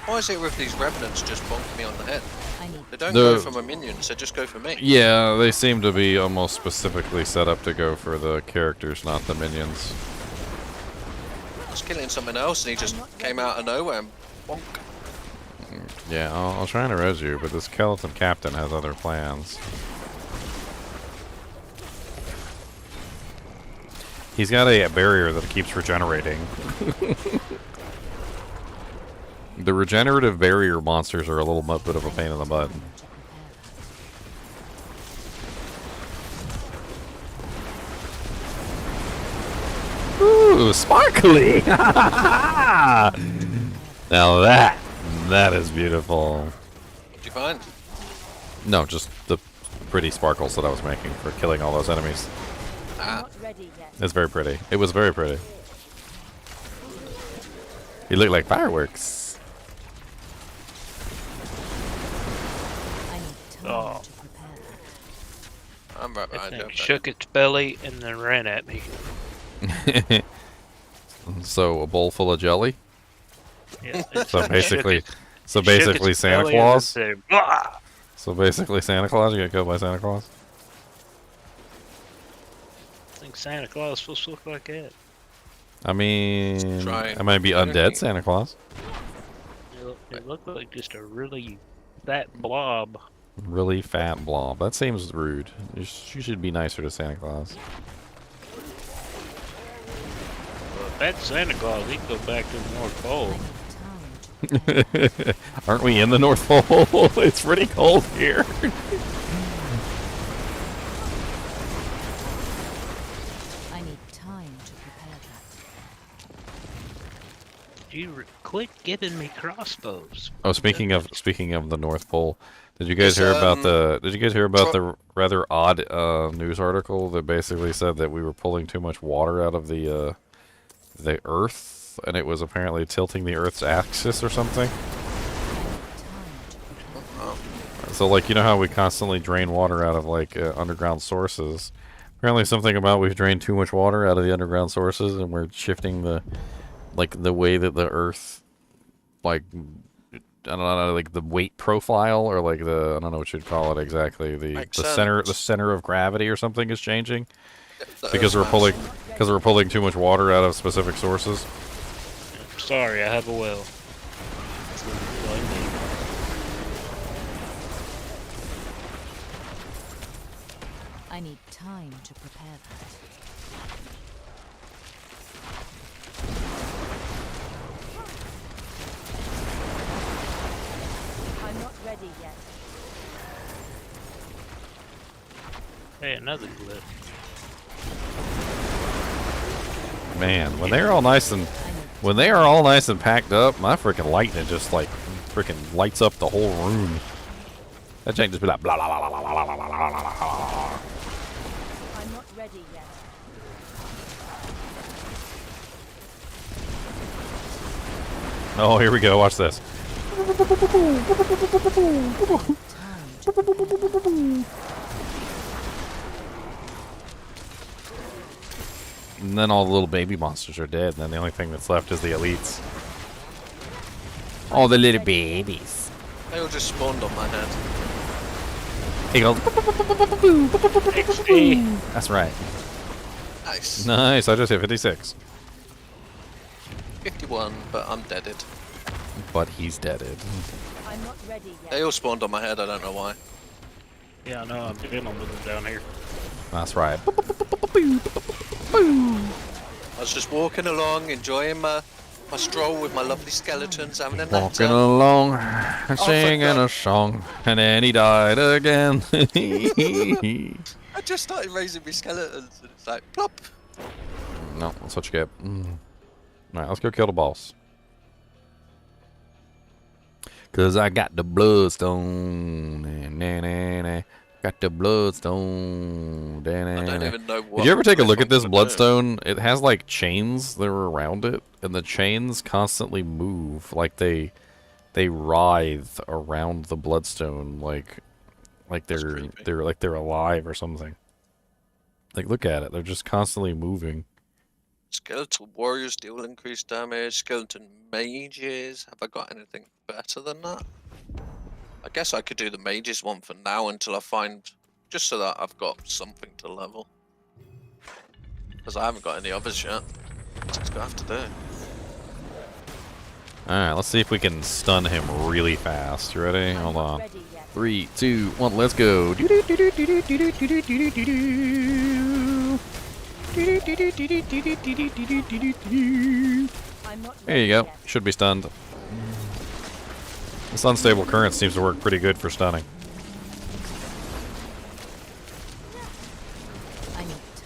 [SPEAKER 11] Why is it with these revenants just bonk me on the head? They don't go for my minions, they just go for me.
[SPEAKER 1] Yeah, they seem to be almost specifically set up to go for the characters, not the minions.
[SPEAKER 11] I was killing something else and he just came out of nowhere and bonk.
[SPEAKER 1] Yeah, I'll try to res you, but this skeleton captain has other plans. He's got a barrier that keeps regenerating. The regenerative barrier monsters are a little bit of a pain in the butt. Ooh, sparkly! Now that is beautiful.
[SPEAKER 11] What'd you find?
[SPEAKER 1] No, just the pretty sparkles that I was making for killing all those enemies. It's very pretty. It was very pretty. You look like fireworks.
[SPEAKER 6] Oh.
[SPEAKER 11] I'm right behind you.
[SPEAKER 6] Shook its belly and then ran at me.
[SPEAKER 1] So a bowl full of jelly?
[SPEAKER 6] Yeah,
[SPEAKER 1] so basically Santa Claus? So basically Santa Claus? You get killed by Santa Claus?
[SPEAKER 6] I think Santa Claus supposed to look like that?
[SPEAKER 1] I mean,
[SPEAKER 11] Trying.
[SPEAKER 1] I might be undead Santa Claus.
[SPEAKER 6] It looked like just a really fat blob.
[SPEAKER 1] Really fat blob. That seems rude. You should be nicer to Santa Claus.
[SPEAKER 6] Well, if that's Santa Claus, he can go back to the North Pole.
[SPEAKER 1] Aren't we in the North Pole? It's pretty cold here.
[SPEAKER 13] I need time to prepare that.
[SPEAKER 6] You quit giving me crossbows.
[SPEAKER 1] Oh, speaking of the North Pole, did you guys hear about the rather odd news article that basically said that we were pulling too much water out of the Earth? And it was apparently tilting the Earth's axis or something. So, like, you know how we constantly drain water out of, like, underground sources? Apparently something about we've drained too much water out of the underground sources, and we're shifting the way that the Earth, like, I don't know, like, the weight profile, or, like, I don't know what you'd call it exactly, the center of gravity or something is changing? Because we're pulling too much water out of specific sources.
[SPEAKER 6] Sorry, I have a well.
[SPEAKER 13] I need time to prepare that.
[SPEAKER 4] I'm not ready yet.
[SPEAKER 6] Hey, another glyph.
[SPEAKER 1] Man, when they're all nice and packed up, my freaking lightning just like freaking lights up the whole room. That jank just be like blah blah blah blah blah blah blah blah blah.
[SPEAKER 4] I'm not ready yet.
[SPEAKER 1] Oh, here we go. Watch this. And then all the little baby monsters are dead, and then the only thing that's left is the elites. All the little babies.
[SPEAKER 11] They all just spawned on my head.
[SPEAKER 1] He goes. That's right.
[SPEAKER 11] Nice.
[SPEAKER 1] Nice. I just hit 56.
[SPEAKER 11] 51, but I'm deaded.
[SPEAKER 1] But he's deaded.
[SPEAKER 4] I'm not ready yet.
[SPEAKER 11] They all spawned on my head. I don't know why.
[SPEAKER 6] Yeah, I know. I'm dealing with them down here.
[SPEAKER 1] That's right.
[SPEAKER 11] I was just walking along, enjoying my stroll with my lovely skeletons, having a nap.
[SPEAKER 1] Walking along and singing a song, and then he died again.
[SPEAKER 11] I just started raising my skeletons, and it's like, plop.
[SPEAKER 1] No, that's what you get. Alright, let's go kill the boss. Cause I got the bloodstone. Got the bloodstone.
[SPEAKER 11] I don't even know what.
[SPEAKER 1] Did you ever take a look at this bloodstone? It has like chains that are around it, and the chains constantly move, like they writhe around the bloodstone, like they're alive or something. Like, look at it; they're just constantly moving.
[SPEAKER 11] Skeletal warriors deal increased damage. Skeleton mages. Have I got anything better than that? I guess I could do the mages one for now until I find, just so that I've got something to level. Because I haven't got any others yet. That's what I have to do.
[SPEAKER 1] Alright, let's see if we can stun him really fast. You ready? Hold on. 3, 2, 1, let's go. There you go. Should be stunned. This unstable current seems to work pretty good for stunning.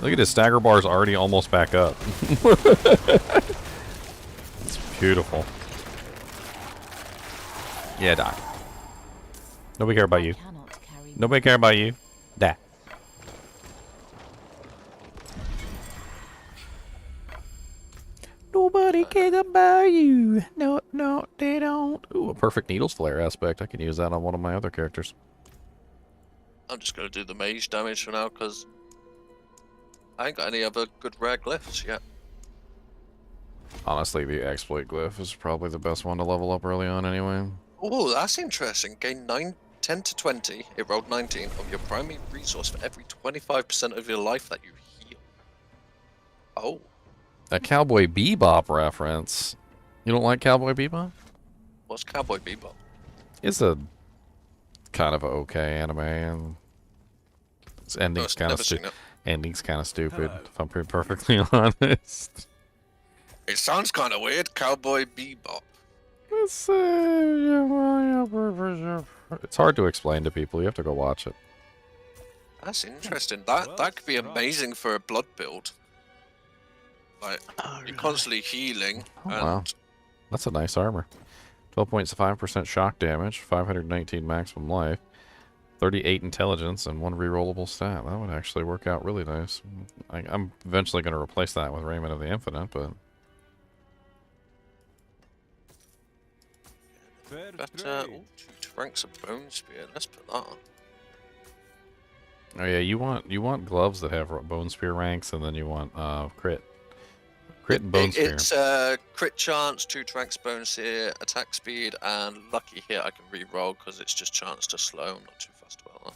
[SPEAKER 1] Look at his stagger bar's already almost back up. It's beautiful. Yeah, die. Nobody care about you. Nobody care about you. Die. Nobody cares about you. No, no, they don't. Ooh, a perfect needles flare aspect. I can use that on one of my other characters.
[SPEAKER 11] I'm just going to do the mage damage for now, because I ain't got any other good rare glyphs yet.
[SPEAKER 1] Honestly, the exploit glyph is probably the best one to level up early on anyway.
[SPEAKER 11] Oh, that's interesting. Gain 10 to 20, it rolled 19, of your primary resource for every 25% of your life that you heal. Oh.
[SPEAKER 1] A Cowboy Bebop reference. You don't like Cowboy Bebop?
[SPEAKER 11] What's Cowboy Bebop?
[SPEAKER 1] It's a kind of a okay anime, and its ending's kind of stupid. If I'm being perfectly honest.
[SPEAKER 11] It sounds kind of weird. Cowboy Bebop.
[SPEAKER 1] It's hard to explain to people. You have to go watch it.
[SPEAKER 11] That's interesting. That could be amazing for a blood build. Like, you're constantly healing.
[SPEAKER 1] Oh, wow. That's a nice armor. 12.5% shock damage, 519 maximum life, 38 intelligence, and 1 rerollable stat. That would actually work out really nice. I'm eventually going to replace that with Raiment of the Infinite, but...
[SPEAKER 11] Ooh, 2 ranks of Bone Spear. Let's put that on.
[SPEAKER 1] Oh yeah, you want gloves that have Bone Spear ranks, and then you want crit and Bone Spear.
[SPEAKER 11] It's crit chance, 2 ranks Bone Spear, attack speed, and lucky hit I can re-roll because it's just chance to slow. I'm not too fussed about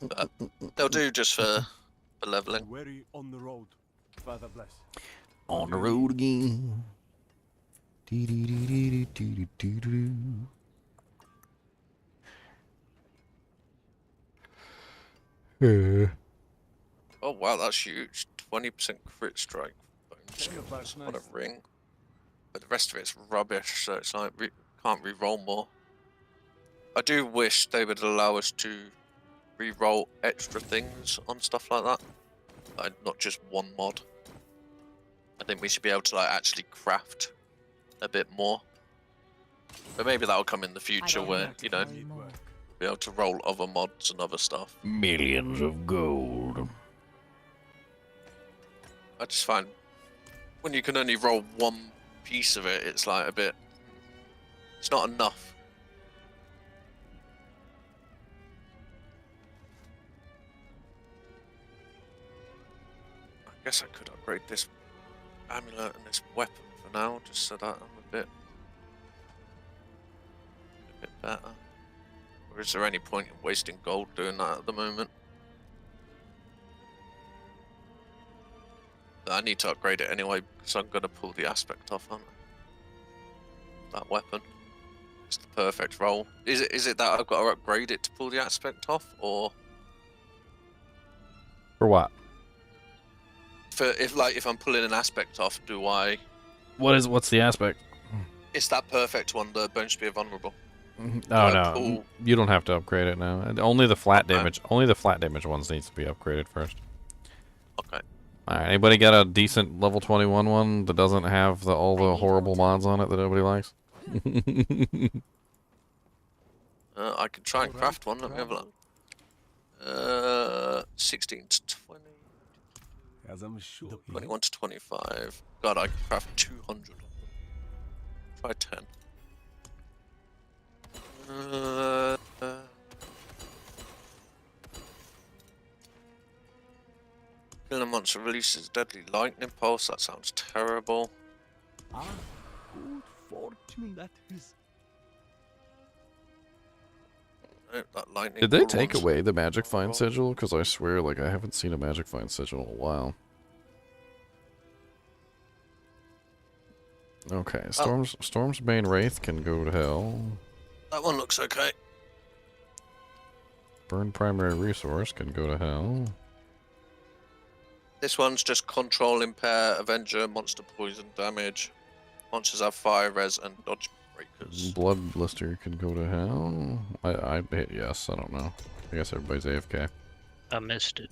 [SPEAKER 11] that. But they'll do just for leveling.
[SPEAKER 12] Wary on the road. Father bless.
[SPEAKER 8] On the road again.
[SPEAKER 11] Oh wow, that's huge. 20% crit strike. What a ring. But the rest of it's rubbish, so it's like can't re-roll more. I do wish they would allow us to re-roll extra things on stuff like that. Like not just one mod. I think we should be able to like actually craft a bit more. But maybe that'll come in the future where, you know, be able to roll other mods and other stuff.
[SPEAKER 8] Millions of gold.
[SPEAKER 11] I just find when you can only roll one piece of it, it's like a bit... It's not enough. I guess I could upgrade this amulet and this weapon for now, just so that I'm a bit better. Or is there any point in wasting gold doing that at the moment? I need to upgrade it anyway, because I'm going to pull the aspect off, aren't I? That weapon. It's the perfect roll. Is it that I've got to upgrade it to pull the aspect off, or...
[SPEAKER 1] For what?
[SPEAKER 11] If I'm pulling an aspect off, do I...
[SPEAKER 1] What's the aspect?
[SPEAKER 11] It's that perfect one, the Bone Spear Vulnerable.
[SPEAKER 1] Oh no, you don't have to upgrade it now. Only the flat damage. Only the flat damage ones needs to be upgraded first.
[SPEAKER 11] Okay.
[SPEAKER 1] Alright, anybody got a decent level 21 one that doesn't have all the horrible mods on it that nobody likes?
[SPEAKER 11] I can try and craft one. Let me have a look. 16 to 20.
[SPEAKER 12] As I'm sure.
[SPEAKER 11] 21 to 25. God, I can craft 200. Try 10. Killing a monster releases deadly lightning pulse. That sounds terrible.
[SPEAKER 12] Ah, good fortune that is.
[SPEAKER 11] No, that lightning.
[SPEAKER 1] Did they take away the Magic Find sigil? Because I swear, like, I haven't seen a Magic Find sigil in a while. Okay, Storm's Bane Wraith can go to hell.
[SPEAKER 11] That one looks okay.
[SPEAKER 1] Burn Primary Resource can go to hell.
[SPEAKER 11] This one's just Control, Impair, Avenger, Monster Poison Damage. Monsters have Fire Res and Dodge Breakers.
[SPEAKER 1] Blood Blister can go to hell. I hit yes, I don't know. I guess everybody's AFK.
[SPEAKER 6] I missed it.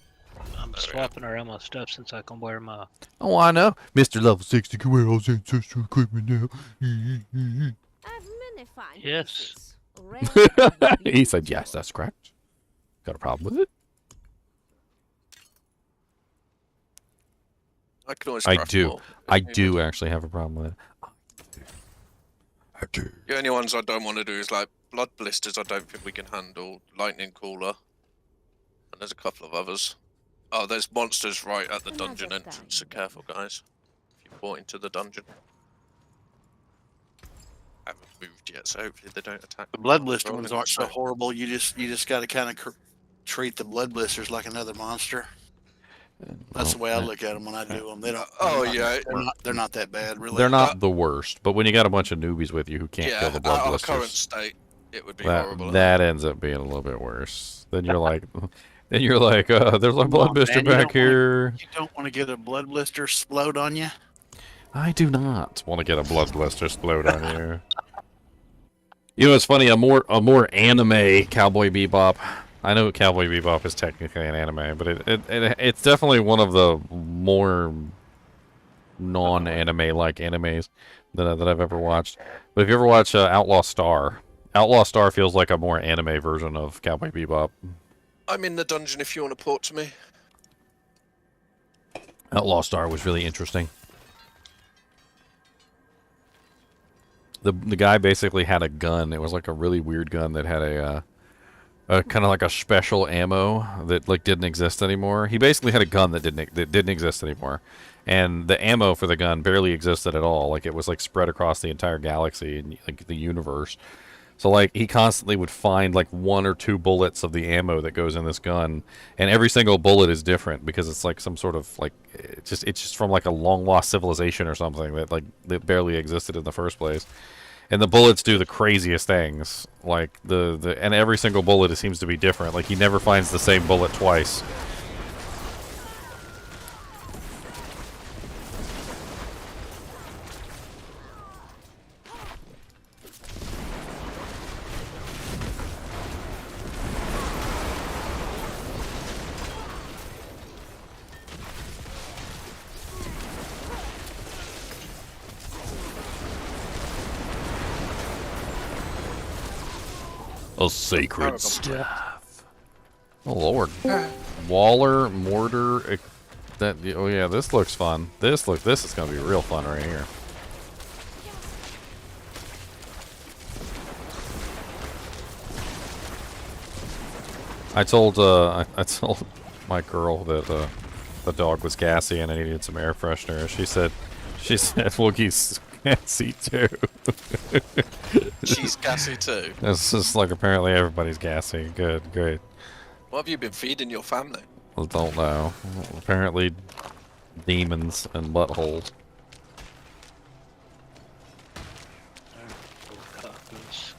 [SPEAKER 6] I'm swapping around my stuff since I can wear my...
[SPEAKER 1] Oh, I know. Mr. Level 60 can wear all his ancestral equipment now.
[SPEAKER 6] Yes.
[SPEAKER 1] He said yes, that's correct. Got a problem with it?
[SPEAKER 11] I can always
[SPEAKER 1] I
[SPEAKER 11] craft
[SPEAKER 1] do.
[SPEAKER 11] more.
[SPEAKER 1] I do actually have a problem with it. I do.
[SPEAKER 11] The only ones I don't want to do is like Blood Blisters. I don't think we can handle. Lightning Cooler. And there's a couple of others. Oh, there's monsters right at the dungeon entrance, so careful, guys. If you bought into the dungeon. I haven't moved yet, so hopefully they don't attack.
[SPEAKER 14] The blood blister ones aren't so horrible. You just got to kind of treat the blood blisters like another monster. That's the way I look at them when I do them. They don't.
[SPEAKER 11] Oh yeah,
[SPEAKER 14] they're not that bad, really.
[SPEAKER 1] They're not the worst, but when you got a bunch of newbies with you who can't kill the blood
[SPEAKER 11] our
[SPEAKER 1] blisters,
[SPEAKER 11] current state, it would be horrible.
[SPEAKER 1] That ends up being a little bit worse. Then you're like, there's a blood blister back here.
[SPEAKER 14] You don't want to get a blood blister explode on you.
[SPEAKER 1] I do not want to get a blood blister explode on you. You know, it's funny. A more anime Cowboy Bebop. I know Cowboy Bebop is technically an anime, but it's definitely one of the more non-anime like animes that I've ever watched. But if you ever watch Outlaw Star feels like a more anime version of Cowboy Bebop.
[SPEAKER 11] I'm in the dungeon if you want to port to me.
[SPEAKER 1] Outlaw Star was really interesting. The guy basically had a gun. It was like a really weird gun that had a kind of like a special ammo that like didn't exist anymore. He basically had a gun that didn't exist anymore, and the ammo for the gun barely existed at all. Like it was like spread across the entire galaxy and like the universe. So like he constantly would find like 1 or 2 bullets of the ammo that goes in this gun, and every single bullet is different because it's like some sort of like it's just from like a long lost civilization or something that barely existed in the first place. And the bullets do the craziest things. Like and every single bullet seems to be different. Like he never finds the same bullet twice. A sacred staff. Oh lord. Waller, mortar. Oh yeah, this looks fun. This is gonna be real fun right here. I told my girl that the dog was gassy and I needed some air freshener. She said, Woogie's gassy too.
[SPEAKER 11] She's gassy too.
[SPEAKER 1] It's just like apparently everybody's gassy. Good, great.
[SPEAKER 11] What have you been feeding your family?
[SPEAKER 1] I don't know. Apparently, demons and buttholes.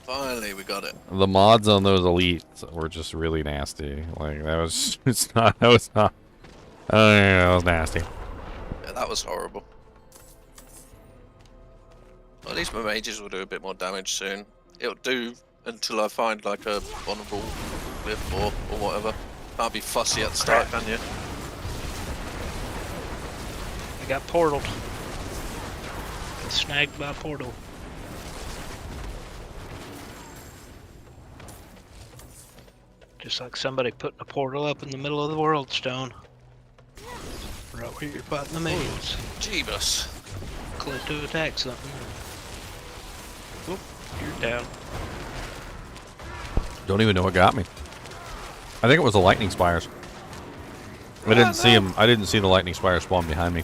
[SPEAKER 11] Finally, we got it.
[SPEAKER 1] The mods on those elites were just really nasty. Like that was not. Oh yeah, that was nasty.
[SPEAKER 11] Yeah, that was horrible. Well, at least my mages will do a bit more damage soon. It'll do until I find like a vulnerable cliff or whatever. Can't be fussy at the start, can you?
[SPEAKER 6] I got portaled. Snagged by portal. Just like somebody putting a portal up in the middle of the world, Stone. Right where you're fighting the minions.
[SPEAKER 11] Jeebus.
[SPEAKER 6] Click to attack something. Whoop, you're down.
[SPEAKER 1] Don't even know what got me. I think it was the lightning spires. I didn't see him. I didn't see the lightning spire spawn behind me.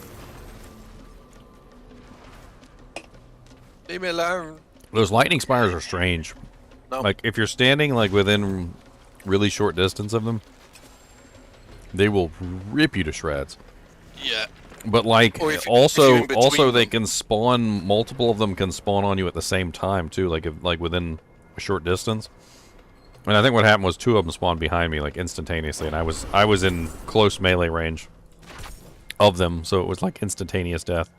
[SPEAKER 11] Leave me alone.
[SPEAKER 1] Those lightning spires are strange.
[SPEAKER 11] No.
[SPEAKER 1] Like if you're standing like within really short distance of them, they will rip you to shreds.
[SPEAKER 11] Yeah.
[SPEAKER 1] But like also they can spawn, multiple of them can spawn on you at the same time too, like within a short distance. And I think what happened was 2 of them spawned behind me like instantaneously, and I was in close melee range of them, so it was like instantaneous death.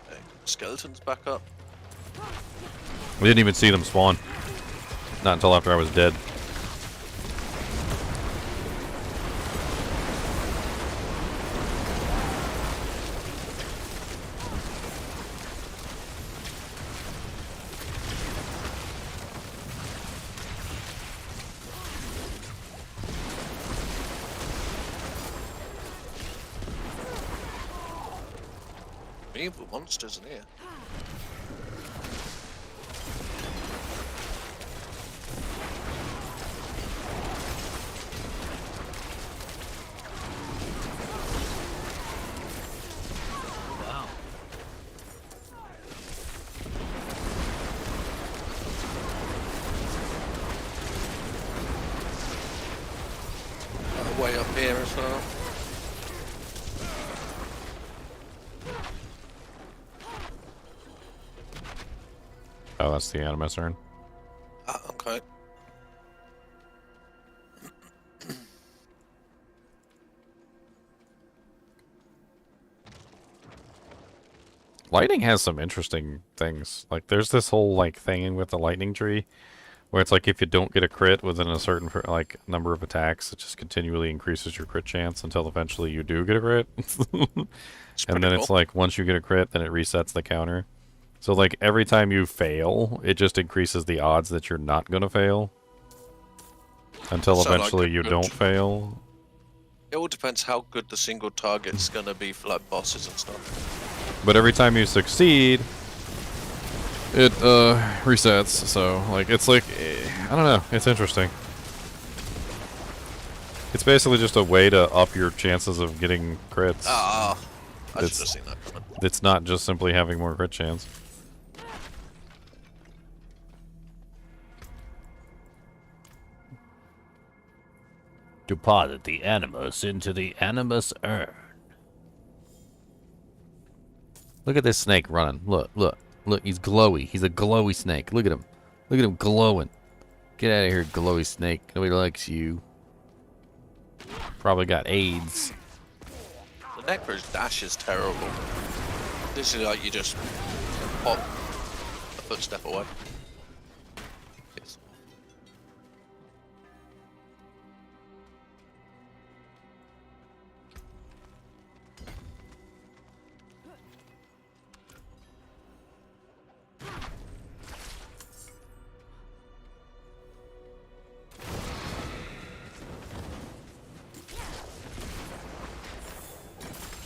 [SPEAKER 11] Okay. Skeletons back up.
[SPEAKER 1] We didn't even see them spawn. Not until after I was dead.
[SPEAKER 11] Evil monsters in here.
[SPEAKER 6] Wow.
[SPEAKER 11] Way up here as So.
[SPEAKER 1] Oh, that's the Animus urn.
[SPEAKER 11] Ah, okay.
[SPEAKER 1] Lightning has some interesting things. Like, there's this whole, like, thing with the lightning tree, where it's like if you don't get a crit within a certain, like, number of attacks, it just continually increases your crit chance until eventually you do get a crit. And then it's like, once you get a crit, then it resets the counter. So, like, every time you fail, it just increases the odds that you're not gonna fail. Until
[SPEAKER 11] So, like,
[SPEAKER 1] eventually you don't fail.
[SPEAKER 11] It all depends how good the single target's gonna be for, like, bosses and stuff.
[SPEAKER 1] But every time you succeed, it resets. So, like, it's like, I don't know. It's interesting. It's basically just a way to up your chances of getting crits.
[SPEAKER 11] Ah, I should have seen that coming.
[SPEAKER 1] It's not just simply having more crit chance.
[SPEAKER 8] Deposit the animus into the animus urn.
[SPEAKER 1] Look at this snake running. Look, look, look. He's glowy. He's a glowy snake. Look at him. Look at him glowing. Get out of here, glowy snake. Nobody likes you. Probably got AIDS.
[SPEAKER 11] The Necro's dash is terrible. This is like you just pop a footstep away. Yes.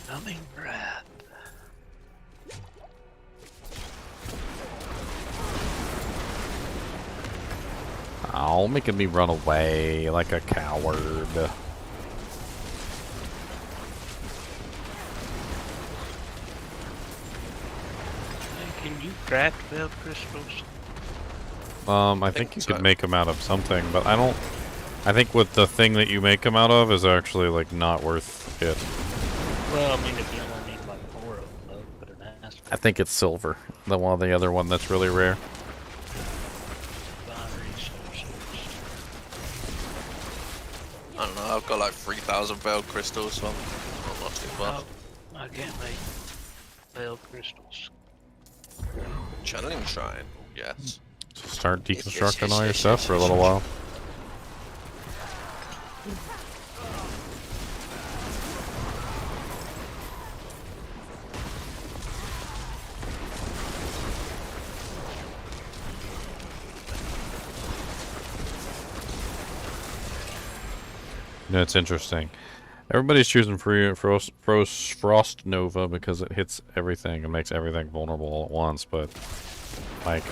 [SPEAKER 6] Numbing breath.
[SPEAKER 1] Oh, making me run away like a coward.
[SPEAKER 6] Can you craft veil crystals?
[SPEAKER 1] I think you could make them out of something, but I don't. I think with the thing that you make them out of is actually like not worth it.
[SPEAKER 6] Well, I mean, if you only need like 4 of them, though, put an ass.
[SPEAKER 1] I think it's silver. The other one that's really rare.
[SPEAKER 11] I don't know, I've got like 3,000 veil crystals, so I'm not too bad.
[SPEAKER 6] I can't make veil crystals.
[SPEAKER 11] Channeling shrine, yes.
[SPEAKER 1] Start deconstructing all your stuff for a little while. You know, it's interesting. Everybody's choosing Frost Nova because it hits everything and makes everything vulnerable all at once, but, like,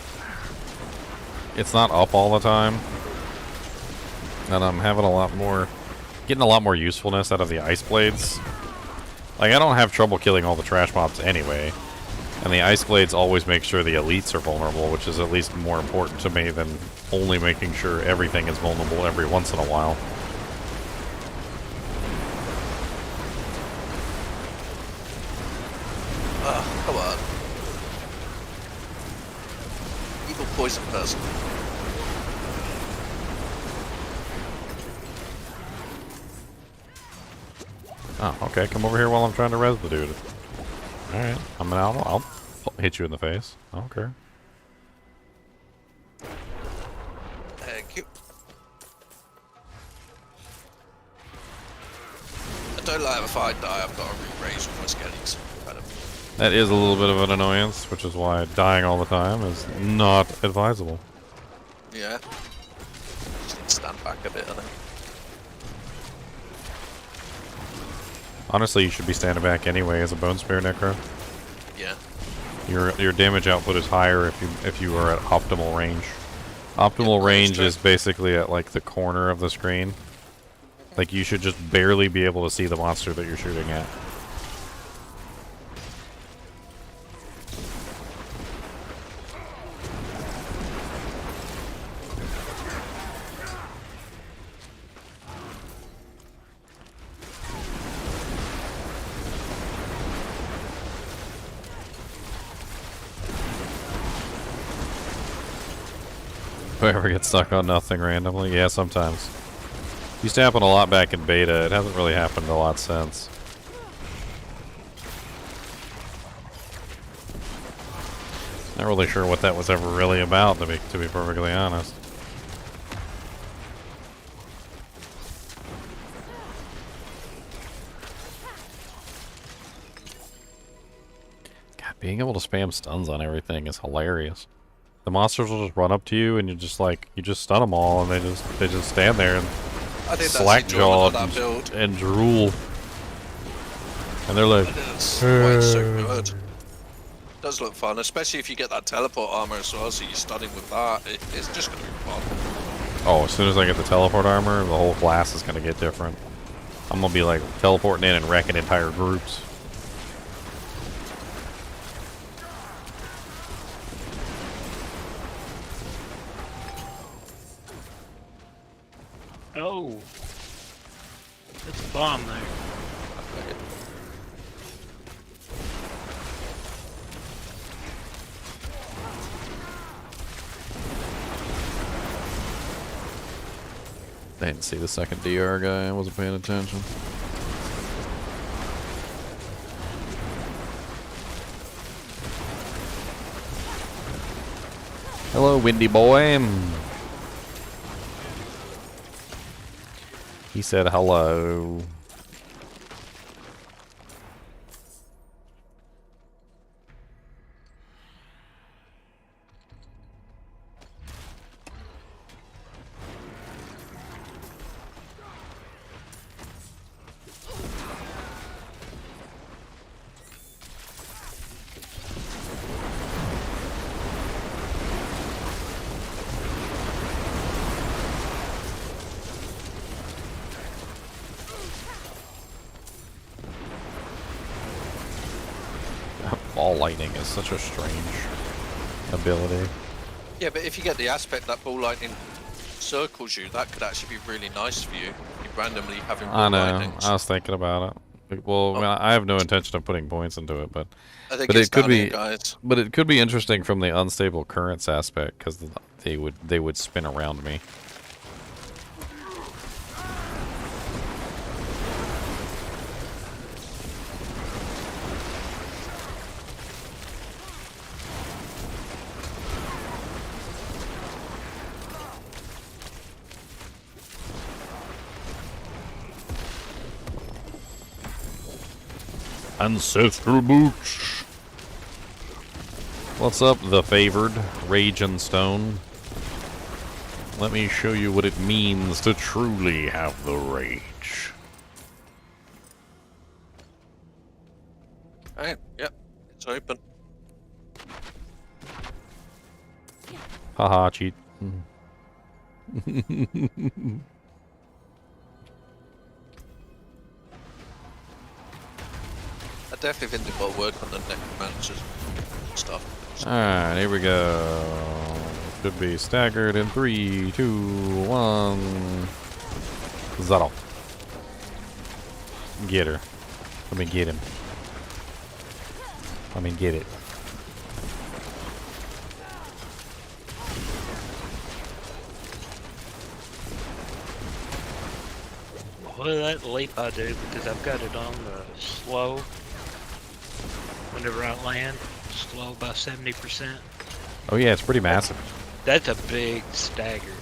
[SPEAKER 1] it's not up all the time. And I'm having getting a lot more usefulness out of the Ice Blades. Like, I don't have trouble killing all the trash mobs anyway. And the Ice Blades always make sure the elites are vulnerable, which is at least more important to me than only making sure everything is vulnerable every once in a while.
[SPEAKER 11] Come on. Evil poison person.
[SPEAKER 1] Oh, okay. Come over here while I'm trying to res the dude. Alright. I'll hit you in the face. I don't care.
[SPEAKER 11] Thank you. I don't like if I die, I've got to re-raise all my skellies.
[SPEAKER 1] That is a little bit of an annoyance, which is why dying all the time is not advisable.
[SPEAKER 11] Yeah. Just need to stand back a bit, I think.
[SPEAKER 1] Honestly, you should be standing back anyway as a Bone Spear Necro.
[SPEAKER 11] Yeah.
[SPEAKER 1] Your damage output is higher if you are at optimal range. Optimal range is basically at like the corner of the screen. Like you should just barely be able to see the monster that you're shooting at. Whoever gets stuck on nothing randomly? Yeah, sometimes. Used to happen a lot back in beta. It hasn't really happened a lot since. Not really sure what that was ever really about, to be perfectly honest. God, being able to spam stuns on everything is hilarious. The monsters will just run up to you, and you just stun them all, and they just stand there and slack-jawed and drool. And they're like,
[SPEAKER 11] It's so good. It does look fun, especially if you get that teleport armor as well, so you're stunning with that. It's just going to be fun.
[SPEAKER 1] oh, as soon as I get the teleport armor, the whole class is going to get different. I'm going to be like teleporting in and wrecking entire groups.
[SPEAKER 6] Oh, it's a bomb there.
[SPEAKER 1] I didn't see the second DR guy. I wasn't paying attention. Hello, Windy boy. He said hello. Ball lightning is such a strange ability.
[SPEAKER 11] Yeah, but if you get the aspect that ball lightning circles you, that could actually be really nice for you. You randomly having ball
[SPEAKER 1] I know.
[SPEAKER 11] lightnings.
[SPEAKER 1] I was thinking about it. Well, I mean, I have no intention of putting points into it, but
[SPEAKER 11] it could be.
[SPEAKER 1] But it could be interesting from the unstable currents aspect because they would spin around me. Ancestral boots. What's up, the favored? Rage and Stone. Let me show you what it means to truly have the rage.
[SPEAKER 11] Alright, yep, it's open.
[SPEAKER 1] Haha, cheat.
[SPEAKER 11] I definitely think they've got to work on the Necromancer stuff.
[SPEAKER 1] Alright, here we go. Should be staggered in 3, 2, 1. Zero. Get her. Let me get him. Let me get it.
[SPEAKER 6] What did that leap I do? Because I've got it on the slow. Whenever I land, slow by 70%.
[SPEAKER 1] Oh yeah, it's pretty massive.
[SPEAKER 6] That's a big stagger.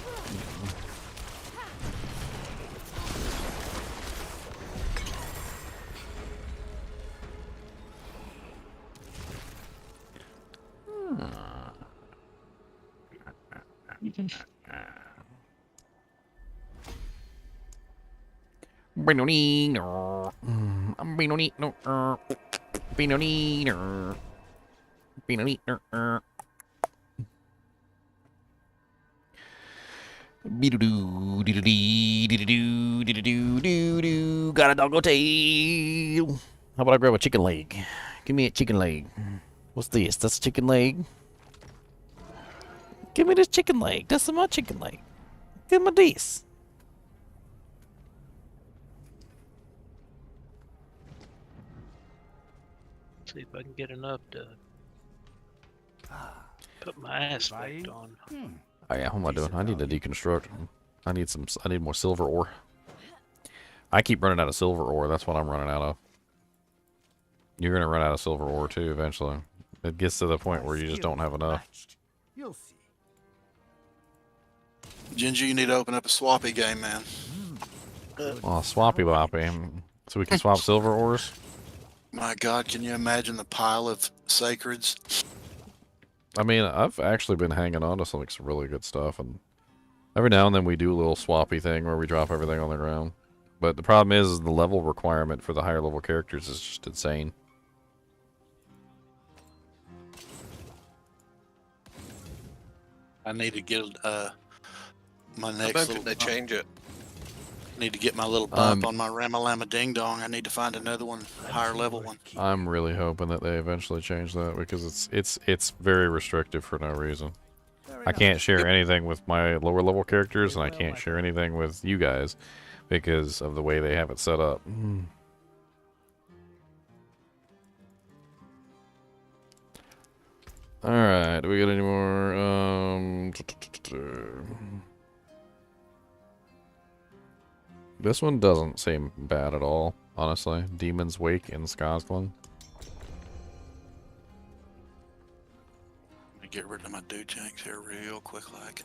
[SPEAKER 8] Got a doggo tail. How about I grab a chicken leg? Give me a chicken leg. What's this? That's a chicken leg. Give me this chicken leg. That's my chicken leg. Give me this.
[SPEAKER 6] See if I can get enough to put my aspect on.
[SPEAKER 1] Oh yeah, what am I doing? I need to deconstruct. I need more silver ore. I keep running out of silver ore. That's what I'm running out of. You're gonna run out of silver ore too eventually. It gets to the point where you just don't have enough.
[SPEAKER 12] You'll see.
[SPEAKER 14] Ginger, you need to open up a swappy game, man.
[SPEAKER 1] Oh, swappy boppy. So we can swap silver ores?
[SPEAKER 14] My God, can you imagine the pile of sacreds?
[SPEAKER 1] I mean, I've actually been hanging on to some really good stuff, and every now and then we do a little swappy thing where we drop everything on the ground. But the problem is the level requirement for the higher level characters is just insane.
[SPEAKER 14] I need to get my next.
[SPEAKER 11] I don't think they change it.
[SPEAKER 14] Need to get my little bump on my Ramalama Ding Dong. I need to find another one, higher level one.
[SPEAKER 1] I'm really hoping that they eventually change that because it's very restrictive for no reason. I can't share anything with my lower level characters, and I can't share anything with you guys because of the way they have it set up. Alright, do we get any more? This one doesn't seem bad at all, honestly. Demon's Wake in Scotland.
[SPEAKER 14] Let me get rid of my Dujanks here real quick, like.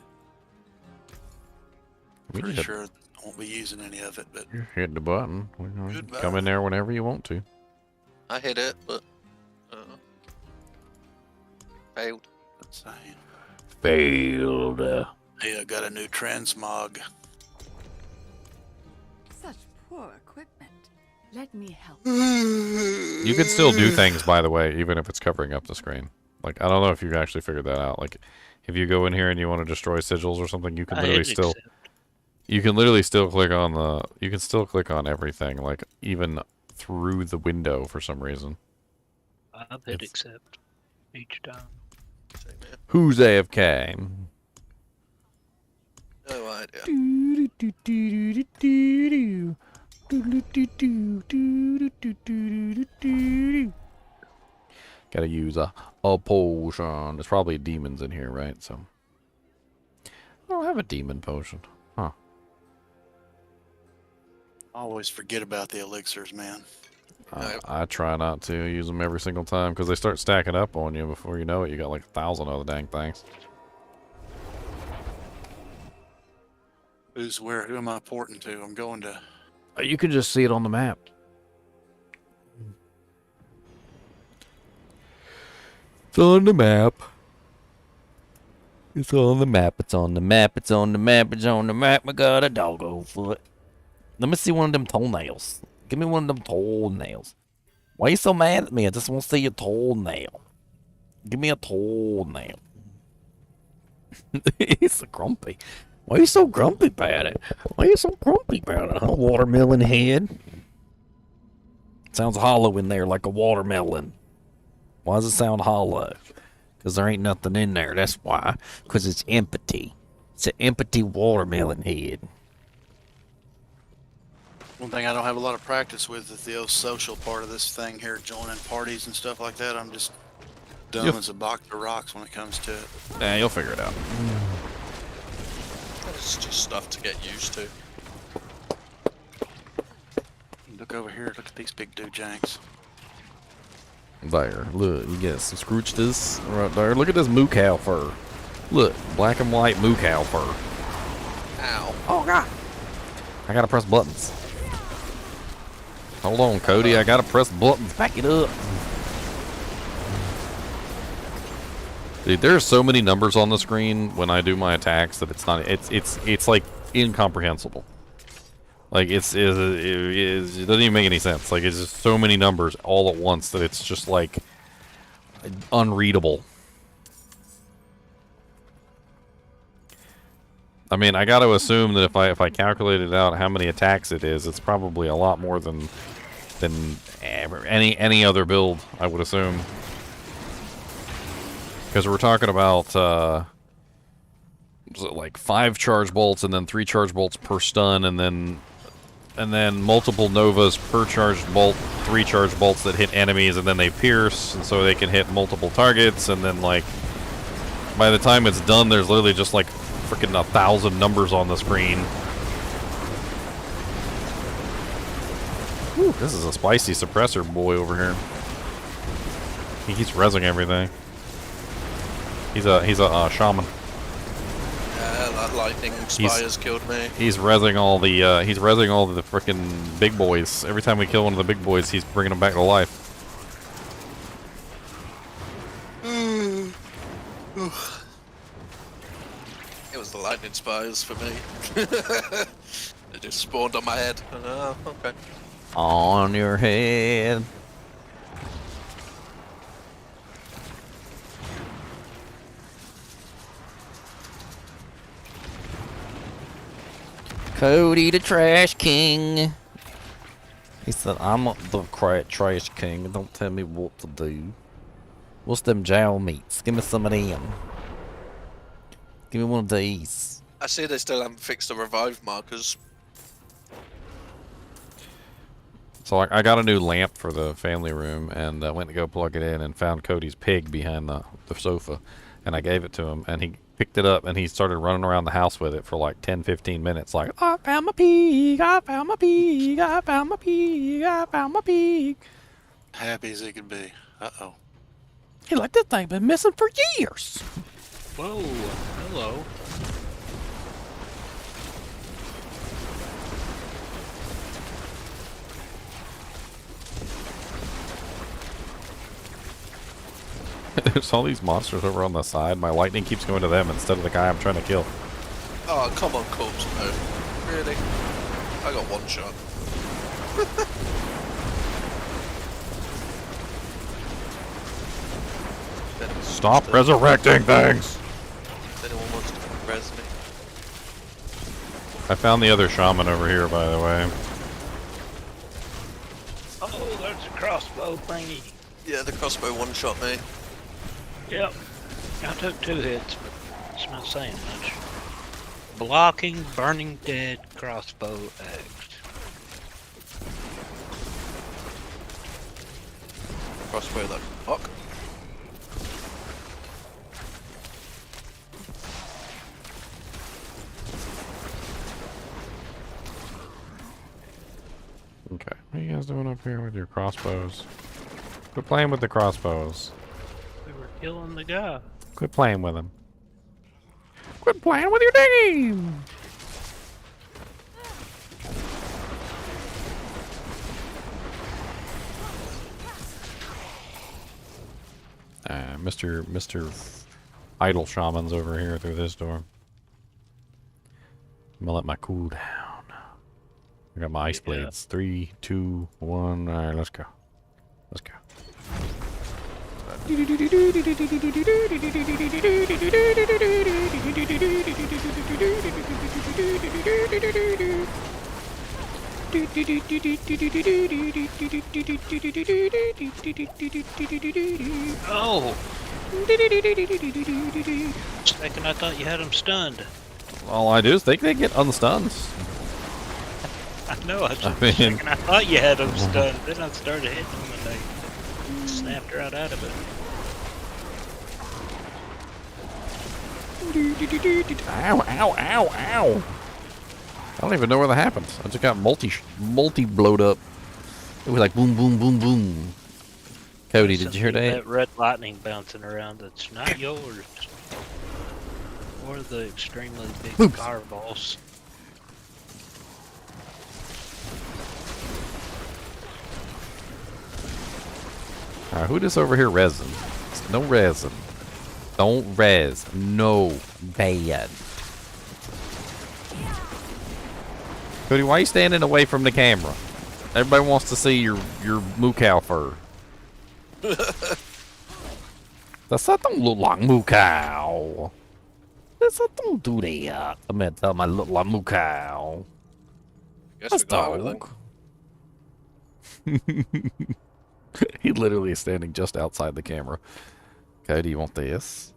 [SPEAKER 1] We
[SPEAKER 14] Pretty
[SPEAKER 1] just
[SPEAKER 14] sure I won't be using any of it, but
[SPEAKER 1] hit the button.
[SPEAKER 14] Goodbye.
[SPEAKER 1] Come in there whenever you want to.
[SPEAKER 11] I hit it, but failed.
[SPEAKER 1] Failed.
[SPEAKER 14] Hey, I got a new transmog.
[SPEAKER 13] Such poor equipment. Let me help.
[SPEAKER 1] You can still do things, by the way, even if it's covering up the screen. Like, I don't know if you actually figured that out. Like, if you go in here and you want to destroy sigils or something, you can literally still...
[SPEAKER 6] Accept.
[SPEAKER 1] You can literally still click on the... You can still click on everything, like, even through the window for some reason.
[SPEAKER 6] I've hit accept each time.
[SPEAKER 1] Who's AFK?
[SPEAKER 11] No idea.
[SPEAKER 1] Gotta use a potion. There's probably demons in here, right? So I don't have a demon potion. Huh.
[SPEAKER 14] I always forget about the elixirs, man.
[SPEAKER 1] I try not to use them every single time because they start stacking up on you. Before you know it, you got like 1,000 of the dang things.
[SPEAKER 14] Who's where? Who am I porting to? I'm going to...
[SPEAKER 1] You can just see it on the map. It's on the map. It's on the map. It's on the map. It's on the map. It's on the map. I got a doggo foot. Let me see one of them toenails. Give me one of them toenails. Why are you so mad at me? I just want to see your toenail. Give me a toenail. He's so grumpy. Why are you so grumpy about it? Why are you so grumpy about it, huh, watermelon head? Sounds hollow in there like a watermelon. Why does it sound hollow? Because there ain't nothing in there, that's why. Because it's empty. It's an empty watermelon head.
[SPEAKER 14] One thing I don't have a lot of practice with is the old social part of this thing here, joining parties and stuff like that. I'm just dumb as a box of rocks when it comes to it.
[SPEAKER 1] Nah, you'll figure it out.
[SPEAKER 11] It's just stuff to get used to.
[SPEAKER 14] Look over here. Look at these big Dujanks.
[SPEAKER 1] There, look, you get some scrooched right there. Look at this moo cow fur. Look, black and white moo cow fur.
[SPEAKER 11] Ow.
[SPEAKER 1] Oh, God. I gotta press buttons. Hold on, Cody. I gotta press buttons. Back it up. Dude, there's so many numbers on the screen when I do my attacks that it's not. It's like incomprehensible. Like it doesn't even make any sense. Like it's just so many numbers all at once that it's just like unreadable. I mean, I got to assume that if I calculated out how many attacks it is, it's probably a lot more than any other build, I would assume. Because we're talking about like 5 charge bolts and then 3 charge bolts per stun, and then multiple novas per charged bolt, 3 charge bolts that hit enemies and then they pierce, and so they can hit multiple targets, and then like by the time it's done, there's literally just like freaking 1,000 numbers on the screen. Whew, this is a spicy suppressor boy over here. He keeps rezzing everything. He's a shaman.
[SPEAKER 11] Yeah, that lightning spires killed me.
[SPEAKER 1] He's rezzing all the freaking big boys. Every time we kill one of the big boys, he's bringing them back to life.
[SPEAKER 11] It was the lightning spires for me. They just spawned on my head. Oh, okay.
[SPEAKER 1] On your head.
[SPEAKER 8] Cody the Trash King. He said, I'm the Trash King. Don't tell me what to do. What's them jowl meats? Give me some of them. Give me one of these.
[SPEAKER 11] I see they still haven't fixed the revive markers.
[SPEAKER 1] So I got a new lamp for the family room, and I went to go plug it in and found Cody's pig behind the sofa, and I gave it to him, and he picked it up and he started running around the house with it for like 10-15 minutes, like, I found my pig, I found my pig, I found my pig, I found my pig.
[SPEAKER 14] Happy as he could be. Uh-oh.
[SPEAKER 8] He like, this thing been missing for years.
[SPEAKER 6] Whoa, hello.
[SPEAKER 1] There's all these monsters over on the side. My lightning keeps going to them instead of the guy I'm trying to kill.
[SPEAKER 11] Oh, come on, corpse mode. Really? I got one shot.
[SPEAKER 1] Stop resurrecting things!
[SPEAKER 11] If anyone wants to res me.
[SPEAKER 1] I found the other shaman over here, by the way.
[SPEAKER 6] Oh, there's a crossbow thingy.
[SPEAKER 11] Yeah, the crossbow one-shot me.
[SPEAKER 6] Yep. I took 2 hits, but it's not saying much. Blocking, burning dead, crossbow X.
[SPEAKER 11] Crossbow that fuck.
[SPEAKER 1] Okay, what are you guys doing up here with your crossbows? Quit playing with the crossbows.
[SPEAKER 6] We were killing the guy.
[SPEAKER 1] Quit playing with them. Quit playing with your dinghy! Mr. Idle Shaman's over here through this door. I'm gonna let my cool down. I got my ice blades. 3, 2, 1. Alright, let's go. Let's go.
[SPEAKER 6] Oh! Second, I thought you had him stunned.
[SPEAKER 1] All I do is think they get unstunned.
[SPEAKER 6] I know, I thought you had them stunned. Then I started hitting them and they snapped right out of it.
[SPEAKER 1] Ow, ow, ow, ow. I don't even know where that happened. I just got multi blowed up. It was like boom, boom, boom, boom. Cody, did you hear that?
[SPEAKER 6] That red lightning bouncing around that's not yours. Or the extremely big
[SPEAKER 1] Oops.
[SPEAKER 6] fireballs.
[SPEAKER 1] Alright, who this over here resin? No resin. Don't res. No. Bad. Cody, why are you standing away from the camera? Everybody wants to see your moo cow fur. That don't look like moo cow. That don't do that. I'm gonna tell him I look like moo cow.
[SPEAKER 11] Guess we got everything.
[SPEAKER 1] He literally is standing just outside the camera. Okay, do you want this?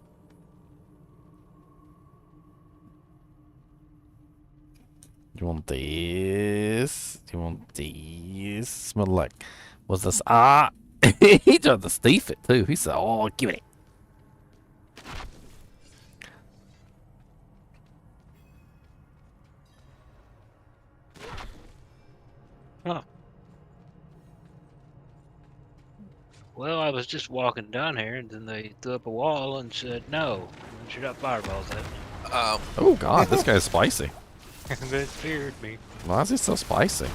[SPEAKER 1] Do you want this? Do you want this? Smell like, what's this? Ah! He tried to steef it too. He said, oh, give it.
[SPEAKER 6] Huh. Well, I was just walking down here, and then they threw up a wall and said no. And shoot up fireballs at me.
[SPEAKER 1] Oh god, this guy's spicy.
[SPEAKER 6] That scared me.
[SPEAKER 1] Why is he so spicy?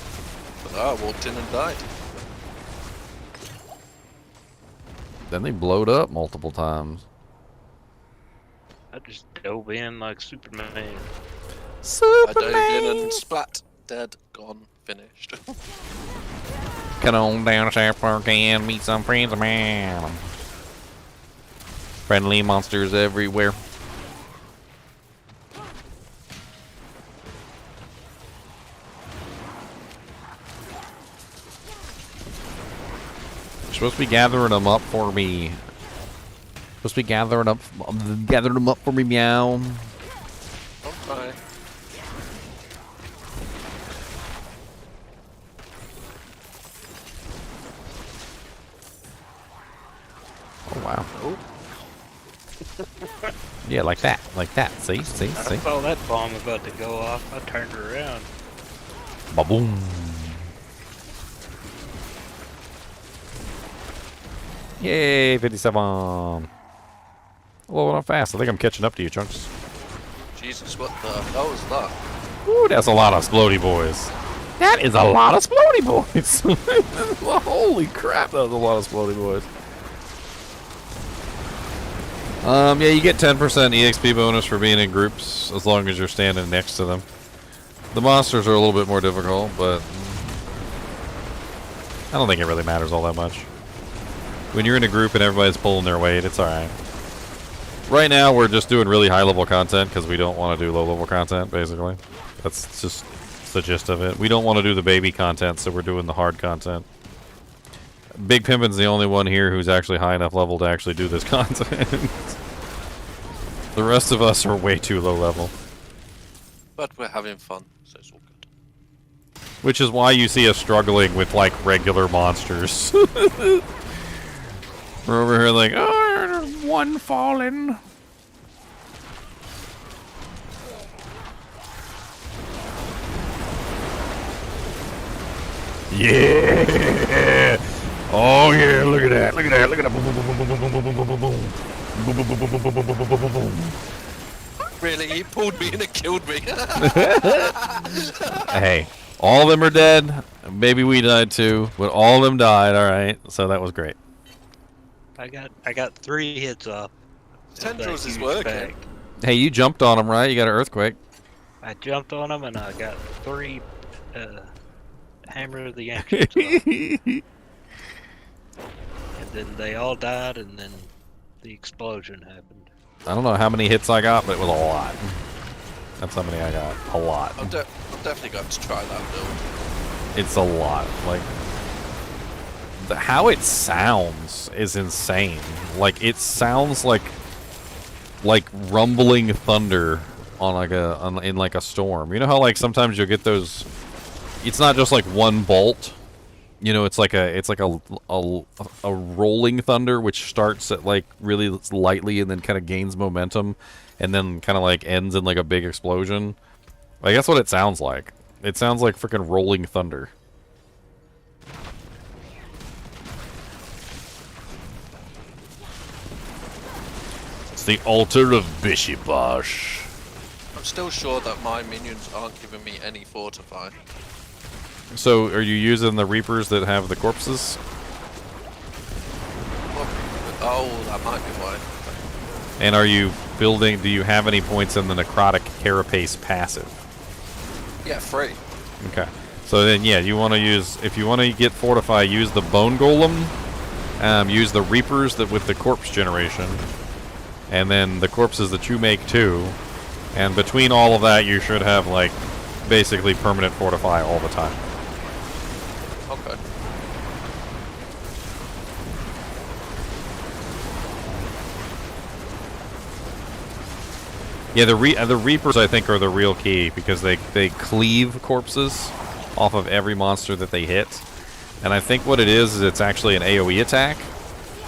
[SPEAKER 11] I walked in and died.
[SPEAKER 1] Then they blowed up multiple times.
[SPEAKER 6] I just dove in like Superman.
[SPEAKER 11] I dove in and splat. Dead. Gone. Finished.
[SPEAKER 8] Come on down to South Park and meet some friends of mine. Friendly monsters everywhere.
[SPEAKER 1] You're supposed to be gathering them up for me. Supposed to be gathering them up for me, meow.
[SPEAKER 11] Okay.
[SPEAKER 1] Oh wow. Yeah, like that. Like that. See?
[SPEAKER 6] I saw that bomb about to go off. I turned around.
[SPEAKER 1] Ba-boom. Yay, 57. Well, I'm fast. I think I'm catching up to you, Chunks.
[SPEAKER 11] Jesus, what the hell was that?
[SPEAKER 1] Ooh, that's a lot of splody boys. That is a lot of splody boys. Holy crap, that was a lot of splody boys. Yeah, you get 10% EXP bonus for being in groups as long as you're standing next to them. The monsters are a little bit more difficult, but I don't think it really matters all that much. When you're in a group and everybody's pulling their weight, it's alright. Right now, we're just doing really high-level content because we don't want to do low-level content, basically. That's just the gist of it. We don't want to do the baby content, so we're doing the hard content. Big Pimpin's the only one here who's actually high enough level to actually do this content. The rest of us are way too low level.
[SPEAKER 11] But we're having fun, so it's all good.
[SPEAKER 1] Which is why you see us struggling with, like, regular monsters. We're over here like, oh, one fallen. Yeah! Oh yeah, look at that, look at that, look at that. Boom, boom, boom, boom, boom, boom, boom, boom, boom, boom. Boom, boom, boom, boom, boom, boom, boom, boom, boom, boom.
[SPEAKER 11] Really, he pulled me and it killed me.
[SPEAKER 1] Hey, all of them are dead. Maybe we died too, but all of them died, alright. So that was great.
[SPEAKER 6] I got 3 hits off.
[SPEAKER 11] Tendrils is working.
[SPEAKER 6] Bag.
[SPEAKER 1] Hey, you jumped on him, right? You got an earthquake.
[SPEAKER 6] I jumped on him and I got 3 hammer of the ancestral. And then they all died, and then the explosion happened.
[SPEAKER 1] I don't know how many hits I got, but it was a lot. That's how many I got. A lot.
[SPEAKER 11] I'm definitely going to try that build.
[SPEAKER 1] It's a lot. Like, how it sounds is insane. Like, it sounds like rumbling thunder on like in like a storm. You know how like sometimes you'll get those. It's not just like one bolt. You know, it's like a rolling thunder which starts at like really lightly and then kind of gains momentum and then kind of like ends in like a big explosion. Like that's what it sounds like. It sounds like freaking rolling thunder. It's the altar of Bishibosh.
[SPEAKER 11] I'm still sure that my minions aren't giving me any fortify.
[SPEAKER 1] So, are you using the Reapers that have the corpses?
[SPEAKER 11] Oh, that might be why.
[SPEAKER 1] And are you building, do you have any points in the Necrotic Carapace passive?
[SPEAKER 11] Yeah, 3.
[SPEAKER 1] Okay. So then, yeah, you want to use, if you want to get Fortify, use the Bone Golem, use the Reapers that with the corpse generation, and then the corpses that you make too, and between all of that you should have, like, basically permanent Fortify all the time.
[SPEAKER 11] Okay.
[SPEAKER 1] Yeah, the Reapers I think are the real key because they cleave corpses off of every monster that they hit, and I think what it is it's actually an AOE attack,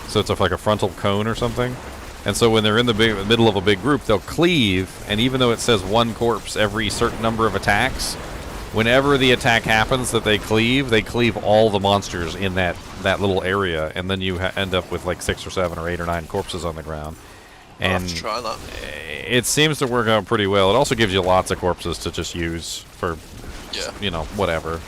[SPEAKER 1] so it's like a frontal cone or something, and so when they're in the middle of a big group they'll cleave, and even though it says one corpse every certain number of attacks, whenever the attack happens that they cleave all the monsters in that little area, and then you end up with like 6 or 7 or 8 or 9 corpses on the ground. And
[SPEAKER 11] I'll have to try that.
[SPEAKER 1] it seems to work out pretty well. It also gives you lots of corpses to just use for, you know, whatever.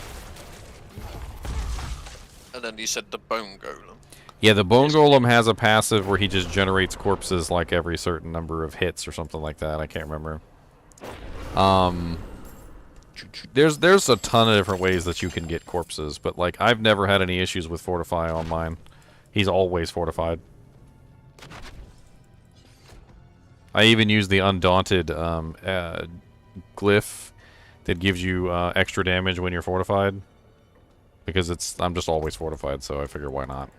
[SPEAKER 11] And then you said the bone golem.
[SPEAKER 1] Yeah, the bone golem has a passive where he just generates corpses like every certain number of hits or something like that. I can't remember. There's a ton of different ways that you can get corpses, but like I've never had any issues with Fortify on mine. He's always fortified. I even use the Undaunted glyph that gives you extra damage when you're fortified, because I'm just always fortified, so I figure why not.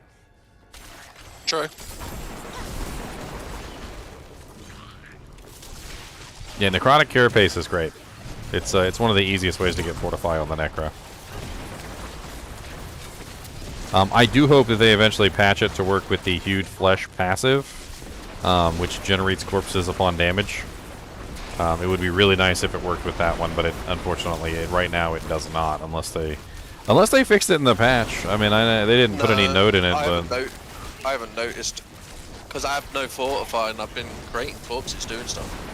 [SPEAKER 11] True.
[SPEAKER 1] Yeah, Necrotic Carapace is great. It's one of the easiest ways to get Fortify on the Necro. I do hope that they eventually patch it to work with the Hewed Flesh passive, which generates corpses upon damage. It would be really nice if it worked with that one, but unfortunately, right now it does not, unless they fixed it in the patch. I mean, they didn't put any note in it, but
[SPEAKER 11] I haven't noticed, because I have no Fortify and I've been creating corpses doing stuff.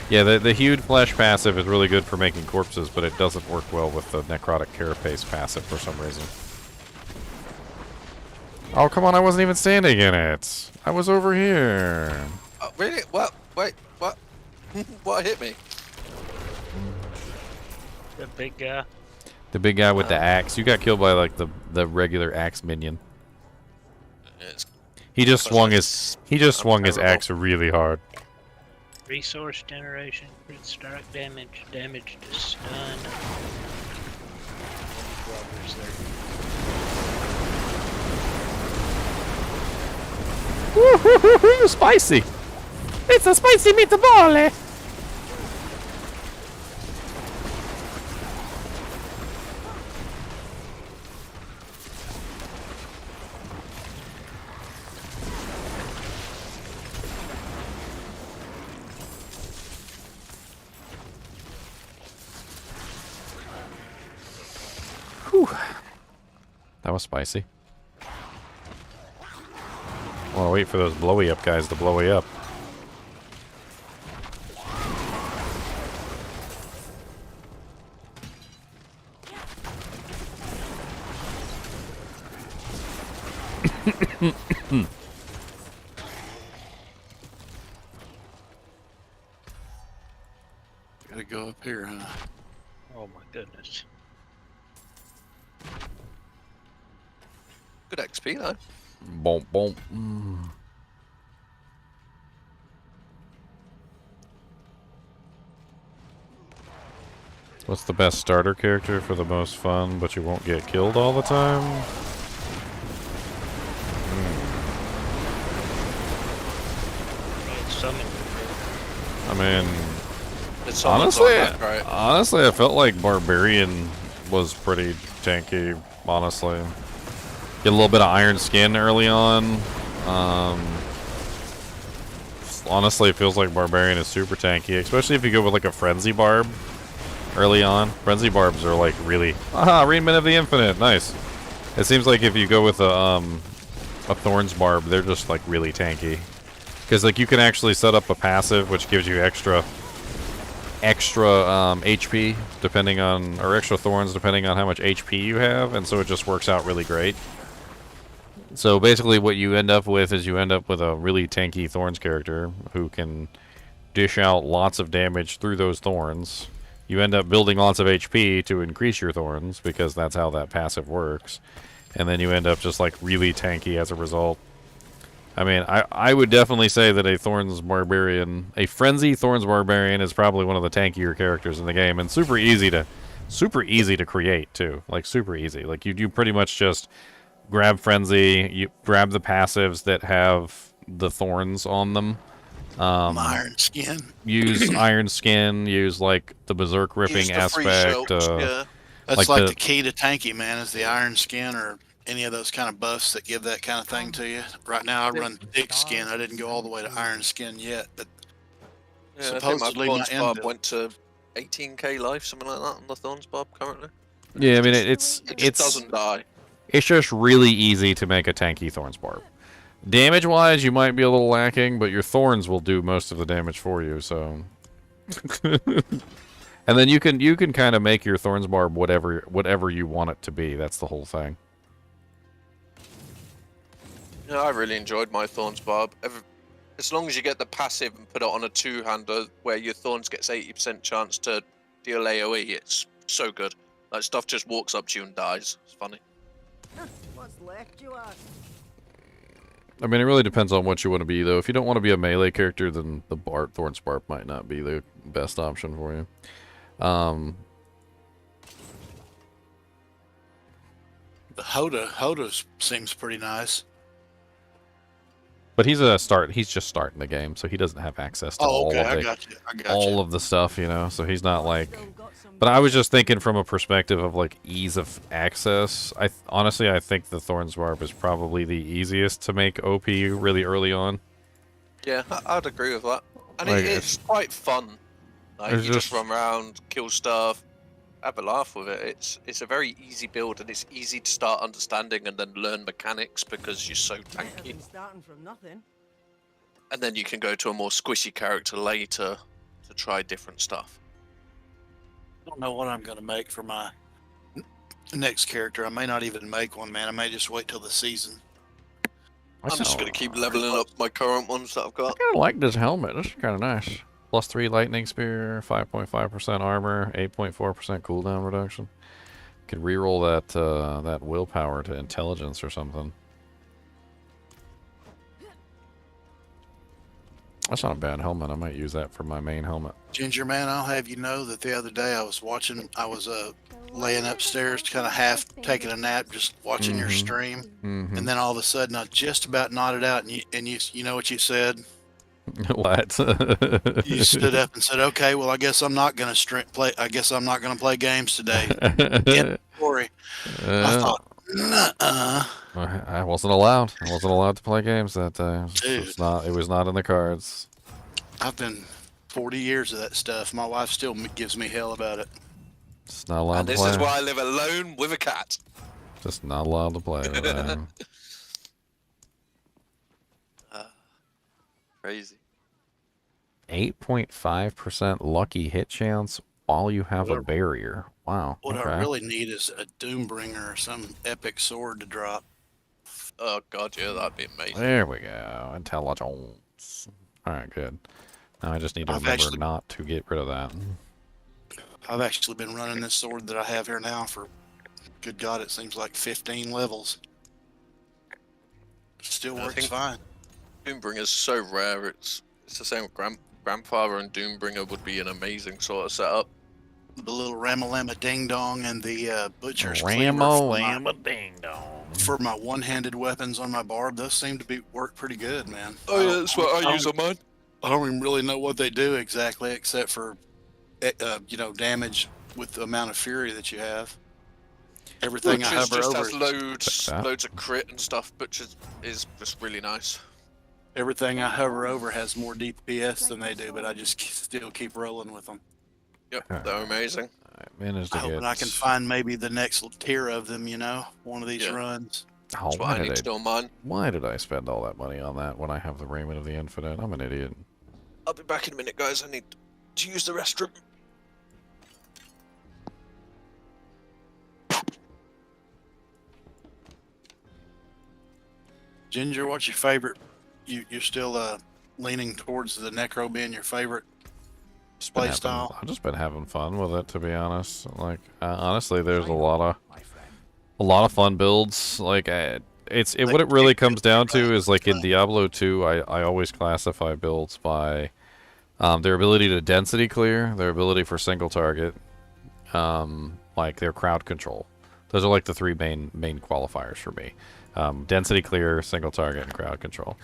[SPEAKER 1] Yeah, the Hewed Flesh passive is really good for making corpses, but it doesn't work well with the Necrotic Carapace passive for some reason. Oh, come on, I wasn't even standing in it. I was over here.
[SPEAKER 11] Oh, really? What? Wait, what? What hit me?
[SPEAKER 6] The big guy.
[SPEAKER 1] The big guy with the axe. You got killed by like the regular axe minion. He just swung his axe really hard.
[SPEAKER 6] Resource generation, crit strike damage, damage to stun.
[SPEAKER 1] Woo-hoo-hoo-hoo, spicy! It's a spicy meatball! Whew. That was spicy. Well, wait for those blowy up guys to blowy up.
[SPEAKER 14] Gotta go up here, huh?
[SPEAKER 6] Oh my goodness.
[SPEAKER 11] Good XP though.
[SPEAKER 1] Boom, boom. What's the best starter character for the most fun, but you won't get killed all the time? I mean, honestly, I felt like Barbarian was pretty tanky, honestly. Get a little bit of Iron Skin early on. Honestly, it feels like Barbarian is super tanky, especially if you go with like a Frenzy Barb early on. Frenzy Barbs are like really... Aha, Arraignment of the Infinite, nice. It seems like if you go with a Thorns Barb, they're just like really tanky. Because like you can actually set up a passive which gives you extra HP depending on, or extra thorns depending on how much HP you have, and so it just works out really great. So basically what you end up with is you end up with a really tanky Thorns character who can dish out lots of damage through those thorns. You end up building lots of HP to increase your thorns because that's how that passive works. And then you end up just like really tanky as a result. I mean, I would definitely say that a Frenzy Thorns Barbarian is probably one of the tankier characters in the game, and super easy to create too. Like super easy. Like you pretty much just grab Frenzy, you grab the passives that have the thorns on them.
[SPEAKER 14] Iron Skin.
[SPEAKER 1] Use Iron Skin. Use like the Berserk Ripping aspect.
[SPEAKER 14] Yeah. That's like the key to tanky, man, is the Iron Skin or any of those kind of buffs that give that kind of thing to you. Right now I run Thick Skin. I didn't go all the way to Iron Skin yet, but
[SPEAKER 11] yeah,
[SPEAKER 14] supposedly
[SPEAKER 11] I think my went to 18k life, something like that on the Thorns Barb currently.
[SPEAKER 1] Yeah, I mean
[SPEAKER 11] it just doesn't die.
[SPEAKER 1] It's just really easy to make a tanky Thorns Barb. Damage-wise, you might be a little lacking, but your thorns will do most of the damage for you. So, and then you can kind of make your Thorns Barb whatever you want it to be. That's the whole thing.
[SPEAKER 11] Yeah, I really enjoyed my Thorns Barb. As long as you get the passive and put it on a two-hander where your Thorns gets 80% chance to deal AoE, it's so good. Like, stuff just walks up to you and dies. It's funny.
[SPEAKER 4] What's left, you ask?
[SPEAKER 1] I mean, it really depends on what you want to be, though. If you don't want to be a melee character, then the Thorns Barb might not be the best option for you.
[SPEAKER 14] The Hoda seems pretty nice.
[SPEAKER 1] But he's just starting the game, so he doesn't have access to all of the stuff, you know. So he's not like. But I was just thinking from a perspective of like ease of access. Honestly, I think the Thorns Barb is probably the easiest to make OP really early on.
[SPEAKER 11] Yeah, I'd agree with that. And
[SPEAKER 1] Like,
[SPEAKER 11] it's quite fun. Like, you just run around, kill stuff, have a laugh with it. It's a very easy build, and it's easy to start understanding and then learn mechanics because you're so tanky.
[SPEAKER 4] Starting from nothing.
[SPEAKER 11] And then you can go to a more squishy character later to try different stuff.
[SPEAKER 14] I don't know what I'm going to make for my next character. I may not even make one, man. I may just wait till the season.
[SPEAKER 11] I'm just going to keep leveling up my current ones that I've got.
[SPEAKER 1] I kind of like this helmet. This is kind of nice. +3 lightning spear, 5.5% armor, 8.4% cooldown reduction. Could reroll that willpower to intelligence or something. That's not a bad helmet. I might use that for my main helmet.
[SPEAKER 14] Ginger man, I'll have you know that the other day I was laying upstairs, kind of half taking a nap, just watching your stream, and then all of a sudden I just about nodded out, and you know what you said?
[SPEAKER 1] What?
[SPEAKER 14] You stood up and said, "Okay, well, I guess I'm not gonna play. I guess I'm not gonna play games today." Story. I thought, nuh-uh.
[SPEAKER 1] I wasn't allowed. I wasn't allowed to play games that day.
[SPEAKER 14] Dude.
[SPEAKER 1] It was not in the cards.
[SPEAKER 14] I've been 40 years of that stuff. My wife still gives me hell about it.
[SPEAKER 1] Just not allowed
[SPEAKER 11] And
[SPEAKER 1] to
[SPEAKER 11] this
[SPEAKER 1] play.
[SPEAKER 11] is why I live alone with a cat.
[SPEAKER 1] Just not allowed to play.
[SPEAKER 11] Crazy.
[SPEAKER 1] 8.5% lucky hit chance while you have a barrier. Wow.
[SPEAKER 14] What
[SPEAKER 1] okay.
[SPEAKER 14] I really need is a Doombringer or some epic sword to drop.
[SPEAKER 11] Oh god, yeah, that'd be amazing.
[SPEAKER 1] There we go. Intelligence. Alright, good. Now I just need to remember not to get rid of that.
[SPEAKER 14] I've actually been running this sword that I have here now for, good god, it seems like 15 levels. Still works fine.
[SPEAKER 11] Doombringer's so rare. It's the same with Grandfather, and Doombringer would be an amazing sort of setup.
[SPEAKER 14] The little Ramalama Ding Dong and the Butcher's
[SPEAKER 1] Ramalama Ding Dong.
[SPEAKER 14] For my one-handed weapons on my barb, those seem to work pretty good, man.
[SPEAKER 11] Oh yeah, that's what I use on mine.
[SPEAKER 14] I don't even really know what they do exactly, except for damage with the amount of fury that you have. Everything I hover
[SPEAKER 11] just
[SPEAKER 14] over
[SPEAKER 11] has loads of crit and stuff, which is just really nice.
[SPEAKER 14] Everything I hover over has more DPS than they do, but I just still keep rolling with them.
[SPEAKER 11] Yep, they're amazing.
[SPEAKER 14] I hope I can find maybe the next tier of them, one of these runs.
[SPEAKER 1] Oh, why did I spend all that money on that when I have the Raiment of the Infinite? I'm an idiot.
[SPEAKER 11] I'll be back in a minute, guys. I need to use the restroom.
[SPEAKER 14] Ginger, what's your favorite? You're still leaning towards the Necro being your favorite play style?
[SPEAKER 1] I've just been having fun with it, to be honest. Like, honestly, there's a lot of fun builds. Like, what it really comes down to is, like, in Diablo 2, I always classify builds by their ability to density clear, their ability for single target, like their crowd control. Those are like the three main qualifiers for me. Density clear, single target, and crowd control.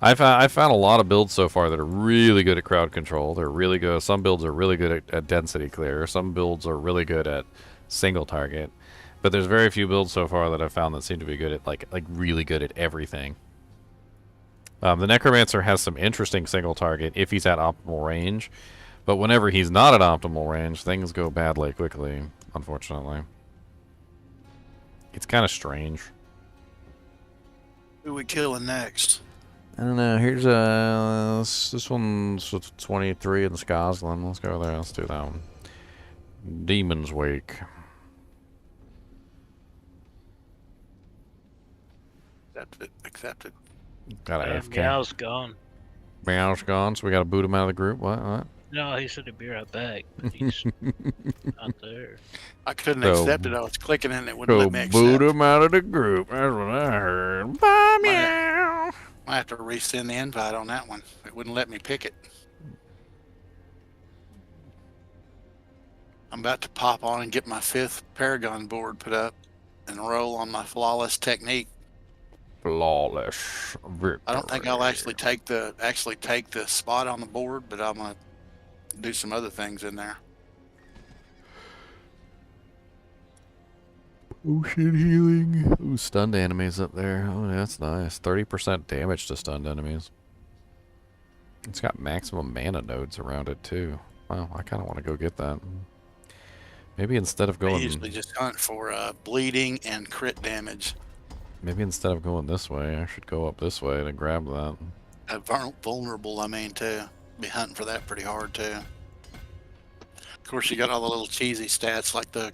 [SPEAKER 1] I've found a lot of builds so far that are really good at crowd control. They're really good. Some builds are really good at density clear. Some builds are really good at single target. But there's very few builds so far that I've found that seem to be good at like really good at everything. The Necromancer has some interesting single target if he's at optimal range, But whenever he's not at optimal range, things go badly quickly, unfortunately. It's kind of strange.
[SPEAKER 14] Who we killing next?
[SPEAKER 1] I don't know. Here's this one's 23 in Scotland. Let's go there. Let's do that one. Demon's Wake.
[SPEAKER 14] Accepted.
[SPEAKER 1] Got a AFK.
[SPEAKER 6] Meow's gone.
[SPEAKER 1] Meow's gone, so we gotta boot him out of the group. What?
[SPEAKER 6] No, he said he'd be right back, but he's not there.
[SPEAKER 14] I couldn't
[SPEAKER 1] So-
[SPEAKER 14] accept it. I was clicking and it wouldn't
[SPEAKER 1] Go
[SPEAKER 14] let me accept.
[SPEAKER 1] boot him out of the group. That's what I heard. Bye, meow.
[SPEAKER 14] I have to resend the invite on that one. It wouldn't let me pick it. I'm about to pop on and get my 5th Paragon board put up and roll on my flawless technique.
[SPEAKER 1] Flawless victory.
[SPEAKER 14] I don't think I'll actually take the spot on the board, but I'm gonna do some other things in there.
[SPEAKER 1] Potion healing. Ooh, stunned enemies up there. Oh, that's nice. 30% damage to stunned enemies. It's got maximum mana nodes around it, too. Wow, I kind of want to go get that. Maybe instead of
[SPEAKER 14] I
[SPEAKER 1] going...
[SPEAKER 14] usually just hunt for bleeding and crit damage.
[SPEAKER 1] Maybe instead of going this way, I should go up this way to grab that.
[SPEAKER 14] Vulnerable, I mean, too. Be hunting for that pretty hard, too. Of course, you got all the little cheesy stats like the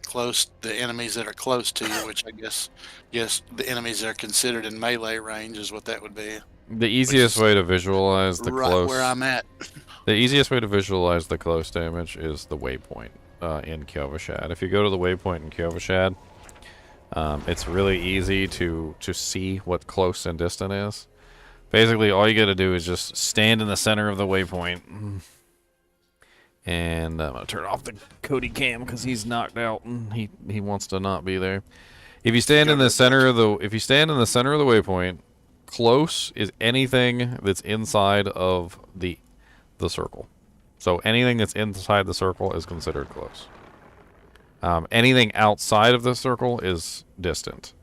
[SPEAKER 14] enemies that are close to you, which I guess the enemies that are considered in melee range is what that would be.
[SPEAKER 1] The easiest way to visualize the
[SPEAKER 14] right
[SPEAKER 1] close...
[SPEAKER 14] where I'm at.
[SPEAKER 1] The easiest way to visualize the close damage is the waypoint in Kyovashad. If you go to the waypoint in Kyovashad, it's really easy to see what close and distant is. Basically, all you gotta do is just stand in the center of the waypoint. And I'm gonna turn off the Cody cam because he's knocked out and he wants to not be there. If you stand in the center of the waypoint, close is anything that's inside of the circle. So anything that's inside the circle is considered close. Anything outside of the circle is distant.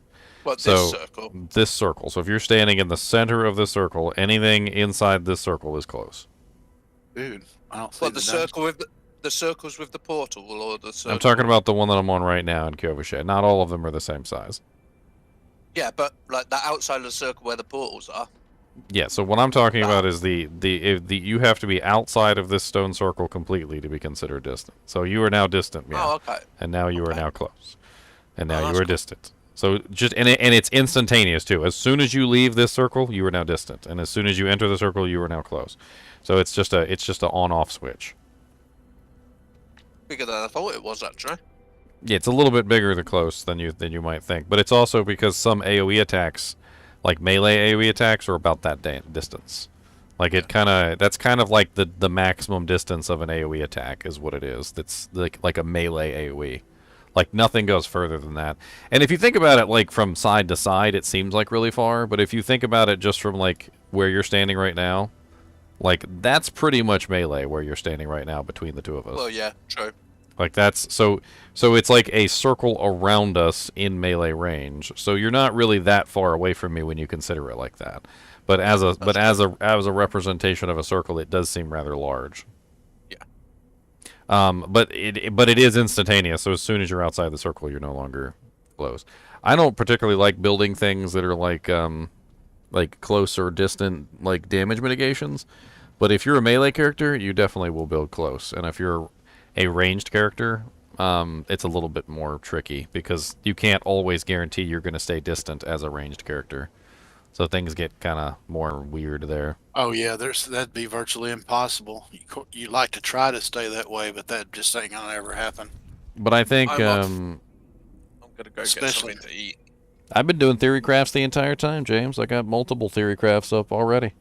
[SPEAKER 11] What,
[SPEAKER 1] so
[SPEAKER 11] this circle?
[SPEAKER 1] This circle. So if you're standing in the center of the circle, anything inside this circle is close.
[SPEAKER 14] Dude, I don't see
[SPEAKER 11] What, the circle with the circles with the portal, or the circle?
[SPEAKER 1] I'm talking about the one that I'm on right now in Kyovashad. Not all of them are the same size.
[SPEAKER 11] Yeah, but like the outside of the circle where the portals are.
[SPEAKER 1] Yeah, so what I'm talking about is the you have to be outside of this stone circle completely to be considered distant. So you are now distant, yeah.
[SPEAKER 11] Oh, okay.
[SPEAKER 1] And now you are now close. And now you are distant. So just and it's instantaneous too. As soon as you leave this circle, you are now distant, and as soon as you enter the circle, you are now close. So it's just a on-off switch.
[SPEAKER 11] Bigger than I thought it was, actually.
[SPEAKER 1] Yeah, it's a little bit bigger the close than you might think, but it's also because some AoE attacks, like melee AoE attacks, are about that distance. Like that's kind of like the maximum distance of an AoE attack is what it is. That's like a melee AoE. Like nothing goes further than that. And if you think about it like from side to side, it seems like really far, but if you think about it just from like where you're standing right now, like that's pretty much melee where you're standing right now between the two of us.
[SPEAKER 11] Well, yeah, true.
[SPEAKER 1] Like that's so it's like a circle around us in melee range. So you're not really that far away from me when you consider it like that. But as a representation of a circle, it does seem rather large.
[SPEAKER 11] Yeah.
[SPEAKER 1] But it is instantaneous. So as soon as you're outside the circle, you're no longer close. I don't particularly like building things that are like close or distant like damage mitigations. But if you're a melee character, you definitely will build close. And if you're a ranged character, it's a little bit more tricky because you can't always guarantee you're going to stay distant as a ranged character. So things get kind of more weird there.
[SPEAKER 14] Oh yeah, that'd be virtually impossible. You like to try to stay that way, but that just ain't gonna ever happen.
[SPEAKER 1] But I think
[SPEAKER 11] I'm gonna go get
[SPEAKER 14] especially-
[SPEAKER 11] something to eat.
[SPEAKER 1] I've been doing theory crafts the entire time, James. I got multiple theory crafts up already.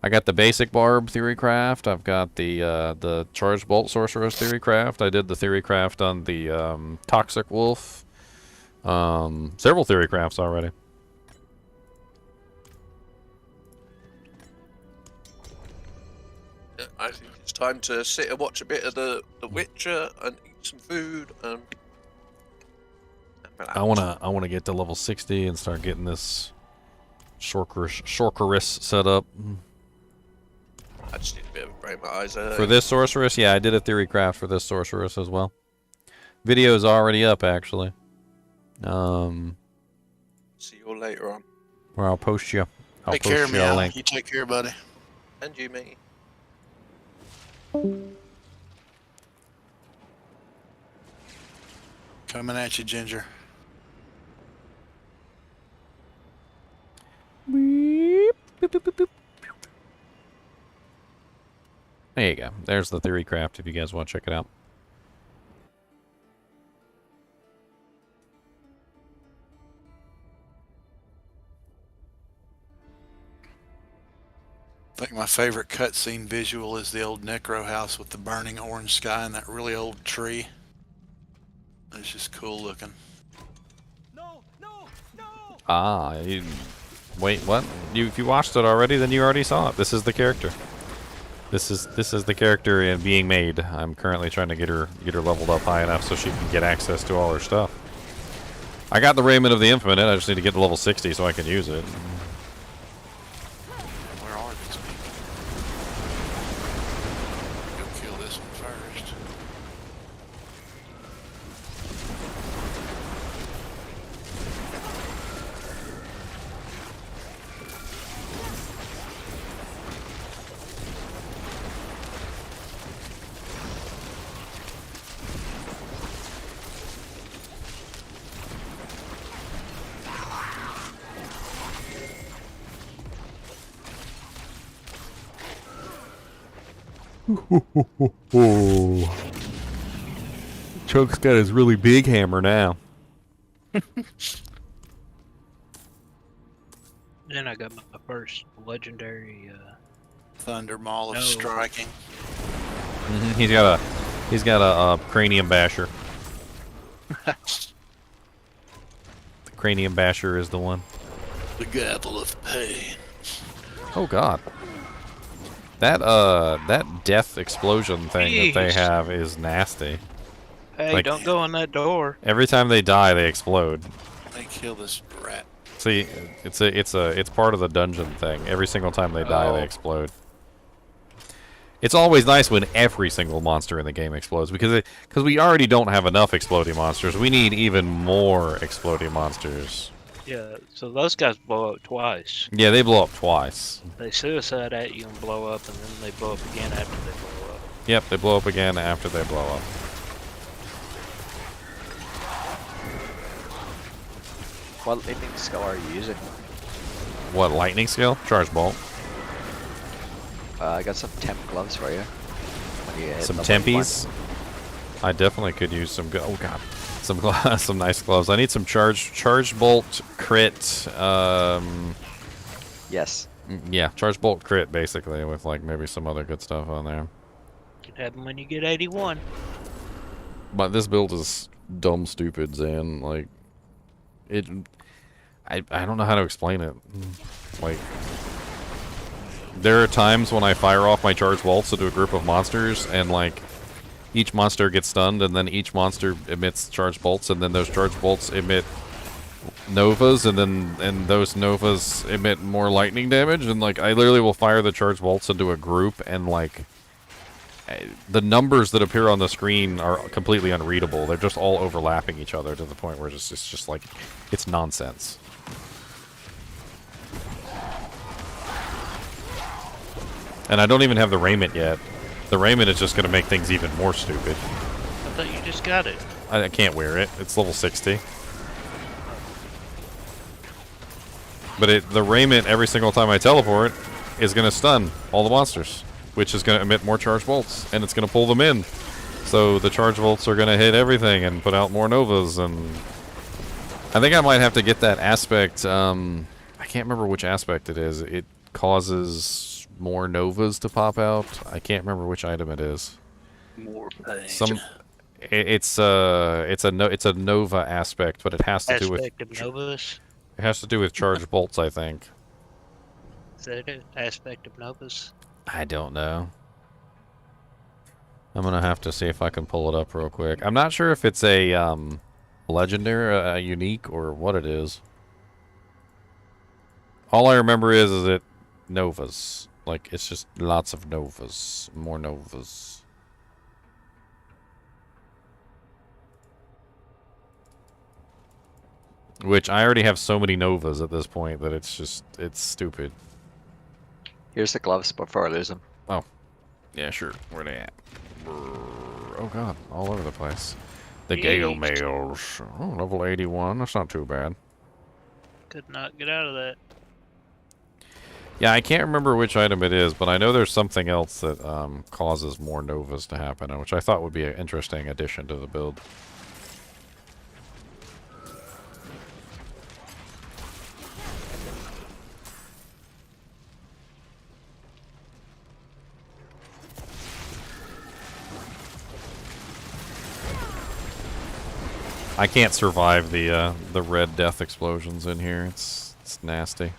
[SPEAKER 1] I got the basic barb theory craft. I've got the Charged Bolt Sorceress theory craft. I did the theory craft on the Toxic Wolf. Several theory crafts already.
[SPEAKER 11] I think it's time to sit and watch a bit of the Witcher and eat some food.
[SPEAKER 1] I wanna get to level 60 and start getting this Sorceress set up.
[SPEAKER 11] I just need to be able to break my eyes out.
[SPEAKER 1] For this sorceress, yeah, I did a theory craft for this sorceress as well. Video is already up, actually.
[SPEAKER 11] See you all later on.
[SPEAKER 1] Where I'll post you.
[SPEAKER 14] Take care of me, Al. You take care, buddy.
[SPEAKER 11] And you, me.
[SPEAKER 14] Coming at you, Ginger.
[SPEAKER 1] Beep, boop, boop, boop, boop. There you go. There's the theory craft if you guys want to check it out.
[SPEAKER 14] I think my favorite cutscene visual is the old Necro house with the burning orange sky and that really old tree. It's just cool looking.
[SPEAKER 1] Ah, wait, what? If you watched it already, then you already saw it. This is the character. This is the character in being made. I'm currently trying to get her leveled up high enough so she can get access to all her stuff. I got the Raiment of the Infinite. I just need to get to level 60 so I can use it.
[SPEAKER 14] Where are these people? Go kill this one first.
[SPEAKER 1] Choke's got his really big hammer now.
[SPEAKER 6] Then I got my first legendary.
[SPEAKER 14] Thunder Maul of Striking.
[SPEAKER 1] He's got a cranium basher. The cranium basher is the one.
[SPEAKER 14] The gavel of pain.
[SPEAKER 1] Oh God. That death explosion thing that they have is nasty.
[SPEAKER 6] Hey,
[SPEAKER 1] like,
[SPEAKER 6] don't go in that door.
[SPEAKER 1] Every time they die, they explode.
[SPEAKER 14] They kill this rat.
[SPEAKER 1] See, it's part of the dungeon thing. Every single time they die, they explode. It's always nice when every single monster in the game explodes because we already don't have enough exploding monsters. We need even more exploding monsters.
[SPEAKER 6] Yeah, so those guys blow up twice.
[SPEAKER 1] Yeah, they blow up twice.
[SPEAKER 6] They suicide at you and blow up, and then they blow up again after they blow up.
[SPEAKER 1] Yep, they blow up again after they blow up.
[SPEAKER 15] What lightning skill are you using?
[SPEAKER 1] What lightning skill? Charged Bolt.
[SPEAKER 15] I got some temp gloves for you. When you hit
[SPEAKER 1] Some
[SPEAKER 15] level
[SPEAKER 1] tempies.
[SPEAKER 15] 1.
[SPEAKER 1] I definitely could use some. Oh God, some nice gloves. I need some charged bolt crit.
[SPEAKER 15] Yes.
[SPEAKER 1] Yeah, charged bolt crit basically with like maybe some other good stuff on there.
[SPEAKER 6] You can have them when you get 81.
[SPEAKER 1] But this build is dumb, stupid, Zan. Like it. I don't know how to explain it. Like. There are times when I fire off my charged bolts into a group of monsters, and like each monster gets stunned, and then each monster emits charged bolts, and then those charged bolts emit novas, and those novas emit more lightning damage, and like I literally will fire the charged bolts into a group, and like the numbers that appear on the screen are completely unreadable. They're just all overlapping each other to the point where it's just like it's nonsense. And I don't even have the raiment yet. The raiment is just going to make things even more stupid.
[SPEAKER 6] I thought you just got it.
[SPEAKER 1] I can't wear it. It's level 60. But the raiment, every single time I teleport, is going to stun all the monsters, which is going to emit more charged bolts, and it's going to pull them in. So the charge bolts are going to hit everything and put out more novas, and I think I might have to get that aspect. I can't remember which aspect it is. It causes more novas to pop out. I can't remember which item it is.
[SPEAKER 6] More pain.
[SPEAKER 1] It's a nova aspect, but it has to do with
[SPEAKER 6] novas.
[SPEAKER 1] It has to do with charged bolts, I think.
[SPEAKER 6] Is that an aspect of novas?
[SPEAKER 1] I don't know. I'm gonna have to see if I can pull it up real quick. I'm not sure if it's a legendary, a unique, or what it is. All I remember is it novas. like, it's just lots of novas. More novas. Which, I already have so many novas at this point that it's just, it's stupid.
[SPEAKER 15] Here's the gloves before I lose them.
[SPEAKER 1] Oh. Yeah, sure. Where they at? Oh god, all over the place. The Gale Mails. Oh, level 81. That's not too bad.
[SPEAKER 6] Could not get out of that.
[SPEAKER 1] Yeah, I can't remember which item it is, but I know there's something else that causes more novas to happen, which I thought would be an interesting addition to the build. I can't survive the red death explosions in here. It's nasty.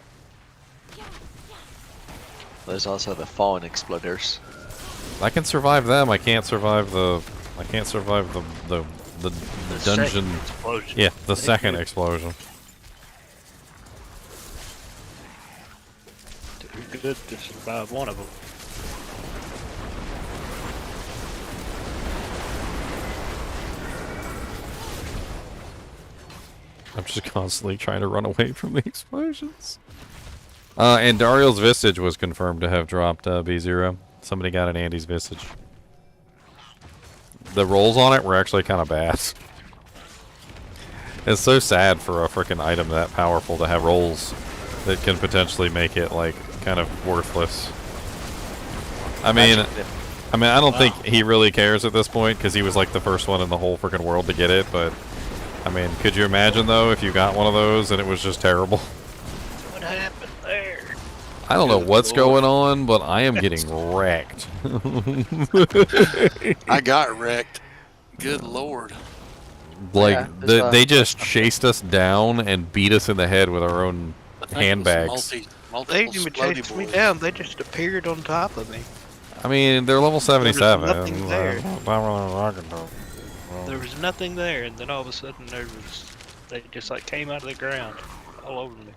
[SPEAKER 15] There's also the fallen exploders.
[SPEAKER 1] I can survive them. I can't survive the dungeon.
[SPEAKER 6] Explosion.
[SPEAKER 1] Yeah, the second explosion.
[SPEAKER 6] Too good to survive one of them.
[SPEAKER 1] I'm just constantly trying to run away from the explosions. And Dariel's Visage was confirmed to have dropped B0. Somebody got an Andy's Visage. The rolls on it were actually kind of bad. It's so sad for a freaking item that powerful to have rolls that can potentially make it, like, kind of worthless. I mean, I don't think he really cares at this point, because he was, like, the first one in the whole freaking world to get it, but... I mean, could you imagine, though, if you got one of those and it was just terrible?
[SPEAKER 6] What happened there?
[SPEAKER 1] I don't know what's going on, but I am getting wrecked.
[SPEAKER 14] I got wrecked. Good lord.
[SPEAKER 1] Like, they just chased us down and beat us in the head with our own handbags.
[SPEAKER 6] They didn't even chase me down, they just appeared on top of me.
[SPEAKER 1] I mean, they're level 77.
[SPEAKER 6] There was nothing there. There was nothing there, and then all of a sudden they just like came out of the ground all over me.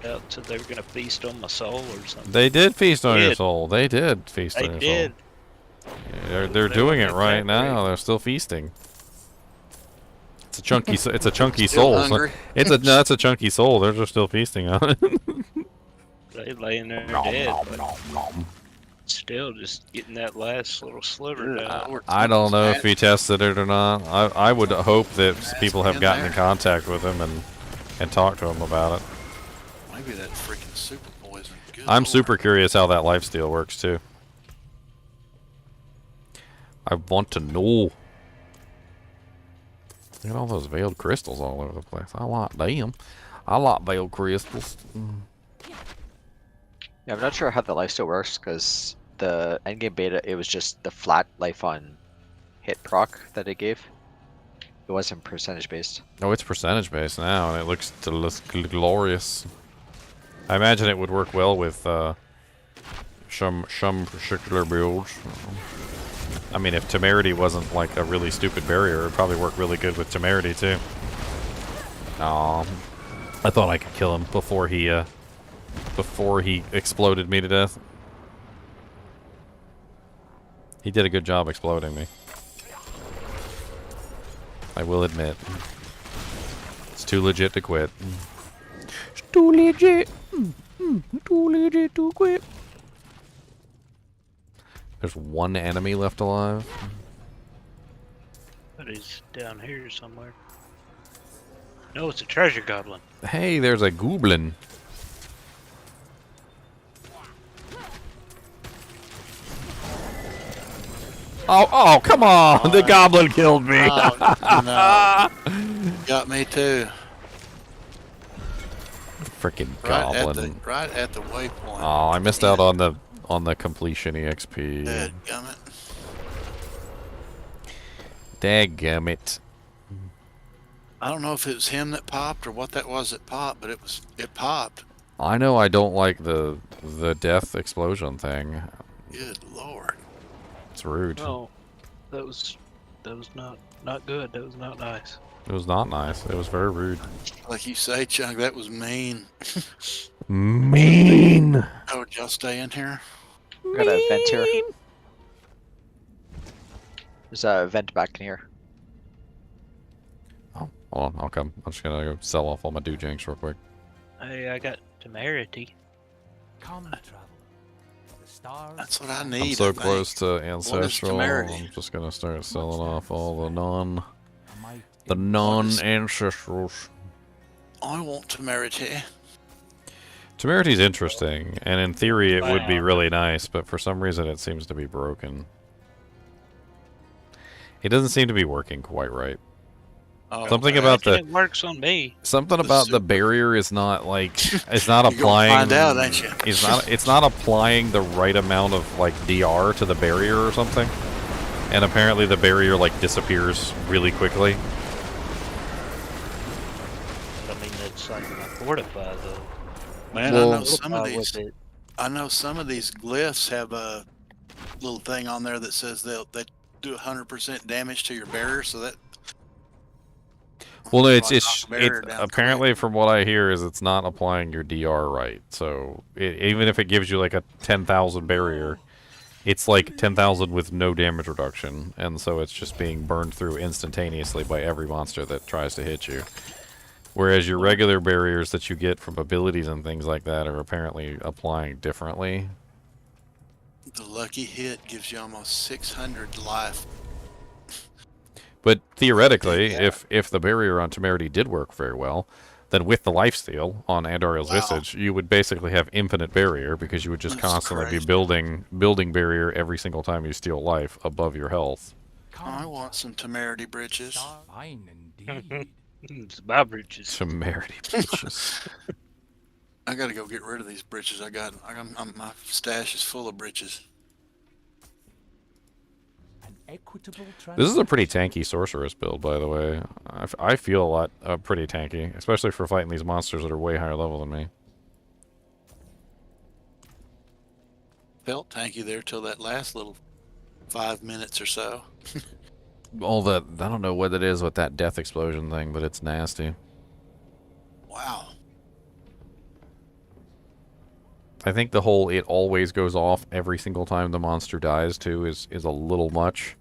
[SPEAKER 6] Out said they were gonna feast on my soul or something.
[SPEAKER 1] They did feast on your soul. They did feast on your soul. Yeah, they're doing it right now. They're still feasting. It's a chunky. It's a chunky soul. It's a chunky soul. They're just still feasting on it.
[SPEAKER 6] They laying there dead, but still just getting that last little sliver down.
[SPEAKER 1] I don't know if he tested it or not. I would hope that people have gotten in contact with him and talked to him about it.
[SPEAKER 14] Maybe that freaking super poison.
[SPEAKER 1] I'm super curious how that lifesteal works too. I want to know. Look at all those veiled crystals all over the place. I like them. I like veiled crystals.
[SPEAKER 15] Yeah, I'm not sure how the lifesteal works because the endgame beta, it was just the flat life on hit proc that it gave. It wasn't percentage based.
[SPEAKER 1] Oh, it's percentage based now, and it looks glorious. I imagine it would work well with some particular builds. I mean, if temerity wasn't like a really stupid barrier, it would probably work really good with temerity too. I thought I could kill him before he exploded me to death. He did a good job exploding me. I will admit. It's too legit to quit. It's too legit. Too legit to quit. There's one enemy left alive.
[SPEAKER 6] But he's down here somewhere. No, it's a treasure goblin.
[SPEAKER 1] Hey, there's a goblin. Oh, come on! The goblin killed me!
[SPEAKER 14] Oh, no. Got me too.
[SPEAKER 1] Freaking goblin.
[SPEAKER 14] Right at the waypoint.
[SPEAKER 1] Oh, I missed out on the completion EXP.
[SPEAKER 14] Dadgummit.
[SPEAKER 1] Dadgummit.
[SPEAKER 14] I don't know if it was him that popped or what that was that popped, but it popped.
[SPEAKER 1] I know I don't like the death explosion thing.
[SPEAKER 14] Good lord.
[SPEAKER 1] It's rude.
[SPEAKER 6] No, that was not good. That was not nice.
[SPEAKER 1] It was not nice. It was very rude.
[SPEAKER 14] Like you say, Chunk, that was mean.
[SPEAKER 1] Mean.
[SPEAKER 14] Oh, would y'all stay in here?
[SPEAKER 15] Got a vent here. There's a vent back in here.
[SPEAKER 1] Oh, hold on. I'll come. I'm just gonna go sell off all my doojanks real quick.
[SPEAKER 6] Hey, I got temerity.
[SPEAKER 12] Come travel. The stars.
[SPEAKER 14] That's what I need.
[SPEAKER 1] I'm so
[SPEAKER 14] I think.
[SPEAKER 1] close to ancestral.
[SPEAKER 14] temerity?
[SPEAKER 1] I'm just gonna start selling off all the non
[SPEAKER 14] What
[SPEAKER 1] ancestrals.
[SPEAKER 14] I want temerity.
[SPEAKER 1] Temerity's interesting, and in theory it would be really nice, but for some reason it seems to be broken. It doesn't seem to be working quite right. Something about the
[SPEAKER 6] It works on me.
[SPEAKER 1] something about the barrier is not like it's not applying.
[SPEAKER 14] Find out, ain't you?
[SPEAKER 1] It's not applying the right amount of like DR to the barrier or something, and apparently the barrier like disappears really quickly.
[SPEAKER 6] I mean, it's like a fortify though.
[SPEAKER 14] Man,
[SPEAKER 1] Well-
[SPEAKER 14] I know some of these.
[SPEAKER 6] With it.
[SPEAKER 14] I know some of these glyphs have a little thing on there that says they do 100% damage to your barrier, so that.
[SPEAKER 1] Well, no, it's
[SPEAKER 14] Knock
[SPEAKER 1] it's
[SPEAKER 14] the barrier
[SPEAKER 1] it
[SPEAKER 14] down
[SPEAKER 1] apparently from what I hear is it's not applying your DR right. So even if it gives you like a 10,000 barrier, it's like 10,000 with no damage reduction, and so it's just being burned through instantaneously by every monster that tries to hit you. Whereas your regular barriers that you get from abilities and things like that are apparently applying differently.
[SPEAKER 14] The lucky hit gives you almost 600 life.
[SPEAKER 1] But theoretically, if the barrier on Temerity did work very well, then with the lifesteal on Andariel's Visage, you would basically have infinite barrier because you would just constantly be building barrier every single time you steal life above your health.
[SPEAKER 14] I want some temerity britches.
[SPEAKER 12] Fine indeed.
[SPEAKER 6] It's my britches.
[SPEAKER 1] Temerity britches.
[SPEAKER 14] I gotta go get rid of these britches. My stash is full of britches.
[SPEAKER 12] An equitable
[SPEAKER 1] This is a pretty tanky Sorceress build, by the way. I feel a lot pretty tanky, especially for fighting these monsters that are way higher level than me.
[SPEAKER 14] Felt tanky there till that last little 5 minutes or so.
[SPEAKER 1] All that, I don't know what it is with that death explosion thing, but it's nasty.
[SPEAKER 14] Wow.
[SPEAKER 1] I think the whole it always goes off every single time the monster dies too is a little much.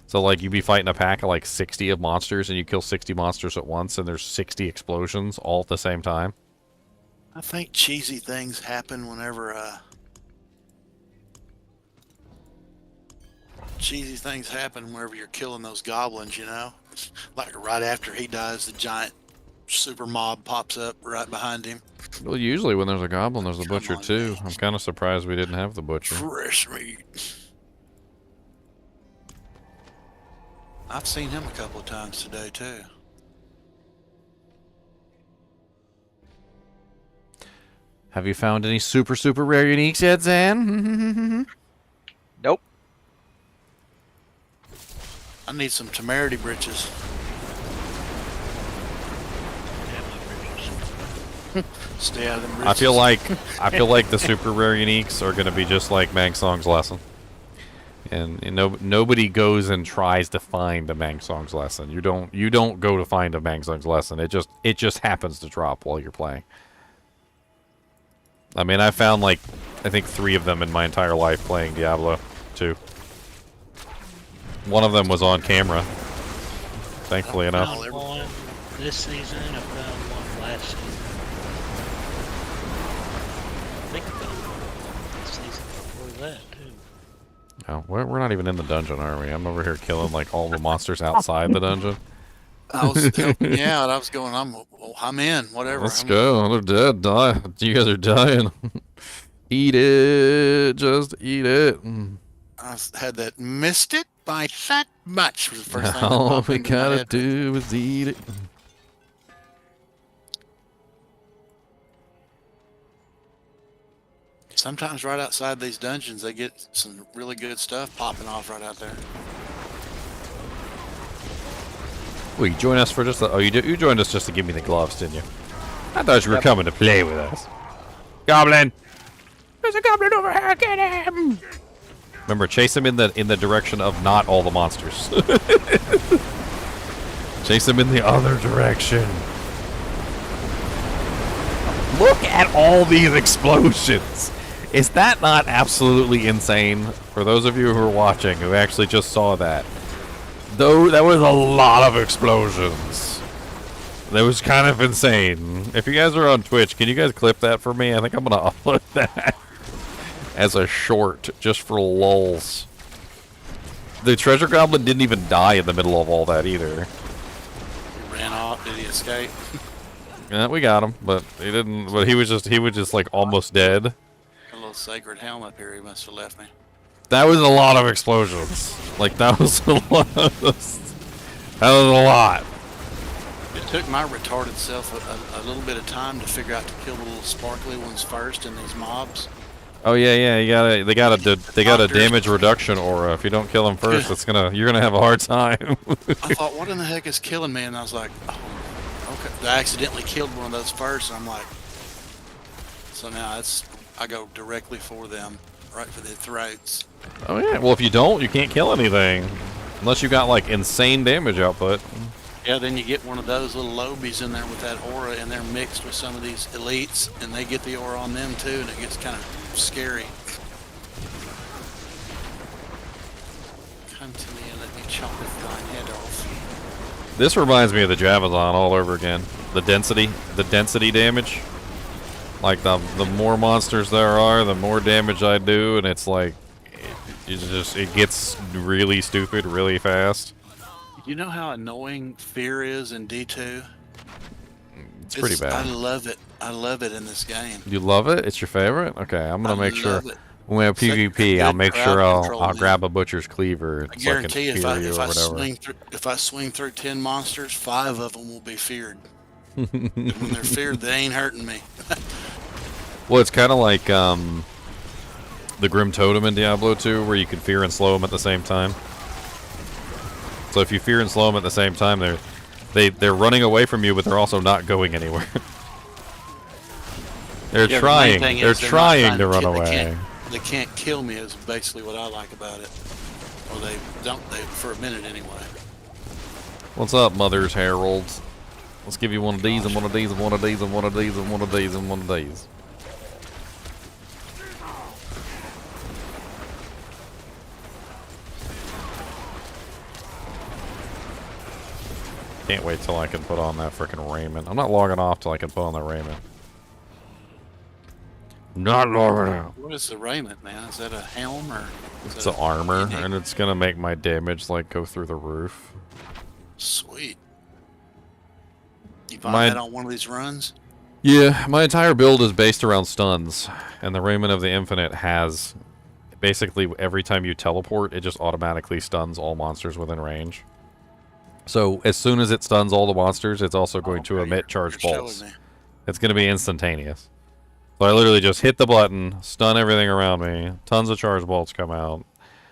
[SPEAKER 1] So like you'd be fighting a pack of like 60 of monsters and you kill 60 monsters at once and there's 60 explosions all at the same time.
[SPEAKER 14] I think cheesy things happen whenever you're killing those goblins, you know? Like right after he dies, the giant super mob pops up right behind him.
[SPEAKER 1] Well, usually when there's a goblin, there's a butcher too. I'm kind of surprised we didn't have the butcher.
[SPEAKER 14] Fresh meat. I've seen him a couple of times today too.
[SPEAKER 1] Have you found any super rare uniques yet, Zan?
[SPEAKER 15] Nope.
[SPEAKER 14] I need some temerity britches. Stay out of them britches.
[SPEAKER 1] I feel like the super rare uniques are going to be just like Mangsong's lesson. And nobody goes and tries to find a Mangsong's lesson. You don't go to find a Mangsong's lesson. It just happens to drop while you're playing. I mean, I found like I think 3 of them in my entire life playing Diablo 2. One of them was on camera, thankfully enough.
[SPEAKER 6] I found one this season. I found one last season. I think I found one this season before that too.
[SPEAKER 1] Oh, we're not even in the dungeon, are we? I'm over here killing like all the monsters outside the dungeon.
[SPEAKER 14] I was helping you out. I was going, I'm in, whatever.
[SPEAKER 1] Let's go. They're dead. Die. You guys are dying. Eat it. Just eat it.
[SPEAKER 14] I had that missed it by that much was the first thing that
[SPEAKER 1] All
[SPEAKER 14] popped
[SPEAKER 1] we
[SPEAKER 14] into my
[SPEAKER 1] gotta
[SPEAKER 14] head.
[SPEAKER 1] do is eat it.
[SPEAKER 14] Sometimes right outside these dungeons, they get some really good stuff popping off right out there.
[SPEAKER 1] Well, you join us for just the... Oh, you joined us just to give me the gloves, didn't you? I thought you were coming to play with us. Goblin! There's a goblin over here! Get him! Remember, chase him in the direction of not all the monsters. Chase him in the other direction. Look at all these explosions. Is that not absolutely insane? For those of you who are watching, who actually just saw that. Though, that was a lot of explosions. That was kind of insane. If you guys are on Twitch, can you guys clip that for me? I think I'm going to upload that as a short, just for lulz. The treasure goblin didn't even die in the middle of all that either.
[SPEAKER 14] He ran off. Did he escape?
[SPEAKER 1] Yeah, we got him, but he didn't. But he was just like almost dead.
[SPEAKER 14] A little sacred helm up here he must have left me.
[SPEAKER 1] That was a lot of explosions. Like that was a lot. That was a lot.
[SPEAKER 14] It took my retarded self a little bit of time to figure out to kill the little sparkly ones first in these mobs.
[SPEAKER 1] Oh yeah. They got a damage reduction aura. If you don't kill them first, you're gonna have a hard time.
[SPEAKER 14] I thought, what in the heck is killing me? And I was like, oh, okay. I accidentally killed one of those first, and I'm like, so now I go directly for them, right for their throats.
[SPEAKER 1] Oh yeah. Well, if you don't, you can't kill anything, unless you got like insane damage output.
[SPEAKER 14] Yeah, then you get one of those little lobies in there with that aura, and they're mixed with some of these elites, and they get the aura on them too, and it gets kind of scary. Come to me and let me chop your fine head off.
[SPEAKER 1] This reminds me of the Javazon all over again. The density damage. Like the more monsters there are, the more damage I do, and it's like it gets really stupid really fast.
[SPEAKER 14] You know how annoying fear is in D2?
[SPEAKER 1] It's pretty bad.
[SPEAKER 14] I love it. I love it in this game.
[SPEAKER 1] You love it? It's your favorite? Okay, I'm gonna make sure when we have
[SPEAKER 14] Second,
[SPEAKER 1] PvP, I'll make sure
[SPEAKER 14] control,
[SPEAKER 1] I'll
[SPEAKER 14] man.
[SPEAKER 1] grab a butcher's cleaver.
[SPEAKER 14] I
[SPEAKER 1] So
[SPEAKER 14] guarantee
[SPEAKER 1] I can
[SPEAKER 14] if
[SPEAKER 1] whatever.
[SPEAKER 14] if I swing through 10 monsters, 5 of them will be feared. And when they're feared, they ain't hurting me.
[SPEAKER 1] Well, it's kind of like the Grim Totem in Diablo 2, where you can fear and slow them at the same time. So if you fear and slow them at the same time, they're running away from you, but they're also not going anywhere. They're trying. They're trying to run away.
[SPEAKER 14] They can't kill me is basically what I like about it. Or they don't. They for a minute anyway.
[SPEAKER 1] What's up, Mother's Heralds? Let's give you one of these and one of these and one of these and one of these and one of these and one of these. Can't wait till I can put on that frickin' raiment. I'm not logging off till I can put on the raiment. Not logging out.
[SPEAKER 14] What is the raiment, man? Is that a helm or?
[SPEAKER 1] It's an armor, and it's gonna make my damage like go through the roof.
[SPEAKER 14] Sweet. You buy that on one of these runs?
[SPEAKER 1] Yeah, my entire build is based around stuns, and the Raiment of the Infinite has basically every time you teleport, it just automatically stuns all monsters within range. So as soon as it stuns all the monsters, it's also going to emit charged bolts. It's going to be instantaneous. So I literally just hit the button, stun everything around me, tons of charged bolts come out.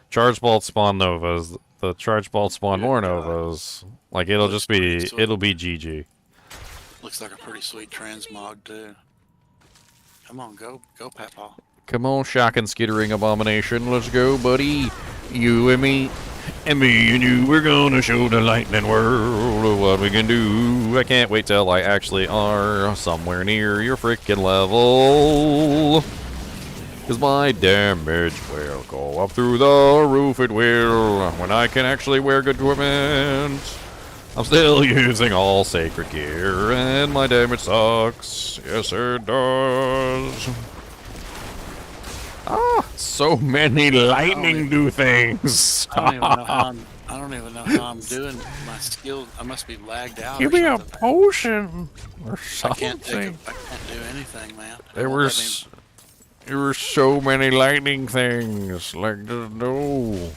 [SPEAKER 1] Charged bolts spawn novas, the charged bolts spawn more novas. Like it'll just be, it'll be GG.
[SPEAKER 14] Looks like a pretty sweet transmog too. Come on, go Papa.
[SPEAKER 1] Come on, shock and skittering abomination. Let's go, buddy. You and me and you, we're gonna show the lightning world what we can do. I can't wait till I actually are somewhere near your freaking level. Cause my damage will go up through the roof, it will, when I can actually wear good equipment. I'm still using all sacred gear, and my damage sucks. Yes, it does. Ah, so many lightning do things.
[SPEAKER 14] I don't even know how I'm doing my skill. I must be lagged out.
[SPEAKER 1] Give me a potion or something.
[SPEAKER 14] I can't do anything, man.
[SPEAKER 1] There were so many lightning things. Like, no.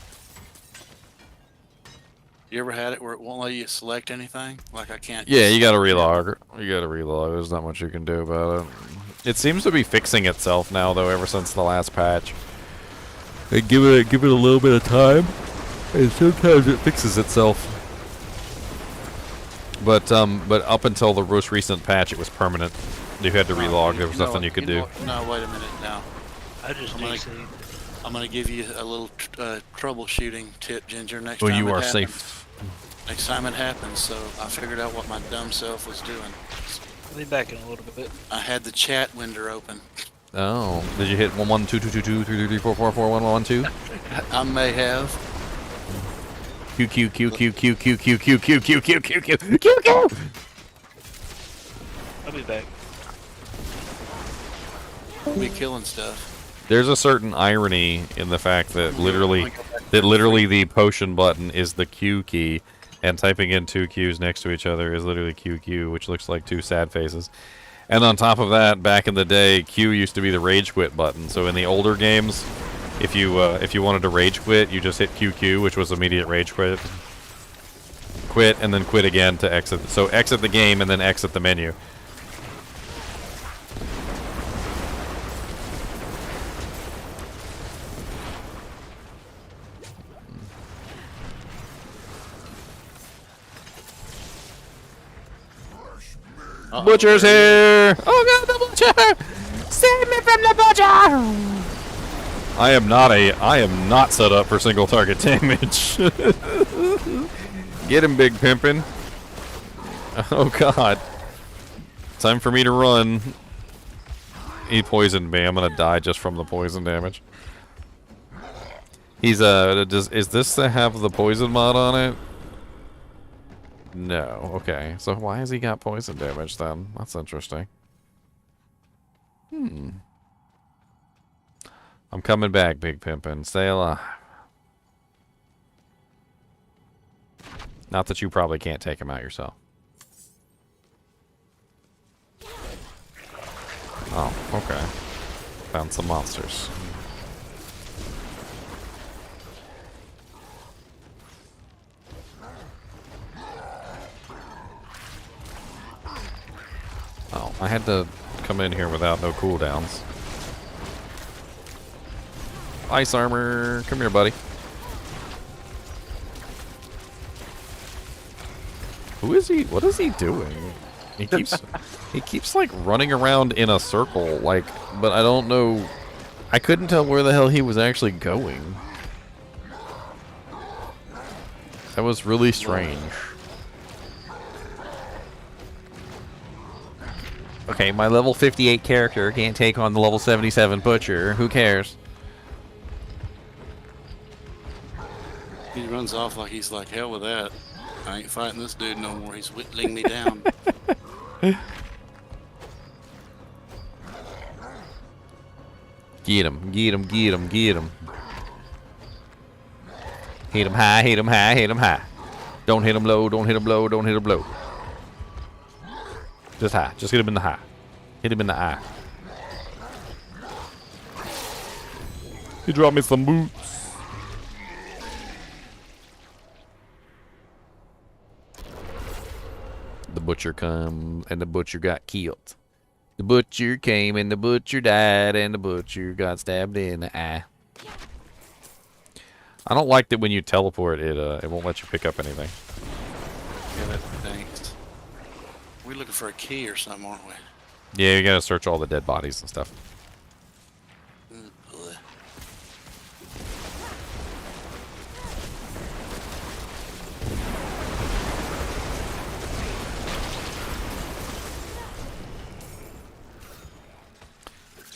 [SPEAKER 14] You ever had it where it won't let you select anything? Like I can't.
[SPEAKER 1] Yeah, you gotta relog. You gotta relog. There's not much you can do about it. It seems to be fixing itself now, though. Ever since the last patch, they give it a little bit of time, and sometimes it fixes itself. But up until the most recent patch, it was permanent. You had to relog. There was nothing you could do.
[SPEAKER 14] No, wait a minute now. I'm gonna give you a little troubleshooting tip, Ginger. Next time
[SPEAKER 1] you
[SPEAKER 14] it
[SPEAKER 1] are
[SPEAKER 14] happens,
[SPEAKER 1] safe.
[SPEAKER 14] next time it happens. So I figured out what my dumb self was doing.
[SPEAKER 6] I'll be back in a little bit.
[SPEAKER 14] I had the chat window open.
[SPEAKER 1] Oh, did you hit 1 1 2 2 2 2 3 3 3 4 4 4 1 1 2?
[SPEAKER 14] I may have.
[SPEAKER 1] Q Q Q Q Q Q Q Q Q Q Q Q Q Q Q.
[SPEAKER 6] I'll be back.
[SPEAKER 14] Be killing stuff.
[SPEAKER 1] There's a certain irony in the fact that literally the potion button is the Q key, and typing in 2 Qs next to each other is literally QQ, which looks like 2 sad faces. And on top of that, back in the day, Q used to be the rage quit button. So in the older games, if you wanted to rage quit, you just hit QQ, which was immediate rage quit. Quit and then quit again to exit. So exit the game and then exit the menu. Butcher's here! Oh god, the butcher! Save me from the butcher! I am not set up for single target damage. Get him, big pimpin'. Oh god. Time for me to run. He poisoned me. I'm gonna die just from the poison damage. He's is this to have the poison mod on it? No. Okay. So why has he got poison damage then? That's interesting. I'm coming back, Big Pimpin'. Stay alive. Not that you probably can't take him out yourself. Oh, okay. Found some monsters. Oh, I had to come in here without no cooldowns. Ice armor, come here, buddy. Who is he? What is he doing? He keeps like running around in a circle, like, but I don't know. I couldn't tell where the hell he was actually going. That was really strange. Okay, my level 58 character can't take on the level 77 butcher. Who cares?
[SPEAKER 14] He runs off like he's like, hell with that. I ain't fighting this dude no more. He's whittling me down.
[SPEAKER 1] Get him, get him, get him, get him. Hit him high, hit him high, hit him high. Don't hit him low, don't hit him low, don't hit him low. Just high. Just hit him in the high. Hit him in the eye. He dropped me some boots. The butcher come and the butcher got killed. The butcher came and the butcher died and the butcher got stabbed in the eye. I don't like that when you teleport, it won't let you pick up anything.
[SPEAKER 14] Yeah, that thanks. We're looking for a key or something, aren't we?
[SPEAKER 1] Yeah, you gotta search all the dead bodies and stuff.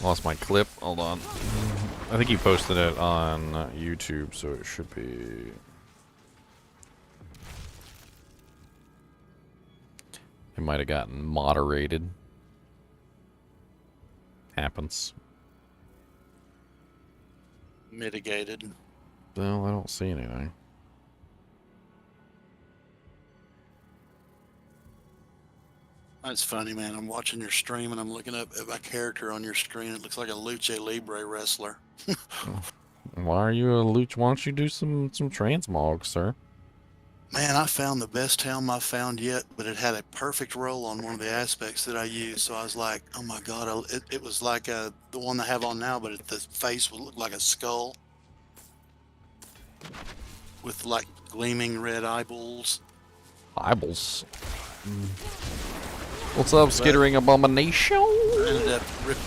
[SPEAKER 1] Lost my clip. Hold on. I think he posted it on YouTube, so it should be. It might have gotten moderated. Happens.
[SPEAKER 14] Mitigated.
[SPEAKER 1] Well, I don't see anything.
[SPEAKER 14] That's funny, man. I'm watching your stream and I'm looking up at my character on your screen. It looks like a Lucha Libre wrestler.
[SPEAKER 1] Why are you a luch? Why don't you do some transmog, sir?
[SPEAKER 14] Man, I found the best helm I've found yet, but it had a perfect roll on one of the aspects that I used. So I was like, oh my god, it was like the one I have on now, but the face would look like a skull with like gleaming red eyeballs.
[SPEAKER 1] Eyeballs? What's up, skittering abomination?
[SPEAKER 14] I ended up ripping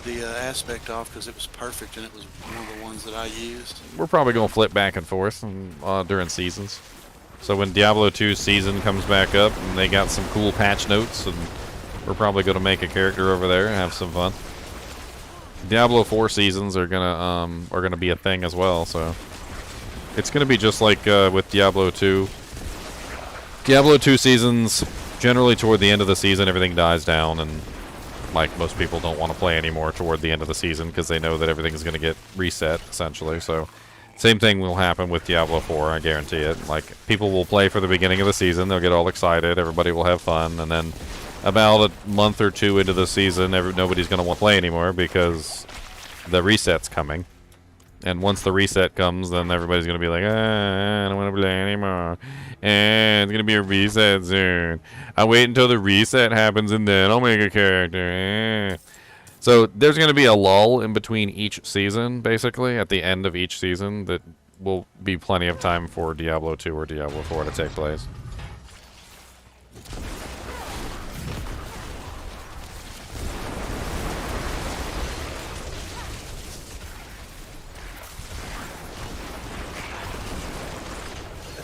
[SPEAKER 14] the aspect off because it was perfect and it was one of the ones that I used.
[SPEAKER 1] We're probably gonna flip back and forth during seasons. So when Diablo 2 season comes back up, and they got some cool patch notes, and we're probably going to make a character over there and have some fun. Diablo 4 seasons are gonna be a thing as well, so it's gonna be just like with Diablo 2. Diablo 2 seasons, generally toward the end of the season, everything dies down, and like most people don't want to play anymore toward the end of the season because they know that everything's gonna get reset essentially. So same thing will happen with Diablo 4, I guarantee it. Like people will play for the beginning of the season, they'll get all excited, everybody will have fun, and then about a month or two into the season, nobody's going to want to play anymore because the reset's coming. And once the reset comes, then everybody's going to be like, I don't want to play anymore. And it's going to be a reset soon. I'll wait until the reset happens and then I'll make a character. So there's going to be a lull in between each season, basically, at the end of each season that will be plenty of time for Diablo 2 or Diablo 4 to take place.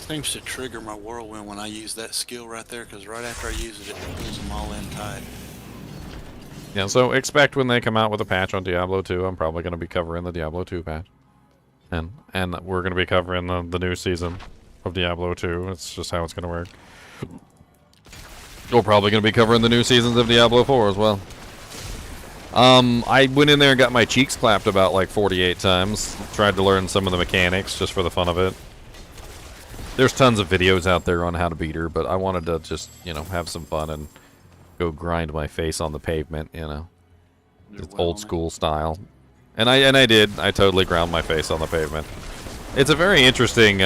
[SPEAKER 14] Seems to trigger my whirlwind when I use that skill right there, because right after I use it, it pulls them all in tight.
[SPEAKER 1] Yeah, so expect when they come out with a patch on Diablo 2, I'm probably going to be covering the Diablo 2 patch. And we're going to be covering the new season of Diablo 2. It's just how it's going to work. We're probably going to be covering the new seasons of Diablo 4 as well. I went in there and got my cheeks clapped about like 48 times. Tried to learn some of the mechanics just for the fun of it. There's tons of videos out there on how to beat her, but I wanted to just, you know, have some fun and go grind my face on the pavement, you know. Just old school style. And I did. I totally ground my face on the pavement. It's a very interesting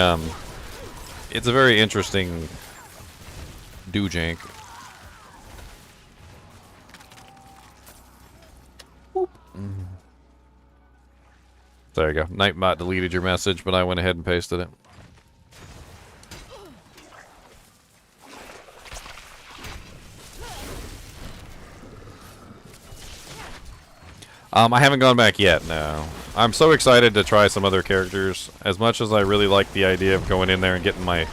[SPEAKER 1] do-jank. There you go. Nightbot deleted your message, but I went ahead and pasted it. I haven't gone back yet, no. I'm so excited to try some other characters. As much as I really like the idea of going in there and getting my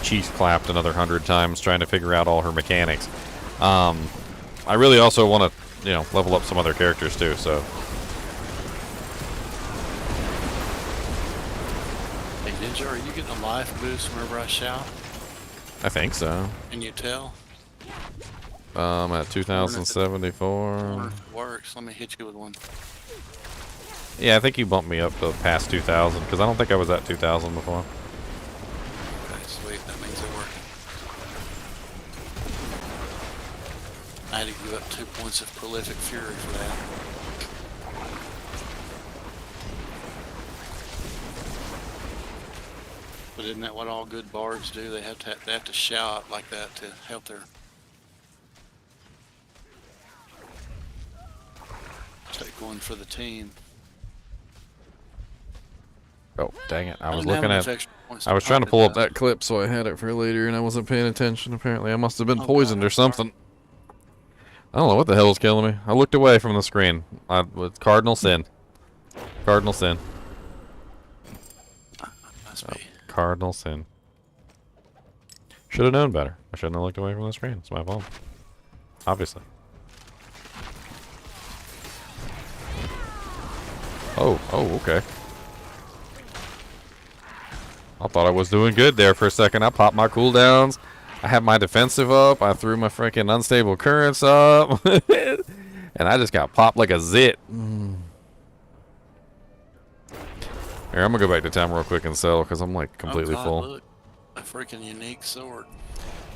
[SPEAKER 1] cheeks clapped another 100 times trying to figure out all her mechanics. I really also want to, you know, level up some other characters too, so.
[SPEAKER 14] Hey Ninja, are you getting a life boost whenever I shout?
[SPEAKER 1] I think so.
[SPEAKER 14] Can you tell?
[SPEAKER 1] At 2074.
[SPEAKER 14] Works. Let me hit you with one.
[SPEAKER 1] Yeah, I think you bumped me up to past 2000 because I don't think I was at 2000 before.
[SPEAKER 14] Okay, sweet. That means it working. I had to give up 2 points of prolific fury for that. But isn't that what all good bards do? They have to shout like that to help their. Take one for the team.
[SPEAKER 1] Oh, dang it. I was trying to pull up that clip so I had it for later and I wasn't paying attention apparently. I must have been poisoned or something. I don't know what the hell was killing me. I looked away from the screen. With Cardinal Sin. Cardinal Sin. Cardinal Sin. Should have known better. I shouldn't have looked away from the screen. It's my fault. Obviously. Oh, okay. I thought I was doing good there for a second. I popped my cooldowns. I had my defensive up. I threw my freaking unstable currents up. And I just got popped like a zit. Here, I'm going to go back to town real quick and sell because I'm like completely full.
[SPEAKER 14] Look, a freaking unique sword.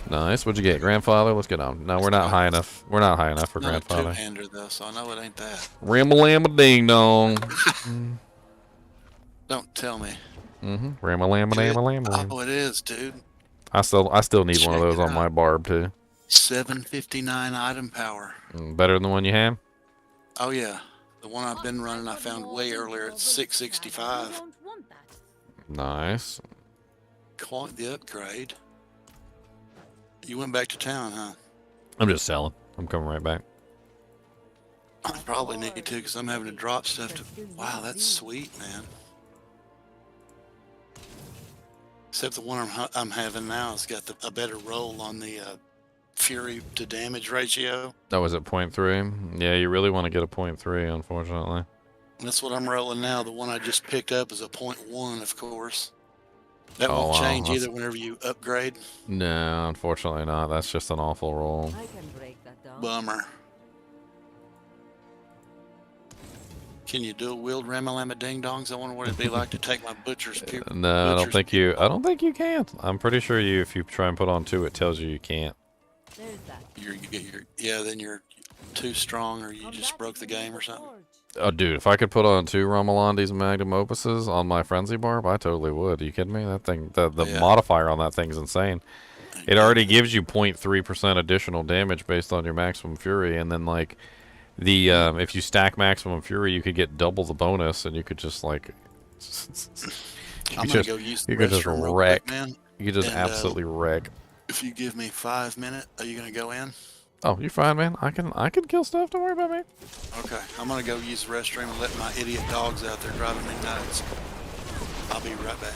[SPEAKER 1] Nice. What'd you get? Grandfather? Let's get on. No, we're not high enough. We're not high enough for Grandfather.
[SPEAKER 14] Not a two-hander though, so I know it ain't that.
[SPEAKER 1] Ram-a-lam-a-ding-dong.
[SPEAKER 14] Don't tell me.
[SPEAKER 1] Ram-a-lam-a-lam-a-lam-a-lam.
[SPEAKER 14] Oh, it is, dude.
[SPEAKER 1] I still need one of those on my barb too.
[SPEAKER 14] 759 item power.
[SPEAKER 1] Better than the one you have?
[SPEAKER 14] Oh yeah. The one I've been running I found way earlier at 665.
[SPEAKER 1] Nice.
[SPEAKER 14] Quite the upgrade. You went back to town, huh?
[SPEAKER 1] I'm just selling. I'm coming right back.
[SPEAKER 14] I probably need to because I'm having to drop stuff to. Wow, that's sweet, man. Except the one I'm having now has got a better roll on the fury to damage ratio.
[SPEAKER 1] Oh, is it 0.3? Yeah, you really want to get a 0.3, unfortunately.
[SPEAKER 14] That's what I'm rolling now. The one I just picked up is a 0.1, of course. That
[SPEAKER 1] Oh,
[SPEAKER 14] won't
[SPEAKER 1] wow,
[SPEAKER 14] change
[SPEAKER 1] that's-
[SPEAKER 14] either whenever you upgrade.
[SPEAKER 1] No, unfortunately not. That's just an awful roll.
[SPEAKER 4] I can break that down.
[SPEAKER 14] Bummer. Can you dual wield Ramalama Ding Dongs? I wonder what it'd be like to take my butcher's pupil.
[SPEAKER 1] No, I don't think you. I don't think you can. I'm pretty sure you. If you try and put on 2, it tells you can't.
[SPEAKER 4] There's that.
[SPEAKER 14] Yeah, then you're too strong, or you just broke the game or something.
[SPEAKER 1] Oh, dude, if I could put on 2 Romulandi's Magnum Opuses on my Frenzy Barb, I totally would. Are you kidding me? That thing, the modifier on that thing's insane. It already gives you 0.3% additional damage based on your maximum fury, and then like the if you stack maximum fury, you could get double the bonus, and you could just like
[SPEAKER 14] I'm gonna go use the
[SPEAKER 1] you could just
[SPEAKER 14] restroom real
[SPEAKER 1] wreck.
[SPEAKER 14] quick, man.
[SPEAKER 1] You could just
[SPEAKER 14] And,
[SPEAKER 1] absolutely wreck.
[SPEAKER 14] If you give me 5 minutes, are you gonna go in?
[SPEAKER 1] Oh, you're fine, man. I can kill stuff. Don't worry about me.
[SPEAKER 14] Okay, I'm gonna go use the restroom and let my idiot dogs out there driving me nuts. I'll be right back.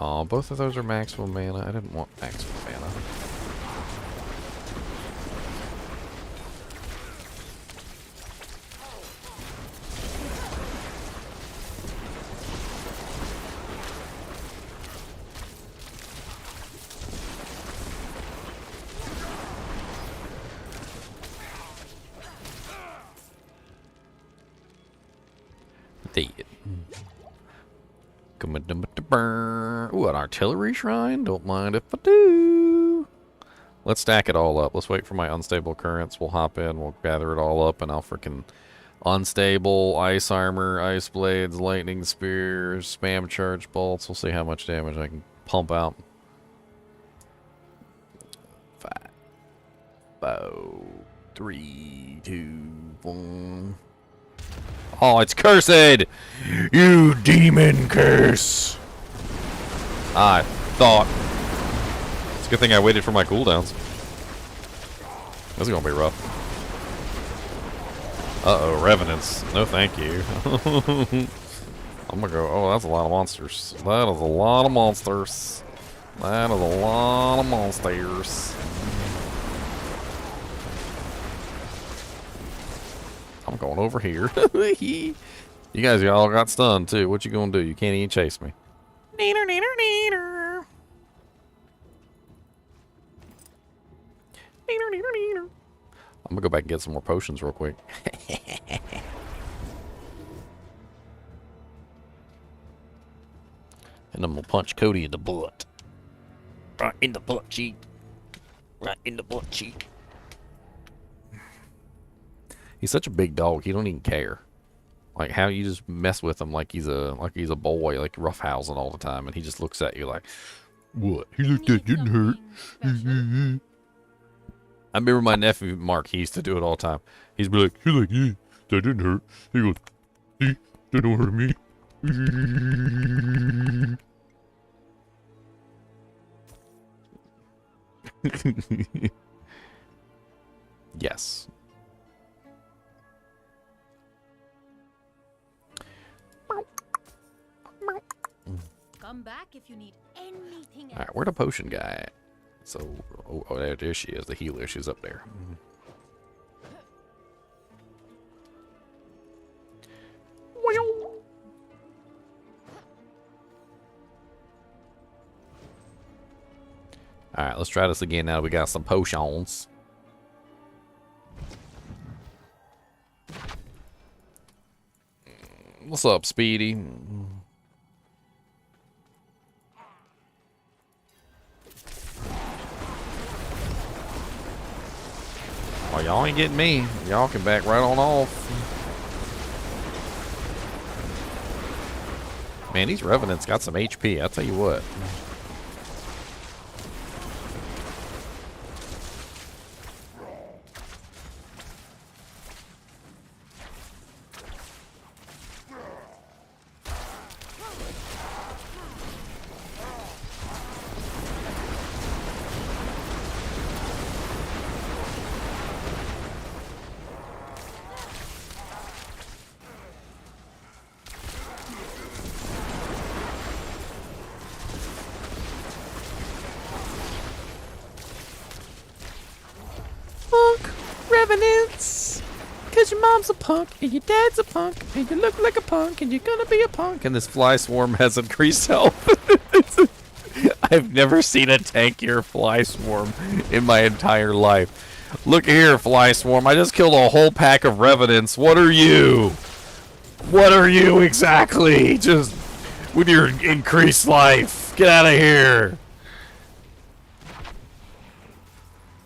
[SPEAKER 1] Oh, both of those are maximum mana. I didn't want maximum mana. Dead. Ooh, an artillery shrine? Don't mind if I do. Let's stack it all up. Let's wait for my unstable currents. We'll hop in, we'll gather it all up, and I'll freaking unstable, ice armor, ice blades, lightning spears, spam charge bolts. We'll see how much damage I can pump out. 5, 4, 3, 2, 1. Oh, it's cursed! You demon curse! I thought. It's a good thing I waited for my cooldowns. This is gonna be rough. Uh-oh, revenants. No thank you. I'm gonna go, oh, that's a lot of monsters. That is a lot of monsters. That is a lot of monsters. I'm going over here. You guys all got stunned too. What you gonna do? You can't even chase me. Neener, neener, neener. Neener, neener, neener. I'm gonna go back and get some more potions real quick. And I'm gonna punch Cody in the butt. Right in the butt cheek. Right in the butt cheek. He's such a big dog, he don't even care. Like how you just mess with him like he's a boy, like roughhousing all the time, and he just looks at you like, what? He looked that didn't hurt. I remember my nephew Mark, he used to do it all the time. He'd be like, yeah, that didn't hurt. He goes, see, that don't hurt me. Yes.
[SPEAKER 13] Come back if you need anything else.
[SPEAKER 1] Alright, where'd the potion guy at? So, oh, there she is, the healer. She's up there. Alright, let's try this again now that we got some potions. What's up, Speedy? Oh, y'all ain't getting me. Y'all can back right on off. Man, these Revenants got some HP. I'll tell you what.
[SPEAKER 8] revenants. Cause your mom's a punk, and your dad's a punk, and you look like a punk, and you're gonna be a punk.
[SPEAKER 1] And this fly swarm has increased health. I've never seen a tankier fly swarm in my entire life. Look here, fly swarm. I just killed a whole pack of revenants. What are you? What are you exactly? Just with your increased life. Get out of here.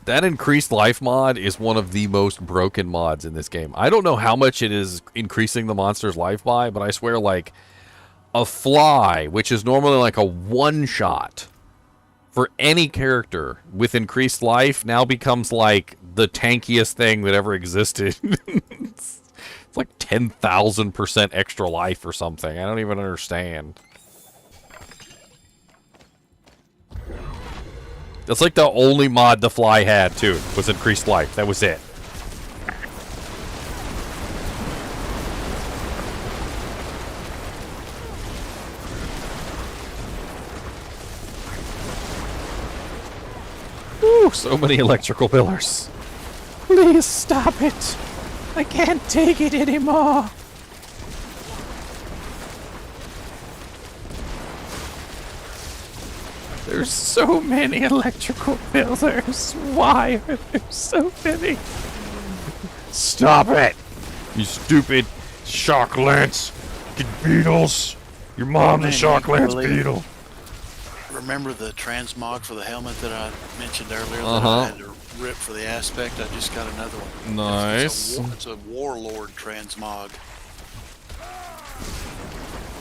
[SPEAKER 1] That increased life mod is one of the most broken mods in this game. I don't know how much it is increasing the monster's life by, but I swear, like, a fly, which is normally like a one-shot for any character with increased life, now becomes like the tankiest thing that ever existed. It's like 10,000% extra life or something. I don't even understand. That's like the only mod the fly had, too, was increased life. That was it. Ooh, so many electrical pillars.
[SPEAKER 8] Please stop it. I can't take it anymore. There's so many electrical pillars. Why are there so many?
[SPEAKER 1] Stop it! You stupid shock lance beetles! Your mom's a shock lance beetle.
[SPEAKER 14] Remember the transmog for the helmet that I mentioned earlier that I had to rip for the aspect? I just got another one.
[SPEAKER 1] Nice.
[SPEAKER 14] It's a warlord transmog.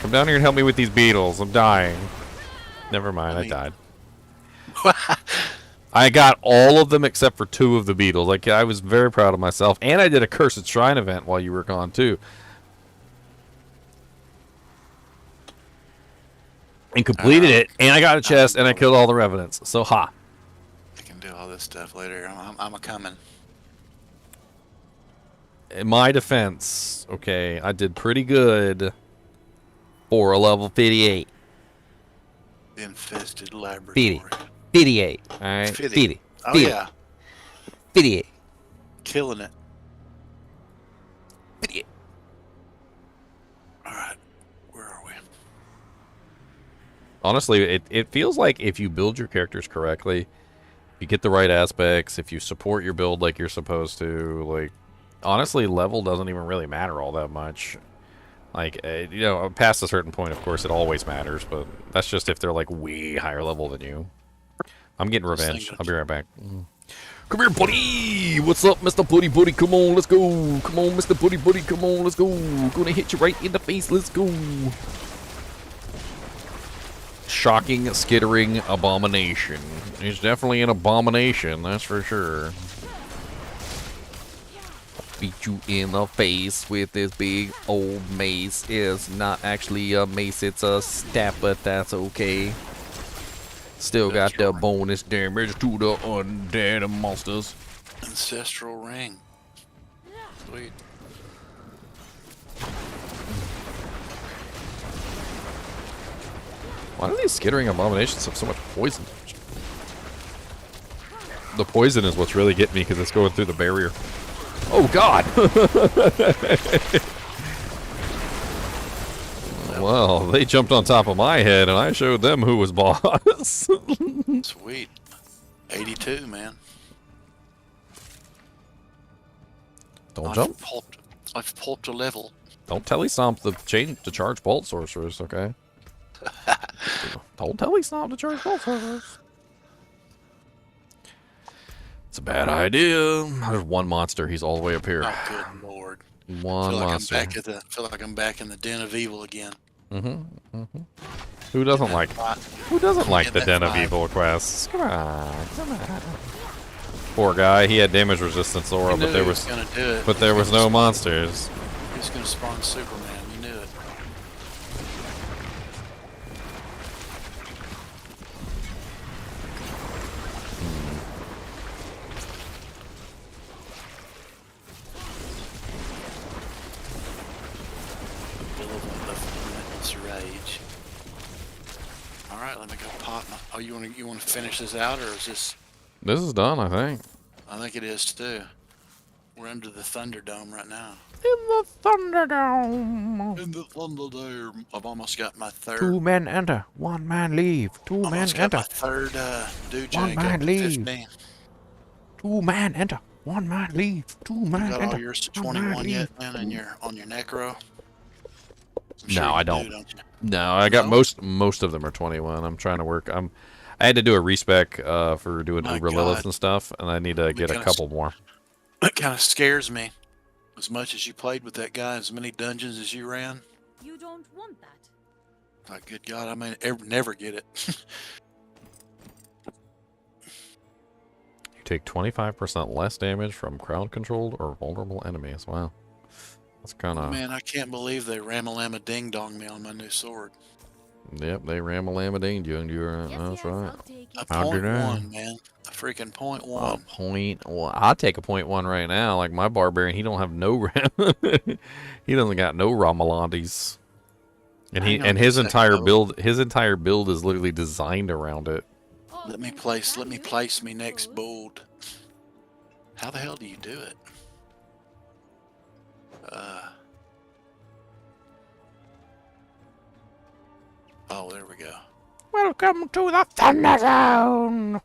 [SPEAKER 1] Come down here and help me with these beetles. I'm dying. Never mind, I died. I got all of them except for 2 of the beetles. Like, I was very proud of myself. And I did a Cursed Shrine event while you were gone, too. And completed it, and I got a chest, and I killed all the revenants. So, ha.
[SPEAKER 14] I can do all this stuff later. I'm a-coming.
[SPEAKER 1] In my defense, okay, I did pretty good for a level 58.
[SPEAKER 14] The infested laboratory.
[SPEAKER 1] 58. Alright?
[SPEAKER 14] 50. Oh,
[SPEAKER 1] 50.
[SPEAKER 14] yeah.
[SPEAKER 1] 58.
[SPEAKER 14] Killing it.
[SPEAKER 1] 58.
[SPEAKER 14] Alright. Where are we?
[SPEAKER 1] Honestly, it feels like if you build your characters correctly, if you get the right aspects, if you support your build like you're supposed to, like, honestly, level doesn't even really matter all that much. Like, you know, past a certain point, of course, it always matters, but that's just if they're, like, way higher level than you. I'm getting revenge. I'll be right back. Come here, buddy! What's up, Mr. Buddy Buddy? Come on, let's go! Come on, Mr. Buddy Buddy, come on, let's go! Gonna hit you right in the face, let's go! Shocking, skittering abomination. He's definitely an abomination, that's for sure. Beat you in the face with this big old mace. It's not actually a mace, it's a staff, but that's okay. Still got the bonus damage to the undead monsters.
[SPEAKER 14] Ancestral ring. Sweet.
[SPEAKER 1] Why do these skittering abominations have so much poison? The poison is what's really getting me because it's going through the barrier. Oh god! Well, they jumped on top of my head and I showed them who was boss.
[SPEAKER 14] Sweet. 82, man.
[SPEAKER 1] Don't jump.
[SPEAKER 14] I've popped a level.
[SPEAKER 1] Don't telestomp the Charged Bolt Sorceress, okay? Don't telestomp the Charged Bolt Sorceress. It's a bad idea. There's one monster. He's all the way up here.
[SPEAKER 14] Oh, good lord.
[SPEAKER 1] One monster.
[SPEAKER 14] I feel like I'm back in the den of evil again.
[SPEAKER 1] Who doesn't like the Den of Evil quests? Come on, come on. Poor guy, he had damage resistance aura, but there was no monsters.
[SPEAKER 14] He's gonna spawn Superman, you knew it. Rage. All right, let me go pop my. Oh, you want to finish this out, or is this?
[SPEAKER 1] This is done, I think.
[SPEAKER 14] I think it is too. We're under the Thunderdome right now.
[SPEAKER 8] In the Thunderdome.
[SPEAKER 14] In the Thunderdome. I've almost got my third.
[SPEAKER 8] 2 men enter, 1 man leave. 2 men
[SPEAKER 14] Almost got
[SPEAKER 8] enter.
[SPEAKER 14] my third Dujang
[SPEAKER 8] 1 man
[SPEAKER 14] up to
[SPEAKER 8] leave.
[SPEAKER 14] 15.
[SPEAKER 8] 2 man enter, 1 man leave. 2 man
[SPEAKER 14] You got
[SPEAKER 8] enter.
[SPEAKER 14] all yours to
[SPEAKER 8] 1 man
[SPEAKER 14] 21
[SPEAKER 8] leave.
[SPEAKER 14] yet, man, on your Necro?
[SPEAKER 1] No, I don't.
[SPEAKER 14] You?
[SPEAKER 1] No, I got most of them are 21. I'm trying to work. I had to do a respec for doing
[SPEAKER 14] My
[SPEAKER 1] Uber Lilith
[SPEAKER 14] God.
[SPEAKER 1] and stuff, and I need to get a couple more.
[SPEAKER 14] That kind of scares me. As much as you played with that guy, as many dungeons as you ran,
[SPEAKER 13] You don't want that.
[SPEAKER 14] like, good God, I may never get it.
[SPEAKER 1] You take 25% less damage from crowd-controlled or vulnerable enemies. Wow. That's kind of...
[SPEAKER 14] Man, I can't believe they Ramalama Ding Dong me on my new sword.
[SPEAKER 1] Yep, they ram-a-lam-a-ding you, and you're... that's right.
[SPEAKER 14] A
[SPEAKER 1] How'd you
[SPEAKER 14] point
[SPEAKER 1] do?
[SPEAKER 14] one, man. A freaking point
[SPEAKER 1] A
[SPEAKER 14] one.
[SPEAKER 1] point one. I'll take a point one right now. Like my barbarian, he don't have no ram. He doesn't got no Ramalandis. And his entire build is literally designed around it.
[SPEAKER 14] Let me place me next bold. How the hell do you do it? Oh, there we go.
[SPEAKER 8] Welcome to the Thunderdome.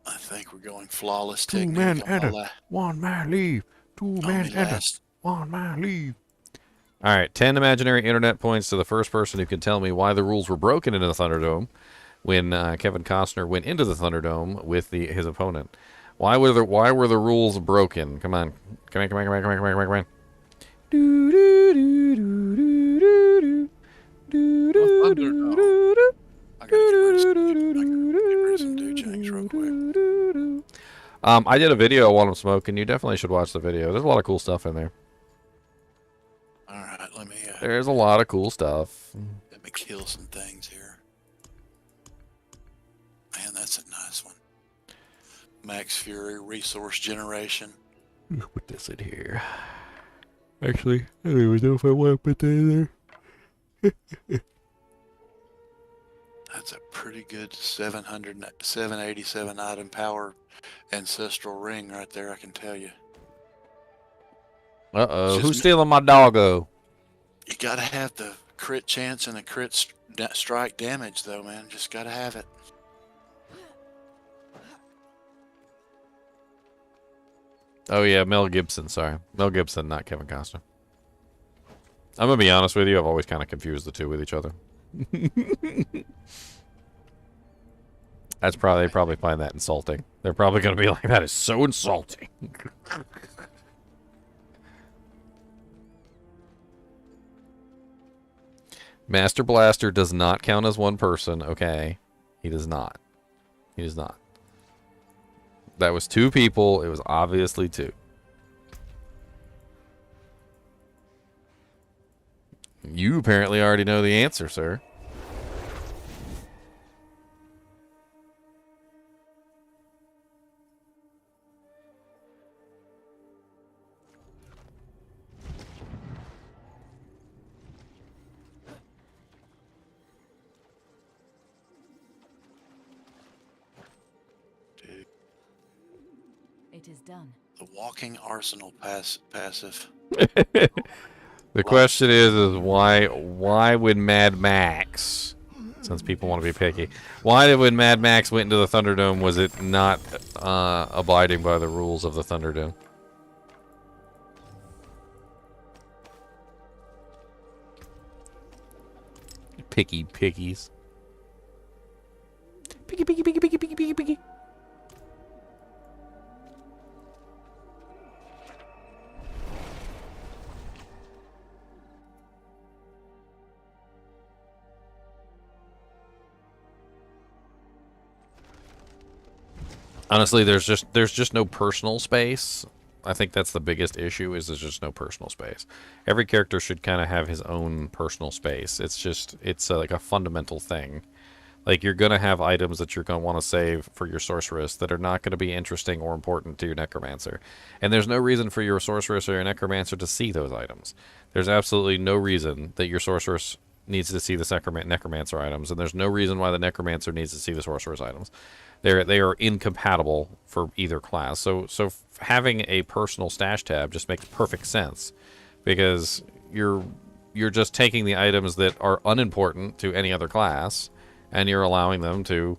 [SPEAKER 14] I think we're going flawless
[SPEAKER 8] 2
[SPEAKER 14] technique.
[SPEAKER 8] men
[SPEAKER 14] on
[SPEAKER 8] enter,
[SPEAKER 14] my
[SPEAKER 8] 1 man leave. 2 men enter,
[SPEAKER 14] last.
[SPEAKER 8] 1 man leave.
[SPEAKER 1] All right, 10 imaginary internet points to the first person who can tell me why the rules were broken into the Thunderdome when Kevin Costner went into the Thunderdome with his opponent. Why were the rules broken? Come on. Come on. Do do do do do do do do do do. I did a video while I'm smoking. You definitely should watch the video. There's a lot of cool stuff in there.
[SPEAKER 14] All right, let me.
[SPEAKER 1] There's a lot of cool stuff.
[SPEAKER 14] Let me kill some things here. Man, that's a nice one. Max Fury resource generation.
[SPEAKER 1] Put this in here. Actually, I don't even know if I want to put that in there.
[SPEAKER 14] That's a pretty good 787 item power ancestral ring right there, I can tell you.
[SPEAKER 1] Uh-oh, who's stealing my doggo?
[SPEAKER 14] You gotta have the crit chance and the crit strike damage, though, man. Just gotta have it.
[SPEAKER 1] Oh, yeah, Mel Gibson, sorry. Mel Gibson, not Kevin Costner. I'm going to be honest with you, I've always kind of confused the two with each other. They probably find that insulting. They're probably going to be like, that is so insulting. Master Blaster does not count as one person, okay? He does not. He does not. That was 2 people. It was obviously 2. You apparently already know the answer, sir.
[SPEAKER 13] It is done.
[SPEAKER 14] The walking arsenal passive.
[SPEAKER 1] The question is why would Mad Max, since people want to be picky, when Mad Max went into the Thunderdome, was it not abiding by the rules of the Thunderdome? Piggies. Piggy. Honestly, there's just no personal space. I think that's the biggest issue, is there's just no personal space. Every character should kind of have his own personal space. It's like a fundamental thing. Like, you're going to have items that you're going to want to save for your Sorceress that are not going to be interesting or important to your Necromancer. And there's no reason for your Sorceress or your Necromancer to see those items. There's absolutely no reason that your Sorceress needs to see the Necromancer items, and there's no reason why the Necromancer needs to see the Sorceress items. They are incompatible for either class. So having a personal stash tab just makes perfect sense, because you're just taking the items that are unimportant to any other class, and you're allowing them to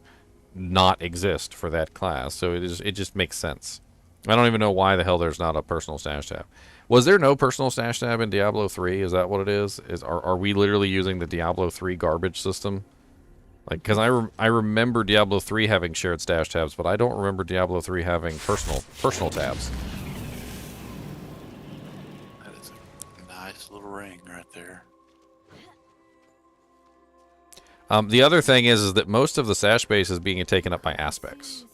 [SPEAKER 1] not exist for that class. So it just makes sense. I don't even know why the hell there's not a personal stash tab. Was there no personal stash tab in Diablo 3? Is that what it is? Are we literally using the Diablo 3 garbage system? Like, because I remember Diablo 3 having shared stash tabs, but I don't remember Diablo 3 having personal tabs.
[SPEAKER 14] That is a nice little ring right there.
[SPEAKER 1] The other thing is that most of the stash space is being taken up by aspects.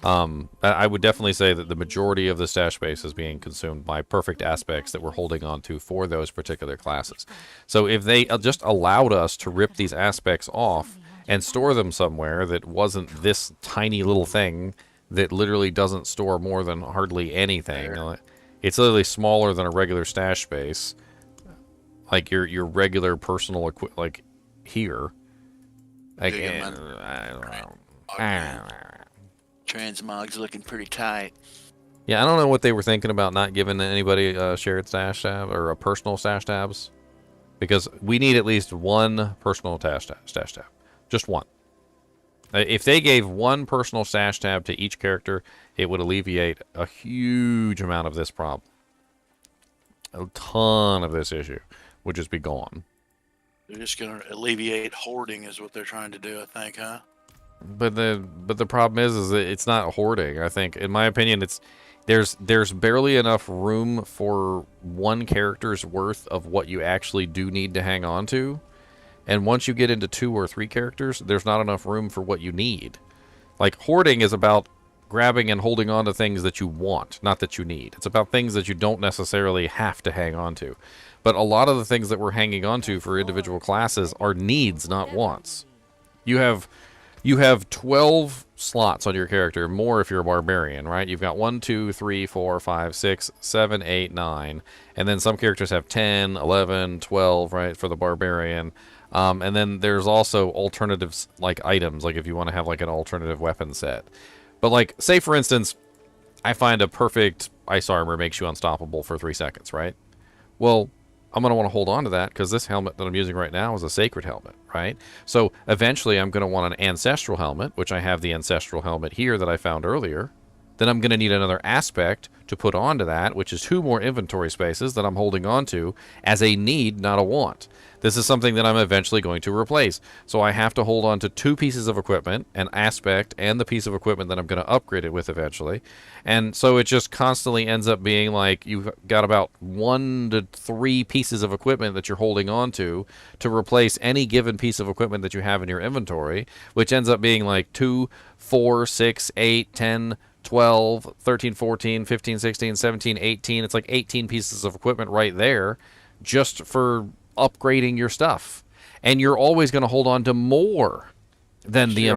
[SPEAKER 1] I would definitely say that the majority of the stash space is being consumed by perfect aspects that we're holding on to for those particular classes. So if they just allowed us to rip these aspects off and store them somewhere that wasn't this tiny little thing that literally doesn't store more than hardly anything. It's literally smaller than a regular stash space. Like your regular personal like here. Like, I don't know.
[SPEAKER 14] Transmog's looking pretty tight.
[SPEAKER 1] Yeah, I don't know what they were thinking about not giving anybody a shared stash tab or a personal stash tabs, because we need at least one personal stash tab. Just one. If they gave one personal stash tab to each character, it would alleviate a huge amount of this problem. A ton of this issue would just be gone.
[SPEAKER 14] They're just going to alleviate hoarding is what they're trying to do, I think, huh?
[SPEAKER 1] But the problem is that it's not hoarding. I think, in my opinion, there's barely enough room for one character's worth of what you actually do need to hang on to. And once you get into 2 or 3 characters, there's not enough room for what you need. Like, hoarding is about grabbing and holding on to things that you want, not that you need. It's about things that you don't necessarily have to hang on to. But a lot of the things that we're hanging on to for individual classes are needs, not wants. You have 12 slots on your character, more if you're a barbarian, right? You've got 1, 2, 3, 4, 5, 6, 7, 8, 9. And then some characters have 10, 11, 12, right, for the barbarian. And then there's also alternatives like items, like if you want to have like an alternative weapon set. But like, say for instance, I find a perfect ice armor makes you unstoppable for 3 seconds, right? Well, I'm going to want to hold on to that because this helmet that I'm using right now is a sacred helmet, right? So eventually I'm going to want an ancestral helmet, which I have the ancestral helmet here that I found earlier. Then I'm going to need another aspect to put onto that, which is 2 more inventory spaces that I'm holding on to as a need, not a want. This is something that I'm eventually going to replace. So I have to hold on to 2 pieces of equipment, an aspect and the piece of equipment that I'm going to upgrade it with eventually. And so it just constantly ends up being like you've got about 1 to 3 pieces of equipment that you're holding on to replace any given piece of equipment that you have in your inventory, which ends up being like 2, 4, 6, 8, 10, 12, 13, 14, 15, 16, 17, 18. It's like 18 pieces of equipment right there just for upgrading your stuff. And you're always going to hold on to more than the